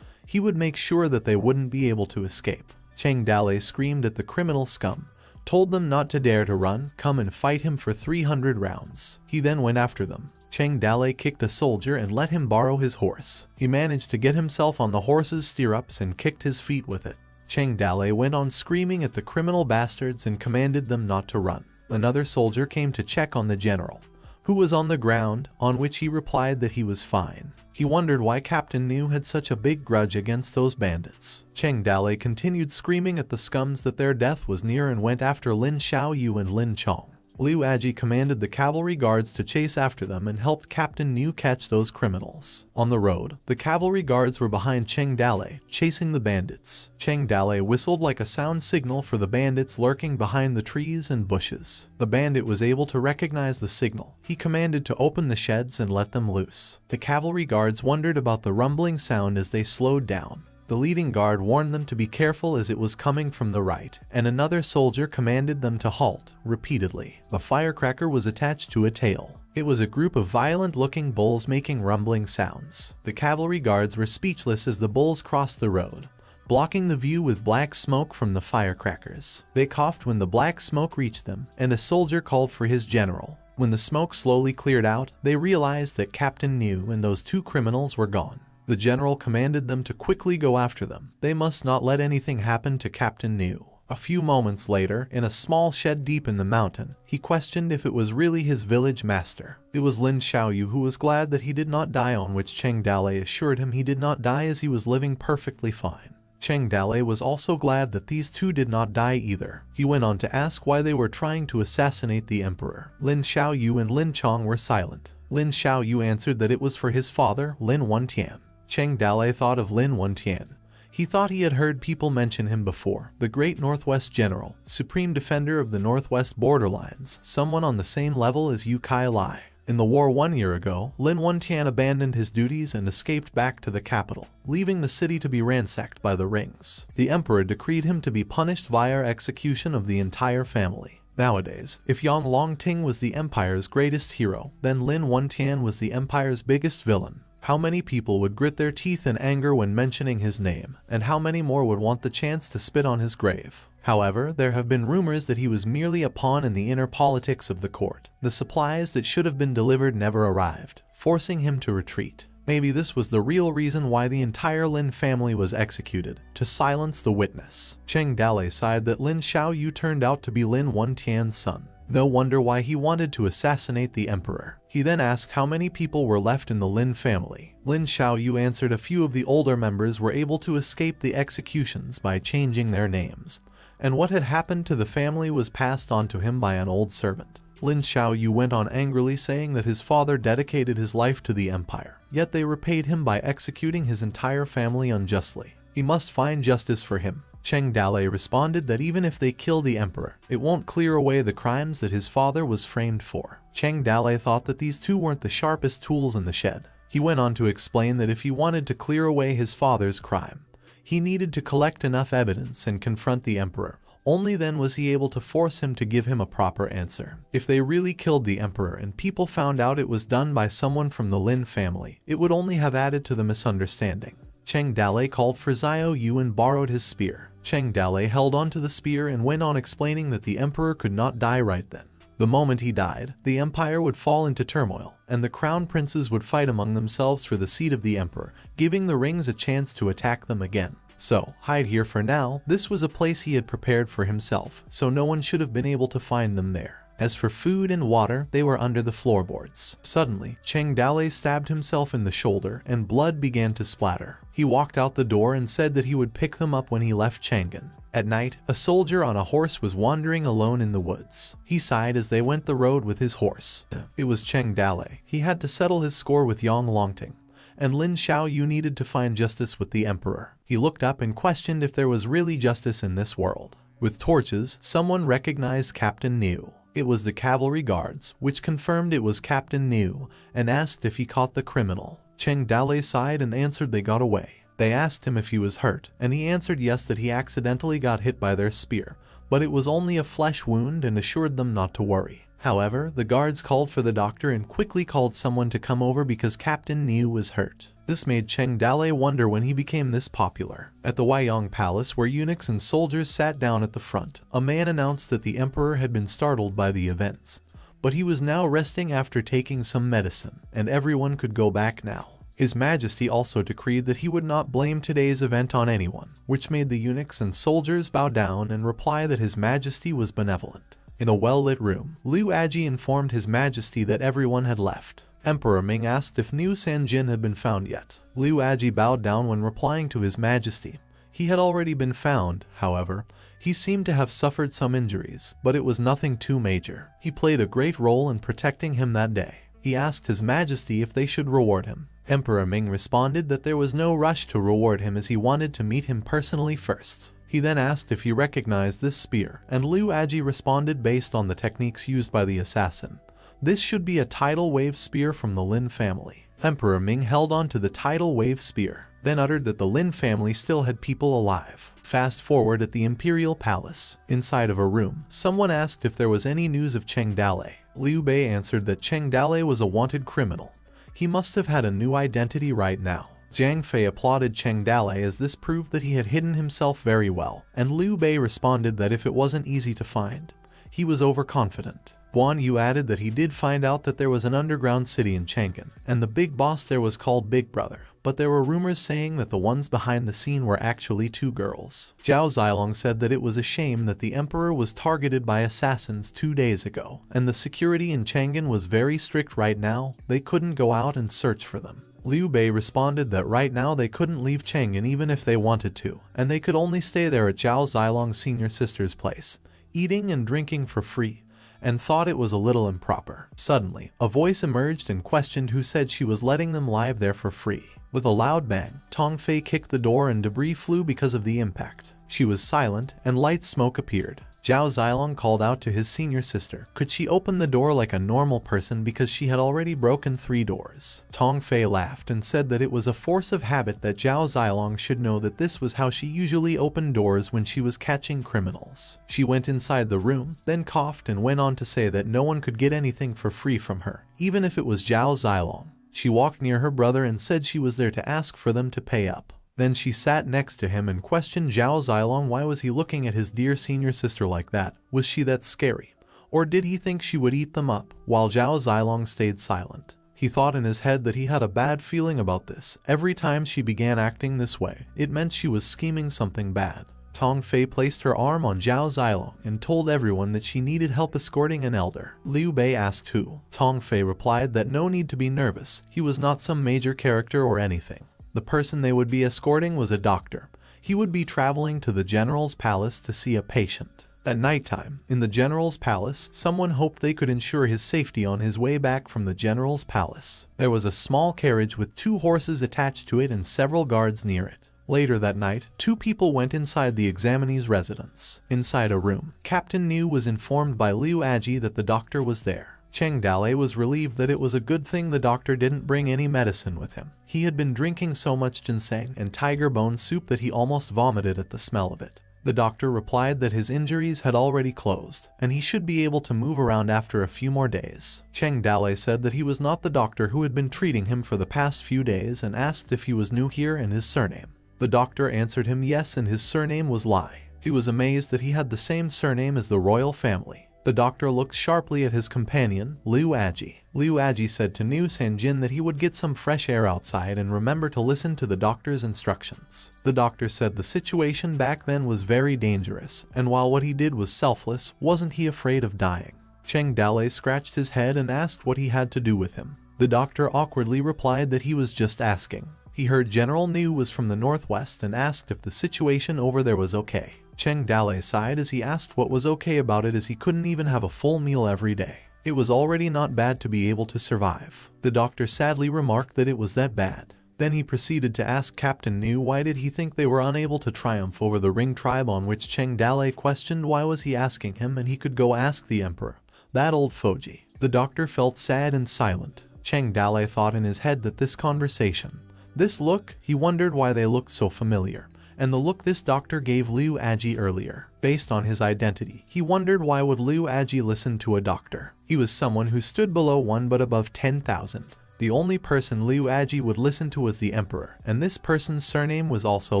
He would make sure that they wouldn't be able to escape. Cheng Dale screamed at the criminal scum, told them not to dare to run, come and fight him for 300 rounds. He then went after them. Cheng Dale kicked a soldier and let him borrow his horse. He managed to get himself on the horse's stirrups and kicked his feet with it. Cheng Dale went on screaming at the criminal bastards and commanded them not to run. Another soldier came to check on the general, who was on the ground, on which he replied that he was fine. He wondered why Captain Niu had such a big grudge against those bandits. Cheng Dale continued screaming at the scums that their death was near and went after Lin Xiaoyu and Lin Chong. Liu Aji commanded the cavalry guards to chase after them and helped Captain Niu catch those criminals. On the road, the cavalry guards were behind Cheng Dale, chasing the bandits. Cheng Dale whistled like a sound signal for the bandits lurking behind the trees and bushes. The bandit was able to recognize the signal. He commanded to open the sheds and let them loose. The cavalry guards wondered about the rumbling sound as they slowed down. The leading guard warned them to be careful as it was coming from the right, and another soldier commanded them to halt, repeatedly. The firecracker was attached to a tail. It was a group of violent-looking bulls making rumbling sounds. The cavalry guards were speechless as the bulls crossed the road, blocking the view with black smoke from the firecrackers. They coughed when the black smoke reached them, and a soldier called for his general. When the smoke slowly cleared out, they realized that Captain Niu and those 2 criminals were gone. The general commanded them to quickly go after them. They must not let anything happen to Captain Niu. A few moments later, in a small shed deep in the mountain, he questioned if it was really his village master. It was Lin Xiaoyu who was glad that he did not die, on which Cheng Dale assured him he did not die as he was living perfectly fine. Cheng Dale was also glad that these 2 did not die either. He went on to ask why they were trying to assassinate the emperor. Lin Xiaoyu and Lin Chong were silent. Lin Xiaoyu answered that it was for his father, Lin Wentian. Cheng Dale thought of Lin Wentian. He thought he had heard people mention him before. The great Northwest General, supreme defender of the Northwest borderlines, someone on the same level as Yu Kai Lai. In the war 1 year ago, Lin Wentian abandoned his duties and escaped back to the capital, leaving the city to be ransacked by the rings. The emperor decreed him to be punished via execution of the entire family. Nowadays, if Yang Longting was the Empire's greatest hero, then Lin Wentian was the Empire's biggest villain. How many people would grit their teeth in anger when mentioning his name, and how many more would want the chance to spit on his grave? However, there have been rumors that he was merely a pawn in the inner politics of the court. The supplies that should have been delivered never arrived, forcing him to retreat. Maybe this was the real reason why the entire Lin family was executed, to silence the witness. Cheng Dalei sighed that Lin Xiaoyu turned out to be Lin Wentian's son. No wonder why he wanted to assassinate the emperor. He then asked how many people were left in the Lin family. Lin Xiaoyu answered a few of the older members were able to escape the executions by changing their names, and what had happened to the family was passed on to him by an old servant. Lin Xiaoyu went on angrily saying that his father dedicated his life to the empire, yet they repaid him by executing his entire family unjustly. He must find justice for him. Cheng Dalei responded that even if they kill the emperor, it won't clear away the crimes that his father was framed for. Cheng Dalei thought that these two weren't the sharpest tools in the shed. He went on to explain that if he wanted to clear away his father's crime, he needed to collect enough evidence and confront the emperor. Only then was he able to force him to give him a proper answer. If they really killed the emperor and people found out it was done by someone from the Lin family, it would only have added to the misunderstanding. Cheng Dalei called for Xiao Yu and borrowed his spear. Cheng Dalei held onto the spear and went on explaining that the emperor could not die right then. The moment he died, the empire would fall into turmoil, and the crown princes would fight among themselves for the seat of the emperor, giving the rings a chance to attack them again. So, hide here for now. This was a place he had prepared for himself, so no one should have been able to find them there. As for food and water, they were under the floorboards. Suddenly, Cheng Dalei stabbed himself in the shoulder and blood began to splatter. He walked out the door and said that he would pick them up when he left Chang'an. At night, a soldier on a horse was wandering alone in the woods. He sighed as they went the road with his horse. It was Cheng Dalei. He had to settle his score with Yang Longting, and Lin Xiaoyu needed to find justice with the emperor. He looked up and questioned if there was really justice in this world. With torches, someone recognized Captain Niu. It was the cavalry guards, which confirmed it was Captain Niu, and asked if he caught the criminal. Cheng Dalei sighed and answered they got away. They asked him if he was hurt, and he answered yes, that he accidentally got hit by their spear, but it was only a flesh wound, and assured them not to worry. However, the guards called for the doctor and quickly called someone to come over because Captain Niu was hurt. This made Cheng Dalei wonder when he became this popular. At the Huayang Palace, where eunuchs and soldiers sat down at the front, a man announced that the emperor had been startled by the events, but he was now resting after taking some medicine, and everyone could go back now. His Majesty also decreed that he would not blame today's event on anyone, which made the eunuchs and soldiers bow down and reply that His Majesty was benevolent. In a well-lit room, Liu Aji informed His Majesty that everyone had left. Emperor Ming asked if Niu Sanjin had been found yet. Liu Aji bowed down when replying to His Majesty. He had already been found, however. He seemed to have suffered some injuries, but it was nothing too major. He played a great role in protecting him that day. He asked His Majesty if they should reward him. Emperor Ming responded that there was no rush to reward him as he wanted to meet him personally first. He then asked if he recognized this spear, and Liu Aji responded based on the techniques used by the assassin. This should be a tidal wave spear from the Lin family. Emperor Ming held on to the tidal wave spear, then uttered that the Lin family still had people alive. Fast forward at the Imperial Palace. Inside of a room, someone asked if there was any news of Cheng Dalei. Liu Bei answered that Cheng Dalei was a wanted criminal. He must have had a new identity right now. Zhang Fei applauded Cheng Dalei as this proved that he had hidden himself very well, and Liu Bei responded that if it wasn't easy to find, he was overconfident. Guan Yu added that he did find out that there was an underground city in Chang'an, and the big boss there was called Big Brother, but there were rumors saying that the ones behind the scene were actually two girls. Zhao Zilong said that it was a shame that the emperor was targeted by assassins 2 days ago, and the security in Chang'an was very strict right now. They couldn't go out and search for them. Liu Bei responded that right now they couldn't leave Chang'an even if they wanted to, and they could only stay there at Zhao Zilong's senior sister's place, eating and drinking for free, and thought it was a little improper. Suddenly, a voice emerged and questioned who said she was letting them live there for free. With a loud bang, Tong Fei kicked the door and debris flew because of the impact. She was silent, and light smoke appeared. Zhao Zilong called out to his senior sister. Could she open the door like a normal person because she had already broken 3 doors? Tong Fei laughed and said that it was a force of habit that Zhao Zilong should know that this was how she usually opened doors when she was catching criminals. She went inside the room, then coughed and went on to say that no one could get anything for free from her, even if it was Zhao Zilong. She walked near her brother and said she was there to ask for them to pay up. Then she sat next to him and questioned Zhao Zilong why was he looking at his dear senior sister like that. Was she that scary? Or did he think she would eat them up? While Zhao Zilong stayed silent, he thought in his head that he had a bad feeling about this. Every time she began acting this way, it meant she was scheming something bad. Tong Fei placed her arm on Zhao Zilong and told everyone that she needed help escorting an elder. Liu Bei asked who. Tong Fei replied that no need to be nervous, he was not some major character or anything. The person they would be escorting was a doctor. He would be traveling to the general's palace to see a patient. At nighttime, in the general's palace, someone hoped they could ensure his safety on his way back from the general's palace. There was a small carriage with 2 horses attached to it and several guards near it. Later that night, 2 people went inside the examinee's residence. Inside a room, Captain Niu was informed by Liu Aji that the doctor was there. Cheng Dalei was relieved that it was a good thing the doctor didn't bring any medicine with him. He had been drinking so much ginseng and tiger bone soup that he almost vomited at the smell of it. The doctor replied that his injuries had already closed, and he should be able to move around after a few more days. Cheng Dalei said that he was not the doctor who had been treating him for the past few days and asked if he was new here and his surname. The doctor answered him yes, and his surname was Lai. He was amazed that he had the same surname as the royal family. The doctor looked sharply at his companion, Liu Aji. Liu Aji said to Niu Sanjin that he would get some fresh air outside and remember to listen to the doctor's instructions. The doctor said the situation back then was very dangerous, and while what he did was selfless, wasn't he afraid of dying? Cheng Dalei scratched his head and asked what he had to do with him. The doctor awkwardly replied that he was just asking. He heard General Niu was from the northwest and asked if the situation over there was okay. Cheng Dalei sighed as he asked what was okay about it, as he couldn't even have a full meal every day. It was already not bad to be able to survive. The doctor sadly remarked that it was that bad. Then he proceeded to ask Captain Niu why did he think they were unable to triumph over the Ring tribe, on which Cheng Dalei questioned why was he asking him and he could go ask the emperor. That old Foji. The doctor felt sad and silent. Cheng Dalei thought in his head that this conversation, this look, he wondered why they looked so familiar. And the look this doctor gave Liu Aji earlier. Based on his identity, he wondered why would Liu Aji listen to a doctor. He was someone who stood below 1 but above 10,000. The only person Liu Aji would listen to was the emperor, and this person's surname was also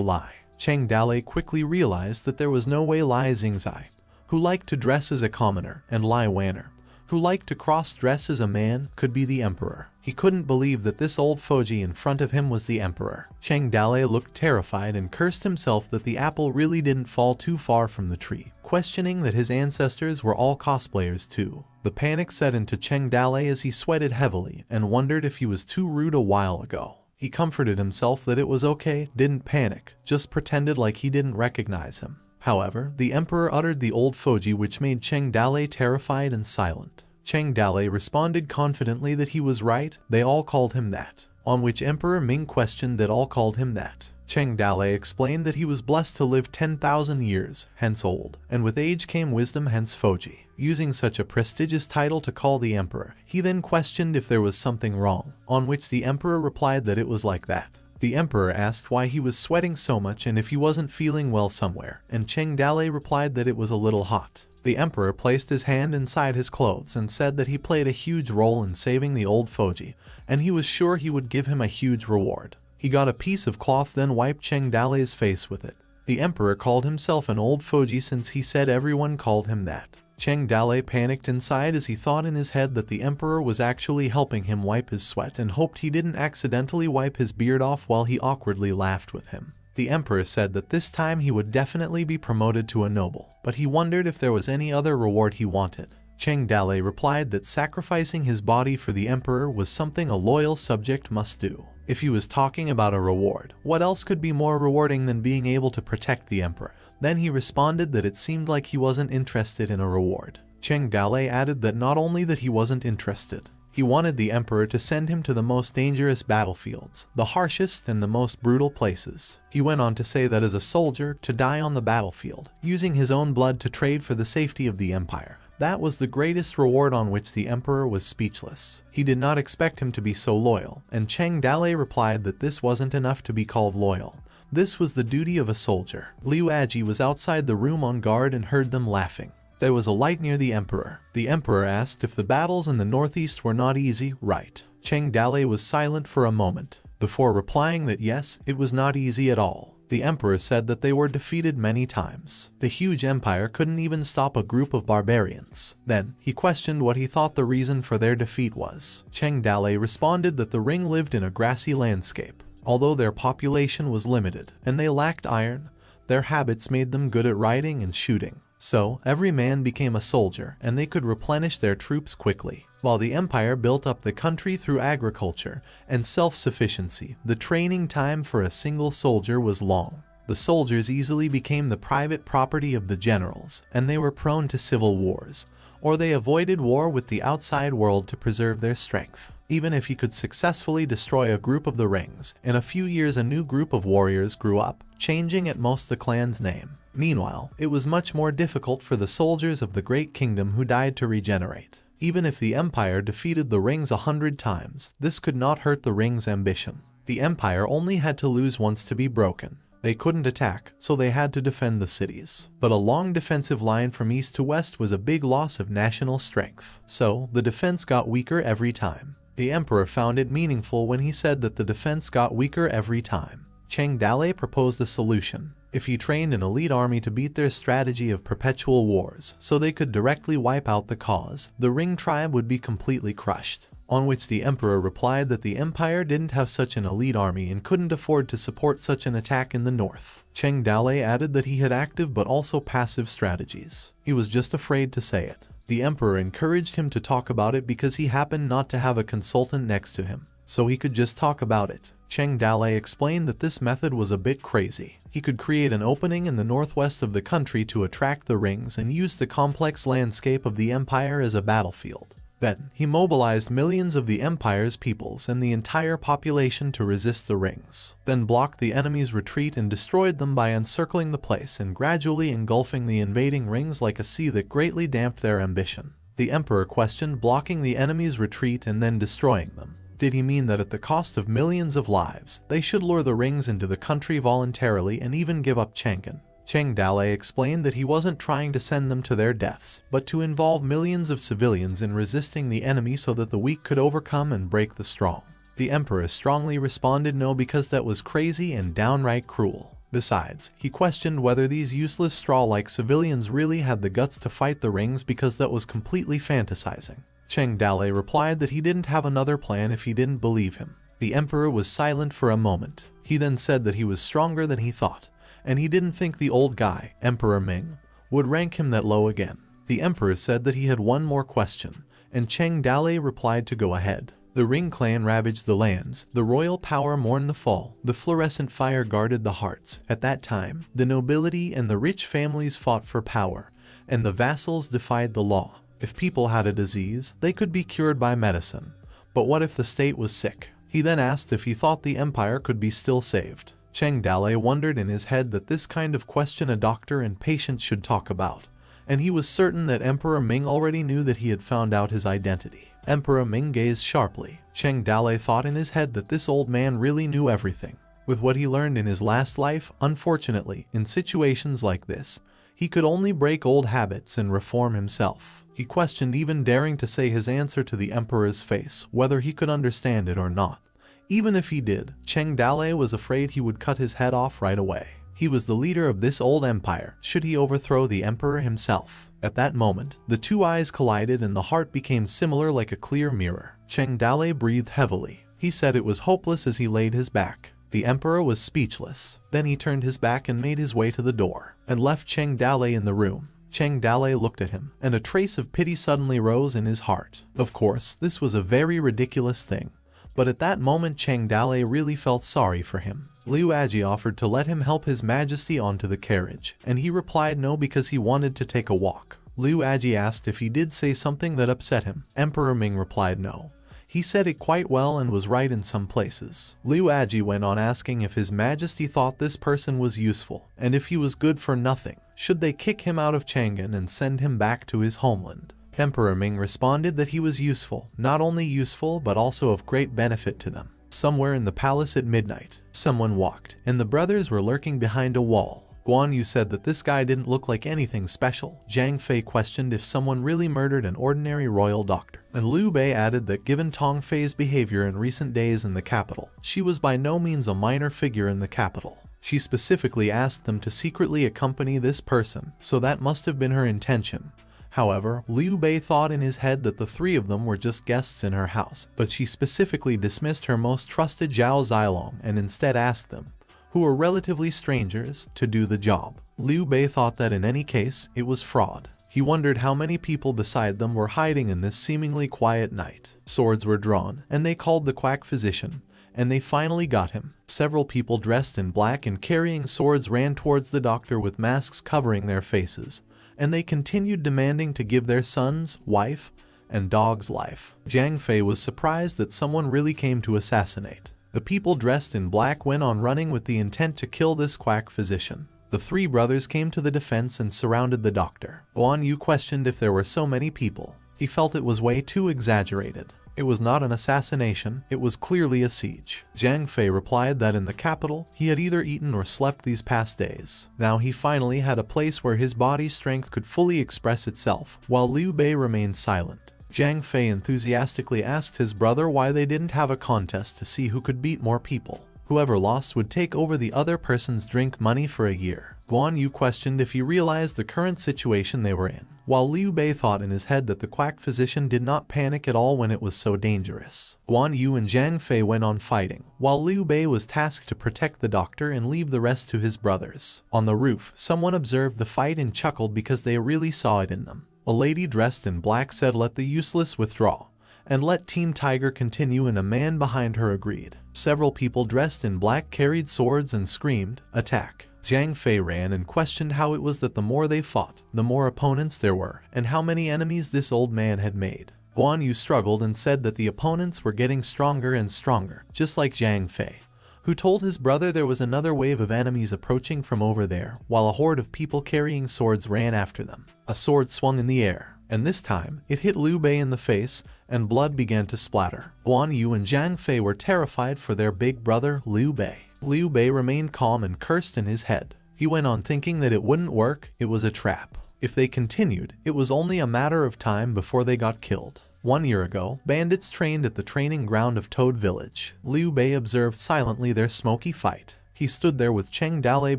Lai. Cheng Dalei quickly realized that there was no way Lai Xingzai, who liked to dress as a commoner, and Lai Wanner, who liked to cross-dress as a man, could be the emperor. He couldn't believe that this old Foji in front of him was the emperor. Cheng Dalei looked terrified and cursed himself that the apple really didn't fall too far from the tree, questioning that his ancestors were all cosplayers too. The panic set into Cheng Dalei as he sweated heavily and wondered if he was too rude a while ago. He comforted himself that it was okay, didn't panic, just pretended like he didn't recognize him. However, the emperor uttered the old Foji, which made Cheng Dalei terrified and silent. Cheng Dalei responded confidently that he was right, they all called him that. On which Emperor Ming questioned that all called him that. Cheng Dalei explained that he was blessed to live 10,000 years, hence old, and with age came wisdom, hence Foji. Using such a prestigious title to call the emperor, he then questioned if there was something wrong, on which the emperor replied that it was like that. The emperor asked why he was sweating so much and if he wasn't feeling well somewhere, and Cheng Dalei replied that it was a little hot. The emperor placed his hand inside his clothes and said that he played a huge role in saving the old Foji, and he was sure he would give him a huge reward. He got a piece of cloth, then wiped Cheng Dalei's face with it. The emperor called himself an old Foji since he said everyone called him that. Cheng Dalei panicked inside as he thought in his head that the emperor was actually helping him wipe his sweat and hoped he didn't accidentally wipe his beard off while he awkwardly laughed with him. The emperor said that this time he would definitely be promoted to a noble, but he wondered if there was any other reward he wanted. Cheng Dalei replied that sacrificing his body for the emperor was something a loyal subject must do. If he was talking about a reward, what else could be more rewarding than being able to protect the emperor? Then he responded that it seemed like he wasn't interested in a reward. Cheng Dalei added that not only that he wasn't interested, He wanted the emperor to send him to the most dangerous battlefields, the harshest and the most brutal places. He went on to say that as a soldier, to die on the battlefield, using his own blood to trade for the safety of the empire. That was the greatest reward, on which the emperor was speechless. He did not expect him to be so loyal, and Cheng Dalei replied that this wasn't enough to be called loyal. This was the duty of a soldier. Liu Aji was outside the room on guard and heard them laughing. There was a light near the emperor. The emperor asked if the battles in the northeast were not easy, right? Cheng Dalei was silent for a moment, before replying that yes, it was not easy at all. The emperor said that they were defeated many times. The huge empire couldn't even stop a group of barbarians. Then, he questioned what he thought the reason for their defeat was. Cheng Dalei responded that the ring lived in a grassy landscape. Although their population was limited, and they lacked iron, their habits made them good at riding and shooting. So, every man became a soldier, and they could replenish their troops quickly. While the empire built up the country through agriculture and self-sufficiency, the training time for a single soldier was long. The soldiers easily became the private property of the generals, and they were prone to civil wars, or they avoided war with the outside world to preserve their strength. Even if he could successfully destroy a group of the rings, in a few years a new group of warriors grew up, changing at most the clan's name. Meanwhile, it was much more difficult for the soldiers of the great kingdom who died to regenerate. Even if the empire defeated the rings 100 times, this could not hurt the rings' ambition. The empire only had to lose once to be broken. They couldn't attack, so they had to defend the cities. But a long defensive line from east to west was a big loss of national strength. So, the defense got weaker every time. The emperor found it meaningful when he said that the defense got weaker every time. Cheng Dalei proposed a solution. If he trained an elite army to beat their strategy of perpetual wars so they could directly wipe out the cause, the Ring tribe would be completely crushed. On which the emperor replied that the empire didn't have such an elite army and couldn't afford to support such an attack in the north. Cheng Dalei added that he had active but also passive strategies. He was just afraid to say it. The emperor encouraged him to talk about it because he happened not to have a consultant next to him, so he could just talk about it. Cheng Dalei explained that this method was a bit crazy. He could create an opening in the northwest of the country to attract the rings and use the complex landscape of the empire as a battlefield. Then, he mobilized millions of the empire's peoples and the entire population to resist the rings, then blocked the enemy's retreat and destroyed them by encircling the place and gradually engulfing the invading rings like a sea that greatly damped their ambition. The emperor questioned blocking the enemy's retreat and then destroying them. Did he mean that at the cost of millions of lives, they should lure the rings into the country voluntarily and even give up Chang'an? Cheng Dalei explained that he wasn't trying to send them to their deaths, but to involve millions of civilians in resisting the enemy so that the weak could overcome and break the strong. The emperor strongly responded no, because that was crazy and downright cruel. Besides, he questioned whether these useless straw-like civilians really had the guts to fight the rings, because that was completely fantasizing. Cheng Dalei replied that he didn't have another plan if he didn't believe him. The emperor was silent for a moment. He then said that he was stronger than he thought, and he didn't think the old guy, Emperor Ming, would rank him that low again. The emperor said that he had one more question, and Cheng Dalei replied to go ahead. The Ring clan ravaged the lands, the royal power mourned the fall, the fluorescent fire guarded the hearts. At that time, the nobility and the rich families fought for power, and the vassals defied the law. If people had a disease, they could be cured by medicine. But what if the state was sick? He then asked if he thought the empire could be still saved. Cheng Dalei wondered in his head that this kind of question a doctor and patient should talk about, and he was certain that Emperor Ming already knew that he had found out his identity. Emperor Ming gazed sharply. Cheng Dalei thought in his head that this old man really knew everything. With what he learned in his last life, unfortunately, in situations like this, he could only break old habits and reform himself. He questioned even daring to say his answer to the emperor's face, whether he could understand it or not. Even if he did, Cheng Dalei was afraid he would cut his head off right away. He was the leader of this old empire, should he overthrow the emperor himself. At that moment, the two eyes collided and the heart became similar like a clear mirror. Cheng Dalei breathed heavily. He said it was hopeless as he laid his back. The emperor was speechless. Then he turned his back and made his way to the door, and left Cheng Dalei in the room. Cheng Dalei looked at him, and a trace of pity suddenly rose in his heart. Of course, this was a very ridiculous thing, but at that moment Cheng Dalei really felt sorry for him. Liu Aji offered to let him help His Majesty onto the carriage, and he replied no because he wanted to take a walk. Liu Aji asked if he did say something that upset him. Emperor Ming replied no, He said it quite well and was right in some places. Liu Aji went on asking if His Majesty thought this person was useful, and if he was good for nothing, should they kick him out of Chang'an and send him back to his homeland? Emperor Ming responded that he was useful, not only useful but also of great benefit to them. Somewhere in the palace at midnight, someone walked, and the brothers were lurking behind a wall. Guan Yu said that this guy didn't look like anything special. Zhang Fei questioned if someone really murdered an ordinary royal doctor. And Liu Bei added that given Tong Fei's behavior in recent days in the capital, she was by no means a minor figure in the capital. She specifically asked them to secretly accompany this person, so that must have been her intention. However, Liu Bei thought in his head that the three of them were just guests in her house, but she specifically dismissed her most trusted Zhao Zilong and instead asked them, who were relatively strangers, to do the job. Liu Bei thought that in any case, it was fraud. He wondered how many people beside them were hiding in this seemingly quiet night. Swords were drawn, and they called the quack physician, and they finally got him. Several people dressed in black and carrying swords ran towards the doctor with masks covering their faces, and they continued demanding to give their son's, wife, and dog's life. Zhang Fei was surprised that someone really came to assassinate. The people dressed in black went on running with the intent to kill this quack physician. The three brothers came to the defense and surrounded the doctor. Guan Yu questioned if there were so many people. He felt it was way too exaggerated. It was not an assassination, it was clearly a siege. Zhang Fei replied that in the capital, he had either eaten or slept these past days. Now he finally had a place where his body's strength could fully express itself, while Liu Bei remained silent. Zhang Fei enthusiastically asked his brother why they didn't have a contest to see who could beat more people. Whoever lost would take over the other person's drink money for a year. Guan Yu questioned if he realized the current situation they were in, while Liu Bei thought in his head that the quack physician did not panic at all when it was so dangerous. Guan Yu and Zhang Fei went on fighting, while Liu Bei was tasked to protect the doctor and leave the rest to his brothers. On the roof, someone observed the fight and chuckled because they really saw it in them. A lady dressed in black said let the useless withdraw, and let Team Tiger continue, and a man behind her agreed. Several people dressed in black carried swords and screamed, attack. Zhang Fei ran and questioned how it was that the more they fought, the more opponents there were, and how many enemies this old man had made. Guan Yu struggled and said that the opponents were getting stronger and stronger, just like Zhang Fei, who told his brother there was another wave of enemies approaching from over there, while a horde of people carrying swords ran after them. A sword swung in the air, and this time, it hit Liu Bei in the face, and blood began to splatter. Guan Yu and Zhang Fei were terrified for their big brother, Liu Bei. Liu Bei remained calm and cursed in his head. He went on thinking that it wouldn't work, it was a trap. If they continued, it was only a matter of time before they got killed. 1 year ago, bandits trained at the training ground of Toad Village. Liu Bei observed silently their smoky fight. He stood there with Cheng Dalei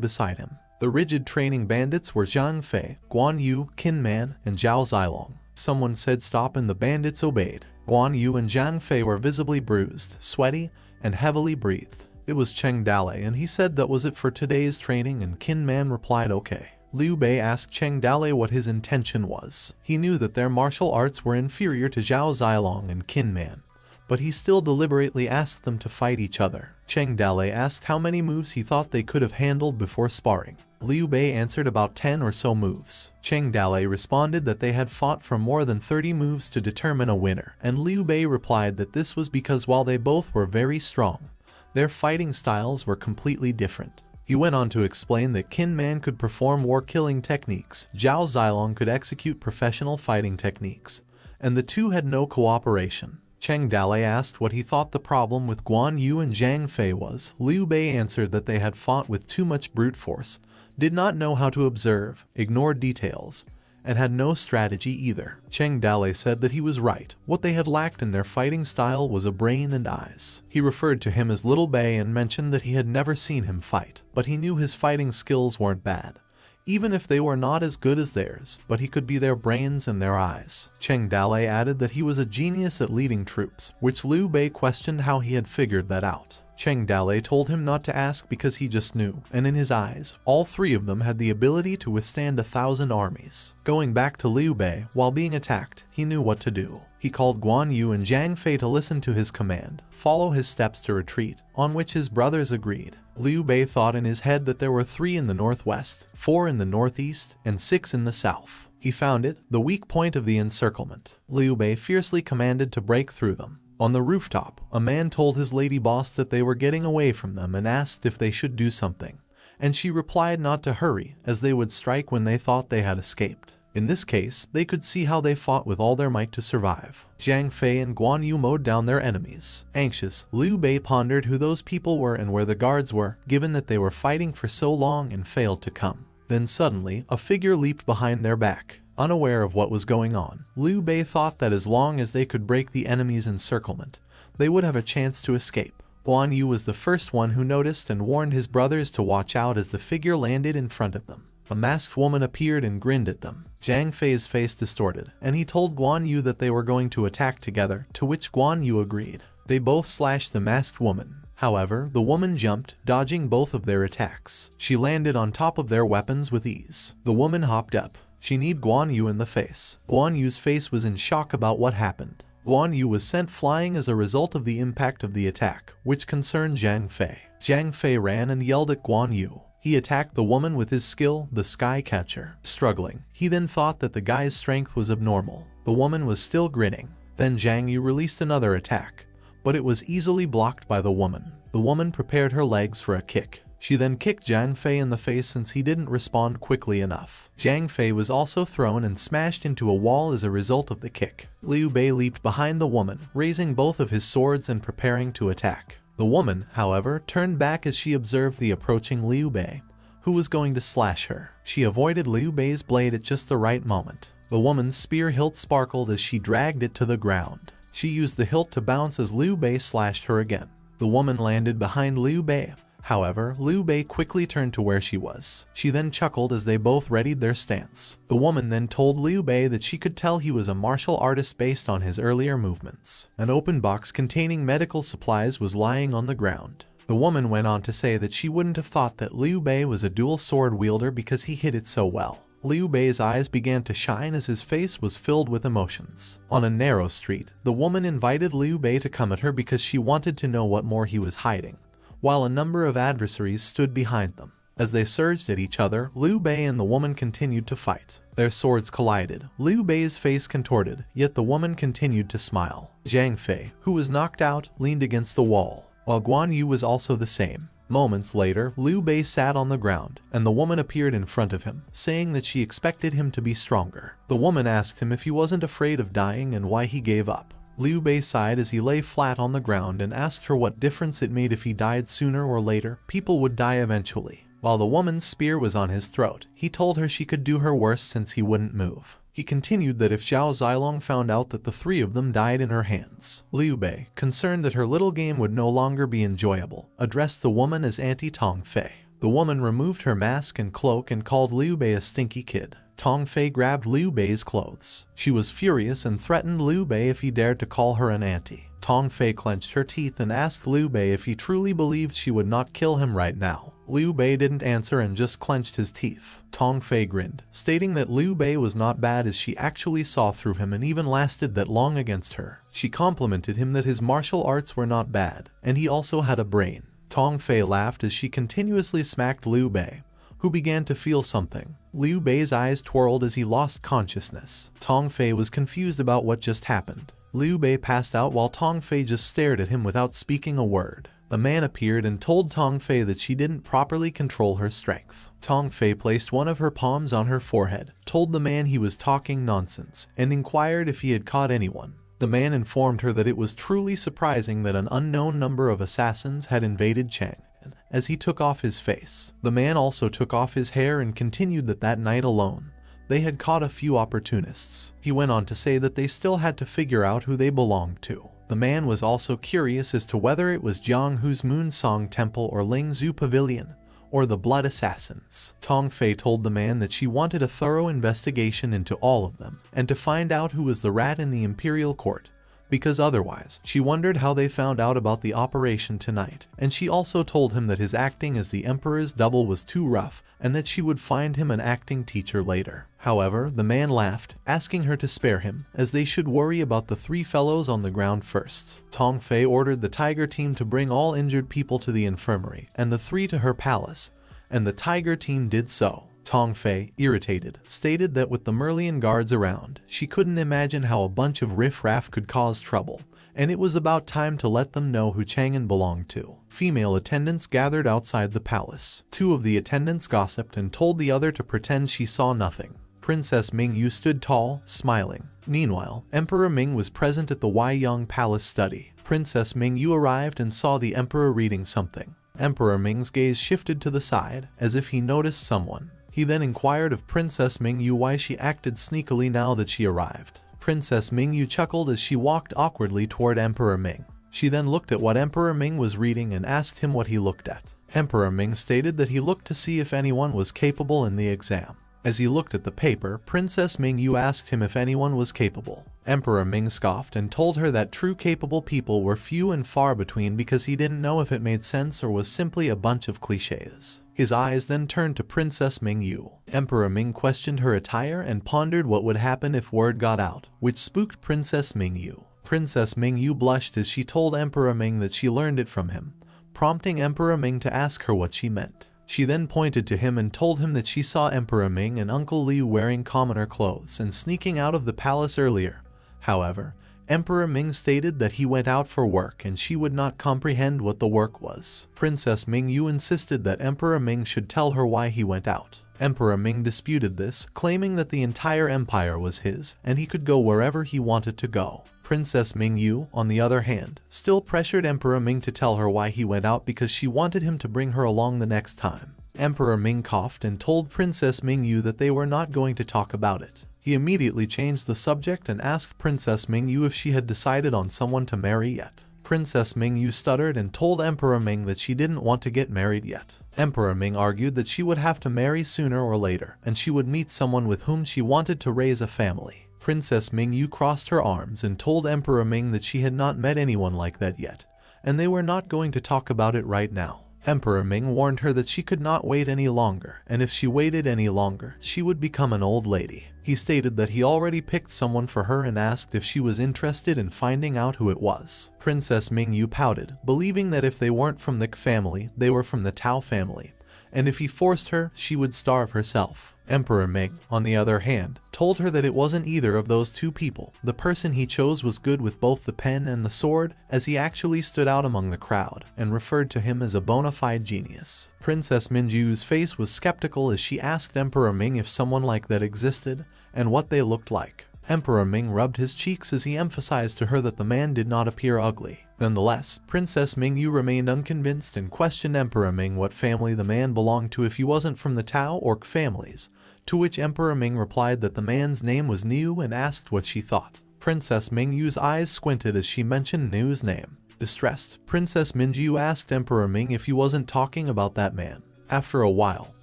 beside him. The rigid training bandits were Zhang Fei, Guan Yu, Qin Man, and Zhao Zilong. Someone said stop and the bandits obeyed. Guan Yu and Zhang Fei were visibly bruised, sweaty, and heavily breathed. It was Cheng Dalei and he said that was it for today's training, and Qin Man replied okay. Liu Bei asked Cheng Dalei what his intention was. He knew that their martial arts were inferior to Zhao Zilong and Qin Man, but he still deliberately asked them to fight each other. Cheng Dalei asked how many moves he thought they could have handled before sparring. Liu Bei answered about 10 or so moves. Cheng Dalei responded that they had fought for more than 30 moves to determine a winner, and Liu Bei replied that this was because while they both were very strong, their fighting styles were completely different. He went on to explain that Qin Man could perform war-killing techniques, Zhao Zilong could execute professional fighting techniques, and the two had no cooperation. Cheng Dalei asked what he thought the problem with Guan Yu and Zhang Fei was. Liu Bei answered that they had fought with too much brute force, did not know how to observe, ignored details, and had no strategy either. Cheng Dalei said that he was right. What they had lacked in their fighting style was a brain and eyes. He referred to him as Little Bei and mentioned that he had never seen him fight, but he knew his fighting skills weren't bad, even if they were not as good as theirs, but he could be their brains and their eyes. Cheng Dalei added that he was a genius at leading troops, which Liu Bei questioned how he had figured that out. Cheng Dalei told him not to ask because he just knew, and in his eyes, all three of them had the ability to withstand 1,000 armies. Going back to Liu Bei, while being attacked, he knew what to do. He called Guan Yu and Zhang Fei to listen to his command, follow his steps to retreat, on which his brothers agreed. Liu Bei thought in his head that there were 3 in the northwest, 4 in the northeast, and 6 in the south. He found it, the weak point of the encirclement. Liu Bei fiercely commanded to break through them. On the rooftop, a man told his lady boss that they were getting away from them and asked if they should do something, and she replied not to hurry as they would strike when they thought they had escaped. In this case, they could see how they fought with all their might to survive. Zhang Fei and Guan Yu mowed down their enemies. Anxious, Liu Bei pondered who those people were and where the guards were, given that they were fighting for so long and failed to come. Then suddenly, a figure leaped behind their back. Unaware of what was going on, Liu Bei thought that as long as they could break the enemy's encirclement, they would have a chance to escape. Guan Yu was the first one who noticed and warned his brothers to watch out as the figure landed in front of them. A masked woman appeared and grinned at them. Zhang Fei's face distorted, and he told Guan Yu that they were going to attack together, to which Guan Yu agreed. They both slashed the masked woman. However, the woman jumped, dodging both of their attacks. She landed on top of their weapons with ease. The woman hopped up. She kneed Guan Yu in the face. Guan Yu's face was in shock about what happened. Guan Yu was sent flying as a result of the impact of the attack, which concerned Zhang Fei. Zhang Fei ran and yelled at Guan Yu. He attacked the woman with his skill, the Sky Catcher. Struggling, he then thought that the guy's strength was abnormal. The woman was still grinning. Then Zhang Yu released another attack, but it was easily blocked by the woman. The woman prepared her legs for a kick. She then kicked Zhang Fei in the face since he didn't respond quickly enough. Zhang Fei was also thrown and smashed into a wall as a result of the kick. Liu Bei leaped behind the woman, raising both of his swords and preparing to attack. The woman, however, turned back as she observed the approaching Liu Bei, who was going to slash her. She avoided Liu Bei's blade at just the right moment. The woman's spear hilt sparkled as she dragged it to the ground. She used the hilt to bounce as Liu Bei slashed her again. The woman landed behind Liu Bei. However, Liu Bei quickly turned to where she was. She then chuckled as they both readied their stance. The woman then told Liu Bei that she could tell he was a martial artist based on his earlier movements. An open box containing medical supplies was lying on the ground. The woman went on to say that she wouldn't have thought that Liu Bei was a dual sword wielder because he hit it so well. Liu Bei's eyes began to shine as his face was filled with emotions. On a narrow street, the woman invited Liu Bei to come at her because she wanted to know what more he was hiding, while a number of adversaries stood behind them. As they surged at each other, Liu Bei and the woman continued to fight. Their swords collided. Liu Bei's face contorted, yet the woman continued to smile. Zhang Fei, who was knocked out, leaned against the wall, while Guan Yu was also the same. Moments later, Liu Bei sat on the ground, and the woman appeared in front of him, saying that she expected him to be stronger. The woman asked him if he wasn't afraid of dying and why he gave up. Liu Bei sighed as he lay flat on the ground and asked her what difference it made if he died sooner or later. People would die eventually. While the woman's spear was on his throat, he told her she could do her worst since he wouldn't move. He continued that if Zhao Zilong found out that the three of them died in her hands, Liu Bei, concerned that her little game would no longer be enjoyable, addressed the woman as Auntie Tong Fei. The woman removed her mask and cloak and called Liu Bei a stinky kid. Tong Fei grabbed Liu Bei's clothes. She was furious and threatened Liu Bei if he dared to call her an auntie. Tong Fei clenched her teeth and asked Liu Bei if he truly believed she would not kill him right now. Liu Bei didn't answer and just clenched his teeth. Tong Fei grinned, stating that Liu Bei was not bad as she actually saw through him and even lasted that long against her. She complimented him that his martial arts were not bad, and he also had a brain. Tong Fei laughed as she continuously smacked Liu Bei, who began to feel something. Liu Bei's eyes twirled as he lost consciousness. Tong Fei was confused about what just happened. Liu Bei passed out while Tong Fei just stared at him without speaking a word. A man appeared and told Tong Fei that she didn't properly control her strength. Tong Fei placed one of her palms on her forehead, told the man he was talking nonsense, and inquired if he had caught anyone. The man informed her that it was truly surprising that an unknown number of assassins had invaded Chang. As he took off his face, the man also took off his hair and continued that night alone, they had caught a few opportunists. He went on to say that they still had to figure out who they belonged to. The man was also curious as to whether it was Jianghu's Moonsong Temple or Lingzhou Pavilion, or the Blood Assassins. Tong Fei told the man that she wanted a thorough investigation into all of them, and to find out who was the rat in the imperial court, because otherwise, she wondered how they found out about the operation tonight, and she also told him that his acting as the Emperor's double was too rough, and that she would find him an acting teacher later. However, the man laughed, asking her to spare him, as they should worry about the three fellows on the ground first. Tong Fei ordered the Tiger team to bring all injured people to the infirmary, and the three to her palace, and the Tiger team did so. Tong Fei, irritated, stated that with the Merlion guards around, she couldn't imagine how a bunch of riff-raff could cause trouble, and it was about time to let them know who Chang'an belonged to. Female attendants gathered outside the palace. Two of the attendants gossiped and told the other to pretend she saw nothing. Princess Mingyu stood tall, smiling. Meanwhile, Emperor Ming was present at the Weiyang Palace study. Princess Mingyu arrived and saw the emperor reading something. Emperor Ming's gaze shifted to the side, as if he noticed someone. He then inquired of Princess Mingyu why she acted sneakily now that she arrived. Princess Mingyu chuckled as she walked awkwardly toward Emperor Ming. She then looked at what Emperor Ming was reading and asked him what he looked at. Emperor Ming stated that he looked to see if anyone was capable in the exam. As he looked at the paper, Princess Mingyu asked him if anyone was capable. Emperor Ming scoffed and told her that true capable people were few and far between because he didn't know if it made sense or was simply a bunch of cliches. His eyes then turned to Princess Mingyu. Emperor Ming questioned her attire and pondered what would happen if word got out, which spooked Princess Mingyu. Princess Mingyu blushed as she told Emperor Ming that she learned it from him, prompting Emperor Ming to ask her what she meant. She then pointed to him and told him that she saw Emperor Ming and Uncle Liu wearing commoner clothes and sneaking out of the palace earlier. However, Emperor Ming stated that he went out for work and she would not comprehend what the work was. Princess Mingyu insisted that Emperor Ming should tell her why he went out. Emperor Ming disputed this, claiming that the entire empire was his and he could go wherever he wanted to go. Princess Mingyu, on the other hand, still pressured Emperor Ming to tell her why he went out because she wanted him to bring her along the next time. Emperor Ming coughed and told Princess Mingyu that they were not going to talk about it. He immediately changed the subject and asked Princess Mingyu if she had decided on someone to marry yet. Princess Mingyu stuttered and told Emperor Ming that she didn't want to get married yet. Emperor Ming argued that she would have to marry sooner or later, and she would meet someone with whom she wanted to raise a family. Princess Mingyu crossed her arms and told Emperor Ming that she had not met anyone like that yet, and they were not going to talk about it right now. Emperor Ming warned her that she could not wait any longer, and if she waited any longer, she would become an old lady. He stated that he already picked someone for her and asked if she was interested in finding out who it was. Princess Mingyu pouted, believing that if they weren't from the family, they were from the Tao family, and if he forced her, she would starve herself. Emperor Ming, on the other hand, told her that it wasn't either of those two people. The person he chose was good with both the pen and the sword, as he actually stood out among the crowd, and referred to him as a bona fide genius. Princess Mingyu's face was skeptical as she asked Emperor Ming if someone like that existed, and what they looked like. Emperor Ming rubbed his cheeks as he emphasized to her that the man did not appear ugly. Nonetheless, Princess Mingyu remained unconvinced and questioned Emperor Ming what family the man belonged to if he wasn't from the Tao or families, to which Emperor Ming replied that the man's name was Niu and asked what she thought. Princess Mingyu's eyes squinted as she mentioned Niu's name. Distressed, Princess Mingyu asked Emperor Ming if he wasn't talking about that man. After a while,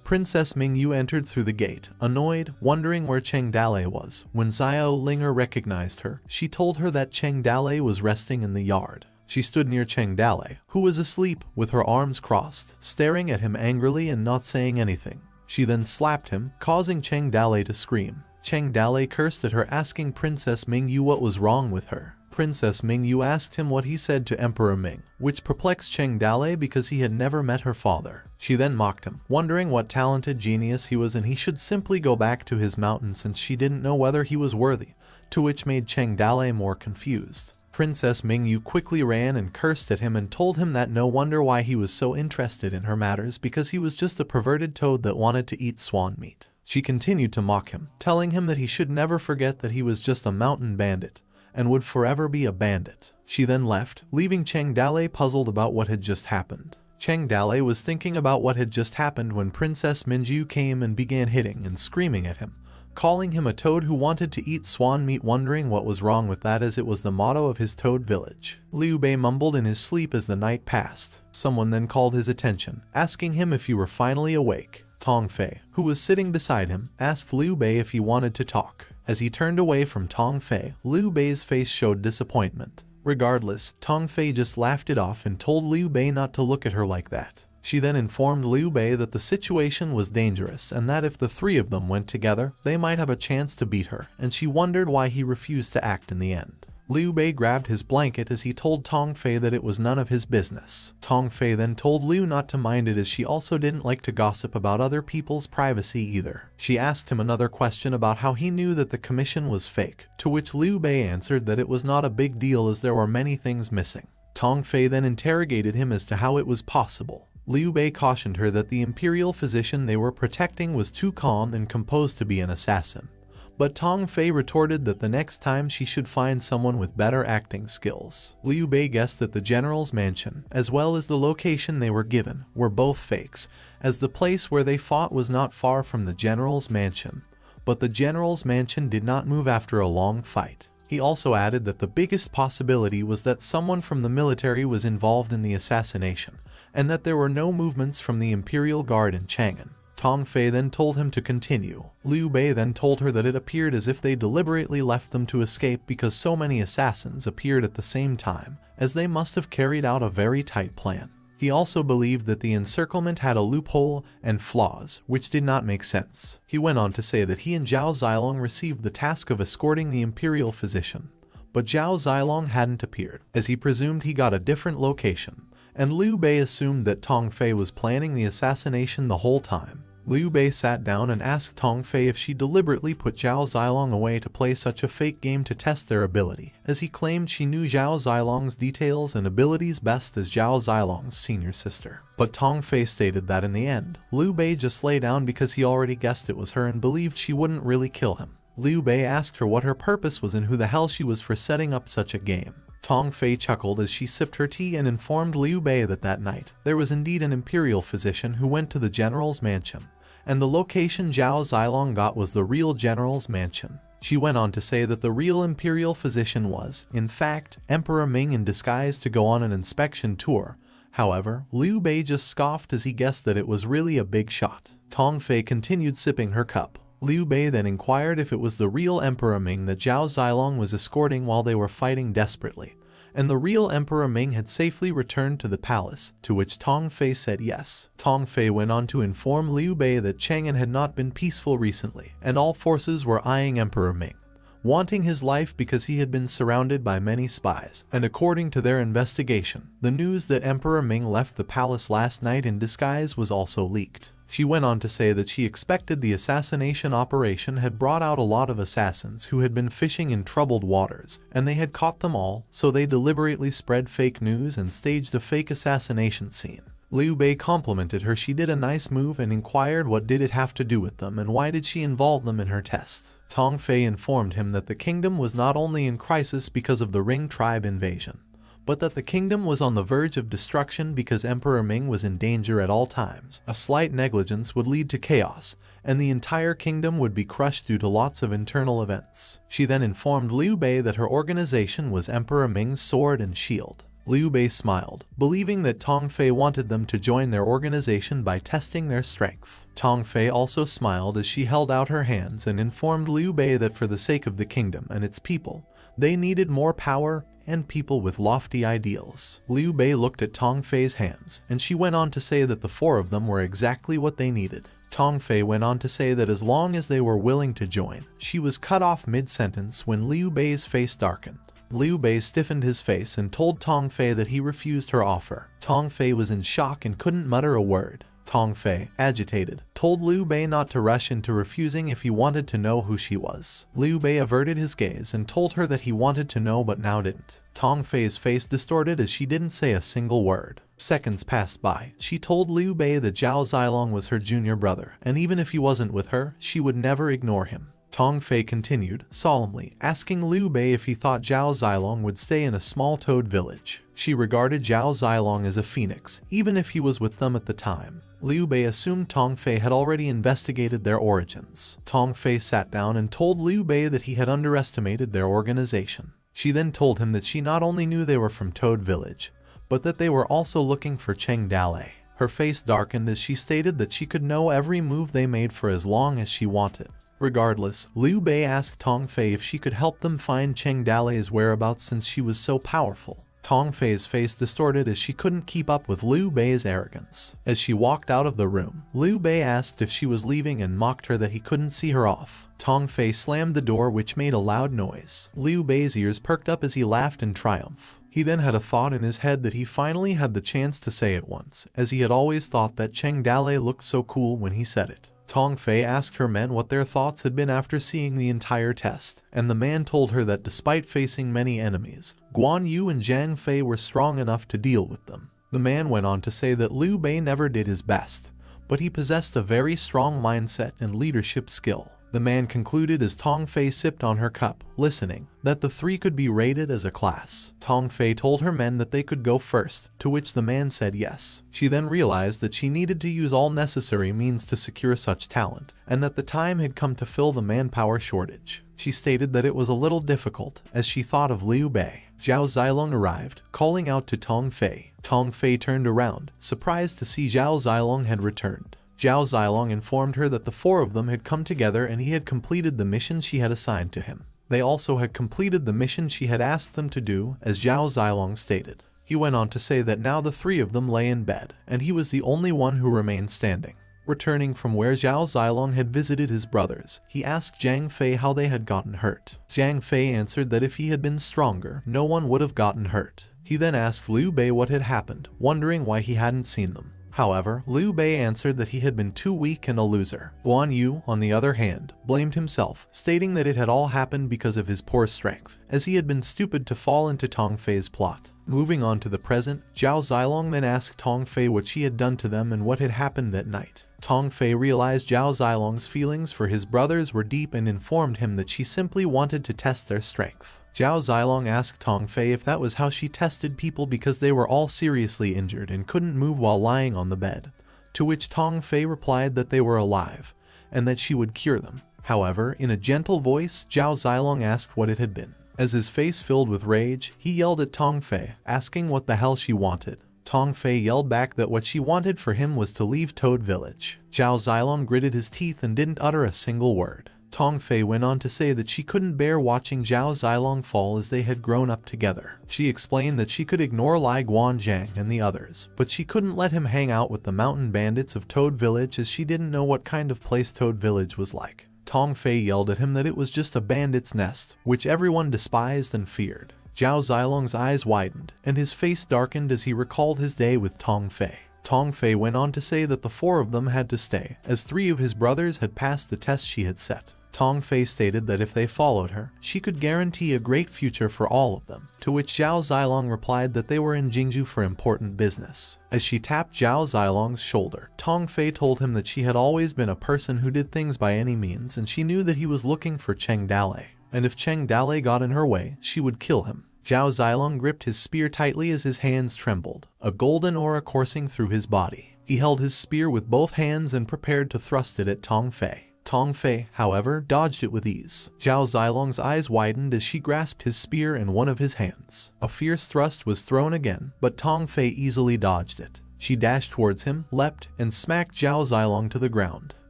Princess Mingyu entered through the gate, annoyed, wondering where Cheng Dalei was. When Xiao Linger recognized her, she told her that Cheng Dalei was resting in the yard. She stood near Cheng Dalei, who was asleep, with her arms crossed, staring at him angrily and not saying anything. She then slapped him, causing Cheng Dalei to scream. Cheng Dalei cursed at her, asking Princess Mingyu what was wrong with her. Princess Mingyu asked him what he said to Emperor Ming, which perplexed Cheng Dalei because he had never met her father. She then mocked him, wondering what talented genius he was and he should simply go back to his mountain since she didn't know whether he was worthy, to which made Cheng Dalei more confused. Princess Mingyu quickly ran and cursed at him and told him that no wonder why he was so interested in her matters because he was just a perverted toad that wanted to eat swan meat. She continued to mock him, telling him that he should never forget that he was just a mountain bandit and would forever be a bandit. She then left, leaving Cheng Dalei puzzled about what had just happened. Cheng Dalei was thinking about what had just happened when Princess Mingyu came and began hitting and screaming at him, calling him a toad who wanted to eat swan meat, wondering what was wrong with that as it was the motto of his toad village. Liu Bei mumbled in his sleep as the night passed. Someone then called his attention, asking him if he were finally awake. Tong Fei, who was sitting beside him, asked Liu Bei if he wanted to talk. As he turned away from Tong Fei, Liu Bei's face showed disappointment. Regardless, Tong Fei just laughed it off and told Liu Bei not to look at her like that. She then informed Liu Bei that the situation was dangerous and that if the three of them went together, they might have a chance to beat her, and she wondered why he refused to act in the end. Liu Bei grabbed his blanket as he told Tong Fei that it was none of his business. Tong Fei then told Liu not to mind it as she also didn't like to gossip about other people's privacy either. She asked him another question about how he knew that the commission was fake, to which Liu Bei answered that it was not a big deal as there were many things missing. Tong Fei then interrogated him as to how it was possible. Liu Bei cautioned her that the imperial physician they were protecting was too calm and composed to be an assassin. But Tong Fei retorted that the next time she should find someone with better acting skills. Liu Bei guessed that the general's mansion, as well as the location they were given, were both fakes, as the place where they fought was not far from the general's mansion. But the general's mansion did not move after a long fight. He also added that the biggest possibility was that someone from the military was involved in the assassination, and that there were no movements from the Imperial Guard in Chang'an. Tong Fei then told him to continue. Liu Bei then told her that it appeared as if they deliberately left them to escape because so many assassins appeared at the same time, as they must have carried out a very tight plan. He also believed that the encirclement had a loophole and flaws, which did not make sense. He went on to say that he and Zhao Zilong received the task of escorting the imperial physician, but Zhao Zilong hadn't appeared, as he presumed he got a different location, and Liu Bei assumed that Tong Fei was planning the assassination the whole time. Liu Bei sat down and asked Tong Fei if she deliberately put Zhao Zilong away to play such a fake game to test their ability, as he claimed she knew Zhao Zilong's details and abilities best as Zhao Zilong's senior sister. But Tong Fei stated that in the end, Liu Bei just lay down because he already guessed it was her and believed she wouldn't really kill him. Liu Bei asked her what her purpose was and who the hell she was for setting up such a game. Tong Fei chuckled as she sipped her tea and informed Liu Bei that that night, there was indeed an imperial physician who went to the general's mansion, and the location Zhao Zilong got was the real general's mansion. She went on to say that the real imperial physician was, in fact, Emperor Ming in disguise to go on an inspection tour. However, Liu Bei just scoffed as he guessed that it was really a big shot. Tong Fei continued sipping her cup. Liu Bei then inquired if it was the real Emperor Ming that Zhao Zilong was escorting while they were fighting desperately, and the real Emperor Ming had safely returned to the palace, to which Tong Fei said yes. Tong Fei went on to inform Liu Bei that Chang'an had not been peaceful recently, and all forces were eyeing Emperor Ming, wanting his life because he had been surrounded by many spies, and according to their investigation, the news that Emperor Ming left the palace last night in disguise was also leaked. She went on to say that she expected the assassination operation had brought out a lot of assassins who had been fishing in troubled waters, and they had caught them all, so they deliberately spread fake news and staged a fake assassination scene. Liu Bei complimented her she did a nice move and inquired what did it have to do with them and why did she involve them in her tests. Tong Fei informed him that the kingdom was not only in crisis because of the Ring tribe invasion, but that the kingdom was on the verge of destruction because Emperor Ming was in danger at all times. A slight negligence would lead to chaos, and the entire kingdom would be crushed due to lots of internal events. She then informed Liu Bei that her organization was Emperor Ming's sword and shield. Liu Bei smiled, believing that Tong Fei wanted them to join their organization by testing their strength. Tong Fei also smiled as she held out her hands and informed Liu Bei that for the sake of the kingdom and its people, they needed more power and people with lofty ideals. Liu Bei looked at Tong Fei's hands, and she went on to say that the four of them were exactly what they needed. Tong Fei went on to say that as long as they were willing to join, she was cut off mid-sentence when Liu Bei's face darkened. Liu Bei stiffened his face and told Tong Fei that he refused her offer. Tong Fei was in shock and couldn't mutter a word. Tong Fei, agitated, told Liu Bei not to rush into refusing if he wanted to know who she was. Liu Bei averted his gaze and told her that he wanted to know but now didn't. Tong Fei's face distorted as she didn't say a single word. Seconds passed by. She told Liu Bei that Zhao Zilong was her junior brother, and even if he wasn't with her, she would never ignore him. Tong Fei continued, solemnly, asking Liu Bei if he thought Zhao Zilong would stay in a small toad village. She regarded Zhao Zilong as a phoenix, even if he was with them at the time. Liu Bei assumed Tong Fei had already investigated their origins. Tong Fei sat down and told Liu Bei that he had underestimated their organization. She then told him that she not only knew they were from Toad Village, but that they were also looking for Cheng Dalei. Her face darkened as she stated that she could know every move they made for as long as she wanted. Regardless, Liu Bei asked Tong Fei if she could help them find Cheng Dalei's whereabouts since she was so powerful. Tong Fei's face distorted as she couldn't keep up with Liu Bei's arrogance. As she walked out of the room, Liu Bei asked if she was leaving and mocked her that he couldn't see her off. Tong Fei slammed the door, which made a loud noise. Liu Bei's ears perked up as he laughed in triumph. He then had a thought in his head that he finally had the chance to say it once, as he had always thought that Cheng Dale looked so cool when he said it. Tong Fei asked her men what their thoughts had been after seeing the entire test, and the man told her that despite facing many enemies, Guan Yu and Zhang Fei were strong enough to deal with them. The man went on to say that Liu Bei never did his best, but he possessed a very strong mindset and leadership skill. The man concluded as Tong Fei sipped on her cup, listening, that the three could be rated as a class. Tong Fei told her men that they could go first, to which the man said yes. She then realized that she needed to use all necessary means to secure such talent, and that the time had come to fill the manpower shortage. She stated that it was a little difficult, as she thought of Liu Bei. Zhao Zilong arrived, calling out to Tong Fei. Tong Fei turned around, surprised to see Zhao Zilong had returned. Zhao Zilong informed her that the four of them had come together and he had completed the mission she had assigned to him. They also had completed the mission she had asked them to do, as Zhao Zilong stated. He went on to say that now the three of them lay in bed, and he was the only one who remained standing. Returning from where Zhao Zilong had visited his brothers, he asked Zhang Fei how they had gotten hurt. Zhang Fei answered that if he had been stronger, no one would have gotten hurt. He then asked Liu Bei what had happened, wondering why he hadn't seen them. However, Liu Bei answered that he had been too weak and a loser. Guan Yu, on the other hand, blamed himself, stating that it had all happened because of his poor strength, as he had been stupid to fall into Tong Fei's plot. Moving on to the present, Zhao Zilong then asked Tong Fei what she had done to them and what had happened that night. Tong Fei realized Zhao Zilong's feelings for his brothers were deep and informed him that she simply wanted to test their strength. Zhao Zilong asked Tong Fei if that was how she tested people because they were all seriously injured and couldn't move while lying on the bed, to which Tong Fei replied that they were alive, and that she would cure them. However, in a gentle voice, Zhao Zilong asked what it had been. As his face filled with rage, he yelled at Tong Fei, asking what the hell she wanted. Tong Fei yelled back that what she wanted for him was to leave Toad Village. Zhao Zilong gritted his teeth and didn't utter a single word. Tong Fei went on to say that she couldn't bear watching Zhao Zilong fall as they had grown up together. She explained that she could ignore Lai Guanzhang and the others, but she couldn't let him hang out with the mountain bandits of Toad Village as she didn't know what kind of place Toad Village was like. Tong Fei yelled at him that it was just a bandit's nest, which everyone despised and feared. Zhao Zilong's eyes widened, and his face darkened as he recalled his day with Tong Fei. Tong Fei went on to say that the four of them had to stay, as three of his brothers had passed the test she had set. Tong Fei stated that if they followed her, she could guarantee a great future for all of them, to which Zhao Zilong replied that they were in Jingzhou for important business. As she tapped Zhao Zilong's shoulder, Tong Fei told him that she had always been a person who did things by any means, and she knew that he was looking for Cheng Dale, and if Cheng Dale got in her way, she would kill him. Zhao Zilong gripped his spear tightly as his hands trembled, a golden aura coursing through his body. He held his spear with both hands and prepared to thrust it at Tong Fei. Tong Fei, however, dodged it with ease. Zhao Zilong's eyes widened as she grasped his spear in one of his hands. A fierce thrust was thrown again, but Tong Fei easily dodged it. She dashed towards him, leapt, and smacked Zhao Zilong to the ground.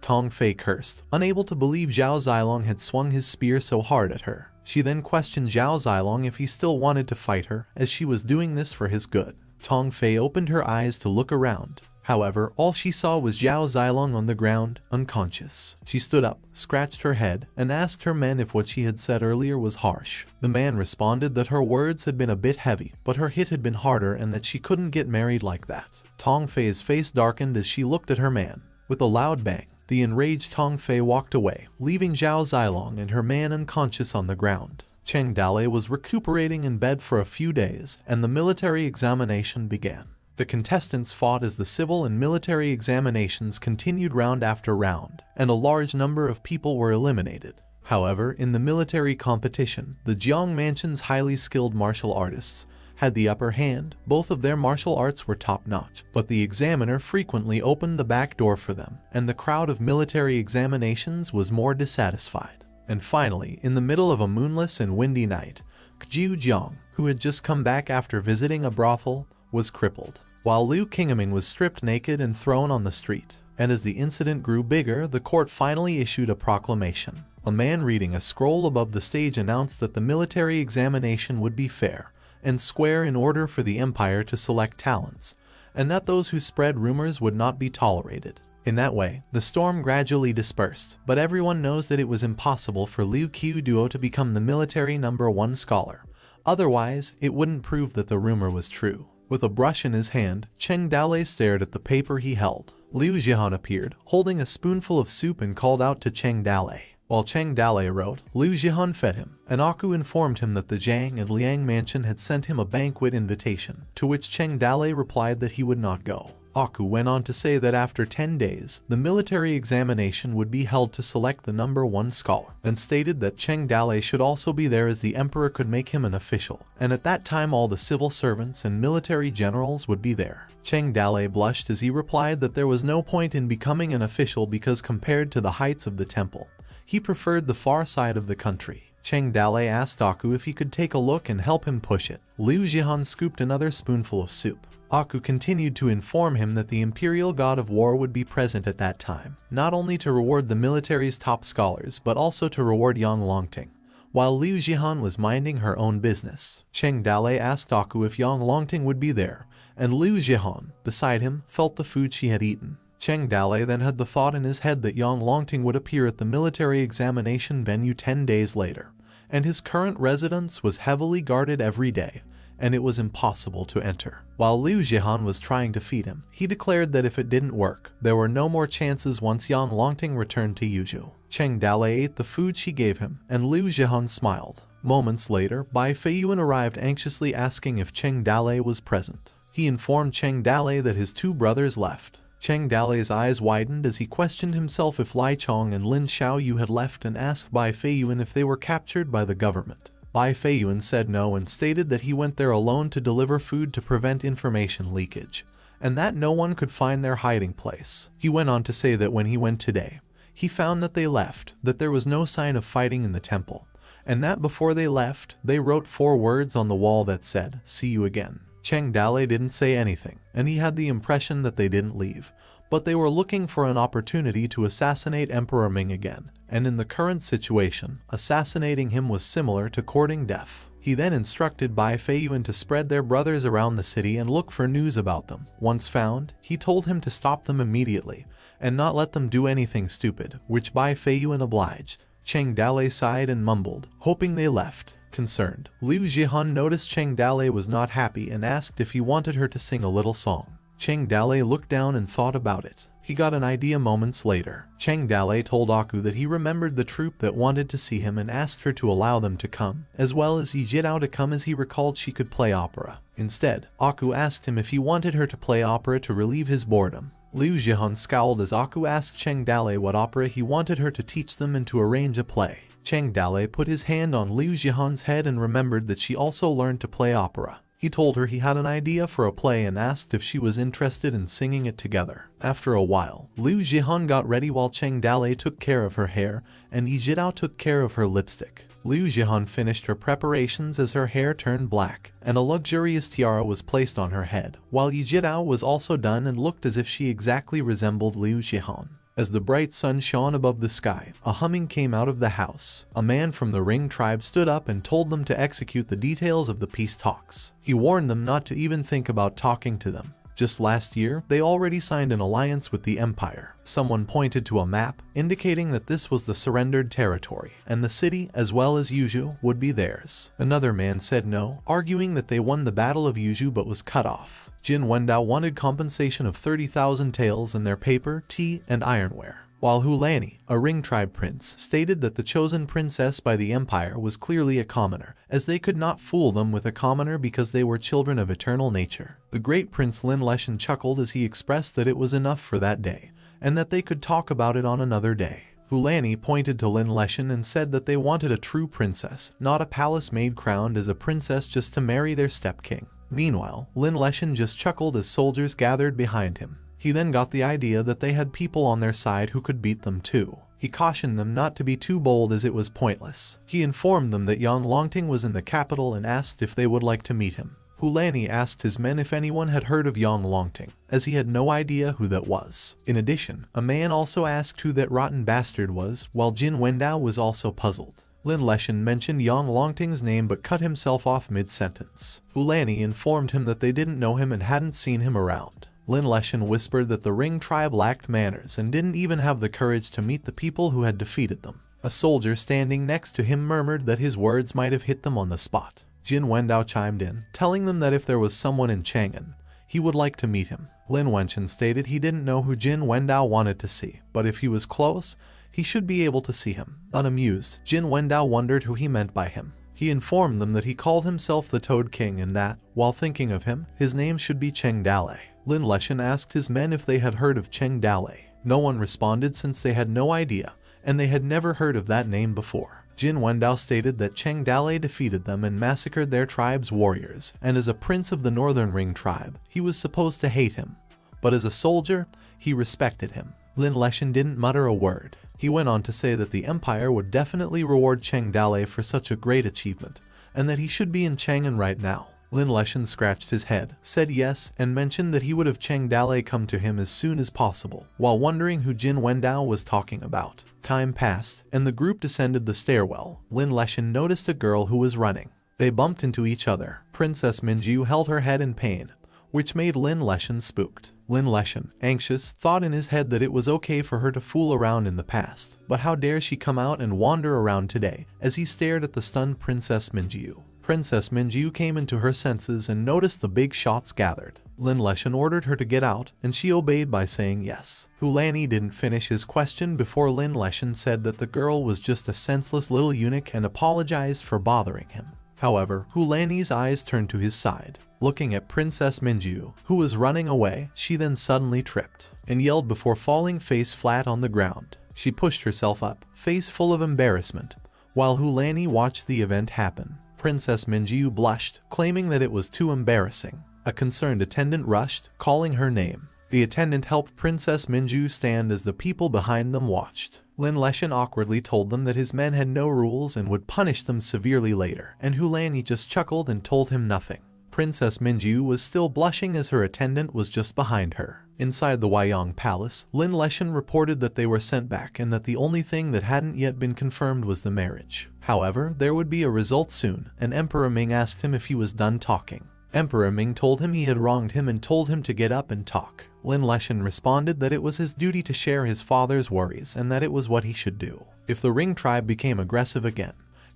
Tong Fei cursed, unable to believe Zhao Zilong had swung his spear so hard at her. She then questioned Zhao Zilong if he still wanted to fight her, as she was doing this for his good. Tong Fei opened her eyes to look around. However, all she saw was Zhao Zilong on the ground, unconscious. She stood up, scratched her head, and asked her men if what she had said earlier was harsh. The man responded that her words had been a bit heavy, but her hit had been harder and that she couldn't get married like that. Tong Fei's face darkened as she looked at her man. With a loud bang, the enraged Tong Fei walked away, leaving Zhao Zilong and her man unconscious on the ground. Cheng Dale was recuperating in bed for a few days, and the military examination began. The contestants fought as the civil and military examinations continued round after round, and a large number of people were eliminated. However, in the military competition, the Jiang Mansion's highly skilled martial artists had the upper hand. Both of their martial arts were top-notch, but the examiner frequently opened the back door for them, and the crowd of military examinations was more dissatisfied. And finally, in the middle of a moonless and windy night, Jiu Jiang, who had just come back after visiting a brothel, was crippled, while Liu Qingming was stripped naked and thrown on the street. And as the incident grew bigger, the court finally issued a proclamation. A man reading a scroll above the stage announced that the military examination would be fair and square in order for the empire to select talents, and that those who spread rumors would not be tolerated. In that way, the storm gradually dispersed, but everyone knows that it was impossible for Liu Qiuduo to become the military #1 scholar. Otherwise, it wouldn't prove that the rumor was true. With a brush in his hand, Cheng Dalei stared at the paper he held. Liu Jihan appeared, holding a spoonful of soup and called out to Cheng Dalei. While Cheng Dalei wrote, Liu Jihan fed him, and Aku informed him that the Zhang and Liang mansion had sent him a banquet invitation, to which Cheng Dalei replied that he would not go. Aku went on to say that after 10 days, the military examination would be held to select the #1 scholar, and stated that Cheng Dalei should also be there as the emperor could make him an official, and at that time all the civil servants and military generals would be there. Cheng Dalei blushed as he replied that there was no point in becoming an official because compared to the heights of the temple, he preferred the far side of the country. Cheng Dalei asked Aku if he could take a look and help him push it. Liu Jihan scooped another spoonful of soup. Aku continued to inform him that the imperial god of war would be present at that time, not only to reward the military's top scholars but also to reward Yang Longting. While Liu Jihan was minding her own business, Cheng Dalei asked Aku if Yang Longting would be there, and Liu Jihan, beside him, felt the food she had eaten. Cheng Dalei then had the thought in his head that Yang Longting would appear at the military examination venue 10 days later, and his current residence was heavily guarded every day, and it was impossible to enter. While Liu Jihan was trying to feed him, he declared that if it didn't work, there were no more chances once Yang Longting returned to Yuzhou. Cheng Dalei ate the food she gave him, and Liu Jihan smiled. Moments later, Bai Feiyuan arrived anxiously asking if Cheng Dalei was present. He informed Cheng Dalei that his two brothers left. Cheng Dalei's eyes widened as he questioned himself if Lai Chong and Lin Xiaoyu had left and asked Bai Feiyuan if they were captured by the government. Bai Feiyuan said no and stated that he went there alone to deliver food to prevent information leakage, and that no one could find their hiding place. He went on to say that when he went today, he found that they left, that there was no sign of fighting in the temple, and that before they left, they wrote 4 words on the wall that said, "See you again." Cheng Dalei didn't say anything, and he had the impression that they didn't leave, but they were looking for an opportunity to assassinate Emperor Ming again, and in the current situation, assassinating him was similar to courting death. He then instructed Bai Feiyuan to spread their brothers around the city and look for news about them. Once found, he told him to stop them immediately, and not let them do anything stupid, which Bai Feiyuan obliged. Cheng Dalei sighed and mumbled, hoping they left. Concerned, Liu Jihan noticed Cheng Dalei was not happy and asked if he wanted her to sing a little song. Cheng Dalei looked down and thought about it. He got an idea moments later. Cheng Dalei told Aku that he remembered the troupe that wanted to see him and asked her to allow them to come, as well as Yi Jitao to come as he recalled she could play opera. Instead, Aku asked him if he wanted her to play opera to relieve his boredom. Liu Jihan scowled as Aku asked Cheng Dalei what opera he wanted her to teach them and to arrange a play. Cheng Dalei put his hand on Liu Jihan's head and remembered that she also learned to play opera. He told her he had an idea for a play and asked if she was interested in singing it together. After a while, Liu Jihan got ready while Cheng Dalei took care of her hair and Yi Jitao took care of her lipstick. Liu Jihan finished her preparations as her hair turned black, and a luxurious tiara was placed on her head, while Yi Jitao was also done and looked as if she exactly resembled Liu Jihan. As the bright sun shone above the sky, a humming came out of the house. A man from the Ring tribe stood up and told them to execute the details of the peace talks. He warned them not to even think about talking to them. Just last year, they already signed an alliance with the Empire. Someone pointed to a map, indicating that this was the surrendered territory, and the city, as well as Yuzhou, would be theirs. Another man said no, arguing that they won the Battle of Yuzhou but was cut off. Jin Wendao wanted compensation of 30,000 taels in their paper, tea, and ironware, while Hulani, a Ring tribe prince, stated that the chosen princess by the Empire was clearly a commoner, as they could not fool them with a commoner because they were children of eternal nature. The great Prince Lin Leshan chuckled as he expressed that it was enough for that day, and that they could talk about it on another day. Hulani pointed to Lin Leshan and said that they wanted a true princess, not a palace maid crowned as a princess just to marry their step-king. Meanwhile, Lin Leshan just chuckled as soldiers gathered behind him. He then got the idea that they had people on their side who could beat them too. He cautioned them not to be too bold as it was pointless. He informed them that Yang Longting was in the capital and asked if they would like to meet him. Hulani asked his men if anyone had heard of Yang Longting, as he had no idea who that was. In addition, a man also asked who that rotten bastard was, while Jin Wendao was also puzzled. Lin Leshan mentioned Yang Longting's name but cut himself off mid-sentence. Hulani informed him that they didn't know him and hadn't seen him around. Lin Leshan whispered that the Ring tribe lacked manners and didn't even have the courage to meet the people who had defeated them. A soldier standing next to him murmured that his words might have hit them on the spot. Jin Wendao chimed in, telling them that if there was someone in Chang'an, he would like to meet him. Lin Wenchen stated he didn't know who Jin Wendao wanted to see, but if he was close, he should be able to see him. Unamused, Jin Wendao wondered who he meant by him. He informed them that he called himself the Toad King and that, while thinking of him, his name should be Cheng Dale. Lin Leshan asked his men if they had heard of Cheng Dale. No one responded since they had no idea, and they had never heard of that name before. Jin Wendao stated that Cheng Dale defeated them and massacred their tribe's warriors, and as a prince of the Northern Ring tribe, he was supposed to hate him. But as a soldier, he respected him. Lin Leshan didn't mutter a word. He went on to say that the Empire would definitely reward Cheng Dale for such a great achievement, and that he should be in Chang'an right now. Lin Leshan scratched his head, said yes, and mentioned that he would have Cheng Dale come to him as soon as possible, while wondering who Jin Wendao was talking about. Time passed, and the group descended the stairwell. Lin Leshan noticed a girl who was running. They bumped into each other. Princess Minju held her head in pain, which made Lin Leshan spooked. Lin Leshan, anxious, thought in his head that it was okay for her to fool around in the past, but how dare she come out and wander around today, as he stared at the stunned Princess Minju. Princess Minju came into her senses and noticed the big shots gathered. Lin Leshan ordered her to get out, and she obeyed by saying yes. Hulani didn't finish his question before Lin Leshan said that the girl was just a senseless little eunuch and apologized for bothering him. However, Hulani's eyes turned to his side. Looking at Princess Minju, who was running away, she then suddenly tripped and yelled before falling face flat on the ground. She pushed herself up, face full of embarrassment, while Hulani watched the event happen. Princess Minju blushed, claiming that it was too embarrassing. A concerned attendant rushed, calling her name. The attendant helped Princess Minju stand as the people behind them watched. Lin Leshan awkwardly told them that his men had no rules and would punish them severely later, and Hulani just chuckled and told him nothing. Princess Minju was still blushing as her attendant was just behind her. Inside the Wyong Palace, Lin Leshan reported that they were sent back and that the only thing that hadn't yet been confirmed was the marriage. However, there would be a result soon, and Emperor Ming asked him if he was done talking. Emperor Ming told him he had wronged him and told him to get up and talk. Lin Leshan responded that it was his duty to share his father's worries and that it was what he should do. If the Ring tribe became aggressive again,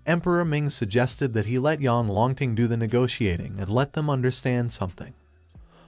Emperor Ming suggested that he let Yang Longting do the negotiating and let them understand something.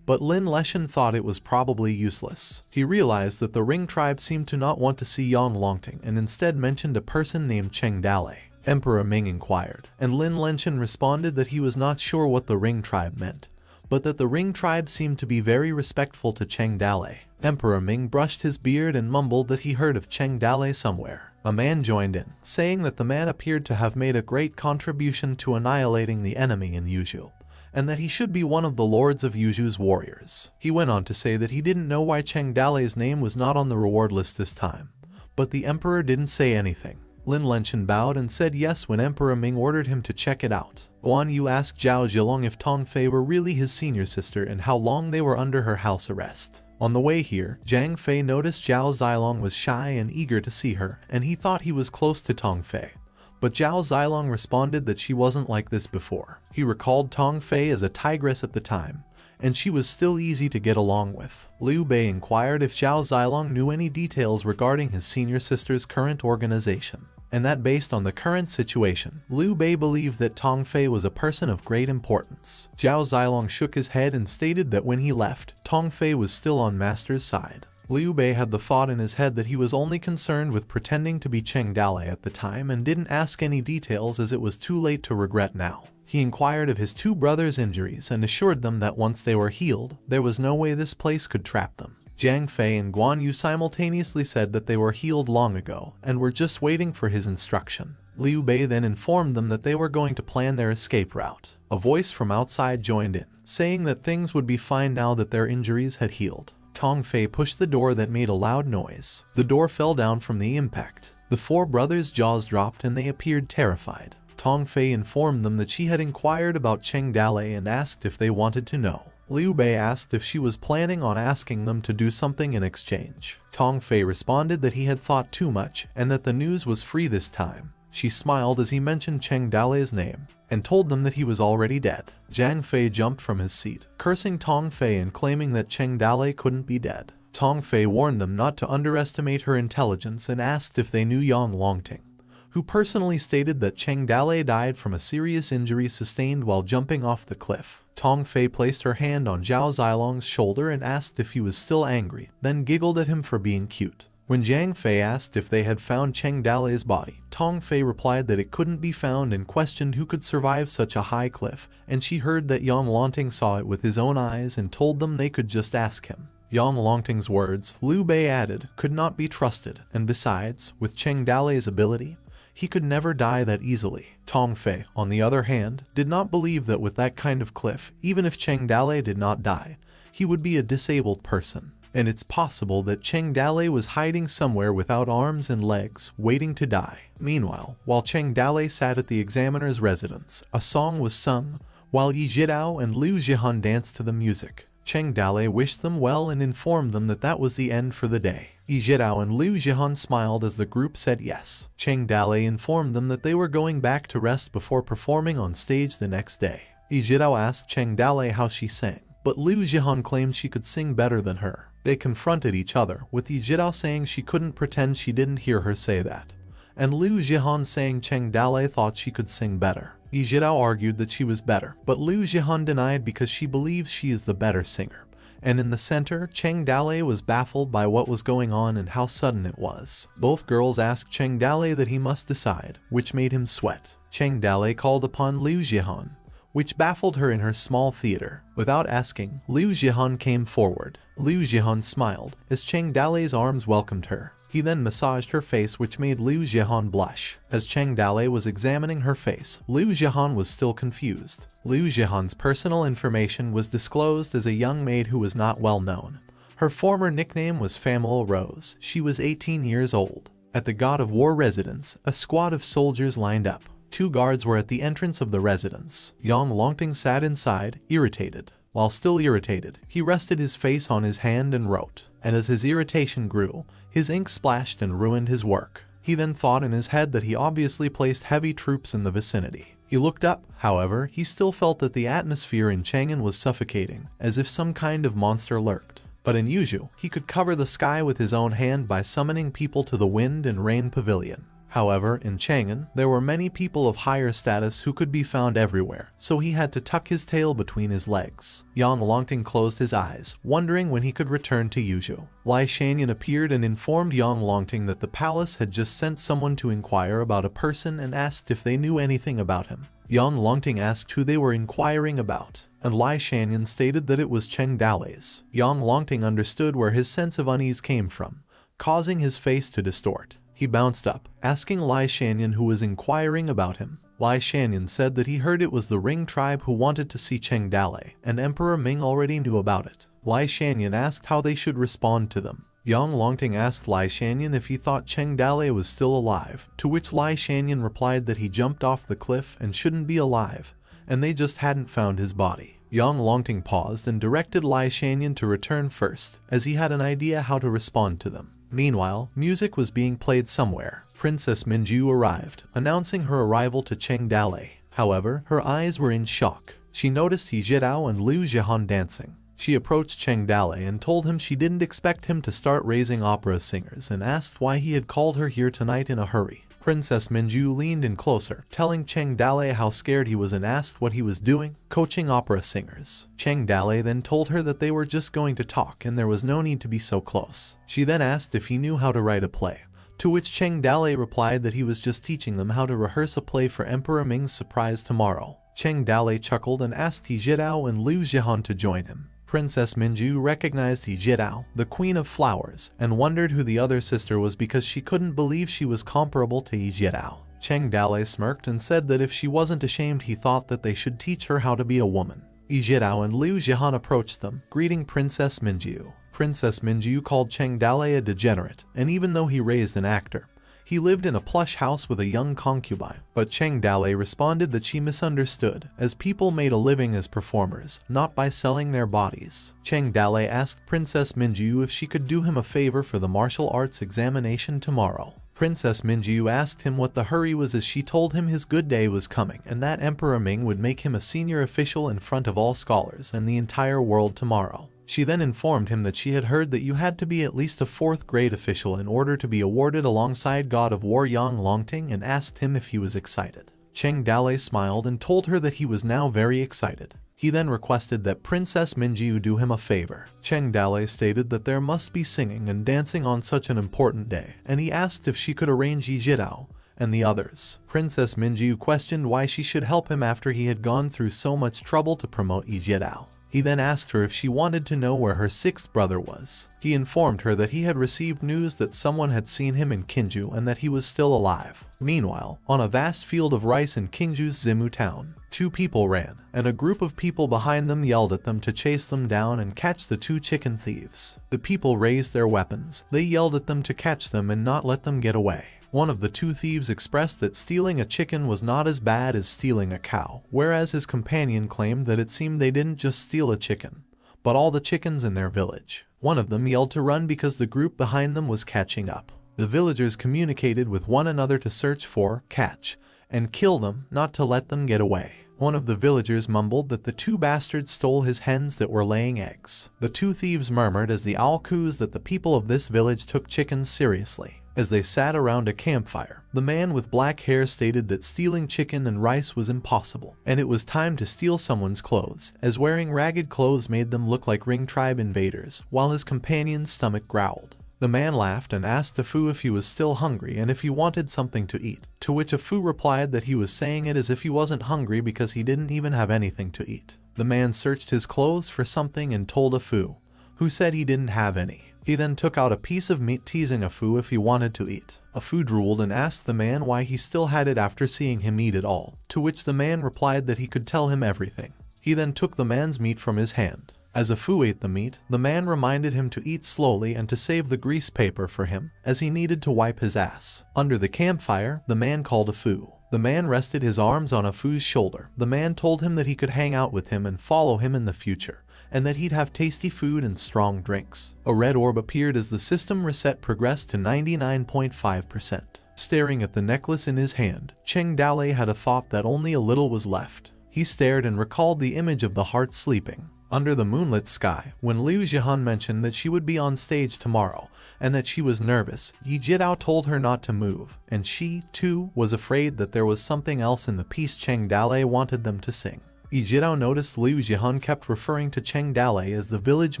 But Lin Leshan thought it was probably useless. He realized that the Ring tribe seemed to not want to see Yang Longting and instead mentioned a person named Cheng Dale. Emperor Ming inquired, and Lin Leshan responded that he was not sure what the Ring tribe meant, but that the Ring tribe seemed to be very respectful to Cheng Dale. Emperor Ming brushed his beard and mumbled that he heard of Cheng Dale somewhere. A man joined in, saying that the man appeared to have made a great contribution to annihilating the enemy in Yuzhou, and that he should be one of the lords of Yuzhou's warriors. He went on to say that he didn't know why Cheng Dale's name was not on the reward list this time, but the emperor didn't say anything. Lin Leshan bowed and said yes when Emperor Ming ordered him to check it out. Guan Yu asked Zhao Zilong if Tong Fei were really his senior sister and how long they were under her house arrest. On the way here, Zhang Fei noticed Zhao Zilong was shy and eager to see her, and he thought he was close to Tong Fei. But Zhao Zilong responded that she wasn't like this before. He recalled Tong Fei as a tigress at the time, and she was still easy to get along with. Liu Bei inquired if Zhao Zilong knew any details regarding his senior sister's current organization, and that based on the current situation, Liu Bei believed that Tong Fei was a person of great importance. Zhao Zilong shook his head and stated that when he left, Tong Fei was still on Master's side. Liu Bei had the thought in his head that he was only concerned with pretending to be Cheng Dale at the time and didn't ask any details as it was too late to regret now. He inquired of his two brothers' injuries and assured them that once they were healed, there was no way this place could trap them. Zhang Fei and Guan Yu simultaneously said that they were healed long ago and were just waiting for his instruction. Liu Bei then informed them that they were going to plan their escape route. A voice from outside joined in, saying that things would be fine now that their injuries had healed. Tong Fei pushed the door that made a loud noise. The door fell down from the impact. The four brothers' jaws dropped and they appeared terrified. Tong Fei informed them that she had inquired about Cheng Dale and asked if they wanted to know. Liu Bei asked if she was planning on asking them to do something in exchange. Tong Fei responded that he had thought too much and that the news was free this time. She smiled as he mentioned Cheng Dale's name. and told them that he was already dead. Zhang Fei jumped from his seat, cursing Tong Fei and claiming that Cheng Dalei couldn't be dead. Tong Fei warned them not to underestimate her intelligence and asked if they knew Yang Longting, who personally stated that Cheng Dalei died from a serious injury sustained while jumping off the cliff. Tong Fei placed her hand on Zhao Zilong's shoulder and asked if he was still angry, then giggled at him for being cute. When Zhang Fei asked if they had found Cheng Dalei's body, Tong Fei replied that it couldn't be found and questioned who could survive such a high cliff, and she heard that Yang Longting saw it with his own eyes and told them they could just ask him. Yang Longting's words, Liu Bei added, could not be trusted, and besides, with Cheng Dalei's ability, he could never die that easily. Tong Fei, on the other hand, did not believe that with that kind of cliff, even if Cheng Dalei did not die, he would be a disabled person. And it's possible that Cheng Dalei was hiding somewhere without arms and legs, waiting to die. Meanwhile, while Cheng Dalei sat at the examiner's residence, a song was sung, while Yi Jidao and Liu Jihan danced to the music. Cheng Dalei wished them well and informed them that that was the end for the day. Yi Jidao and Liu Jihan smiled as the group said yes. Cheng Dalei informed them that they were going back to rest before performing on stage the next day. Yi Jidao asked Cheng Dalei how she sang, but Liu Jihan claimed she could sing better than her. They confronted each other, with Yi Jidao saying she couldn't pretend she didn't hear her say that, and Liu Jihan saying Cheng Dalei thought she could sing better. Yi Jidao argued that she was better, but Liu Jihan denied because she believes she is the better singer. And in the center, Cheng Dalei was baffled by what was going on and how sudden it was. Both girls asked Cheng Dalei that he must decide, which made him sweat. Cheng Dalei called upon Liu Jihan, which baffled her in her small theater. Without asking, Liu Jihan came forward. Liu Jihan smiled as Cheng Dalei's arms welcomed her. He then massaged her face, which made Liu Jihan blush. As Cheng Dalei was examining her face, Liu Jihan was still confused. Liu Jihan's personal information was disclosed as a young maid who was not well known. Her former nickname was Famil Rose. She was 18 years old. At the God of War residence, a squad of soldiers lined up. 2 guards were at the entrance of the residence. Yang Longting sat inside, irritated. While still irritated, he rested his face on his hand and wrote. And as his irritation grew, his ink splashed and ruined his work. He then thought in his head that he obviously placed heavy troops in the vicinity. He looked up, however, he still felt that the atmosphere in Chang'an was suffocating, as if some kind of monster lurked. But in Yuzhou, he could cover the sky with his own hand by summoning people to the Wind and Rain Pavilion. However, in Chang'an, there were many people of higher status who could be found everywhere, so he had to tuck his tail between his legs. Yang Longting closed his eyes, wondering when he could return to Yuzhou. Lai Shanyan appeared and informed Yang Longting that the palace had just sent someone to inquire about a person and asked if they knew anything about him. Yang Longting asked who they were inquiring about, and Lai Shanyan stated that it was Cheng Dalei's. Yang Longting understood where his sense of unease came from, causing his face to distort. He bounced up, asking Lai Shanyan who was inquiring about him. Lai Shanyan said that he heard it was the Ring tribe who wanted to see Cheng Dalei, and Emperor Ming already knew about it. Lai Shanyan asked how they should respond to them. Yang Longting asked Lai Shanyan if he thought Cheng Dalei was still alive, to which Lai Shanyan replied that he jumped off the cliff and shouldn't be alive, and they just hadn't found his body. Yang Longting paused and directed Lai Shanyan to return first, as he had an idea how to respond to them. Meanwhile, music was being played somewhere. Princess Minju arrived, announcing her arrival to Cheng Dalei. However, her eyes were in shock. She noticed He Jidao and Liu Jihan dancing. She approached Cheng Dalei and told him she didn't expect him to start raising opera singers and asked why he had called her here tonight in a hurry. Princess Minju leaned in closer, telling Cheng Dalei how scared he was and asked what he was doing, coaching opera singers. Cheng Dalei then told her that they were just going to talk and there was no need to be so close. She then asked if he knew how to write a play, to which Cheng Dalei replied that he was just teaching them how to rehearse a play for Emperor Ming's surprise tomorrow. Cheng Dalei chuckled and asked He Jidao and Liu Jihan to join him. Princess Minju recognized He Jidao, the Queen of Flowers, and wondered who the other sister was because she couldn't believe she was comparable to He Jidao. Cheng Dalei smirked and said that if she wasn't ashamed he thought that they should teach her how to be a woman. He Jidao and Liu Jihan approached them, greeting Princess Minju. Princess Minju called Cheng Dalei a degenerate, and even though he raised an actor, he lived in a plush house with a young concubine. But Cheng Dalei responded that she misunderstood, as people made a living as performers, not by selling their bodies. Cheng Dalei asked Princess Minju if she could do him a favor for the martial arts examination tomorrow. Princess Minjiu asked him what the hurry was as she told him his good day was coming and that Emperor Ming would make him a senior official in front of all scholars and the entire world tomorrow. She then informed him that she had heard that you had to be at least a 4th grade official in order to be awarded alongside God of War Yang Longting and asked him if he was excited. Cheng Dalei smiled and told her that he was now very excited. He then requested that Princess Minjiu do him a favor. Cheng Dalei stated that there must be singing and dancing on such an important day, and he asked if she could arrange Yi Jidao and the others. Princess Minjiu questioned why she should help him after he had gone through so much trouble to promote Yi Jidao. He then asked her if she wanted to know where her 6th brother was. He informed her that he had received news that someone had seen him in Kinju and that he was still alive. Meanwhile, on a vast field of rice in Kingju's Zimu town, 2 people ran, and a group of people behind them yelled at them to chase them down and catch the 2 chicken thieves. The people raised their weapons. They yelled at them to catch them and not let them get away. One of the 2 thieves expressed that stealing a chicken was not as bad as stealing a cow, whereas his companion claimed that it seemed they didn't just steal a chicken, but all the chickens in their village. One of them yelled to run because the group behind them was catching up. The villagers communicated with one another to search for, catch, and kill them, not to let them get away. One of the villagers mumbled that the 2 bastards stole his hens that were laying eggs. The 2 thieves murmured as the owl coos that the people of this village took chickens seriously. As they sat around a campfire, the man with black hair stated that stealing chicken and rice was impossible, and it was time to steal someone's clothes, as wearing ragged clothes made them look like Ring Tribe invaders, while his companion's stomach growled. The man laughed and asked Afu if he was still hungry and if he wanted something to eat, to which Afu replied that he was saying it as if he wasn't hungry because he didn't even have anything to eat. The man searched his clothes for something and told Afu, who said he didn't have any. He then took out a piece of meat, teasing Afu if he wanted to eat. Afu drooled and asked the man why he still had it after seeing him eat it all, to which the man replied that he could tell him everything. He then took the man's meat from his hand. As Afu ate the meat, the man reminded him to eat slowly and to save the grease paper for him, as he needed to wipe his ass. Under the campfire, the man called Afu. The man rested his arms on Afu's shoulder. The man told him that he could hang out with him and follow him in the future, and that he'd have tasty food and strong drinks. A red orb appeared as the system reset progressed to 99.5%. Staring at the necklace in his hand, Cheng Dalei had a thought that only a little was left. He stared and recalled the image of the heart sleeping under the moonlit sky. When Liu Jihan mentioned that she would be on stage tomorrow and that she was nervous, Yi Jidao told her not to move, and she, too, was afraid that there was something else in the piece Cheng Dalei wanted them to sing. Yi Jidao noticed Liu Jihan kept referring to Cheng Dalei as the village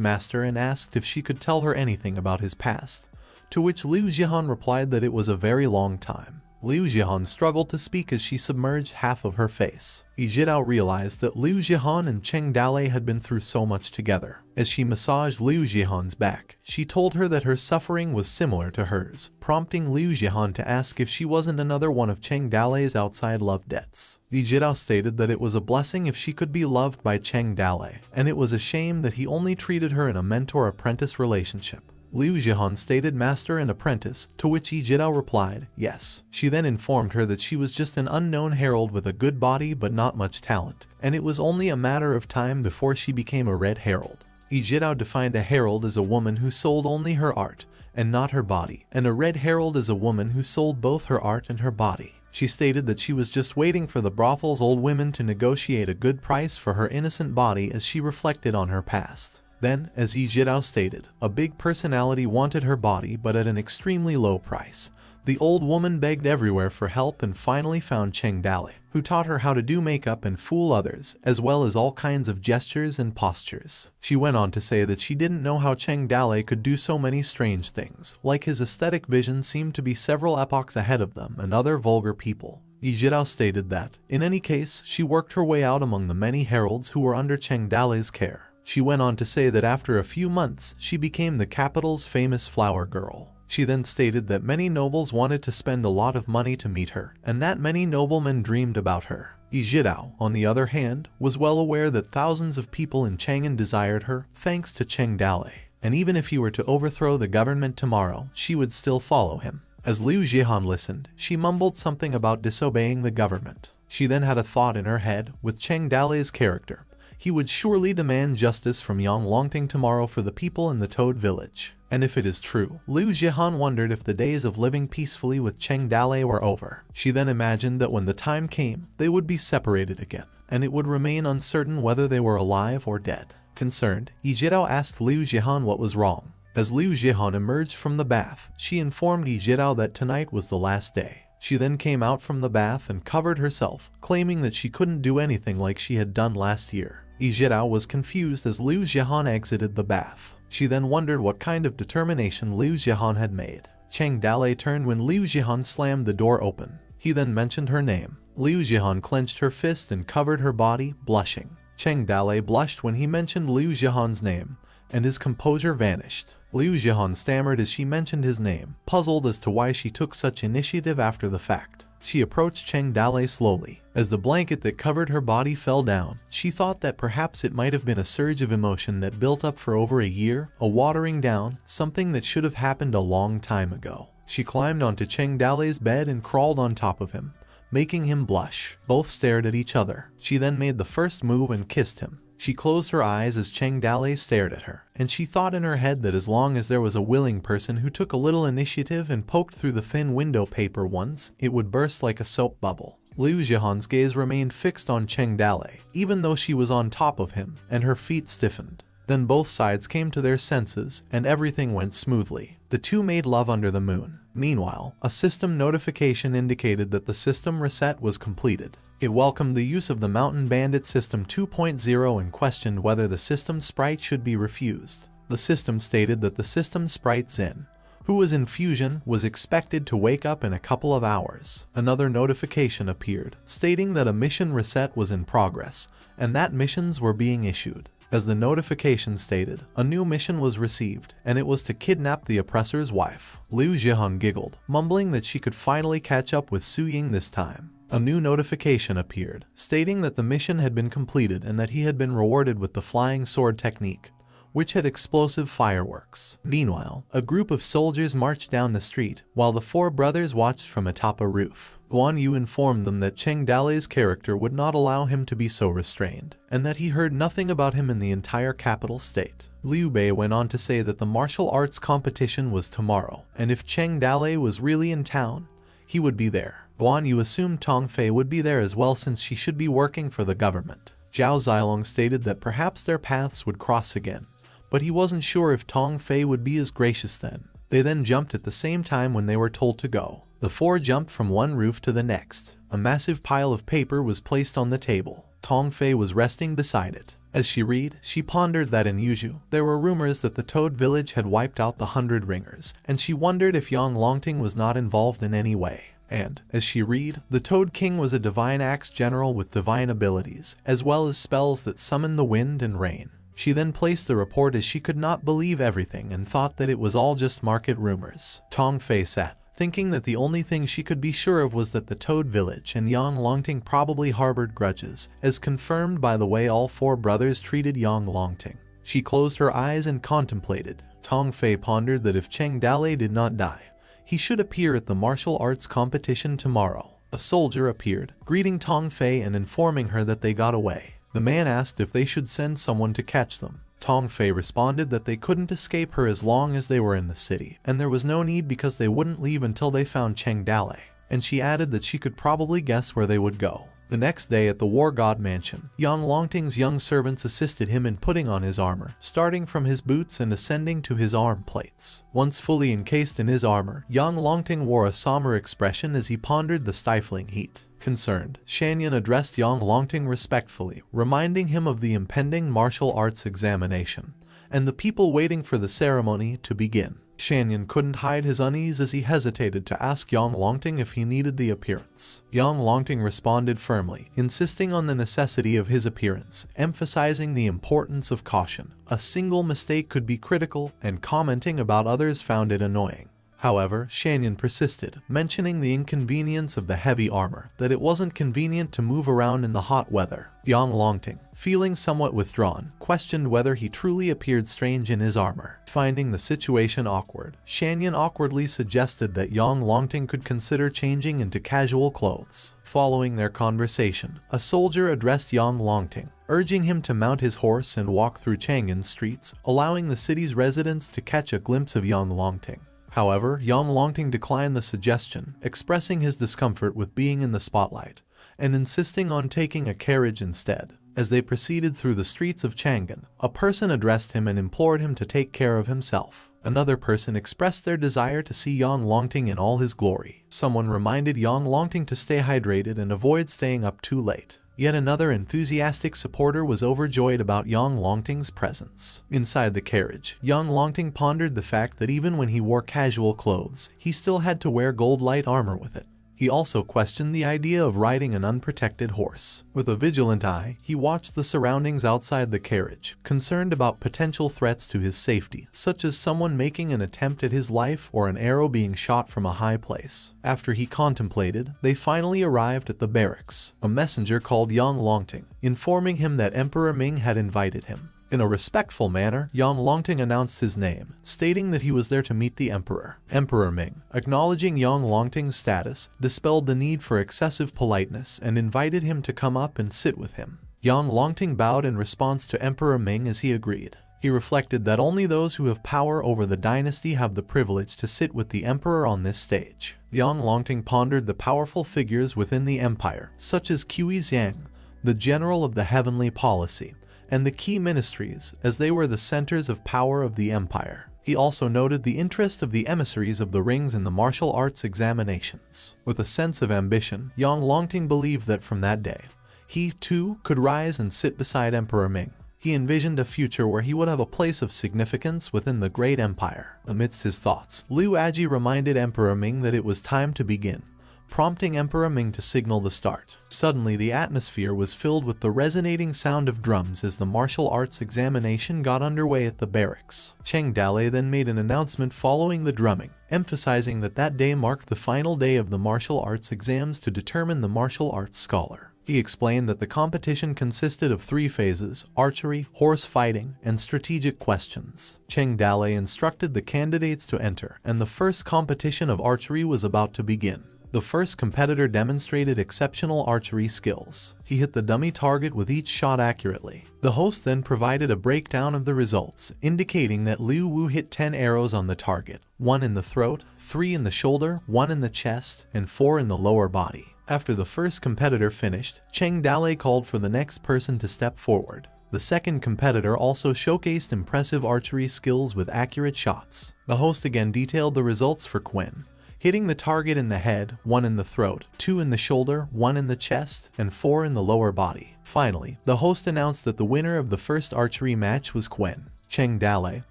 master and asked if she could tell her anything about his past, to which Liu Jihan replied that it was a very long time. Liu Jihan struggled to speak as she submerged half of her face. Yi Jidao realized that Liu Jihan and Cheng Dalei had been through so much together. As she massaged Liu Jihan's back, she told her that her suffering was similar to hers, prompting Liu Jihan to ask if she wasn't another one of Cheng Dalei's outside love debts. Yi Jidao stated that it was a blessing if she could be loved by Cheng Dalei, and it was a shame that he only treated her in a mentor-apprentice relationship. Liu Jihan stated master and apprentice, to which Yi Jidao replied, yes. She then informed her that she was just an unknown herald with a good body but not much talent, and it was only a matter of time before she became a red herald. Yi Jidao defined a herald as a woman who sold only her art, and not her body, and a red herald is a woman who sold both her art and her body. She stated that she was just waiting for the brothel's old women to negotiate a good price for her innocent body as she reflected on her past. Then, as Yi Jidao stated, a big personality wanted her body but at an extremely low price. The old woman begged everywhere for help and finally found Cheng Dalei, who taught her how to do makeup and fool others, as well as all kinds of gestures and postures. She went on to say that she didn't know how Cheng Dalei could do so many strange things, like his aesthetic vision seemed to be several epochs ahead of them and other vulgar people. Yi Jidao stated that, in any case, she worked her way out among the many heralds who were under Cheng Dalei's care. She went on to say that after a few months, she became the capital's famous flower girl. She then stated that many nobles wanted to spend a lot of money to meet her, and that many noblemen dreamed about her. Yi Jidao, on the other hand, was well aware that thousands of people in Chang'an desired her, thanks to Cheng Dalei, and even if he were to overthrow the government tomorrow, she would still follow him. As Liu Jihan listened, she mumbled something about disobeying the government. She then had a thought in her head with Cheng Dalei's character. He would surely demand justice from Yang Longting tomorrow for the people in the Toad Village. And if it is true, Liu Jihan wondered if the days of living peacefully with Cheng Dalei were over. She then imagined that when the time came, they would be separated again, and it would remain uncertain whether they were alive or dead. Concerned, Yi Jidao asked Liu Jihan what was wrong. As Liu Jihan emerged from the bath, she informed Yi Jidao that tonight was the last day. She then came out from the bath and covered herself, claiming that she couldn't do anything like she had done last year. Yi Jidao was confused as Liu Jihan exited the bath. She then wondered what kind of determination Liu Jihan had made. Cheng Dalei turned when Liu Jihan slammed the door open. He then mentioned her name. Liu Jihan clenched her fist and covered her body, blushing. Cheng Dalei blushed when he mentioned Liu Jihan's name, and his composure vanished. Liu Jihan stammered as she mentioned his name, puzzled as to why she took such initiative after the fact. She approached Cheng Dalei slowly. As the blanket that covered her body fell down, she thought that perhaps it might have been a surge of emotion that built up for over a year, a watering down, something that should have happened a long time ago. She climbed onto Cheng Dalei's bed and crawled on top of him, making him blush. Both stared at each other. She then made the first move and kissed him. She closed her eyes as Cheng Dalei stared at her, and she thought in her head that as long as there was a willing person who took a little initiative and poked through the thin window paper once, it would burst like a soap bubble. Liu Jihan's gaze remained fixed on Cheng Dalei, even though she was on top of him, and her feet stiffened. Then both sides came to their senses, and everything went smoothly. The two made love under the moon. Meanwhile, a system notification indicated that the system reset was completed. It welcomed the use of the Mountain Bandit System 2.0 and questioned whether the system sprite should be refused. The system stated that the system sprite Zin, who was in fusion, was expected to wake up in a couple of hours. Another notification appeared, stating that a mission reset was in progress, and that missions were being issued. As the notification stated, a new mission was received, and it was to kidnap the oppressor's wife. Liu Jihan giggled, mumbling that she could finally catch up with Su Ying this time. A new notification appeared, stating that the mission had been completed and that he had been rewarded with the flying sword technique, which had explosive fireworks. Meanwhile, a group of soldiers marched down the street, while the four brothers watched from atop a roof. Guan Yu informed them that Cheng Dalei's character would not allow him to be so restrained, and that he heard nothing about him in the entire capital state. Liu Bei went on to say that the martial arts competition was tomorrow, and if Cheng Dalei was really in town, he would be there. Guan Yu assumed Tong Fei would be there as well since she should be working for the government. Zhao Zilong stated that perhaps their paths would cross again, but he wasn't sure if Tong Fei would be as gracious then. They then jumped at the same time when they were told to go. The four jumped from one roof to the next. A massive pile of paper was placed on the table. Tong Fei was resting beside it. As she read, she pondered that in Yuzhou, there were rumors that the Toad Village had wiped out the 100 Ringers, and she wondered if Yang Longting was not involved in any way. And, as she read, the Toad King was a divine axe general with divine abilities, as well as spells that summon the wind and rain. She then placed the report as she could not believe everything and thought that it was all just market rumors. Tong Fei sat, thinking that the only thing she could be sure of was that the Toad Village and Yang Longting probably harbored grudges, as confirmed by the way all four brothers treated Yang Longting. She closed her eyes and contemplated. Tong Fei pondered that if Cheng Dalei did not die, he should appear at the martial arts competition tomorrow. A soldier appeared, greeting Tong Fei and informing her that they got away. The man asked if they should send someone to catch them. Tong Fei responded that they couldn't escape her as long as they were in the city, and there was no need because they wouldn't leave until they found Cheng Dalei, and she added that she could probably guess where they would go. The next day at the War God Mansion, Yang Longting's young servants assisted him in putting on his armor, starting from his boots and ascending to his arm plates. Once fully encased in his armor, Yang Longting wore a somber expression as he pondered the stifling heat. Concerned, Shanyan addressed Yang Longting respectfully, reminding him of the impending martial arts examination, and the people waiting for the ceremony to begin. Shanyan couldn't hide his unease as he hesitated to ask Yang Longting if he needed the appearance. Yang Longting responded firmly, insisting on the necessity of his appearance, emphasizing the importance of caution. A single mistake could be critical, and commenting about others found it annoying. However, Shanyan persisted, mentioning the inconvenience of the heavy armor, that it wasn't convenient to move around in the hot weather. Yang Longting, feeling somewhat withdrawn, questioned whether he truly appeared strange in his armor. Finding the situation awkward, Shanyan awkwardly suggested that Yang Longting could consider changing into casual clothes. Following their conversation, a soldier addressed Yang Longting, urging him to mount his horse and walk through Chang'an's streets, allowing the city's residents to catch a glimpse of Yang Longting. However, Yang Longting declined the suggestion, expressing his discomfort with being in the spotlight, and insisting on taking a carriage instead. As they proceeded through the streets of Chang'an, a person addressed him and implored him to take care of himself. Another person expressed their desire to see Yang Longting in all his glory. Someone reminded Yang Longting to stay hydrated and avoid staying up too late. Yet another enthusiastic supporter was overjoyed about Yang Longting's presence. Inside the carriage, Yang Longting pondered the fact that even when he wore casual clothes, he still had to wear gold light armor with it. He also questioned the idea of riding an unprotected horse. With a vigilant eye, he watched the surroundings outside the carriage, concerned about potential threats to his safety, such as someone making an attempt at his life or an arrow being shot from a high place. After he contemplated, they finally arrived at the barracks. A messenger called Yang Longting, informing him that Emperor Ming had invited him. In a respectful manner, Yang Longting announced his name, stating that he was there to meet the Emperor. Emperor Ming, acknowledging Yang Longting's status, dispelled the need for excessive politeness and invited him to come up and sit with him. Yang Longting bowed in response to Emperor Ming as he agreed. He reflected that only those who have power over the dynasty have the privilege to sit with the Emperor on this stage. Yang Longting pondered the powerful figures within the empire, such as Qi Xiang, the general of the heavenly policy, and the key ministries, as they were the centers of power of the empire. He also noted the interest of the emissaries of the rings in the martial arts examinations. With a sense of ambition, Yang Longting believed that from that day, he too could rise and sit beside Emperor Ming. He envisioned a future where he would have a place of significance within the great empire. Amidst his thoughts, Liu Aji reminded Emperor Ming that it was time to begin, prompting Emperor Ming to signal the start. Suddenly, the atmosphere was filled with the resonating sound of drums as the martial arts examination got underway at the barracks. Cheng Dalei then made an announcement following the drumming, emphasizing that that day marked the final day of the martial arts exams to determine the martial arts scholar. He explained that the competition consisted of 3 phases: archery, horse fighting, and strategic questions. Cheng Dalei instructed the candidates to enter, and the first competition of archery was about to begin. The first competitor demonstrated exceptional archery skills. He hit the dummy target with each shot accurately. The host then provided a breakdown of the results, indicating that Liu Wu hit 10 arrows on the target, 1 in the throat, 3 in the shoulder, 1 in the chest, and 4 in the lower body. After the first competitor finished, Cheng Dalei called for the next person to step forward. The second competitor also showcased impressive archery skills with accurate shots. The host again detailed the results for Quen, hitting the target in the head, 1 in the throat, 2 in the shoulder, 1 in the chest, and 4 in the lower body. Finally, the host announced that the winner of the first archery match was Quen. Cheng Dalei,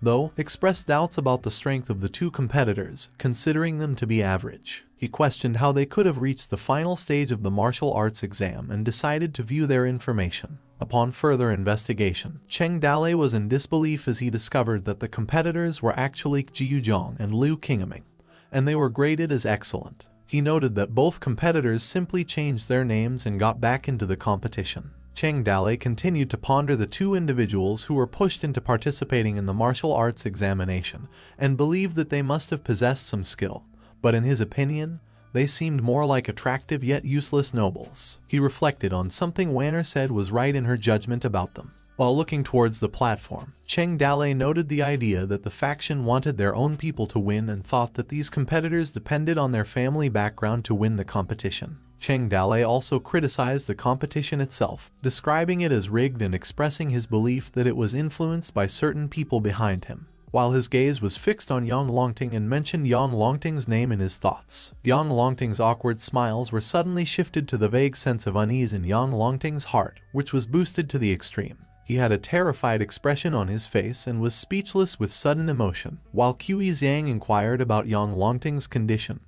though, expressed doubts about the strength of the 2 competitors, considering them to be average. He questioned how they could have reached the final stage of the martial arts exam and decided to view their information. Upon further investigation, Cheng Dalei was in disbelief as he discovered that the competitors were actually Jiu Zhang and Liu Qingming, and they were graded as excellent. He noted that both competitors simply changed their names and got back into the competition. Cheng Dalei continued to ponder the 2 individuals who were pushed into participating in the martial arts examination and believed that they must have possessed some skill, but in his opinion, they seemed more like attractive yet useless nobles. He reflected on something Wanner said was right in her judgment about them. While looking towards the platform, Cheng Dalei noted the idea that the faction wanted their own people to win and thought that these competitors depended on their family background to win the competition. Cheng Dalei also criticized the competition itself, describing it as rigged and expressing his belief that it was influenced by certain people behind him. While his gaze was fixed on Yang Longting and mentioned Yang Longting's name in his thoughts, Yang Longting's awkward smiles were suddenly shifted to the vague sense of unease in Yang Longting's heart, which was boosted to the extreme. He had a terrified expression on his face and was speechless with sudden emotion, while Qi Xiang inquired about Yang Longting's condition,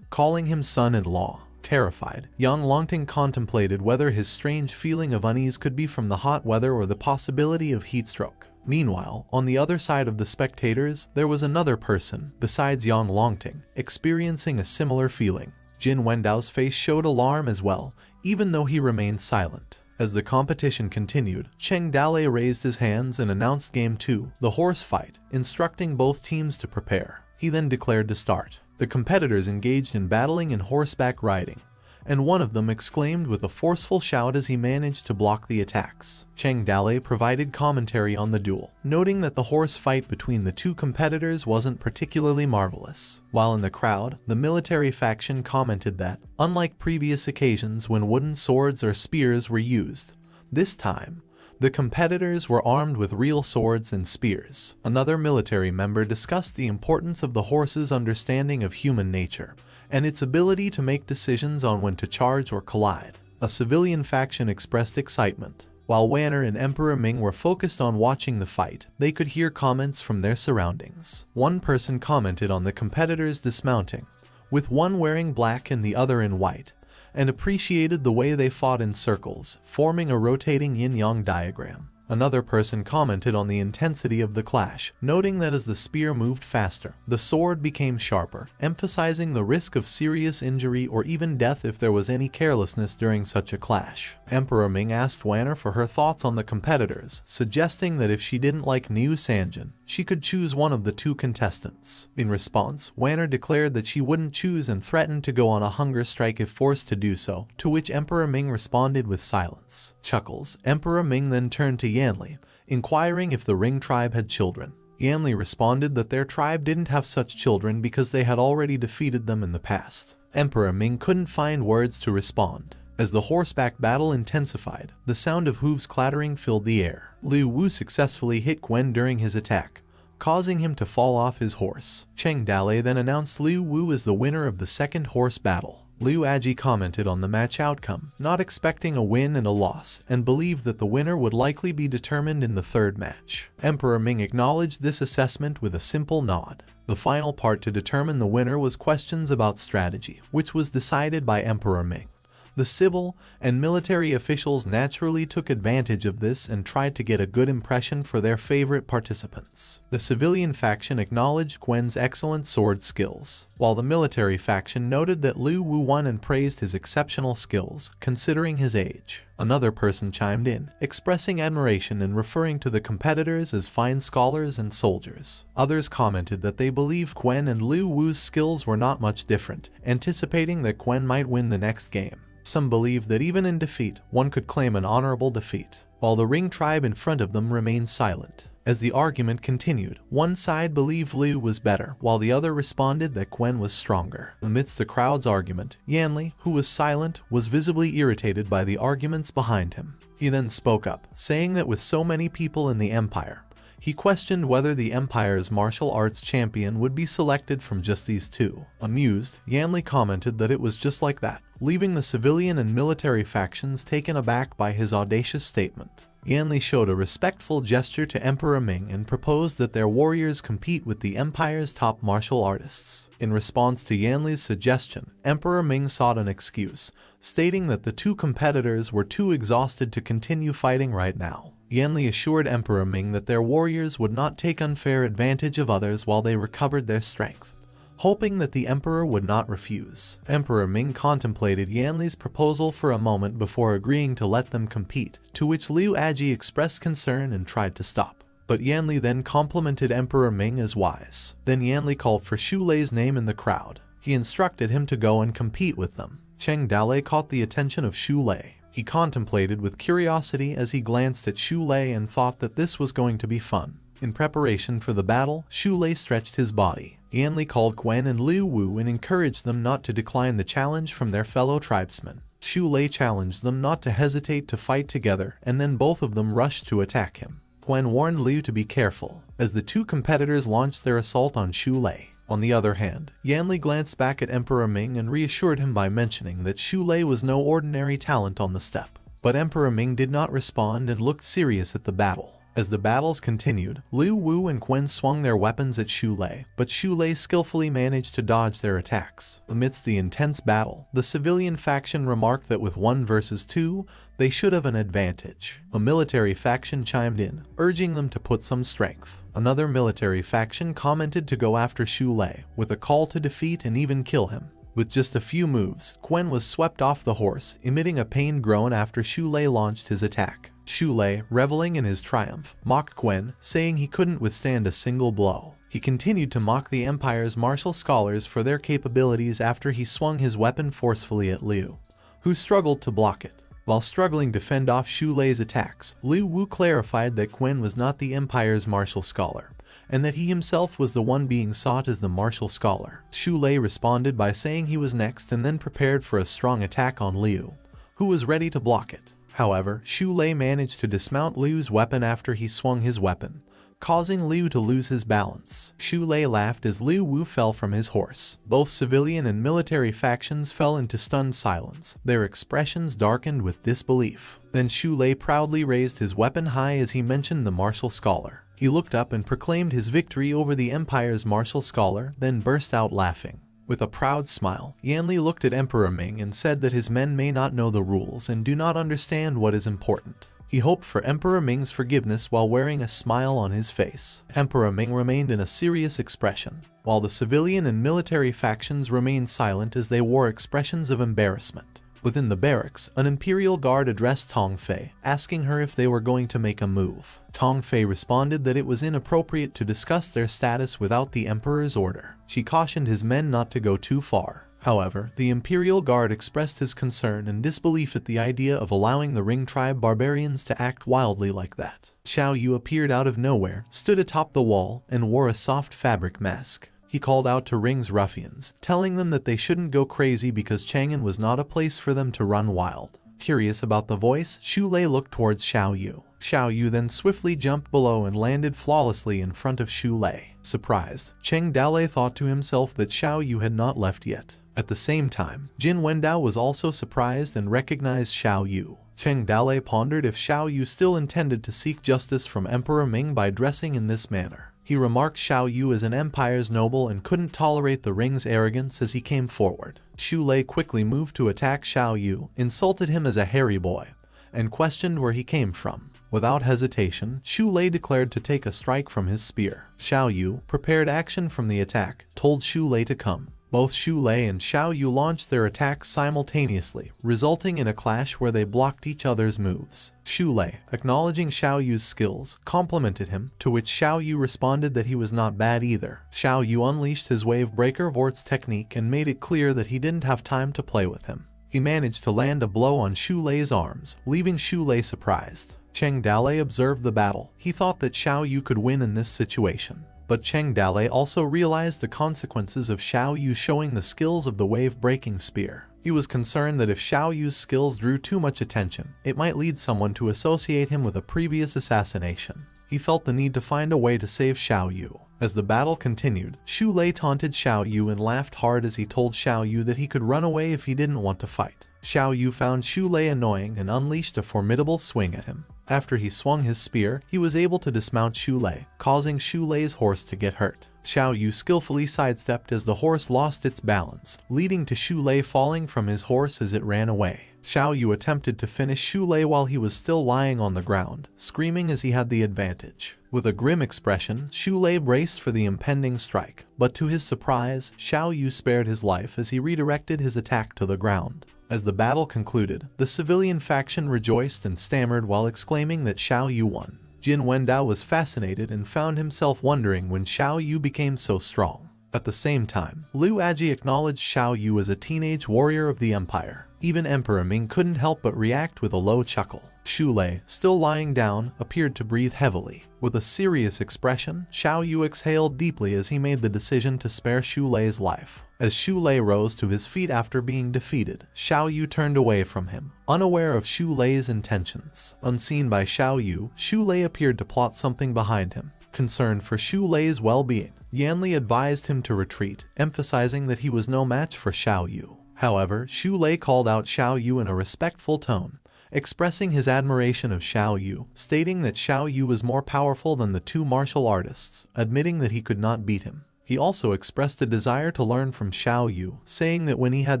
calling him son-in-law. Terrified, Yang Longting contemplated whether his strange feeling of unease could be from the hot weather or the possibility of heat stroke. Meanwhile, on the other side of the spectators, there was another person, besides Yang Longting, experiencing a similar feeling. Jin Wendao's face showed alarm as well, even though he remained silent. As the competition continued, Cheng Dalei raised his hands and announced Game 2, the horse fight, instructing both teams to prepare. He then declared to start. The competitors engaged in battling and horseback riding, and one of them exclaimed with a forceful shout as he managed to block the attacks. Cheng Dale provided commentary on the duel, noting that the horse fight between the two competitors wasn't particularly marvelous. While in the crowd, the military faction commented that, unlike previous occasions when wooden swords or spears were used, this time, the competitors were armed with real swords and spears. Another military member discussed the importance of the horse's understanding of human nature, and its ability to make decisions on when to charge or collide. A civilian faction expressed excitement. While Wanner and Emperor Ming were focused on watching the fight, they could hear comments from their surroundings. One person commented on the competitors dismounting, with one wearing black and the other in white, and appreciated the way they fought in circles, forming a rotating yin-yang diagram. Another person commented on the intensity of the clash, noting that as the spear moved faster, the sword became sharper, emphasizing the risk of serious injury or even death if there was any carelessness during such a clash. Emperor Ming asked Wanner for her thoughts on the competitors, suggesting that if she didn't like Niu Sanjin, she could choose one of the two contestants. In response, Wanner declared that she wouldn't choose and threatened to go on a hunger strike if forced to do so, to which Emperor Ming responded with silence. Chuckles. Emperor Ming then turned to Yanli, inquiring if the Ring tribe had children. Yanli responded that their tribe didn't have such children because they had already defeated them in the past. Emperor Ming couldn't find words to respond. As the horseback battle intensified, the sound of hooves clattering filled the air. Liu Wu successfully hit Gwen during his attack, causing him to fall off his horse. Cheng Dale then announced Liu Wu as the winner of the second horse battle. Liu Aji commented on the match outcome, not expecting a win and a loss, and believed that the winner would likely be determined in the third match. Emperor Ming acknowledged this assessment with a simple nod. The final part to determine the winner was questions about strategy, which was decided by Emperor Ming. The civil and military officials naturally took advantage of this and tried to get a good impression for their favorite participants. The civilian faction acknowledged Gwen's excellent sword skills, while the military faction noted that Liu Wu won and praised his exceptional skills, considering his age. Another person chimed in, expressing admiration and referring to the competitors as fine scholars and soldiers. Others commented that they believed Gwen and Liu Wu's skills were not much different, anticipating that Gwen might win the next game. Some believed that even in defeat, one could claim an honorable defeat, while the Ring tribe in front of them remained silent. As the argument continued, one side believed Liu was better, while the other responded that Gwen was stronger. Amidst the crowd's argument, Yanli, who was silent, was visibly irritated by the arguments behind him. He then spoke up, saying that with so many people in the Empire, he questioned whether the Empire's martial arts champion would be selected from just these two. Amused, Yanli commented that it was just like that, leaving the civilian and military factions taken aback by his audacious statement. Yanli showed a respectful gesture to Emperor Ming and proposed that their warriors compete with the Empire's top martial artists. In response to Yanli's suggestion, Emperor Ming sought an excuse, stating that the two competitors were too exhausted to continue fighting right now. Yanli assured Emperor Ming that their warriors would not take unfair advantage of others while they recovered their strength, hoping that the Emperor would not refuse. Emperor Ming contemplated Yanli's proposal for a moment before agreeing to let them compete, to which Liu Aji expressed concern and tried to stop. But Yanli then complimented Emperor Ming as wise. Then Yanli called for Xu Lei's name in the crowd. He instructed him to go and compete with them. Cheng Dale caught the attention of Xu Lei. He contemplated with curiosity as he glanced at Xu Lei and thought that this was going to be fun. In preparation for the battle, Xu Lei stretched his body. Yanli called Gwen and Liu Wu and encouraged them not to decline the challenge from their fellow tribesmen. Xu Lei challenged them not to hesitate to fight together, and then both of them rushed to attack him. Gwen warned Liu to be careful, as the two competitors launched their assault on Xu Lei. On the other hand, Yanli glanced back at Emperor Ming and reassured him by mentioning that Xu Lei was no ordinary talent on the steppe. But Emperor Ming did not respond and looked serious at the battle. As the battles continued, Liu Wu and Gwen swung their weapons at Xu Lei, but Xu Lei skillfully managed to dodge their attacks. Amidst the intense battle, the civilian faction remarked that with 1 versus 2, they should have an advantage. A military faction chimed in, urging them to put some strength. Another military faction commented to go after Xu Lei, with a call to defeat and even kill him. With just a few moves, Gwen was swept off the horse, emitting a pained groan after Xu Lei launched his attack. Xu Lei, reveling in his triumph, mocked Gwen, saying he couldn't withstand a single blow. He continued to mock the Empire's martial scholars for their capabilities after he swung his weapon forcefully at Liu, who struggled to block it. While struggling to fend off Xu Lei's attacks, Liu Wu clarified that Quen was not the Empire's martial scholar, and that he himself was the one being sought as the martial scholar. Xu Lei responded by saying he was next and then prepared for a strong attack on Liu, who was ready to block it. However, Xu Lei managed to dismount Liu's weapon after he swung his weapon, causing Liu to lose his balance. Xu Lei laughed as Liu Wu fell from his horse. Both civilian and military factions fell into stunned silence, their expressions darkened with disbelief. Then Xu Lei proudly raised his weapon high as he mentioned the martial scholar. He looked up and proclaimed his victory over the Empire's martial scholar, then burst out laughing. With a proud smile, Yanli looked at Emperor Ming and said that his men may not know the rules and do not understand what is important. He hoped for Emperor Ming's forgiveness while wearing a smile on his face. Emperor Ming remained in a serious expression, while the civilian and military factions remained silent as they wore expressions of embarrassment. Within the barracks, an imperial guard addressed Tong Fei, asking her if they were going to make a move. Tong Fei responded that it was inappropriate to discuss their status without the emperor's order. She cautioned his men not to go too far. However, the Imperial Guard expressed his concern and disbelief at the idea of allowing the Ring Tribe barbarians to act wildly like that. Xiao Yu appeared out of nowhere, stood atop the wall, and wore a soft fabric mask. He called out to Ring's ruffians, telling them that they shouldn't go crazy because Chang'an was not a place for them to run wild. Curious about the voice, Xu Lei looked towards Xiao Yu. Xiao Yu then swiftly jumped below and landed flawlessly in front of Xu Lei. Surprised, Cheng Dalei thought to himself that Xiao Yu had not left yet. At the same time, Jin Wendao was also surprised and recognized Xiao Yu. Cheng Dalei pondered if Xiao Yu still intended to seek justice from Emperor Ming by dressing in this manner. He remarked Xiao Yu as an empire's noble and couldn't tolerate the Ring's arrogance as he came forward. Xu Lei quickly moved to attack Xiao Yu, insulted him as a hairy boy, and questioned where he came from. Without hesitation, Xu Lei declared to take a strike from his spear. Xiao Yu, prepared action from the attack, told Xu Lei to come. Both Xu Lei and Xiao Yu launched their attacks simultaneously, resulting in a clash where they blocked each other's moves. Xu Lei, acknowledging Xiao Yu's skills, complimented him, to which Xiao Yu responded that he was not bad either. Xiao Yu unleashed his wave breaker Vort's technique and made it clear that he didn't have time to play with him. He managed to land a blow on Xu Lei's arms, leaving Xu Lei surprised. Cheng Dalei observed the battle. He thought that Xiao Yu could win in this situation. But Cheng Dalei also realized the consequences of Xiao Yu showing the skills of the wave-breaking spear. He was concerned that if Xiao Yu's skills drew too much attention, it might lead someone to associate him with a previous assassination. He felt the need to find a way to save Xiao Yu. As the battle continued, Xu Lei taunted Xiao Yu and laughed hard as he told Xiao Yu that he could run away if he didn't want to fight. Xiao Yu found Xu Lei annoying and unleashed a formidable swing at him. After he swung his spear, he was able to dismount Xu Lei, causing Xu Lei's horse to get hurt. Xiao Yu skillfully sidestepped as the horse lost its balance, leading to Xu Lei falling from his horse as it ran away. Xiao Yu attempted to finish Xu Lei while he was still lying on the ground, screaming as he had the advantage. With a grim expression, Xu Lei braced for the impending strike, but to his surprise, Xiao Yu spared his life as he redirected his attack to the ground. As the battle concluded, the civilian faction rejoiced and stammered while exclaiming that Xiao Yu won. Jin Wendao was fascinated and found himself wondering when Xiao Yu became so strong. At the same time, Liu Aji acknowledged Xiao Yu as a teenage warrior of the Empire. Even Emperor Ming couldn't help but react with a low chuckle. Xu Lei, still lying down, appeared to breathe heavily. With a serious expression, Xiao Yu exhaled deeply as he made the decision to spare Xu Lei's life. As Xu Lei rose to his feet after being defeated, Xiao Yu turned away from him, unaware of Xu Lei's intentions. Unseen by Xiao Yu, Xu Lei appeared to plot something behind him. Concerned for Xu Lei's well-being, Yanli advised him to retreat, emphasizing that he was no match for Xiao Yu. However, Xu Lei called out Xiao Yu in a respectful tone, expressing his admiration of Xiao Yu, stating that Xiao Yu was more powerful than the two martial artists, admitting that he could not beat him. He also expressed a desire to learn from Xiao Yu, saying that when he had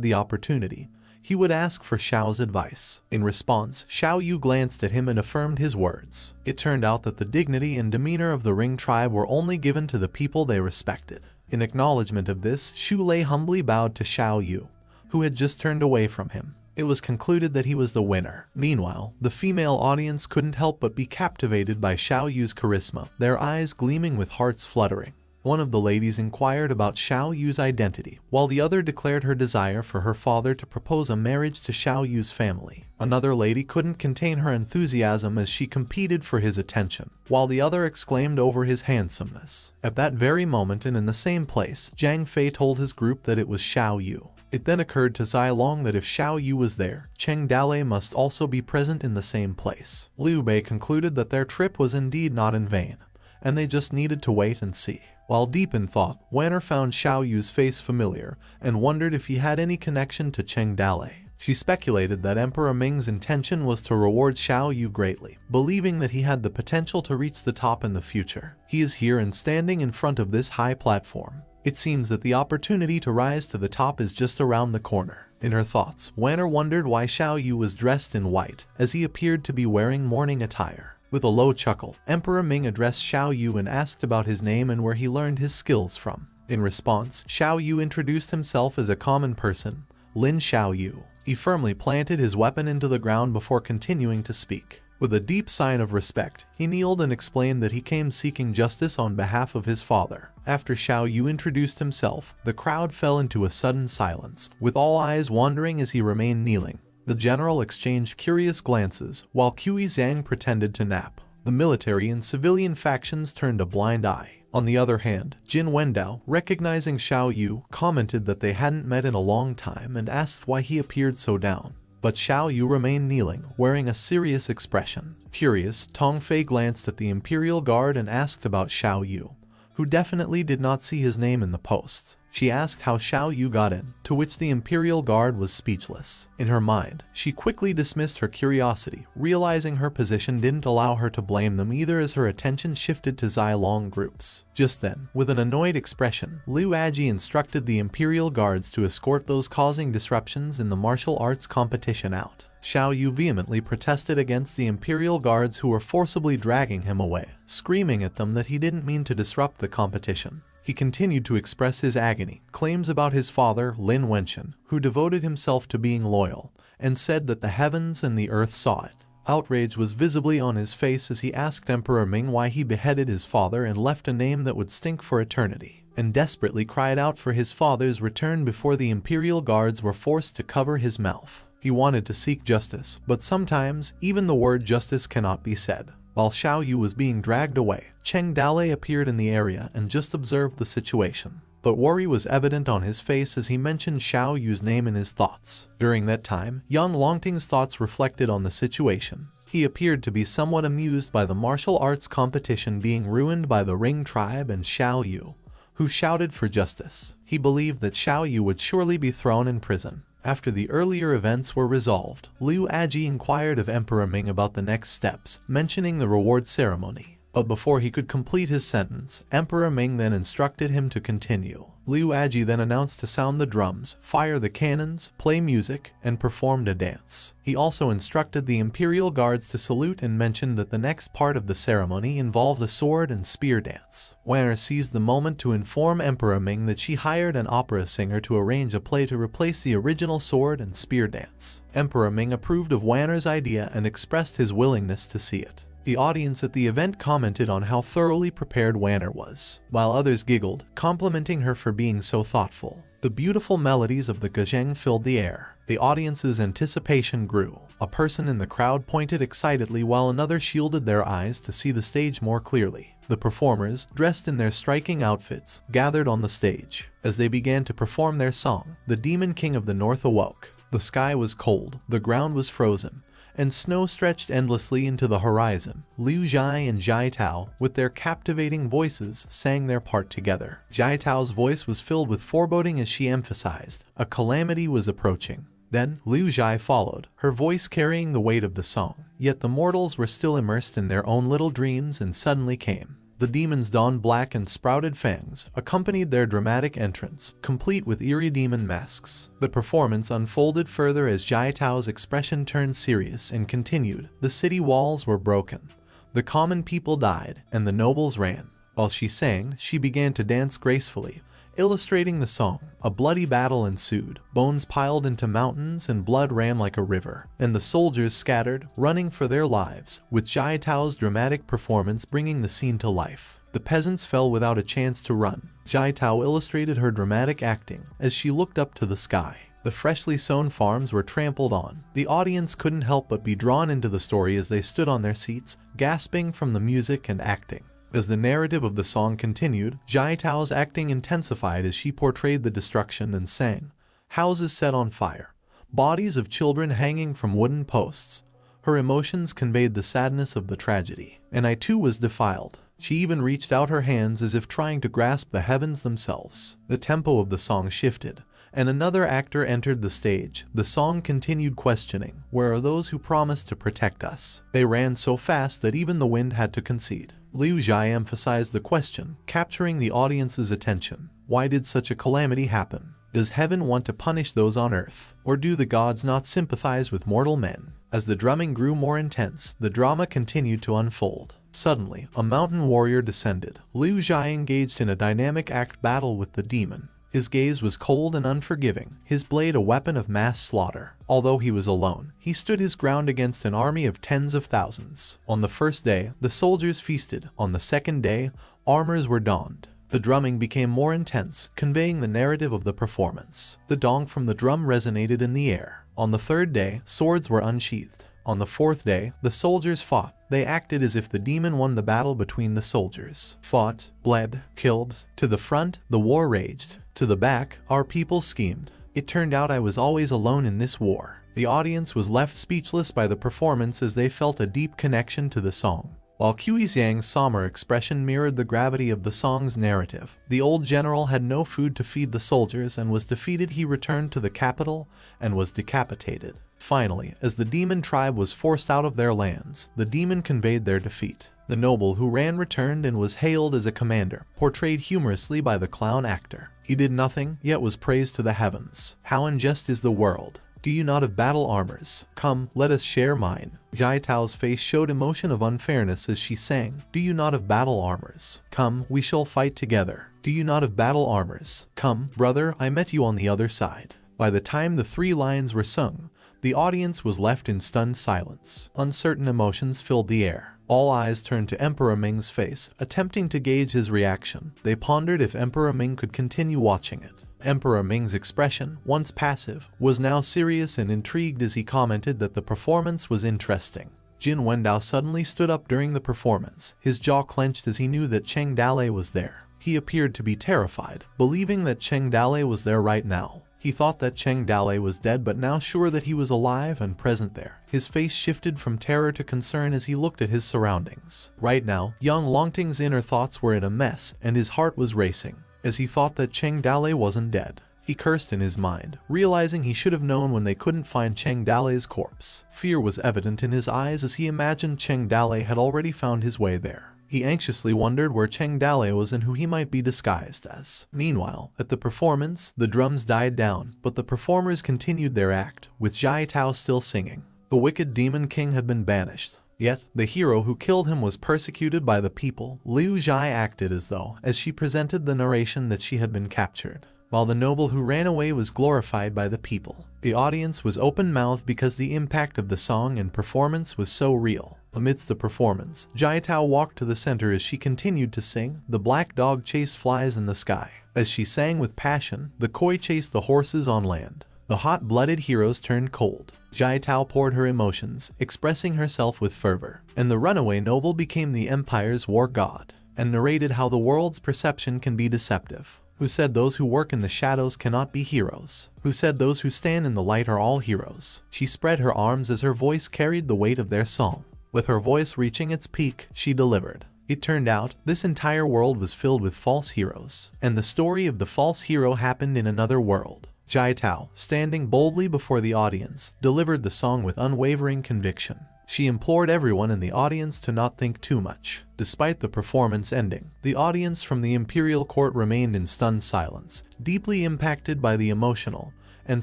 the opportunity, he would ask for Xiao's advice. In response, Xiao Yu glanced at him and affirmed his words. It turned out that the dignity and demeanor of the Ring tribe were only given to the people they respected. In acknowledgement of this, Xu Lei humbly bowed to Xiao Yu, who had just turned away from him. It was concluded that he was the winner. Meanwhile, the female audience couldn't help but be captivated by Xiao Yu's charisma, their eyes gleaming with hearts fluttering. One of the ladies inquired about Xiao Yu's identity, while the other declared her desire for her father to propose a marriage to Xiao Yu's family. Another lady couldn't contain her enthusiasm as she competed for his attention, while the other exclaimed over his handsomeness. At that very moment and in the same place, Zhang Fei told his group that it was Xiao Yu. It then occurred to Zai Long that if Xiao Yu was there, Cheng Dalei must also be present in the same place. Liu Bei concluded that their trip was indeed not in vain, and they just needed to wait and see. While deep in thought, Wanner found Xiao Yu's face familiar and wondered if he had any connection to Cheng Dalei. She speculated that Emperor Ming's intention was to reward Xiao Yu greatly, believing that he had the potential to reach the top in the future. He is here and standing in front of this high platform. It seems that the opportunity to rise to the top is just around the corner. In her thoughts, Wanner wondered why Xiao Yu was dressed in white, as he appeared to be wearing mourning attire. With a low chuckle, Emperor Ming addressed Xiao Yu and asked about his name and where he learned his skills from. In response, Xiao Yu introduced himself as a common person, Lin Xiao Yu. He firmly planted his weapon into the ground before continuing to speak. With a deep sign of respect, he kneeled and explained that he came seeking justice on behalf of his father. After Xiao Yu introduced himself, the crowd fell into a sudden silence, with all eyes wandering as he remained kneeling. The general exchanged curious glances, while Qi Zhang pretended to nap. The military and civilian factions turned a blind eye. On the other hand, Jin Wendao, recognizing Xiao Yu, commented that they hadn't met in a long time and asked why he appeared so down. But Xiao Yu remained kneeling, wearing a serious expression. Curious, Tong Fei glanced at the Imperial Guard and asked about Xiao Yu, who definitely did not see his name in the posts. She asked how Xiao Yu got in, to which the Imperial Guard was speechless. In her mind, she quickly dismissed her curiosity, realizing her position didn't allow her to blame them either as her attention shifted to Zai Long groups. Just then, with an annoyed expression, Liu Aji instructed the Imperial Guards to escort those causing disruptions in the martial arts competition out. Xiao Yu vehemently protested against the Imperial Guards who were forcibly dragging him away, screaming at them that he didn't mean to disrupt the competition. He continued to express his agony, claims about his father, Lin Wenchen, who devoted himself to being loyal, and said that the heavens and the earth saw it. Outrage was visibly on his face as he asked Emperor Ming why he beheaded his father and left a name that would stink for eternity, and desperately cried out for his father's return before the Imperial Guards were forced to cover his mouth. He wanted to seek justice, but sometimes, even the word justice cannot be said. While Xiao Yu was being dragged away, Cheng Dalei appeared in the area and just observed the situation. But worry was evident on his face as he mentioned Xiao Yu's name in his thoughts. During that time, young Longting's thoughts reflected on the situation. He appeared to be somewhat amused by the martial arts competition being ruined by the Ring tribe and Xiao Yu, who shouted for justice. He believed that Xiao Yu would surely be thrown in prison. After the earlier events were resolved, Liu Aji inquired of Emperor Ming about the next steps, mentioning the reward ceremony. But before he could complete his sentence, Emperor Ming then instructed him to continue. Liu Aji then announced to sound the drums, fire the cannons, play music, and performed a dance. He also instructed the Imperial Guards to salute and mentioned that the next part of the ceremony involved a sword and spear dance. Wanner seized the moment to inform Emperor Ming that she hired an opera singer to arrange a play to replace the original sword and spear dance. Emperor Ming approved of Wanner's idea and expressed his willingness to see it. The audience at the event commented on how thoroughly prepared Wanner was, while others giggled, complimenting her for being so thoughtful. The beautiful melodies of the gazheng filled the air. The audience's anticipation grew. A person in the crowd pointed excitedly while another shielded their eyes to see the stage more clearly. The performers, dressed in their striking outfits, gathered on the stage. As they began to perform their song, the Demon King of the North awoke. The sky was cold, the ground was frozen, and snow stretched endlessly into the horizon. Liu Zhai and Jai Tao, with their captivating voices, sang their part together. Jai Tao's voice was filled with foreboding as she emphasized, a calamity was approaching. Then, Liu Zhai followed, her voice carrying the weight of the song. Yet the mortals were still immersed in their own little dreams and suddenly came. The demons donned black and sprouted fangs, accompanied their dramatic entrance, complete with eerie demon masks. The performance unfolded further as Jai Tao's expression turned serious and continued. The city walls were broken. The common people died, and the nobles ran. While she sang, she began to dance gracefully, illustrating the song. A bloody battle ensued, bones piled into mountains and blood ran like a river, and the soldiers scattered, running for their lives, with Jiaitao's dramatic performance bringing the scene to life. The peasants fell without a chance to run. Jiaitao illustrated her dramatic acting as she looked up to the sky. The freshly sown farms were trampled on. The audience couldn't help but be drawn into the story as they stood on their seats, gasping from the music and acting. As the narrative of the song continued, Jiaitao's acting intensified as she portrayed the destruction and sang. Houses set on fire, bodies of children hanging from wooden posts. Her emotions conveyed the sadness of the tragedy, and I too was defiled. She even reached out her hands as if trying to grasp the heavens themselves. The tempo of the song shifted, and another actor entered the stage. The song continued questioning, "Where are those who promised to protect us?" They ran so fast that even the wind had to concede. Liu Zhai emphasized the question, capturing the audience's attention. Why did such a calamity happen? Does heaven want to punish those on earth? Or do the gods not sympathize with mortal men? As the drumming grew more intense, the drama continued to unfold. Suddenly, a mountain warrior descended. Liu Zhai engaged in a dynamic act battle with the demon. His gaze was cold and unforgiving, his blade a weapon of mass slaughter. Although he was alone, he stood his ground against an army of tens of thousands. On the first day, the soldiers feasted. On the second day, armors were donned. The drumming became more intense, conveying the narrative of the performance. The dong from the drum resonated in the air. On the third day, swords were unsheathed. On the fourth day, the soldiers fought. They acted as if the demon won the battle between the soldiers. Fought, bled, killed. To the front, the war raged. To the back, our people schemed. It turned out I was always alone in this war. The audience was left speechless by the performance as they felt a deep connection to the song. While Qiuxiang's somber expression mirrored the gravity of the song's narrative, the old general had no food to feed the soldiers and was defeated. He returned to the capital and was decapitated. Finally, as the demon tribe was forced out of their lands, the demon conveyed their defeat. The noble who ran returned and was hailed as a commander, portrayed humorously by the clown actor. He did nothing, yet was praised to the heavens. How unjust is the world! Do you not have battle armors? Come, let us share mine. Jiaitao's face showed emotion of unfairness as she sang. Do you not have battle armors? Come, we shall fight together. Do you not have battle armors? Come, brother, I met you on the other side. By the time the three lines were sung, the audience was left in stunned silence. Uncertain emotions filled the air. All eyes turned to Emperor Ming's face, attempting to gauge his reaction. They pondered if Emperor Ming could continue watching it. Emperor Ming's expression, once passive, was now serious and intrigued as he commented that the performance was interesting. Jin Wendao suddenly stood up during the performance, his jaw clenched as he knew that Cheng Dalei was there. He appeared to be terrified, believing that Cheng Dalei was there right now. He thought that Cheng Dalei was dead, but now sure that he was alive and present there. His face shifted from terror to concern as he looked at his surroundings. Right now, young Longting's inner thoughts were in a mess, and his heart was racing. As he thought that Cheng Dalei wasn't dead, he cursed in his mind, realizing he should have known when they couldn't find Cheng Dalei's corpse. Fear was evident in his eyes as he imagined Cheng Dalei had already found his way there. He anxiously wondered where Cheng Dalei was and who he might be disguised as. Meanwhile, at the performance, the drums died down, but the performers continued their act, with Jiaitao still singing. The wicked demon king had been banished. Yet, the hero who killed him was persecuted by the people. Liu Zhai acted as though, as she presented the narration, that she had been captured, while the noble who ran away was glorified by the people. The audience was open-mouthed because the impact of the song and performance was so real. Amidst the performance, Jiaitao walked to the center as she continued to sing. The black dog chased flies in the sky. As she sang with passion, the koi chased the horses on land. The hot-blooded heroes turned cold. Jiaitao poured her emotions, expressing herself with fervor. And the runaway noble became the empire's war god, and narrated how the world's perception can be deceptive. Who said those who work in the shadows cannot be heroes? Who said those who stand in the light are all heroes? She spread her arms as her voice carried the weight of their song. With her voice reaching its peak, she delivered. It turned out, this entire world was filled with false heroes, and the story of the false hero happened in another world. Jiaitao, standing boldly before the audience, delivered the song with unwavering conviction. She implored everyone in the audience to not think too much. Despite the performance ending, the audience from the imperial court remained in stunned silence, deeply impacted by the emotional and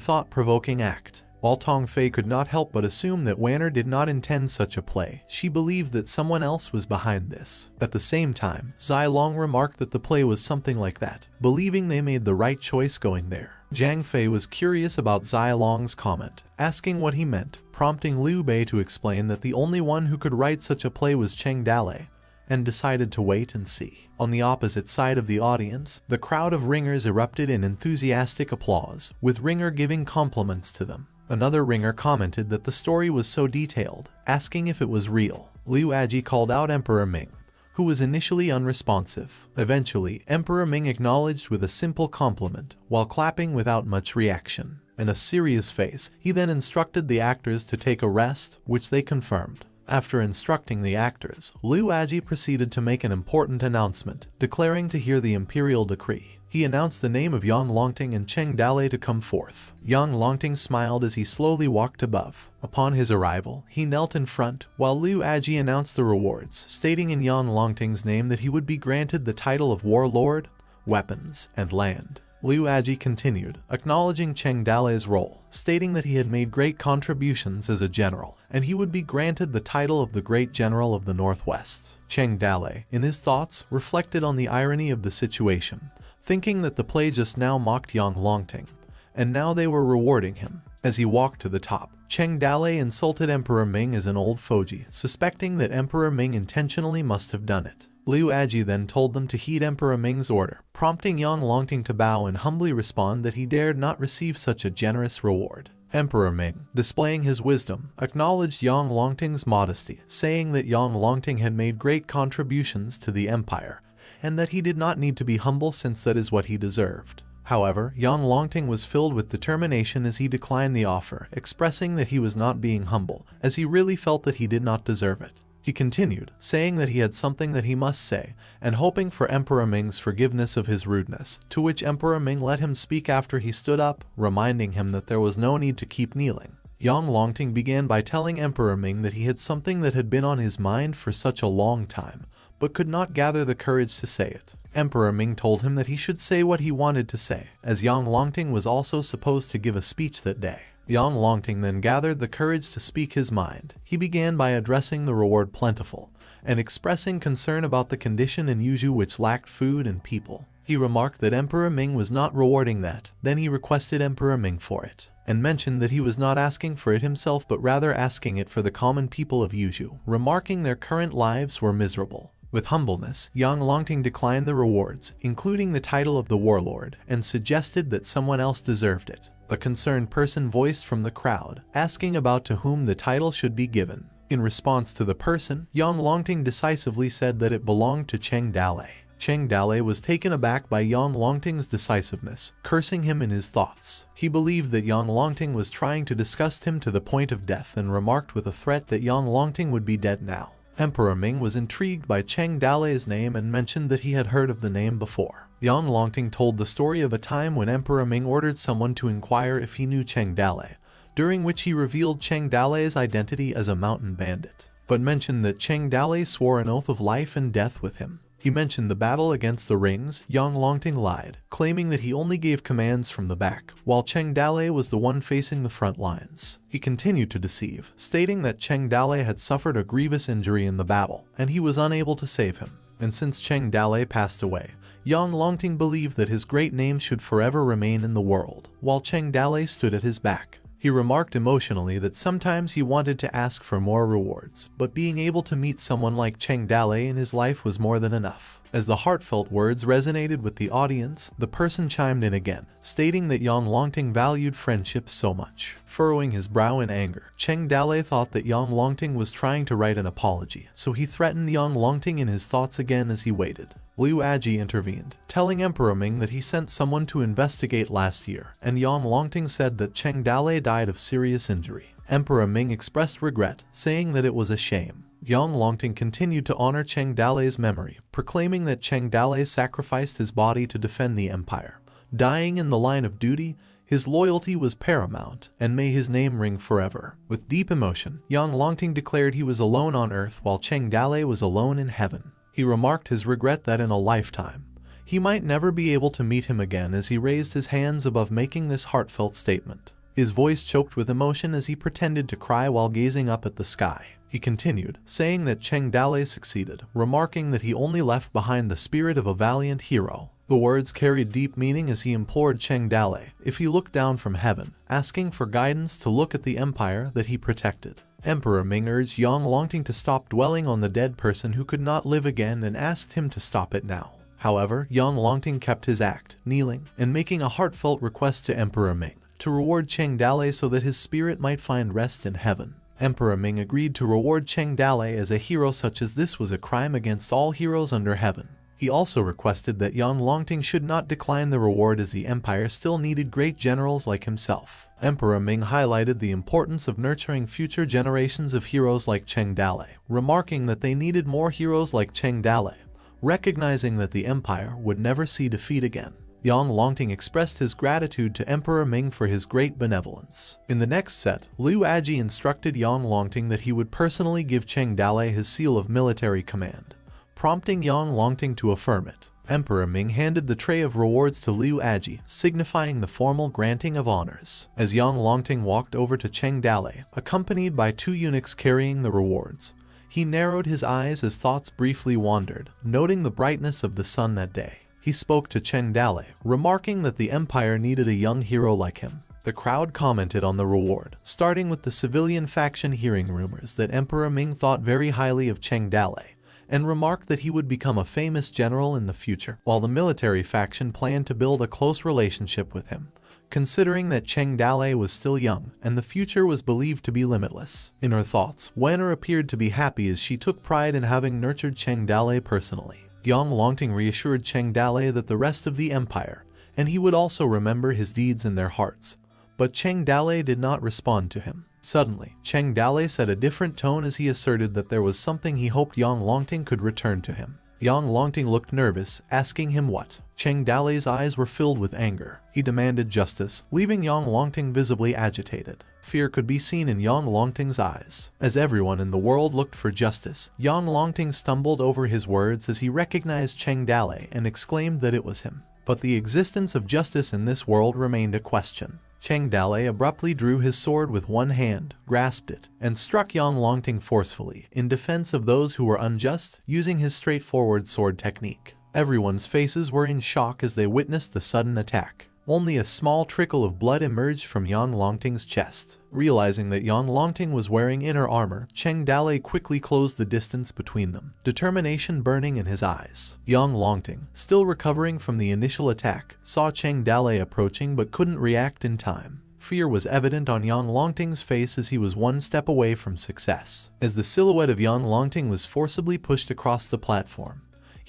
thought-provoking act. While Tong Fei could not help but assume that Wanner did not intend such a play, she believed that someone else was behind this. At the same time, Zai Long remarked that the play was something like that, believing they made the right choice going there. Zhang Fei was curious about Zai Long's comment, asking what he meant, prompting Liu Bei to explain that the only one who could write such a play was Cheng Dalei, and decided to wait and see. On the opposite side of the audience, the crowd of ringers erupted in enthusiastic applause, with Ringer giving compliments to them. Another ringer commented that the story was so detailed, asking if it was real. Liu Aji called out Emperor Ming, who was initially unresponsive. Eventually, Emperor Ming acknowledged with a simple compliment, while clapping without much reaction. In a serious face, he then instructed the actors to take a rest, which they confirmed. After instructing the actors, Liu Aji proceeded to make an important announcement, declaring to hear the imperial decree. He announced the name of Yang Longting and Cheng Dalei to come forth. Yang Longting smiled as he slowly walked above. Upon his arrival, he knelt in front, while Liu Aji announced the rewards, stating in Yang Longting's name that he would be granted the title of Warlord, Weapons, and Land. Liu Aji continued, acknowledging Cheng Dalei's role, stating that he had made great contributions as a general, and he would be granted the title of the Great General of the Northwest. Cheng Dalei, in his thoughts, reflected on the irony of the situation, thinking that the play just now mocked Yang Longting, and now they were rewarding him. As he walked to the top, Cheng Dalei insulted Emperor Ming as an old fogy, suspecting that Emperor Ming intentionally must have done it. Liu Aji then told them to heed Emperor Ming's order, prompting Yang Longting to bow and humbly respond that he dared not receive such a generous reward. Emperor Ming, displaying his wisdom, acknowledged Yang Longting's modesty, saying that Yang Longting had made great contributions to the empire, and that he did not need to be humble since that is what he deserved. However, Yang Longting was filled with determination as he declined the offer, expressing that he was not being humble, as he really felt that he did not deserve it. He continued, saying that he had something that he must say, and hoping for Emperor Ming's forgiveness of his rudeness, to which Emperor Ming let him speak after he stood up, reminding him that there was no need to keep kneeling. Yang Longting began by telling Emperor Ming that he had something that had been on his mind for such a long time, but could not gather the courage to say it. Emperor Ming told him that he should say what he wanted to say, as Yang Longting was also supposed to give a speech that day. Yang Longting then gathered the courage to speak his mind. He began by addressing the reward plentiful, and expressing concern about the condition in Yuzhou which lacked food and people. He remarked that Emperor Ming was not rewarding that, then he requested Emperor Ming for it, and mentioned that he was not asking for it himself but rather asking it for the common people of Yuzhou, remarking their current lives were miserable. With humbleness, Yang Longting declined the rewards, including the title of the warlord, and suggested that someone else deserved it. A concerned person voiced from the crowd, asking about to whom the title should be given. In response to the person, Yang Longting decisively said that it belonged to Cheng Dalei. Cheng Dalei was taken aback by Yang Longting's decisiveness, cursing him in his thoughts. He believed that Yang Longting was trying to disgust him to the point of death and remarked with a threat that Yang Longting would be dead now. Emperor Ming was intrigued by Cheng Dalei's name and mentioned that he had heard of the name before. Yang Longting told the story of a time when Emperor Ming ordered someone to inquire if he knew Cheng Dalei, during which he revealed Cheng Dalei's identity as a mountain bandit, but mentioned that Cheng Dalei swore an oath of life and death with him. He mentioned the battle against the rings. Yang Longting lied, claiming that he only gave commands from the back, while Cheng Dalei was the one facing the front lines. He continued to deceive, stating that Cheng Dalei had suffered a grievous injury in the battle, and he was unable to save him. And since Cheng Dalei passed away, Yang Longting believed that his great name should forever remain in the world, while Cheng Dalei stood at his back. He remarked emotionally that sometimes he wanted to ask for more rewards, but being able to meet someone like Cheng Dalei in his life was more than enough. As the heartfelt words resonated with the audience, the person chimed in again, stating that Yang Longting valued friendship so much. Furrowing his brow in anger, Cheng Dalei thought that Yang Longting was trying to write an apology, so he threatened Yang Longting in his thoughts again as he waited. Liu Aji intervened, telling Emperor Ming that he sent someone to investigate last year, and Yang Longting said that Cheng Dalei died of serious injury. Emperor Ming expressed regret, saying that it was a shame. Yang Longting continued to honor Cheng Dalei's memory, proclaiming that Cheng Dalei sacrificed his body to defend the empire. Dying in the line of duty, his loyalty was paramount, and may his name ring forever. With deep emotion, Yang Longting declared he was alone on earth while Cheng Dalei was alone in heaven. He remarked his regret that in a lifetime, he might never be able to meet him again as he raised his hands above making this heartfelt statement. His voice choked with emotion as he pretended to cry while gazing up at the sky. He continued, saying that Cheng Dale succeeded, remarking that he only left behind the spirit of a valiant hero. The words carried deep meaning as he implored Cheng Dale, if he looked down from heaven, asking for guidance to look at the empire that he protected. Emperor Ming urged Yang Longting to stop dwelling on the dead person who could not live again and asked him to stop it now. However, Yang Longting kept his act, kneeling, and making a heartfelt request to Emperor Ming to reward Cheng Dale so that his spirit might find rest in heaven. Emperor Ming agreed to reward Cheng Dale as a hero such as this was a crime against all heroes under heaven. He also requested that Yang Longting should not decline the reward as the empire still needed great generals like himself. Emperor Ming highlighted the importance of nurturing future generations of heroes like Cheng Dale, remarking that they needed more heroes like Cheng Dale, recognizing that the empire would never see defeat again. Yang Longting expressed his gratitude to Emperor Ming for his great benevolence. In the next set, Liu Aji instructed Yang Longting that he would personally give Cheng Dale his seal of military command, prompting Yang Longting to affirm it. Emperor Ming handed the tray of rewards to Liu Aji, signifying the formal granting of honors. As Yang Longting walked over to Cheng Dale, accompanied by 2 eunuchs carrying the rewards, he narrowed his eyes as thoughts briefly wandered, noting the brightness of the sun that day. He spoke to Cheng Dale, remarking that the empire needed a young hero like him. The crowd commented on the reward, starting with the civilian faction hearing rumors that Emperor Ming thought very highly of Cheng Dale, and remarked that he would become a famous general in the future, while the military faction planned to build a close relationship with him, considering that Cheng Dale was still young and the future was believed to be limitless. In her thoughts, Wen'er appeared to be happy as she took pride in having nurtured Cheng Dale personally. Yang Longting reassured Cheng Dale that the rest of the empire, and he would also remember his deeds in their hearts. But Cheng Dale did not respond to him. Suddenly, Cheng Dale set a different tone as he asserted that there was something he hoped Yang Longting could return to him. Yang Longting looked nervous, asking him what. Cheng Dale's eyes were filled with anger. He demanded justice, leaving Yang Longting visibly agitated. Fear could be seen in Yang Longting's eyes. As everyone in the world looked for justice, Yang Longting stumbled over his words as he recognized Cheng Dale and exclaimed that it was him. But the existence of justice in this world remained a question. Cheng Dale abruptly drew his sword with one hand, grasped it, and struck Yang Longting forcefully, in defense of those who were unjust, using his straightforward sword technique. Everyone's faces were in shock as they witnessed the sudden attack. Only a small trickle of blood emerged from Yang Longting's chest. Realizing that Yang Longting was wearing inner armor, Cheng Dale quickly closed the distance between them, determination burning in his eyes. Yang Longting, still recovering from the initial attack, saw Cheng Dale approaching but couldn't react in time. Fear was evident on Yang Longting's face as he was one step away from success. As the silhouette of Yang Longting was forcibly pushed across the platform,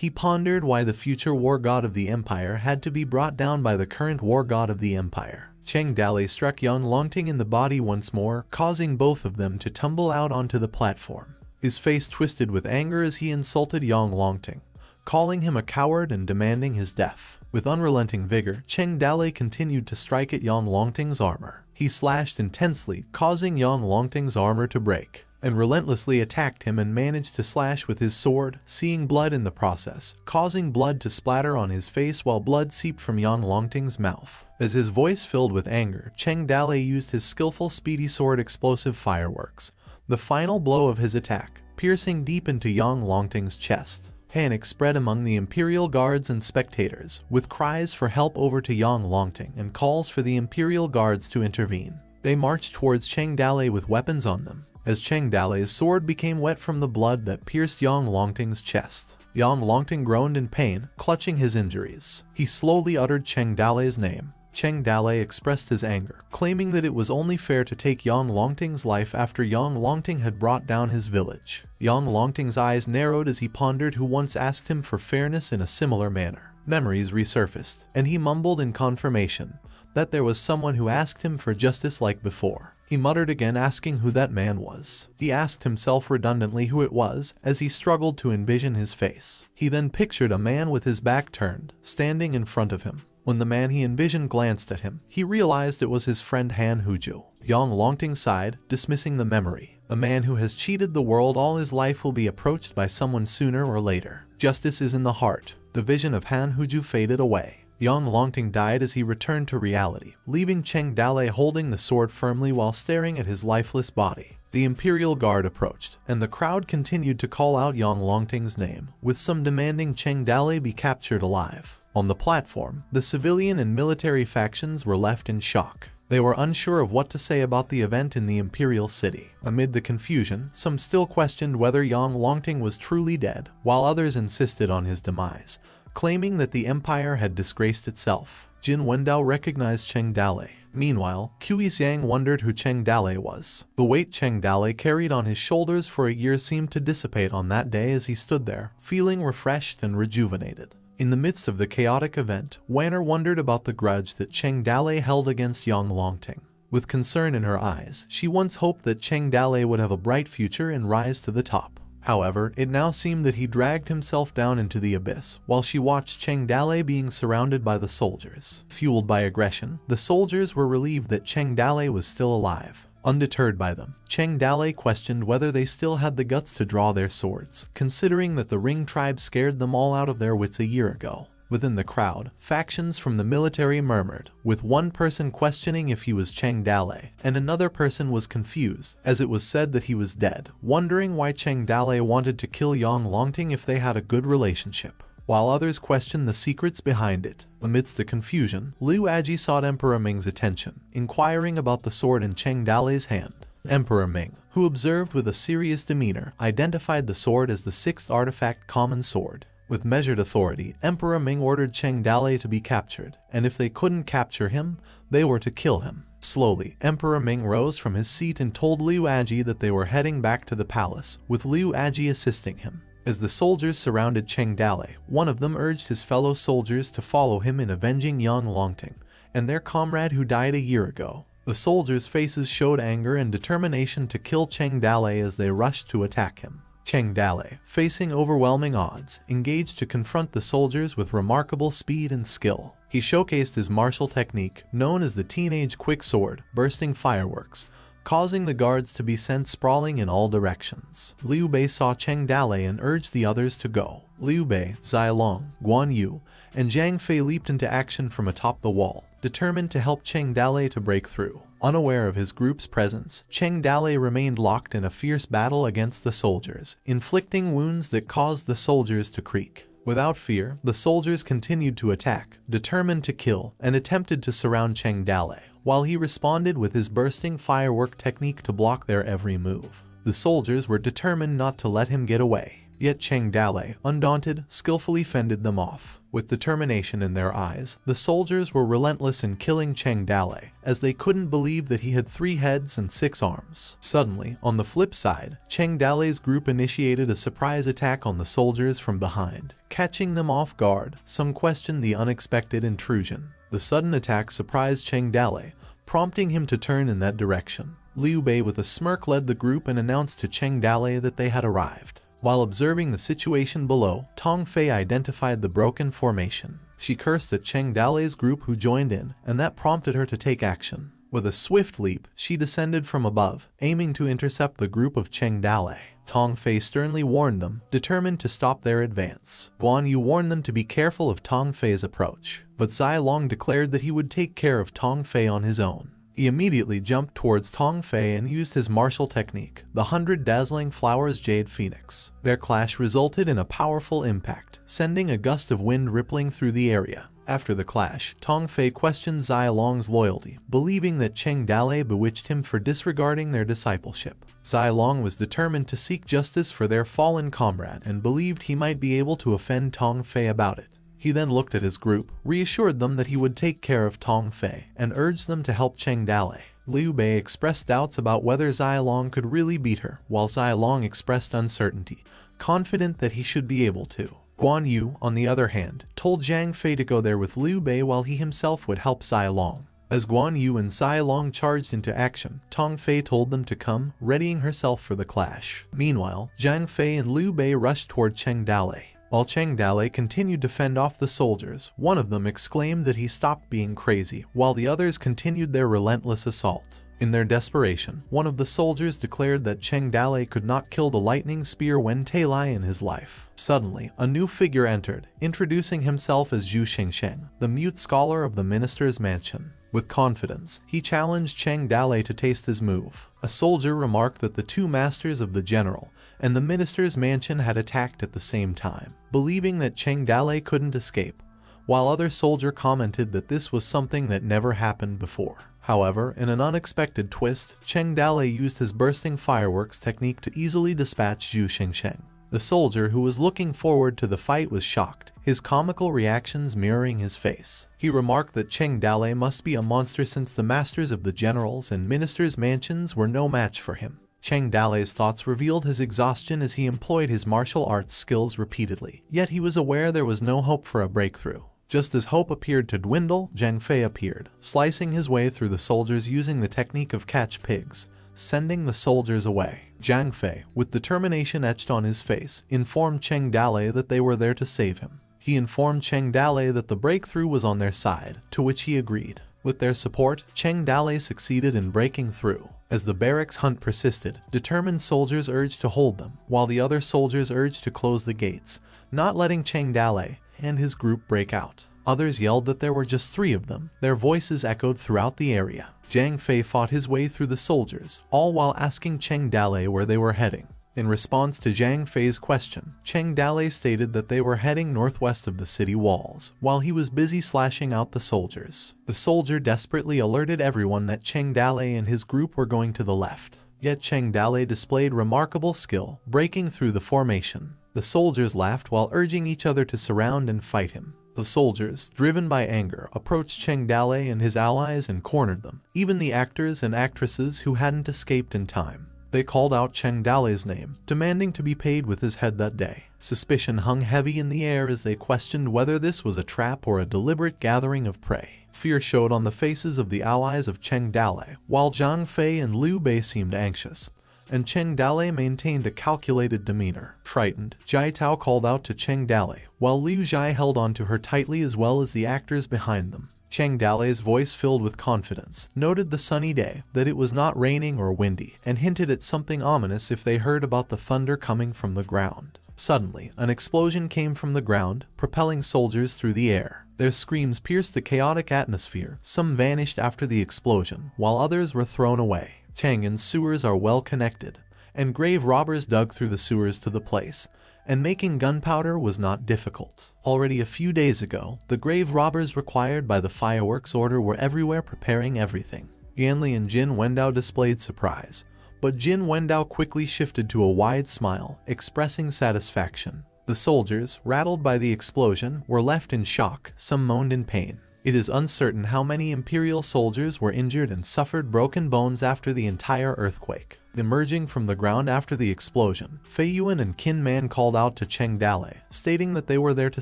he pondered why the future war god of the empire had to be brought down by the current war god of the empire. Cheng Dale struck Yang Longting in the body once more, causing both of them to tumble out onto the platform. His face twisted with anger as he insulted Yang Longting, calling him a coward and demanding his death. With unrelenting vigor, Cheng Dale continued to strike at Yang Longting's armor. He slashed intensely, causing Yang Longting's armor to break, and relentlessly attacked him and managed to slash with his sword, seeing blood in the process, causing blood to splatter on his face while blood seeped from Yang Longting's mouth. As his voice filled with anger, Cheng Dale used his skillful speedy sword explosive fireworks, the final blow of his attack, piercing deep into Yang Longting's chest. Panic spread among the Imperial Guards and spectators, with cries for help over to Yang Longting and calls for the Imperial Guards to intervene. They marched towards Cheng Dale with weapons on them, as Cheng Dale's sword became wet from the blood that pierced Yang Longting's chest. Yang Longting groaned in pain, clutching his injuries. He slowly uttered Cheng Dale's name. Cheng Dale expressed his anger, claiming that it was only fair to take Yang Longting's life after Yang Longting had brought down his village. Yang Longting's eyes narrowed as he pondered who once asked him for fairness in a similar manner. Memories resurfaced, and he mumbled in confirmation that there was someone who asked him for justice like before. He muttered again, asking who that man was. He asked himself redundantly who it was, as he struggled to envision his face. He then pictured a man with his back turned, standing in front of him. When the man he envisioned glanced at him, he realized it was his friend Han Huju. Yang Longting sighed, dismissing the memory. A man who has cheated the world all his life will be approached by someone sooner or later. Justice is in the heart. The vision of Han Huju faded away. Yang Longting died as he returned to reality, leaving Cheng Dale holding the sword firmly while staring at his lifeless body. The Imperial Guard approached, and the crowd continued to call out Yang Longting's name, with some demanding Cheng Dale be captured alive. On the platform, the civilian and military factions were left in shock. They were unsure of what to say about the event in the Imperial City. Amid the confusion, some still questioned whether Yang Longting was truly dead, while others insisted on his demise, claiming that the Empire had disgraced itself. Jin Wendao recognized Cheng Dale. Meanwhile, Qi Xiang wondered who Cheng Dale was. The weight Cheng Dale carried on his shoulders for a year seemed to dissipate on that day as he stood there, feeling refreshed and rejuvenated. In the midst of the chaotic event, Wanner wondered about the grudge that Cheng Dale held against Yang Longting. With concern in her eyes, she once hoped that Cheng Dale would have a bright future and rise to the top. However, it now seemed that he dragged himself down into the abyss, while she watched Cheng Dale being surrounded by the soldiers. Fueled by aggression, the soldiers were relieved that Cheng Dale was still alive. Undeterred by them, Cheng Dale questioned whether they still had the guts to draw their swords, considering that the Ring tribe scared them all out of their wits a year ago. Within the crowd, factions from the military murmured, with one person questioning if he was Cheng Dale, and another person was confused, as it was said that he was dead, wondering why Cheng Dale wanted to kill Yang Longting if they had a good relationship, while others questioned the secrets behind it. Amidst the confusion, Liu Aji sought Emperor Ming's attention, inquiring about the sword in Cheng Dale's hand. Emperor Ming, who observed with a serious demeanor, identified the sword as the 6th artifact common sword. With measured authority, Emperor Ming ordered Cheng Dale to be captured, and if they couldn't capture him, they were to kill him. Slowly, Emperor Ming rose from his seat and told Liu Aji that they were heading back to the palace, with Liu Aji assisting him. As the soldiers surrounded Cheng Dale, one of them urged his fellow soldiers to follow him in avenging Yang Longting, and their comrade who died a year ago. The soldiers' faces showed anger and determination to kill Cheng Dale as they rushed to attack him. Cheng Dale, facing overwhelming odds, engaged to confront the soldiers with remarkable speed and skill. He showcased his martial technique, known as the Teenage Quick Sword, bursting fireworks, causing the guards to be sent sprawling in all directions. Liu Bei saw Cheng Dale and urged the others to go. Liu Bei, Zai Long, Guan Yu, and Zhang Fei leaped into action from atop the wall, determined to help Cheng Dale to break through. Unaware of his group's presence, Cheng Dale remained locked in a fierce battle against the soldiers, inflicting wounds that caused the soldiers to creak. Without fear, the soldiers continued to attack, determined to kill, and attempted to surround Cheng Dale, while he responded with his bursting firework technique to block their every move. The soldiers were determined not to let him get away. Yet Cheng Dale, undaunted, skillfully fended them off. With determination in their eyes, the soldiers were relentless in killing Cheng Dale, as they couldn't believe that he had 3 heads and 6 arms. Suddenly, on the flip side, Cheng Dale's group initiated a surprise attack on the soldiers from behind. Catching them off guard, some questioned the unexpected intrusion. The sudden attack surprised Cheng Dale, prompting him to turn in that direction. Liu Bei with a smirk led the group and announced to Cheng Dale that they had arrived. While observing the situation below, Tong Fei identified the broken formation. She cursed at Cheng Dale's group who joined in, and that prompted her to take action. With a swift leap, she descended from above, aiming to intercept the group of Cheng Dale. Tong Fei sternly warned them, determined to stop their advance. Guan Yu warned them to be careful of Tong Fei's approach, but Zai Long declared that he would take care of Tong Fei on his own. He immediately jumped towards Tong Fei and used his martial technique, the 100 Dazzling Flowers Jade Phoenix. Their clash resulted in a powerful impact, sending a gust of wind rippling through the area. After the clash, Tong Fei questioned Zai Long's loyalty, believing that Cheng Dale bewitched him for disregarding their discipleship. Zai Long was determined to seek justice for their fallen comrade and believed he might be able to offend Tong Fei about it. He then looked at his group, reassured them that he would take care of Tong Fei, and urged them to help Cheng Dale. Liu Bei expressed doubts about whether Zai Long could really beat her, while Zai Long expressed uncertainty, confident that he should be able to. Guan Yu, on the other hand, told Zhang Fei to go there with Liu Bei while he himself would help Zai Long. As Guan Yu and Zai Long charged into action, Tong Fei told them to come, readying herself for the clash. Meanwhile, Zhang Fei and Liu Bei rushed toward Cheng Dale. While Cheng Dale continued to fend off the soldiers, one of them exclaimed that he stopped being crazy, while the others continued their relentless assault. In their desperation, one of the soldiers declared that Cheng Dalei could not kill the lightning spear when Tailai in his life. Suddenly, a new figure entered, introducing himself as Zhu Xingsheng, the mute scholar of the minister's mansion. With confidence, he challenged Cheng Dalei to taste his move. A soldier remarked that the two masters of the general and the minister's mansion had attacked at the same time, believing that Cheng Dalei couldn't escape, while other soldier commented that this was something that never happened before. However, in an unexpected twist, Cheng Dalei used his bursting fireworks technique to easily dispatch Zhu Xingsheng. The soldier who was looking forward to the fight was shocked, his comical reactions mirroring his face. He remarked that Cheng Dalei must be a monster since the masters of the generals and ministers' mansions were no match for him. Cheng Dalei's thoughts revealed his exhaustion as he employed his martial arts skills repeatedly, yet he was aware there was no hope for a breakthrough. Just as hope appeared to dwindle, Zhang Fei appeared, slicing his way through the soldiers using the technique of catch pigs, sending the soldiers away. Zhang Fei, with determination etched on his face, informed Cheng Dalei that they were there to save him. He informed Cheng Dalei that the breakthrough was on their side, to which he agreed. With their support, Cheng Dalei succeeded in breaking through. As the barracks hunt persisted, determined soldiers urged to hold them, while the other soldiers urged to close the gates, not letting Cheng Dalei and his group break out. Others yelled that there were just 3 of them. Their voices echoed throughout the area. Zhang Fei fought his way through the soldiers, all while asking Cheng Dalei where they were heading. In response to Zhang Fei's question, Cheng Dalei stated that they were heading northwest of the city walls, while he was busy slashing out the soldiers. The soldier desperately alerted everyone that Cheng Dalei and his group were going to the left. Yet Cheng Dalei displayed remarkable skill, breaking through the formation. The soldiers laughed while urging each other to surround and fight him. The soldiers, driven by anger, approached Cheng Dalei and his allies and cornered them, even the actors and actresses who hadn't escaped in time. They called out Cheng Dalei's name, demanding to be paid with his head that day. Suspicion hung heavy in the air as they questioned whether this was a trap or a deliberate gathering of prey. Fear showed on the faces of the allies of Cheng Dalei, while Zhang Fei and Liu Bei seemed anxious, and Cheng Dalei maintained a calculated demeanor. Frightened, Jai Tao called out to Cheng Dalei, while Liu Zhai held onto her tightly as well as the actors behind them. Cheng Dalei's voice filled with confidence, noted the sunny day, that it was not raining or windy, and hinted at something ominous if they heard about the thunder coming from the ground. Suddenly, an explosion came from the ground, propelling soldiers through the air. Their screams pierced the chaotic atmosphere. Some vanished after the explosion, while others were thrown away. Chang'an's sewers are well connected, and grave robbers dug through the sewers to the place, and making gunpowder was not difficult. Already a few days ago, the grave robbers required by the fireworks order were everywhere preparing everything. Yanli and Jin Wendao displayed surprise, but Jin Wendao quickly shifted to a wide smile, expressing satisfaction. The soldiers, rattled by the explosion, were left in shock. Some moaned in pain. It is uncertain how many Imperial soldiers were injured and suffered broken bones after the entire earthquake. Emerging from the ground after the explosion, Fei Yuan and Qin Man called out to Cheng Dalei, stating that they were there to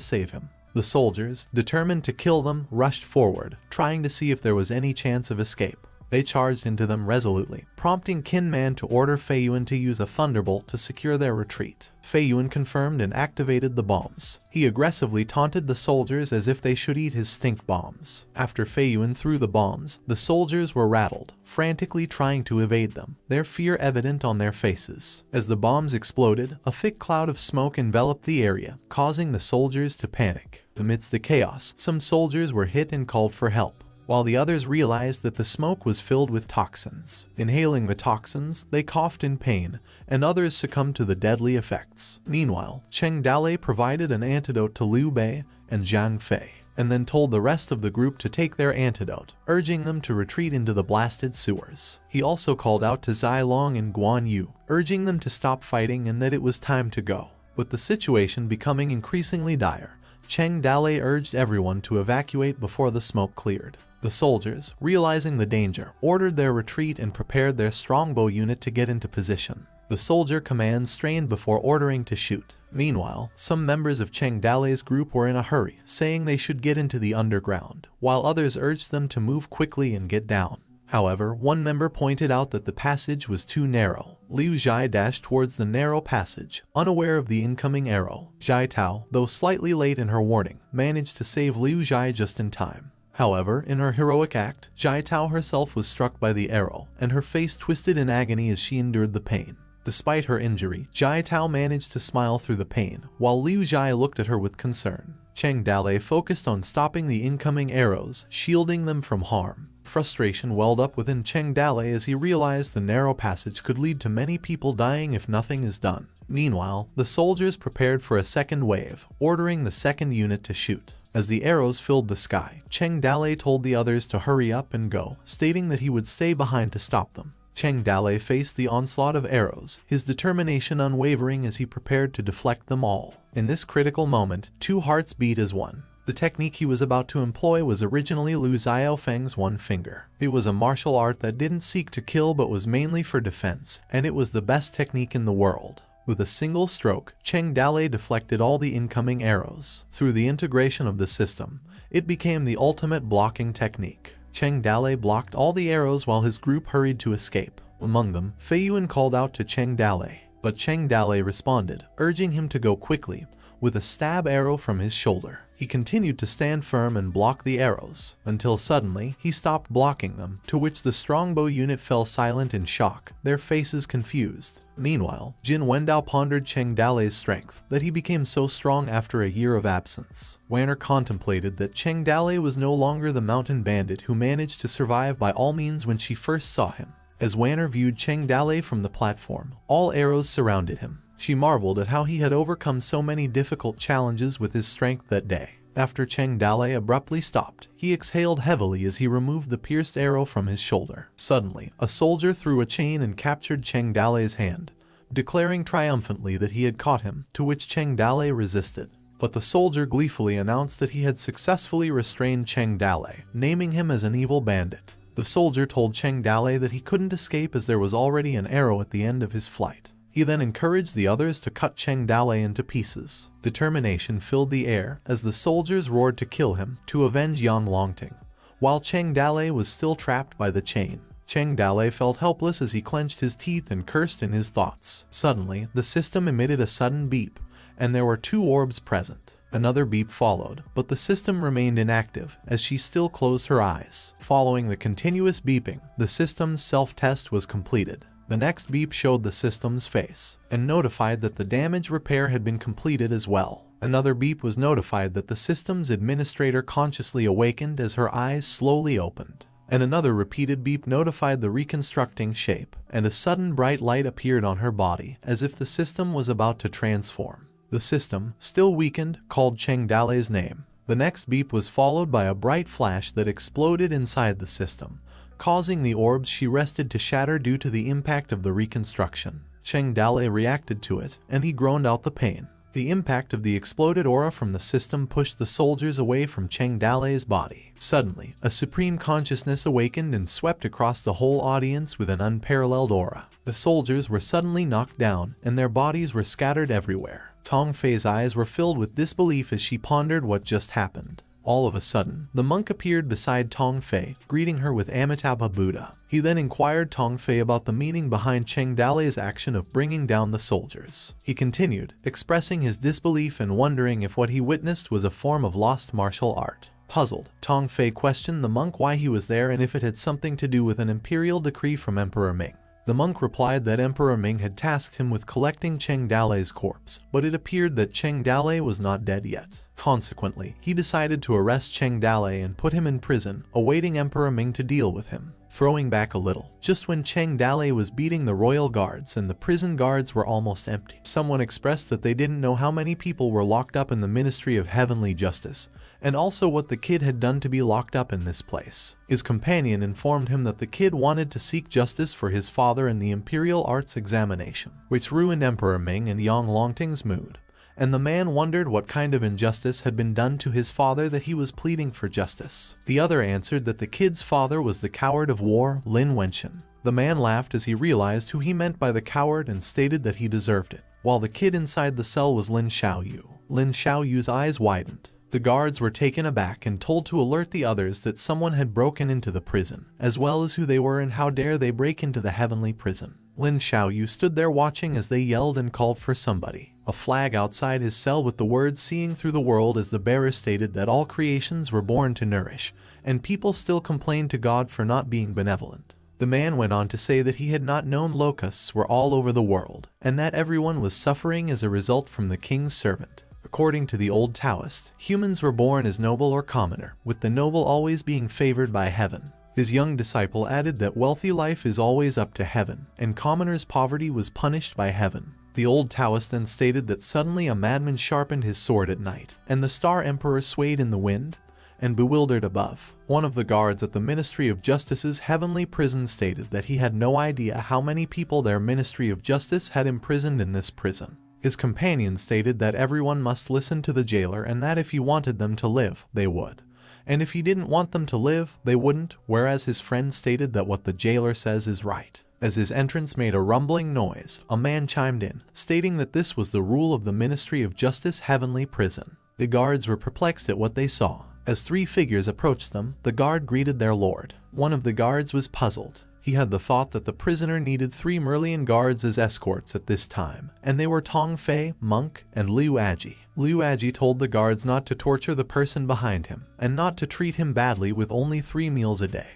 save him. The soldiers, determined to kill them, rushed forward, trying to see if there was any chance of escape. They charged into them resolutely, prompting Qin Man to order Fei Yuan to use a thunderbolt to secure their retreat. Fei Yuan confirmed and activated the bombs. He aggressively taunted the soldiers as if they should eat his stink bombs. After Fei Yuan threw the bombs, the soldiers were rattled, frantically trying to evade them, their fear evident on their faces. As the bombs exploded, a thick cloud of smoke enveloped the area, causing the soldiers to panic. Amidst the chaos, some soldiers were hit and called for help, while the others realized that the smoke was filled with toxins. Inhaling the toxins, they coughed in pain, and others succumbed to the deadly effects. Meanwhile, Cheng Dalei provided an antidote to Liu Bei and Zhang Fei, and then told the rest of the group to take their antidote, urging them to retreat into the blasted sewers. He also called out to Zai Long and Guan Yu, urging them to stop fighting and that it was time to go. With the situation becoming increasingly dire, Cheng Dalei urged everyone to evacuate before the smoke cleared. The soldiers, realizing the danger, ordered their retreat and prepared their strongbow unit to get into position. The soldier commands strained before ordering to shoot. Meanwhile, some members of Cheng Dalei's group were in a hurry, saying they should get into the underground, while others urged them to move quickly and get down. However, one member pointed out that the passage was too narrow. Liu Zhai dashed towards the narrow passage, unaware of the incoming arrow. Jai Tao, though slightly late in her warning, managed to save Liu Zhai just in time. However, in her heroic act, Jai Tao herself was struck by the arrow, and her face twisted in agony as she endured the pain. Despite her injury, Jai Tao managed to smile through the pain, while Liu Jai looked at her with concern. Cheng Dalei focused on stopping the incoming arrows, shielding them from harm. Frustration welled up within Cheng Dalei as he realized the narrow passage could lead to many people dying if nothing is done. Meanwhile, the soldiers prepared for a second wave, ordering the second unit to shoot. As the arrows filled the sky, Cheng Dalei told the others to hurry up and go, stating that he would stay behind to stop them. Cheng Dalei faced the onslaught of arrows, his determination unwavering as he prepared to deflect them all. In this critical moment, two hearts beat as one. The technique he was about to employ was originally Lu Xiaofeng's one finger. It was a martial art that didn't seek to kill but was mainly for defense, and it was the best technique in the world. With a single stroke, Cheng Dalei deflected all the incoming arrows. Through the integration of the system, it became the ultimate blocking technique. Cheng Dalei blocked all the arrows while his group hurried to escape. Among them, Fei Yuan called out to Cheng Dalei, but Cheng Dalei responded, urging him to go quickly, with a stab arrow from his shoulder. He continued to stand firm and block the arrows, until suddenly he stopped blocking them, to which the strongbow unit fell silent in shock, their faces confused. Meanwhile, Jin Wendao pondered Cheng Dalei's strength, that he became so strong after a year of absence. Wanner contemplated that Cheng Dalei was no longer the mountain bandit who managed to survive by all means when she first saw him. As Wanner viewed Cheng Dalei from the platform, all arrows surrounded him. She marveled at how he had overcome so many difficult challenges with his strength that day. After Cheng Dalei abruptly stopped, he exhaled heavily as he removed the pierced arrow from his shoulder. Suddenly, a soldier threw a chain and captured Cheng Dalei's hand, declaring triumphantly that he had caught him, to which Cheng Dalei resisted. But the soldier gleefully announced that he had successfully restrained Cheng Dalei, naming him as an evil bandit. The soldier told Cheng Dalei that he couldn't escape as there was already an arrow at the end of his flight. He then encouraged the others to cut Cheng Dalei into pieces. Determination filled the air as the soldiers roared to kill him, to avenge Yang Longting. While Cheng Dalei was still trapped by the chain, Cheng Dalei felt helpless as he clenched his teeth and cursed in his thoughts. Suddenly, the system emitted a sudden beep, and there were two orbs present. Another beep followed, but the system remained inactive as she still closed her eyes. Following the continuous beeping, the system's self-test was completed. The next beep showed the system's face, and notified that the damage repair had been completed as well. Another beep was notified that the system's administrator consciously awakened as her eyes slowly opened. And another repeated beep notified the reconstructing shape, and a sudden bright light appeared on her body, as if the system was about to transform. The system, still weakened, called Cheng Dalei's name. The next beep was followed by a bright flash that exploded inside the system, causing the orbs she rested to shatter due to the impact of the reconstruction. Cheng Dalei reacted to it, and he groaned out the pain. The impact of the exploded aura from the system pushed the soldiers away from Cheng Dalei's body. Suddenly, a supreme consciousness awakened and swept across the whole audience with an unparalleled aura. The soldiers were suddenly knocked down, and their bodies were scattered everywhere. Tong Fei's eyes were filled with disbelief as she pondered what just happened. All of a sudden, the monk appeared beside Tong Fei, greeting her with Amitabha Buddha. He then inquired Tong Fei about the meaning behind Cheng Dalei's action of bringing down the soldiers. He continued, expressing his disbelief and wondering if what he witnessed was a form of lost martial art. Puzzled, Tong Fei questioned the monk why he was there and if it had something to do with an imperial decree from Emperor Ming. The monk replied that Emperor Ming had tasked him with collecting Cheng Dalei's corpse, but it appeared that Cheng Dalei was not dead yet. Consequently, he decided to arrest Cheng Dalei and put him in prison, awaiting Emperor Ming to deal with him. Throwing back a little, just when Cheng Dalei was beating the royal guards and the prison guards were almost empty, someone expressed that they didn't know how many people were locked up in the Ministry of Heavenly Justice, and also what the kid had done to be locked up in this place. His companion informed him that the kid wanted to seek justice for his father in the Imperial Arts examination, which ruined Emperor Ming and Yang Longting's mood. And the man wondered what kind of injustice had been done to his father that he was pleading for justice. The other answered that the kid's father was the coward of war, Lin Wenchen. The man laughed as he realized who he meant by the coward and stated that he deserved it, while the kid inside the cell was Lin Xiaoyu. Lin Xiaoyu's eyes widened. The guards were taken aback and told to alert the others that someone had broken into the prison, as well as who they were and how dare they break into the heavenly prison. Lin Xiaoyu stood there watching as they yelled and called for somebody. a flag outside his cell with the words "seeing through the world," as the bearer stated that all creations were born to nourish, and people still complained to God for not being benevolent. The man went on to say that he had not known locusts were all over the world, and that everyone was suffering as a result from the king's servant. According to the old Taoist, humans were born as noble or commoner, with the noble always being favored by heaven. His young disciple added that wealthy life is always up to heaven, and commoner's poverty was punished by heaven. The old Taoist then stated that suddenly a madman sharpened his sword at night, and the Star Emperor swayed in the wind and bewildered above. One of the guards at the Ministry of Justice's heavenly prison stated that he had no idea how many people their Ministry of Justice had imprisoned in this prison. His companion stated that everyone must listen to the jailer and that if he wanted them to live, they would. And if he didn't want them to live, they wouldn't, whereas his friend stated that what the jailer says is right. As his entrance made a rumbling noise, a man chimed in, stating that this was the rule of the Ministry of Justice heavenly prison. The guards were perplexed at what they saw. As three figures approached them, the guard greeted their lord. One of the guards was puzzled. He had the thought that the prisoner needed 3 Merlian guards as escorts at this time, and they were Tong Fei, Monk, and Liu Aji. Liu Aji told the guards not to torture the person behind him, and not to treat him badly with only 3 meals a day,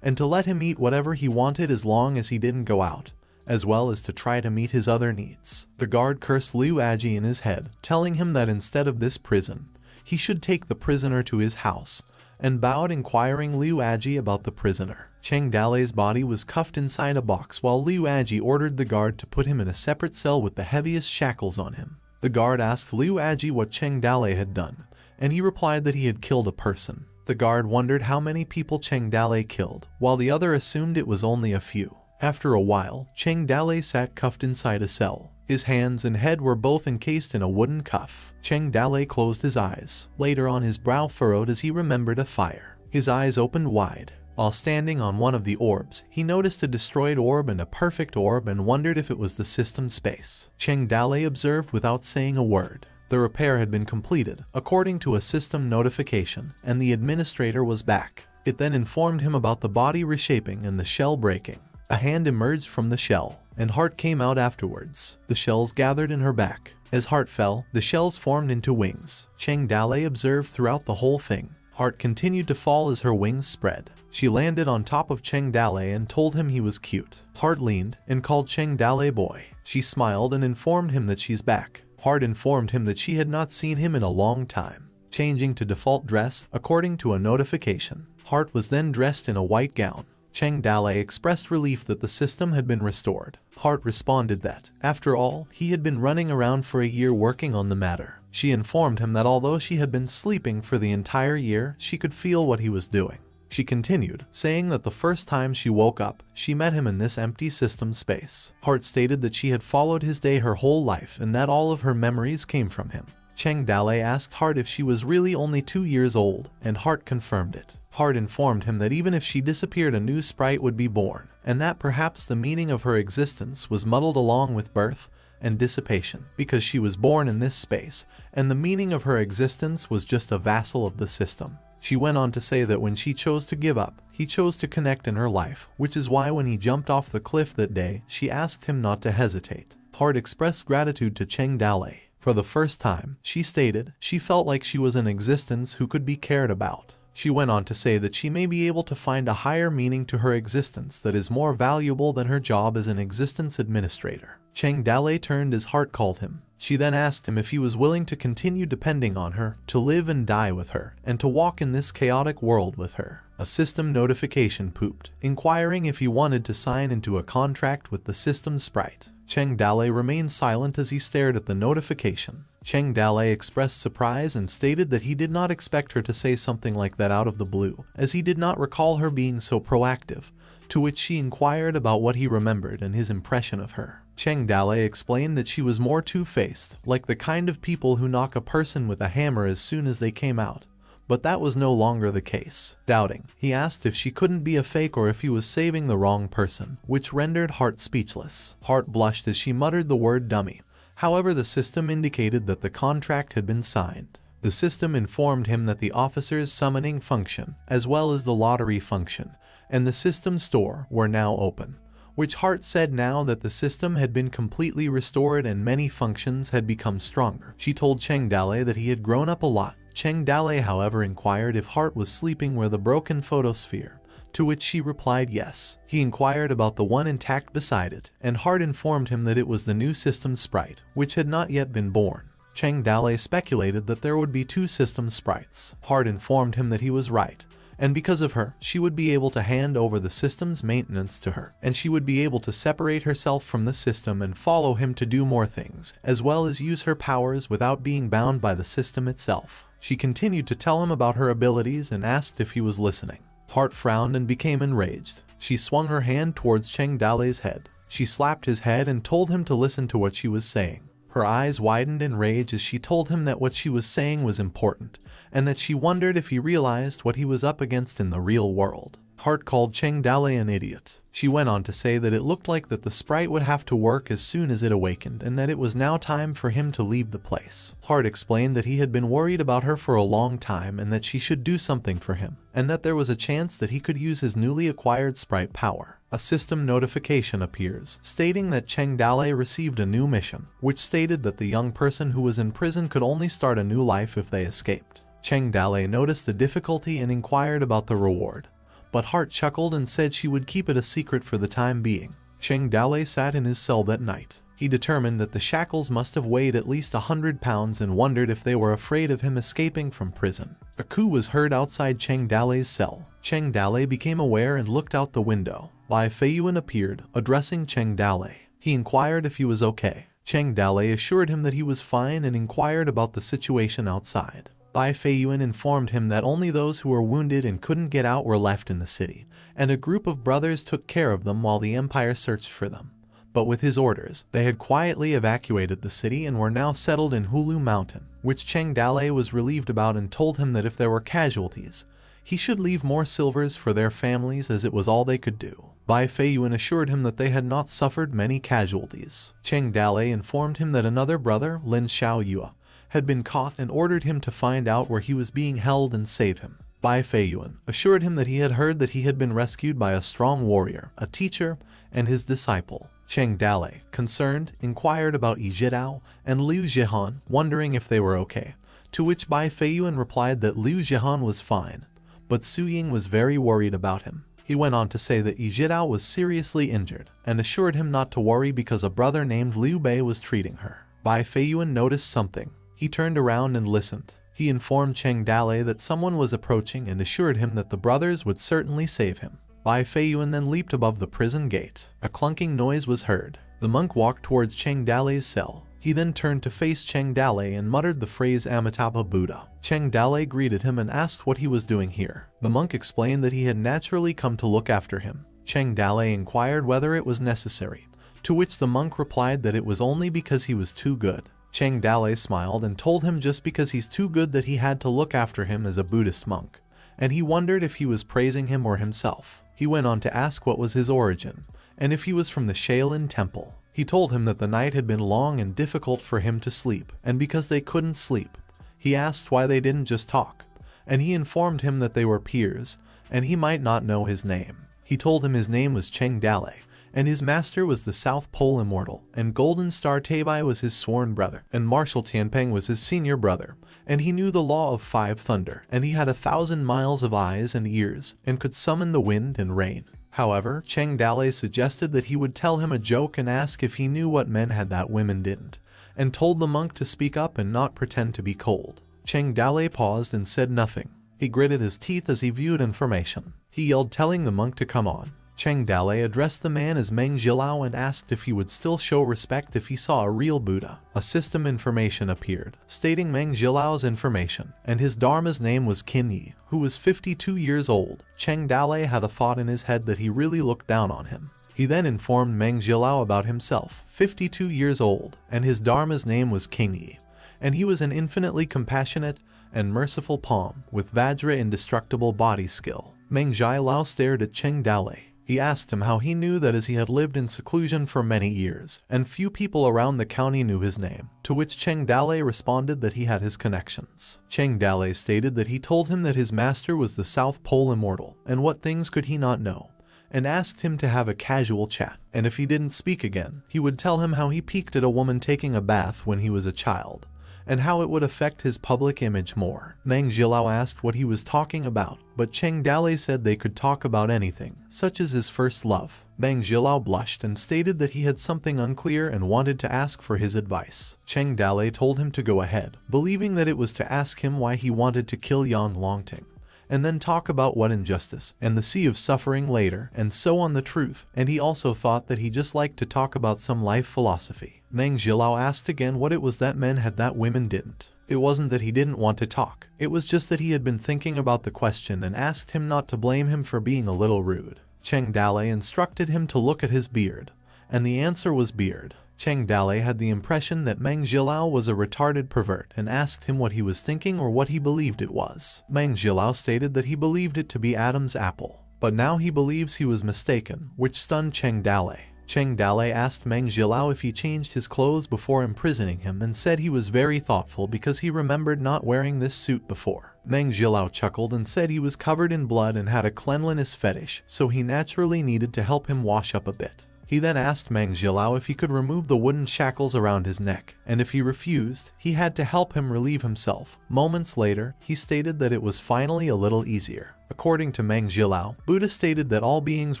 and to let him eat whatever he wanted as long as he didn't go out, as well as to try to meet his other needs. The guard cursed Liu Aji in his head, telling him that instead of this prison, he should take the prisoner to his house, and bowed, inquiring Liu Aji about the prisoner. Cheng Dalei's body was cuffed inside a box while Liu Aji ordered the guard to put him in a separate cell with the heaviest shackles on him. The guard asked Liu Aji what Cheng Dalei had done, and he replied that he had killed a person. The guard wondered how many people Cheng Dalei killed, while the other assumed it was only a few. After a while, Cheng Dalei sat cuffed inside a cell. His hands and head were both encased in a wooden cuff. Cheng Dalei closed his eyes. Later on, his brow furrowed as he remembered a fire. His eyes opened wide. While standing on one of the orbs, he noticed a destroyed orb and a perfect orb and wondered if it was the system space. Cheng Dalei observed without saying a word. The repair had been completed, according to a system notification, and the administrator was back. It then informed him about the body reshaping and the shell breaking. A hand emerged from the shell, and Heart came out afterwards. The shells gathered in her back. As Heart fell, the shells formed into wings. Cheng Dalei observed throughout the whole thing. Heart continued to fall as her wings spread. She landed on top of Cheng Dalei and told him he was cute. Heart leaned and called Cheng Dalei boy. She smiled and informed him that she's back. Heart informed him that she had not seen him in a long time. Changing to default dress, according to a notification. Heart was then dressed in a white gown. Cheng Dalei expressed relief that the system had been restored. Heart responded that, after all, he had been running around for a year working on the matter. She informed him that although she had been sleeping for the entire year, she could feel what he was doing. She continued, saying that the first time she woke up, she met him in this empty system space. Heart stated that she had followed his day her whole life and that all of her memories came from him. Cheng Dalei asked Heart if she was really only 2 years old, and Heart confirmed it. Heart informed him that even if she disappeared, a new sprite would be born, and that perhaps the meaning of her existence was muddled along with birth and dissipation, because she was born in this space, and the meaning of her existence was just a vassal of the system. She went on to say that when she chose to give up, he chose to connect in her life, which is why when he jumped off the cliff that day, she asked him not to hesitate. Heart expressed gratitude to Cheng Dalei. For the first time, she stated, she felt like she was an existence who could be cared about. She went on to say that she may be able to find a higher meaning to her existence that is more valuable than her job as an existence administrator. Cheng Dalei turned as Heart called him. She then asked him if he was willing to continue depending on her, to live and die with her, and to walk in this chaotic world with her. A system notification pooped, inquiring if he wanted to sign into a contract with the system sprite. Cheng Dalei remained silent as he stared at the notification. Cheng Dalei expressed surprise and stated that he did not expect her to say something like that out of the blue, as he did not recall her being so proactive, to which she inquired about what he remembered and his impression of her. Cheng Dalei explained that she was more two-faced, like the kind of people who knock a person with a hammer as soon as they came out. But that was no longer the case. Doubting, he asked if she couldn't be a fake or if he was saving the wrong person, which rendered Heart speechless. Heart blushed as she muttered the word dummy. However, the system indicated that the contract had been signed. The system informed him that the officer's summoning function, as well as the lottery function, and the system store were now open, which Hart said now that the system had been completely restored and many functions had become stronger. She told Cheng Dale that he had grown up a lot. Cheng Dale, however, inquired if Hart was sleeping with the broken photosphere, to which she replied yes. He inquired about the one intact beside it, and Hart informed him that it was the new system sprite, which had not yet been born. Cheng Dale speculated that there would be 2 system sprites. Hart informed him that he was right, and because of her, she would be able to hand over the system's maintenance to her, and she would be able to separate herself from the system and follow him to do more things, as well as use her powers without being bound by the system itself. She continued to tell him about her abilities and asked if he was listening. Hart frowned and became enraged. She swung her hand towards Cheng Dale's head. She slapped his head and told him to listen to what she was saying. Her eyes widened in rage as she told him that what she was saying was important, and that she wondered if he realized what he was up against in the real world. Hart called Cheng Dale an idiot. She went on to say that it looked like that the sprite would have to work as soon as it awakened and that it was now time for him to leave the place. Hart explained that he had been worried about her for a long time and that she should do something for him, and that there was a chance that he could use his newly acquired sprite power. A system notification appears, stating that Cheng Dale received a new mission, which stated that the young person who was in prison could only start a new life if they escaped. Cheng Dale noticed the difficulty and inquired about the reward, but Hart chuckled and said she would keep it a secret for the time being. Cheng Dale sat in his cell that night. He determined that the shackles must have weighed at least 100 pounds and wondered if they were afraid of him escaping from prison. A coup was heard outside Cheng Dale's cell. Cheng Dale became aware and looked out the window. Bai Feiyuan appeared, addressing Cheng Dale. He inquired if he was okay. Cheng Dale assured him that he was fine and inquired about the situation outside. Bai Feiyuan informed him that only those who were wounded and couldn't get out were left in the city, and a group of brothers took care of them while the Empire searched for them. But with his orders, they had quietly evacuated the city and were now settled in Hulu Mountain, which Cheng Dale was relieved about and told him that if there were casualties, he should leave more silvers for their families as it was all they could do. Bai Feiyuan assured him that they had not suffered many casualties. Cheng Dale informed him that another brother, Lin Xiaoyue, had been caught and ordered him to find out where he was being held and save him. Bai Feiyuan assured him that he had heard that he had been rescued by a strong warrior, a teacher, and his disciple. Cheng Dale, concerned, inquired about Yi Zhidao and Liu Zhihan, wondering if they were okay, to which Bai Feiyuan replied that Liu Zhihan was fine, but Su Ying was very worried about him. He went on to say that Yi Zhidao was seriously injured and assured him not to worry because a brother named Liu Bei was treating her. Bai Feiyuan noticed something. He turned around and listened. He informed Cheng Dale that someone was approaching and assured him that the brothers would certainly save him. Bai Feiyuan then leaped above the prison gate. A clunking noise was heard. The monk walked towards Cheng Dale's cell. He then turned to face Cheng Dale and muttered the phrase Amitabha Buddha. Cheng Dale greeted him and asked what he was doing here. The monk explained that he had naturally come to look after him. Cheng Dale inquired whether it was necessary, to which the monk replied that it was only because he was too good. Cheng Dale smiled and told him just because he's too good that he had to look after him as a Buddhist monk, and he wondered if he was praising him or himself. He went on to ask what was his origin, and if he was from the Shaolin Temple. He told him that the night had been long and difficult for him to sleep, and because they couldn't sleep, he asked why they didn't just talk, and he informed him that they were peers, and he might not know his name. He told him his name was Cheng Dale, and his master was the South Pole Immortal, and Golden Star Tabai was his sworn brother, and Marshal Tianpeng was his senior brother, and he knew the law of 5 thunder, and he had 1,000 miles of eyes and ears, and could summon the wind and rain. However, Cheng Dale suggested that he would tell him a joke and ask if he knew what men had that women didn't, and told the monk to speak up and not pretend to be cold. Cheng Dale paused and said nothing. He gritted his teeth as he viewed information. He yelled, telling the monk to come on. Cheng Dale addressed the man as Meng Zhilao and asked if he would still show respect if he saw a real Buddha. A system information appeared, stating Meng Zhilao's information, and his Dharma's name was Qin Yi, who was 52 years old. Cheng Dale had a thought in his head that he really looked down on him. He then informed Meng Zhilao about himself, 52 years old, and his Dharma's name was Qin Yi, and he was an infinitely compassionate and merciful palm with Vajra indestructible body skill. Meng Zhilao stared at Cheng Dale. He asked him how he knew that, as he had lived in seclusion for many years, and few people around the county knew his name, to which Cheng Dale responded that he had his connections. Cheng Dale stated that he told him that his master was the South Pole Immortal, and what things could he not know, and asked him to have a casual chat, and if he didn't speak again, he would tell him how he peeked at a woman taking a bath when he was a child, and how it would affect his public image more. Meng Jilao asked what he was talking about, but Cheng Dalei said they could talk about anything, such as his first love. Meng Jilao blushed and stated that he had something unclear and wanted to ask for his advice. Cheng Dalei told him to go ahead, believing that it was to ask him why he wanted to kill Yang Longting, and then talk about what injustice and the sea of suffering later, and so on the truth, and he also thought that he just liked to talk about some life philosophy. Meng Jilao asked again what it was that men had that women didn't. It wasn't that he didn't want to talk, it was just that he had been thinking about the question and asked him not to blame him for being a little rude. Cheng Dalei instructed him to look at his beard, and the answer was beard. Cheng Dalei had the impression that Meng Jilao was a retarded pervert and asked him what he was thinking or what he believed it was. Meng Jilao stated that he believed it to be Adam's apple, but now he believes he was mistaken, which stunned Cheng Dalei. Cheng Dalei asked Meng Jilao if he changed his clothes before imprisoning him and said he was very thoughtful because he remembered not wearing this suit before. Meng Jilao chuckled and said he was covered in blood and had a cleanliness fetish, so he naturally needed to help him wash up a bit. He then asked Meng Jilao if he could remove the wooden shackles around his neck, and if he refused, he had to help him relieve himself. Moments later, he stated that it was finally a little easier. According to Meng Jilao, Buddha stated that all beings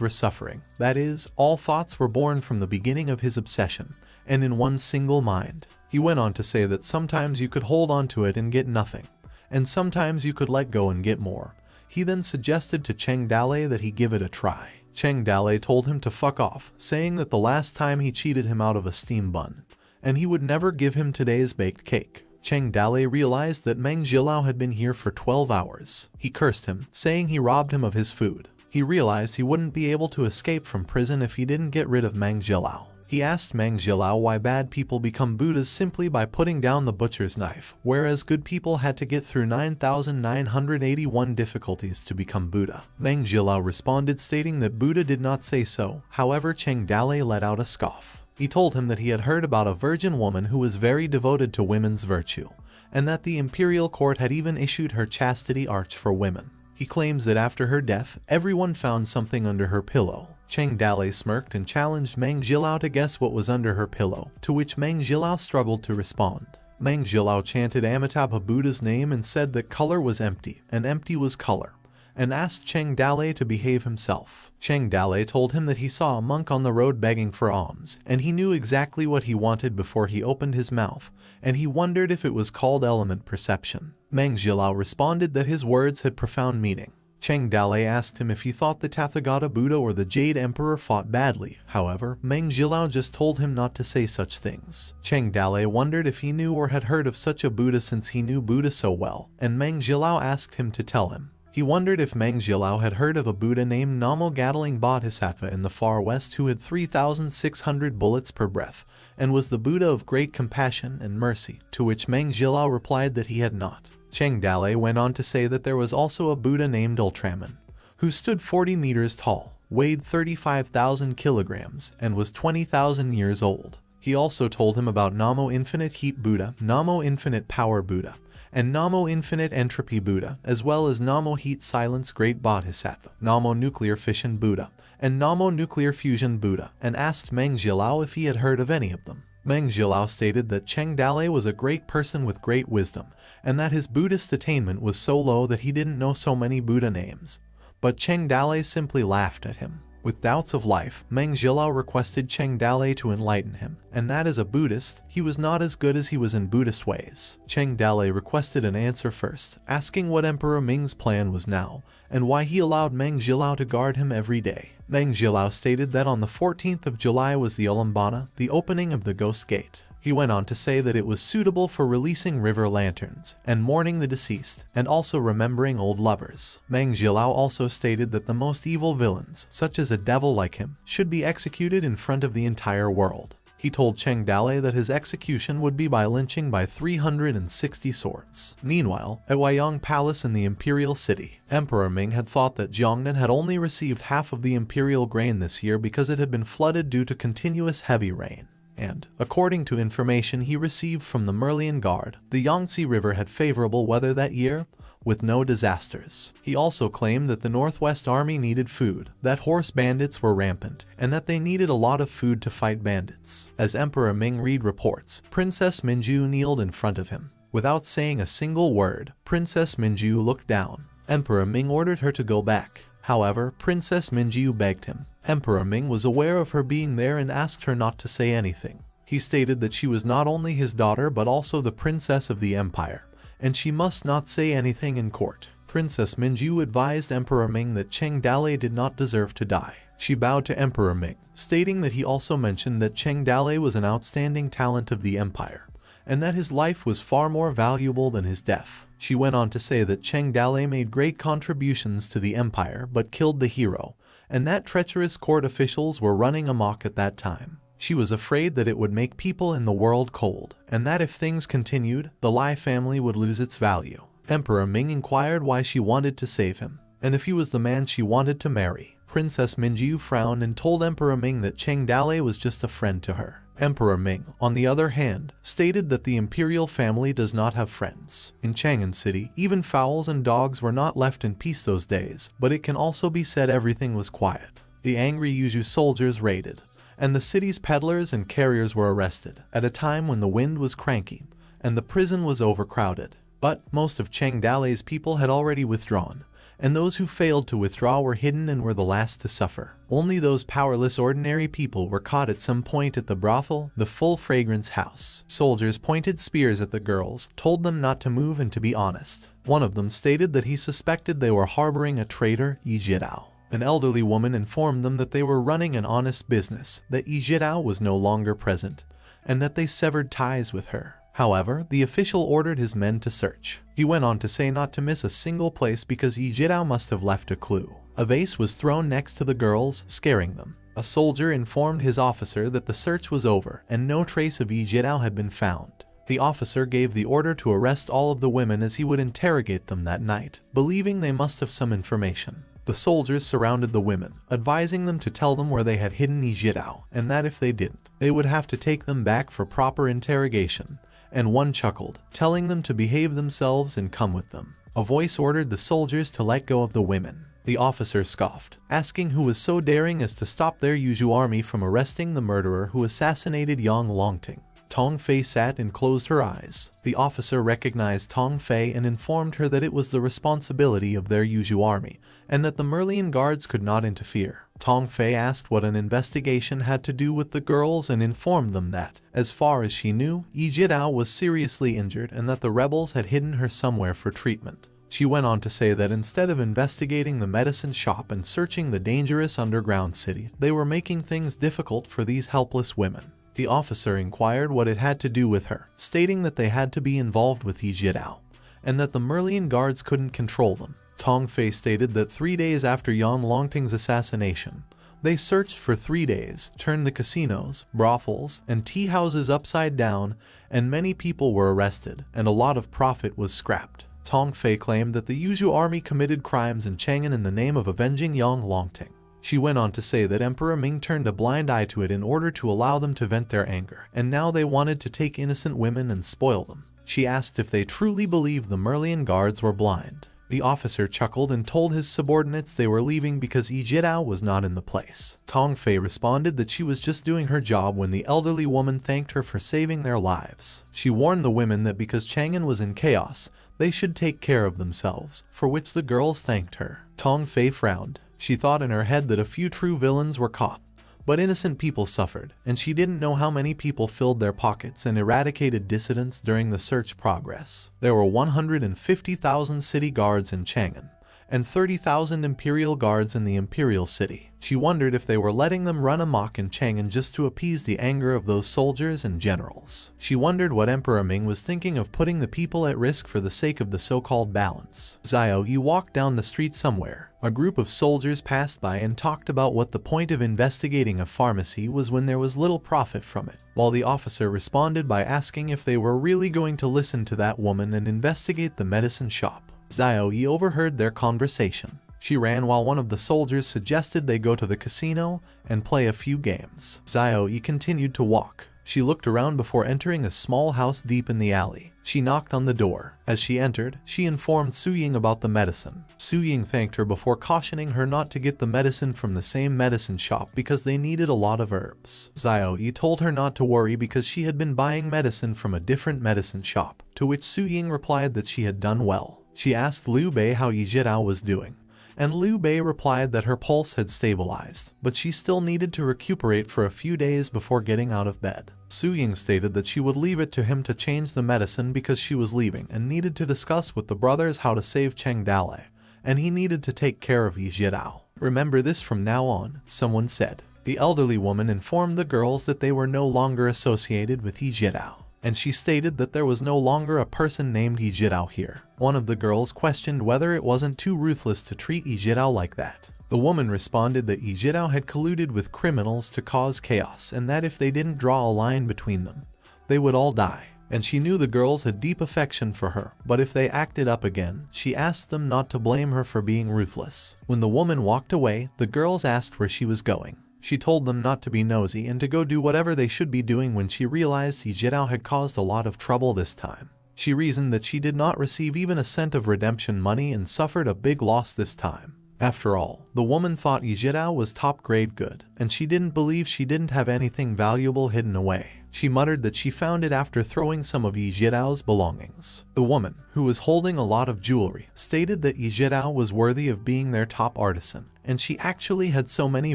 were suffering, that is, all thoughts were born from the beginning of his obsession, and in one single mind. He went on to say that sometimes you could hold on to it and get nothing, and sometimes you could let go and get more. He then suggested to Cheng Dalei that he give it a try. Cheng Dalei told him to fuck off, saying that the last time he cheated him out of a steam bun, and he would never give him today's baked cake. Cheng Dalei realized that Meng Jilao had been here for 12 hours. He cursed him, saying he robbed him of his food. He realized he wouldn't be able to escape from prison if he didn't get rid of Meng Jilao. He asked Meng Jilao why bad people become Buddhas simply by putting down the butcher's knife, whereas good people had to get through 9,981 difficulties to become Buddha. Meng Jilao responded stating that Buddha did not say so. However, Cheng Dalei let out a scoff. He told him that he had heard about a virgin woman who was very devoted to women's virtue, and that the imperial court had even issued her chastity arch for women. He claims that after her death, everyone found something under her pillow. Cheng Dalei smirked and challenged Meng Jilao to guess what was under her pillow, to which Meng Jilao struggled to respond. Meng Jilao chanted Amitabha Buddha's name and said that color was empty, and empty was color, and asked Cheng Dalei to behave himself. Cheng Dalei told him that he saw a monk on the road begging for alms, and he knew exactly what he wanted before he opened his mouth, and he wondered if it was called element perception. Meng Jilao responded that his words had profound meaning. Cheng Dalei asked him if he thought the Tathagata Buddha or the Jade Emperor fought badly. However, Meng Jilao just told him not to say such things. Cheng Dalei wondered if he knew or had heard of such a Buddha since he knew Buddha so well, and Meng Jilao asked him to tell him. He wondered if Meng Jilao had heard of a Buddha named Namo Gatling Bodhisattva in the far west who had 3,600 bullets per breath, and was the Buddha of great compassion and mercy, to which Meng Jilao replied that he had not. Cheng Dalei went on to say that there was also a Buddha named Ultraman, who stood 40 meters tall, weighed 35,000 kilograms, and was 20,000 years old. He also told him about Namo Infinite Heat Buddha, Namo Infinite Power Buddha, and Namo Infinite Entropy Buddha, as well as Namo Heat Silence Great Bodhisattva, Namo Nuclear Fission Buddha, and Namo Nuclear Fusion Buddha, and asked Meng Jilao if he had heard of any of them. Meng Jilao stated that Cheng Dalei was a great person with great wisdom, and that his Buddhist attainment was so low that he didn't know so many Buddha names. But Cheng Dalei simply laughed at him. With doubts of life, Meng Jilao requested Cheng Dalei to enlighten him, and that as a Buddhist, he was not as good as he was in Buddhist ways. Cheng Dalei requested an answer first, asking what Emperor Ming's plan was now, and why he allowed Meng Jilao to guard him every day. Meng Jilao stated that on the 14th of July was the Ulambana, the opening of the Ghost Gate. He went on to say that it was suitable for releasing river lanterns, and mourning the deceased, and also remembering old lovers. Meng Jilao also stated that the most evil villains, such as a devil like him, should be executed in front of the entire world. He told Cheng Dalei that his execution would be by lynching by 360 swords. Meanwhile, at Huayang Palace in the Imperial City, Emperor Ming had thought that Jiangnan had only received half of the imperial grain this year because it had been flooded due to continuous heavy rain. And, according to information he received from the Merlion Guard, the Yangtze River had favorable weather that year, with no disasters. He also claimed that the Northwest Army needed food, that horse bandits were rampant, and that they needed a lot of food to fight bandits. As Emperor Ming read reports, Princess Minju kneeled in front of him. Without saying a single word, Princess Minju looked down. Emperor Ming ordered her to go back. However, Princess Minju begged him. Emperor Ming was aware of her being there and asked her not to say anything. He stated that she was not only his daughter but also the princess of the empire, and she must not say anything in court. Princess Minju advised Emperor Ming that Cheng Dalei did not deserve to die. She bowed to Emperor Ming, stating that he also mentioned that Cheng Dalei was an outstanding talent of the empire, and that his life was far more valuable than his death. She went on to say that Cheng Dalei made great contributions to the empire but killed the hero, and that treacherous court officials were running amok at that time. She was afraid that it would make people in the world cold, and that if things continued, the Lai family would lose its value. Emperor Ming inquired why she wanted to save him, and if he was the man she wanted to marry. Princess Minju frowned and told Emperor Ming that Cheng Dalei was just a friend to her. Emperor Ming, on the other hand, stated that the imperial family does not have friends. In Chang'an City, even fowls and dogs were not left in peace those days, but it can also be said everything was quiet. The angry Yuzhu soldiers raided, and the city's peddlers and carriers were arrested, at a time when the wind was cranky, and the prison was overcrowded. But most of Cheng Dalei's people had already withdrawn, and those who failed to withdraw were hidden and were the last to suffer. Only those powerless ordinary people were caught at some point at the brothel, the Full Fragrance House. Soldiers pointed spears at the girls, told them not to move and to be honest. One of them stated that he suspected they were harboring a traitor, Yi Jidao. An elderly woman informed them that they were running an honest business, that Yi Jidao was no longer present, and that they severed ties with her. However, the official ordered his men to search. He went on to say not to miss a single place because Yi Jidao must have left a clue. A vase was thrown next to the girls, scaring them. A soldier informed his officer that the search was over and no trace of Yi Jidao had been found. The officer gave the order to arrest all of the women as he would interrogate them that night, believing they must have some information. The soldiers surrounded the women, advising them to tell them where they had hidden Yi Jidao, and that if they didn't, they would have to take them back for proper interrogation. And one chuckled, telling them to behave themselves and come with them. A voice ordered the soldiers to let go of the women. The officer scoffed, asking who was so daring as to stop their Yuzhu army from arresting the murderer who assassinated Yang Longting. Tong Fei sat and closed her eyes. The officer recognized Tong Fei and informed her that it was the responsibility of their Yuzhu army, and that the Merlian guards could not interfere. Tong Fei asked what an investigation had to do with the girls and informed them that, as far as she knew, Yi Jidao was seriously injured and that the rebels had hidden her somewhere for treatment. She went on to say that instead of investigating the medicine shop and searching the dangerous underground city, they were making things difficult for these helpless women. The officer inquired what it had to do with her, stating that they had to be involved with Yi Jidao, and that the Merlian guards couldn't control them. Tong Fei stated that 3 days after Yang Longting's assassination, they searched for 3 days, turned the casinos, brothels, and tea houses upside down, and many people were arrested, and a lot of profit was scrapped. Tong Fei claimed that the Yuzhu army committed crimes in Chang'an in the name of avenging Yang Longting. She went on to say that Emperor Ming turned a blind eye to it in order to allow them to vent their anger, and now they wanted to take innocent women and spoil them. She asked if they truly believed the Merlian guards were blind. The officer chuckled and told his subordinates they were leaving because Yi Jidao was not in the place. Tong Fei responded that she was just doing her job when the elderly woman thanked her for saving their lives. She warned the women that because Chang'an was in chaos, they should take care of themselves, for which the girls thanked her. Tong Fei frowned. She thought in her head that a few true villains were caught, but innocent people suffered, and she didn't know how many people filled their pockets and eradicated dissidents during the search progress. There were 150,000 city guards in Chang'an, and 30,000 imperial guards in the imperial city. She wondered if they were letting them run amok in Chang'an just to appease the anger of those soldiers and generals. She wondered what Emperor Ming was thinking of putting the people at risk for the sake of the so-called balance. Xiao Yi walked down the street somewhere. A group of soldiers passed by and talked about what the point of investigating a pharmacy was when there was little profit from it, while the officer responded by asking if they were really going to listen to that woman and investigate the medicine shop. Xiao Yi overheard their conversation. She ran while one of the soldiers suggested they go to the casino and play a few games. Xiao Yi continued to walk. She looked around before entering a small house deep in the alley. She knocked on the door. As she entered, she informed Su Ying about the medicine. Su Ying thanked her before cautioning her not to get the medicine from the same medicine shop because they needed a lot of herbs. Xiao Yi told her not to worry because she had been buying medicine from a different medicine shop, to which Su Ying replied that she had done well. She asked Liu Bei how Yi Jidao was doing, and Liu Bei replied that her pulse had stabilized, but she still needed to recuperate for a few days before getting out of bed. Su Ying stated that she would leave it to him to change the medicine because she was leaving and needed to discuss with the brothers how to save Cheng Dale, and he needed to take care of Yi Jidao. Remember this from now on, someone said. The elderly woman informed the girls that they were no longer associated with Yi Jidao, and she stated that there was no longer a person named Yi Jidao here. One of the girls questioned whether it wasn't too ruthless to treat Yi Jidao like that. The woman responded that Yi Jidao had colluded with criminals to cause chaos and that if they didn't draw a line between them, they would all die. And she knew the girls had deep affection for her, but if they acted up again, she asked them not to blame her for being ruthless. When the woman walked away, the girls asked where she was going. She told them not to be nosy and to go do whatever they should be doing when she realized Yi Jidao had caused a lot of trouble this time. She reasoned that she did not receive even a cent of redemption money and suffered a big loss this time. After all, the woman thought Yi Jidao was top-grade good, and she didn't believe she didn't have anything valuable hidden away. She muttered that she found it after throwing some of Yi Jidao's belongings. The woman, who was holding a lot of jewelry, stated that Yi Jidao was worthy of being their top artisan, and she actually had so many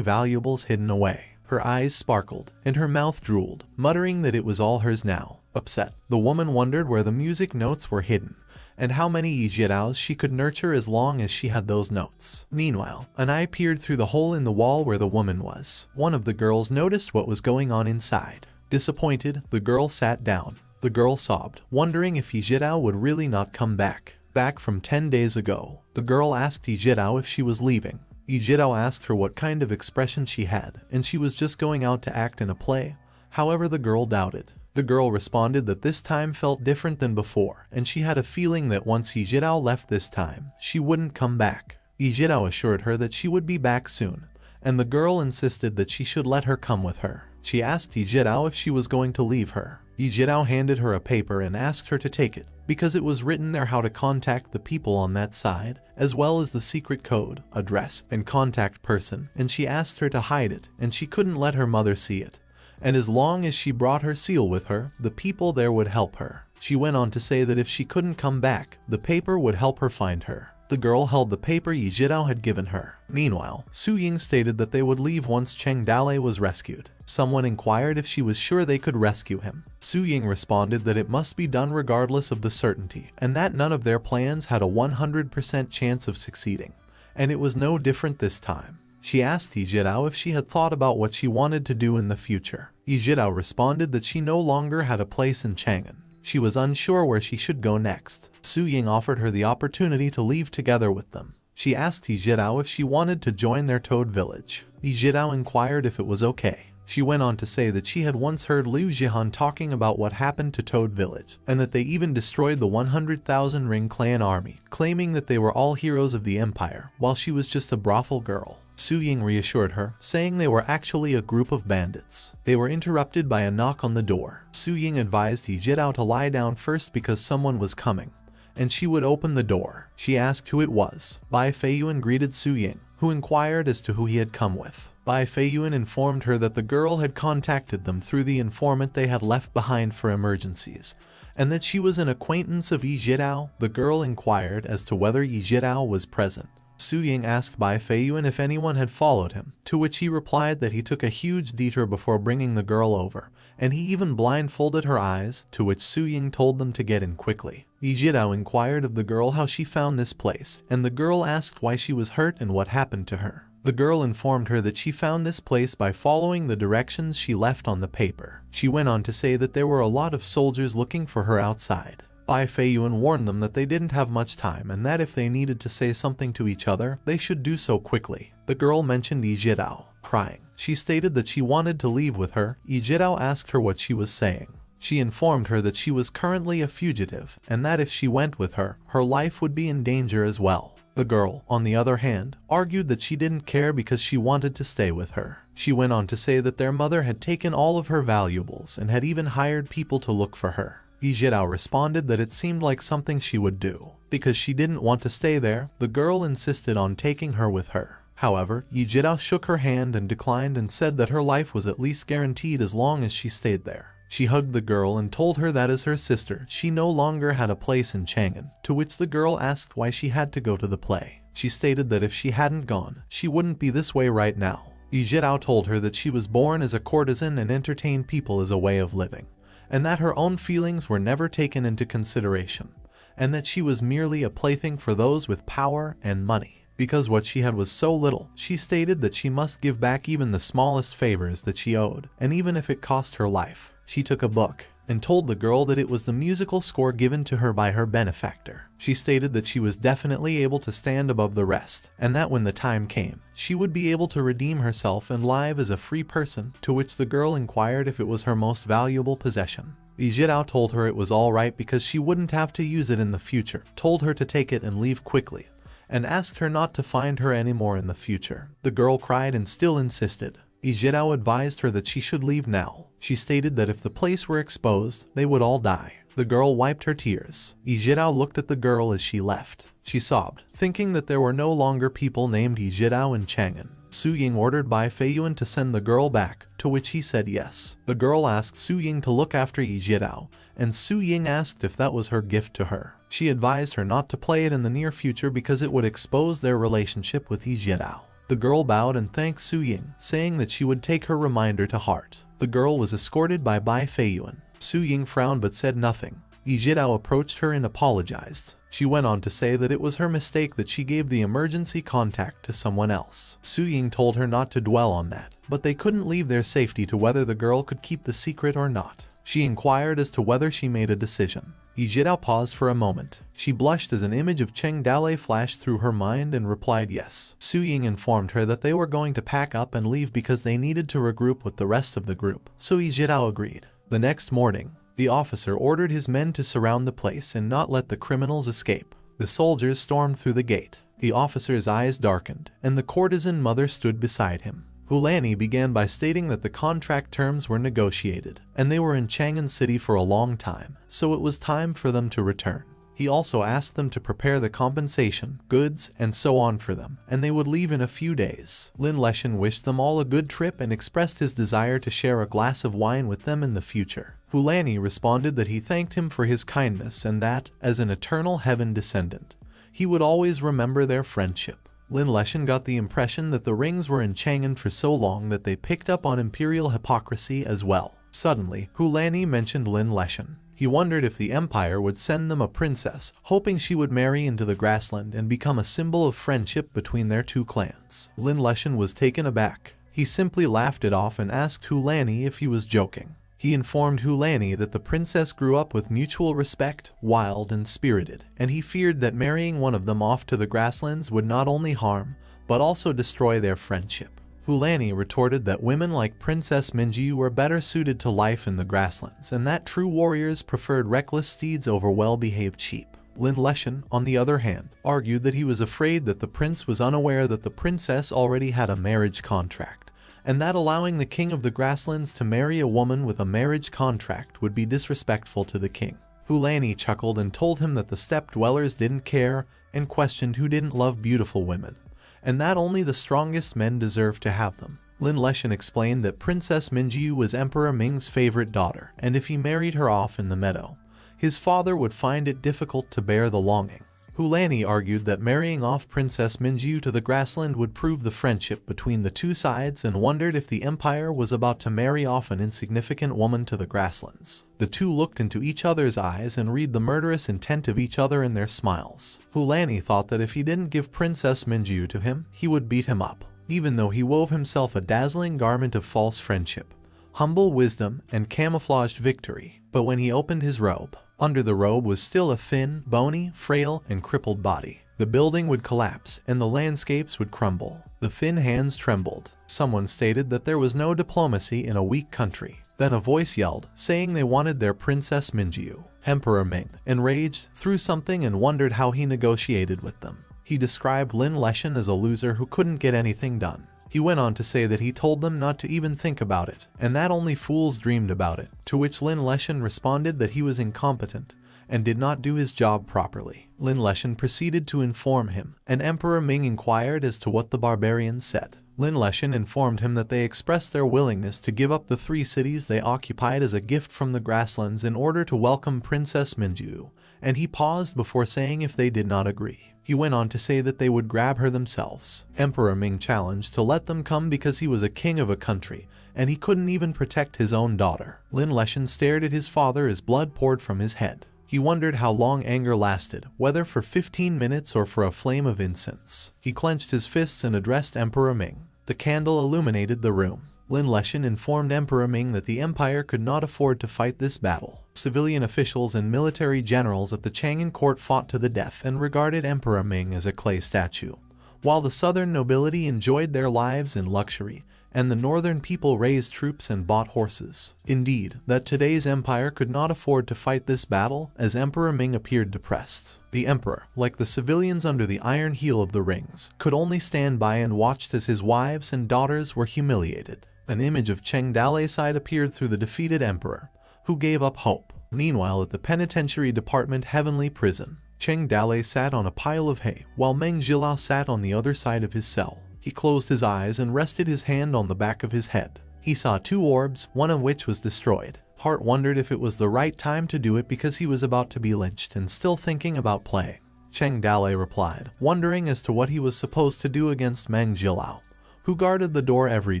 valuables hidden away. Her eyes sparkled, and her mouth drooled, muttering that it was all hers now. Upset, the woman wondered where the music notes were hidden, and how many Yi Jidaos she could nurture as long as she had those notes. Meanwhile, an eye peered through the hole in the wall where the woman was. One of the girls noticed what was going on inside. Disappointed, the girl sat down. The girl sobbed, wondering if Yi Jidao would really not come back. Back from 10 days ago, the girl asked Yi Jidao if she was leaving. Yi Jidao asked her what kind of expression she had, and she was just going out to act in a play. However, the girl doubted. The girl responded that this time felt different than before, and she had a feeling that once Yi Jidao left this time, she wouldn't come back. Yi Jidao assured her that she would be back soon, and the girl insisted that she should let her come with her. She asked Yi Jidao if she was going to leave her. Yi Jidao handed her a paper and asked her to take it, because it was written there how to contact the people on that side, as well as the secret code, address, and contact person, and she asked her to hide it, and she couldn't let her mother see it. And as long as she brought her seal with her, the people there would help her. She went on to say that if she couldn't come back, the paper would help her find her. The girl held the paper Yi Jidao had given her. Meanwhile, Su Ying stated that they would leave once Cheng Dale was rescued. Someone inquired if she was sure they could rescue him. Su Ying responded that it must be done regardless of the certainty, and that none of their plans had a 100% chance of succeeding. And it was no different this time. She asked Yi Jidao if she had thought about what she wanted to do in the future. Yi Jidao responded that she no longer had a place in Chang'an. She was unsure where she should go next. Su Ying offered her the opportunity to leave together with them. She asked Yi Jidao if she wanted to join their toad village. Yi Jidao inquired if it was okay. She went on to say that she had once heard Liu Jihan talking about what happened to Toad Village, and that they even destroyed the 100,000 Ring Clan army, claiming that they were all heroes of the empire, while she was just a brothel girl. Su Ying reassured her, saying they were actually a group of bandits. They were interrupted by a knock on the door. Su Ying advised Yi Jidao to lie down first because someone was coming, and she would open the door. She asked who it was. Bai Feiyuan greeted Su Ying, who inquired as to who he had come with. Bai Feiyuan informed her that the girl had contacted them through the informant they had left behind for emergencies, and that she was an acquaintance of Yi Jidao. The girl inquired as to whether Yi Jidao was present. Su Ying asked Bai Feiyuan if anyone had followed him, to which he replied that he took a huge detour before bringing the girl over, and he even blindfolded her eyes, to which Su Ying told them to get in quickly. Yi Jidao inquired of the girl how she found this place, and the girl asked why she was hurt and what happened to her. The girl informed her that she found this place by following the directions she left on the paper. She went on to say that there were a lot of soldiers looking for her outside. Bai Feiyuan warned them that they didn't have much time and that if they needed to say something to each other, they should do so quickly. The girl mentioned Yi Jidao, crying. She stated that she wanted to leave with her. Yi Jidao asked her what she was saying. She informed her that she was currently a fugitive and that if she went with her, her life would be in danger as well. The girl, on the other hand, argued that she didn't care because she wanted to stay with her. She went on to say that their mother had taken all of her valuables and had even hired people to look for her. Yijirao responded that it seemed like something she would do. Because she didn't want to stay there, the girl insisted on taking her with her. However, Yijirao shook her hand and declined and said that her life was at least guaranteed as long as she stayed there. She hugged the girl and told her that as her sister, she no longer had a place in Chang'an, to which the girl asked why she had to go to the play. She stated that if she hadn't gone, she wouldn't be this way right now. Yijirao told her that she was born as a courtesan and entertained people as a way of living, and that her own feelings were never taken into consideration, and that she was merely a plaything for those with power and money. Because what she had was so little, she stated that she must give back even the smallest favors that she owed, and even if it cost her life. She took a book and told the girl that it was the musical score given to her by her benefactor. She stated that she was definitely able to stand above the rest, and that when the time came, she would be able to redeem herself and live as a free person, to which the girl inquired if it was her most valuable possession. Yijirao told her it was alright because she wouldn't have to use it in the future, told her to take it and leave quickly, and asked her not to find her anymore in the future. The girl cried and still insisted. Yijirao advised her that she should leave now. She stated that if the place were exposed, they would all die. The girl wiped her tears. Yijirao looked at the girl as she left. She sobbed, thinking that there were no longer people named Yijirao in Chang'an. Su Ying ordered Bai Feiyuan to send the girl back, to which he said yes. The girl asked Su Ying to look after Yijirao, and Su Ying asked if that was her gift to her. She advised her not to play it in the near future because it would expose their relationship with Yijirao. The girl bowed and thanked Su Ying, saying that she would take her reminder to heart. The girl was escorted by Bai Feiyuan. Su Ying frowned but said nothing. Yijirao approached her and apologized. She went on to say that it was her mistake that she gave the emergency contact to someone else. Su Ying told her not to dwell on that, but they couldn't leave their safety to whether the girl could keep the secret or not. She inquired as to whether she made a decision. Yijirao paused for a moment. She blushed as an image of Cheng Dalei flashed through her mind and replied yes. Su Ying informed her that they were going to pack up and leave because they needed to regroup with the rest of the group, so Yijirao agreed. The next morning, the officer ordered his men to surround the place and not let the criminals escape. The soldiers stormed through the gate. The officer's eyes darkened, and the courtesan mother stood beside him. Hulani began by stating that the contract terms were negotiated, and they were in Chang'an City for a long time, so it was time for them to return. He also asked them to prepare the compensation, goods, and so on for them, and they would leave in a few days. Lin Leshan wished them all a good trip and expressed his desire to share a glass of wine with them in the future. Hulani responded that he thanked him for his kindness and that, as an eternal heaven descendant, he would always remember their friendship. Lin Leshan got the impression that the rings were in Chang'an for so long that they picked up on imperial hypocrisy as well. Suddenly, Hulani mentioned Lin Leshan. He wondered if the empire would send them a princess, hoping she would marry into the grassland and become a symbol of friendship between their two clans. Lin Leshan was taken aback. He simply laughed it off and asked Hulani if he was joking. He informed Hulani that the princess grew up with mutual respect, wild and spirited, and he feared that marrying one of them off to the grasslands would not only harm, but also destroy their friendship. Hulani retorted that women like Princess Minjiu were better suited to life in the grasslands, and that true warriors preferred reckless steeds over well-behaved sheep. Lin Leshan, on the other hand, argued that he was afraid that the prince was unaware that the princess already had a marriage contract, and that allowing the king of the grasslands to marry a woman with a marriage contract would be disrespectful to the king. Hulani chuckled and told him that the steppe dwellers didn't care and questioned who didn't love beautiful women, and that only the strongest men deserved to have them. Lin Leshan explained that Princess Minjiu was Emperor Ming's favorite daughter, and if he married her off in the meadow, his father would find it difficult to bear the longing. Hulani argued that marrying off Princess Minjiu to the grassland would prove the friendship between the two sides and wondered if the empire was about to marry off an insignificant woman to the grasslands. The two looked into each other's eyes and read the murderous intent of each other in their smiles. Hulani thought that if he didn't give Princess Minjiu to him, he would beat him up, even though he wove himself a dazzling garment of false friendship, humble wisdom, and camouflaged victory. But when he opened his robe, under the robe was still a thin, bony, frail, and crippled body. The building would collapse, and the landscapes would crumble. The thin hands trembled. Someone stated that there was no diplomacy in a weak country. Then a voice yelled, saying they wanted their Princess Minjiu. Emperor Ming, enraged, threw something and wondered how he negotiated with them. He described Lin Leshan as a loser who couldn't get anything done. He went on to say that he told them not to even think about it, and that only fools dreamed about it, to which Lin Leshan responded that he was incompetent and did not do his job properly. Lin Leshan proceeded to inform him, and Emperor Ming inquired as to what the barbarians said. Lin Leshan informed him that they expressed their willingness to give up the 3 cities they occupied as a gift from the grasslands in order to welcome Princess Minju, and he paused before saying if they did not agree. He went on to say that they would grab her themselves. Emperor Ming challenged to let them come because he was a king of a country, and he couldn't even protect his own daughter. Lin Leshan stared at his father as blood poured from his head. He wondered how long anger lasted, whether for 15 minutes or for a flame of incense. He clenched his fists and addressed Emperor Ming. The candle illuminated the room. Lin Leshan informed Emperor Ming that the empire could not afford to fight this battle. Civilian officials and military generals at the Chang'an court fought to the death and regarded Emperor Ming as a clay statue, while the southern nobility enjoyed their lives in luxury, and the northern people raised troops and bought horses. Indeed, that today's empire could not afford to fight this battle, as Emperor Ming appeared depressed. The emperor, like the civilians under the iron heel of the rings, could only stand by and watched as his wives and daughters were humiliated. An image of Cheng Dalai's side appeared through the defeated emperor, who gave up hope. Meanwhile, at the penitentiary department Heavenly Prison, Cheng Dalai sat on a pile of hay, while Meng Jilao sat on the other side of his cell. He closed his eyes and rested his hand on the back of his head. He saw 2 orbs, one of which was destroyed. Hart wondered if it was the right time to do it because he was about to be lynched and still thinking about playing. Cheng Dalai replied, wondering as to what he was supposed to do against Meng Jilao, who guarded the door every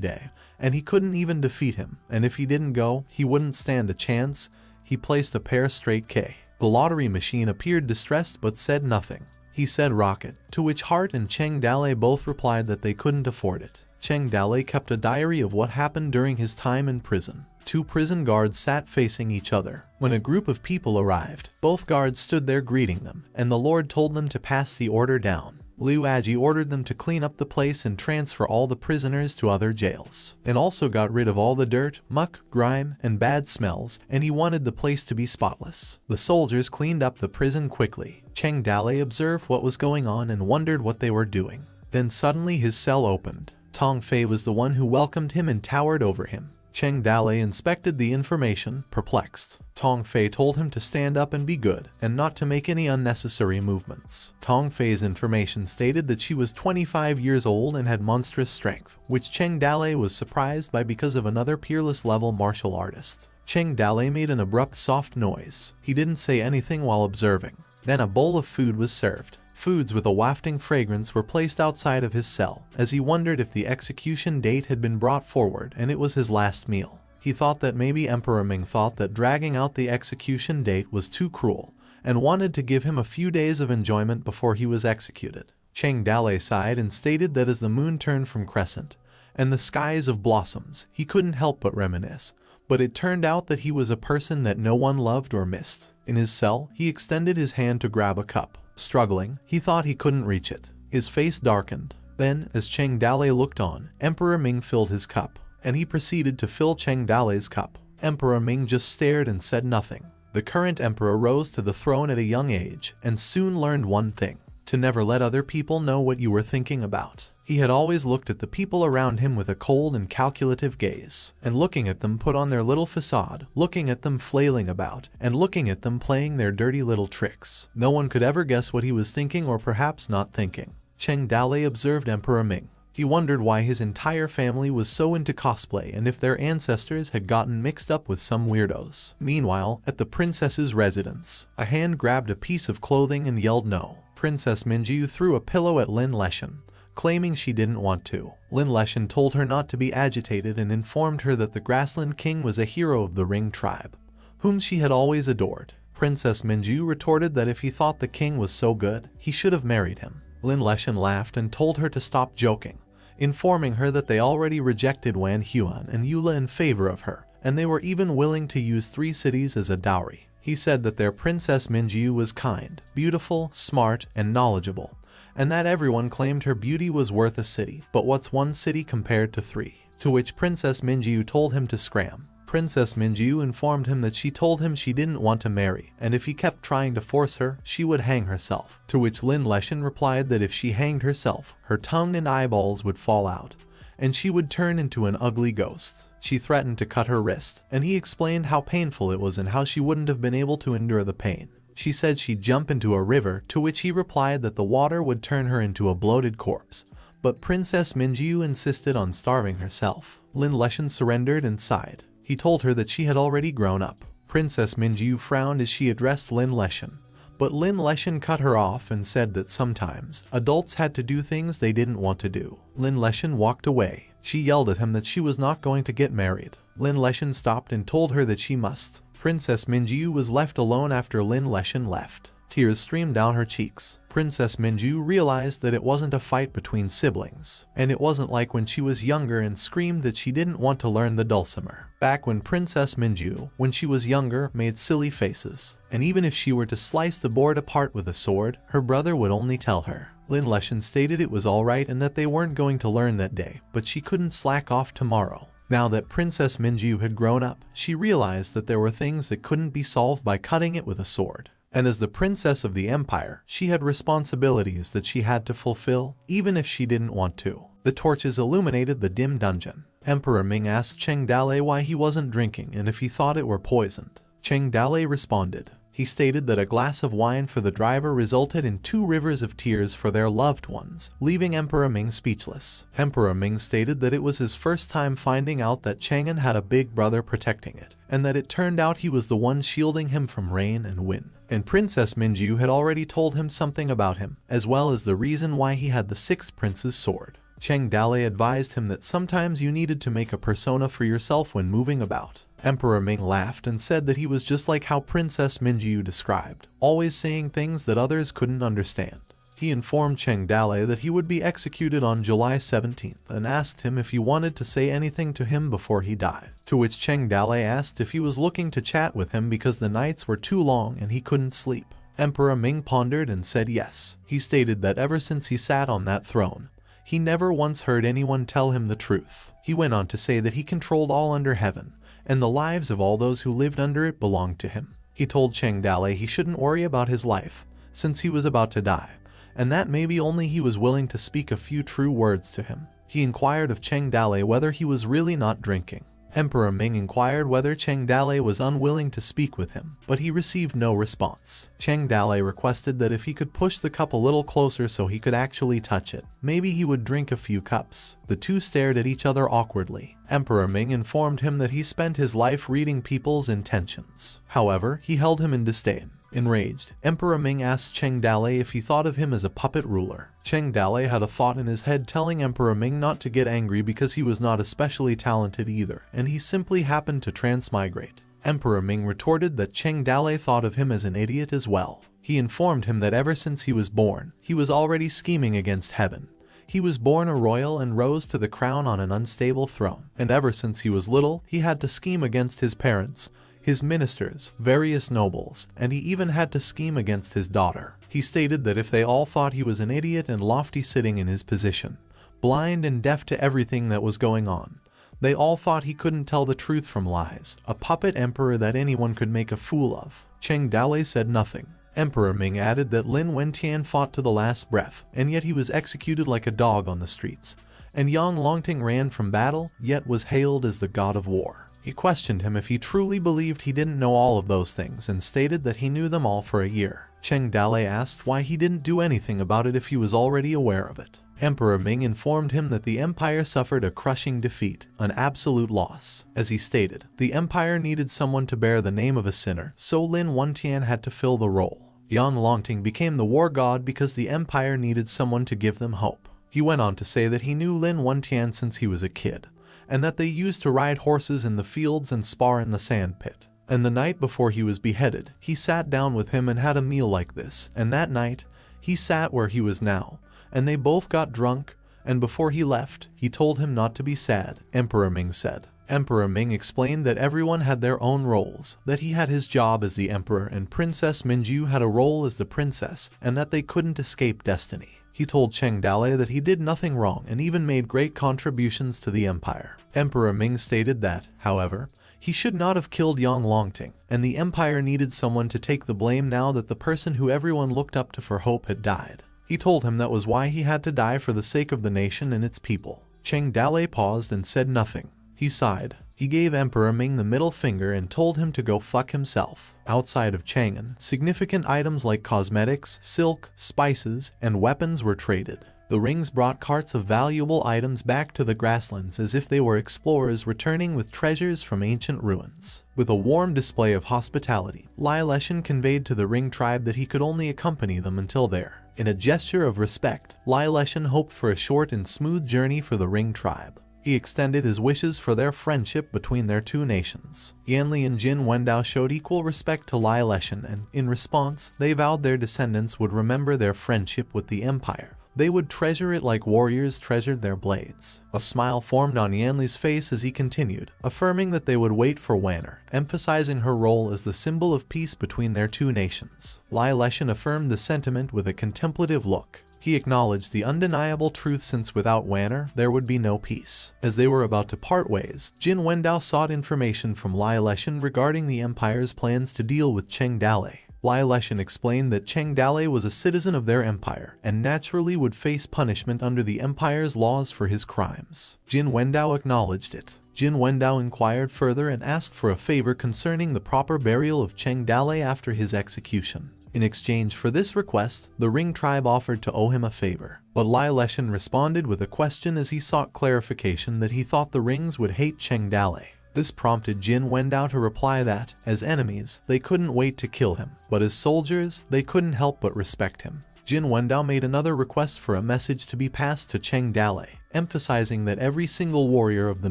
day, and he couldn't even defeat him, and if he didn't go, he wouldn't stand a chance. He placed a pair straight K. The lottery machine appeared distressed but said nothing. He said rocket, to which Hart and Cheng Dalai both replied that they couldn't afford it. Cheng Dalai kept a diary of what happened during his time in prison. 2 prison guards sat facing each other. When a group of people arrived, both guards stood there greeting them, and the Lord told them to pass the order down. Liu Aji ordered them to clean up the place and transfer all the prisoners to other jails, and also got rid of all the dirt, muck, grime, and bad smells, and he wanted the place to be spotless. The soldiers cleaned up the prison quickly. Cheng Dalai observed what was going on and wondered what they were doing. Then suddenly his cell opened. Tong Fei was the one who welcomed him and towered over him. Cheng Dalai inspected the information, perplexed. Tong Fei told him to stand up and be good, and not to make any unnecessary movements. Tong Fei's information stated that she was 25 years old and had monstrous strength, which Cheng Dalai was surprised by because of another peerless level martial artist. Cheng Dalai made an abrupt soft noise. He didn't say anything while observing. Then a bowl of food was served. Foods with a wafting fragrance were placed outside of his cell, as he wondered if the execution date had been brought forward and it was his last meal. He thought that maybe Emperor Ming thought that dragging out the execution date was too cruel, and wanted to give him a few days of enjoyment before he was executed. Cheng Dalai sighed and stated that as the moon turned from crescent, and the skies of blossoms, he couldn't help but reminisce. But it turned out that he was a person that no one loved or missed. In his cell, he extended his hand to grab a cup. Struggling, he thought he couldn't reach it. His face darkened. Then, as Cheng Dalai looked on, Emperor Ming filled his cup, and he proceeded to fill Cheng Dalai's cup. Emperor Ming just stared and said nothing. The current emperor rose to the throne at a young age, and soon learned one thing: to never let other people know what you were thinking about. He had always looked at the people around him with a cold and calculative gaze, and looking at them put on their little facade, looking at them flailing about, and looking at them playing their dirty little tricks. No one could ever guess what he was thinking or perhaps not thinking. Cheng Dalai observed Emperor Ming. He wondered why his entire family was so into cosplay and if their ancestors had gotten mixed up with some weirdos. Meanwhile, at the princess's residence, a hand grabbed a piece of clothing and yelled no. Princess Minju threw a pillow at Lin Leshan, claiming she didn't want to. Lin Leshan told her not to be agitated and informed her that the Grassland King was a hero of the Ring tribe, whom she had always adored. Princess Minju retorted that if he thought the king was so good, he should have married him. Lin Leshan laughed and told her to stop joking, informing her that they already rejected Wan Huan and Yula in favor of her, and they were even willing to use 3 cities as a dowry. He said that their Princess Minju was kind, beautiful, smart, and knowledgeable, and that everyone claimed her beauty was worth a city, but what's 1 city compared to 3? To which Princess Minju told him to scram. Princess Minju informed him that she told him she didn't want to marry, and if he kept trying to force her, she would hang herself. To which Lin Leshan replied that if she hanged herself, her tongue and eyeballs would fall out, and she would turn into an ugly ghost. She threatened to cut her wrist, and he explained how painful it was and how she wouldn't have been able to endure the pain. She said she'd jump into a river, to which he replied that the water would turn her into a bloated corpse. But Princess Minju insisted on starving herself. Lin Leshan surrendered and sighed. He told her that she had already grown up. Princess Minju frowned as she addressed Lin Leshan, but Lin Leshan cut her off and said that sometimes adults had to do things they didn't want to do. Lin Leshan walked away. She yelled at him that she was not going to get married. Lin Leshan stopped and told her that she must. Princess Minju was left alone after Lin Leshan left. Tears streamed down her cheeks. Princess Minju realized that it wasn't a fight between siblings, and it wasn't like when she was younger and screamed that she didn't want to learn the dulcimer. Back when Princess Minju, when she was younger, made silly faces, and even if she were to slice the board apart with a sword, her brother would only tell her. Lin Leshan stated it was alright and that they weren't going to learn that day, but she couldn't slack off tomorrow. Now that Princess Minju had grown up, she realized that there were things that couldn't be solved by cutting it with a sword. And as the princess of the empire, she had responsibilities that she had to fulfill, even if she didn't want to. The torches illuminated the dim dungeon. Emperor Ming asked Cheng Dale why he wasn't drinking and if he thought it were poisoned. Cheng Dale responded. He stated that a glass of wine for the driver resulted in 2 rivers of tears for their loved ones, leaving Emperor Ming speechless. Emperor Ming stated that it was his first time finding out that Chang'an had a big brother protecting it, and that it turned out he was the one shielding him from rain and wind. And Princess Minju had already told him something about him, as well as the reason why he had the 6th prince's sword. Cheng Dale advised him that sometimes you needed to make a persona for yourself when moving about. Emperor Ming laughed and said that he was just like how Princess Minju described, always saying things that others couldn't understand. He informed Cheng Dale that he would be executed on July 17th and asked him if he wanted to say anything to him before he died. To which Cheng Dale asked if he was looking to chat with him because the nights were too long and he couldn't sleep. Emperor Ming pondered and said yes. He stated that ever since he sat on that throne, he never once heard anyone tell him the truth. He went on to say that he controlled all under heaven, and the lives of all those who lived under it belonged to him. He told Cheng Dale he shouldn't worry about his life, since he was about to die, and that maybe only he was willing to speak a few true words to him. He inquired of Cheng Dale whether he was really not drinking. Emperor Ming inquired whether Cheng Dale was unwilling to speak with him, but he received no response. Cheng Dale requested that if he could push the cup a little closer so he could actually touch it, maybe he would drink a few cups. The two stared at each other awkwardly. Emperor Ming informed him that he spent his life reading people's intentions. However, he held him in disdain. Enraged, Emperor Ming asked Cheng Dale if he thought of him as a puppet ruler. Cheng Dale had a thought in his head telling Emperor Ming not to get angry because he was not especially talented either, and he simply happened to transmigrate. Emperor Ming retorted that Cheng Dale thought of him as an idiot as well. He informed him that ever since he was born, he was already scheming against heaven. He was born a royal and rose to the crown on an unstable throne, and ever since he was little, he had to scheme against his parents, his ministers, various nobles, and he even had to scheme against his daughter. He stated that if they all thought he was an idiot and lofty sitting in his position, blind and deaf to everything that was going on, they all thought he couldn't tell the truth from lies, a puppet emperor that anyone could make a fool of. Cheng Dale said nothing. Emperor Ming added that Lin Wentian fought to the last breath, and yet he was executed like a dog on the streets, and Yang Longting ran from battle, yet was hailed as the god of war. He questioned him if he truly believed he didn't know all of those things and stated that he knew them all for a year. Cheng Dale asked why he didn't do anything about it if he was already aware of it. Emperor Ming informed him that the empire suffered a crushing defeat, an absolute loss. As he stated, the empire needed someone to bear the name of a sinner, so Lin Wentian had to fill the role. Yang Longting became the war god because the empire needed someone to give them hope. He went on to say that he knew Lin Wentian since he was a kid, and that they used to ride horses in the fields and spar in the sand pit. And the night before he was beheaded, he sat down with him and had a meal like this, and that night, he sat where he was now, and they both got drunk, and before he left, he told him not to be sad, Emperor Ming said. Emperor Ming explained that everyone had their own roles, that he had his job as the emperor and Princess Minju had a role as the princess, and that they couldn't escape destiny. He told Cheng Dale that he did nothing wrong and even made great contributions to the empire. Emperor Ming stated that, however, He should not have killed Yang Longting, and the empire needed someone to take the blame now that the person who everyone looked up to for hope had died. He told him that was why he had to die, for the sake of the nation and its people. Cheng Dalei paused and said nothing. He sighed. He gave Emperor Ming the middle finger and told him to go fuck himself. Outside of Chang'an, significant items like cosmetics, silk, spices, and weapons were traded. The rings brought carts of valuable items back to the grasslands as if they were explorers returning with treasures from ancient ruins. With a warm display of hospitality, Lai Leshan conveyed to the Ring tribe that he could only accompany them until there. In a gesture of respect, Lai Leshan hoped for a short and smooth journey for the Ring tribe. He extended his wishes for their friendship between their two nations. Yanli and Jin Wendao showed equal respect to Lai Leshan, and, in response, they vowed their descendants would remember their friendship with the Empire. They would treasure it like warriors treasured their blades. A smile formed on Yanli's face as he continued, affirming that they would wait for Wanner, emphasizing her role as the symbol of peace between their two nations. Lai Leshan affirmed the sentiment with a contemplative look. He acknowledged the undeniable truth, since without Wanner, there would be no peace. As they were about to part ways, Jin Wendao sought information from Lai Leshan regarding the Empire's plans to deal with Cheng Dalei. Lai Leshan explained that Cheng Dalei was a citizen of their empire and naturally would face punishment under the Empire's laws for his crimes. Jin Wendao acknowledged it. Jin Wendao inquired further and asked for a favor concerning the proper burial of Cheng Dalei after his execution. In exchange for this request, the Ring tribe offered to owe him a favor. But Lai Leshan responded with a question as he sought clarification that he thought the Rings would hate Cheng Dalei. This prompted Jin Wendao to reply that, as enemies, they couldn't wait to kill him, but as soldiers, they couldn't help but respect him. Jin Wendao made another request for a message to be passed to Cheng Dalei, emphasizing that every single warrior of the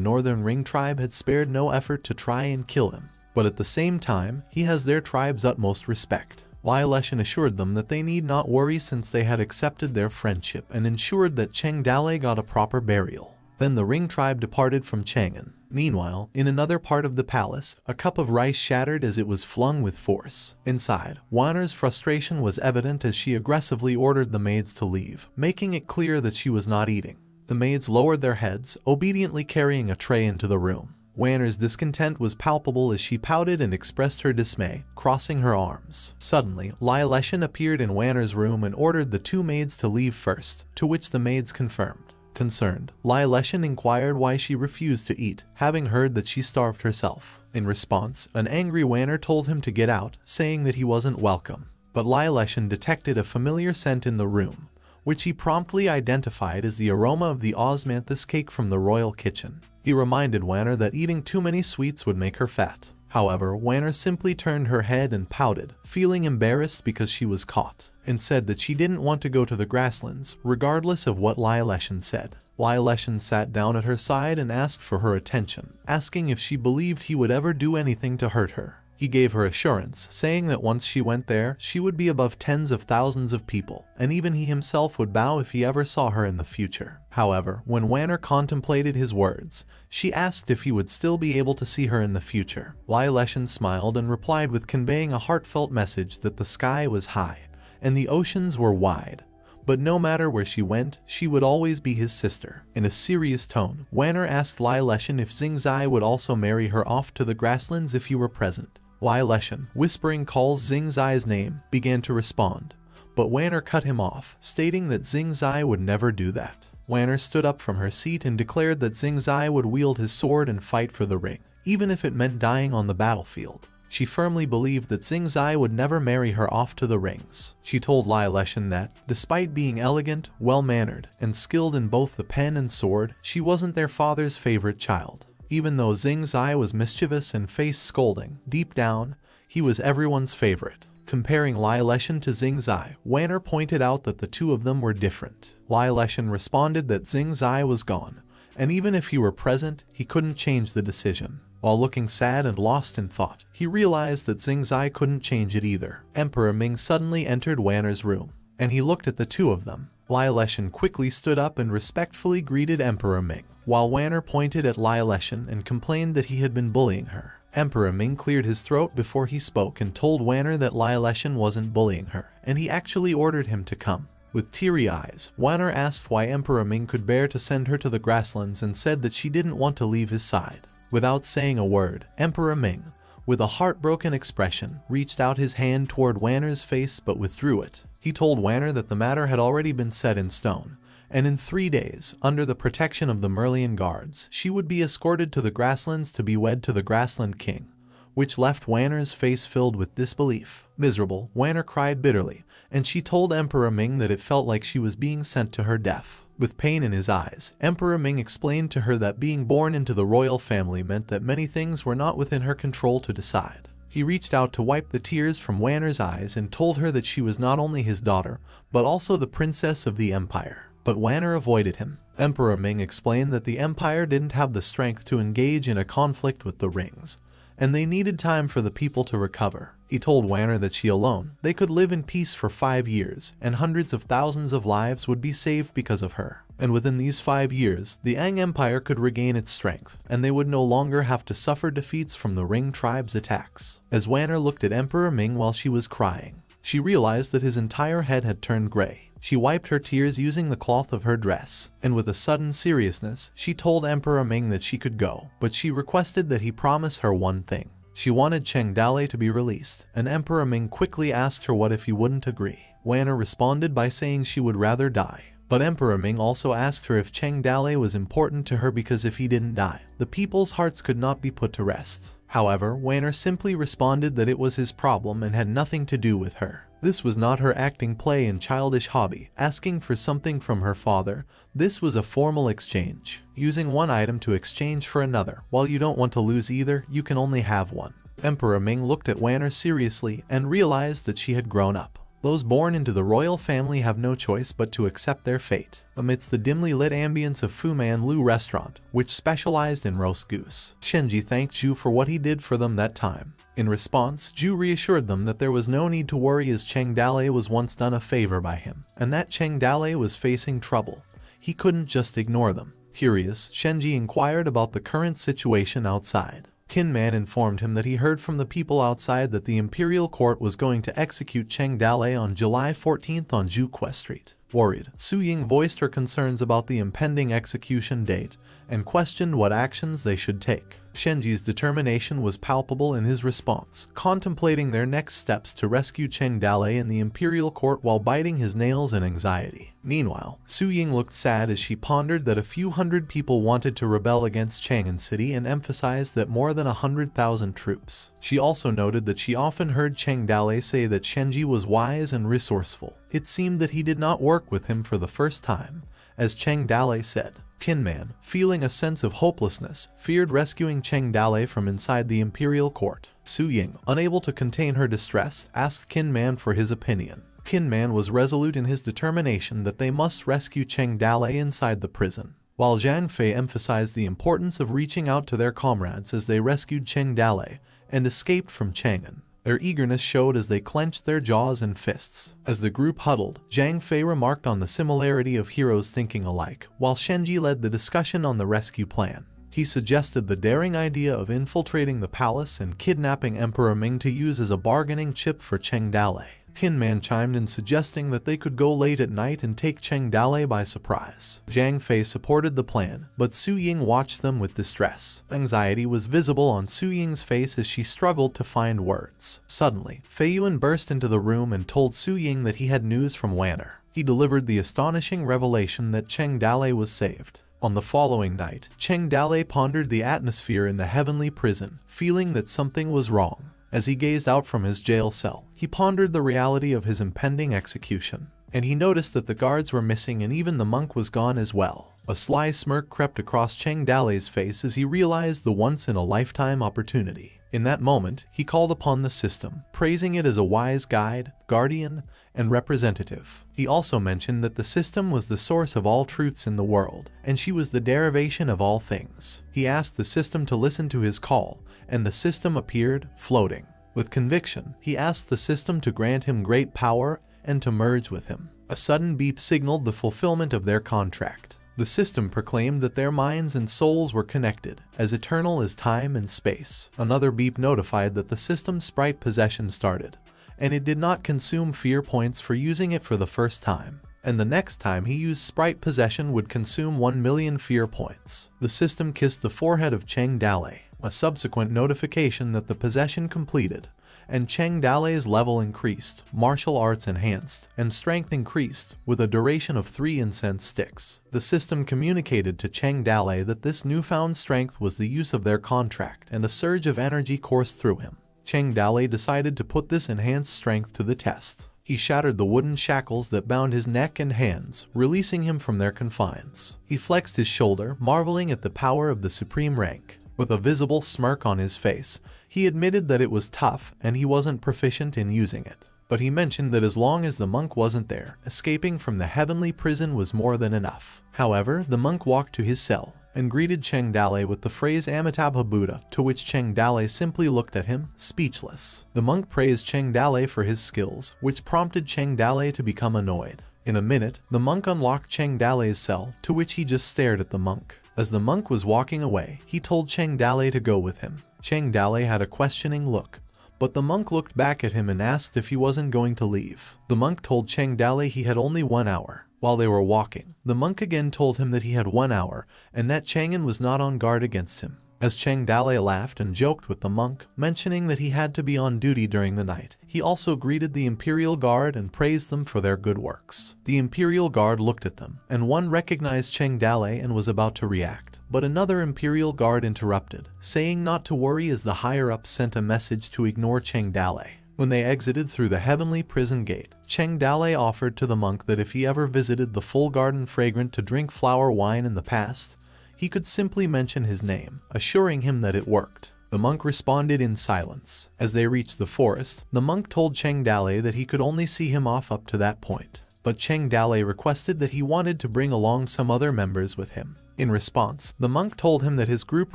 Northern Ring tribe had spared no effort to try and kill him, but at the same time, he has their tribe's utmost respect. Lai Leshan assured them that they need not worry since they had accepted their friendship and ensured that Cheng Dalei got a proper burial. Then the Ring tribe departed from Chang'an. Meanwhile, in another part of the palace, a cup of rice shattered as it was flung with force. Inside, Wanner's frustration was evident as she aggressively ordered the maids to leave, making it clear that she was not eating. The maids lowered their heads, obediently carrying a tray into the room. Wanner's discontent was palpable as she pouted and expressed her dismay, crossing her arms. Suddenly, Lai Leshan appeared in Wanner's room and ordered the two maids to leave first, to which the maids confirmed. Concerned, Lai Leshan inquired why she refused to eat, having heard that she starved herself. In response, an angry Wanner told him to get out, saying that he wasn't welcome. But Lai Leshan detected a familiar scent in the room, which he promptly identified as the aroma of the osmanthus cake from the royal kitchen. He reminded Wanner that eating too many sweets would make her fat. However, Wanner simply turned her head and pouted, feeling embarrassed because she was caught, and said that she didn't want to go to the grasslands, regardless of what Lai Leshan said. Lai Leshan sat down at her side and asked for her attention, asking if she believed he would ever do anything to hurt her. He gave her assurance, saying that once she went there, she would be above tens of thousands of people, and even he himself would bow if he ever saw her in the future. However, when Wanner contemplated his words, she asked if he would still be able to see her in the future. Lai Leshan smiled and replied with conveying a heartfelt message that the sky was high, and the oceans were wide. But no matter where she went, she would always be his sister. In a serious tone, Wanner asked Lai Leshan if Xing Zai would also marry her off to the grasslands if he were present. Lai Leshan, whispering calls Xing Zai's name, began to respond, but Wanner cut him off, stating that Xing Zai would never do that. Wanner stood up from her seat and declared that Xing Zai would wield his sword and fight for the ring, even if it meant dying on the battlefield. She firmly believed that Xing Zai would never marry her off to the rings. She told Lai Leshan that, despite being elegant, well-mannered, and skilled in both the pen and sword, she wasn't their father's favorite child. Even though Xing Zai was mischievous and faced scolding, deep down, he was everyone's favorite. Comparing Lai Leshan to Xing Zai, Wanner pointed out that the two of them were different. Lai Leshan responded that Xing Zai was gone, and even if he were present, he couldn't change the decision. While looking sad and lost in thought, he realized that Xing Zai couldn't change it either. Emperor Ming suddenly entered Wanner's room, and he looked at the two of them. Lai Leshan quickly stood up and respectfully greeted Emperor Ming, while Wanner pointed at Lai Leshan and complained that he had been bullying her. Emperor Ming cleared his throat before he spoke and told Wanner that Lai Leshan wasn't bullying her, and he actually ordered him to come. With teary eyes, Wanner asked why Emperor Ming could bear to send her to the grasslands and said that she didn't want to leave his side. Without saying a word, Emperor Ming, with a heartbroken expression, reached out his hand toward Wanner's face but withdrew it. He told Wanner that the matter had already been set in stone, and in 3 days, under the protection of the Merlian guards, she would be escorted to the grasslands to be wed to the grassland king, which left Wanner's face filled with disbelief. Miserable, Wanner cried bitterly, and she told Emperor Ming that it felt like she was being sent to her death. With pain in his eyes, Emperor Ming explained to her that being born into the royal family meant that many things were not within her control to decide. He reached out to wipe the tears from Wanner's eyes and told her that she was not only his daughter, but also the princess of the empire. But Wanner avoided him. Emperor Ming explained that the empire didn't have the strength to engage in a conflict with the rings, and they needed time for the people to recover. He told Wanner that she alone, they could live in peace for 5 years, and hundreds of thousands of lives would be saved because of her. And within these 5 years, the Ang Empire could regain its strength, and they would no longer have to suffer defeats from the Ring tribe's attacks. As Wanner looked at Emperor Ming while she was crying, she realized that his entire head had turned gray. She wiped her tears using the cloth of her dress, and with a sudden seriousness, she told Emperor Ming that she could go, but she requested that he promise her one thing. She wanted Cheng Dale to be released, and Emperor Ming quickly asked her what if he wouldn't agree. Wanner responded by saying she would rather die. But Emperor Ming also asked her if Cheng Dale was important to her because if he didn't die, the people's hearts could not be put to rest. However, Wanner simply responded that it was his problem and had nothing to do with her. This was not her acting play and childish hobby, asking for something from her father. This was a formal exchange, using one item to exchange for another. While you don't want to lose either, you can only have one. Emperor Ming looked at Wanner seriously and realized that she had grown up. Those born into the royal family have no choice but to accept their fate. Amidst the dimly lit ambience of Fu Man Lu restaurant, which specialized in roast goose, Shenji thanked Zhu for what he did for them that time. In response, Zhu reassured them that there was no need to worry as Cheng Dale was once done a favor by him, and that Cheng Dale was facing trouble. He couldn't just ignore them. Curious, Shenji inquired about the current situation outside. Qin Man informed him that he heard from the people outside that the imperial court was going to execute Cheng Dale on July 14th on Juque Street. Worried, Su Ying voiced her concerns about the impending execution date and questioned what actions they should take. Shenji's determination was palpable in his response, contemplating their next steps to rescue Cheng Dale in the imperial court while biting his nails in anxiety. Meanwhile, Su Ying looked sad as she pondered that a few hundred people wanted to rebel against Chang'an City and emphasized that more than 100,000 troops. She also noted that she often heard Cheng Dale say that Shenji was wise and resourceful. It seemed that he did not work with him for the first time, as Cheng Dale said. Qin Man, feeling a sense of hopelessness, feared rescuing Cheng Dale from inside the imperial court. Su Ying, unable to contain her distress, asked Qin Man for his opinion. Qin Man was resolute in his determination that they must rescue Cheng Dale inside the prison, while Zhang Fei emphasized the importance of reaching out to their comrades as they rescued Cheng Dale and escaped from Chang'an. Their eagerness showed as they clenched their jaws and fists. As the group huddled, Zhang Fei remarked on the similarity of heroes thinking alike, while Shenji led the discussion on the rescue plan. He suggested the daring idea of infiltrating the palace and kidnapping Emperor Ming to use as a bargaining chip for Cheng Dale. Qin Man chimed in suggesting that they could go late at night and take Cheng Dale by surprise. Zhang Fei supported the plan, but Su Ying watched them with distress. Anxiety was visible on Su Ying's face as she struggled to find words. Suddenly, Fei Yuan burst into the room and told Su Ying that he had news from Wanner. He delivered the astonishing revelation that Cheng Dale was saved. On the following night, Cheng Dale pondered the atmosphere in the heavenly prison, feeling that something was wrong. As he gazed out from his jail cell, he pondered the reality of his impending execution, and he noticed that the guards were missing and even the monk was gone as well. A sly smirk crept across Cheng Dale's face as he realized the once-in-a-lifetime opportunity. In that moment, he called upon the system, praising it as a wise guide, guardian, and representative. He also mentioned that the system was the source of all truths in the world, and she was the derivation of all things. He asked the system to listen to his call, and the system appeared, floating. With conviction, he asked the system to grant him great power and to merge with him. A sudden beep signaled the fulfillment of their contract. The system proclaimed that their minds and souls were connected, as eternal as time and space. Another beep notified that the system's sprite possession started, and it did not consume fear points for using it for the first time. and the next time he used sprite possession would consume 1 million fear points. The system kissed the forehead of Cheng Dalei, a subsequent notification that the possession completed, and Cheng Dalei's level increased, martial arts enhanced, and strength increased, with a duration of 3 incense sticks. The system communicated to Cheng Dalei that this newfound strength was the use of their contract, and a surge of energy coursed through him. Cheng Dalei decided to put this enhanced strength to the test. He shattered the wooden shackles that bound his neck and hands, releasing him from their confines. He flexed his shoulder, marveling at the power of the supreme rank. With a visible smirk on his face, he admitted that it was tough and he wasn't proficient in using it. But he mentioned that as long as the monk wasn't there, escaping from the heavenly prison was more than enough. However, the monk walked to his cell and greeted Cheng Dalei with the phrase Amitabha Buddha, to which Cheng Dalei simply looked at him, speechless. The monk praised Cheng Dalei for his skills, which prompted Cheng Dalei to become annoyed. In a minute, the monk unlocked Cheng Dalei's cell, to which he just stared at the monk. As the monk was walking away, he told Cheng Dalei to go with him. Cheng Dalei had a questioning look, but the monk looked back at him and asked if he wasn't going to leave. The monk told Cheng Dalei he had only 1 hour. While they were walking, the monk again told him that he had 1 hour and that Chang'an was not on guard against him. As Cheng Dalei laughed and joked with the monk, mentioning that he had to be on duty during the night, he also greeted the Imperial Guard and praised them for their good works. The Imperial Guard looked at them, and one recognized Cheng Dalei and was about to react. But another Imperial Guard interrupted, saying not to worry as the higher-ups sent a message to ignore Cheng Dalei. When they exited through the heavenly prison gate, Cheng Dalei offered to the monk that if he ever visited the full garden fragrant to drink flower wine in the past, he could simply mention his name, assuring him that it worked. The monk responded in silence. As they reached the forest, the monk told Cheng Dalei that he could only see him off up to that point. But Cheng Dalei requested that he wanted to bring along some other members with him. In response, the monk told him that his group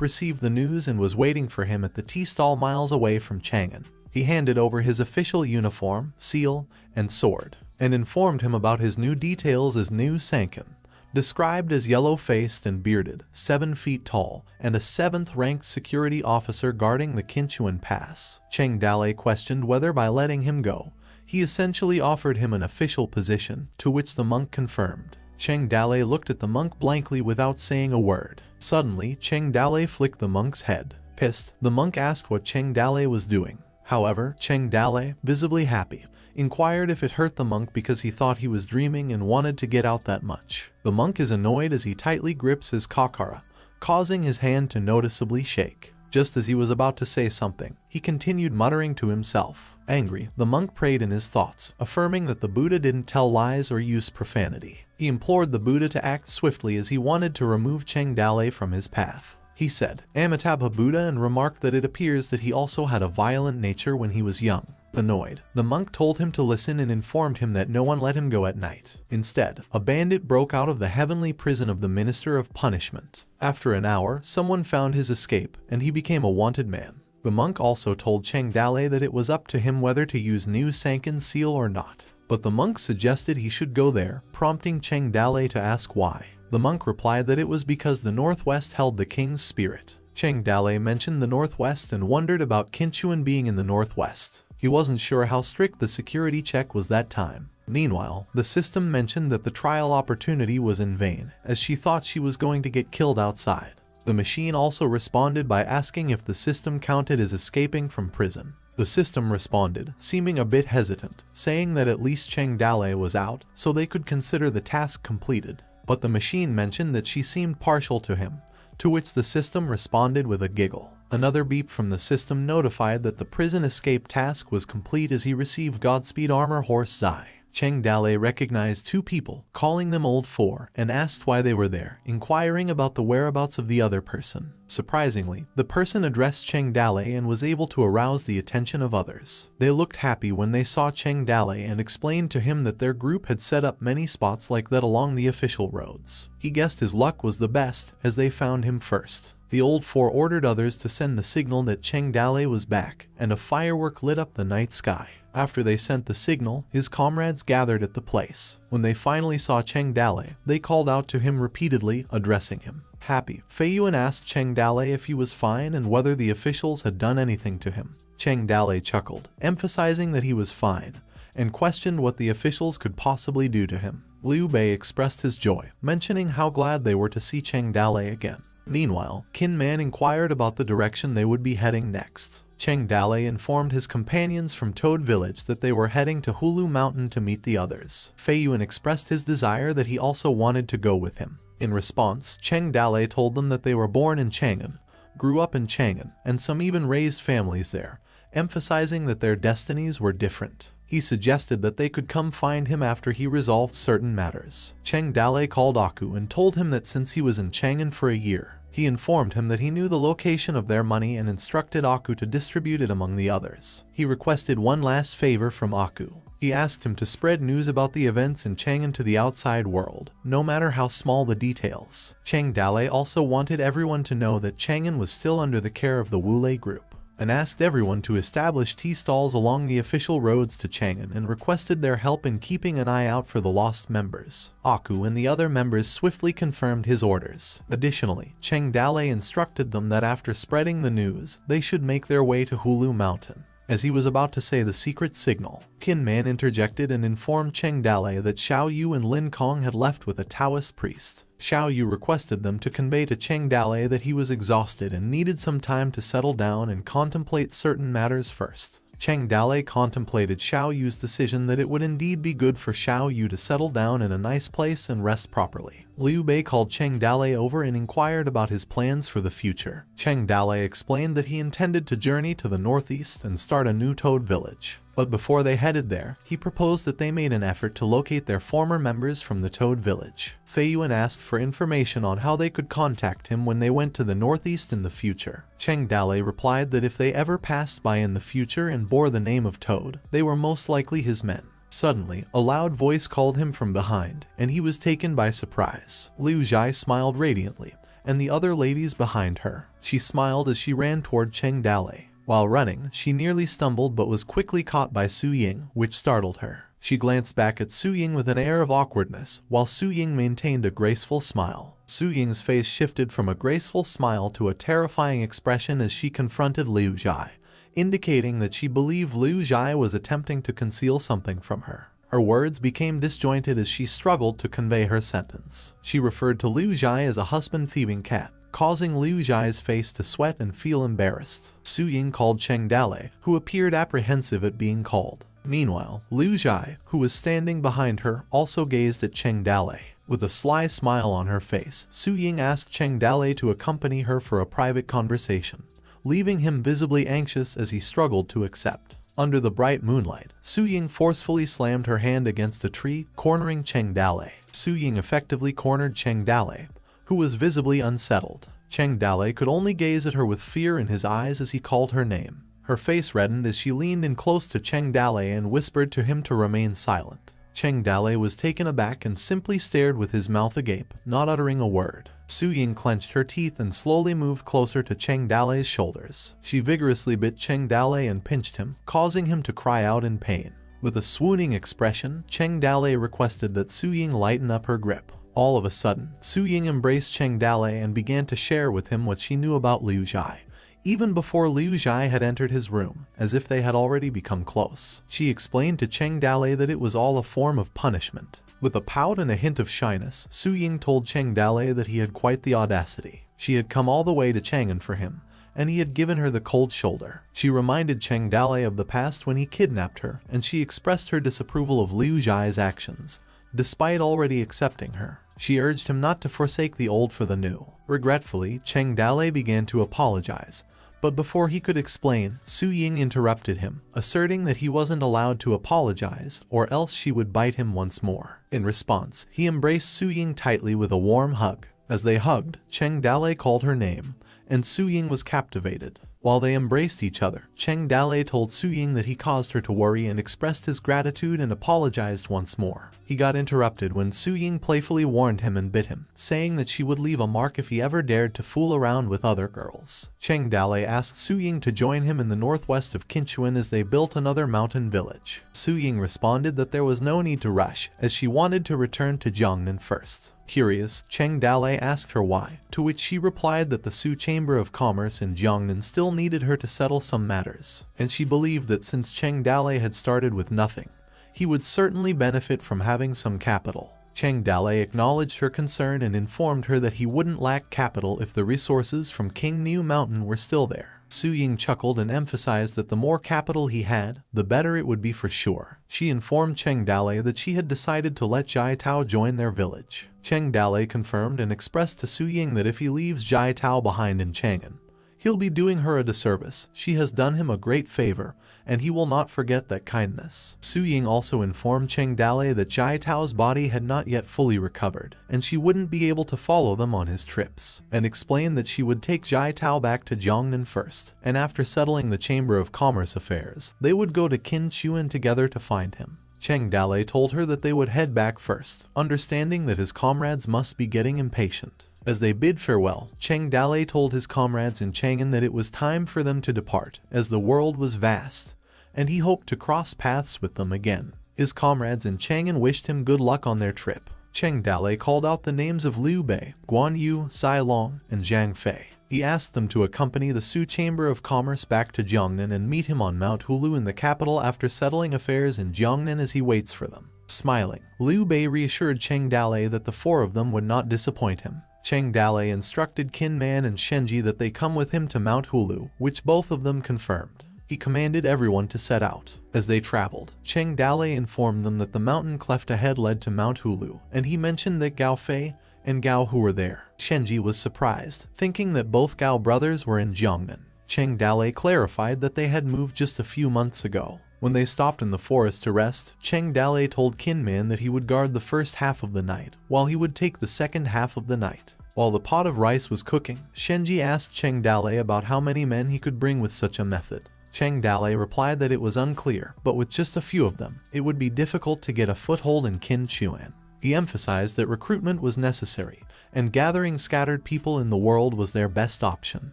received the news and was waiting for him at the tea stall miles away from Chang'an. He handed over his official uniform, seal, and sword, and informed him about his new details as New Sankan, described as yellow-faced and bearded, 7 feet tall, and a 7th-ranked security officer guarding the Qinchuan Pass. Cheng Dalei questioned whether by letting him go, he essentially offered him an official position, to which the monk confirmed. Cheng Dalei looked at the monk blankly without saying a word. Suddenly, Cheng Dalei flicked the monk's head. Pissed, the monk asked what Cheng Dalei was doing. However, Cheng Dalei, visibly happy, inquired if it hurt the monk because he thought he was dreaming and wanted to get out that much. The monk is annoyed as he tightly grips his kakara, causing his hand to noticeably shake. Just as he was about to say something, he continued muttering to himself. Angry, the monk prayed in his thoughts, affirming that the Buddha didn't tell lies or use profanity. He implored the Buddha to act swiftly as he wanted to remove Cheng Dalei from his path. He said, Amitabha Buddha, and remarked that it appears that he also had a violent nature when he was young. Annoyed, the monk told him to listen and informed him that no one let him go at night. Instead, a bandit broke out of the heavenly prison of the Minister of Punishment. After an hour, someone found his escape, and he became a wanted man. The monk also told Cheng Dalei that it was up to him whether to use New Sankan's seal or not. But the monk suggested he should go there, prompting Cheng Dalei to ask why. The monk replied that it was because the Northwest held the king's spirit. Cheng Dalei mentioned the Northwest and wondered about Qinchuan being in the Northwest. He wasn't sure how strict the security check was that time. Meanwhile, the system mentioned that the trial opportunity was in vain, as she thought she was going to get killed outside. The machine also responded by asking if the system counted as escaping from prison. The system responded, seeming a bit hesitant, saying that at least Cheng Dalei was out, so they could consider the task completed. But the machine mentioned that she seemed partial to him, to which the system responded with a giggle. Another beep from the system notified that the prison escape task was complete as he received Godspeed Armor Horse Zai. Cheng Dalei recognized 2 people, calling them Old 4, and asked why they were there, inquiring about the whereabouts of the other person. Surprisingly, the person addressed Cheng Dalei and was able to arouse the attention of others. They looked happy when they saw Cheng Dalei and explained to him that their group had set up many spots like that along the official roads. He guessed his luck was the best, as they found him first. The Old 4 ordered others to send the signal that Cheng Dalei was back, and a firework lit up the night sky. After they sent the signal, his comrades gathered at the place. When they finally saw Cheng Dalei, they called out to him repeatedly, addressing him. Happy, Fei Yuan asked Cheng Dalei if he was fine and whether the officials had done anything to him. Cheng Dalei chuckled, emphasizing that he was fine, and questioned what the officials could possibly do to him. Liu Bei expressed his joy, mentioning how glad they were to see Cheng Dalei again. Meanwhile, Qin Man inquired about the direction they would be heading next. Cheng Dalei informed his companions from Toad Village that they were heading to Hulu Mountain to meet the others. Fei Yuan expressed his desire that he also wanted to go with him. In response, Cheng Dalei told them that they were born in Chang'an, grew up in Chang'an, and some even raised families there, emphasizing that their destinies were different. He suggested that they could come find him after he resolved certain matters. Cheng Dalei called Aku and told him that since he was in Chang'an for a year, he informed him that he knew the location of their money and instructed Aku to distribute it among the others. He requested one last favor from Aku. He asked him to spread news about the events in Chang'an to the outside world, no matter how small the details. Cheng Dalei also wanted everyone to know that Chang'an was still under the care of the Wulei group, and asked everyone to establish tea stalls along the official roads to Chang'an and requested their help in keeping an eye out for the lost members. Aku and the other members swiftly confirmed his orders. Additionally, Cheng Dalei instructed them that after spreading the news, they should make their way to Hulu Mountain. As he was about to say the secret signal, Qin Man interjected and informed Cheng Dalei that Xiao Yu and Lin Kong had left with a Taoist priest. Xiao Yu requested them to convey to Cheng Dalei that he was exhausted and needed some time to settle down and contemplate certain matters first. Cheng Dalei contemplated Xiao Yu's decision that it would indeed be good for Xiao Yu to settle down in a nice place and rest properly. Liu Bei called Cheng Dalei over and inquired about his plans for the future. Cheng Dalei explained that he intended to journey to the northeast and start a new Toad village. But before they headed there, he proposed that they made an effort to locate their former members from the Toad village. Fei Yuan asked for information on how they could contact him when they went to the northeast in the future. Cheng Dalei replied that if they ever passed by in the future and bore the name of Toad, they were most likely his men. Suddenly, a loud voice called him from behind, and he was taken by surprise. Liu Zhai smiled radiantly, and the other ladies behind her. She smiled as she ran toward Cheng Dalei. While running, she nearly stumbled but was quickly caught by Su Ying, which startled her. She glanced back at Su Ying with an air of awkwardness, while Su Ying maintained a graceful smile. Su Ying's face shifted from a graceful smile to a terrifying expression as she confronted Liu Zhai, indicating that she believed Liu Zhai was attempting to conceal something from her. Her words became disjointed as she struggled to convey her sentence. She referred to Liu Zhai as a husband-thieving cat, causing Liu Zhai's face to sweat and feel embarrassed. Su Ying called Cheng Dalei, who appeared apprehensive at being called. Meanwhile, Liu Zhai, who was standing behind her, also gazed at Cheng Dalei. With a sly smile on her face, Su Ying asked Cheng Dalei to accompany her for a private conversation, leaving him visibly anxious as he struggled to accept. Under the bright moonlight, Su Ying forcefully slammed her hand against a tree, cornering Cheng Dalei. Su Ying effectively cornered Cheng Dalei, who was visibly unsettled. Cheng Dalei could only gaze at her with fear in his eyes as he called her name. Her face reddened as she leaned in close to Cheng Dalei and whispered to him to remain silent. Cheng Dalei was taken aback and simply stared with his mouth agape, not uttering a word. Su Ying clenched her teeth and slowly moved closer to Cheng Dalei's shoulders. She vigorously bit Cheng Dalei and pinched him, causing him to cry out in pain. With a swooning expression, Cheng Dalei requested that Su Ying lighten up her grip. All of a sudden, Su Ying embraced Cheng Dalei and began to share with him what she knew about Liu Zhai, even before Liu Zhai had entered his room, as if they had already become close. She explained to Cheng Dalei that it was all a form of punishment. With a pout and a hint of shyness, Su Ying told Cheng Dalei that he had quite the audacity. She had come all the way to Chang'an for him, and he had given her the cold shoulder. She reminded Cheng Dalei of the past when he kidnapped her, and she expressed her disapproval of Liu Zhai's actions, despite already accepting her. She urged him not to forsake the old for the new. Regretfully, Cheng Dalei began to apologize, but before he could explain, Su Ying interrupted him, asserting that he wasn't allowed to apologize, or else she would bite him once more. In response, he embraced Su Ying tightly with a warm hug. As they hugged, Cheng Dalei called her name, and Su Ying was captivated. While they embraced each other, Cheng Dalei told Su Ying that he caused her to worry and expressed his gratitude and apologized once more. He got interrupted when Su Ying playfully warned him and bit him, saying that she would leave a mark if he ever dared to fool around with other girls. Cheng Dalei asked Su Ying to join him in the northwest of Qinchuan as they built another mountain village. Su Ying responded that there was no need to rush, as she wanted to return to Jiangnan first. Curious, Cheng Dalei asked her why, to which she replied that the Su Chamber of Commerce in Jiangnan still needed her to settle some matters, and she believed that since Cheng Dalei had started with nothing, he would certainly benefit from having some capital. Cheng Dalei acknowledged her concern and informed her that he wouldn't lack capital if the resources from King New Mountain were still there. Su Ying chuckled and emphasized that the more capital he had, the better it would be for sure. She informed Cheng Dalei that she had decided to let Jai Tao join their village. Cheng Dalei confirmed and expressed to Su Ying that if he leaves Jai Tao behind in Chang'an, he'll be doing her a disservice. She has done him a great favor, and he will not forget that kindness. Su Ying also informed Cheng Dalei that Jai Tao's body had not yet fully recovered, and she wouldn't be able to follow them on his trips, and explained that she would take Jai Tao back to Jiangnan first, and after settling the Chamber of Commerce affairs, they would go to Qin Chuan together to find him. Cheng Dalei told her that they would head back first, understanding that his comrades must be getting impatient. As they bid farewell, Cheng Dalei told his comrades in Chang'an that it was time for them to depart, as the world was vast, and he hoped to cross paths with them again. His comrades in Chang'an wished him good luck on their trip. Cheng Dalei called out the names of Liu Bei, Guan Yu, Sai Long, and Zhang Fei. He asked them to accompany the Su Chamber of Commerce back to Jiangnan and meet him on Mount Hulu in the capital after settling affairs in Jiangnan as he waits for them. Smiling, Liu Bei reassured Cheng Dalei that the four of them would not disappoint him. Cheng Dalei instructed Qin Man and Shenji that they come with him to Mount Hulu, which both of them confirmed. He commanded everyone to set out. As they traveled, Cheng Dalei informed them that the mountain cleft ahead led to Mount Hulu, and he mentioned that Gao Fei and Gao Hu were there. Shenji was surprised, thinking that both Gao brothers were in Jiangnan. Cheng Dalei clarified that they had moved just a few months ago. When they stopped in the forest to rest, Cheng Dalei told Qin Man that he would guard the first half of the night, while he would take the second half of the night. While the pot of rice was cooking, Shenji asked Cheng Dalei about how many men he could bring with such a method. Cheng Dalei replied that it was unclear, but with just a few of them, it would be difficult to get a foothold in Qin Chuan. He emphasized that recruitment was necessary, and gathering scattered people in the world was their best option.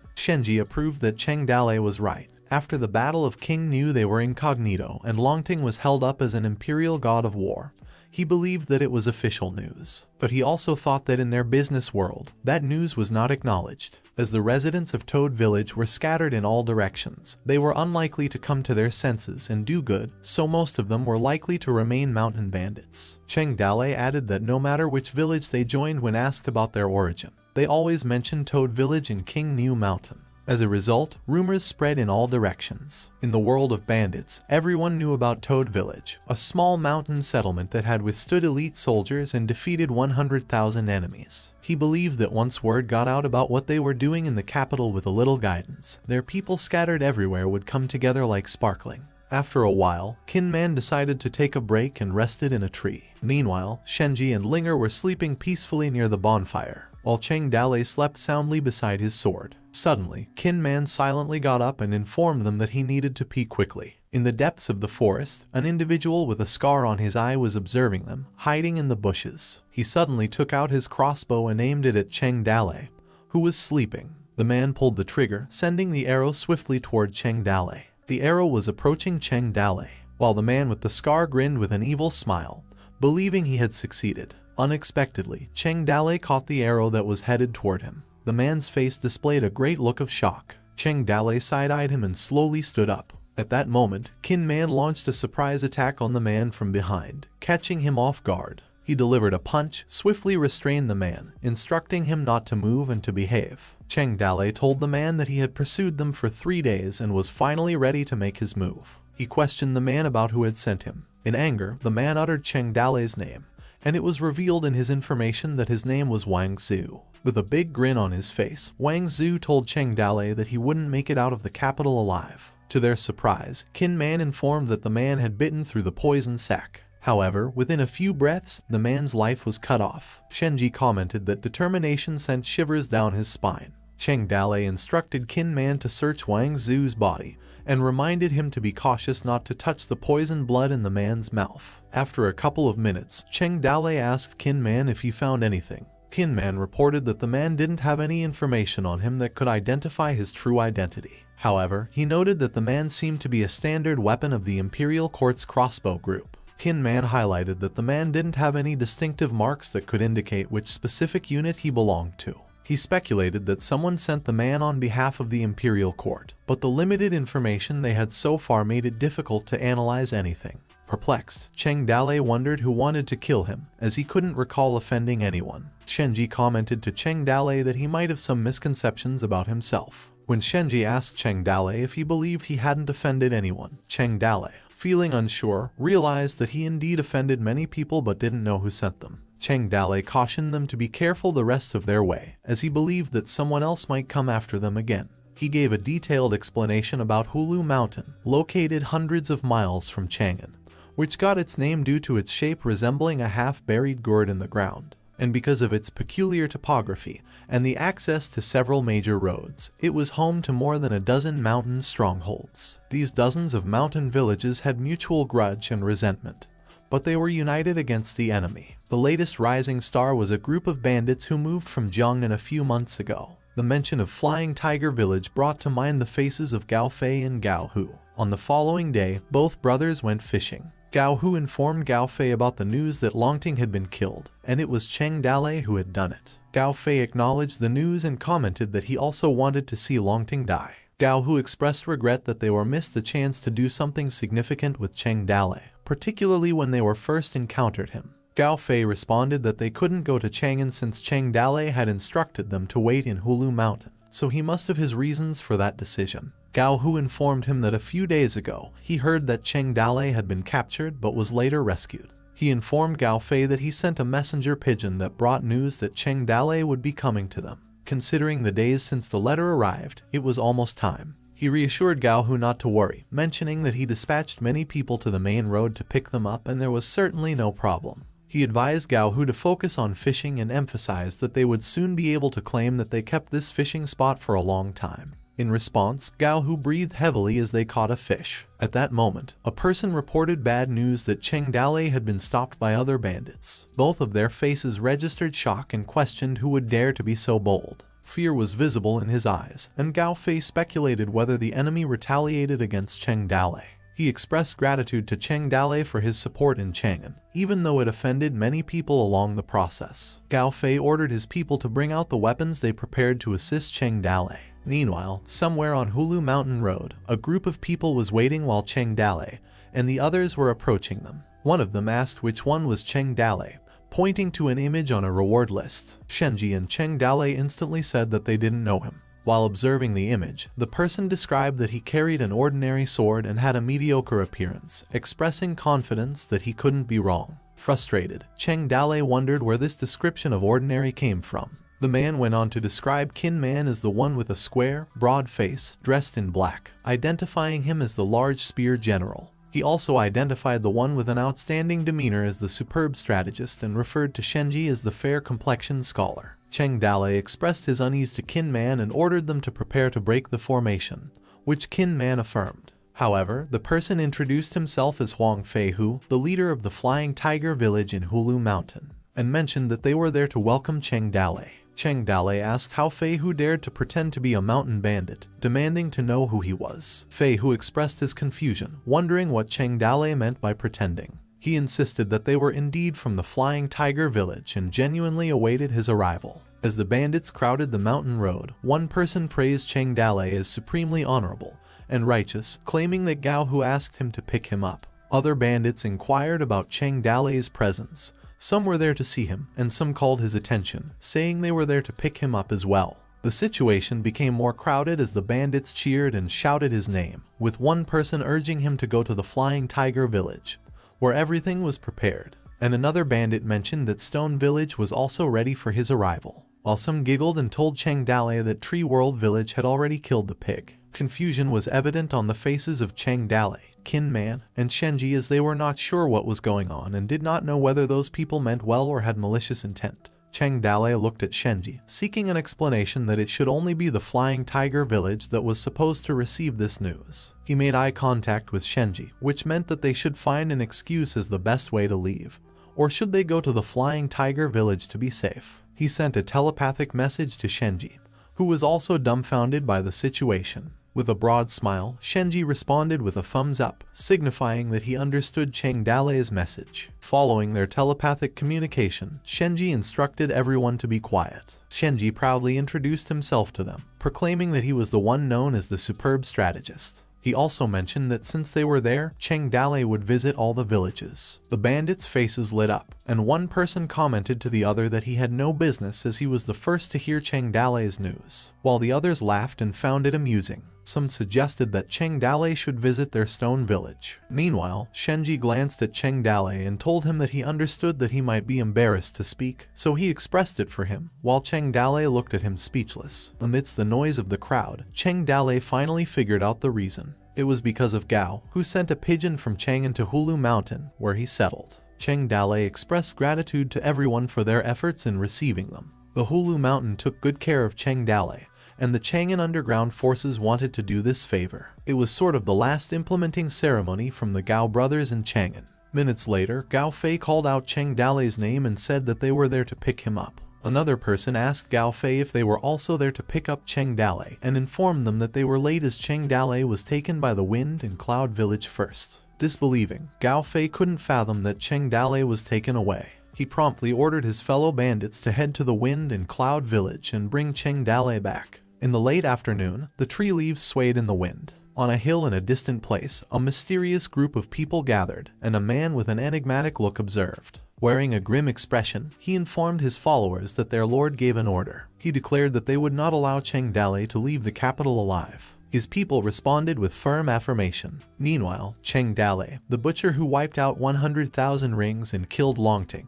Shenji approved that Cheng Dalei was right. After the Battle of King New, they were incognito, and Longting was held up as an imperial god of war. He believed that it was official news, but he also thought that in their business world, that news was not acknowledged. As the residents of Toad Village were scattered in all directions, they were unlikely to come to their senses and do good, so most of them were likely to remain mountain bandits. Cheng Dalei added that no matter which village they joined when asked about their origin, they always mentioned Toad Village in King New Mountain. As a result, rumors spread in all directions. In the world of bandits, everyone knew about Toad Village, a small mountain settlement that had withstood elite soldiers and defeated 100,000 enemies. He believed that once word got out about what they were doing in the capital with a little guidance, their people scattered everywhere would come together like sparkling. After a while, Qin Man decided to take a break and rested in a tree. Meanwhile, Shenji and Linger were sleeping peacefully near the bonfire, while Cheng Dalei slept soundly beside his sword. Suddenly, Qin Man silently got up and informed them that he needed to pee quickly. In the depths of the forest, an individual with a scar on his eye was observing them, hiding in the bushes. He suddenly took out his crossbow and aimed it at Cheng Dalei, who was sleeping. The man pulled the trigger, sending the arrow swiftly toward Cheng Dalei. The arrow was approaching Cheng Dalei, while the man with the scar grinned with an evil smile, believing he had succeeded. Unexpectedly, Cheng Dalei caught the arrow that was headed toward him. The man's face displayed a great look of shock. Cheng Dalei side-eyed him and slowly stood up. At that moment, Qin Man launched a surprise attack on the man from behind, catching him off guard. He delivered a punch, swiftly restrained the man, instructing him not to move and to behave. Cheng Dalei told the man that he had pursued them for 3 days and was finally ready to make his move. He questioned the man about who had sent him. In anger, the man uttered Cheng Dalei's name, and it was revealed in his information that his name was Wang Zhu. With a big grin on his face, Wang Zhu told Cheng Dalei that he wouldn't make it out of the capital alive. To their surprise, Qin Man informed that the man had bitten through the poison sac. However, within a few breaths, the man's life was cut off. Shenji commented that determination sent shivers down his spine. Cheng Dalei instructed Qin Man to search Wang Zhu's body, and reminded him to be cautious not to touch the poisoned blood in the man's mouth. After a couple of minutes, Cheng Dalei asked Qin Man if he found anything. Qin Man reported that the man didn't have any information on him that could identify his true identity. However, he noted that the man seemed to be a standard weapon of the Imperial Court's crossbow group. Qin Man highlighted that the man didn't have any distinctive marks that could indicate which specific unit he belonged to. He speculated that someone sent the man on behalf of the Imperial Court, but the limited information they had so far made it difficult to analyze anything. Perplexed, Cheng Dale wondered who wanted to kill him, as he couldn't recall offending anyone. Shenji commented to Cheng Dale that he might have some misconceptions about himself. When Shenji asked Cheng Dale if he believed he hadn't offended anyone, Cheng Dale, feeling unsure, realized that he indeed offended many people but didn't know who sent them. Cheng Dale cautioned them to be careful the rest of their way, as he believed that someone else might come after them again. He gave a detailed explanation about Hulu Mountain, located hundreds of miles from Chang'an, which got its name due to its shape resembling a half-buried gourd in the ground, and because of its peculiar topography and the access to several major roads, it was home to more than a dozen mountain strongholds. These dozens of mountain villages had mutual grudge and resentment, but they were united against the enemy. The latest rising star was a group of bandits who moved from Jiangnan a few months ago. The mention of Flying Tiger Village brought to mind the faces of Gao Fei and Gao Hu. On the following day, both brothers went fishing. Gao Hu informed Gao Fei about the news that Longting had been killed, and it was Cheng Dale who had done it. Gao Fei acknowledged the news and commented that he also wanted to see Longting die. Gao Hu expressed regret that they were missed the chance to do something significant with Cheng Dale, particularly when they were first encountered him. Gao Fei responded that they couldn't go to Chang'an since Cheng Dale had instructed them to wait in Hulu Mountain, so he must have his reasons for that decision. Gao Hu informed him that a few days ago, he heard that Cheng Dale had been captured but was later rescued. He informed Gao Fei that he sent a messenger pigeon that brought news that Cheng Dale would be coming to them. Considering the days since the letter arrived, it was almost time. He reassured Gao Hu not to worry, mentioning that he dispatched many people to the main road to pick them up and there was certainly no problem. He advised Gao Hu to focus on fishing and emphasized that they would soon be able to claim that they kept this fishing spot for a long time. In response, Gao Hu breathed heavily as they caught a fish. At that moment, a person reported bad news that Cheng Dale had been stopped by other bandits. Both of their faces registered shock and questioned who would dare to be so bold. Fear was visible in his eyes, and Gao Fei speculated whether the enemy retaliated against Cheng Dale. He expressed gratitude to Cheng Dale for his support in Chang'an, even though it offended many people along the process. Gao Fei ordered his people to bring out the weapons they prepared to assist Cheng Dale. Meanwhile, somewhere on Hulu Mountain Road, a group of people was waiting while Cheng Dale and the others were approaching them. One of them asked which one was Cheng Dale, pointing to an image on a reward list. Shenji and Cheng Dale instantly said that they didn't know him. While observing the image, the person described that he carried an ordinary sword and had a mediocre appearance, expressing confidence that he couldn't be wrong. Frustrated, Cheng Dale wondered where this description of ordinary came from. The man went on to describe Qin Man as the one with a square, broad face, dressed in black, identifying him as the large spear general. He also identified the one with an outstanding demeanor as the superb strategist and referred to Shenji as the fair-complexioned scholar. Cheng Dale expressed his unease to Qin Man and ordered them to prepare to break the formation, which Qin Man affirmed. However, the person introduced himself as Huang Feihu, the leader of the Flying Tiger Village in Hulu Mountain, and mentioned that they were there to welcome Cheng Dale. Cheng Dale asked how Feihu dared to pretend to be a mountain bandit, demanding to know who he was. Feihu expressed his confusion, wondering what Cheng Dale meant by pretending. He insisted that they were indeed from the Flying Tiger Village and genuinely awaited his arrival. As the bandits crowded the mountain road, one person praised Cheng Dale as supremely honorable and righteous, claiming that Gao Hu asked him to pick him up. Other bandits inquired about Cheng Dale's presence. Some were there to see him, and some called his attention, saying they were there to pick him up as well. The situation became more crowded as the bandits cheered and shouted his name, with one person urging him to go to the Flying Tiger Village, where everything was prepared, and another bandit mentioned that Stone Village was also ready for his arrival, while some giggled and told Cheng Dale that Tree World Village had already killed the pig. Confusion was evident on the faces of Cheng Dale, Qin Man, and Shenji as they were not sure what was going on and did not know whether those people meant well or had malicious intent. Cheng Dale looked at Shenji, seeking an explanation that it should only be the Flying Tiger Village that was supposed to receive this news. He made eye contact with Shenji, which meant that they should find an excuse as the best way to leave. Or should they go to the Flying Tiger Village to be safe? He sent a telepathic message to Shenji, who was also dumbfounded by the situation. With a broad smile, Shenji responded with a thumbs up, signifying that he understood Cheng Dale's message. Following their telepathic communication, Shenji instructed everyone to be quiet. Shenji proudly introduced himself to them, proclaiming that he was the one known as the superb strategist. He also mentioned that since they were there, Cheng Dalei would visit all the villages. The bandits' faces lit up, and one person commented to the other that he had no business as he was the first to hear Cheng Dalei's news, while the others laughed and found it amusing. Some suggested that Cheng Dalei should visit their stone village. Meanwhile, Shenji glanced at Cheng Dalei and told him that he understood that he might be embarrassed to speak, so he expressed it for him, while Cheng Dalei looked at him speechless. Amidst the noise of the crowd, Cheng Dalei finally figured out the reason. It was because of Gao, who sent a pigeon from Chang'an to Hulu Mountain, where he settled. Cheng Dalei expressed gratitude to everyone for their efforts in receiving them. The Hulu Mountain took good care of Cheng Dalei, and the Chang'an underground forces wanted to do this favor. It was sort of the last implementing ceremony from the Gao brothers in Chang'an. Minutes later, Gao Fei called out Cheng Dalei's name and said that they were there to pick him up. Another person asked Gao Fei if they were also there to pick up Cheng Dalei and informed them that they were late as Cheng Dalei was taken by the Wind and Cloud village first. Disbelieving, Gao Fei couldn't fathom that Cheng Dalei was taken away. He promptly ordered his fellow bandits to head to the Wind and Cloud village and bring Cheng Dalei back. In the late afternoon, the tree leaves swayed in the wind. On a hill in a distant place, a mysterious group of people gathered, and a man with an enigmatic look observed. Wearing a grim expression, he informed his followers that their lord gave an order. He declared that they would not allow Cheng Dalei to leave the capital alive. His people responded with firm affirmation. Meanwhile, Cheng Dalei, the butcher who wiped out 100,000 rings and killed Longting,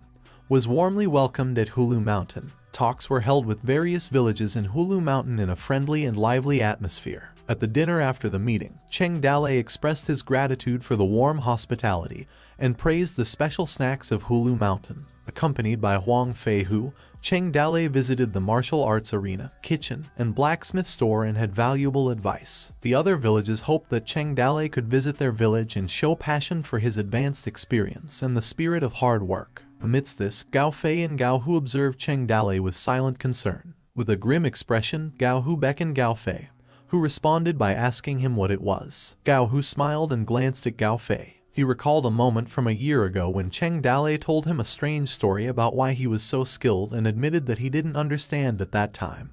was warmly welcomed at Hulu Mountain. Talks were held with various villages in Hulu Mountain in a friendly and lively atmosphere. At the dinner after the meeting, Cheng Dalei expressed his gratitude for the warm hospitality and praised the special snacks of Hulu Mountain. Accompanied by Huang Feihu, Cheng Dalei visited the martial arts arena, kitchen, and blacksmith store and had valuable advice. The other villages hoped that Cheng Dalei could visit their village and show passion for his advanced experience and the spirit of hard work. Amidst this, Gao Fei and Gao Hu observed Cheng Dalei with silent concern. With a grim expression, Gao Hu beckoned Gao Fei, who responded by asking him what it was. Gao Hu smiled and glanced at Gao Fei. He recalled a moment from a year ago when Cheng Dalei told him a strange story about why he was so skilled and admitted that he didn't understand at that time.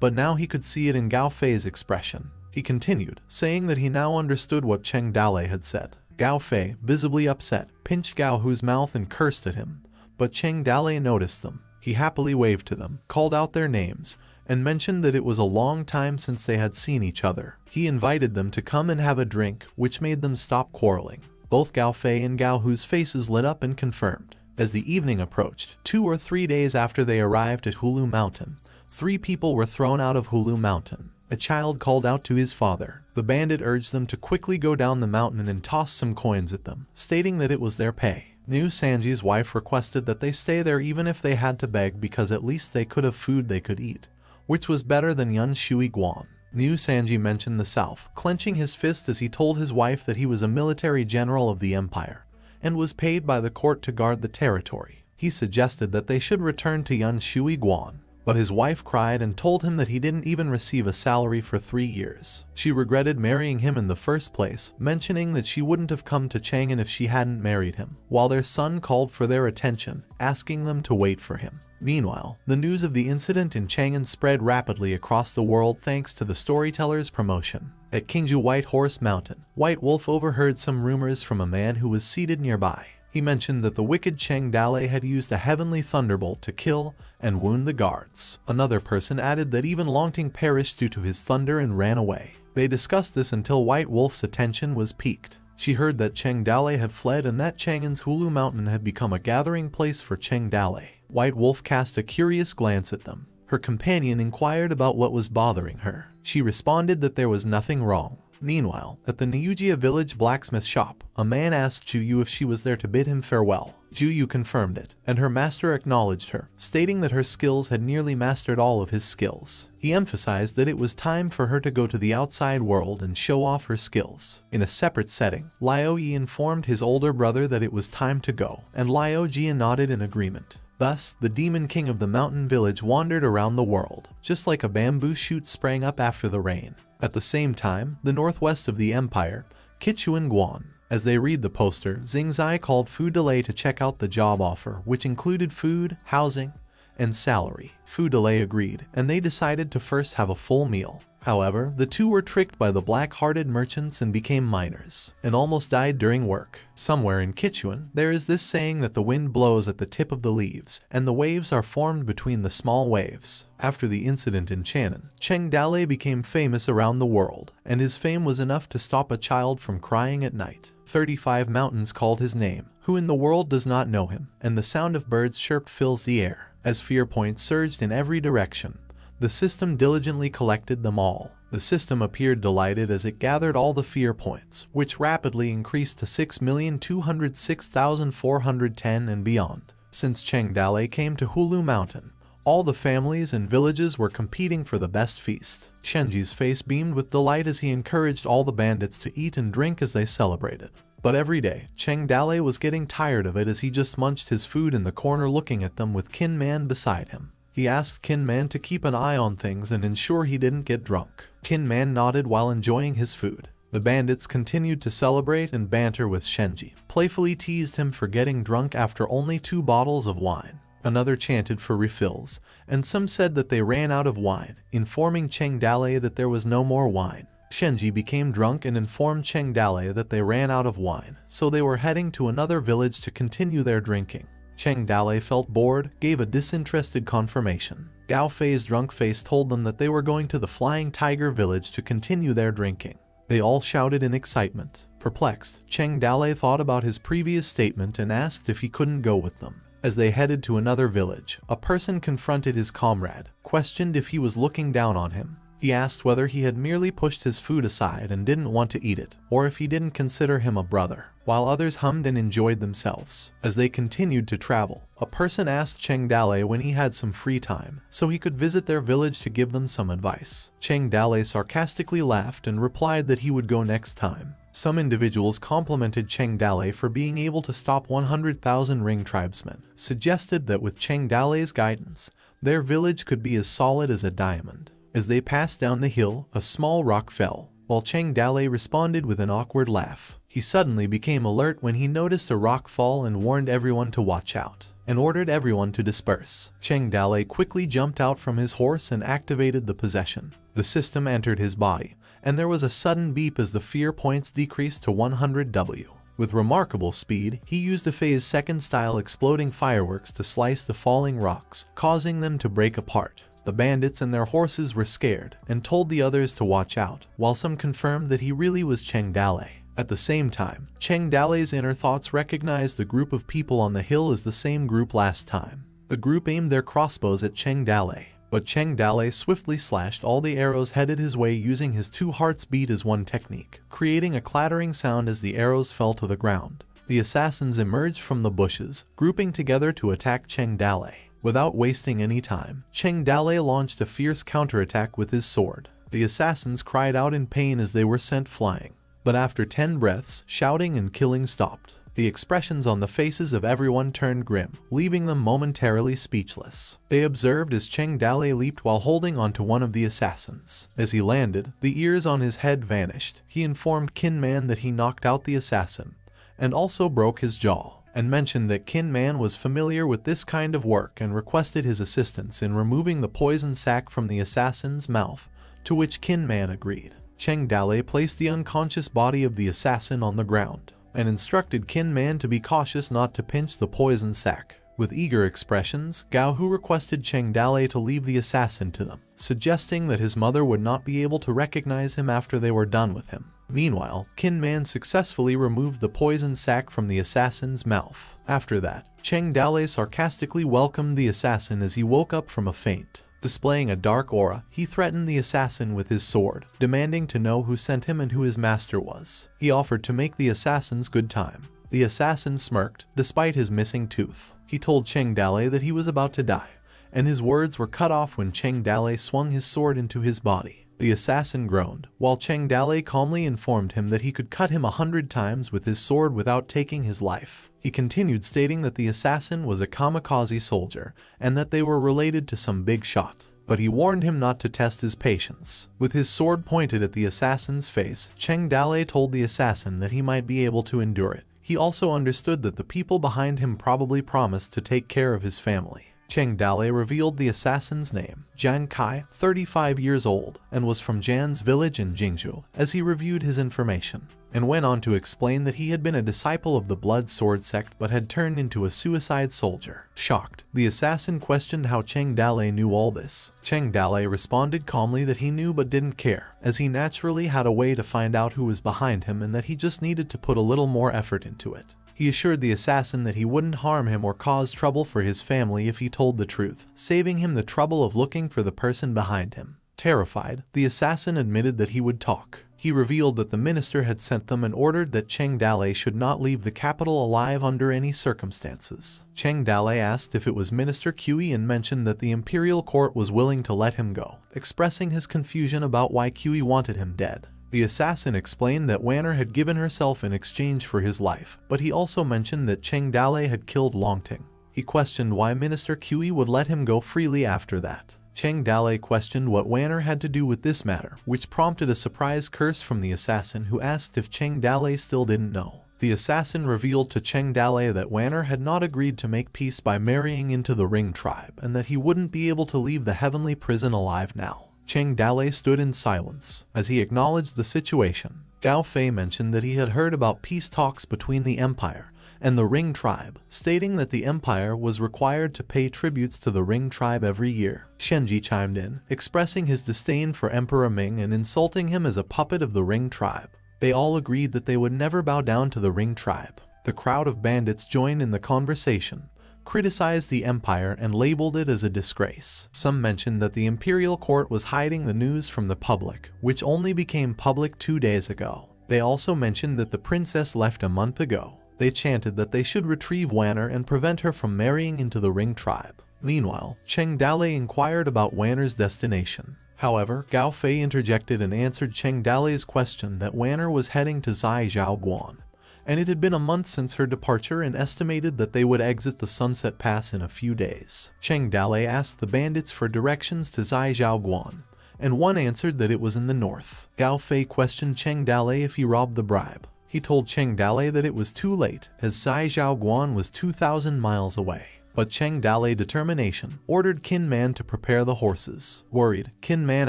But now he could see it in Gao Fei's expression. He continued, saying that he now understood what Cheng Dalei had said. Gao Fei, visibly upset, pinched Gao Hu's mouth and cursed at him, but Cheng Dalei noticed them. He happily waved to them, called out their names, and mentioned that it was a long time since they had seen each other. He invited them to come and have a drink, which made them stop quarreling. Both Gao Fei and Gao Hu's faces lit up and confirmed. As the evening approached, 2 or 3 days after they arrived at Hulu Mountain, 3 people were thrown out of Hulu Mountain. A child called out to his father. The bandit urged them to quickly go down the mountain and toss some coins at them, stating that it was their pay. New Sanji's wife requested that they stay there even if they had to beg because at least they could have food they could eat, which was better than Yun Shui Guan. New Sanji mentioned the south, clenching his fist as he told his wife that he was a military general of the empire, and was paid by the court to guard the territory. He suggested that they should return to Yun Shui Guan, but his wife cried and told him that he didn't even receive a salary for 3 years. She regretted marrying him in the first place, mentioning that she wouldn't have come to Chang'an if she hadn't married him, while their son called for their attention, asking them to wait for him. Meanwhile, the news of the incident in Chang'an spread rapidly across the world thanks to the storyteller's promotion. At Kingju White Horse Mountain, White Wolf overheard some rumors from a man who was seated nearby. He mentioned that the wicked Cheng Dalei had used a heavenly thunderbolt to kill and wound the guards. Another person added that even Longting perished due to his thunder and ran away. They discussed this until White Wolf's attention was piqued. She heard that Cheng Dalei had fled and that Chang'an's Hulu Mountain had become a gathering place for Cheng Dalei. White Wolf cast a curious glance at them. Her companion inquired about what was bothering her. She responded that there was nothing wrong. Meanwhile, at the Niujia village blacksmith shop, a man asked Juyu if she was there to bid him farewell. Juyu confirmed it, and her master acknowledged her, stating that her skills had nearly mastered all of his skills. He emphasized that it was time for her to go to the outside world and show off her skills. In a separate setting, Liao Yi informed his older brother that it was time to go, and Liao Jia nodded in agreement. Thus, the Demon King of the mountain village wandered around the world, just like a bamboo shoot sprang up after the rain. At the same time, the northwest of the empire, Kichuan Guan. As they read the poster, Xingzai called Fu Delay to check out the job offer, which included food, housing, and salary. Fu Delay agreed, and they decided to first have a full meal. However, the two were tricked by the black-hearted merchants and became miners, and almost died during work. Somewhere in Kichuan, there is this saying that the wind blows at the tip of the leaves, and the waves are formed between the small waves. After the incident in Channan, Cheng Dale became famous around the world, and his fame was enough to stop a child from crying at night. 35 mountains called his name. Who in the world does not know him? And the sound of birds chirped fills the air. As fear points surged in every direction, the system diligently collected them all. The system appeared delighted as it gathered all the fear points, which rapidly increased to 6,206,410 and beyond. Since Cheng Dale came to Hulu Mountain, all the families and villages were competing for the best feast. Shenji's face beamed with delight as he encouraged all the bandits to eat and drink as they celebrated. But every day, Cheng Dale was getting tired of it as he just munched his food in the corner looking at them with Kin Man beside him. He asked Kin Man to keep an eye on things and ensure he didn't get drunk. Kin Man nodded while enjoying his food. The bandits continued to celebrate and banter with Shenji, playfully teased him for getting drunk after only 2 bottles of wine. Another chanted for refills, and some said that they ran out of wine, informing Cheng Dale that there was no more wine. Shenji became drunk and informed Cheng Dale that they ran out of wine, so they were heading to another village to continue their drinking. Cheng Dale felt bored, gave a disinterested confirmation. Gao Fei's drunk face told them that they were going to the Flying Tiger village to continue their drinking. They all shouted in excitement. Perplexed, Cheng Dale thought about his previous statement and asked if he couldn't go with them. As they headed to another village, a person confronted his comrade, questioned if he was looking down on him. He asked whether he had merely pushed his food aside and didn't want to eat it, or if he didn't consider him a brother, while others hummed and enjoyed themselves. As they continued to travel, a person asked Cheng Dale when he had some free time, so he could visit their village to give them some advice. Cheng Dale sarcastically laughed and replied that he would go next time. Some individuals complimented Cheng Dale for being able to stop 100,000 ring tribesmen, suggested that with Cheng Dale's guidance, their village could be as solid as a diamond. As they passed down the hill, a small rock fell, while Cheng Dale responded with an awkward laugh. He suddenly became alert when he noticed a rock fall and warned everyone to watch out, and ordered everyone to disperse. Cheng Dale quickly jumped out from his horse and activated the possession. The system entered his body, and there was a sudden beep as the fear points decreased to 100W. With remarkable speed, he used a phase second style exploding fireworks to slice the falling rocks, causing them to break apart. The bandits and their horses were scared and told the others to watch out, while some confirmed that he really was Cheng Dale. At the same time, Cheng Dale's inner thoughts recognized the group of people on the hill as the same group last time. The group aimed their crossbows at Cheng Dale, but Cheng Dale swiftly slashed all the arrows headed his way using his 2 hearts beat as one technique, creating a clattering sound as the arrows fell to the ground. The assassins emerged from the bushes, grouping together to attack Cheng Dale. Without wasting any time, Cheng Dale launched a fierce counterattack with his sword. The assassins cried out in pain as they were sent flying. But after 10 breaths, shouting and killing stopped. The expressions on the faces of everyone turned grim, leaving them momentarily speechless. They observed as Cheng Dale leaped while holding onto one of the assassins. As he landed, the ears on his head vanished. He informed Kin Man that he knocked out the assassin, and also broke his jaw, and mentioned that Kin Man was familiar with this kind of work and requested his assistance in removing the poison sac from the assassin's mouth, to which Kin Man agreed. Cheng Dale placed the unconscious body of the assassin on the ground, and instructed Kin Man to be cautious not to pinch the poison sac. With eager expressions, Gao Hu requested Cheng Dale to leave the assassin to them, suggesting that his mother would not be able to recognize him after they were done with him. Meanwhile, Kin Man successfully removed the poison sac from the assassin's mouth. After that, Cheng Dale sarcastically welcomed the assassin as he woke up from a faint. Displaying a dark aura, he threatened the assassin with his sword, demanding to know who sent him and who his master was. He offered to make the assassins good time. The assassin smirked, despite his missing tooth. He told Cheng Dale that he was about to die, and his words were cut off when Cheng Dale swung his sword into his body. The assassin groaned, while Cheng Dale calmly informed him that he could cut him 100 times with his sword without taking his life. He continued stating that the assassin was a kamikaze soldier, and that they were related to some big shot. But he warned him not to test his patience. With his sword pointed at the assassin's face, Cheng Dale told the assassin that he might be able to endure it. He also understood that the people behind him probably promised to take care of his family. Cheng Dalei revealed the assassin's name, Jiang Kai, 35 years old, and was from Jan's village in Jingzhou, as he reviewed his information, and went on to explain that he had been a disciple of the Blood Sword sect but had turned into a suicide soldier. Shocked, the assassin questioned how Cheng Dalei knew all this. Cheng Dalei responded calmly that he knew but didn't care, as he naturally had a way to find out who was behind him and that he just needed to put a little more effort into it. He assured the assassin that he wouldn't harm him or cause trouble for his family if he told the truth, saving him the trouble of looking for the person behind him. Terrified, the assassin admitted that he would talk. He revealed that the minister had sent them and ordered that Cheng Dalei should not leave the capital alive under any circumstances. Cheng Dalei asked if it was Minister Kui and mentioned that the imperial court was willing to let him go, expressing his confusion about why Kui wanted him dead. The assassin explained that Wanner had given herself in exchange for his life, but he also mentioned that Cheng Dalei had killed Longting. He questioned why Minister Kui would let him go freely after that. Cheng Dalei questioned what Wanner had to do with this matter, which prompted a surprise curse from the assassin, who asked if Cheng Dalei still didn't know. The assassin revealed to Cheng Dalei that Wanner had not agreed to make peace by marrying into the Ring tribe, and that he wouldn't be able to leave the heavenly prison alive now. Cheng Dalei stood in silence as he acknowledged the situation. Gao Fei mentioned that he had heard about peace talks between the Empire and the Ring tribe, stating that the Empire was required to pay tributes to the Ring tribe every year. Shenji chimed in, expressing his disdain for Emperor Ming and insulting him as a puppet of the Ring tribe. They all agreed that they would never bow down to the Ring tribe. The crowd of bandits joined in the conversation, criticized the Empire and labeled it as a disgrace. Some mentioned that the imperial court was hiding the news from the public, which only became public 2 days ago. They also mentioned that the princess left a month ago. They chanted that they should retrieve Wanner and prevent her from marrying into the Ring tribe. Meanwhile, Cheng Dalei inquired about Wanner's destination. However, Gao Fei interjected and answered Cheng Dalei's question that Wanner was heading to Zai Zhaoguan, and it had been a month since her departure, and estimated that they would exit the Sunset Pass in a few days. Cheng Dalei asked the bandits for directions to Zai Zhaoguan, and one answered that it was in the north. Gao Fei questioned Cheng Dalei if he robbed the bribe. He told Cheng Dalei that it was too late, as Zai Zhaoguan was 2,000 miles away. But Cheng Dalei determination ordered Qin Man to prepare the horses. Worried, Qin Man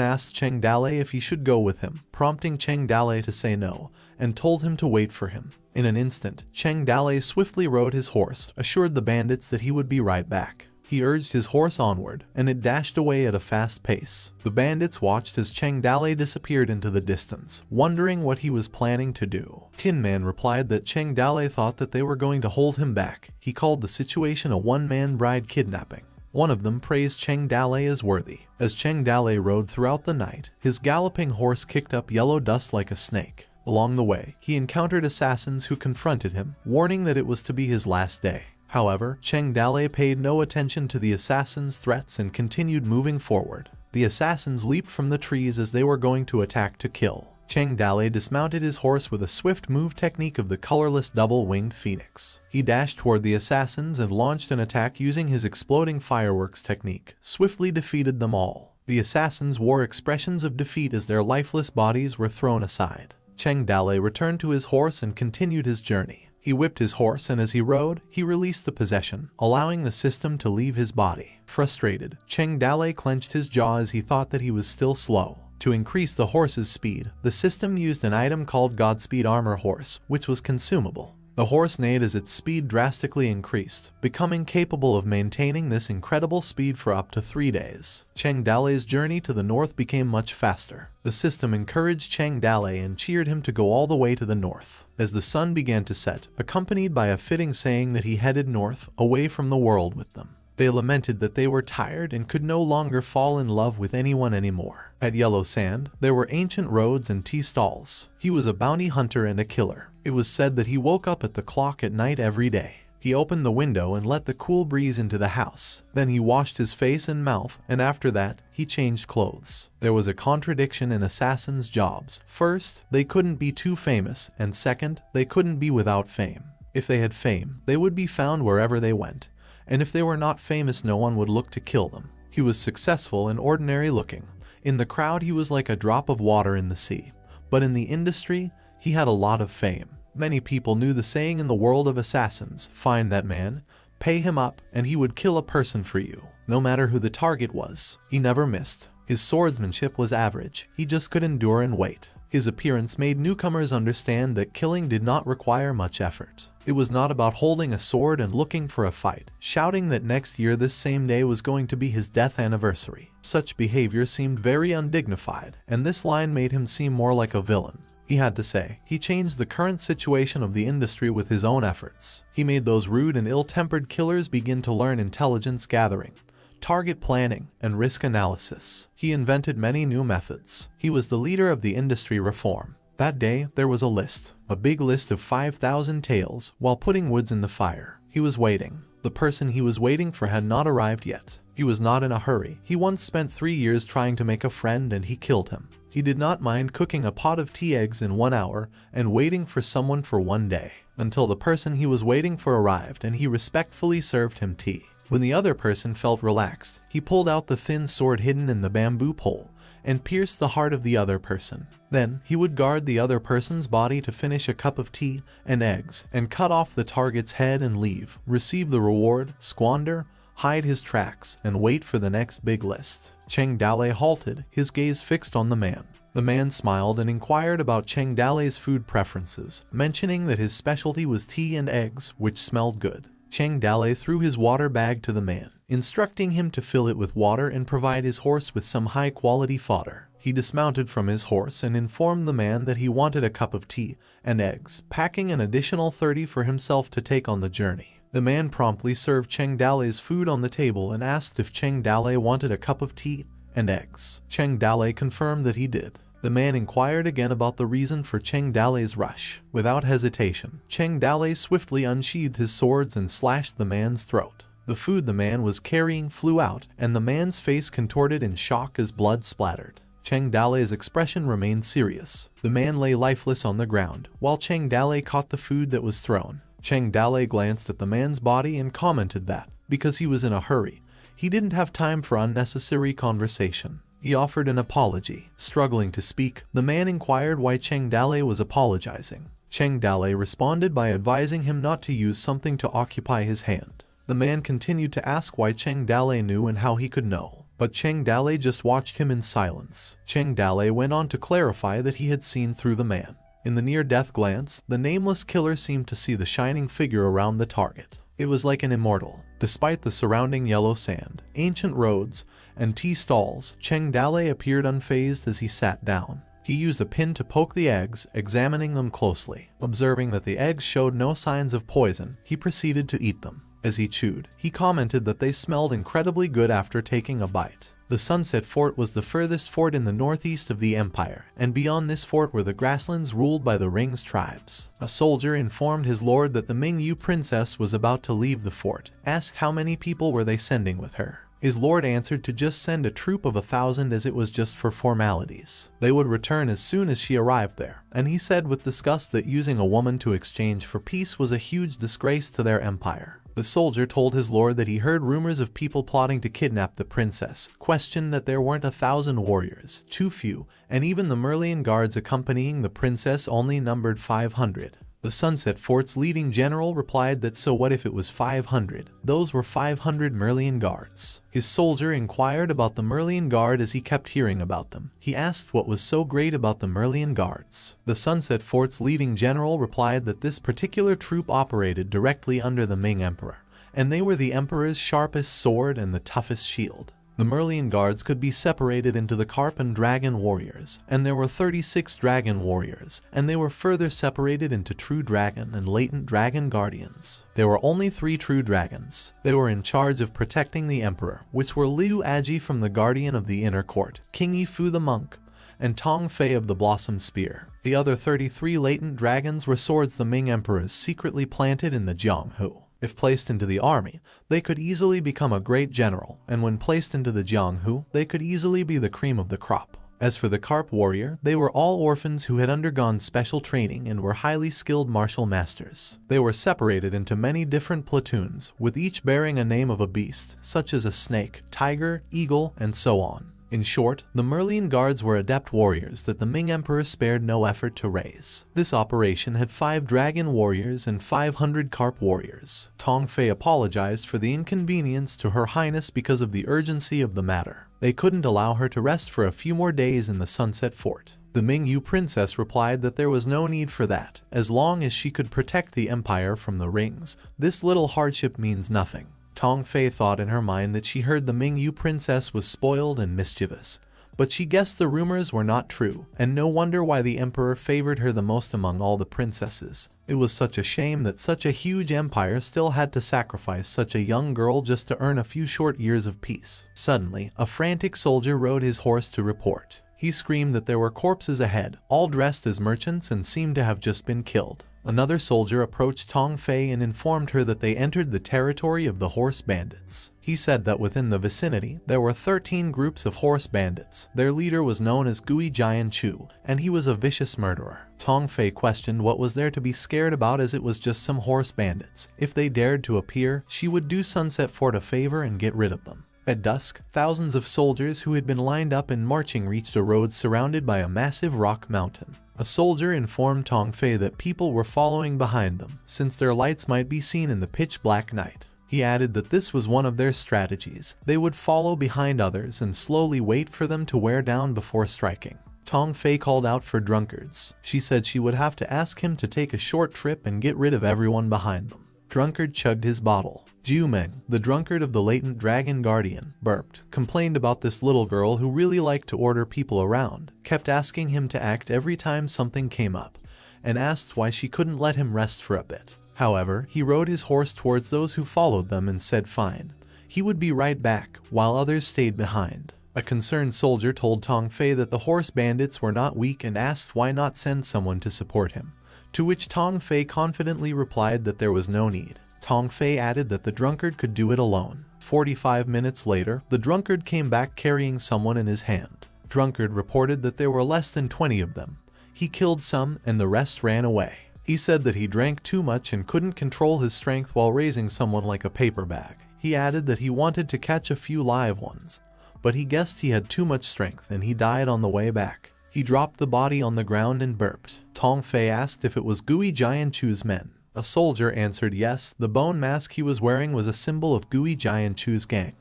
asked Cheng Dalei if he should go with him, prompting Cheng Dalei to say no, and told him to wait for him. In an instant, Cheng Dalei swiftly rode his horse, assured the bandits that he would be right back. He urged his horse onward, and it dashed away at a fast pace. The bandits watched as Cheng Dalei disappeared into the distance, wondering what he was planning to do. Qin Man replied that Cheng Dalei thought that they were going to hold him back. He called the situation a one-man bride kidnapping. One of them praised Cheng Dalei as worthy. As Cheng Dalei rode throughout the night, his galloping horse kicked up yellow dust like a snake. Along the way, he encountered assassins who confronted him, warning that it was to be his last day. However, Cheng Dalei paid no attention to the assassins' threats and continued moving forward. The assassins leaped from the trees as they were going to attack to kill. Cheng Dalei dismounted his horse with a swift move technique of the colorless double-winged phoenix. He dashed toward the assassins and launched an attack using his exploding fireworks technique, swiftly defeated them all. The assassins wore expressions of defeat as their lifeless bodies were thrown aside. Cheng Dalei returned to his horse and continued his journey. He whipped his horse, and as he rode, he released the possession, allowing the system to leave his body. Frustrated, Cheng Dalei clenched his jaw as he thought that he was still slow. To increase the horse's speed, the system used an item called Godspeed Armor Horse, which was consumable. The horse neighed as its speed drastically increased, becoming capable of maintaining this incredible speed for up to 3 days. Cheng Dalei's journey to the north became much faster. The system encouraged Cheng Dalei and cheered him to go all the way to the north. As the sun began to set, accompanied by a fitting saying that he headed north, away from the world with them. They lamented that they were tired and could no longer fall in love with anyone anymore. At Yellow Sand, there were ancient roads and tea stalls. He was a bounty hunter and a killer. It was said that he woke up at the clock at night every day. He opened the window and let the cool breeze into the house. Then he washed his face and mouth, and after that, he changed clothes. There was a contradiction in assassins' jobs. First, they couldn't be too famous, and second, they couldn't be without fame. If they had fame, they would be found wherever they went. And if they were not famous, no one would look to kill them. He was successful and ordinary looking. In the crowd, he was like a drop of water in the sea. But in the industry, he had a lot of fame. Many people knew the saying in the world of assassins, "Find that man, Pay him up, and he would kill a person for you, no matter who the target was. He never missed. His swordsmanship was average, he just could endure and wait. His appearance made newcomers understand that killing did not require much effort. It was not about holding a sword and looking for a fight, shouting that next year this same day was going to be his death anniversary. Such behavior seemed very undignified, and this line made him seem more like a villain. He had to say, he changed the current situation of the industry with his own efforts. He made those rude and ill-tempered killers begin to learn intelligence gathering, target planning, and risk analysis. He invented many new methods. He was the leader of the industry reform. That day, there was a big list of 5,000 tales, while putting woods in the fire. He was waiting. The person he was waiting for had not arrived yet. He was not in a hurry. He once spent 3 years trying to make a friend and he killed him. He did not mind cooking a pot of tea eggs in 1 hour and waiting for someone for 1 day, until the person he was waiting for arrived and he respectfully served him tea. When the other person felt relaxed, he pulled out the thin sword hidden in the bamboo pole and pierced the heart of the other person. Then, he would guard the other person's body to finish a cup of tea and eggs and cut off the target's head and leave, receive the reward, squander, hide his tracks, and wait for the next big list. Cheng Dalei halted, his gaze fixed on the man. The man smiled and inquired about Cheng Dalei's food preferences, mentioning that his specialty was tea and eggs, which smelled good. Cheng Dalei threw his water bag to the man, instructing him to fill it with water and provide his horse with some high-quality fodder. He dismounted from his horse and informed the man that he wanted a cup of tea and eggs, packing an additional 30 for himself to take on the journey. The man promptly served Cheng Dalei's food on the table and asked if Cheng Dalei wanted a cup of tea and eggs. Cheng Dalei confirmed that he did. The man inquired again about the reason for Cheng Dalei's rush. Without hesitation, Cheng Dalei swiftly unsheathed his swords and slashed the man's throat. The food the man was carrying flew out, and the man's face contorted in shock as blood splattered. Cheng Dalei's expression remained serious. The man lay lifeless on the ground, while Cheng Dalei caught the food that was thrown. Cheng Dalei glanced at the man's body and commented that, because he was in a hurry, he didn't have time for unnecessary conversation. He offered an apology. Struggling to speak, the man inquired why Cheng Dalei was apologizing. Cheng Dalei responded by advising him not to use something to occupy his hand. The man continued to ask why Cheng Dalei knew and how he could know, but Cheng Dalei just watched him in silence. Cheng Dalei went on to clarify that he had seen through the man. In the near-death glance, the nameless killer seemed to see the shining figure around the target. It was like an immortal. Despite the surrounding yellow sand, ancient roads, and tea stalls, Cheng Dalei appeared unfazed as he sat down. He used a pin to poke the eggs, examining them closely. Observing that the eggs showed no signs of poison, he proceeded to eat them. As he chewed, he commented that they smelled incredibly good after taking a bite. The Sunset Fort was the furthest fort in the northeast of the empire, and beyond this fort were the grasslands ruled by the Ring's tribes. A soldier informed his lord that the Mingyu princess was about to leave the fort, asked how many people were they sending with her. His lord answered to just send a troop of 1,000 as it was just for formalities. They would return as soon as she arrived there, and he said with disgust that using a woman to exchange for peace was a huge disgrace to their empire. The soldier told his lord that he heard rumors of people plotting to kidnap the princess, questioned that there weren't 1,000 warriors, too few, and even the Merlion guards accompanying the princess only numbered 500. The Sunset Fort's leading general replied that so what if it was 500? Those were 500 Merlion guards. His soldier inquired about the Merlion guard as he kept hearing about them. He asked what was so great about the Merlion guards. The Sunset Fort's leading general replied that this particular troop operated directly under the Ming Emperor, and they were the Emperor's sharpest sword and the toughest shield. The Merlion guards could be separated into the Carp and Dragon warriors, and there were 36 Dragon warriors, and they were further separated into True Dragon and Latent Dragon guardians. There were only 3 True Dragons. They were in charge of protecting the Emperor, which were Liu Aji from the Guardian of the Inner Court, King Yifu the Monk, and Tong Fei of the Blossom Spear. The other 33 Latent Dragons were swords the Ming Emperors secretly planted in the Jianghu. If placed into the army, they could easily become a great general, and when placed into the Jianghu, they could easily be the cream of the crop. As for the Carp warrior, they were all orphans who had undergone special training and were highly skilled martial masters. They were separated into many different platoons, with each bearing a name of a beast, such as a snake, tiger, eagle, and so on. In short, the Merlion guards were adept warriors that the Ming Emperor spared no effort to raise. This operation had 5 dragon warriors and 500 carp warriors. Tong Fei apologized for the inconvenience to Her Highness because of the urgency of the matter. They couldn't allow her to rest for a few more days in the Sunset Fort. The Mingyu princess replied that there was no need for that, as long as she could protect the empire from the rings. This little hardship means nothing. Tong Fei thought in her mind that she heard the Mingyu princess was spoiled and mischievous, but she guessed the rumors were not true, and no wonder why the emperor favored her the most among all the princesses. It was such a shame that such a huge empire still had to sacrifice such a young girl just to earn a few short years of peace. Suddenly, a frantic soldier rode his horse to report. He screamed that there were corpses ahead, all dressed as merchants and seemed to have just been killed. Another soldier approached Tong Fei and informed her that they entered the territory of the horse bandits. He said that within the vicinity, there were 13 groups of horse bandits. Their leader was known as Gui Jianchu, and he was a vicious murderer. Tong Fei questioned what was there to be scared about, as it was just some horse bandits. If they dared to appear, she would do Sunset Fort a favor and get rid of them. At dusk, thousands of soldiers who had been lined up and marching reached a road surrounded by a massive rock mountain. A soldier informed Tong Fei that people were following behind them, since their lights might be seen in the pitch-black night. He added that this was one of their strategies. They would follow behind others and slowly wait for them to wear down before striking. Tong Fei called out for drunkards. She said she would have to ask him to take a short trip and get rid of everyone behind them. Drunkard chugged his bottle. Jiu Meng, the drunkard of the latent dragon guardian, burped, complained about this little girl who really liked to order people around, kept asking him to act every time something came up, and asked why she couldn't let him rest for a bit. However, he rode his horse towards those who followed them and said fine. He would be right back, while others stayed behind. A concerned soldier told Tong Fei that the horse bandits were not weak and asked why not send someone to support him, to which Tong Fei confidently replied that there was no need. Tong Fei added that the drunkard could do it alone. 45 minutes later, the drunkard came back carrying someone in his hand. Drunkard reported that there were less than 20 of them. He killed some and the rest ran away. He said that he drank too much and couldn't control his strength while raising someone like a paper bag. He added that he wanted to catch a few live ones, but he guessed he had too much strength and he died on the way back. He dropped the body on the ground and burped. Tong Fei asked if it was Gui Jianchu's men. A soldier answered yes. The bone mask he was wearing was a symbol of Gui Jianchu's gang.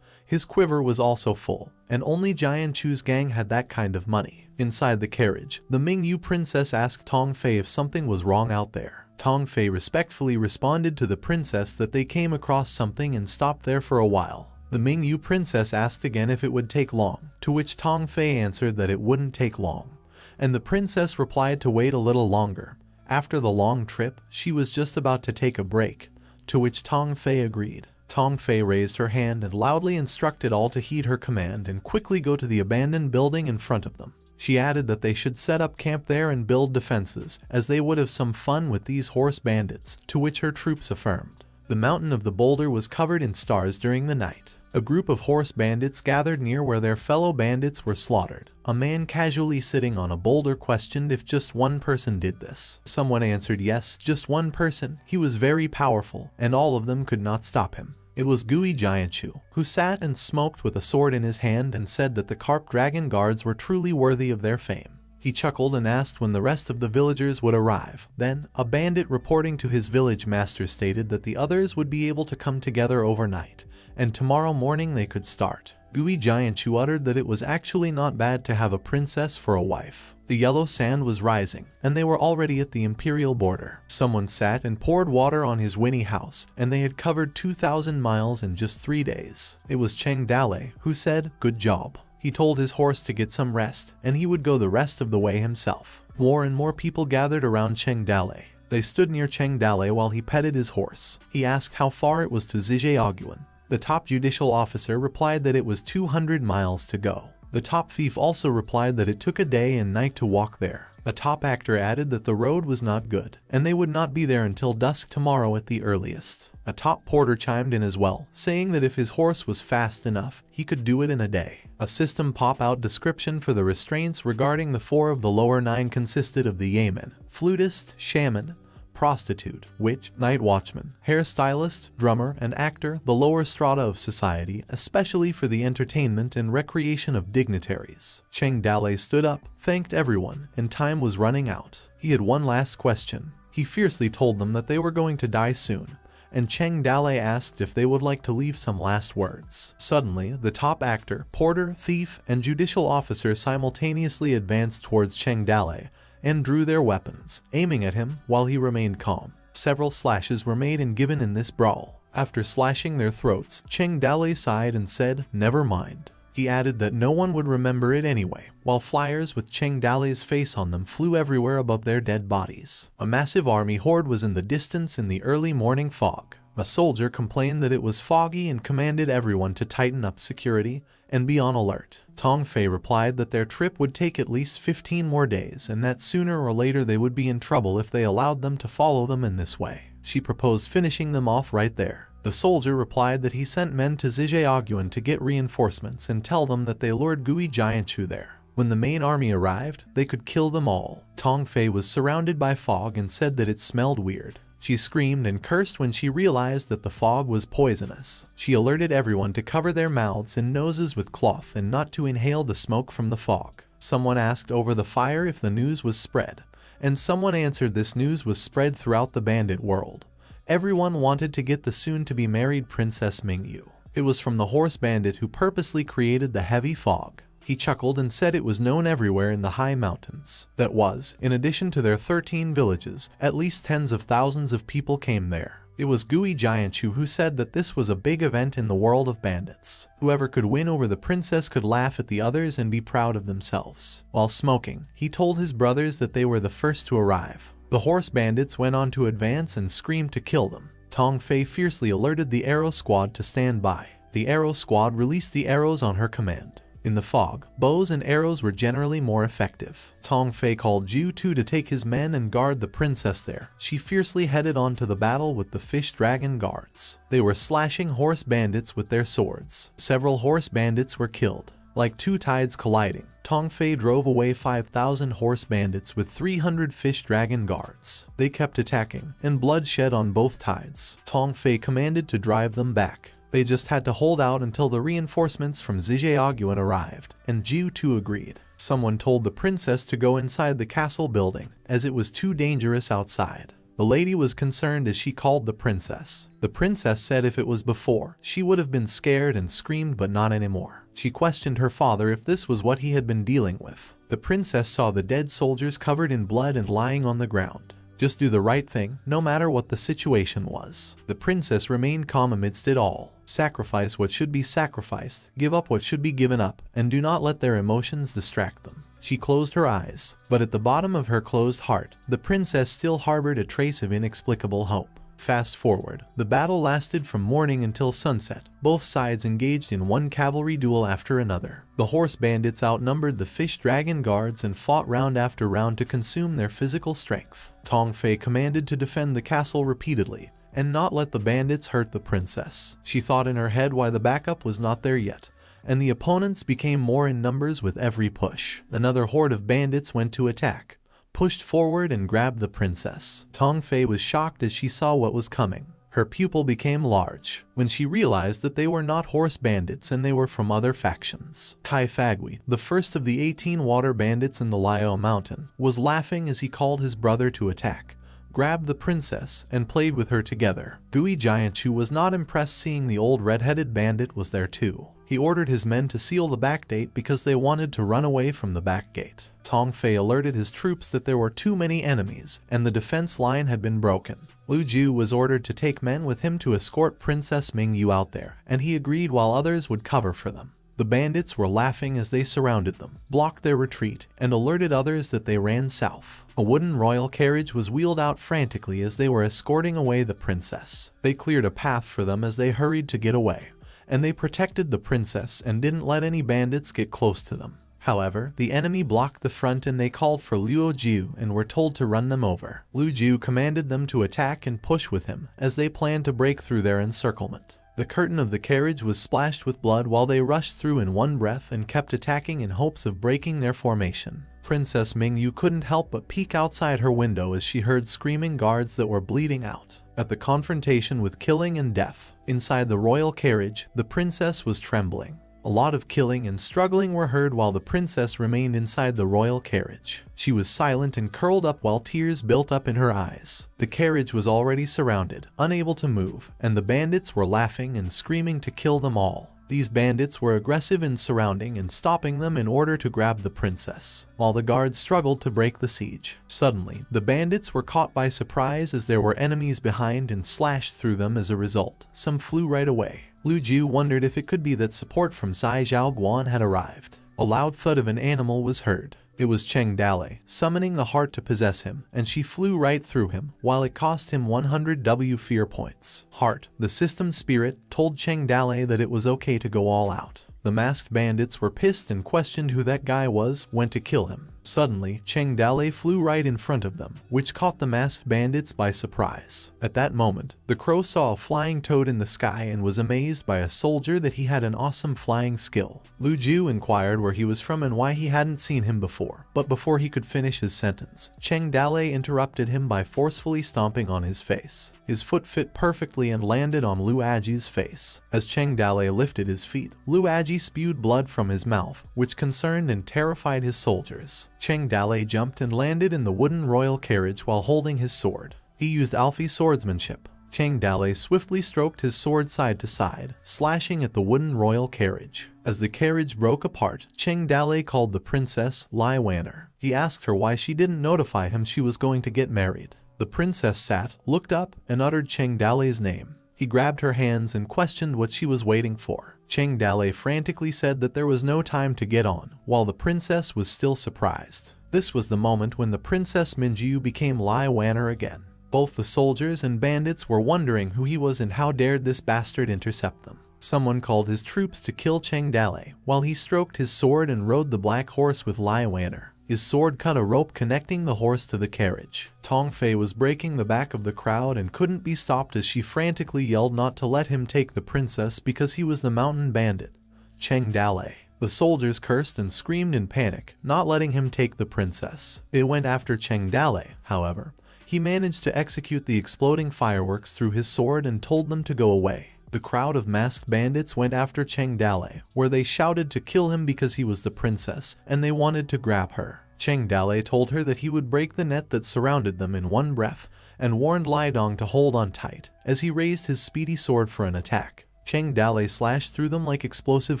His quiver was also full, and only Jianchu's gang had that kind of money. Inside the carriage, the Mingyu princess asked Tong Fei if something was wrong out there. Tong Fei respectfully responded to the princess that they came across something and stopped there for a while. The Mingyu princess asked again if it would take long, to which Tong Fei answered that it wouldn't take long, and the princess replied to wait a little longer. After the long trip, she was just about to take a break, to which Tong Fei agreed. Tong Fei raised her hand and loudly instructed all to heed her command and quickly go to the abandoned building in front of them. She added that they should set up camp there and build defenses, as they would have some fun with these horse bandits, to which her troops affirmed. The mountain of the boulder was covered in stars during the night. A group of horse bandits gathered near where their fellow bandits were slaughtered. A man casually sitting on a boulder questioned if just one person did this. Someone answered yes, just one person. He was very powerful, and all of them could not stop him. It was Gui Jianchu, who sat and smoked with a sword in his hand and said that the carp dragon guards were truly worthy of their fame. He chuckled and asked when the rest of the villagers would arrive. Then, a bandit reporting to his village master stated that the others would be able to come together overnight, and tomorrow morning they could start. Gui Jianchu uttered that it was actually not bad to have a princess for a wife. The yellow sand was rising, and they were already at the imperial border. Someone sat and poured water on his Winnie house, and they had covered 2,000 miles in just 3 days. It was Cheng Dale, who said, "Good job." He told his horse to get some rest, and he would go the rest of the way himself. More and more people gathered around Cheng Dale. They stood near Cheng Dale while he petted his horse. He asked how far it was to Zijiaoguan. The top judicial officer replied that it was 200 miles to go. The top thief also replied that it took a day and night to walk there. A top actor added that the road was not good, and they would not be there until dusk tomorrow at the earliest. A top porter chimed in as well, saying that if his horse was fast enough, he could do it in a day. A system pop-out description for the restraints regarding the 4 of the lower 9 consisted of the yeoman, flutist, shaman, prostitute, witch, night watchman, hairstylist, drummer, and actor, the lower strata of society, especially for the entertainment and recreation of dignitaries. Cheng Dalei stood up, thanked everyone, and time was running out. He had one last question. He fiercely told them that they were going to die soon, and Cheng Dalei asked if they would like to leave some last words. Suddenly, the top actor, porter, thief, and judicial officer simultaneously advanced towards Cheng Dalei and drew their weapons, aiming at him while he remained calm. Several slashes were made and given in this brawl. After slashing their throats, Cheng Dalei sighed and said, "Never mind." He added that no one would remember it anyway, while flyers with Cheng Dalei's face on them flew everywhere above their dead bodies. A massive army horde was in the distance in the early morning fog. A soldier complained that it was foggy and commanded everyone to tighten up security and be on alert. Tong Fei replied that their trip would take at least 15 more days and that sooner or later they would be in trouble if they allowed them to follow them in this way. She proposed finishing them off right there. The soldier replied that he sent men to Zhijiaoguan to get reinforcements and tell them that they lured Gui Jianchu there. When the main army arrived, they could kill them all. Tong Fei was surrounded by fog and said that it smelled weird. She screamed and cursed when she realized that the fog was poisonous. She alerted everyone to cover their mouths and noses with cloth and not to inhale the smoke from the fog. Someone asked over the fire if the news was spread, and someone answered this news was spread throughout the bandit world. Everyone wanted to get the soon-to-be-married Princess Mingyu. It was from the horse bandit who purposely created the heavy fog. He chuckled and said it was known everywhere in the high mountains. That was, in addition to their 13 villages, at least tens of thousands of people came there. It was Gui Jianchu who said that this was a big event in the world of bandits. Whoever could win over the princess could laugh at the others and be proud of themselves. While smoking, he told his brothers that they were the first to arrive. The horse bandits went on to advance and screamed to kill them. Tong Fei fiercely alerted the arrow squad to stand by. The arrow squad released the arrows on her command. In the fog, bows and arrows were generally more effective. Tong Fei called Ju Tu to take his men and guard the princess there. She fiercely headed on to the battle with the fish dragon guards. They were slashing horse bandits with their swords. Several horse bandits were killed. Like two tides colliding, Tong Fei drove away 5,000 horse bandits with 300 fish dragon guards. They kept attacking, and blood shed on both tides. Tong Fei commanded to drive them back. They just had to hold out until the reinforcements from Zhijiaoguan arrived, and Ju Tu agreed. Someone told the princess to go inside the castle building, as it was too dangerous outside. The lady was concerned as she called the princess. The princess said if it was before, she would have been scared and screamed, but not anymore. She questioned her father if this was what he had been dealing with. The princess saw the dead soldiers covered in blood and lying on the ground. Just do the right thing, no matter what the situation was. The princess remained calm amidst it all. Sacrifice what should be sacrificed, give up what should be given up, and do not let their emotions distract them. She closed her eyes, but at the bottom of her closed heart, the princess still harbored a trace of inexplicable hope. Fast forward, the battle lasted from morning until sunset. Both sides engaged in one cavalry duel after another. The horse bandits outnumbered the fish dragon guards and fought round after round to consume their physical strength. Tong Fei commanded to defend the castle repeatedly, and not let the bandits hurt the princess. She thought in her head why the backup was not there yet, and the opponents became more in numbers with every push. Another horde of bandits went to attack, pushed forward and grabbed the princess. Tong Fei was shocked as she saw what was coming. Her pupil became large when she realized that they were not horse bandits and they were from other factions. Kai Fagui, the first of the 18 water bandits in the Liao Mountain, was laughing as he called his brother to attack, grabbed the princess, and played with her together. Gui Jianchu was not impressed seeing the old red-headed bandit was there too. He ordered his men to seal the back gate because they wanted to run away from the back gate. Tong Fei alerted his troops that there were too many enemies and the defense line had been broken. Lu Ju was ordered to take men with him to escort Princess Mingyu out there, and he agreed while others would cover for them. The bandits were laughing as they surrounded them, blocked their retreat, and alerted others that they ran south. A wooden royal carriage was wheeled out frantically as they were escorting away the princess. They cleared a path for them as they hurried to get away, and they protected the princess and didn't let any bandits get close to them. However, the enemy blocked the front and they called for Luo Jiu and were told to run them over. Lu Jiu commanded them to attack and push with him as they planned to break through their encirclement. The curtain of the carriage was splashed with blood while they rushed through in one breath and kept attacking in hopes of breaking their formation. Princess Mingyu couldn't help but peek outside her window as she heard screaming guards that were bleeding out. At the confrontation with killing and death, inside the royal carriage, the princess was trembling. A lot of killing and struggling were heard while the princess remained inside the royal carriage. She was silent and curled up while tears built up in her eyes. The carriage was already surrounded, unable to move, and the bandits were laughing and screaming to kill them all. These bandits were aggressive in surrounding and stopping them in order to grab the princess, while the guards struggled to break the siege. Suddenly, the bandits were caught by surprise as there were enemies behind and slashed through them. As a result, some flew right away. Lu Ju wondered if it could be that support from Zai Zhaoguan had arrived. A loud thud of an animal was heard. It was Cheng Dale, summoning the heart to possess him, and she flew right through him, while it cost him 100 W fear points. Heart, the system spirit, told Cheng Dale that it was okay to go all out. The masked bandits were pissed and questioned who that guy was, went to kill him. Suddenly, Cheng Dale flew right in front of them, which caught the masked bandits by surprise. At that moment, the crow saw a flying toad in the sky and was amazed by a soldier that he had an awesome flying skill. Lu Ju inquired where he was from and why he hadn't seen him before, but before he could finish his sentence, Cheng Dale interrupted him by forcefully stomping on his face. His foot fit perfectly and landed on Lu Aji's face. As Cheng Dale lifted his feet, Lu Aji spewed blood from his mouth, which concerned and terrified his soldiers. Cheng Dale jumped and landed in the wooden royal carriage while holding his sword. He used Alfie swordsmanship. Cheng Dale swiftly stroked his sword side to side, slashing at the wooden royal carriage. As the carriage broke apart, Cheng Dale called the princess Lai Wanner. He asked her why she didn't notify him she was going to get married. The princess sat, looked up, and uttered Cheng Dale's name. He grabbed her hands and questioned what she was waiting for. Cheng Dale frantically said that there was no time to get on, while the princess was still surprised. This was the moment when the Princess Minju became Lai Wanner again. Both the soldiers and bandits were wondering who he was and how dared this bastard intercept them. Someone called his troops to kill Cheng Dale, while he stroked his sword and rode the black horse with Lai Wanner. His sword cut a rope connecting the horse to the carriage. Tong Fei was breaking the back of the crowd and couldn't be stopped as she frantically yelled not to let him take the princess because he was the mountain bandit, Cheng Dale. The soldiers cursed and screamed in panic, not letting him take the princess. It went after Cheng Dale, however. He managed to execute the exploding fireworks through his sword and told them to go away. The crowd of masked bandits went after Cheng Dale, where they shouted to kill him because he was the princess, and they wanted to grab her. Cheng Dale told her that he would break the net that surrounded them in one breath, and warned Lai Dong to hold on tight, as he raised his speedy sword for an attack. Cheng Dale slashed through them like explosive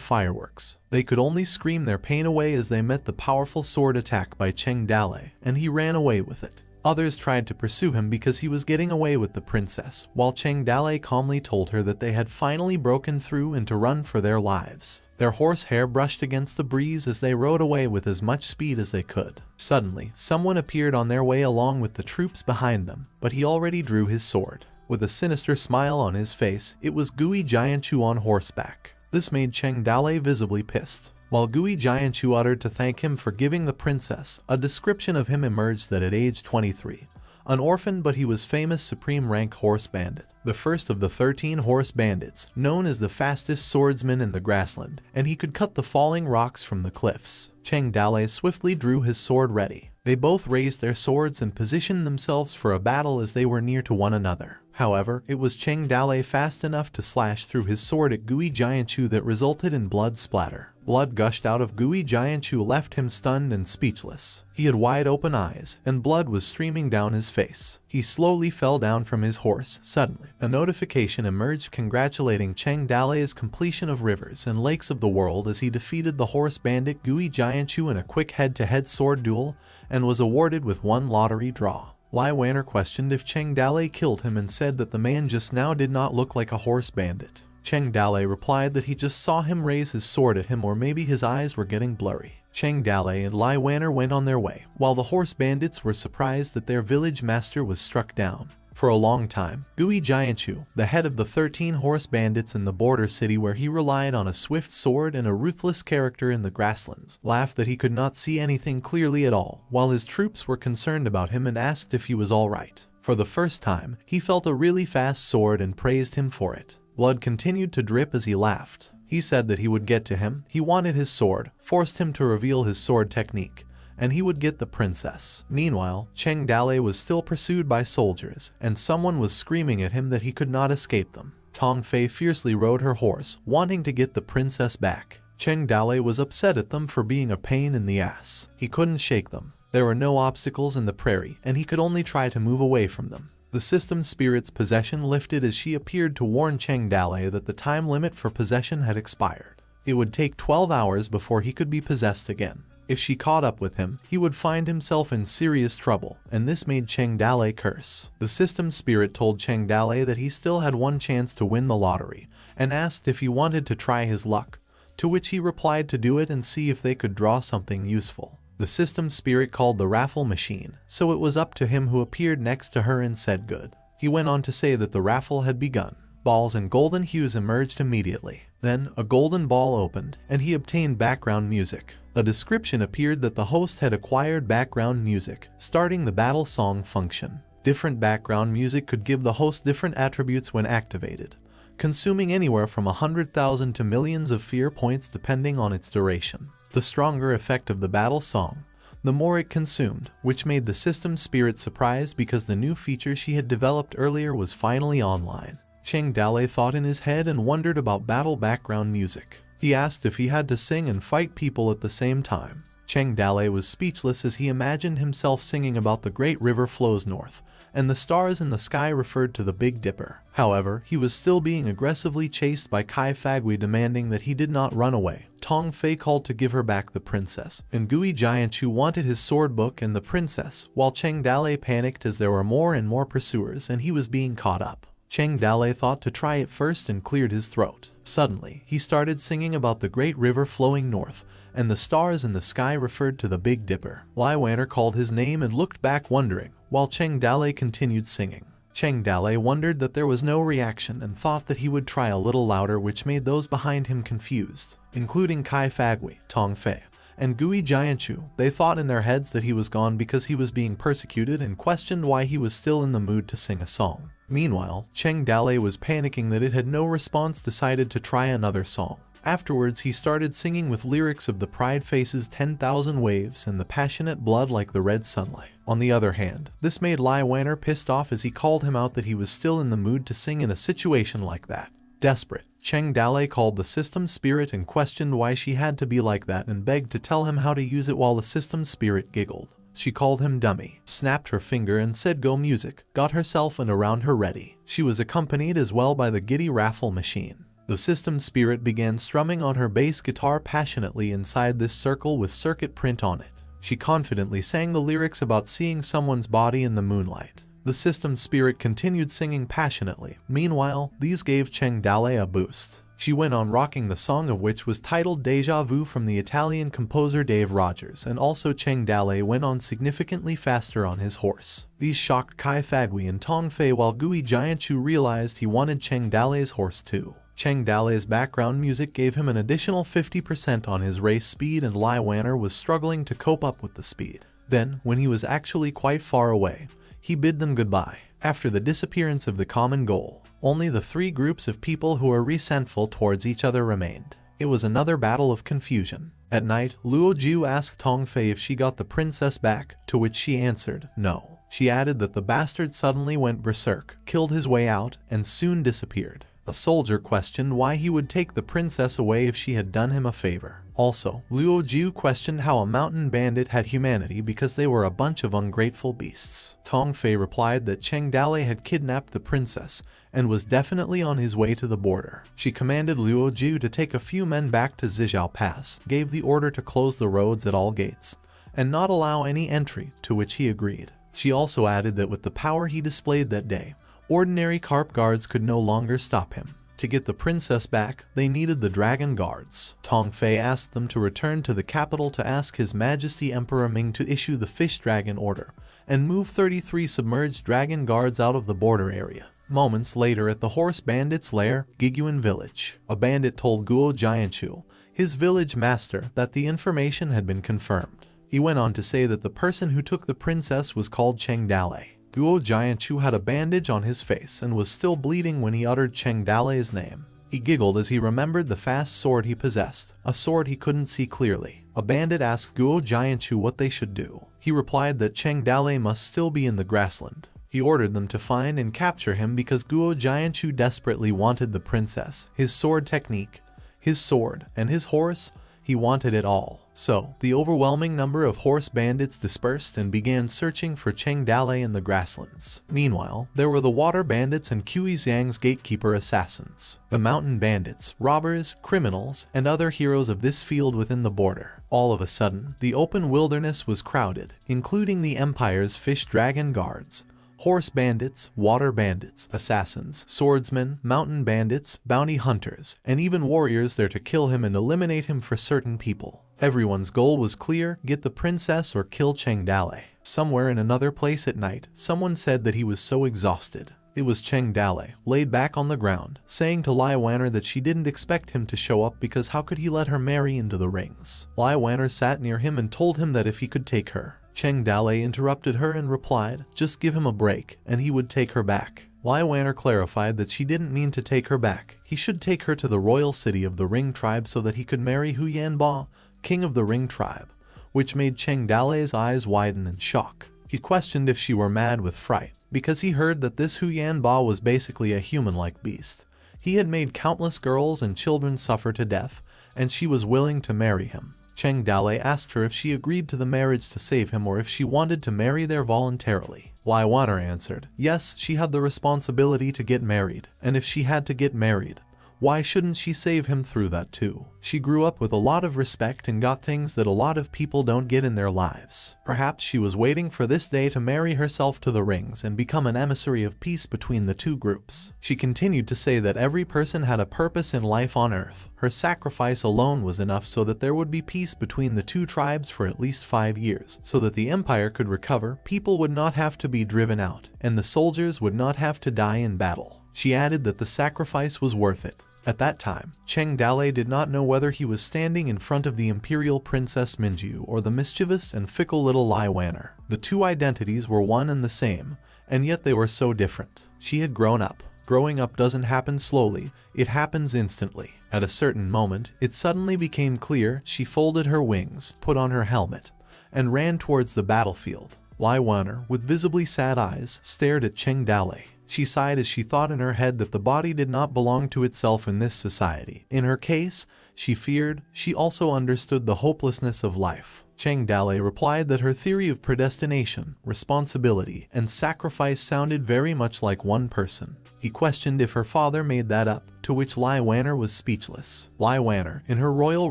fireworks. They could only scream their pain away as they met the powerful sword attack by Cheng Dale, and he ran away with it. Others tried to pursue him because he was getting away with the princess, while Cheng Dale calmly told her that they had finally broken through and to run for their lives. Their horsehair brushed against the breeze as they rode away with as much speed as they could. Suddenly, someone appeared on their way along with the troops behind them, but he already drew his sword. With a sinister smile on his face, it was Gui Jianchu on horseback. This made Cheng Dale visibly pissed. While Gui Jianchu uttered to thank him for giving the princess, a description of him emerged that at age 23, an orphan but he was famous supreme rank horse bandit, the first of the 13 horse bandits, known as the fastest swordsman in the grassland, and he could cut the falling rocks from the cliffs. Cheng Dale swiftly drew his sword ready. They both raised their swords and positioned themselves for a battle as they were near to one another. However, it was Cheng Dale fast enough to slash through his sword at Gui Jianchu that resulted in blood splatter. Blood gushed out of Gui Jianchu, left him stunned and speechless. He had wide open eyes, and blood was streaming down his face. He slowly fell down from his horse. Suddenly, a notification emerged congratulating Cheng Dale's completion of Rivers and Lakes of the World as he defeated the horse bandit Gui Jianchu in a quick head-to-head sword duel and was awarded with one lottery draw. Lai Wanner questioned if Cheng Dale killed him and said that the man just now did not look like a horse bandit. Cheng Dale replied that he just saw him raise his sword at him, or maybe his eyes were getting blurry. Cheng Dale and Lai Wanner went on their way, while the horse bandits were surprised that their village master was struck down. For a long time, Gui Jianchu, the head of the 13 horse bandits in the border city where he relied on a swift sword and a ruthless character in the grasslands, laughed that he could not see anything clearly at all, while his troops were concerned about him and asked if he was alright. For the first time, he felt a really fast sword and praised him for it. Blood continued to drip as he laughed. He said that he would get to him. He wanted his sword, forced him to reveal his sword technique, and he would get the princess. Meanwhile, Cheng Dale was still pursued by soldiers, and someone was screaming at him that he could not escape them. Tong Fei fiercely rode her horse, wanting to get the princess back. Cheng Dale was upset at them for being a pain in the ass. He couldn't shake them. There were no obstacles in the prairie, and he could only try to move away from them. The system spirit's possession lifted as she appeared to warn Cheng Dale that the time limit for possession had expired. It would take 12 hours before he could be possessed again. If she caught up with him, he would find himself in serious trouble, and this made Cheng Dale curse. The system spirit told Cheng Dale that he still had one chance to win the lottery, and asked if he wanted to try his luck, to which he replied to do it and see if they could draw something useful. The system spirit called the raffle machine, so it was up to him who appeared next to her and said good. He went on to say that the raffle had begun. Balls in golden hues emerged immediately. Then, a golden ball opened, and he obtained background music. A description appeared that the host had acquired background music, starting the battle song function. Different background music could give the host different attributes when activated, consuming anywhere from 100,000 to millions of fear points depending on its duration. The stronger effect of the battle song, the more it consumed, which made the system spirit surprised because the new feature she had developed earlier was finally online. Cheng Dale thought in his head and wondered about battle background music. He asked if he had to sing and fight people at the same time. Cheng Dale was speechless as he imagined himself singing about the great river flows north, and the stars in the sky referred to the Big Dipper. However, he was still being aggressively chased by Kai Fagui, demanding that he did not run away. Tong Fei called to give her back the princess, and Gui Jianchu wanted his sword book and the princess, while Cheng Dale panicked as there were more and more pursuers and he was being caught up. Cheng Dale thought to try it first and cleared his throat. Suddenly, he started singing about the great river flowing north, and the stars in the sky referred to the Big Dipper. Lai Wanner called his name and looked back wondering, while Cheng Dale continued singing. Cheng Dale wondered that there was no reaction and thought that he would try a little louder, which made those behind him confused, including Kai Fagui, Tong Fei, and Gui Jianchu. They thought in their heads that he was gone because he was being persecuted and questioned why he was still in the mood to sing a song. Meanwhile, Cheng Dale was panicking that it had no response, decided to try another song. Afterwards, he started singing with lyrics of the pride faces 10,000 waves and the passionate blood like the red sunlight. On the other hand, this made Lai Wanner pissed off as he called him out that he was still in the mood to sing in a situation like that. Desperate, Cheng Dale called the system spirit and questioned why she had to be like that and begged to tell him how to use it, while the system spirit giggled. She called him dummy, snapped her finger and said go music, got herself and around her ready. She was accompanied as well by the giddy raffle machine. The system spirit began strumming on her bass guitar passionately inside this circle with circuit print on it. She confidently sang the lyrics about seeing someone's body in the moonlight. The system spirit continued singing passionately. Meanwhile, these gave Cheng Dale a boost. She went on rocking the song, of which was titled Deja Vu from the Italian composer Dave Rogers, and also Cheng Dale went on significantly faster on his horse. These shocked Kai Fagui and Tong Fei, while Gui Jianchu realized he wanted Cheng Dale's horse too. Cheng Dale's background music gave him an additional 50% on his race speed, and Lai Wanner was struggling to cope up with the speed. Then, when he was actually quite far away, he bid them goodbye. After the disappearance of the common goal, only the three groups of people who were resentful towards each other remained. It was another battle of confusion. At night, Luo Ju asked Tong Fei if she got the princess back, to which she answered, no. She added that the bastard suddenly went berserk, killed his way out, and soon disappeared. A soldier questioned why he would take the princess away if she had done him a favor. Also, Luo Ju questioned how a mountain bandit had humanity because they were a bunch of ungrateful beasts. Tong Fei replied that Cheng Dale had kidnapped the princess and was definitely on his way to the border. She commanded Luo Ju to take a few men back to Zizhao Pass, gave the order to close the roads at all gates, and not allow any entry, to which he agreed. She also added that with the power he displayed that day, ordinary carp guards could no longer stop him. To get the princess back, they needed the dragon guards. Tong Fei asked them to return to the capital to ask His Majesty Emperor Ming to issue the fish dragon order and move 33 submerged dragon guards out of the border area. Moments later, at the horse bandit's lair, Giguan village, a bandit told Guo Jianchu, his village master, that the information had been confirmed. He went on to say that the person who took the princess was called Cheng Dale. Guo Jianchu had a bandage on his face and was still bleeding when he uttered Cheng Dale's name. He giggled as he remembered the fast sword he possessed, a sword he couldn't see clearly. A bandit asked Guo Jianshu what they should do. He replied that Cheng Dale must still be in the grassland. He ordered them to find and capture him because Guo Jianshu desperately wanted the princess, his sword technique, his sword, and his horse. He wanted it all. So, the overwhelming number of horse bandits dispersed and began searching for Cheng Dale in the grasslands. Meanwhile, there were the water bandits and Kui Xiang's gatekeeper assassins, the mountain bandits, robbers, criminals, and other heroes of this field within the border. All of a sudden, the open wilderness was crowded, including the Empire's fish dragon guards, horse bandits, water bandits, assassins, swordsmen, mountain bandits, bounty hunters, and even warriors there to kill him and eliminate him for certain people. Everyone's goal was clear: get the princess or kill Cheng Dale. Somewhere in another place at night, someone said that he was so exhausted. It was Cheng Dale, laid back on the ground, saying to Lai Wanner that she didn't expect him to show up because how could he let her marry into the rings? Lai Wanner sat near him and told him that if he could take her. Cheng Dale interrupted her and replied, just give him a break, and he would take her back. Lai Wanner clarified that she didn't mean to take her back. He should take her to the royal city of the Ring tribe so that he could marry Hu Yanba, king of the Ring tribe, which made Cheng Dale's eyes widen in shock. He questioned if she were mad with fright, because he heard that this Hu Yanba was basically a human-like beast. He had made countless girls and children suffer to death, and she was willing to marry him. Cheng Dale asked her if she agreed to the marriage to save him or if she wanted to marry there voluntarily. Lai Wanner answered, yes, she had the responsibility to get married, and if she had to get married, why shouldn't she save him through that too? She grew up with a lot of respect and got things that a lot of people don't get in their lives. Perhaps she was waiting for this day to marry herself to the rings and become an emissary of peace between the two groups. She continued to say that every person had a purpose in life on Earth. Her sacrifice alone was enough so that there would be peace between the two tribes for at least 5 years, so that the empire could recover, people would not have to be driven out, and the soldiers would not have to die in battle. She added that the sacrifice was worth it. At that time, Cheng Dale did not know whether he was standing in front of the imperial princess Minju or the mischievous and fickle little Lai Wanner. The two identities were one and the same, and yet they were so different. She had grown up. Growing up doesn't happen slowly, it happens instantly. At a certain moment, it suddenly became clear. She folded her wings, put on her helmet, and ran towards the battlefield. Lai Wanner, with visibly sad eyes, stared at Cheng Dale. She sighed as she thought in her head that the body did not belong to itself in this society. In her case, she feared, she also understood the hopelessness of life. Cheng Dale replied that her theory of predestination, responsibility, and sacrifice sounded very much like one person. He questioned if her father made that up, to which Lai Wanner was speechless. Lai Wanner, in her royal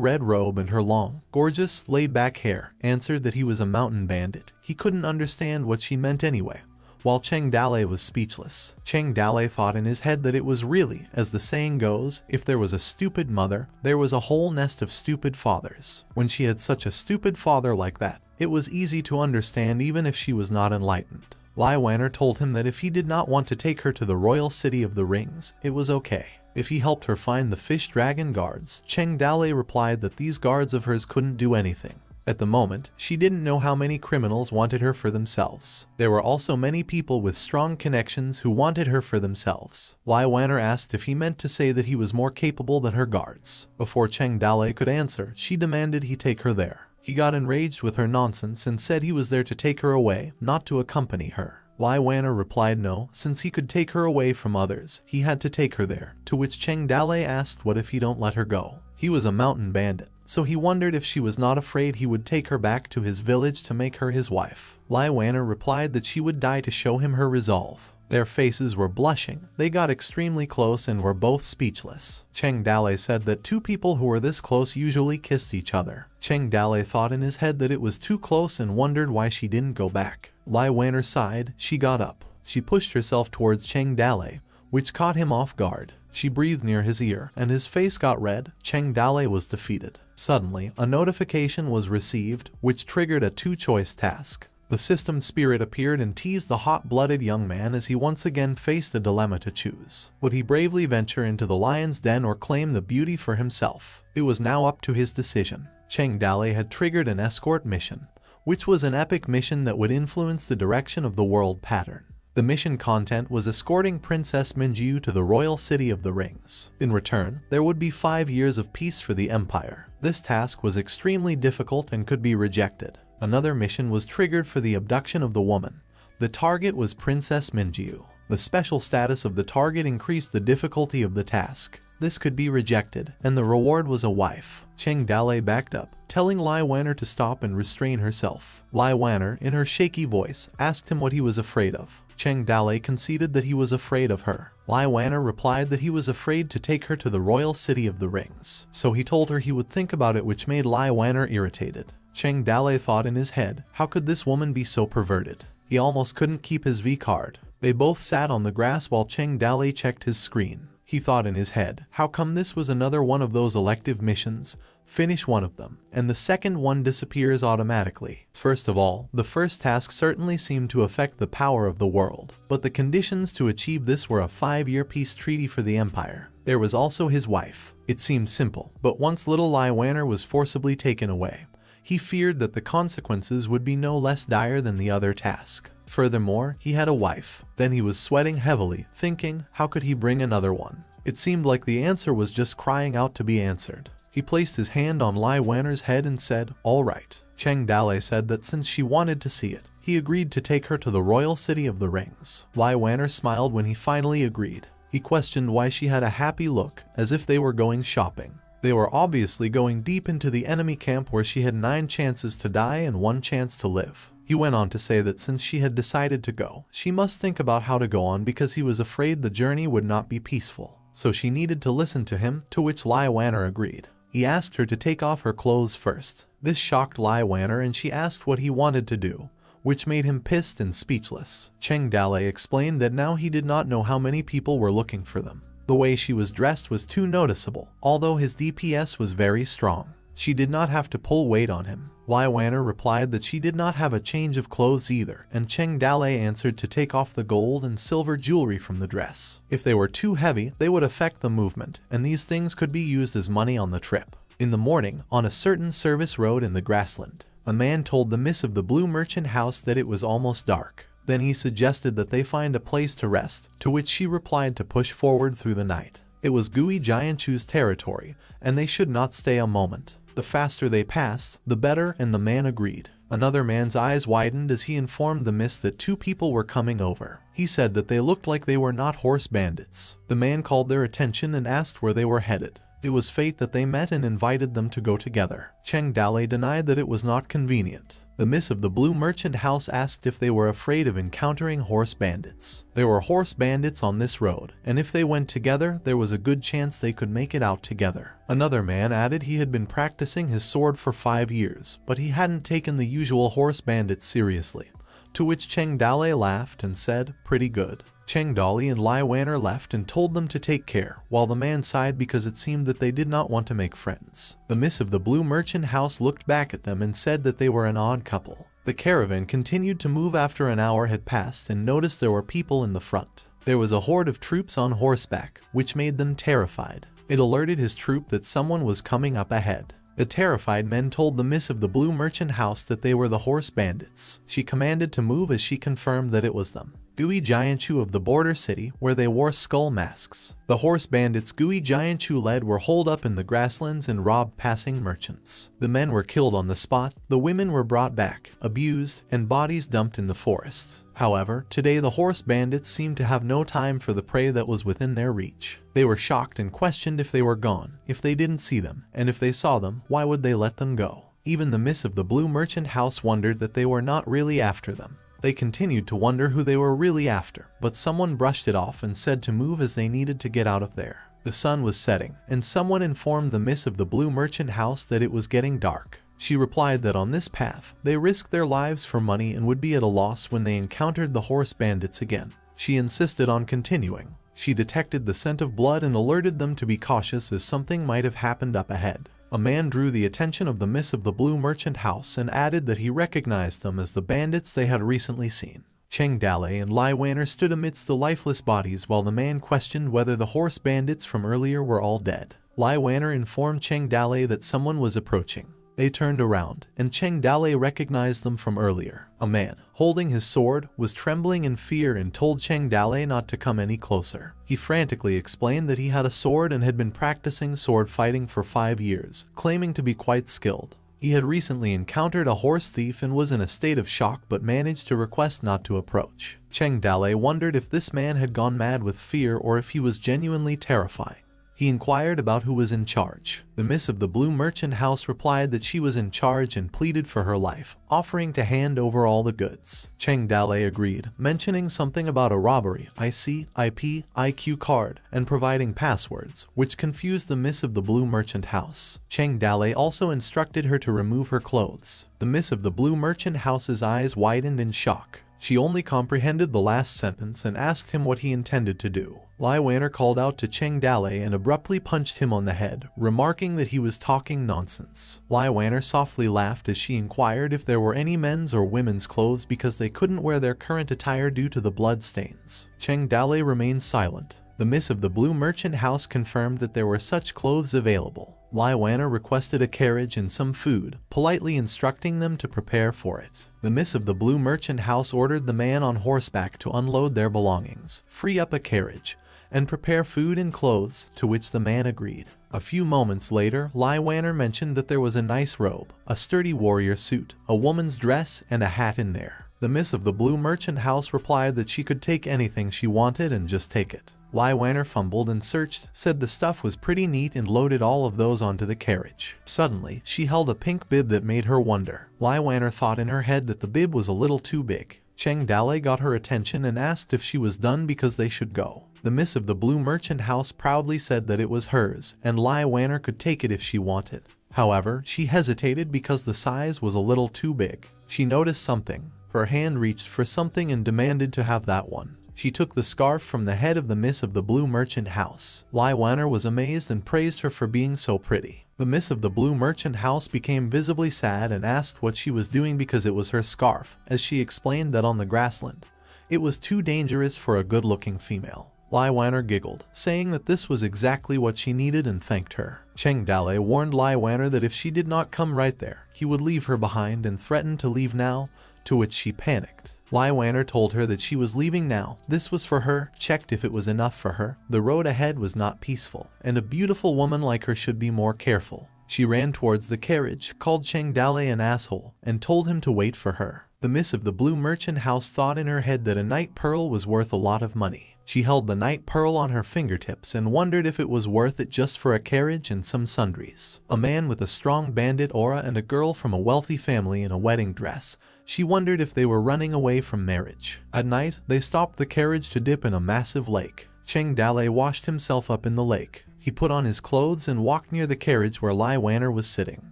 red robe and her long, gorgeous, laid-back hair, answered that he was a mountain bandit. He couldn't understand what she meant anyway. While Cheng Dale was speechless, Cheng Dale thought in his head that it was really, as the saying goes, if there was a stupid mother, there was a whole nest of stupid fathers. When she had such a stupid father like that, it was easy to understand even if she was not enlightened. Lai Wanner told him that if he did not want to take her to the royal city of the rings, it was okay. If he helped her find the fish dragon guards, Cheng Dale replied that these guards of hers couldn't do anything. At the moment, she didn't know how many criminals wanted her for themselves. There were also many people with strong connections who wanted her for themselves. Lai Wanner asked if he meant to say that he was more capable than her guards. Before Cheng Dale could answer, she demanded he take her there. He got enraged with her nonsense and said he was there to take her away, not to accompany her. Lai Wanner replied no, since he could take her away from others, he had to take her there, to which Cheng Dale asked what if he don't let her go. He was a mountain bandit, so he wondered if she was not afraid he would take her back to his village to make her his wife. Lai Wanner replied that she would die to show him her resolve. Their faces were blushing, they got extremely close and were both speechless. Cheng Dale said that two people who were this close usually kissed each other. Cheng Dale thought in his head that it was too close and wondered why she didn't go back. Lai Wanner sighed, she got up. She pushed herself towards Cheng Dale, which caught him off guard. She breathed near his ear, and his face got red. Cheng Dale was defeated. Suddenly, a notification was received, which triggered a two-choice task. The system spirit appeared and teased the hot-blooded young man as he once again faced a dilemma to choose. Would he bravely venture into the lion's den or claim the beauty for himself? It was now up to his decision. Cheng Dale had triggered an escort mission, which was an epic mission that would influence the direction of the world pattern. The mission content was escorting Princess Minju to the royal city of the rings. In return, there would be 5 years of peace for the empire. This task was extremely difficult and could be rejected. Another mission was triggered for the abduction of the woman. The target was Princess Minju. The special status of the target increased the difficulty of the task. This could be rejected, and the reward was a wife. Cheng Dalei backed up, telling Lai Wanner to stop and restrain herself. Lai Wanner, in her shaky voice, asked him what he was afraid of. Cheng Dalei conceded that he was afraid of her. Lai Wanner replied that he was afraid to take her to the royal city of the rings. So he told her he would think about it, which made Lai Wanner irritated. Cheng Dalei thought in his head, how could this woman be so perverted? He almost couldn't keep his V card. They both sat on the grass while Cheng Dalei checked his screen. He thought in his head, how come this was another one of those elective missions? Finish one of them, and the second one disappears automatically. First of all, the first task certainly seemed to affect the power of the world, but the conditions to achieve this were a 5-year peace treaty for the empire. There was also his wife. It seemed simple, but once little Lai Wanner was forcibly taken away, he feared that the consequences would be no less dire than the other task. Furthermore, he had a wife. Then he was sweating heavily, thinking, how could he bring another one? It seemed like the answer was just crying out to be answered. He placed his hand on Lai Wanner's head and said, all right. Cheng Dalei said that since she wanted to see it, he agreed to take her to the royal city of the rings. Lai Wanner smiled when he finally agreed. He questioned why she had a happy look, as if they were going shopping. They were obviously going deep into the enemy camp where she had 9 chances to die and 1 chance to live. He went on to say that since she had decided to go, she must think about how to go on because he was afraid the journey would not be peaceful. So she needed to listen to him, to which Lai Wanner agreed. He asked her to take off her clothes first. This shocked Lai Wanner and she asked what he wanted to do, which made him pissed and speechless. Cheng Dalei explained that now he did not know how many people were looking for them. The way she was dressed was too noticeable, although his DPS was very strong. She did not have to pull weight on him. Lai Wanner replied that she did not have a change of clothes either, and Cheng Dalei answered to take off the gold and silver jewelry from the dress. If they were too heavy, they would affect the movement, and these things could be used as money on the trip. In the morning, on a certain service road in the grassland, a man told the miss of the blue merchant house that it was almost dark. Then he suggested that they find a place to rest, to which she replied to push forward through the night. It was Gui Jianchu's territory, and they should not stay a moment. The faster they passed, the better, and the man agreed. Another man's eyes widened as he informed the miss that 2 people were coming over. He said that they looked like they were not horse bandits. The man called their attention and asked where they were headed. It was fate that they met and invited them to go together. Cheng Dalei denied that it was not convenient. The miss of the blue merchant house asked if they were afraid of encountering horse bandits. There were horse bandits on this road, and if they went together, there was a good chance they could make it out together. Another man added he had been practicing his sword for 5 years, but he hadn't taken the usual horse bandits seriously. To which Cheng Dalei laughed and said, pretty good. Cheng Dalei and Lai Wanner left and told them to take care, while the man sighed because it seemed that they did not want to make friends. The miss of the blue merchant house looked back at them and said that they were an odd couple. The caravan continued to move after an hour had passed and noticed there were people in the front. There was a horde of troops on horseback, which made them terrified. It alerted his troop that someone was coming up ahead. The terrified men told the miss of the blue merchant house that they were the horse bandits. She commanded to move as she confirmed that it was them. Gui Jianchu of the border city, where they wore skull masks. The horse bandits Gui Jianchu led were holed up in the grasslands and robbed passing merchants. The men were killed on the spot, the women were brought back, abused, and bodies dumped in the forest. However, today the horse bandits seemed to have no time for the prey that was within their reach. They were shocked and questioned if they were gone, if they didn't see them, and if they saw them, why would they let them go? Even the miss of the blue merchant house wondered that they were not really after them. They continued to wonder who they were really after, but someone brushed it off and said to move as they needed to get out of there. The sun was setting, and someone informed the miss of the blue merchant house that it was getting dark. She replied that on this path, they risked their lives for money and would be at a loss when they encountered the horse bandits again. She insisted on continuing. She detected the scent of blood and alerted them to be cautious as something might have happened up ahead. A man drew the attention of the miss of the blue merchant house and added that he recognized them as the bandits they had recently seen. Cheng Dalei and Lai Wanner stood amidst the lifeless bodies while the man questioned whether the horse bandits from earlier were all dead. Lai Wanner informed Cheng Dalei that someone was approaching. They turned around, and Cheng Dale recognized them from earlier. A man, holding his sword, was trembling in fear and told Cheng Dale not to come any closer. He frantically explained that he had a sword and had been practicing sword fighting for 5 years, claiming to be quite skilled. He had recently encountered a horse thief and was in a state of shock but managed to request not to approach. Cheng Dale wondered if this man had gone mad with fear or if he was genuinely terrifying. He inquired about who was in charge. The miss of the Blue Merchant House replied that she was in charge and pleaded for her life, offering to hand over all the goods. Cheng Dale agreed, mentioning something about a robbery, IP card, and providing passwords, which confused the miss of the Blue Merchant House. Cheng Dale also instructed her to remove her clothes. The miss of the Blue Merchant House's eyes widened in shock. She only comprehended the last sentence and asked him what he intended to do. Lai Wanner called out to Cheng Dale and abruptly punched him on the head, remarking that he was talking nonsense. Lai Wanner softly laughed as she inquired if there were any men's or women's clothes because they couldn't wear their current attire due to the blood stains. Cheng Dale remained silent. The miss of the Blue Merchant House confirmed that there were such clothes available. Lai Wanner requested a carriage and some food, politely instructing them to prepare for it. The miss of the Blue Merchant House ordered the man on horseback to unload their belongings, free up a carriage, and prepare food and clothes, to which the man agreed. A few moments later, Lai Wanner mentioned that there was a nice robe, a sturdy warrior suit, a woman's dress, and a hat in there. The miss of the Blue Merchant House replied that she could take anything she wanted and just take it. Lai Wanner fumbled and searched, said the stuff was pretty neat and loaded all of those onto the carriage. Suddenly, she held a pink bib that made her wonder. Lai Wanner thought in her head that the bib was a little too big. Cheng Dale got her attention and asked if she was done because they should go. The miss of the Blue Merchant House proudly said that it was hers, and Lai Wanner could take it if she wanted. However, she hesitated because the size was a little too big. She noticed something. Her hand reached for something and demanded to have that one. She took the scarf from the head of the miss of the Blue Merchant House. Lai Wanner was amazed and praised her for being so pretty. The miss of the Blue Merchant House became visibly sad and asked what she was doing because it was her scarf, as she explained that on the grassland, it was too dangerous for a good-looking female. Lai Wanner giggled, saying that this was exactly what she needed and thanked her. Cheng Dale warned Lai Wanner that if she did not come right there, he would leave her behind and threatened to leave now, to which she panicked. Lai Wanner told her that she was leaving now. This was for her, checked if it was enough for her. The road ahead was not peaceful, and a beautiful woman like her should be more careful. She ran towards the carriage, called Cheng Dale an asshole, and told him to wait for her. The miss of the Blue Merchant House thought in her head that a night pearl was worth a lot of money. She held the night pearl on her fingertips and wondered if it was worth it just for a carriage and some sundries. A man with a strong bandit aura and a girl from a wealthy family in a wedding dress. She wondered if they were running away from marriage. At night, they stopped the carriage to dip in a massive lake. Cheng Dale washed himself up in the lake. He put on his clothes and walked near the carriage where Lai Wanner was sitting.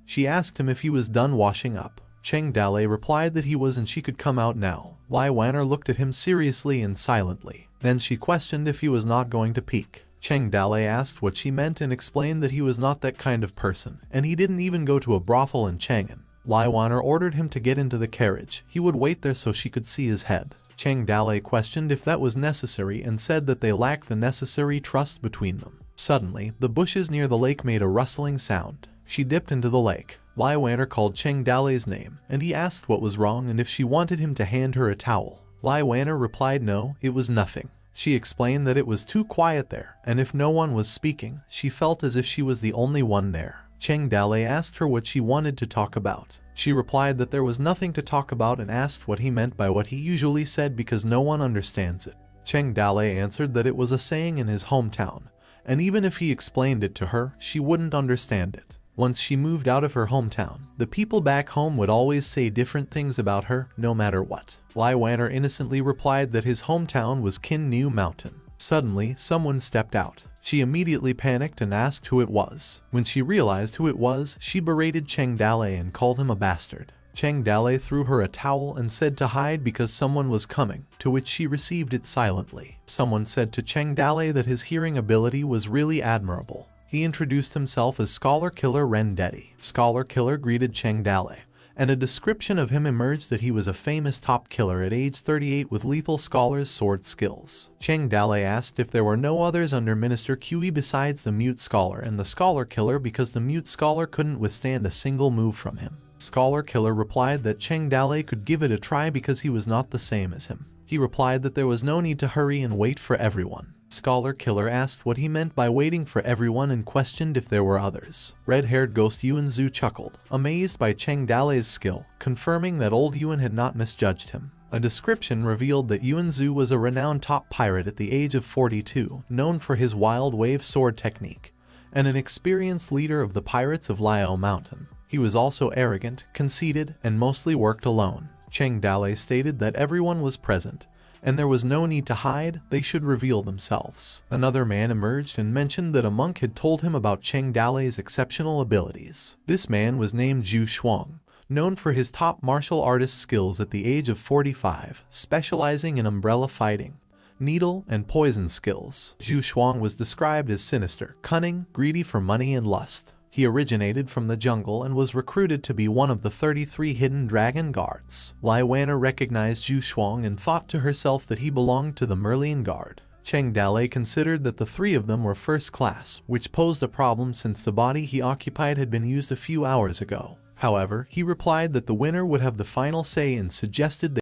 She asked him if he was done washing up. Cheng Dale replied that he was and she could come out now. Lai Wanner looked at him seriously and silently. Then she questioned if he was not going to peek. Cheng Dale asked what she meant and explained that he was not that kind of person, and he didn't even go to a brothel in Chang'an. Lai Wanner ordered him to get into the carriage. He would wait there so she could see his head. Cheng Dale questioned if that was necessary and said that they lacked the necessary trust between them. Suddenly, the bushes near the lake made a rustling sound. She dipped into the lake. Lai Wanner called Cheng Dale's name, and he asked what was wrong and if she wanted him to hand her a towel. Lai Wanner replied no, it was nothing. She explained that it was too quiet there, and if no one was speaking, she felt as if she was the only one there. Cheng Dale asked her what she wanted to talk about. She replied that there was nothing to talk about and asked what he meant by what he usually said because no one understands it. Cheng Dale answered that it was a saying in his hometown, and even if he explained it to her, she wouldn't understand it. Once she moved out of her hometown, the people back home would always say different things about her, no matter what. Lai Wanner innocently replied that his hometown was Kin New Mountain. Suddenly, someone stepped out. She immediately panicked and asked who it was. When she realized who it was, she berated Cheng Dale and called him a bastard. Cheng Dale threw her a towel and said to hide because someone was coming, to which she received it silently. Someone said to Cheng Dale that his hearing ability was really admirable. He introduced himself as Scholar Killer Ren Dedi. Scholar Killer greeted Cheng Dale and a description of him emerged that he was a famous top killer at age 38 with lethal scholar's sword skills. Cheng Dalei asked if there were no others under Minister Qi besides the mute scholar and the scholar killer because the mute scholar couldn't withstand a single move from him. Scholar killer replied that Cheng Dalei could give it a try because he was not the same as him. He replied that there was no need to hurry and wait for everyone. Scholar killer asked what he meant by waiting for everyone and questioned if there were others. Red-haired ghost Yuanzu chuckled, amazed by Cheng Dalei's skill, confirming that old Yuan had not misjudged him. A description revealed that Yuanzu was a renowned top pirate at the age of 42, known for his wild wave sword technique, and an experienced leader of the pirates of Liao Mountain. He was also arrogant, conceited, and mostly worked alone. Cheng Dalei stated that everyone was present, and there was no need to hide, they should reveal themselves. Another man emerged and mentioned that a monk had told him about Cheng Dalei's exceptional abilities. This man was named Zhu Shuang, known for his top martial artist skills at the age of 45, specializing in umbrella fighting, needle, and poison skills. Zhu Shuang was described as sinister, cunning, greedy for money and lust. He originated from the jungle and was recruited to be one of the 33 hidden dragon guards. Lai Wanner recognized Zhu Shuang and thought to herself that he belonged to the Merlion Guard. Cheng Dalei considered that the three of them were first class, which posed a problem since the body he occupied had been used a few hours ago. However, he replied that the winner would have the final say and suggested that